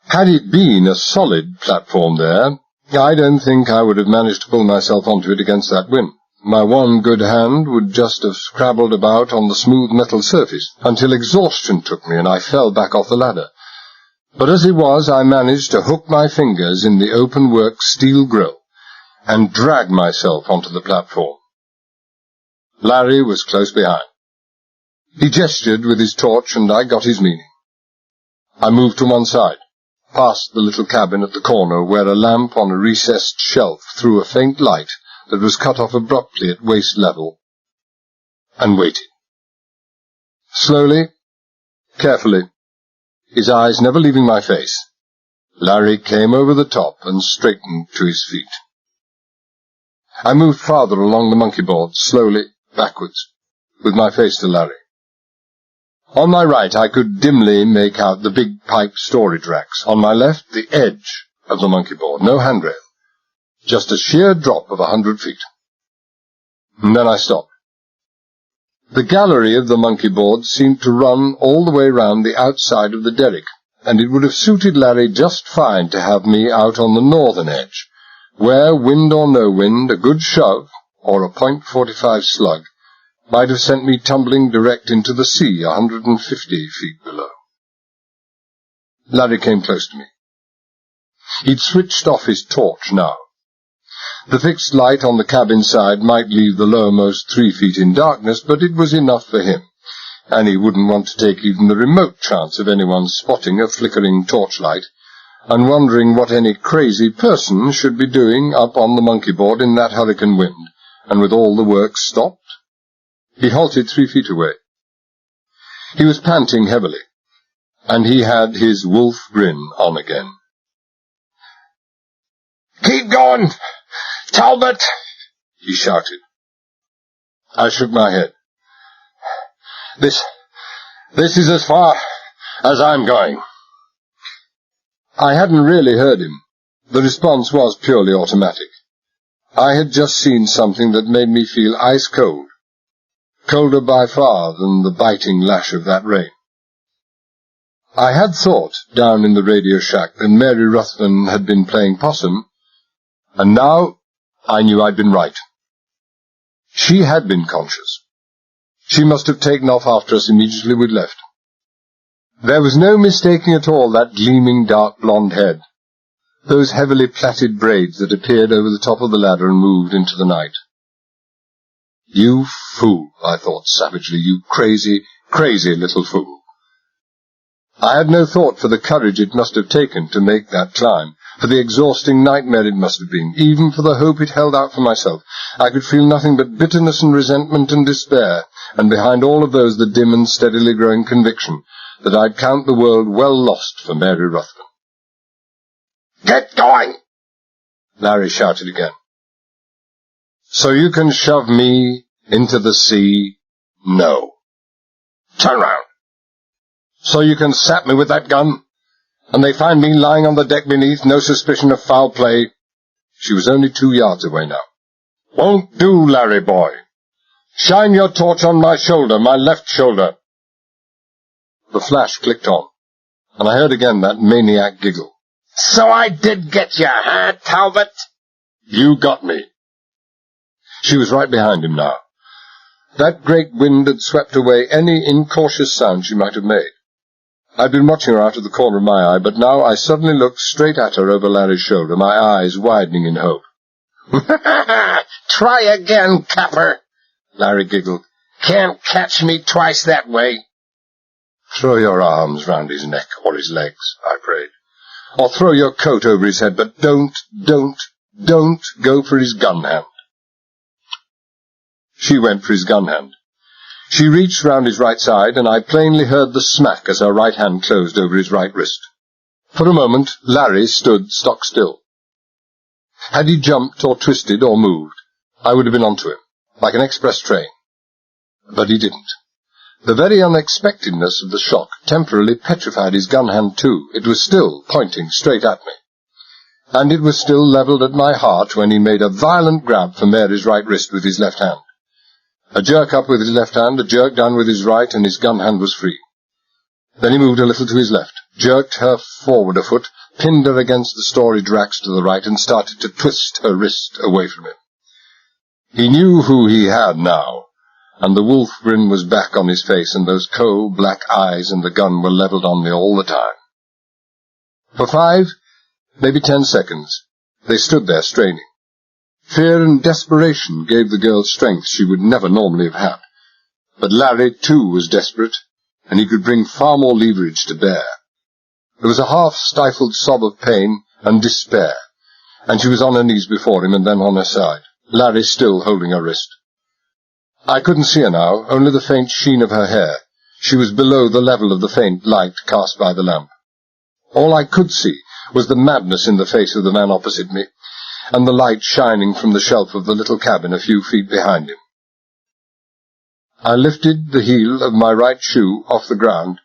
Had it been a solid platform there, I don't think I would have managed to pull myself onto it against that wind. My one good hand would just have scrabbled about on the smooth metal surface, until exhaustion took me and I fell back off the ladder. But as it was, I managed to hook my fingers in the open-work steel grill, and drag myself onto the platform. Larry was close behind. He gestured with his torch, and I got his meaning. I moved to one side, past the little cabin at the corner, where a lamp on a recessed shelf threw a faint light that was cut off abruptly at waist level, and waited. Slowly, carefully, his eyes never leaving my face, Larry came over the top and straightened to his feet. I moved farther along the monkey board, slowly, backwards, with my face to Larry. On my right I could dimly make out the big pipe storage racks. On my left, the edge of the monkey board, no handrail, just a sheer drop of 100 feet. And then I stopped. The gallery of the monkey board seemed to run all the way round the outside of the derrick, and it would have suited Larry just fine to have me out on the northern edge, where, wind or no wind, a good shove, or a .45 slug, might have sent me tumbling direct into the sea 150 feet below. Larry came close to me. He'd switched off his torch now. The fixed light on the cabin side might leave the lowermost 3 feet in darkness, but it was enough for him, and he wouldn't want to take even the remote chance of anyone spotting a flickering torchlight and wondering what any crazy person should be doing up on the monkey board in that hurricane wind, and with all the work stopped. He halted 3 feet away. He was panting heavily, and he had his wolf grin on again. "Keep going, Talbot!" he shouted. I shook my head. This is as far as I'm going." I hadn't really heard him. The response was purely automatic. I had just seen something that made me feel ice cold, colder by far than the biting lash of that rain. I had thought, down in the radio shack, that Mary Ruthven had been playing possum, and now I knew I'd been right. She had been conscious. She must have taken off after us immediately we'd left. There was no mistaking at all that gleaming dark blonde head, those heavily plaited braids that appeared over the top of the ladder and moved into the night. "You fool," I thought savagely, "you crazy, crazy little fool." I had no thought for the courage it must have taken to make that climb, for the exhausting nightmare it must have been, even for the hope it held out for myself. I could feel nothing but bitterness and resentment and despair, and behind all of those the dim and steadily growing conviction that I'd count the world well lost for Mary Ruthven. "Get going!" Larry shouted again. "So you can shove me into the sea? No. Turn round. So you can sap me with that gun, and they find me lying on the deck beneath, no suspicion of foul play?" She was only 2 yards away now. "Won't do, Larry boy. Shine your torch on my shoulder, my left shoulder." The flash clicked on, and I heard again that maniac giggle. "So I did get you, huh, Talbot?" "You got me." She was right behind him now. That great wind had swept away any incautious sound she might have made. I'd been watching her out of the corner of my eye, but now I suddenly looked straight at her over Larry's shoulder, my eyes widening in hope. "Try again, Capper," Larry giggled. "Can't catch me twice that way." "Throw your arms round his neck or his legs," I prayed. "Or throw your coat over his head, but don't go for his gun hand." She went for his gun hand. She reached round his right side, and I plainly heard the smack as her right hand closed over his right wrist. For a moment, Larry stood stock still. Had he jumped or twisted or moved, I would have been onto him, like an express train. But he didn't. The very unexpectedness of the shock temporarily petrified his gun hand too. It was still pointing straight at me. And it was still levelled at my heart when he made a violent grab for Mary's right wrist with his left hand. A jerk up with his left hand, a jerk down with his right, and his gun hand was free. Then he moved a little to his left, jerked her forward a foot, pinned her against the storage racks to the right, and started to twist her wrist away from him. He knew who he had now, and the wolf grin was back on his face, and those cold black eyes and the gun were levelled on me all the time. For 5, maybe 10 seconds, they stood there straining. Fear and desperation gave the girl strength she would never normally have had. But Larry, too, was desperate, and he could bring far more leverage to bear. There was a half-stifled sob of pain and despair, and she was on her knees before him and then on her side, Larry still holding her wrist. I couldn't see her now, only the faint sheen of her hair. She was below the level of the faint light cast by the lamp. All I could see was the madness in the face of the man opposite me, and the light shining from the shelf of the little cabin a few feet behind him. I lifted the heel of my right shoe off the ground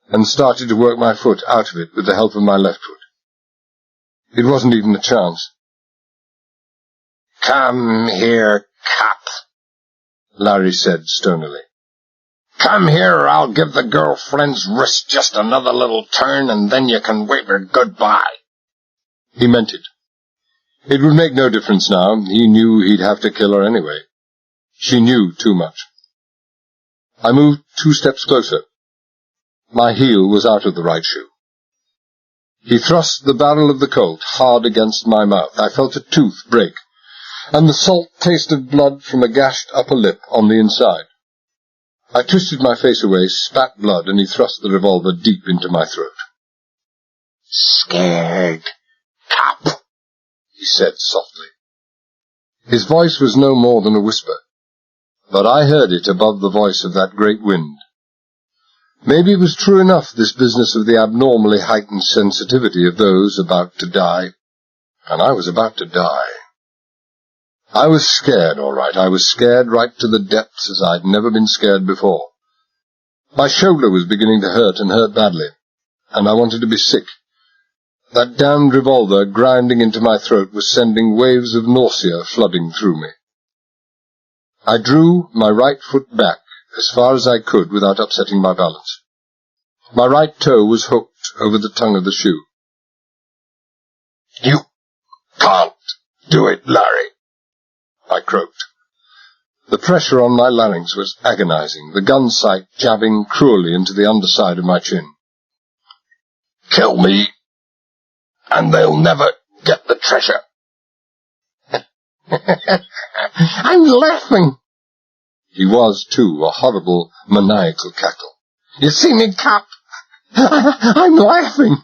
and started to work my foot out of it with the help of my left foot. It wasn't even a chance. "Come here, cop," Larry said stonily. "Come here, or I'll give the girlfriend's wrist just another little turn, and then you can wave her goodbye." He meant it. It would make no difference now. He knew he'd have to kill her anyway. She knew too much. I moved 2 steps closer. My heel was out of the right shoe. He thrust the barrel of the Colt hard against my mouth. I felt a tooth break, and the salt taste of blood from a gashed upper lip on the inside. I twisted my face away, spat blood, and he thrust the revolver deep into my throat. "Scared, cop," he said softly. His voice was no more than a whisper, but I heard it above the voice of that great wind. Maybe it was true enough, this business of the abnormally heightened sensitivity of those about to die. And I was about to die. I was scared, all right. I was scared right to the depths, as I'd never been scared before. My shoulder was beginning to hurt, and hurt badly, and I wanted to be sick. That damned revolver grinding into my throat was sending waves of nausea flooding through me. I drew my right foot back as far as I could without upsetting my balance. My right toe was hooked over the tongue of the shoe. "You can't do it, Larry," I croaked. The pressure on my larynx was agonizing, the gun sight jabbing cruelly into the underside of my chin. "Kill me, and they'll never get the treasure." "I'm laughing." He was, too, a horrible, maniacal cackle. "You see me, cop? I'm laughing.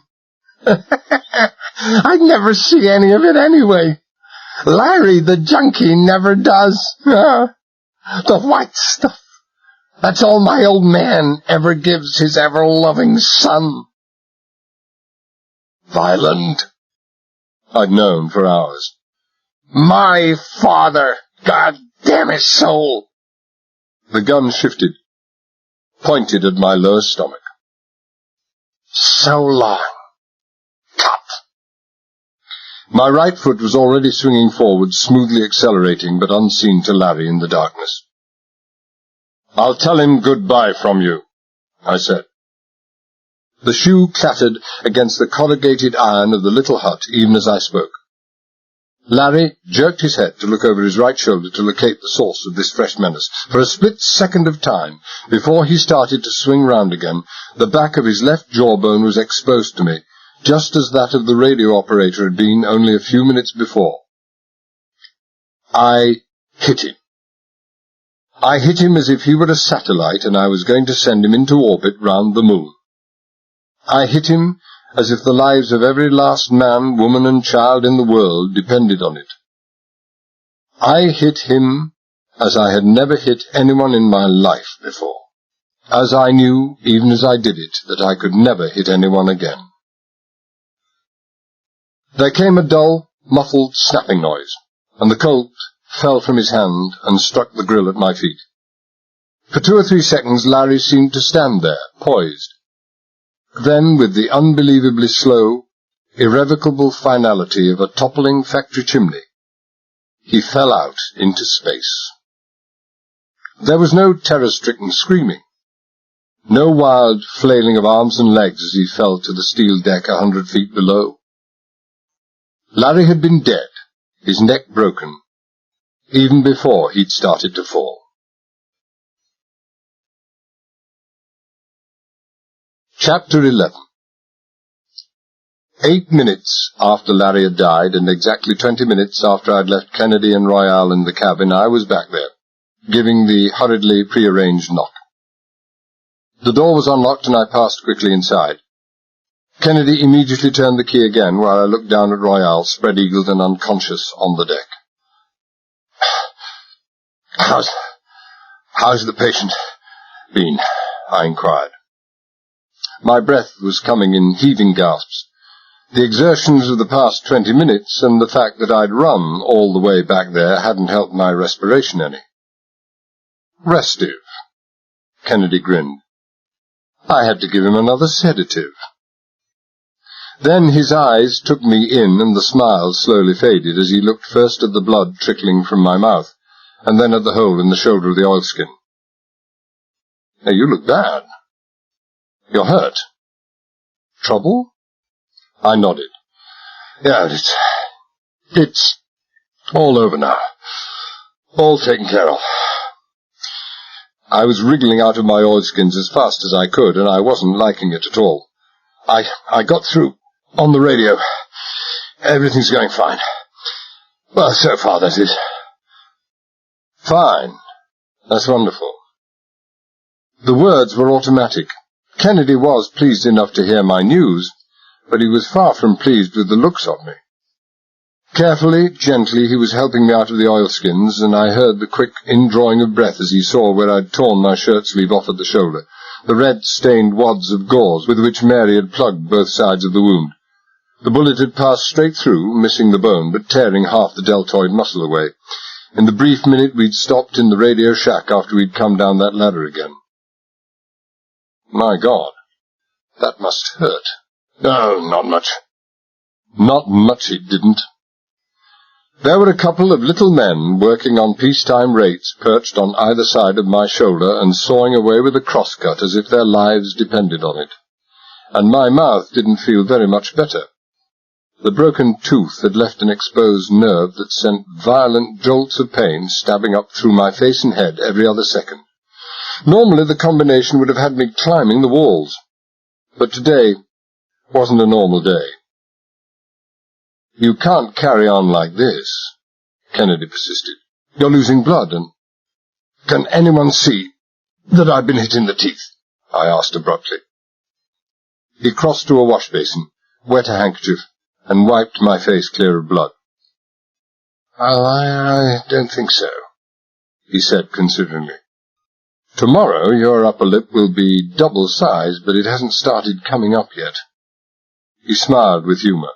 I'd never see any of it anyway. Larry, the junkie, never does. The white stuff. That's all my old man ever gives his ever-loving son." "Violent?" I'd known for hours. "My father, God damn his soul." The gun shifted, pointed at my lower stomach. "So long, cop." My right foot was already swinging forward, smoothly accelerating, but unseen to Larry in the darkness. "I'll tell him goodbye from you," I said. The shoe clattered against the corrugated iron of the little hut even as I spoke. Larry jerked his head to look over his right shoulder to locate the source of this fresh menace. For a split second of time, before he started to swing round again, the back of his left jawbone was exposed to me, just as that of the radio operator had been only a few minutes before. I hit him. I hit him as if he were a satellite and I was going to send him into orbit round the moon. I hit him as if the lives of every last man, woman, and child in the world depended on it. I hit him as I had never hit anyone in my life before, as I knew, even as I did it, that I could never hit anyone again. There came a dull, muffled snapping noise, and the Colt fell from his hand and struck the grill at my feet. For 2 or 3 seconds Larry seemed to stand there, poised. Then, with the unbelievably slow, irrevocable finality of a toppling factory chimney, he fell out into space. There was no terror-stricken screaming, no wild flailing of arms and legs as he fell to the steel deck 100 feet below. Larry had been dead, his neck broken, even before he'd started to fall. Chapter 11. 8 minutes after Larry had died, and exactly 20 minutes after I'd left Kennedy and Royale in the cabin, I was back there, giving the hurriedly prearranged knock. The door was unlocked, and I passed quickly inside. Kennedy immediately turned the key again, while I looked down at Royale, spread-eagled and unconscious on the deck. How's the patient been?" I inquired. My breath was coming in heaving gasps. The exertions of the past 20 minutes and the fact that I'd run all the way back there hadn't helped my respiration any. "Restive," Kennedy grinned. "I had to give him another sedative." Then his eyes took me in, and the smile slowly faded as he looked first at the blood trickling from my mouth, and then at the hole in the shoulder of the oilskin. "Hey, you look bad. You're hurt. Trouble?" I nodded. "Yeah, it's all over now. All taken care of." I was wriggling out of my oilskins as fast as I could, and I wasn't liking it at all. I got through on the radio. Everything's going fine. Well, so far, that is. Fine. That's wonderful. The words were automatic. Kennedy was pleased enough to hear my news, but he was far from pleased with the looks of me. Carefully, gently, he was helping me out of the oilskins, and I heard the quick indrawing of breath as he saw where I'd torn my shirt-sleeve off at the shoulder, the red-stained wads of gauze with which Mary had plugged both sides of the wound. The bullet had passed straight through, missing the bone, but tearing half the deltoid muscle away. In the brief minute we'd stopped in the radio shack after we'd come down that ladder again. My God, that must hurt. Oh, not much. Not much it didn't. There were a couple of little men working on peacetime rates perched on either side of my shoulder and sawing away with a crosscut as if their lives depended on it. And my mouth didn't feel very much better. The broken tooth had left an exposed nerve that sent violent jolts of pain stabbing up through my face and head every other second. Normally the combination would have had me climbing the walls, but today wasn't a normal day. You can't carry on like this, Kennedy persisted. You're losing blood, and... Can anyone see that I've been hit in the teeth? I asked abruptly. He crossed to a wash basin, wet a handkerchief, and wiped my face clear of blood. I don't think so, he said consideringly. Tomorrow your upper lip will be double size, but it hasn't started coming up yet. He smiled with humour.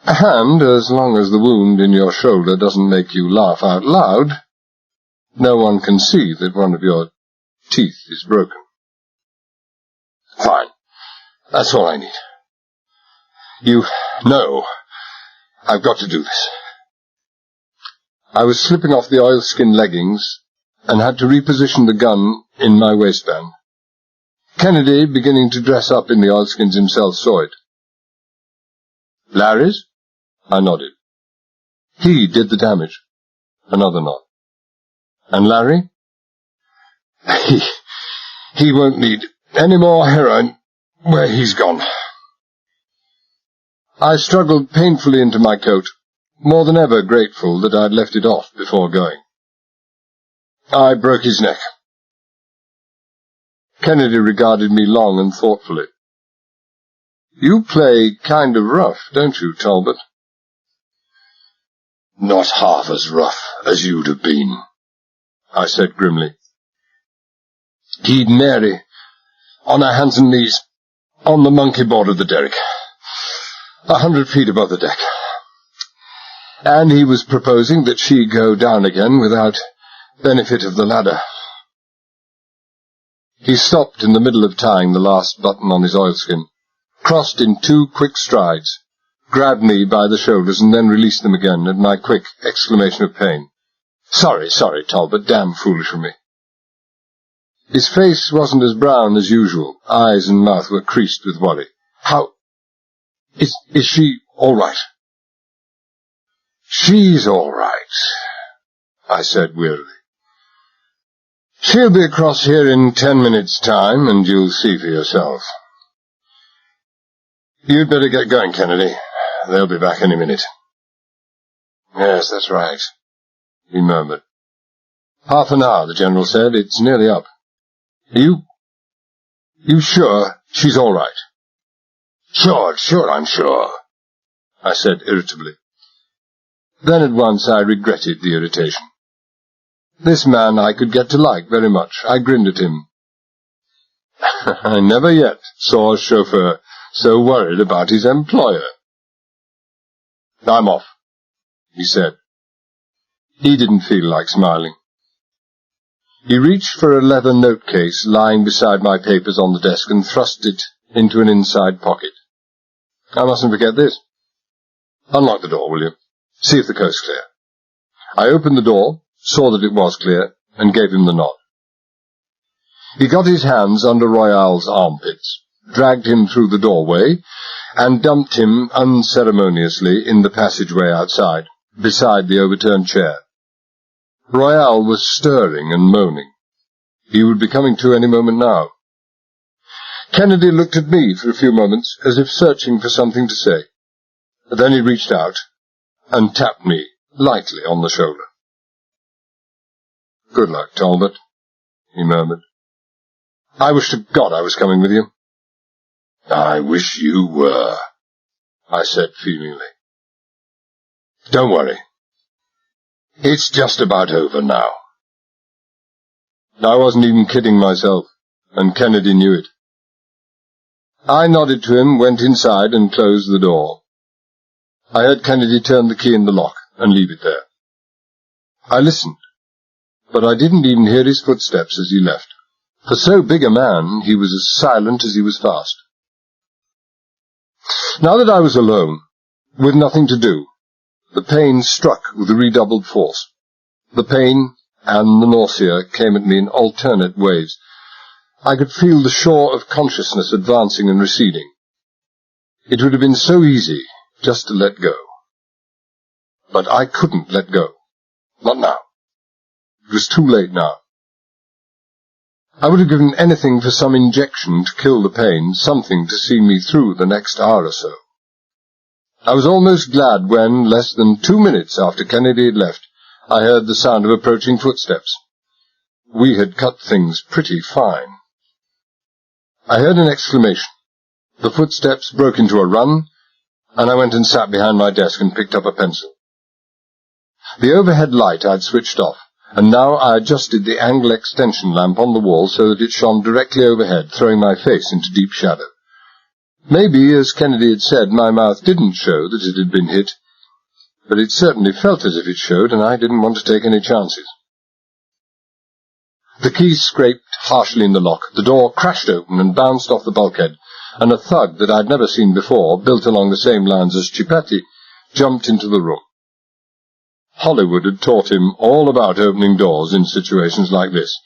And, as long as the wound in your shoulder doesn't make you laugh out loud, no one can see that one of your teeth is broken. Fine. That's all I need. You know I've got to do this. I was slipping off the oilskin leggings and had to reposition the gun in my waistband. Kennedy, beginning to dress up in the oilskins himself, saw it. Larry's? I nodded. He did the damage. Another nod. And Larry? He won't need any more heroin where he's gone. I struggled painfully into my coat, more than ever grateful that I'd left it off before going. I broke his neck. Kennedy regarded me long and thoughtfully. You play kind of rough, don't you, Talbot? Not half as rough as you'd have been, I said grimly. He'd Mary, on her hands and knees, on the monkey board of the derrick, 100 feet above the deck. And he was proposing that she go down again without benefit of the ladder. He stopped in the middle of tying the last button on his oilskin, crossed in 2 quick strides, grabbed me by the shoulders and then released them again at my quick exclamation of pain. Sorry, Talbot, damn foolish of me. His face wasn't as brown as usual. Eyes and mouth were creased with worry. How... Is she all right? She's all right, I said wearily. She'll be across here in 10 minutes' time, and you'll see for yourself. You'd better get going, Kennedy. They'll be back any minute. Yes, that's right, he murmured. Half an hour, the General said. It's nearly up. You sure she's all right? Sure, I'm sure, I said irritably. Then at once I regretted the irritation. This man I could get to like very much. I grinned at him. I never yet saw a chauffeur so worried about his employer. I'm off, he said. He didn't feel like smiling. He reached for a leather note case lying beside my papers on the desk and thrust it into an inside pocket. I mustn't forget this. Unlock the door, will you? See if the coast's clear. I opened the door, saw that it was clear, and gave him the nod. He got his hands under Royale's armpits, dragged him through the doorway, and dumped him unceremoniously in the passageway outside, beside the overturned chair. Royale was stirring and moaning. He would be coming to any moment now. Kennedy looked at me for a few moments, as if searching for something to say. Then he reached out and tapped me lightly on the shoulder. "Good luck, Talbot," he murmured. "I wish to God I was coming with you." "I wish you were," I said feelingly. "Don't worry. It's just about over now." I wasn't even kidding myself, and Kennedy knew it. I nodded to him, went inside, and closed the door. I heard Kennedy turn the key in the lock and leave it there. I listened, but I didn't even hear his footsteps as he left. For so big a man, he was as silent as he was fast. Now that I was alone, with nothing to do, the pain struck with redoubled force. The pain and the nausea came at me in alternate waves. I could feel the shore of consciousness advancing and receding. It would have been so easy just to let go. But I couldn't let go. Not now. It was too late now. I would have given anything for some injection to kill the pain, something to see me through the next hour or so. I was almost glad when, less than 2 minutes after Kennedy had left, I heard the sound of approaching footsteps. We had cut things pretty fine. I heard an exclamation. The footsteps broke into a run, and I went and sat behind my desk and picked up a pencil. The overhead light I'd switched off, and now I adjusted the angle extension lamp on the wall so that it shone directly overhead, throwing my face into deep shadow. Maybe, as Kennedy had said, my mouth didn't show that it had been hit, but it certainly felt as if it showed, and I didn't want to take any chances. The key scraped harshly in the lock, the door crashed open and bounced off the bulkhead, and a thug that I'd never seen before, built along the same lines as Chipetti, jumped into the room. Hollywood had taught him all about opening doors in situations like this.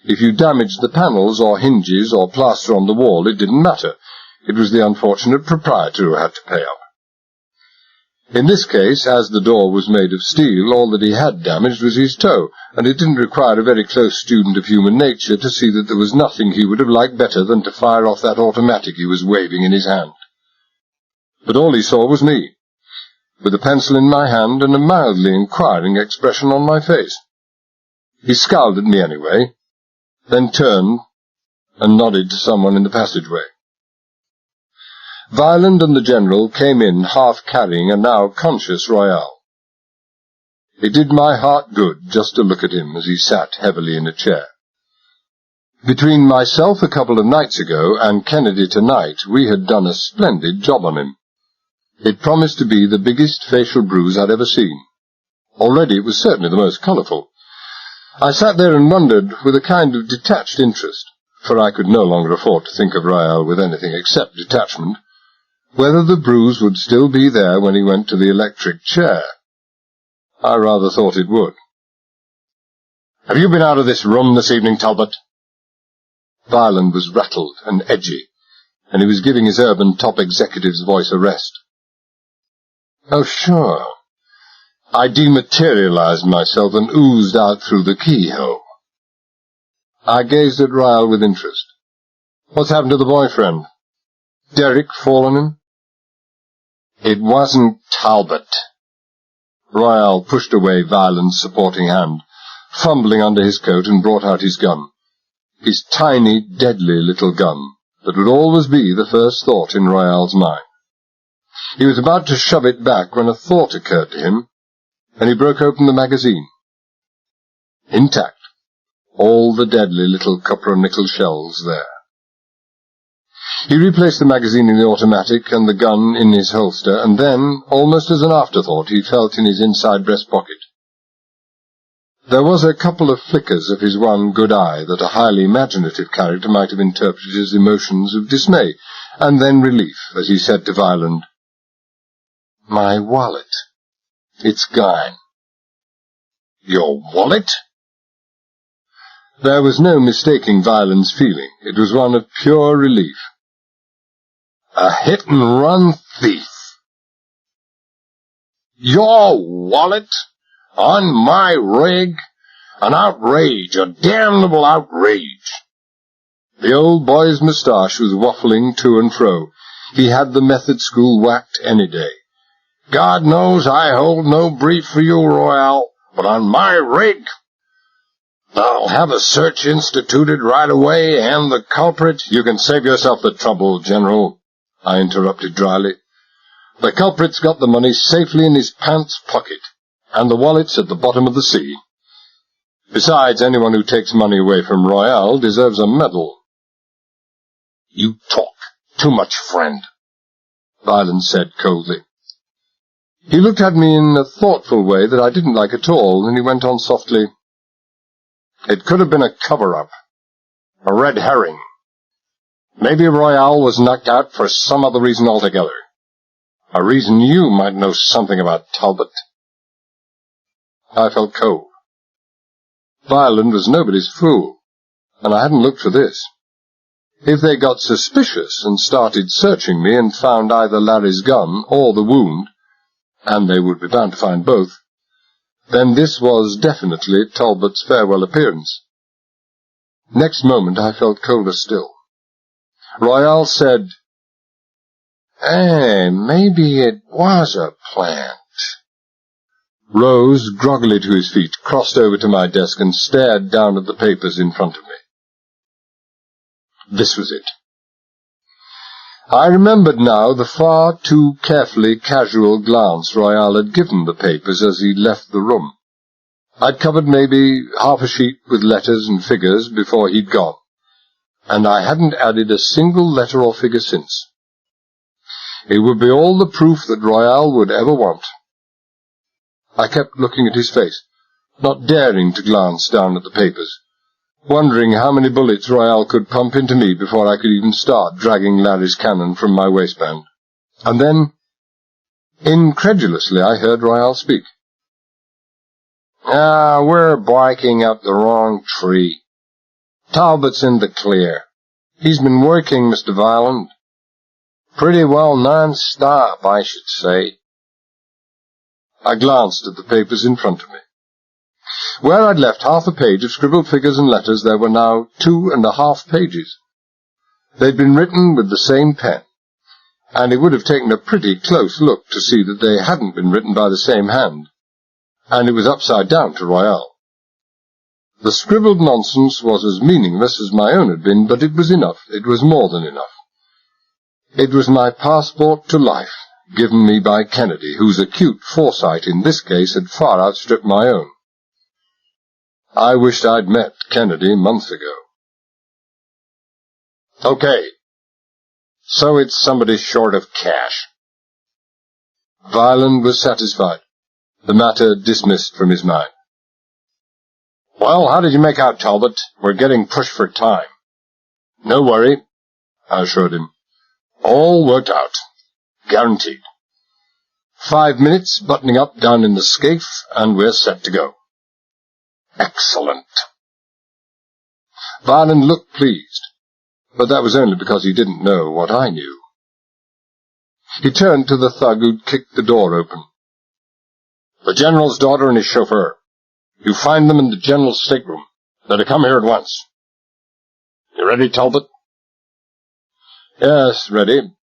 If you damaged the panels or hinges or plaster on the wall, it didn't matter. It was the unfortunate proprietor who had to pay up. In this case, as the door was made of steel, all that he had damaged was his toe, and it didn't require a very close student of human nature to see that there was nothing he would have liked better than to fire off that automatic he was waving in his hand. But all he saw was me, with a pencil in my hand and a mildly inquiring expression on my face. He scowled at me anyway, then turned and nodded to someone in the passageway. Violent and the General came in, half carrying a now conscious Royale. It did my heart good just to look at him as he sat heavily in a chair. Between myself a couple of nights ago and Kennedy tonight, we had done a splendid job on him. It promised to be the biggest facial bruise I'd ever seen. Already it was certainly the most colourful. I sat there and wondered, with a kind of detached interest, for I could no longer afford to think of Royale with anything except detachment, whether the bruise would still be there when he went to the electric chair. I rather thought it would. "Have you been out of this room this evening, Talbot?" Violent was rattled and edgy, and he was giving his urban top executive's voice a rest. "Oh, sure. I dematerialized myself and oozed out through the keyhole." I gazed at Royale with interest. "What's happened to the boyfriend? Derek fall on him?" "It wasn't Talbot." Royale pushed away Violent's supporting hand, fumbling under his coat, and brought out his gun. His tiny, deadly little gun that would always be the first thought in Royale's mind. He was about to shove it back when a thought occurred to him, and he broke open the magazine. Intact, all the deadly little copper and nickel shells there. He replaced the magazine in the automatic and the gun in his holster, and then, almost as an afterthought, he felt in his inside breast pocket. There was a couple of flickers of his one good eye that a highly imaginative character might have interpreted as emotions of dismay, and then relief, as he said to Violent, "My wallet. It's gone." "Your wallet?" There was no mistaking Violent's feeling. It was one of pure relief. A hit-and-run thief. "Your wallet? On my rig? An outrage, a damnable outrage." The old boy's moustache was waffling to and fro. He had the method school whacked any day. "God knows I hold no brief for you, Royale, but on my rig..." I'll have a search instituted right away, and the culprit— You can save yourself the trouble, General, I interrupted dryly. The culprit's got the money safely in his pants pocket, and the wallet's at the bottom of the sea. Besides, anyone who takes money away from Royale deserves a medal. You talk too much, friend, Violent said coldly. He looked at me in a thoughtful way that I didn't like at all, and he went on softly. It could have been a cover-up, a red herring. Maybe Royale was knocked out for some other reason altogether. A reason you might know something about, Talbot. I felt cold. Violent was nobody's fool, and I hadn't looked for this. If they got suspicious and started searching me and found either Larry's gun or the wound, and they would be bound to find both, then this was definitely Talbot's farewell appearance. Next moment I felt colder still. Royale said, "Hey, maybe it was a plant." Rose groggily to his feet, crossed over to my desk and stared down at the papers in front of me. This was it. I remembered now the far too carefully casual glance Royale had given the papers as he left the room. I'd covered maybe half a sheet with letters and figures before he'd gone, and I hadn't added a single letter or figure since. It would be all the proof that Royale would ever want. I kept looking at his face, not daring to glance down at the papers, wondering how many bullets Royale could pump into me before I could even start dragging Larry's cannon from my waistband. And then, incredulously, I heard Royale speak. We're barking up the wrong tree. Talbot's in the clear. He's been working, Mr. Violent. Pretty well non-stop, I should say." I glanced at the papers in front of me. Where I'd left half a page of scribbled figures and letters, there were now 2.5 pages. They'd been written with the same pen, and it would have taken a pretty close look to see that they hadn't been written by the same hand, and it was upside down to Royale. The scribbled nonsense was as meaningless as my own had been, but it was enough. It was more than enough. It was my passport to life, given me by Kennedy, whose acute foresight in this case had far outstripped my own. I wished I'd met Kennedy months ago. "Okay, so it's somebody short of cash." Violent was satisfied, the matter dismissed from his mind. "Well, how did you make out, Talbot? We're getting pushed for time." "No worry," I assured him. "All worked out. Guaranteed. 5 minutes, buttoning up down in the scaife, and we're set to go." "Excellent." Violent looked pleased, but that was only because he didn't know what I knew. He turned to the thug who'd kicked the door open. "The General's daughter and his chauffeur. You find them in the General's stateroom. They're to come here at once. You ready, Talbot?" "Yes, ready."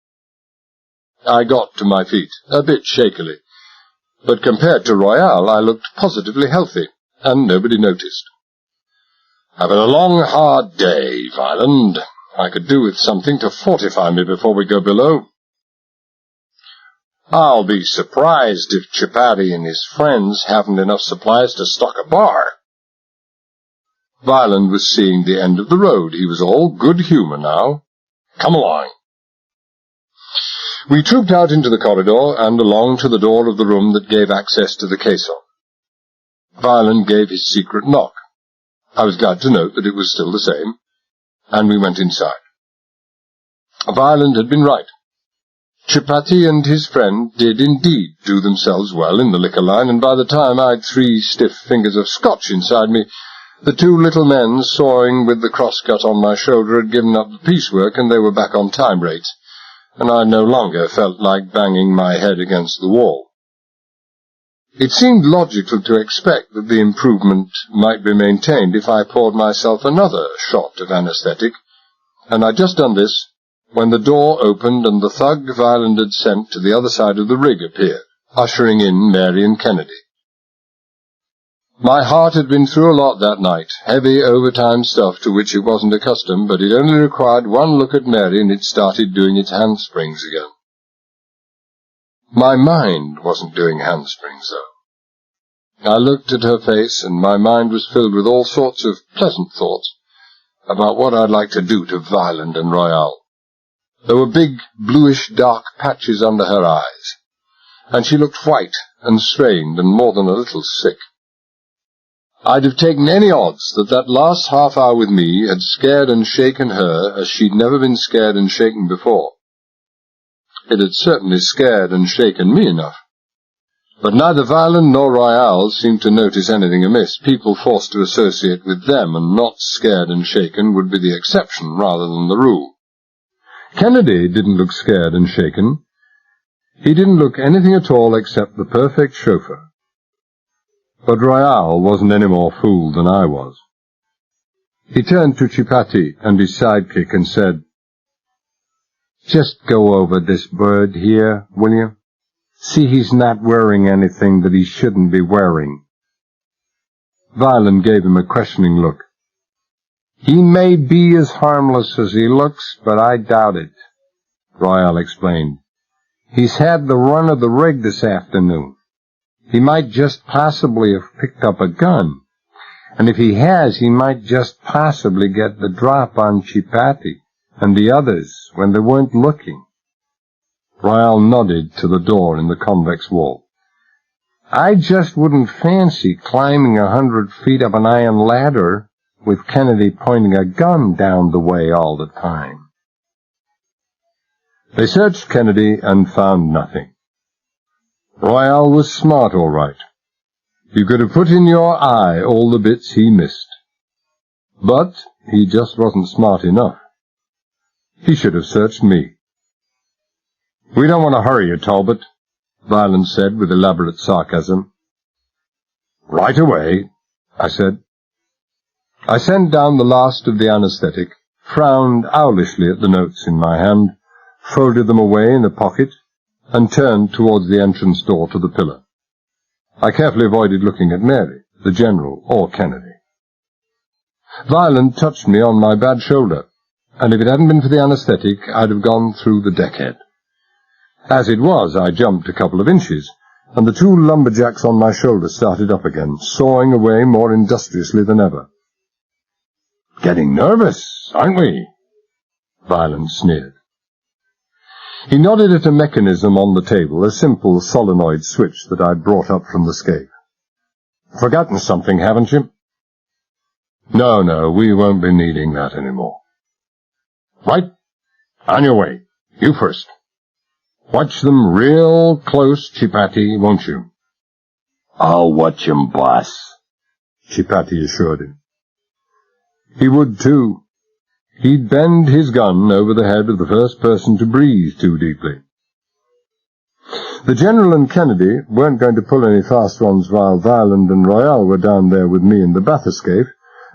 I got to my feet, a bit shakily, but compared to Royale I looked positively healthy, and nobody noticed. "I've had a long, hard day, Violent. I could do with something to fortify me before we go below. I'll be surprised if Chipati and his friends haven't enough supplies to stock a bar." Violent was seeing the end of the road. He was all good humour now. "Come along." We trooped out into the corridor and along to the door of the room that gave access to the caisson. Violent gave his secret knock. I was glad to note that it was still the same, and we went inside. Violent had been right. Chipati and his friend did indeed do themselves well in the liquor line, and by the time I'd 3 stiff fingers of scotch inside me, the 2 little men sawing with the crosscut on my shoulder had given up the piecework, and they were back on time rates, and I no longer felt like banging my head against the wall. It seemed logical to expect that the improvement might be maintained if I poured myself another shot of anesthetic, and I'd just done this when the door opened and the thug Violent had sent to the other side of the rig appeared, ushering in Mary and Kennedy. My heart had been through a lot that night, heavy overtime stuff to which it wasn't accustomed, but it only required one look at Mary and it started doing its handsprings again. My mind wasn't doing handsprings, though. I looked at her face, and my mind was filled with all sorts of pleasant thoughts about what I'd like to do to Violent and Royale. There were big, bluish, dark patches under her eyes, and she looked white and strained and more than a little sick. I'd have taken any odds that that last half hour with me had scared and shaken her as she'd never been scared and shaken before. It had certainly scared and shaken me enough. But neither Violent nor Royale seemed to notice anything amiss. People forced to associate with them and not scared and shaken would be the exception rather than the rule. Kennedy didn't look scared and shaken. He didn't look anything at all except the perfect chauffeur. But Royale wasn't any more fooled than I was. He turned to Chipati and his sidekick and said, "Just go over this bird here, will you? See he's not wearing anything that he shouldn't be wearing." Violent gave him a questioning look. "He may be as harmless as he looks, but I doubt it," Royale explained. "He's had the run of the rig this afternoon. He might just possibly have picked up a gun, and if he has, he might just possibly get the drop on Chipati and the others when they weren't looking." Royale nodded to the door in the convex wall. "I just wouldn't fancy climbing 100 feet up an iron ladder with Kennedy pointing a gun down the way all the time." They searched Kennedy and found nothing. Royale was smart, all right. You could have put in your eye all the bits he missed. But he just wasn't smart enough. He should have searched me. "We don't want to hurry you, Talbot," Violent said with elaborate sarcasm. "Right away," I said. I sent down the last of the anesthetic, frowned owlishly at the notes in my hand, folded them away in a pocket, and turned towards the entrance door to the pillar. I carefully avoided looking at Mary, the General, or Kennedy. Violent touched me on my bad shoulder, and if it hadn't been for the anesthetic, I'd have gone through the deckhead. As it was, I jumped a couple of inches, and the two lumberjacks on my shoulder started up again, sawing away more industriously than ever. "Getting nervous, aren't we?" Violent sneered. He nodded at a mechanism on the table, a simple solenoid switch that I'd brought up from the scave. "Forgotten something, haven't you?" No, we won't be needing that anymore." "Right, on your way. You first. Watch them real close, Chipati, won't you?" "I'll watch 'em, boss," Chipati assured him. He would, too. He'd bend his gun over the head of the first person to breathe too deeply. The General and Kennedy weren't going to pull any fast ones while Violent and Royale were down there with me in the bathyscaphe.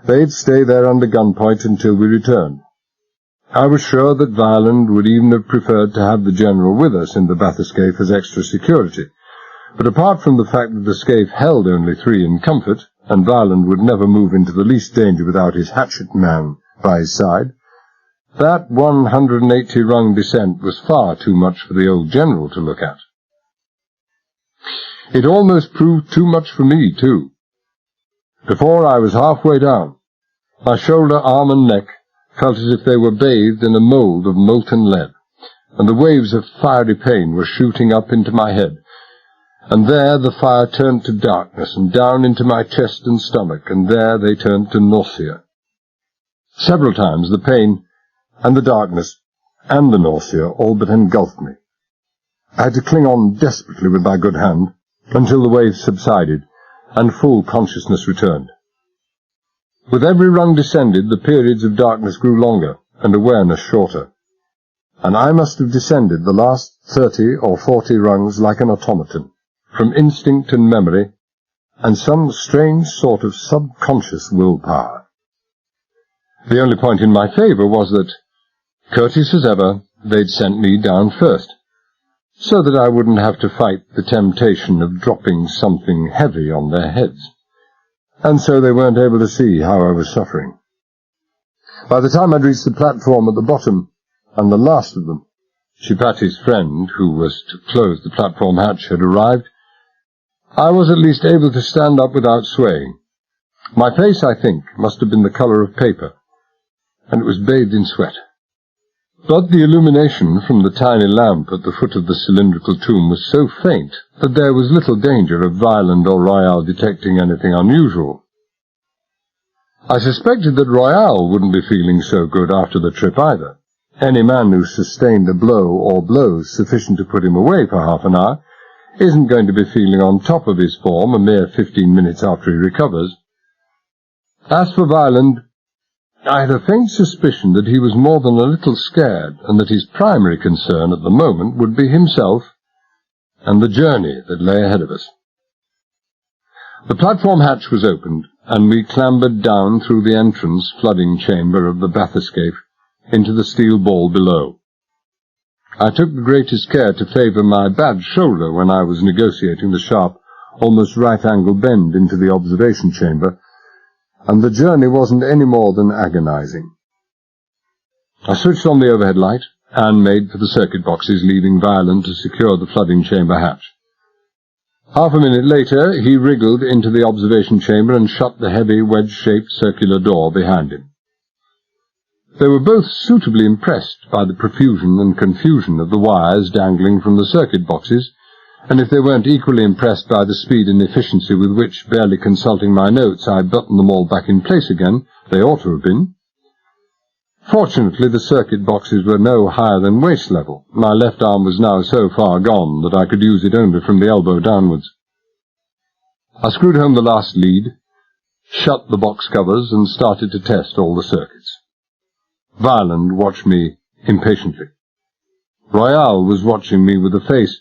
They'd stay there under gunpoint until we returned. I was sure that Violent would even have preferred to have the General with us in the bathyscaphe as extra security, but apart from the fact that the scaphe held only 3 in comfort, and Violent would never move into the least danger without his hatchet man by his side, that 180-rung descent was far too much for the old General to look at. It almost proved too much for me, too. Before I was halfway down, my shoulder, arm, and neck felt as if they were bathed in a mould of molten lead, and the waves of fiery pain were shooting up into my head, and there the fire turned to darkness, and down into my chest and stomach, and there they turned to nausea. Several times the pain and the darkness and the nausea all but engulfed me. I had to cling on desperately with my good hand until the waves subsided and full consciousness returned. With every rung descended, the periods of darkness grew longer and awareness shorter, and I must have descended the last 30 or 40 rungs like an automaton, from instinct and memory, and some strange sort of subconscious willpower. The only point in my favour was that, courteous as ever, they'd sent me down first, so that I wouldn't have to fight the temptation of dropping something heavy on their heads. and so they weren't able to see how I was suffering. By the time I'd reached the platform at the bottom, and the last of them, Chipati's friend, who was to close the platform hatch, had arrived, I was at least able to stand up without swaying. My face, I think, must have been the colour of paper, and it was bathed in sweat. But the illumination from the tiny lamp at the foot of the cylindrical tomb was so faint that there was little danger of Violent or Royale detecting anything unusual. I suspected that Royale wouldn't be feeling so good after the trip either. Any man who sustained a blow or blows sufficient to put him away for half an hour isn't going to be feeling on top of his form a mere 15 minutes after he recovers. As for Violent, I had a faint suspicion that he was more than a little scared, and that his primary concern at the moment would be himself and the journey that lay ahead of us. The platform hatch was opened, and we clambered down through the entrance flooding chamber of the bathyscaphe into the steel ball below. I took the greatest care to favour my bad shoulder when I was negotiating the sharp, almost right-angle bend into the observation chamber, and the journey wasn't any more than agonizing. I switched on the overhead light and made for the circuit boxes, leaving Violent to secure the flooding chamber hatch. Half a minute later, he wriggled into the observation chamber and shut the heavy, wedge-shaped circular door behind him. They were both suitably impressed by the profusion and confusion of the wires dangling from the circuit boxes, and if they weren't equally impressed by the speed and efficiency with which, barely consulting my notes, I buttoned them all back in place again, they ought to have been. Fortunately, the circuit boxes were no higher than waist level. My left arm was now so far gone that I could use it only from the elbow downwards. I screwed home the last lead, shut the box covers, and started to test all the circuits. Violent watched me impatiently. Royale was watching me with a face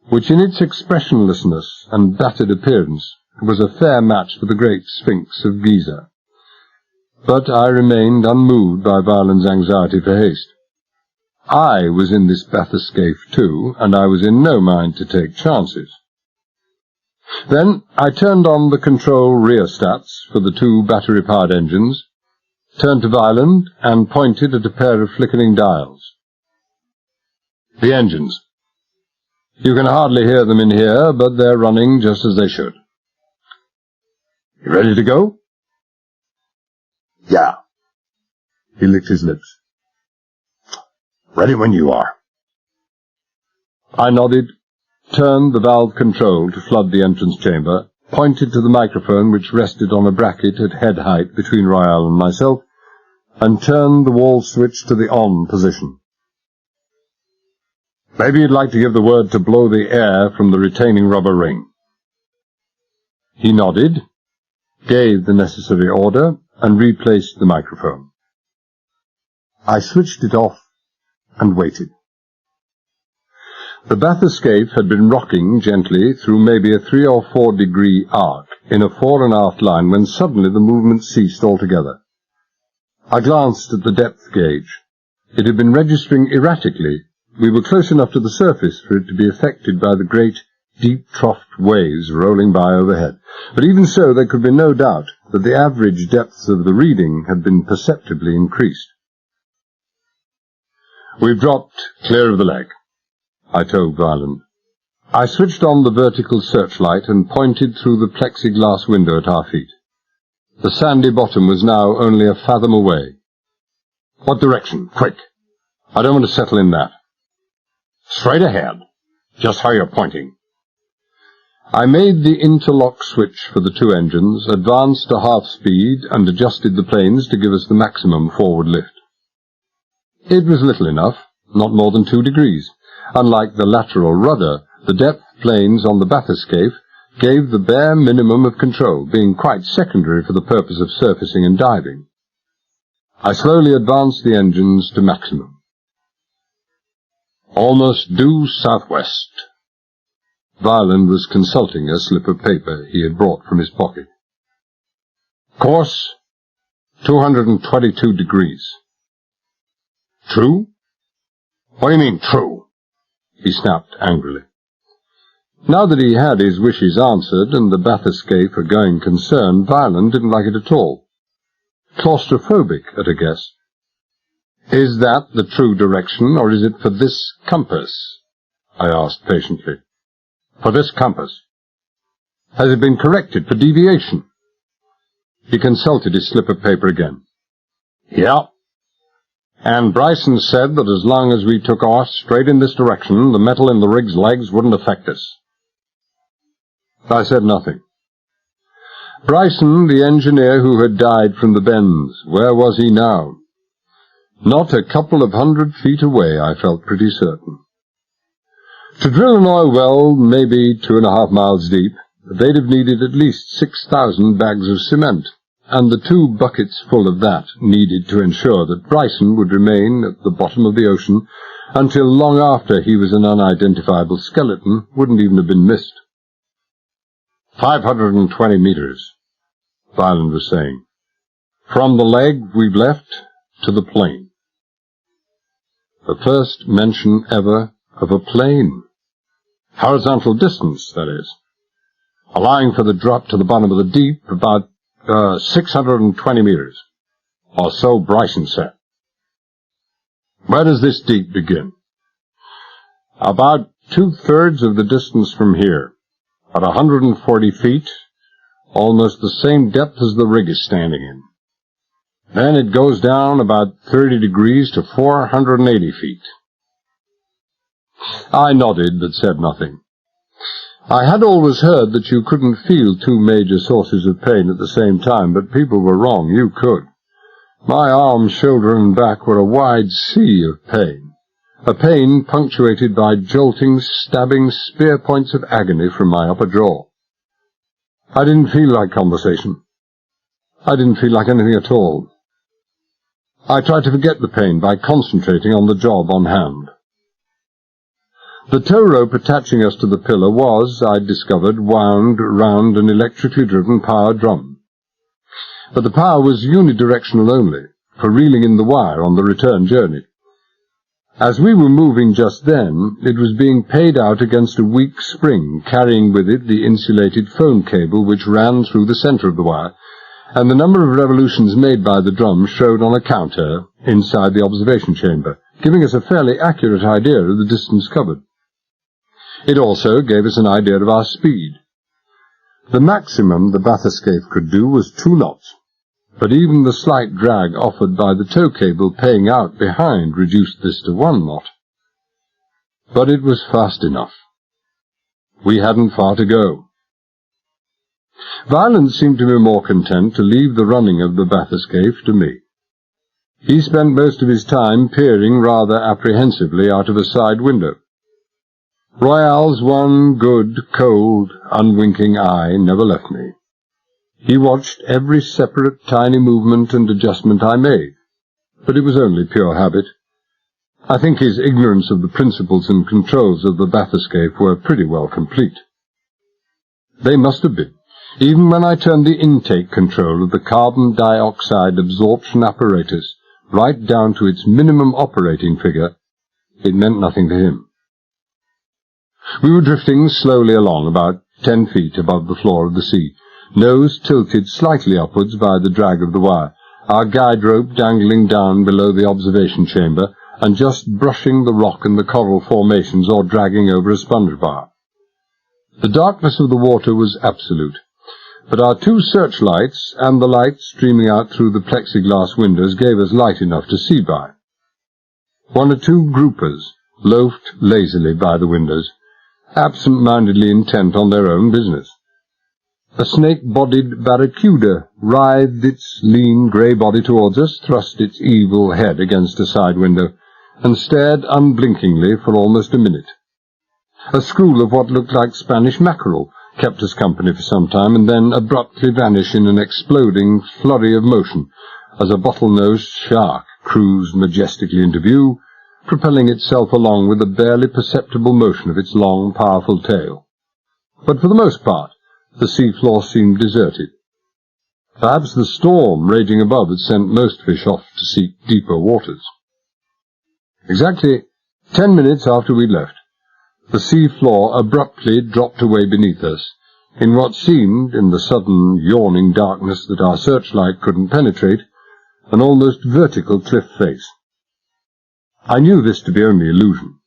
which in its expressionlessness and battered appearance was a fair match for the great Sphinx of Giza. But I remained unmoved by Violent's anxiety for haste. I was in this bathyscaphe too, and I was in no mind to take chances. Then I turned on the control rheostats for the two battery-powered engines, turned to Violent, and pointed at a pair of flickering dials. The engines. You can hardly hear them in here, but they're running just as they should. You ready to go? Yeah. He licked his lips. Ready when you are. I nodded, turned the valve control to flood the entrance chamber, pointed to the microphone which rested on a bracket at head height between Royale and myself, and turned the wall switch to the on position. Maybe you'd like to give the word to blow the air from the retaining rubber ring. He nodded, gave the necessary order, and replaced the microphone. I switched it off and waited. The bathyscaphe had been rocking gently through maybe a 3 or 4 degree arc in a fore and aft line when suddenly the movement ceased altogether. I glanced at the depth gauge. It had been registering erratically. We were close enough to the surface for it to be affected by the great, deep-troughed waves rolling by overhead. But even so, there could be no doubt that the average depths of the reading had been perceptibly increased. "We've dropped clear of the leg," I told Violent. I switched on the vertical searchlight and pointed through the plexiglass window at our feet. The sandy bottom was now only a fathom away. "What direction? Quick! I don't want to settle in that." "Straight ahead. Just how you're pointing." I made the interlock switch for the two engines, advanced to half speed, and adjusted the planes to give us the maximum forward lift. It was little enough, not more than 2 degrees. Unlike the lateral rudder, the depth planes on the bathyscaphe gave the bare minimum of control, being quite secondary for the purpose of surfacing and diving. I slowly advanced the engines to maximum. "Almost due southwest." Violent was consulting a slip of paper he had brought from his pocket. "Course, 222 degrees. "True? What do you mean, true?" he snapped angrily. Now that he had his wishes answered and the bathyscaphe a going concern, Violent didn't like it at all. Claustrophobic, at a guess. "Is that the true direction, or is it for this compass?" I asked patiently. "For this compass." "Has it been corrected for deviation?" He consulted his slip of paper again. "Yeah. And Bryson said that as long as we took off straight in this direction, the metal in the rig's legs wouldn't affect us." I said nothing. Bryson, the engineer who had died from the bends, where was he now? Not a couple of 100 feet away, I felt pretty certain. To drill an oil well, maybe 2.5 miles deep, they'd have needed at least 6,000 bags of cement, and the 2 buckets full of that needed to ensure that Bryson would remain at the bottom of the ocean until long after he was an unidentifiable skeleton wouldn't even have been missed. 520 meters, Violent was saying. From the leg we've left to the plane. The first mention ever of a plane. Horizontal distance, that is. Allowing for the drop to the bottom of the deep, about 620 meters, or so Bryson said. Where does this deep begin? About 2/3 of the distance from here, at 140 feet, almost the same depth as the rig is standing in. Then it goes down about 30 degrees to 480 feet. I nodded, but said nothing. I had always heard that you couldn't feel 2 major sources of pain at the same time, but people were wrong. You could. My arm, shoulder, and back were a wide sea of pain. A pain punctuated by jolting, stabbing spear points of agony from my upper jaw. I didn't feel like conversation. I didn't feel like anything at all. I tried to forget the pain by concentrating on the job on hand. The tow rope attaching us to the pillar was, I discovered, wound round an electrically driven power drum. But the power was unidirectional only, for reeling in the wire on the return journey. As we were moving just then, it was being paid out against a weak spring, carrying with it the insulated phone cable which ran through the center of the wire, and the number of revolutions made by the drum showed on a counter inside the observation chamber, giving us a fairly accurate idea of the distance covered. It also gave us an idea of our speed. The maximum the bathyscaphe could do was 2 knots, but even the slight drag offered by the tow cable paying out behind reduced this to 1 knot. But it was fast enough. We hadn't far to go. Violent seemed to be more content to leave the running of the bathyscaphe to me. He spent most of his time peering rather apprehensively out of a side window. Royale's one good, cold, unwinking eye never left me. He watched every separate tiny movement and adjustment I made, but it was only pure habit. I think his ignorance of the principles and controls of the bathyscaphe were pretty well complete. They must have been, even when I turned the intake control of the carbon dioxide absorption apparatus right down to its minimum operating figure. It meant nothing to him. We were drifting slowly along, about 10 feet above the floor of the sea, nose tilted slightly upwards by the drag of the wire, our guide rope dangling down below the observation chamber, and just brushing the rock and the coral formations or dragging over a sponge bar. The darkness of the water was absolute, but our 2 searchlights and the light streaming out through the plexiglass windows gave us light enough to see by. 1 or 2 groupers loafed lazily by the windows, absent-mindedly intent on their own business. A snake-bodied barracuda writhed its lean grey body towards us, thrust its evil head against a side window, and stared unblinkingly for almost a minute. A school of what looked like Spanish mackerel kept us company for some time, and then abruptly vanished in an exploding flurry of motion, as a bottle-nosed shark cruised majestically into view, propelling itself along with a barely perceptible motion of its long, powerful tail. But for the most part, the seafloor seemed deserted. Perhaps the storm raging above had sent most fish off to seek deeper waters. Exactly 10 minutes after we'd left, The sea floor abruptly dropped away beneath us, in what seemed, in the sudden yawning darkness that our searchlight couldn't penetrate, an almost vertical cliff face. I knew this to be only illusion.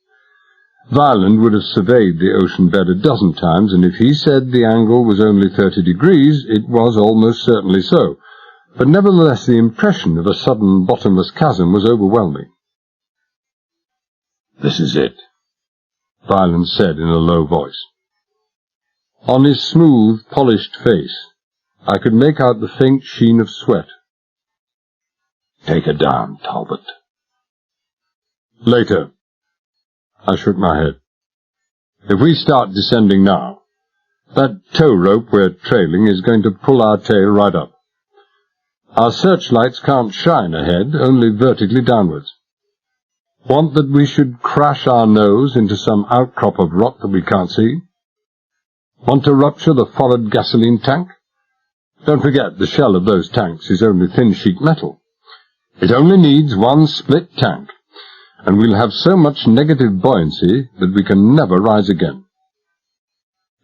Violent would have surveyed the ocean bed a dozen times, and if he said the angle was only 30 degrees, it was almost certainly so. But nevertheless the impression of a sudden bottomless chasm was overwhelming. "This is it," Violent said in a low voice. On his smooth, polished face, I could make out the faint sheen of sweat. "Take her down, Talbot." "Later." I shook my head. "If we start descending now, that tow rope we're trailing is going to pull our tail right up. Our searchlights can't shine ahead, only vertically downwards. Want that we should crash our nose into some outcrop of rock that we can't see? Want to rupture the forward gasoline tank? Don't forget, the shell of those tanks is only thin sheet metal. It only needs one split tank, and we'll have so much negative buoyancy that we can never rise again.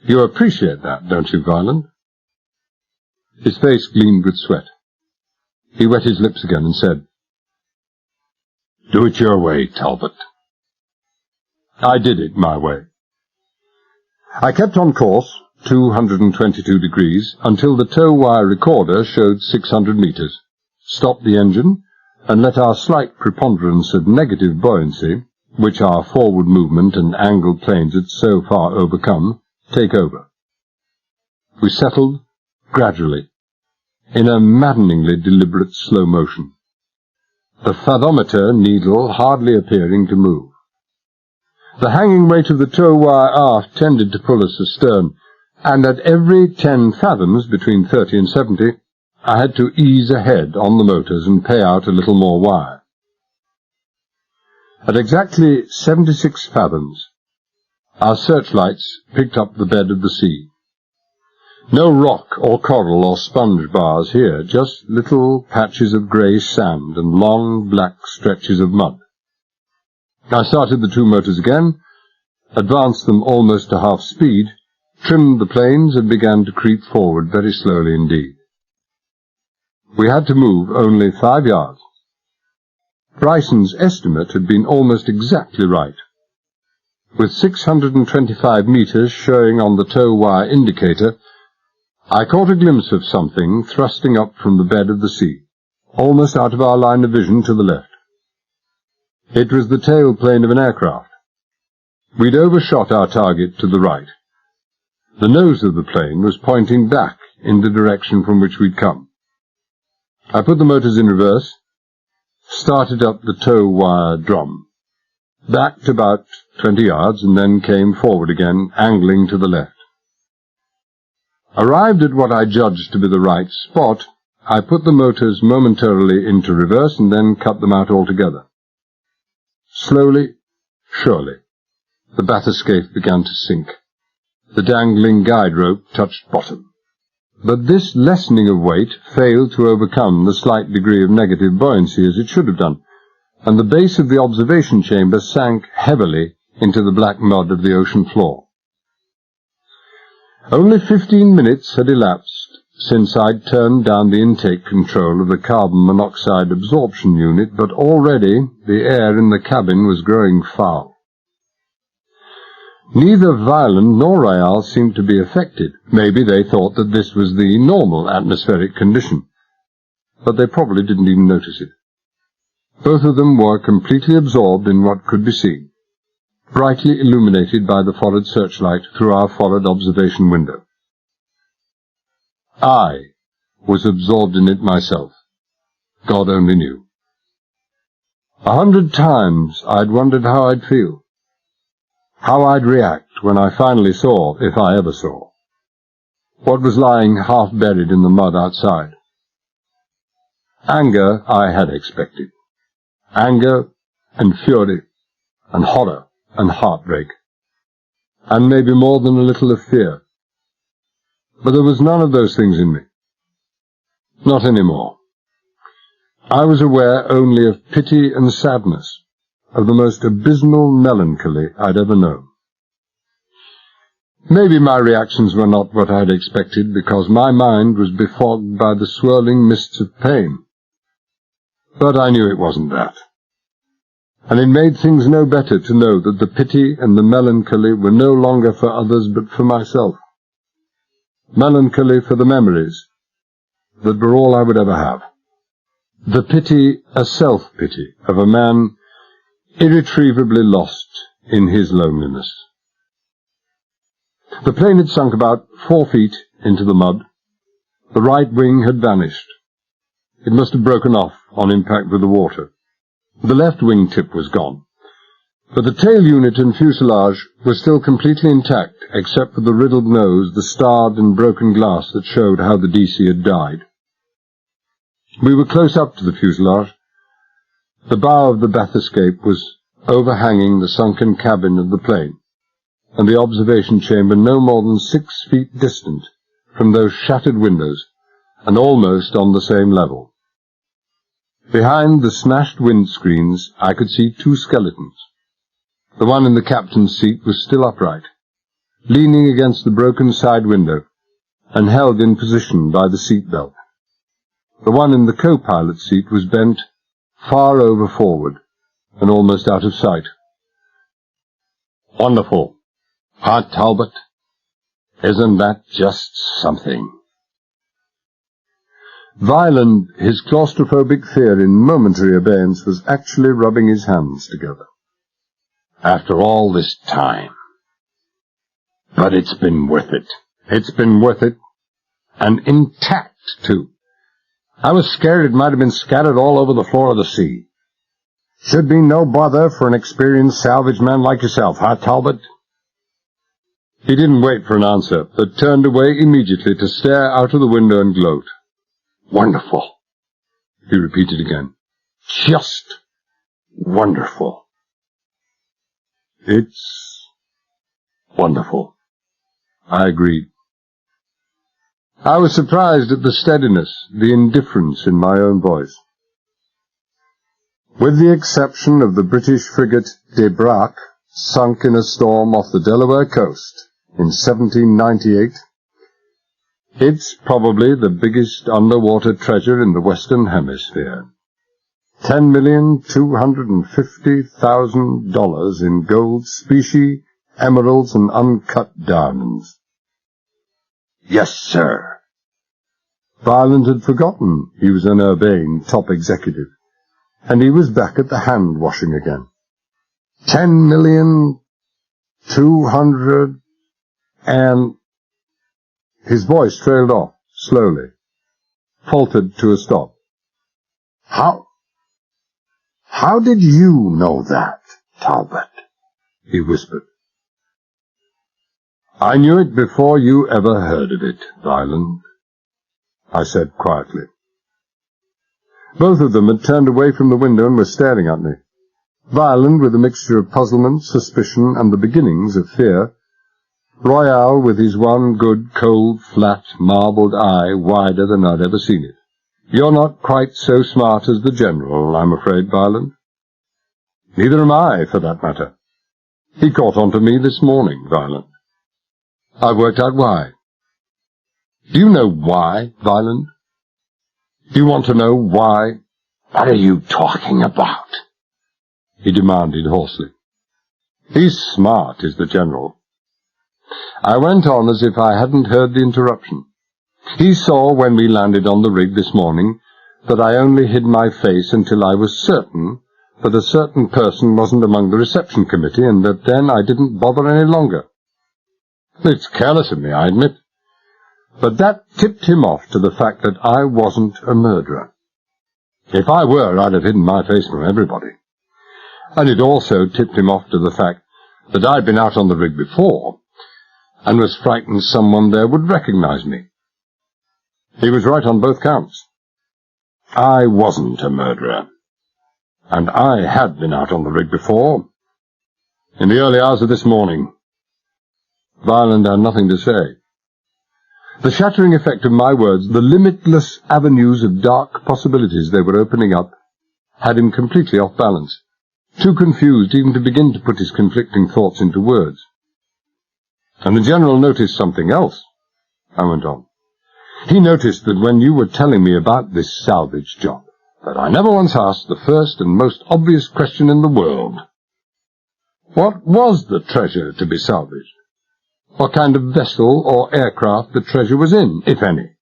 You appreciate that, don't you, Violent?" His face gleamed with sweat. He wet his lips again and said, "Do it your way, Talbot." I did it my way. I kept on course, 222 degrees, until the tow wire recorder showed 600 meters, stopped the engine, and let our slight preponderance of negative buoyancy, which our forward movement and angled planes had so far overcome, take over. We settled gradually, in a maddeningly deliberate slow motion, the fathometer needle hardly appearing to move. The hanging weight of the tow wire aft tended to pull us astern, and at every 10 fathoms, between 30 and 70, I had to ease ahead on the motors and pay out a little more wire. At exactly 76 fathoms, our searchlights picked up the bed of the sea. No rock or coral or sponge bars here, just little patches of grey sand and long black stretches of mud. I started the two motors again, advanced them almost to half speed, trimmed the planes and began to creep forward very slowly indeed. We had to move only 5 yards. Bryson's estimate had been almost exactly right. With 625 meters showing on the tow wire indicator, I caught a glimpse of something thrusting up from the bed of the sea, almost out of our line of vision to the left. It was the tailplane of an aircraft. We'd overshot our target to the right. The nose of the plane was pointing back in the direction from which we'd come. I put the motors in reverse, started up the tow wire drum, backed about 20 yards, and then came forward again, angling to the left. Arrived at what I judged to be the right spot, I put the motors momentarily into reverse and then cut them out altogether. Slowly, surely, the bathyscaphe began to sink. The dangling guide rope touched bottom. But this lessening of weight failed to overcome the slight degree of negative buoyancy as it should have done, and the base of the observation chamber sank heavily into the black mud of the ocean floor. Only 15 minutes had elapsed since I'd turned down the intake control of the carbon monoxide absorption unit, but already the air in the cabin was growing foul. Neither Violent nor Royale seemed to be affected. Maybe they thought that this was the normal atmospheric condition, but they probably didn't even notice it. Both of them were completely absorbed in what could be seen, brightly illuminated by the forward searchlight through our forward observation window. I was absorbed in it myself. God only knew. 100 times I'd wondered how I'd feel, how I'd react when I finally saw, if I ever saw, what was lying half buried in the mud outside. Anger I had expected. Anger and fury and horror and heartbreak, and maybe more than a little of fear. But there was none of those things in me. Not any more. I was aware only of pity and sadness, of the most abysmal melancholy I'd ever known. Maybe my reactions were not what I had expected, because my mind was befogged by the swirling mists of pain. But I knew it wasn't that. And it made things no better to know that the pity and the melancholy were no longer for others but for myself. Melancholy for the memories that were all I would ever have. The pity, a self-pity, of a man irretrievably lost in his loneliness. The plane had sunk about 4 feet into the mud. The right wing had vanished. It must have broken off on impact with the water. The left wing tip was gone, but the tail unit and fuselage were still completely intact, except for the riddled nose, the starred and broken glass that showed how the DC had died. We were close up to the fuselage. The bow of the bathyscape was overhanging the sunken cabin of the plane, and the observation chamber no more than 6 feet distant from those shattered windows, and almost on the same level. Behind the smashed windscreens I could see 2 skeletons. The one in the captain's seat was still upright, leaning against the broken side window, and held in position by the seat belt. The one in the co-pilot's seat was bent far over forward, and almost out of sight. "Wonderful, huh, Talbot? Isn't that just something?" Violent, his claustrophobic fear in momentary abeyance, was actually rubbing his hands together. "After all this time. But it's been worth it. It's been worth it. And intact, too. I was scared it might have been scattered all over the floor of the sea. Should be no bother for an experienced salvage man like yourself, huh, Talbot?" He didn't wait for an answer, but turned away immediately to stare out of the window and gloat. "Wonderful," he repeated again. "Just wonderful." "It's wonderful," I agreed. I was surprised at the steadiness, the indifference in my own voice. With the exception of the British frigate De Brac, sunk in a storm off the Delaware coast in 1798, it's probably the biggest underwater treasure in the Western Hemisphere. $10,250,000 in gold, specie, emeralds, and uncut diamonds. "Yes, sir." Violent had forgotten he was an urbane top executive, and he was back at the hand-washing again. 10,200,000 and... His voice trailed off, slowly, faltered to a stop. How did you know that, Talbot?" he whispered. "I knew it before you ever heard of it, Violent," I said quietly. Both of them had turned away from the window and were staring at me. Violent with a mixture of puzzlement, suspicion, and the beginnings of fear. Royale with his one good, cold, flat, marbled eye wider than I'd ever seen it. "You're not quite so smart as the General, I'm afraid, Violent." "Neither am I, for that matter. He caught on to me this morning, Violent. I've worked out why." "Do you know why, Violent? Do you want to know why?" "What are you talking about?" he demanded hoarsely. "He's smart, is the General." I went on as if I hadn't heard the interruption. "He saw when we landed on the rig this morning that I only hid my face until I was certain that a certain person wasn't among the reception committee, and that then I didn't bother any longer. It's careless of me, I admit, but that tipped him off to the fact that I wasn't a murderer. If I were, I'd have hidden my face from everybody. And it also tipped him off to the fact that I'd been out on the rig before, and was frightened someone there would recognize me. He was right on both counts. I wasn't a murderer, and I had been out on the rig before, in the early hours of this morning." Violent had nothing to say. The shattering effect of my words, the limitless avenues of dark possibilities they were opening up, had him completely off balance, too confused even to begin to put his conflicting thoughts into words. And the General noticed something else, I went on. He noticed that when you were telling me about this salvage job, that I never once asked the first and most obvious question in the world. What was the treasure to be salvaged? What kind of vessel or aircraft the treasure was in, if any?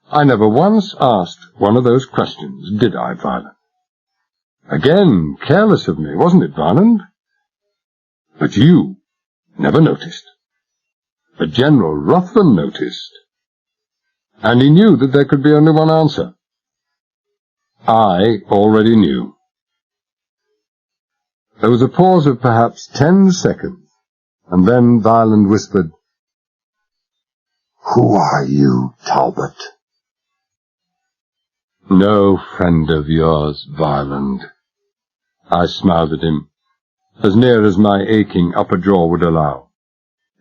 I never once asked one of those questions, did I, Violent? Again, careless of me, wasn't it, Violent? But you never noticed. But General Ruthven noticed. And he knew that there could be only one answer. I already knew. There was a pause of perhaps 10 seconds, and then Violent whispered, "Who are you, Talbot?" "No friend of yours, Violent." I smiled at him, as near as my aching upper jaw would allow.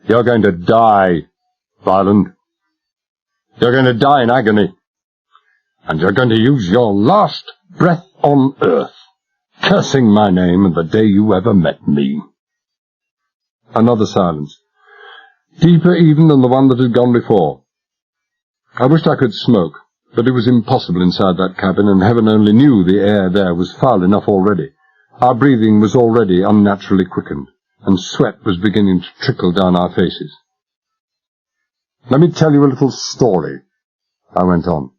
"You're going to die, Violent. You're going to die in agony. And you're going to use your last breath on earth, cursing my name and the day you ever met me." Another silence, deeper even than the one that had gone before. I wished I could smoke, but it was impossible inside that cabin, and heaven only knew the air there was foul enough already. Our breathing was already unnaturally quickened, and sweat was beginning to trickle down our faces. "Let me tell you a little story," I went on.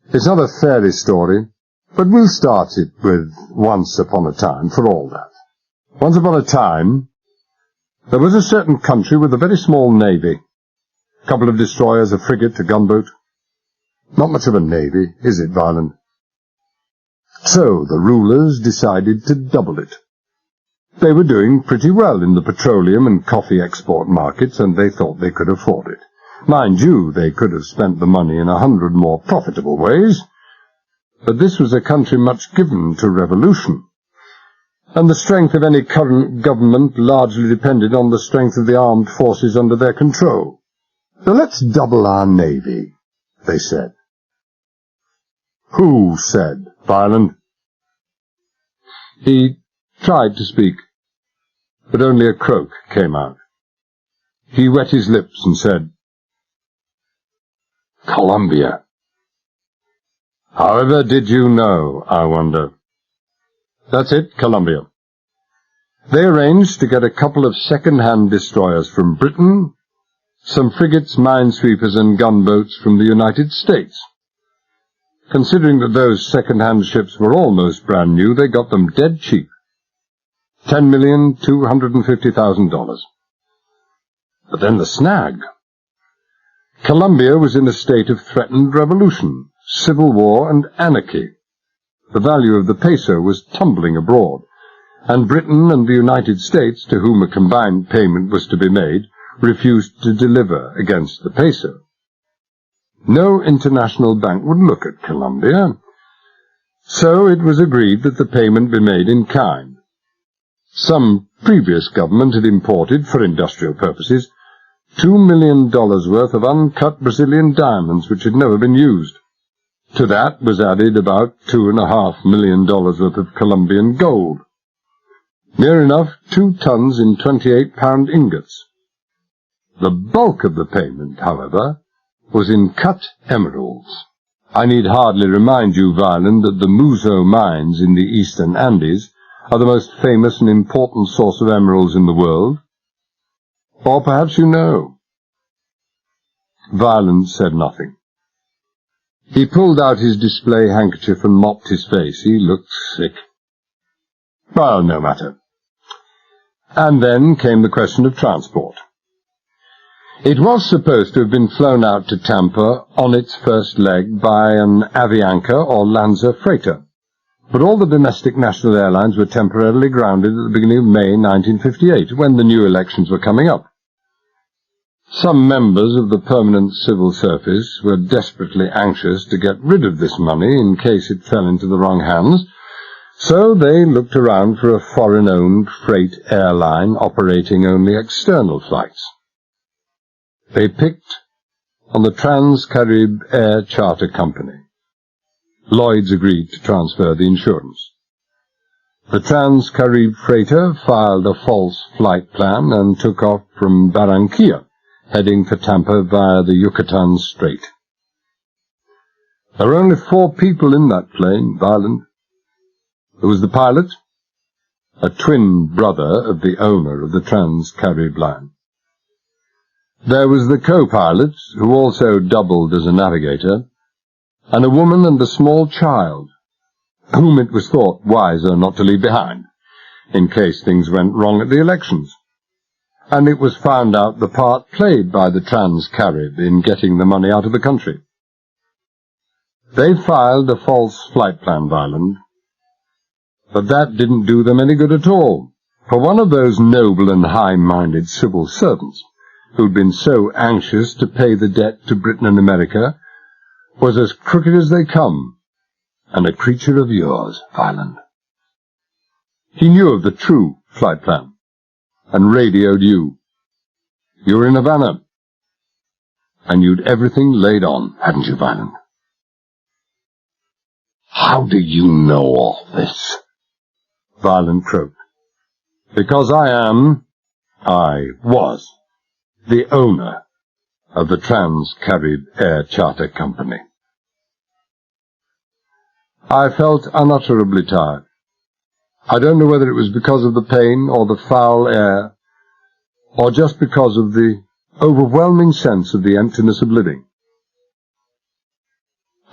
"It's not a fairy story, but we'll start it with once upon a time, for all that. Once upon a time, there was a certain country with a very small navy. A couple of destroyers, a frigate, a gunboat. Not much of a navy, is it, Violent? So the rulers decided to double it. They were doing pretty well in the petroleum and coffee export markets, and they thought they could afford it. Mind you, they could have spent the money in 100 more profitable ways, but this was a country much given to revolution, and the strength of any current government largely depended on the strength of the armed forces under their control. So let's double our navy, they said. Who said, Violent? He tried to speak, but only a croak came out. He wet his lips and said, Columbia. However did you know, I wonder? That's it, Columbia. They arranged to get a couple of second-hand destroyers from Britain, some frigates, minesweepers, and gunboats from the United States. Considering that those second-hand ships were almost brand new, they got them dead cheap. $10,250,000. But then the snag. Columbia was in a state of threatened revolution, civil war, and anarchy. The value of the peso was tumbling abroad, and Britain and the United States, to whom a combined payment was to be made, refused to deliver against the peso. No international bank would look at Columbia, so it was agreed that the payment be made in kind. Some previous government had imported, for industrial purposes, $2 million worth of uncut Brazilian diamonds which had never been used. To that was added about $2.5 million worth of Colombian gold. Near enough 2 tons in 28-pound ingots. The bulk of the payment, however, was in cut emeralds. I need hardly remind you, Violent, that the Muso mines in the eastern Andes are the most famous and important source of emeralds in the world. Or perhaps you know. Violent said nothing. He pulled out his display handkerchief and mopped his face. He looked sick. Well, no matter. And then came the question of transport. It was supposed to have been flown out to Tampa on its first leg by an Avianca or Lanza freighter, but all the domestic national airlines were temporarily grounded at the beginning of May 1958, when the new elections were coming up. Some members of the permanent civil service were desperately anxious to get rid of this money in case it fell into the wrong hands, so they looked around for a foreign-owned freight airline operating only external flights. They picked on the Trans-Carib Air Charter Company. Lloyd's agreed to transfer the insurance. The Trans-Carib freighter filed a false flight plan and took off from Barranquilla, heading for Tampa via the Yucatan Strait. There were only 4 people in that plane, Violent. There was the pilot, a twin brother of the owner of the Trans-Carib line. There was the co-pilot, who also doubled as a navigator, and a woman and a small child, whom it was thought wiser not to leave behind, in case things went wrong at the elections. And it was found out the part played by the Trans-Carib in getting the money out of the country. They filed a false flight plan, Violent, but that didn't do them any good at all, for one of those noble and high-minded civil servants, who'd been so anxious to pay the debt to Britain and America, was as crooked as they come, and a creature of yours, Violent. He knew of the true flight plan, and radioed you. You were in Havana, and you'd everything laid on, hadn't you, Violent? How do you know all this? Violent croaked. Because I was, the owner of the Trans-Carib Air Charter Company. I felt unutterably tired. I don't know whether it was because of the pain or the foul air, or just because of the overwhelming sense of the emptiness of living.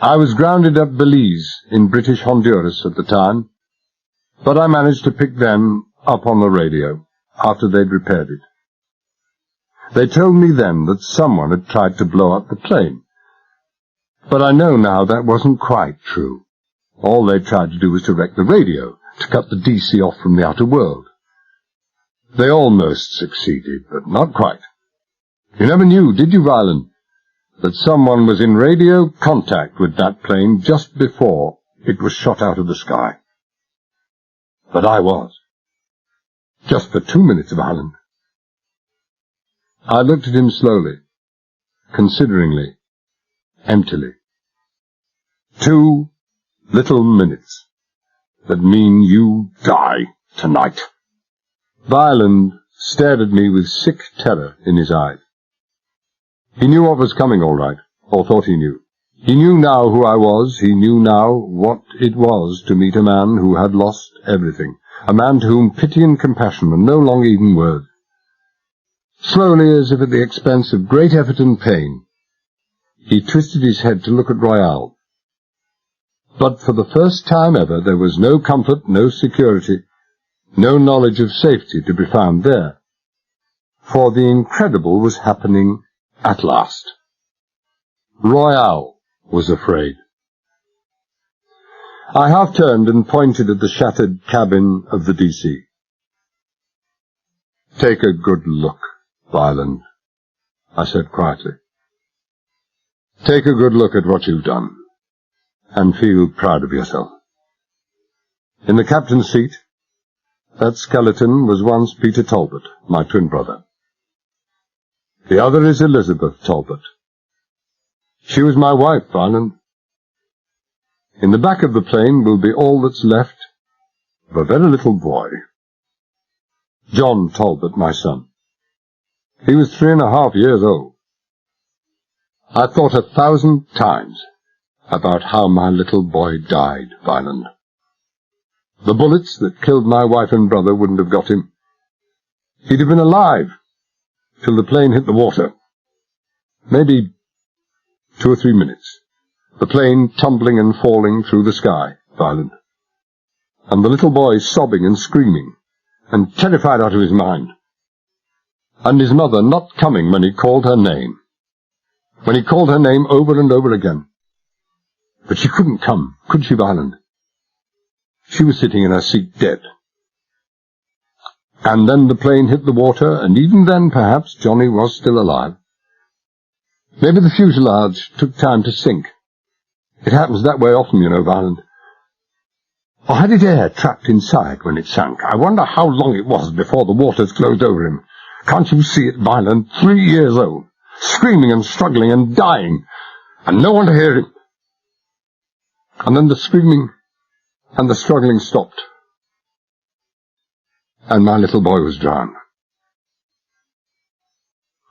I was grounded at Belize in British Honduras at the time, but I managed to pick them up on the radio after they'd repaired it. They told me then that someone had tried to blow up the plane, but I know now that wasn't quite true. All they tried to do was to wreck the radio, to cut the DC off from the outer world. They almost succeeded, but not quite. You never knew, did you, Violent, that someone was in radio contact with that plane just before it was shot out of the sky? But I was. Just for 2 minutes, Violent. I looked at him slowly, consideringly, emptily. 2 little minutes that mean you die tonight. Violent stared at me with sick terror in his eyes. He knew what was coming all right, or thought he knew. He knew now who I was. He knew now what it was to meet a man who had lost everything, a man to whom pity and compassion were no longer even words. Slowly, as if at the expense of great effort and pain, he twisted his head to look at Royale. But for the first time ever there was no comfort, no security, no knowledge of safety to be found there. For the incredible was happening at last. Royale was afraid. I half turned and pointed at the shattered cabin of the DC. Take a good look, Violent, I said quietly. Take a good look at what you've done, and feel proud of yourself. In the captain's seat, that skeleton was once Peter Talbot, my twin brother. The other is Elizabeth Talbot. She was my wife, Violent. In the back of the plane will be all that's left of a very little boy. John Talbot, my son. He was 3.5 years old. I thought 1,000 times about how my little boy died, Violent. The bullets that killed my wife and brother wouldn't have got him. He'd have been alive till the plane hit the water. Maybe 2 or 3 minutes. The plane tumbling and falling through the sky, Violent. And the little boy sobbing and screaming, and terrified out of his mind. And his mother not coming when he called her name. When he called her name over and over again. But she couldn't come, could she, Violent? She was sitting in her seat dead. And then the plane hit the water, and even then, perhaps, Johnny was still alive. Maybe the fuselage took time to sink. It happens that way often, you know, Violent. Or had it air trapped inside when it sank? I wonder how long it was before the waters closed over him. Can't you see it, Violent? 3 years old, screaming and struggling and dying, and no one to hear him. And then the screaming and the struggling stopped. and my little boy was drowned.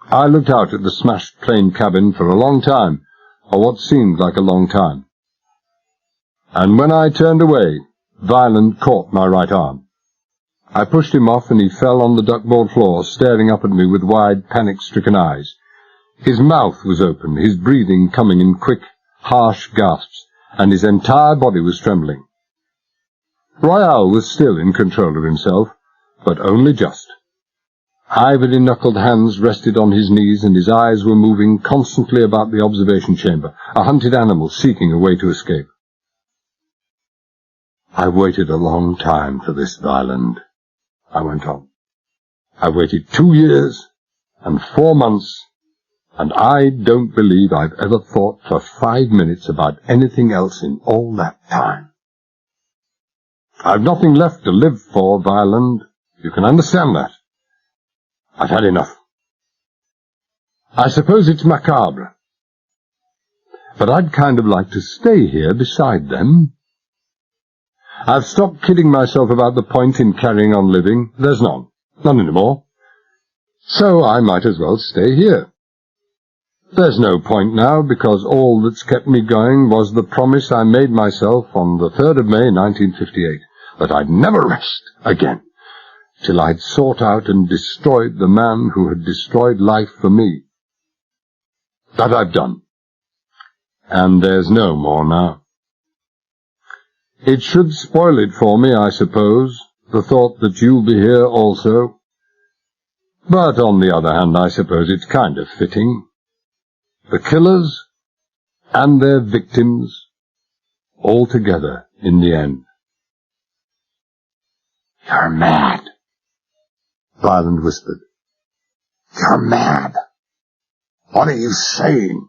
I looked out at the smashed plane cabin for a long time, or what seemed like a long time. And when I turned away, Violent caught my right arm. I pushed him off, and he fell on the duckboard floor, staring up at me with wide, panic-stricken eyes. His mouth was open, his breathing coming in quick, harsh gasps, and his entire body was trembling. Royale was still in control of himself, but only just. Ivory-knuckled hands rested on his knees, and his eyes were moving constantly about the observation chamber, a hunted animal seeking a way to escape. I waited a long time for this, Violent, I went on. I waited 2 years and 4 months, and I don't believe I've ever thought for 5 minutes about anything else in all that time. I've nothing left to live for, Violent. You can understand that. I've had enough. I suppose it's macabre, but I'd kind of like to stay here beside them. I've stopped kidding myself about the point in carrying on living. There's none anymore. So I might as well stay here. There's no point now, because all that's kept me going was the promise I made myself on the 3rd of May, 1958, that I'd never rest again, till I'd sought out and destroyed the man who had destroyed life for me. That I've done. And there's no more now. It should spoil it for me, I suppose, the thought that you'll be here also. But on the other hand, I suppose it's kind of fitting. The killers and their victims, all together in the end. You're mad, Violent whispered. You're mad. What are you saying?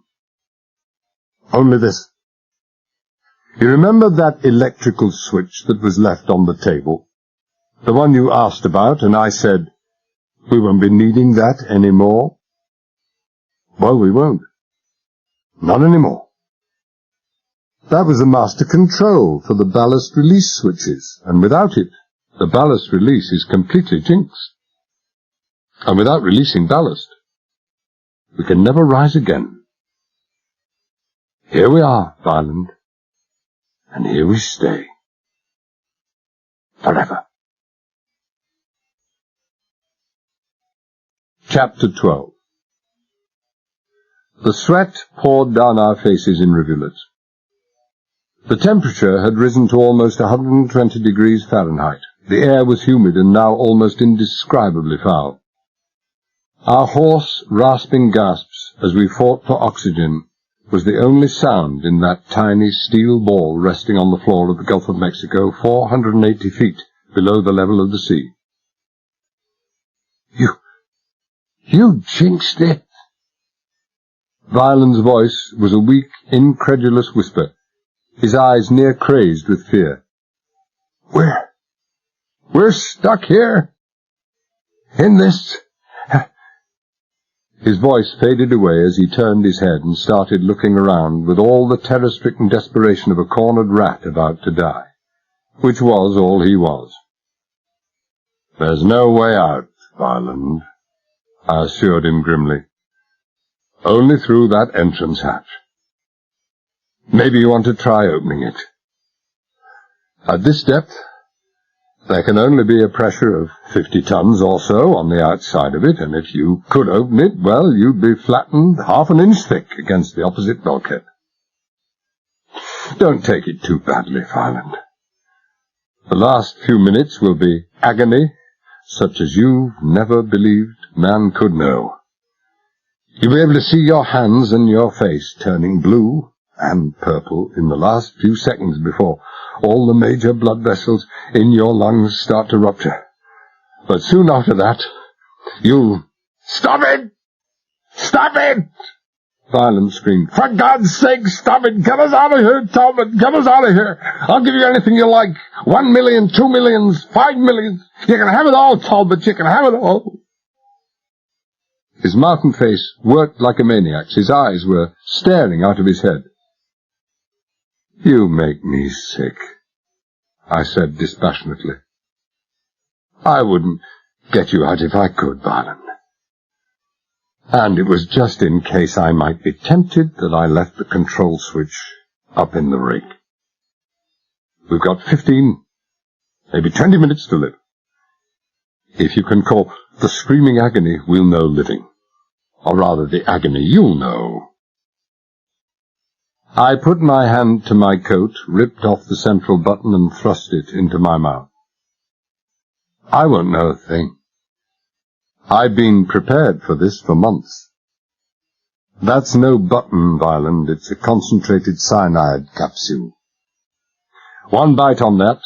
Only this. You remember that electrical switch that was left on the table? The one you asked about, and I said, we won't be needing that anymore. Well, we won't. Not anymore. That was the master control for the ballast release switches, and without it, the ballast release is completely jinxed. And without releasing ballast, we can never rise again. Here we are, Violent, and here we stay. Forever. Chapter 12. The sweat poured down our faces in rivulets. The temperature had risen to almost 120 degrees Fahrenheit. The air was humid and now almost indescribably foul. Our hoarse, rasping gasps as we fought for oxygen was the only sound in that tiny steel ball resting on the floor of the Gulf of Mexico, 480 feet below the level of the sea. You jinxed it. Violent's voice was a weak, incredulous whisper, his eyes near crazed with fear. We're stuck here. In this... His voice faded away as he turned his head and started looking around with all the terror-stricken desperation of a cornered rat about to die, which was all he was. There's no way out, Violent, I assured him grimly. Only through that entrance hatch. Maybe you want to try opening it. At this depth, there can only be a pressure of 50 tons or so on the outside of it, and if you could open it, well, you'd be flattened half an inch thick against the opposite bulkhead. Don't take it too badly, Violent. The last few minutes will be agony, such as you've never believed man could know. You'll be able to see your hands and your face turning blue and purple in the last few seconds before all the major blood vessels in your lungs start to rupture. But soon after that, you'll... Stop it! Stop it! Violent screamed. For God's sake, stop it! Get us out of here, Talbot! Get us out of here! I'll give you anything you like. 1 million, 2 millions, 5 millions. You can have it all, Talbot. You can have it all. His mouth and face worked like a maniac's. His eyes were staring out of his head. You make me sick, I said dispassionately. I wouldn't get you out if I could, Violent. And it was just in case I might be tempted that I left the control switch up in the rig. We've got 15, maybe 20 minutes to live. If you can call the screaming agony we'll know living, or rather the agony you'll know. I put my hand to my coat, ripped off the central button and thrust it into my mouth. I won't know a thing. I've been prepared for this for months. That's no button, Violent, it's a concentrated cyanide capsule. One bite on that,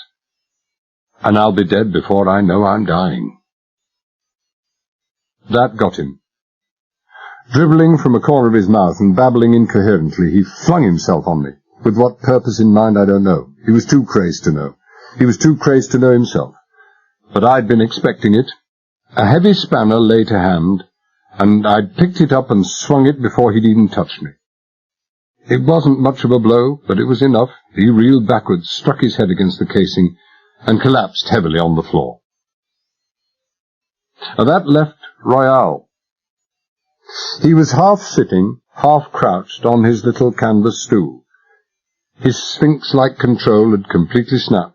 and I'll be dead before I know I'm dying. That got him. Dribbling from a corner of his mouth and babbling incoherently, he flung himself on me. With what purpose in mind, I don't know. He was too crazed to know. He was too crazed to know himself. But I'd been expecting it. A heavy spanner lay to hand, and I'd picked it up and swung it before he'd even touched me. It wasn't much of a blow, but it was enough. He reeled backwards, struck his head against the casing, and collapsed heavily on the floor. That left Royale. He was half sitting, half crouched on his little canvas stool. His sphinx-like control had completely snapped.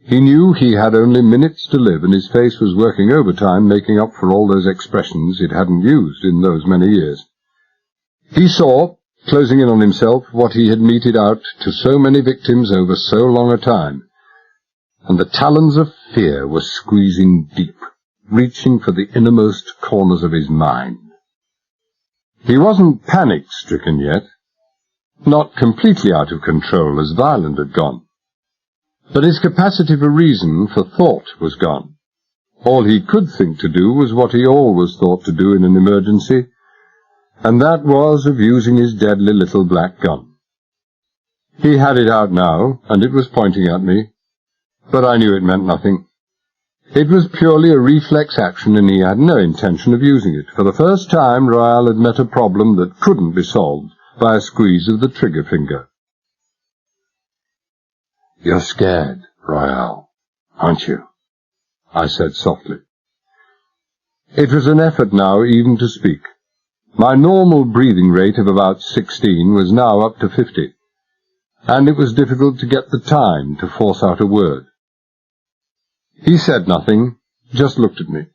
He knew he had only minutes to live, and his face was working overtime, making up for all those expressions it hadn't used in those many years. He saw, closing in on himself, what he had meted out to so many victims over so long a time, and the talons of fear were squeezing deep, reaching for the innermost corners of his mind. He wasn't panic-stricken yet, not completely out of control as Violent had gone. But his capacity for reason, for thought, was gone. All he could think to do was what he always thought to do in an emergency, and that was of using his deadly little black gun. He had it out now, and it was pointing at me, but I knew it meant nothing. It was purely a reflex action, and he had no intention of using it. For the first time, Royale had met a problem that couldn't be solved by a squeeze of the trigger finger. "You're scared, Royale, aren't you?" I said softly. It was an effort now even to speak. My normal breathing rate of about 16 was now up to 50, and it was difficult to get the time to force out a word. He said nothing, just looked at me,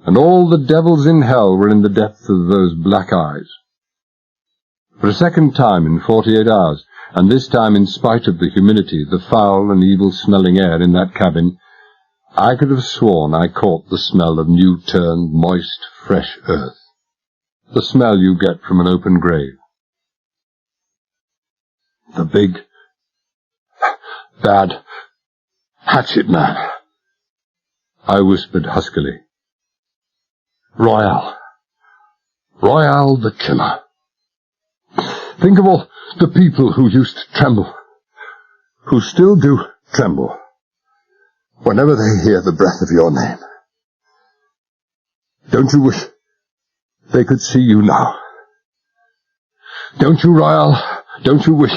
and all the devils in hell were in the depth of those black eyes. For a second time in 48 hours, and this time in spite of the humidity, the foul and evil-smelling air in that cabin, I could have sworn I caught the smell of new-turned, moist, fresh earth, the smell you get from an open grave. "The big, bad hatchet man," I whispered huskily. "Royale. Royale the killer. Think of all the people who used to tremble, who still do tremble, whenever they hear the breath of your name. Don't you wish they could see you now? Don't you, Royale? Don't you wish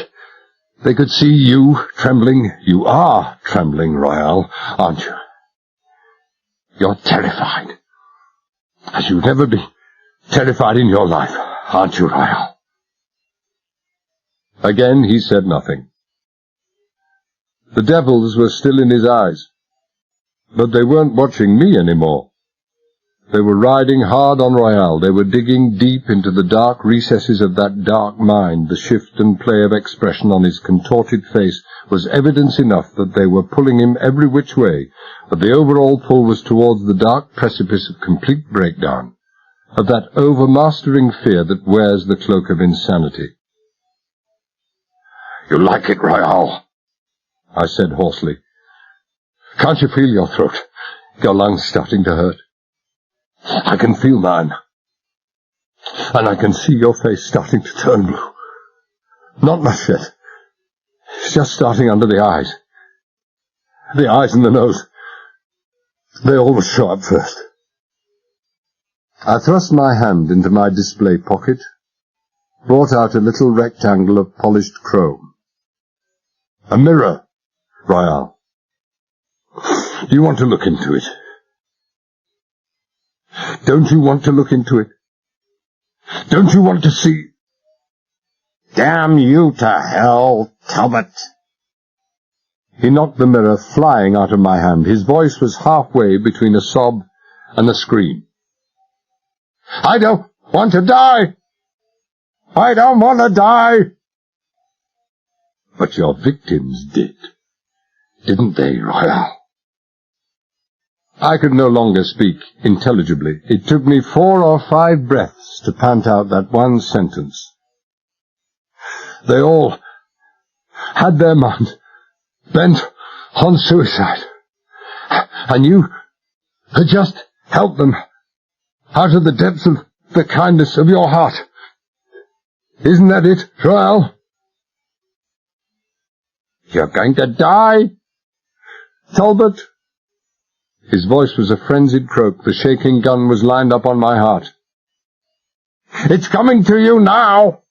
they could see you trembling? You are trembling, Royale, aren't you? You're terrified, as you've never been terrified in your life, aren't you, Royale?" Again he said nothing. The devils were still in his eyes, but they weren't watching me anymore. They were riding hard on Royale. They were digging deep into the dark recesses of that dark mind. The shift and play of expression on his contorted face was evidence enough that they were pulling him every which way, but the overall pull was towards the dark precipice of complete breakdown, of that overmastering fear that wears the cloak of insanity. "You like it, Royale?" I said hoarsely. "Can't you feel your throat, your lungs starting to hurt? I can feel mine. And I can see your face starting to turn blue. Not much yet. It's just starting under the eyes. The eyes and the nose. They always show up first." I thrust my hand into my display pocket, brought out a little rectangle of polished chrome. "A mirror, Royale." Do you want to look into it? Don't you want to look into it? Don't you want to see? Damn you to hell, Talbot! He knocked the mirror flying out of my hand. His voice was halfway between a sob and a scream. I don't want to die! I don't want to die! But your victims did, didn't they, Royal? I could no longer speak intelligibly. It took me 4 or 5 breaths to pant out that one sentence. They all had their mind bent on suicide, and you had just helped them out of the depths of the kindness of your heart. Isn't that it, Royal? You're going to die, Talbot. His voice was a frenzied croak. The shaking gun was lined up on my heart. It's coming to you now!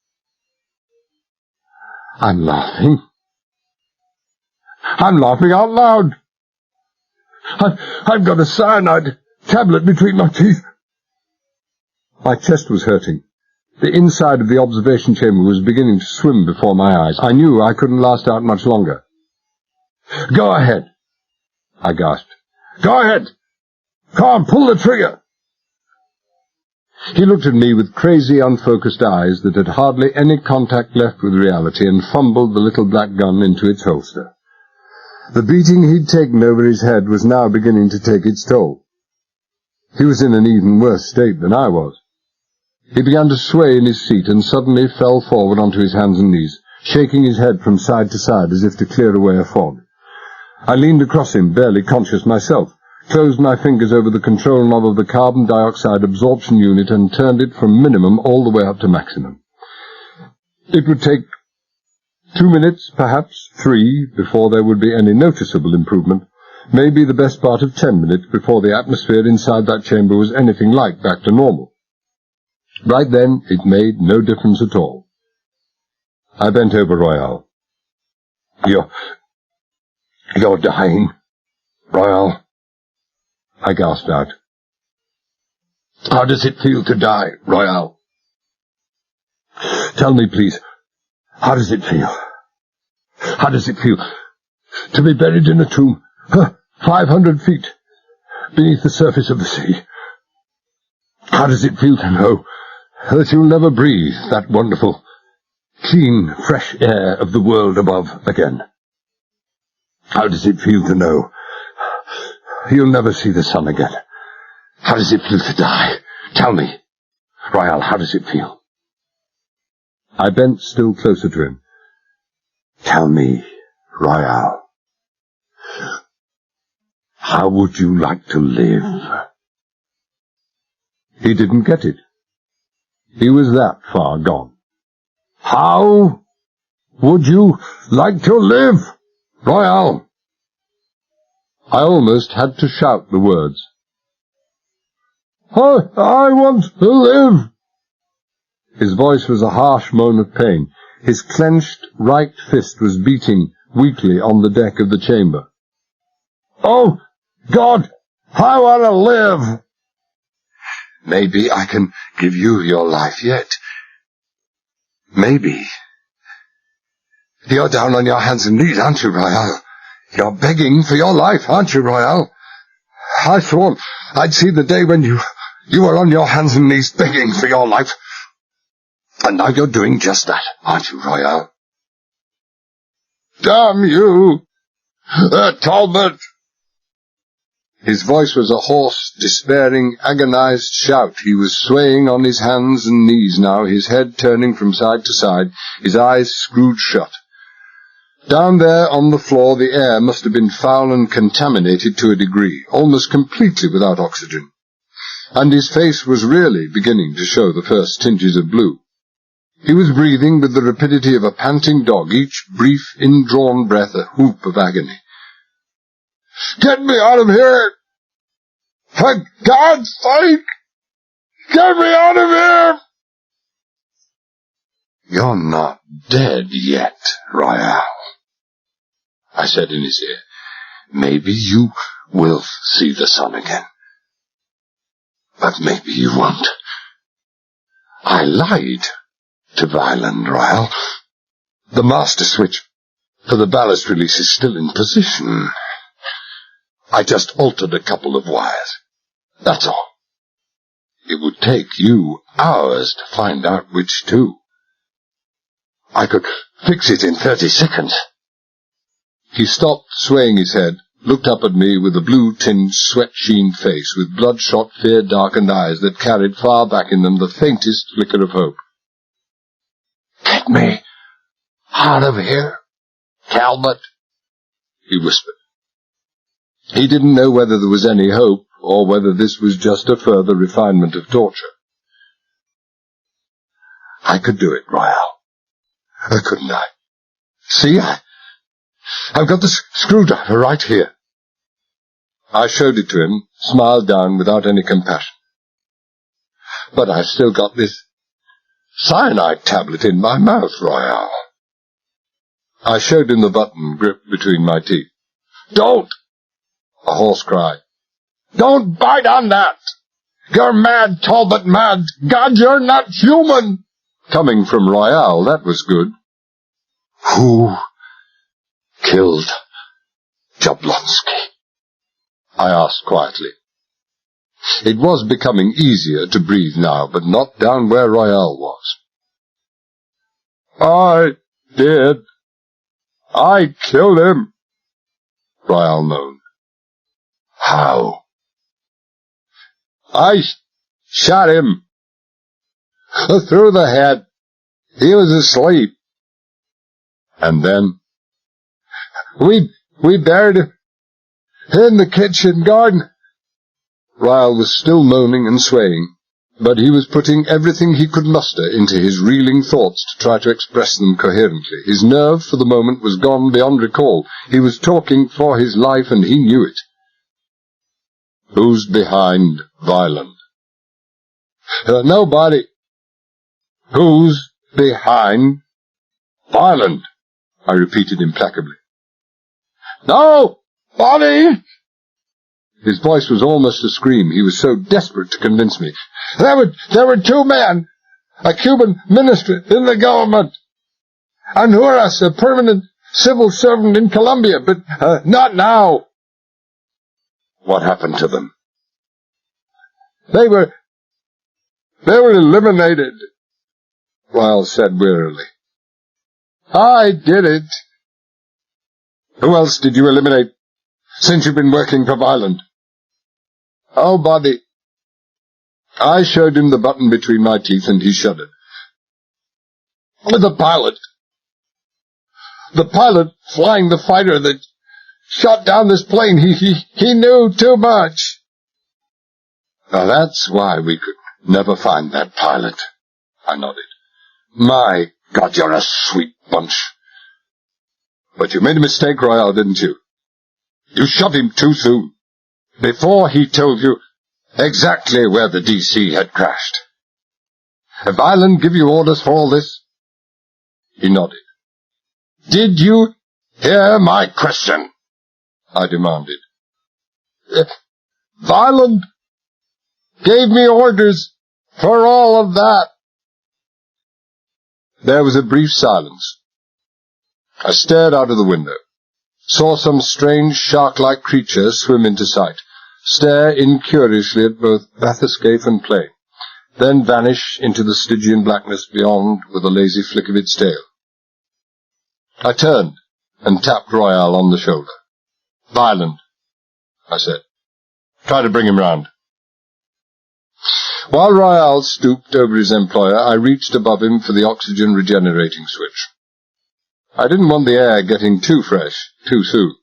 I'm laughing. I'm laughing out loud. I've got a cyanide tablet between my teeth. My chest was hurting. The inside of the observation chamber was beginning to swim before my eyes. I knew I couldn't last out much longer. Go ahead, I gasped. Go ahead! Come on, pull the trigger! He looked at me with crazy, unfocused eyes that had hardly any contact left with reality and fumbled the little black gun into its holster. The beating he'd taken over his head was now beginning to take its toll. He was in an even worse state than I was. He began to sway in his seat and suddenly fell forward onto his hands and knees, shaking his head from side to side as if to clear away a fog. I leaned across him, barely conscious myself, closed my fingers over the control knob of the carbon dioxide absorption unit and turned it from minimum all the way up to maximum. It would take 2 minutes, perhaps 3, before there would be any noticeable improvement, maybe the best part of 10 minutes before the atmosphere inside that chamber was anything like back to normal. Right then, it made no difference at all. I bent over Royal. You're dying, Royal, I gasped out. How does it feel to die, Royal? Tell me, please, how does it feel? How does it feel to be buried in a tomb 500 feet beneath the surface of the sea? How does it feel to know that you'll never breathe that wonderful, clean, fresh air of the world above again? How does it feel to know you'll never see the sun again? How does it feel to die? Tell me, Royal, how does it feel? I bent still closer to him. Tell me, Royal, how would you like to live? He didn't get it. He was that far gone. How would you like to live, Royal? I almost had to shout the words. I want to live. His voice was a harsh moan of pain. His clenched right fist was beating weakly on the deck of the chamber. Oh, God, I want to live. Maybe I can give you your life yet. Maybe. You're down on your hands and knees, aren't you, Royal? You're begging for your life, aren't you, Royal? I thought I'd see the day when you were on your hands and knees begging for your life. And now you're doing just that, aren't you, Royal? Damn you, Talbot! His voice was a hoarse, despairing, agonized shout. He was swaying on his hands and knees now, his head turning from side to side, his eyes screwed shut. Down there on the floor, the air must have been foul and contaminated to a degree, almost completely without oxygen. And his face was really beginning to show the first tinges of blue. He was breathing with the rapidity of a panting dog, each brief, indrawn breath a whoop of agony. Get me out of here! For God's sake! Get me out of here! You're not dead yet, Royal, I said in his ear. Maybe you will see the sun again. But maybe you won't. I lied to Violin Royal. The master switch for the ballast release is still in position. I just altered a couple of wires. That's all. It would take you hours to find out which two. I could fix it in 30 seconds. He stopped swaying his head, looked up at me with a blue-tinged, sweat-sheened face, with bloodshot, fear-darkened eyes that carried far back in them the faintest flicker of hope. "Get me out of here, Talbot," he whispered. He didn't know whether there was any hope, or whether this was just a further refinement of torture. I could do it, Royale. Couldn't I? See, I've got the screwdriver right here. I showed it to him, smiled down without any compassion. But I've still got this cyanide tablet in my mouth, Royale. I showed him the button gripped between my teeth. "Don't!" A hoarse cry. "Don't bite on that! You're mad, Talbot, mad! God, you're not human!" Coming from Royale, that was good. "Who killed Jablonski?" I asked quietly. It was becoming easier to breathe now, but not down where Royale was. "I did. I killed him," Royale moaned. "How?" "I shot him through the head. He was asleep. And then we buried him in the kitchen garden." Royale was still moaning and swaying, but he was putting everything he could muster into his reeling thoughts to try to express them coherently. His nerve for the moment was gone beyond recall. He was talking for his life, and he knew it. "Who's behind Violin?" "Nobody." "Who's behind Violin?" I repeated implacably. "Nobody!" His voice was almost a scream. He was so desperate to convince me. There were two men, a Cuban minister in the government, and Juarez, a permanent civil servant in Colombia, but not now." "What happened to them?" They were eliminated," Royale said wearily. "I did it." "Who else did you eliminate since you've been working for Violin?" "Nobody." I showed him the button between my teeth, and he shuddered. The pilot flying the fighter that shot down this plane, he knew too much." "Now that's why we could never find that pilot," I nodded. "My God, you're a sweet bunch. But you made a mistake, Royale, didn't you? You shot him too soon, before he told you exactly where the DC had crashed. Have Violin give you orders for all this?" He nodded. "Did you hear my question?" I demanded. "Violin gave me orders for all of that." There was a brief silence. I stared out of the window, saw some strange shark-like creature swim into sight, stare incuriously at both bathyscaphe and plane, then vanish into the Stygian blackness beyond with a lazy flick of its tail. I turned and tapped Royale on the shoulder. "Violin," I said. "Try to bring him round." While Royale stooped over his employer, I reached above him for the oxygen regenerating switch. I didn't want the air getting too fresh too soon.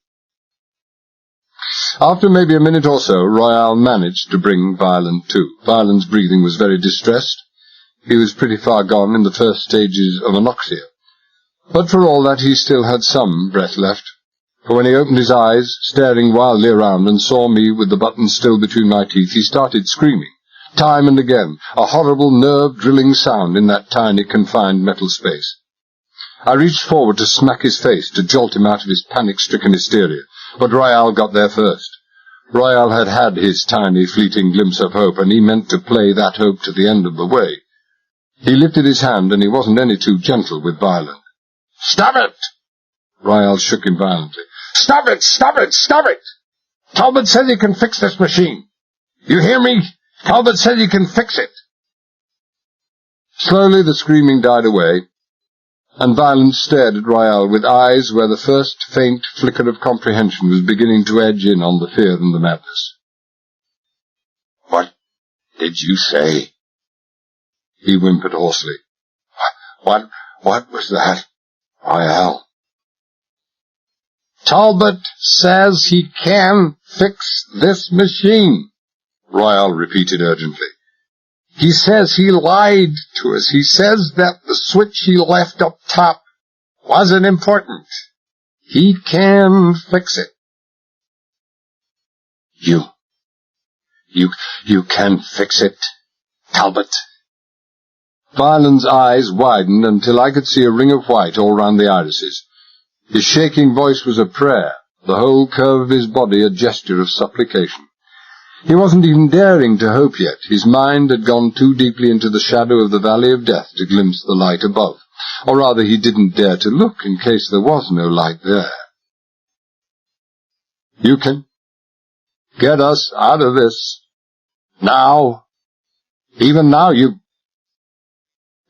After maybe a minute or so, Royale managed to bring Violin to. Violin's breathing was very distressed. He was pretty far gone in the first stages of anoxia. But for all that, he still had some breath left. For when he opened his eyes, staring wildly around, and saw me with the button still between my teeth, he started screaming, time and again, a horrible nerve-drilling sound in that tiny, confined metal space. I reached forward to smack his face, to jolt him out of his panic-stricken hysteria, but Royale got there first. Royal had had his tiny, fleeting glimpse of hope, and he meant to play that hope to the end of the way. He lifted his hand, and he wasn't any too gentle with Violent. "Stop it!" Royal shook him violently. "Stop it! Stop it! Stop it! Talbot says he can fix this machine. You hear me? Talbot says he can fix it." Slowly the screaming died away, and Violent stared at Royal with eyes where the first faint flicker of comprehension was beginning to edge in on the fear and the madness. "What did you say?" he whimpered hoarsely. What was that, Royal?" "Talbot says he can fix this machine," Royal repeated urgently. "He says he lied to us. He says that the switch he left up top wasn't important. He can fix it." You can fix it, Talbot?" Violent's eyes widened until I could see a ring of white all round the irises. His shaking voice was a prayer, the whole curve of his body a gesture of supplication. He wasn't even daring to hope yet. His mind had gone too deeply into the shadow of the valley of death to glimpse the light above. Or rather, he didn't dare to look in case there was no light there. "You can get us out of this. Now. Even now you—"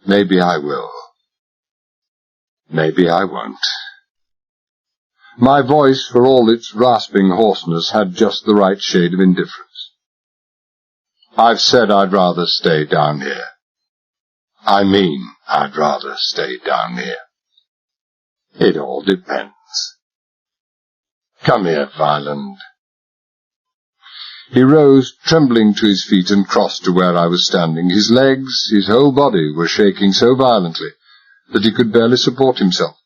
"Maybe I will. Maybe I won't." My voice, for all its rasping hoarseness, had just the right shade of indifference. "I've said I'd rather stay down here. I mean, I'd rather stay down here. It all depends. Come here, Violent." He rose, trembling to his feet, and crossed to where I was standing. His legs, his whole body, were shaking so violently that he could barely support himself.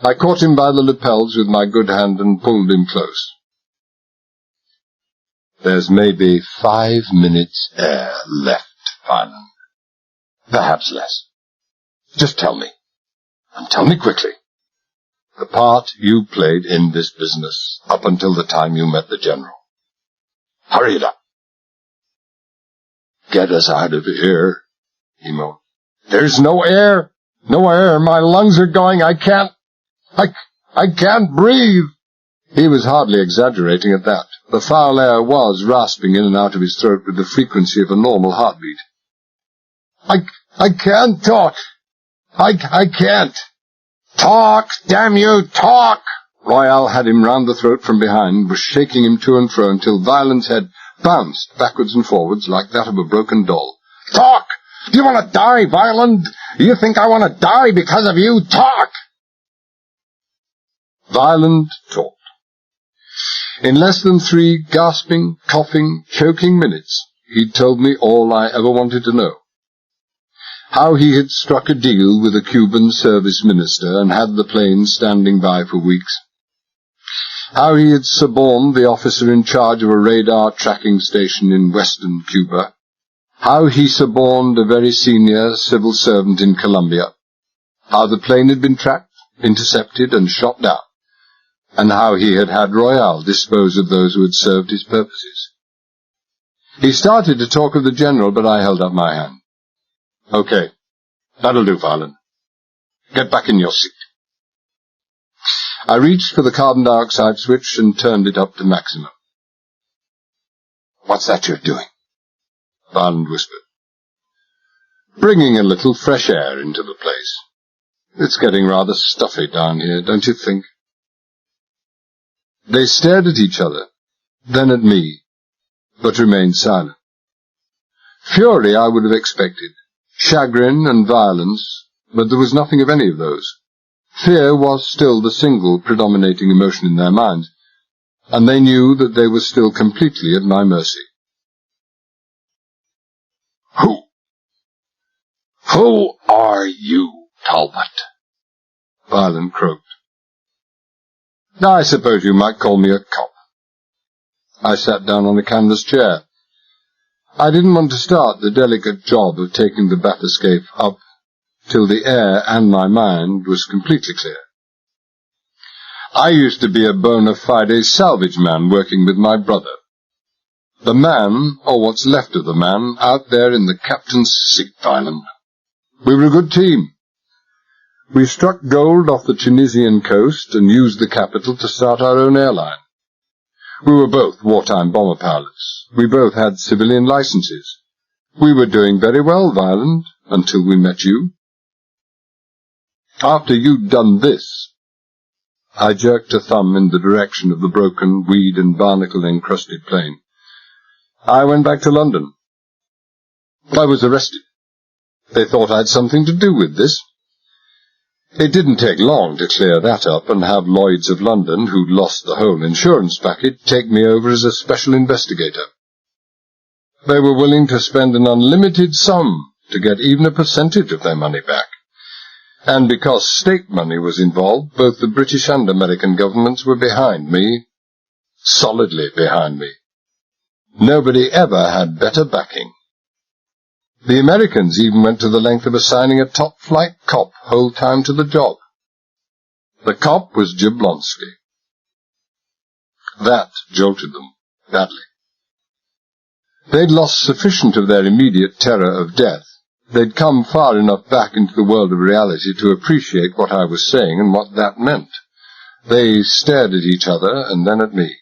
I caught him by the lapels with my good hand and pulled him close. "There's maybe 5 minutes air left, Violent. Perhaps less. Just tell me, and tell me quickly, the part you played in this business up until the time you met the General. Hurry it up." "Get us out of here," he moaned. "There's no air. No air. My lungs are going. I can't breathe." He was hardly exaggerating at that. The foul air was rasping in and out of his throat with the frequency of a normal heartbeat. I can't talk. I can't. Talk, damn you, talk!" Royal had him round the throat from behind, was shaking him to and fro until Violent's head bounced backwards and forwards like that of a broken doll. "Talk! Do you want to die, Violent? You think I want to die because of you? Talk!" Violent talked. In less than 3 gasping, coughing, choking minutes, he'd told me all I ever wanted to know. How he had struck a deal with a Cuban service minister and had the plane standing by for weeks. How he had suborned the officer in charge of a radar tracking station in western Cuba. How he suborned a very senior civil servant in Colombia. How the plane had been tracked, intercepted, and shot down. And how he had had Royal dispose of those who had served his purposes. He started to talk of the General, but I held up my hand. "Okay, that'll do, Violent. Get back in your seat." I reached for the carbon dioxide switch and turned it up to maximum. "What's that you're doing?" Violent whispered. "Bringing a little fresh air into the place. It's getting rather stuffy down here, don't you think?" They stared at each other, then at me, but remained silent. Fury I would have expected, chagrin and violence, but there was nothing of any of those. Fear was still the single predominating emotion in their minds, and they knew that they were still completely at my mercy. Who are you, Talbot?" Violent croaked. "I suppose you might call me a cop." I sat down on a canvas chair. I didn't want to start the delicate job of taking the bathyscaphe up till the air and my mind was completely clear. "I used to be a bona fide salvage man working with my brother. The man, or what's left of the man, out there in the captain's seat, Violent. We were a good team. We struck gold off the Tunisian coast and used the capital to start our own airline. We were both wartime bomber pilots. We both had civilian licenses. We were doing very well, Violent, until we met you. After you'd done this, I jerked a thumb in the direction of the broken, weed and barnacle-encrusted plane. I went back to London. I was arrested. They thought I'd something to do with this. It didn't take long to clear that up and have Lloyd's of London, who'd lost the whole insurance packet, take me over as a special investigator. They were willing to spend an unlimited sum to get even a percentage of their money back. And because state money was involved, both the British and American governments were behind me, solidly behind me. Nobody ever had better backing. The Americans even went to the length of assigning a top-flight cop whole time to the job. The cop was Jablonski. That jolted them badly. They'd lost sufficient of their immediate terror of death. They'd come far enough back into the world of reality to appreciate what I was saying and what that meant. They stared at each other and then at me.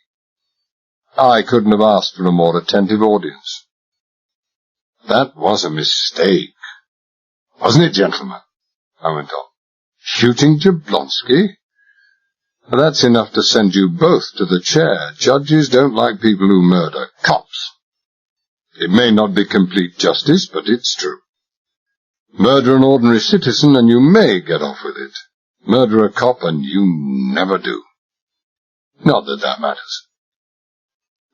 I couldn't have asked for a more attentive audience. That was a mistake, wasn't it, gentlemen? I went on. Shooting Jablonski? That's enough to send you both to the chair. Judges don't like people who murder cops. It may not be complete justice, but it's true. Murder an ordinary citizen and you may get off with it. Murder a cop and you never do. Not that that matters.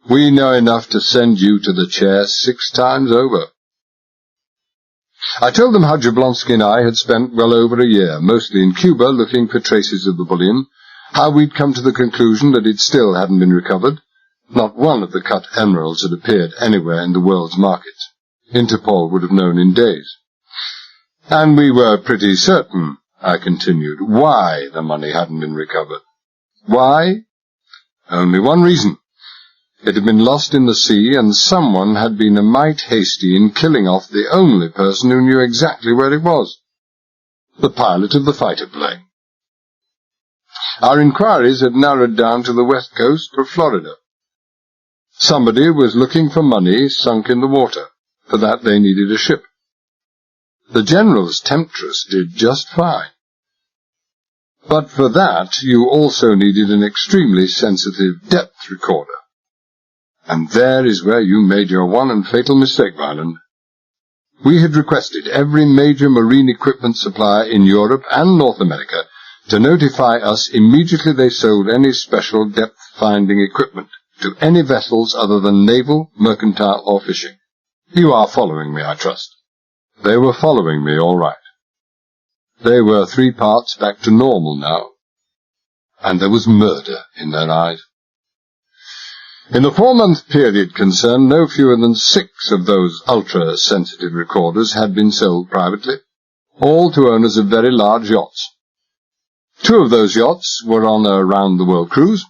We know enough to send you to the chair 6 times over. I told them how Jablonski and I had spent well over a year, mostly in Cuba, looking for traces of the bullion, how we'd come to the conclusion that it still hadn't been recovered. Not one of the cut emeralds had appeared anywhere in the world's markets. Interpol would have known in days. And we were pretty certain, I continued, why the money hadn't been recovered. Why? Only one reason. It had been lost in the sea, and someone had been a mite hasty in killing off the only person who knew exactly where it was. The pilot of the fighter plane. Our inquiries had narrowed down to the west coast of Florida. Somebody was looking for money sunk in the water. For that they needed a ship. The General's Temptress did just fine. But for that you also needed an extremely sensitive depth recorder. And there is where you made your one and fatal mistake, Violent. We had requested every major marine equipment supplier in Europe and North America to notify us immediately they sold any special depth-finding equipment to any vessels other than naval, mercantile, or fishing. You are following me, I trust. They were following me, all right. They were 3 parts back to normal now. And there was murder in their eyes. In the 4-month period concerned, no fewer than 6 of those ultra-sensitive recorders had been sold privately, all to owners of very large yachts. 2 of those yachts were on a round-the-world cruise.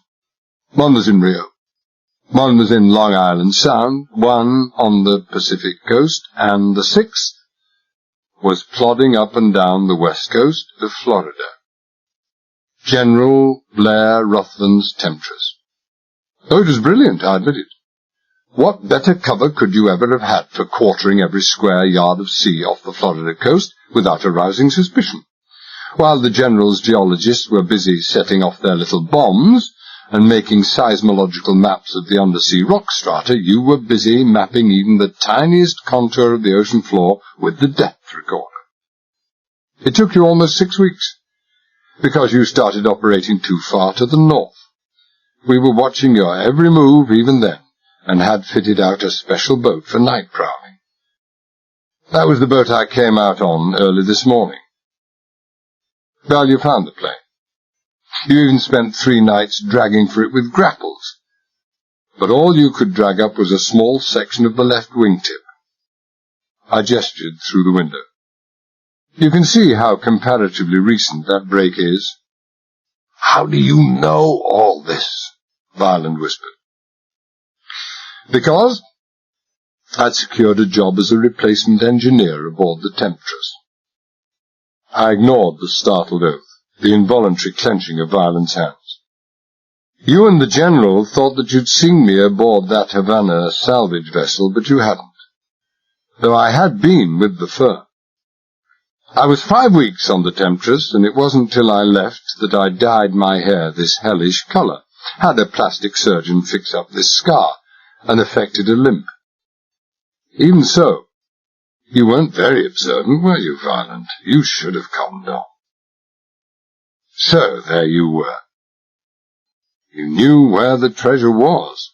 One was in Rio. One was in Long Island Sound, one on the Pacific coast, and the 6th was plodding up and down the west coast of Florida. General Blair Ruthven's Temptress. Oh, it was brilliant, I admit it. What better cover could you ever have had for quartering every square yard of sea off the Florida coast without arousing suspicion? While the General's geologists were busy setting off their little bombs and making seismological maps of the undersea rock strata, you were busy mapping even the tiniest contour of the ocean floor with the depth recorder. It took you almost 6 weeks, because you started operating too far to the north. We were watching your every move even then, and had fitted out a special boat for night prowling. That was the boat I came out on early this morning. Well, you found the plane. You even spent 3 nights dragging for it with grapples. But all you could drag up was a small section of the left wingtip. I gestured through the window. You can see how comparatively recent that break is. How do you know all this? Violent whispered. Because I'd secured a job as a replacement engineer aboard the Temptress. I ignored the startled oath, the involuntary clenching of Violent's hands. You and the General thought that you'd seen me aboard that Havana salvage vessel, but you hadn't, though I had been with the firm. I was 5 weeks on the Temptress, and it wasn't till I left that I dyed my hair this hellish colour, had a plastic surgeon fix up this scar, and effected a limp. Even so, you weren't very observant, were you, Violent? You should have calmed down. So there you were. You knew where the treasure was,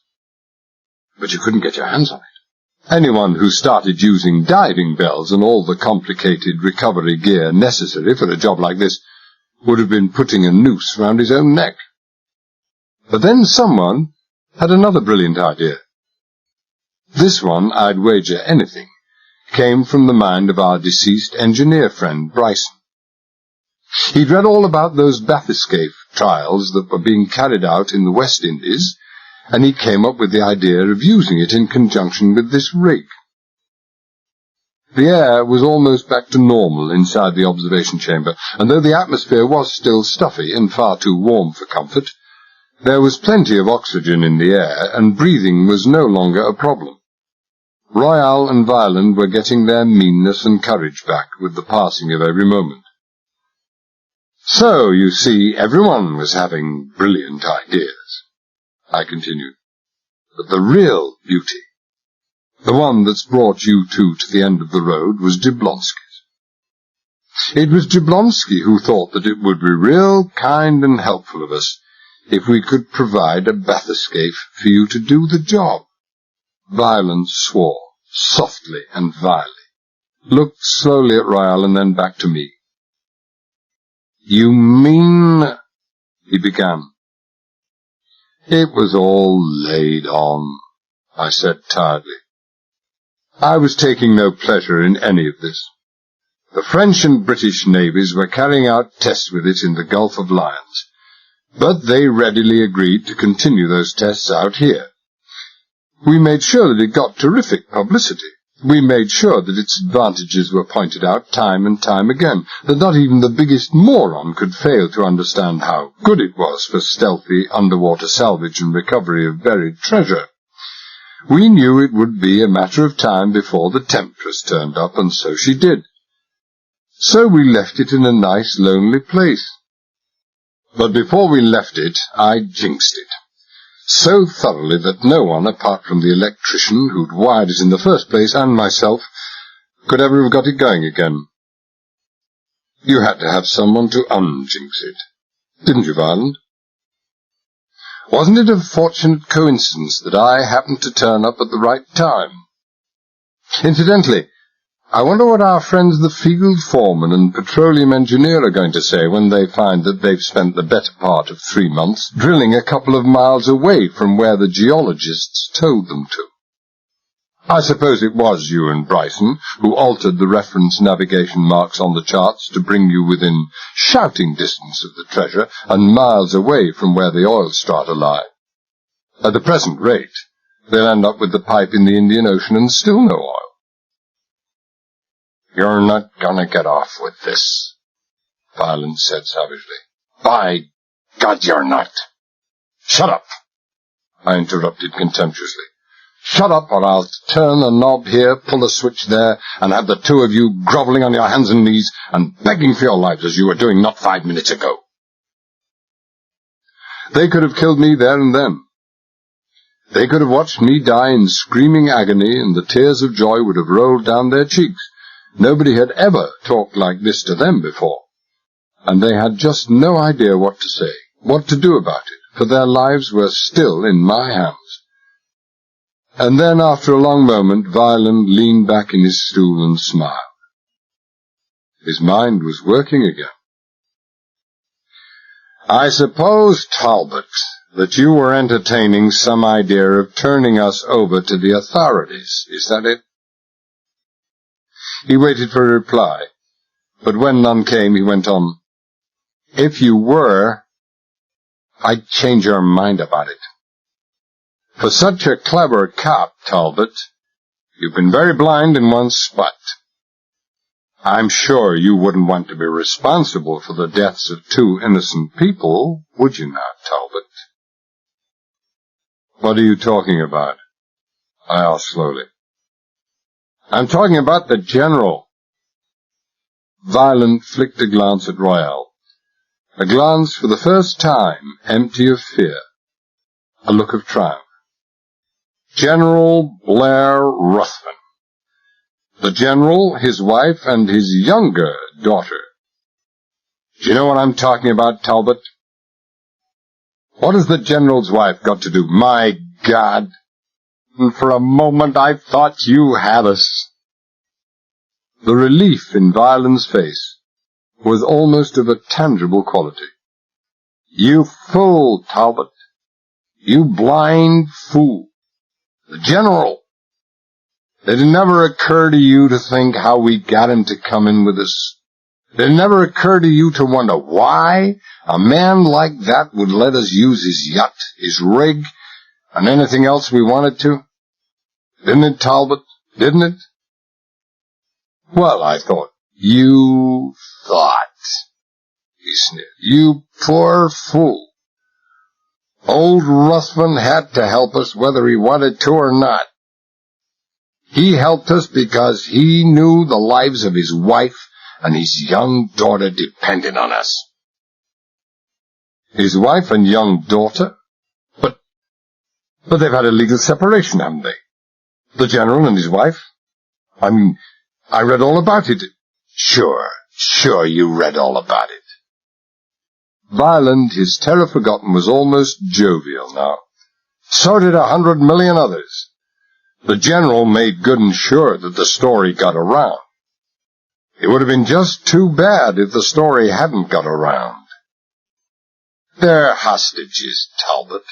but you couldn't get your hands on it. Anyone who started using diving bells and all the complicated recovery gear necessary for a job like this would have been putting a noose round his own neck. But then someone had another brilliant idea. This one, I'd wager anything, came from the mind of our deceased engineer friend, Bryson. He'd read all about those bathyscaphe trials that were being carried out in the West Indies, and he came up with the idea of using it in conjunction with this rig. The air was almost back to normal inside the observation chamber, and though the atmosphere was still stuffy and far too warm for comfort, there was plenty of oxygen in the air, and breathing was no longer a problem. Royale and Violent were getting their meanness and courage back with the passing of every moment. So, you see, everyone was having brilliant ideas, I continued. But the real beauty, the one that's brought you two to the end of the road, was Jablonski's. It was Jablonski who thought that it would be real kind and helpful of us if we could provide a bathyscaphe for you to do the job. Violent swore, softly and vilely, looked slowly at Royale and then back to me. You mean... he began. It was all laid on, I said tiredly. I was taking no pleasure in any of this. The French and British navies were carrying out tests with it in the Gulf of Lions, but they readily agreed to continue those tests out here. We made sure that it got terrific publicity. We made sure that its advantages were pointed out time and time again, that not even the biggest moron could fail to understand how good it was for stealthy underwater salvage and recovery of buried treasure. We knew it would be a matter of time before the Temptress turned up, and so she did. So we left it in a nice, lonely place. But before we left it, I jinxed it. So thoroughly that no one, apart from the electrician who'd wired it in the first place, and myself, could ever have got it going again. You had to have someone to unjinx it, didn't you, Violent? Wasn't it a fortunate coincidence that I happened to turn up at the right time? Incidentally, I wonder what our friends the field foreman and petroleum engineer are going to say when they find that they've spent the better part of 3 months drilling a couple of miles away from where the geologists told them to. I suppose it was you and Bryson who altered the reference navigation marks on the charts to bring you within shouting distance of the treasure and miles away from where the oil strata lie. At the present rate, they'll end up with the pipe in the Indian Ocean and still no oil. You're not gonna get off with this, Violent said savagely. By God, you're not. Shut up, I interrupted contemptuously. Shut up, or I'll turn a knob here, pull a switch there, and have the two of you grovelling on your hands and knees and begging for your lives as you were doing not 5 minutes ago. They could have killed me there and then. They could have watched me die in screaming agony, and the tears of joy would have rolled down their cheeks. Nobody had ever talked like this to them before, and they had just no idea what to say, what to do about it, for their lives were still in my hands. And then, after a long moment, Violent leaned back in his stool and smiled. His mind was working again. I suppose, Talbot, that you were entertaining some idea of turning us over to the authorities. Is that it? He waited for a reply, but when none came, he went on. If you were, I'd change your mind about it. For such a clever cop, Talbot, you've been very blind in one spot. I'm sure you wouldn't want to be responsible for the deaths of two innocent people, would you not, Talbot? What are you talking about? I asked slowly. I'm talking about the General. Violent flicked a glance at Royale. A glance for the first time empty of fear. A look of triumph. General Blair Ruthven. The General, his wife, and his younger daughter. Do you know what I'm talking about, Talbot? What has the General's wife got to do? My God! And for a moment I thought you had us. The relief in Violent's face was almost of a tangible quality. You fool, Talbot. You blind fool. The General. Did it never occur to you to think how we got him to come in with us? Did it never occur to you to wonder why a man like that would let us use his yacht, his rig, and anything else we wanted to? Didn't it, Talbot? Didn't it? Well, I thought. You thought, he sneered. You poor fool. Old Ruthven had to help us whether he wanted to or not. He helped us because he knew the lives of his wife and his young daughter depended on us. His wife and young daughter? But they've had a legal separation, haven't they? The General and his wife? I mean, I read all about it. Sure you read all about it. Violent, his terror forgotten, was almost jovial now. So did 100 million others. The General made good and sure that the story got around. It would have been just too bad if the story hadn't got around. They're hostages, Talbot.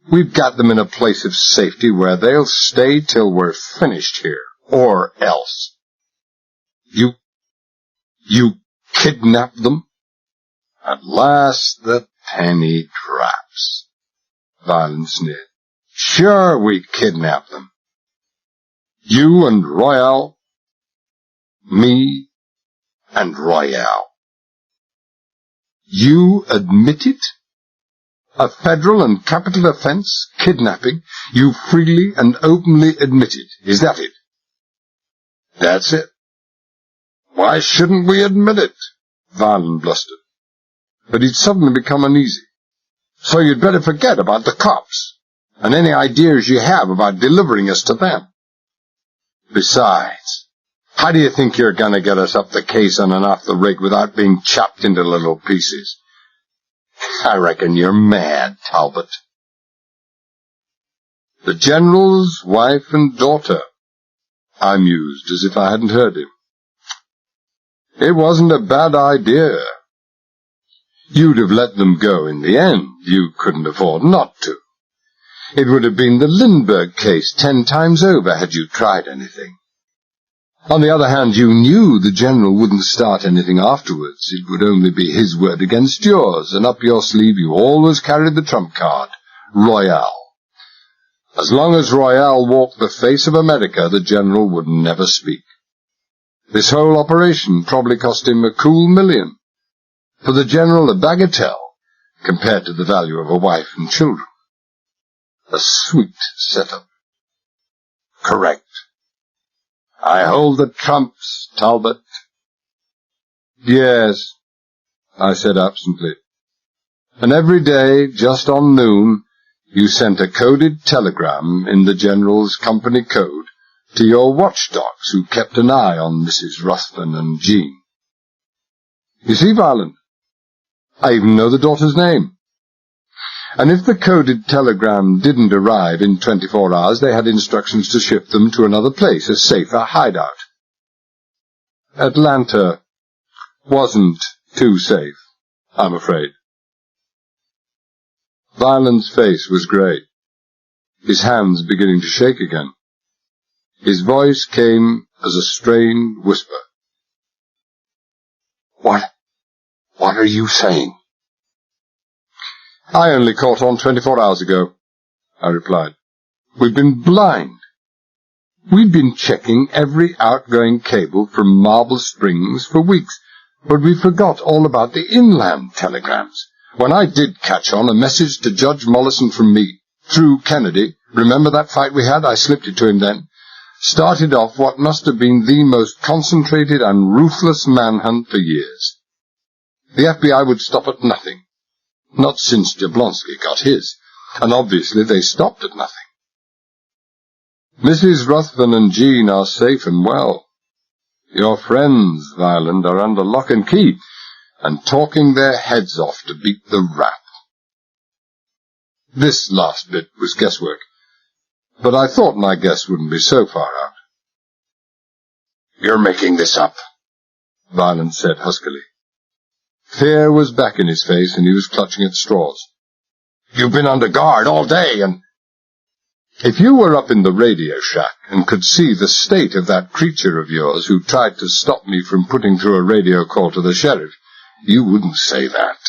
We've got them in a place of safety where they'll stay till we're finished here, or else. You kidnapped them? At last the penny drops. Violent sneered. Sure, we kidnapped them. You and Royale. Me and Royale. You admit it? A federal and capital offense, kidnapping, you freely and openly admit it. Is that it? That's it. Why shouldn't we admit it? Violent blustered. But he'd suddenly become uneasy. So you'd better forget about the cops, and any ideas you have about delivering us to them. Besides, how do you think you're going to get us up the caisson and off the rig without being chopped into little pieces? I reckon you're mad, Talbot. The General's wife and daughter, I mused as if I hadn't heard him. It wasn't a bad idea. You'd have let them go in the end. You couldn't afford not to. It would have been the Lindbergh case 10 times over had you tried anything. On the other hand, you knew the General wouldn't start anything afterwards. It would only be his word against yours, and up your sleeve you always carried the trump card, Royale. As long as Royale walked the face of America, the General would never speak. This whole operation probably cost him a cool $1 million. For the General, a bagatelle, compared to the value of a wife and children. A sweet setup. Correct. I hold the trumps, Talbot. Yes, I said absently. And every day, just on noon, you sent a coded telegram in the General's company code to your watchdogs who kept an eye on Mrs. Ruthven and Jean. You see, Violent, I even know the daughter's name. And if the coded telegram didn't arrive in 24 hours, they had instructions to ship them to another place, a safer hideout. Atlanta wasn't too safe, I'm afraid. Violent's face was grey, his hands beginning to shake again. His voice came as a strained whisper. What are you saying? I only caught on 24 hours ago. I replied. "We've been blind. We'd been checking every outgoing cable from Marble Springs for weeks, but we forgot all about the inland telegrams. When I did catch on, a message to Judge Mollison from me, through Kennedy, remember that fight we had? I slipped it to him then, started off what must have been the most concentrated and ruthless manhunt for years. The FBI would stop at nothing. Not since Jablonski got his, and obviously they stopped at nothing. Mrs. Ruthven and Jean are safe and well. Your friends, Violent, are under lock and key, and talking their heads off to beat the rap." This last bit was guesswork, but I thought my guess wouldn't be so far out. "You're making this up," Violent said huskily. Fear was back in his face, and he was clutching at straws. "You've been under guard all day, and—" "If you were up in the radio shack and could see the state of that creature of yours who tried to stop me from putting through a radio call to the sheriff, you wouldn't say that.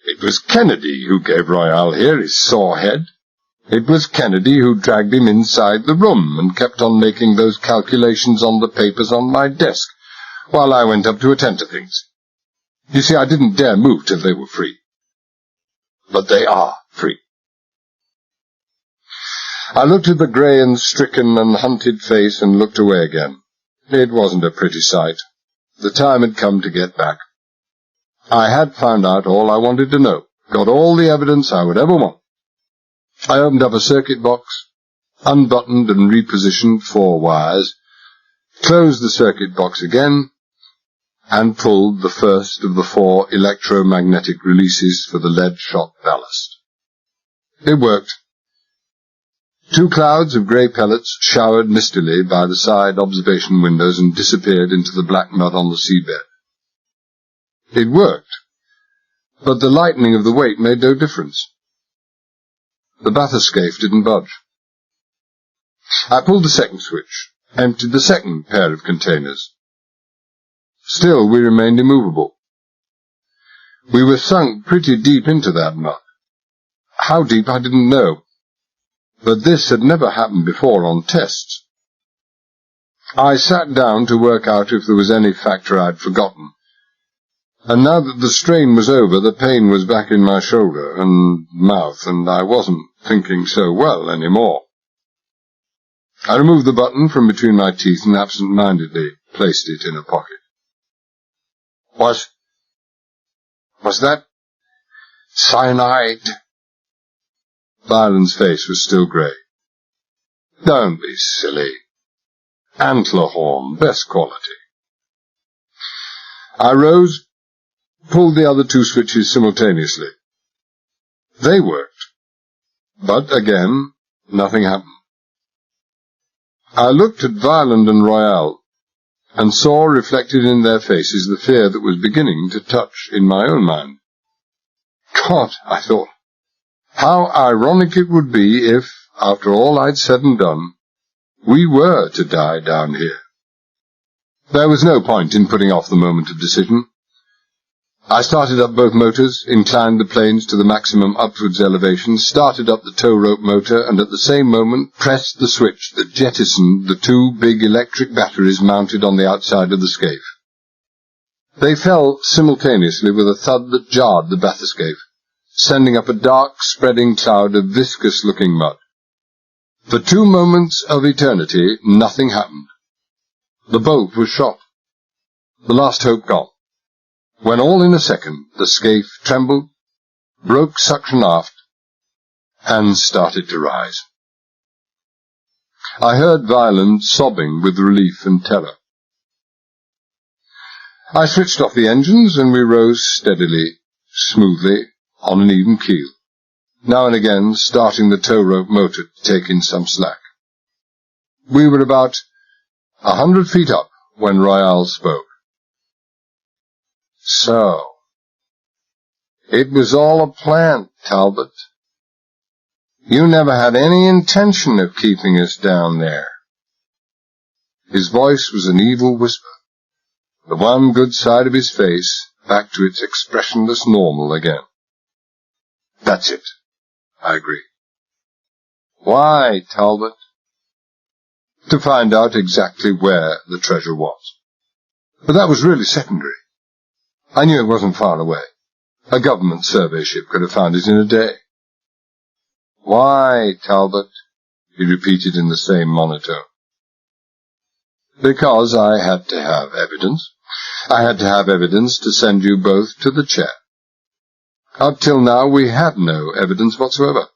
It was Kennedy who gave Royale here his sore head. It was Kennedy who dragged him inside the room and kept on making those calculations on the papers on my desk while I went up to attend to things. You see, I didn't dare move till they were free. But they are free." I looked at the grey and stricken and hunted face and looked away again. It wasn't a pretty sight. The time had come to get back. I had found out all I wanted to know, got all the evidence I would ever want. I opened up a circuit box, unbuttoned and repositioned 4 wires, closed the circuit box again, and pulled the first of the 4 electromagnetic releases for the lead shot ballast. It worked. 2 clouds of grey pellets showered mistily by the side observation windows and disappeared into the black mud on the seabed. It worked, but the lightening of the weight made no difference. The bathyscaphe didn't budge. I pulled the second switch, emptied the second pair of containers. Still, we remained immovable. We were sunk pretty deep into that mud. How deep, I didn't know. But this had never happened before on tests. I sat down to work out if there was any factor I'd forgotten. And now that the strain was over, the pain was back in my shoulder and mouth, and I wasn't thinking so well any more. I removed the button from between my teeth and absent-mindedly placed it in a pocket. Was that cyanide? Violent's face was still grey. "Don't be silly. Antler horn, best quality." I rose, pulled the other 2 switches simultaneously. They worked, but again, nothing happened. I looked at Violent and Royale, and saw reflected in their faces the fear that was beginning to touch in my own mind. God, I thought, how ironic it would be if, after all I'd said and done, we were to die down here. There was no point in putting off the moment of decision. I started up both motors, inclined the planes to the maximum upwards elevation, started up the tow rope motor, and at the same moment pressed the switch that jettisoned the 2 big electric batteries mounted on the outside of the scaphe. They fell simultaneously with a thud that jarred the bathyscaphe, sending up a dark, spreading cloud of viscous-looking mud. For 2 moments of eternity, nothing happened. The bolt was shot. The last hope gone. When all in a second the scaphe trembled, broke suction aft, and started to rise. I heard Violent sobbing with relief and terror. I switched off the engines, and we rose steadily, smoothly, on an even keel, now and again starting the tow rope motor to take in some slack. We were about 100 feet up when Royale spoke. "So, it was all a plant, Talbot. You never had any intention of keeping us down there." His voice was an evil whisper, the one good side of his face back to its expressionless normal again. "That's it," I agreed. Why, Talbot? To find out exactly where the treasure was. But that was really secondary. I knew it wasn't far away. A government survey ship could have found it in a day. Why, Talbot? He repeated in the same monotone. Because I had to have evidence. I had to have evidence to send you both to the chair. Up till now we had no evidence whatsoever.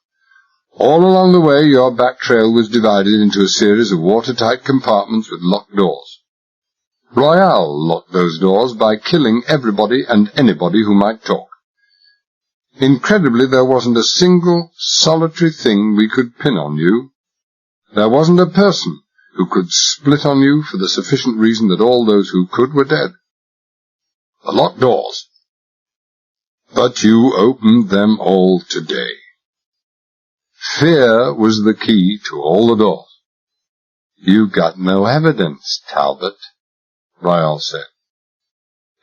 All along the way your back trail was divided into a series of watertight compartments with locked doors. Royale locked those doors by killing everybody and anybody who might talk. Incredibly, there wasn't a single solitary thing we could pin on you. There wasn't a person who could split on you for the sufficient reason that all those who could were dead. The locked doors. But you opened them all today. Fear was the key to all the doors. You got no evidence, Talbot, Royale said.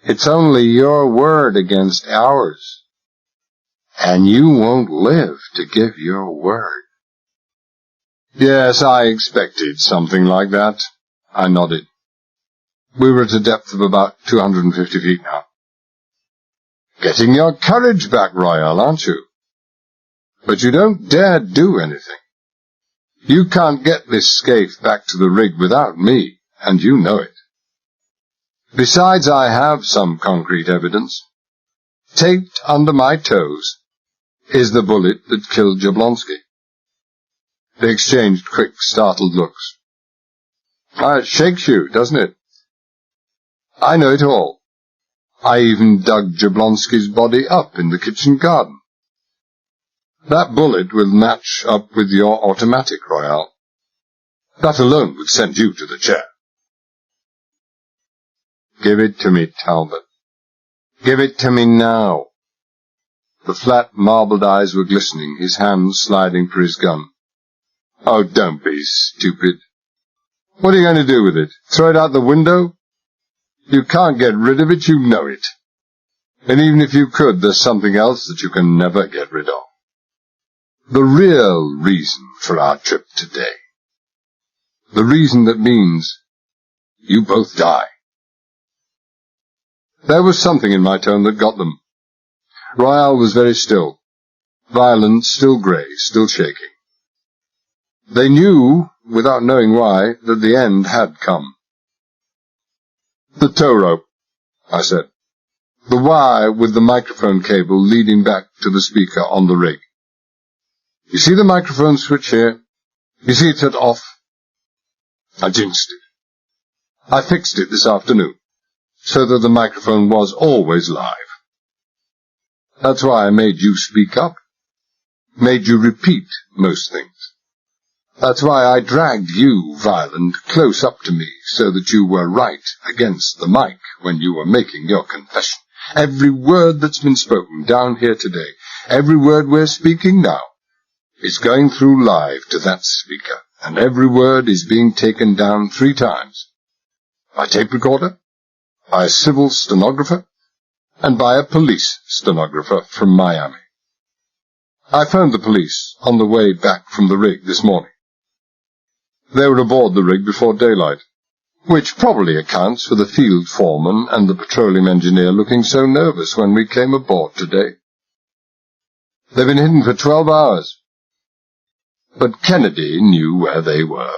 It's only your word against ours. And you won't live to give your word. Yes, I expected something like that. I nodded. We were at a depth of about 250 feet now. Getting your courage back, Royale, aren't you? But you don't dare do anything. You can't get this scaife back to the rig without me, and you know it. Besides, I have some concrete evidence. Taped under my toes is the bullet that killed Jablonski. They exchanged quick, startled looks. It shakes you, doesn't it? I know it all. I even dug Jablonski's body up in the kitchen garden. That bullet will match up with your automatic, Royale. That alone would send you to the chair. Give it to me, Talbot. Give it to me now. The flat, marbled eyes were glistening, his hands sliding for his gun. Oh, don't be stupid. What are you going to do with it? Throw it out the window? You can't get rid of it, you know it. And even if you could, there's something else that you can never get rid of. The real reason for our trip today. The reason that means you both die. There was something in my tone that got them. Royale was very still, violent, still grey, still shaking. They knew, without knowing why, that the end had come. The tow rope, I said. The wire with the microphone cable leading back to the speaker on the rig. You see the microphone switch here? You see it's at off? I jinxed it. I fixed it this afternoon, so that the microphone was always live. That's why I made you speak up, made you repeat most things. That's why I dragged you, Violent, close up to me, so that you were right against the mic when you were making your confession. Every word that's been spoken down here today, every word we're speaking now, is going through live to that speaker, and every word is being taken down 3 times. By tape recorder, by a civil stenographer, and by a police stenographer from Miami. I phoned the police on the way back from the rig this morning. They were aboard the rig before daylight, which probably accounts for the field foreman and the petroleum engineer looking so nervous when we came aboard today. They've been hidden for 12 hours. But Kennedy knew where they were.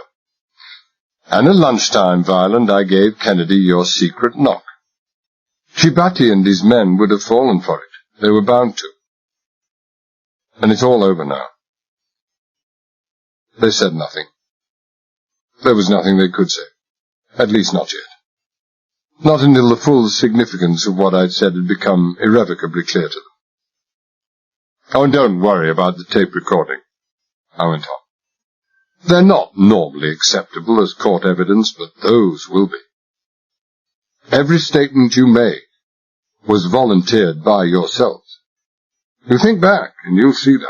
And at lunchtime, Violent, I gave Kennedy your secret knock. Shibati and his men would have fallen for it. They were bound to. And it's all over now. They said nothing. There was nothing they could say. At least not yet. Not until the full significance of what I'd said had become irrevocably clear to them. Oh, and don't worry about the tape recording, I went on. They're not normally acceptable as court evidence, but those will be. Every statement you made was volunteered by yourselves. You think back, and you'll see that.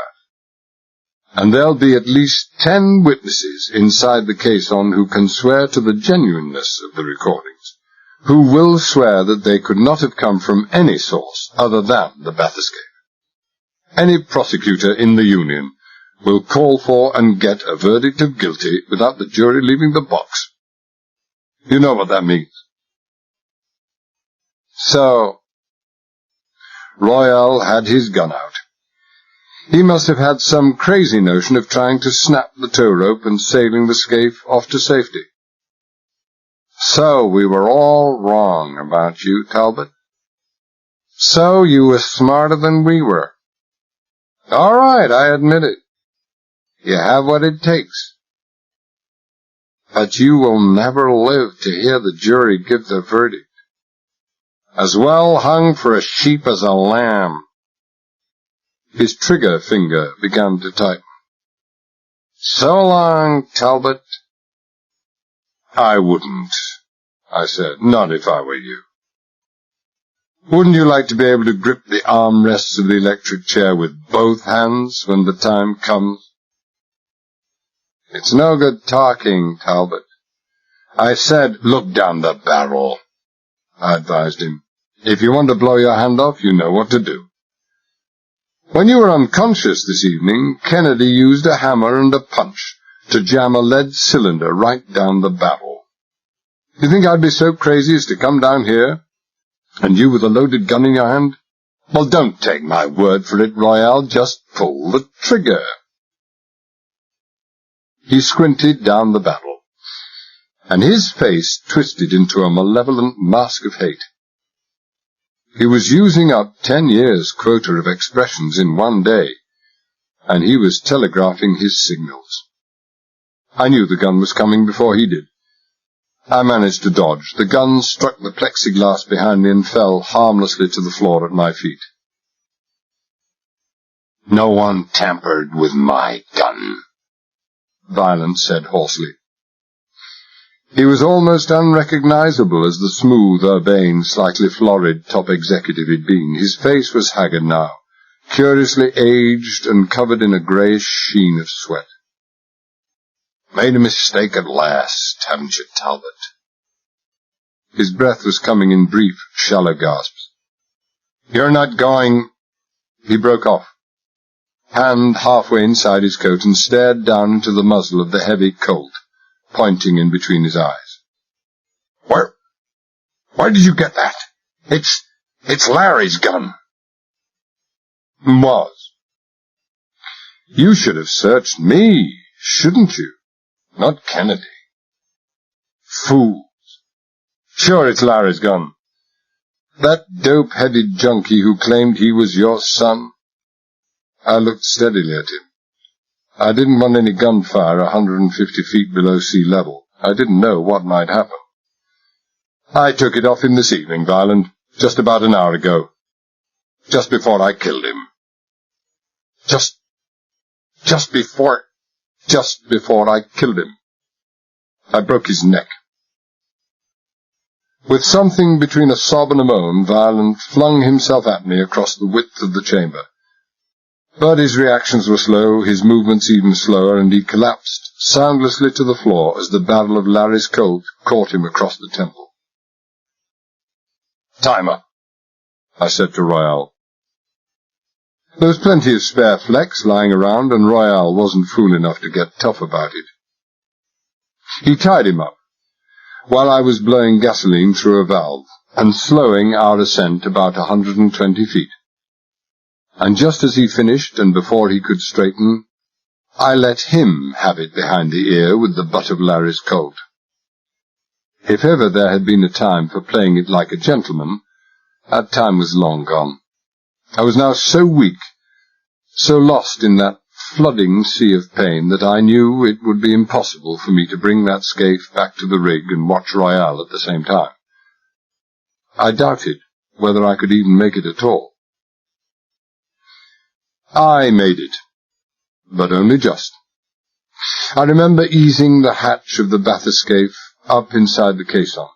And there'll be at least 10 witnesses inside the caisson who can swear to the genuineness of the recordings, who will swear that they could not have come from any source other than the bathyscaphe. Any prosecutor in the Union will call for and get a verdict of guilty without the jury leaving the box. You know what that means. So, Royale had his gun out. He must have had some crazy notion of trying to snap the tow rope and sailing the skiff off to safety. So we were all wrong about you, Talbot. So you were smarter than we were. All right, I admit it. You have what it takes. But you will never live to hear the jury give their verdict. As well hung for a sheep as a lamb. His trigger finger began to tighten. So long, Talbot. I wouldn't, I said, not if I were you. Wouldn't you like to be able to grip the armrests of the electric chair with both hands when the time comes? It's no good talking, Talbot. I said, look down the barrel, I advised him. If you want to blow your hand off, you know what to do. When you were unconscious this evening, Kennedy used a hammer and a punch to jam a lead cylinder right down the barrel. You think I'd be so crazy as to come down here, and you with a loaded gun in your hand? Well, don't take my word for it, Royale, just pull the trigger. He squinted down the barrel, and his face twisted into a malevolent mask of hate. He was using up 10 years' quota of expressions in one day, and he was telegraphing his signals. I knew the gun was coming before he did. I managed to dodge. The gun struck the plexiglass behind me and fell harmlessly to the floor at my feet. No one tampered with my gun, Violent said hoarsely. He was almost unrecognizable as the smooth, urbane, slightly florid top executive he'd been. His face was haggard now, curiously aged and covered in a greyish sheen of sweat. Made a mistake at last, haven't you, Talbot? His breath was coming in brief, shallow gasps. You're not going... He broke off, hand halfway inside his coat, and stared down into the muzzle of the heavy Colt, pointing in between his eyes. Where did you get that? It's Larry's gun. Was. You should have searched me, shouldn't you? Not Kennedy. Fools. Sure, it's Larry's gun. That dope-headed junkie who claimed he was your son. I looked steadily at him. I didn't want any gunfire 150 feet below sea level. I didn't know what might happen. I took it off him this evening, Violent, just about an hour ago. Just before I killed him. Just before I killed him. I broke his neck. With something between a sob and a moan, Violent flung himself at me across the width of the chamber. But his reactions were slow, his movements even slower, and he collapsed soundlessly to the floor as the barrel of Larry's Colt caught him across the temple. Timer, I said to Royale. There was plenty of spare flex lying around, and Royale wasn't fool enough to get tough about it. He tied him up, while I was blowing gasoline through a valve, and slowing our ascent about 120 feet. And just as he finished, and before he could straighten, I let him have it behind the ear with the butt of Larry's Colt. If ever there had been a time for playing it like a gentleman, that time was long gone. I was now so weak, so lost in that flooding sea of pain, that I knew it would be impossible for me to bring that skiff back to the rig and watch Royale at the same time. I doubted whether I could even make it at all. I made it, but only just. I remember easing the hatch of the bathyscaphe up inside the caisson,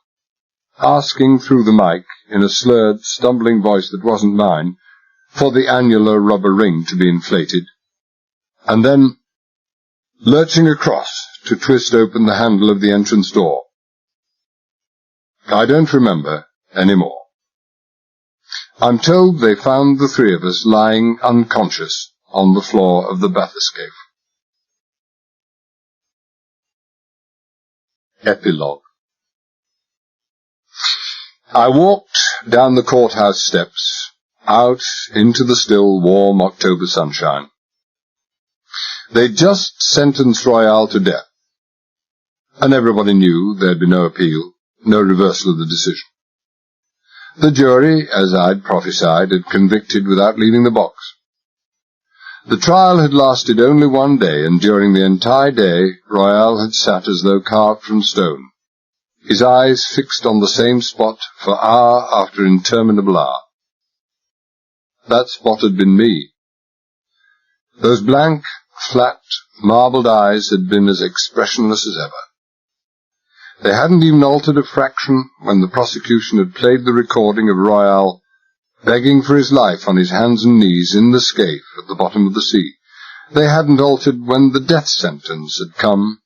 asking through the mic, in a slurred, stumbling voice that wasn't mine, for the annular rubber ring to be inflated, and then lurching across to twist open the handle of the entrance door. I don't remember any more. I'm told they found the three of us lying unconscious on the floor of the bathyscaphe. Epilogue. I walked down the courthouse steps, out into the still, warm October sunshine. They'd just sentenced Royale to death, and everybody knew there'd be no appeal, no reversal of the decision. The jury, as I'd prophesied, had convicted without leaving the box. The trial had lasted only one day, and during the entire day Royale had sat as though carved from stone, his eyes fixed on the same spot for hour after interminable hour. That spot had been me. Those blank, flat, marbled eyes had been as expressionless as ever. They hadn't even altered a fraction when the prosecution had played the recording of Royale begging for his life on his hands and knees in the scaife at the bottom of the sea. They hadn't altered when the death sentence had come,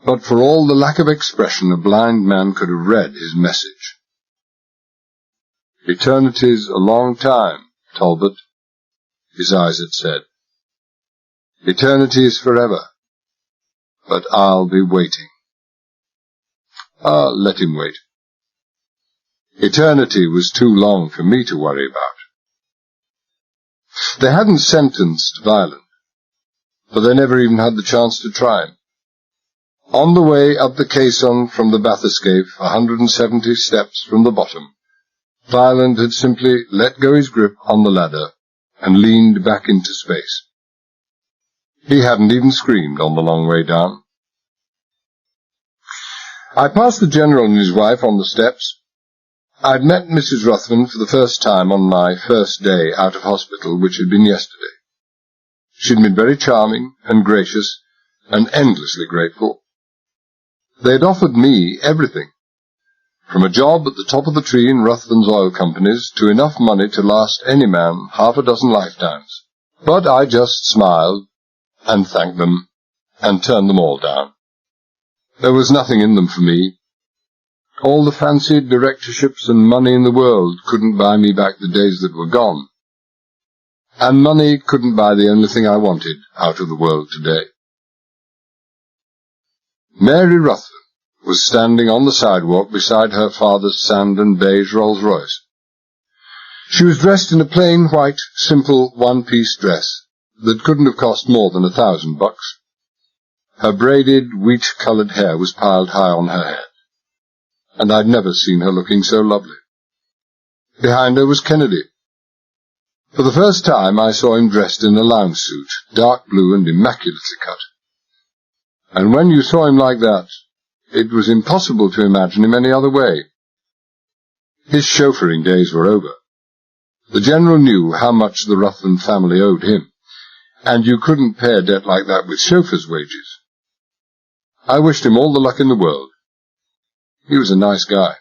but for all the lack of expression a blind man could have read his message. "Eternity's a long time, Talbot," his eyes had said. "Eternity is forever, but I'll be waiting." Let him wait. Eternity was too long for me to worry about. They hadn't sentenced Violent, but they never even had the chance to try him. On the way up the caisson from the bathyscaphe, 170 steps from the bottom, Violent had simply let go his grip on the ladder and leaned back into space. He hadn't even screamed on the long way down. I passed the General and his wife on the steps. I'd met Mrs. Ruthven for the first time on my first day out of hospital, which had been yesterday. She'd been very charming and gracious and endlessly grateful. They'd offered me everything, from a job at the top of the tree in Ruthven's oil companies to enough money to last any man half a dozen lifetimes. But I just smiled and thanked them and turned them all down. There was nothing in them for me. All the fancied directorships and money in the world couldn't buy me back the days that were gone. And money couldn't buy the only thing I wanted out of the world today. Mary Ruthven was standing on the sidewalk beside her father's sand and beige Rolls-Royce. She was dressed in a plain white, simple, one-piece dress that couldn't have cost more than $1,000. Her braided, wheat-coloured hair was piled high on her head, and I'd never seen her looking so lovely. Behind her was Kennedy. For the first time I saw him dressed in a lounge suit, dark blue and immaculately cut. And when you saw him like that, it was impossible to imagine him any other way. His chauffeuring days were over. The General knew how much the Ruthven family owed him, and you couldn't pay a debt like that with chauffeur's wages. I wished him all the luck in the world. He was a nice guy.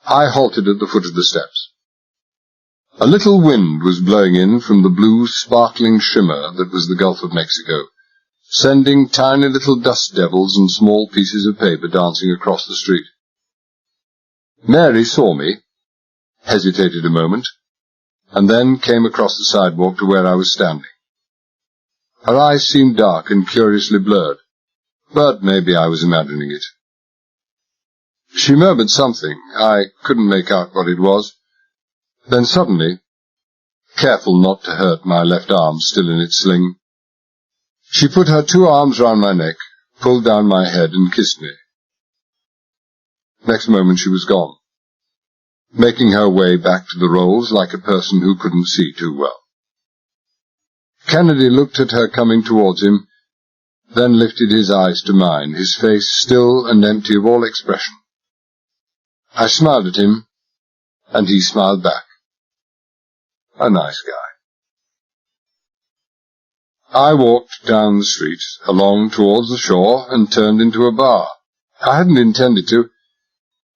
I halted at the foot of the steps. A little wind was blowing in from the blue, sparkling shimmer that was the Gulf of Mexico, sending tiny little dust devils and small pieces of paper dancing across the street. Mary saw me, hesitated a moment, and then came across the sidewalk to where I was standing. Her eyes seemed dark and curiously blurred, but maybe I was imagining it. She murmured something. I couldn't make out what it was. Then suddenly, careful not to hurt my left arm still in its sling, she put her 2 arms round my neck, pulled down my head and kissed me. Next moment she was gone, making her way back to the rolls like a person who couldn't see too well. Kennedy looked at her coming towards him, then lifted his eyes to mine, his face still and empty of all expression. I smiled at him, and he smiled back. A nice guy. I walked down the street, along towards the shore, and turned into a bar. I hadn't intended to.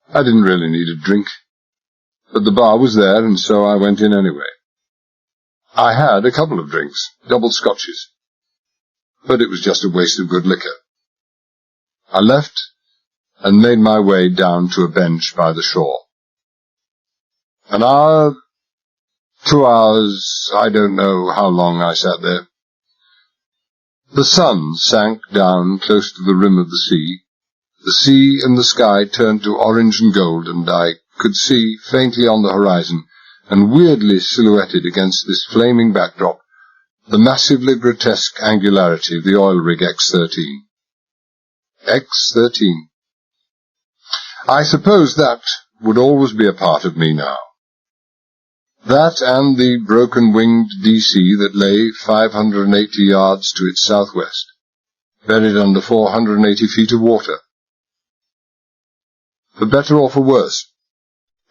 I didn't really need a drink. But the bar was there, and so I went in anyway. I had a couple of drinks, double scotches. But it was just a waste of good liquor. I left, and made my way down to a bench by the shore. An hour, 2 hours, I don't know how long I sat there. The sun sank down close to the rim of the sea and the sky turned to orange and gold, and I could see, faintly on the horizon, and weirdly silhouetted against this flaming backdrop, the massively grotesque angularity of the oil rig X-13. X-13. I suppose that would always be a part of me now. That and the broken-winged DC that lay 580 yards to its southwest, buried under 480 feet of water. For better or for worse,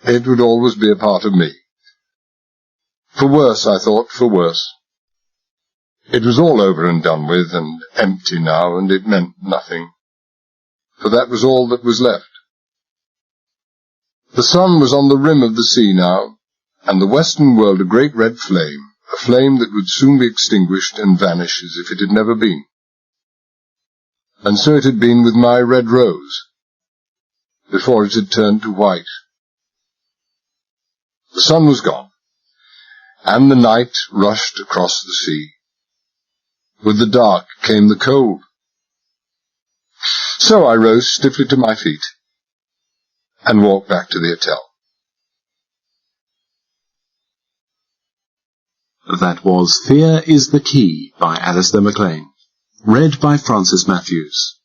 it would always be a part of me. For worse, I thought, for worse. It was all over and done with, and empty now, and it meant nothing. For that was all that was left. The sun was on the rim of the sea now, and the western world a great red flame, a flame that would soon be extinguished and vanish as if it had never been. And so it had been with my red rose, before it had turned to white. The sun was gone, and the night rushed across the sea. With the dark came the cold. So I rose stiffly to my feet and walked back to the hotel. That was Fear is the Key by Alistair MacLean, read by Francis Matthews.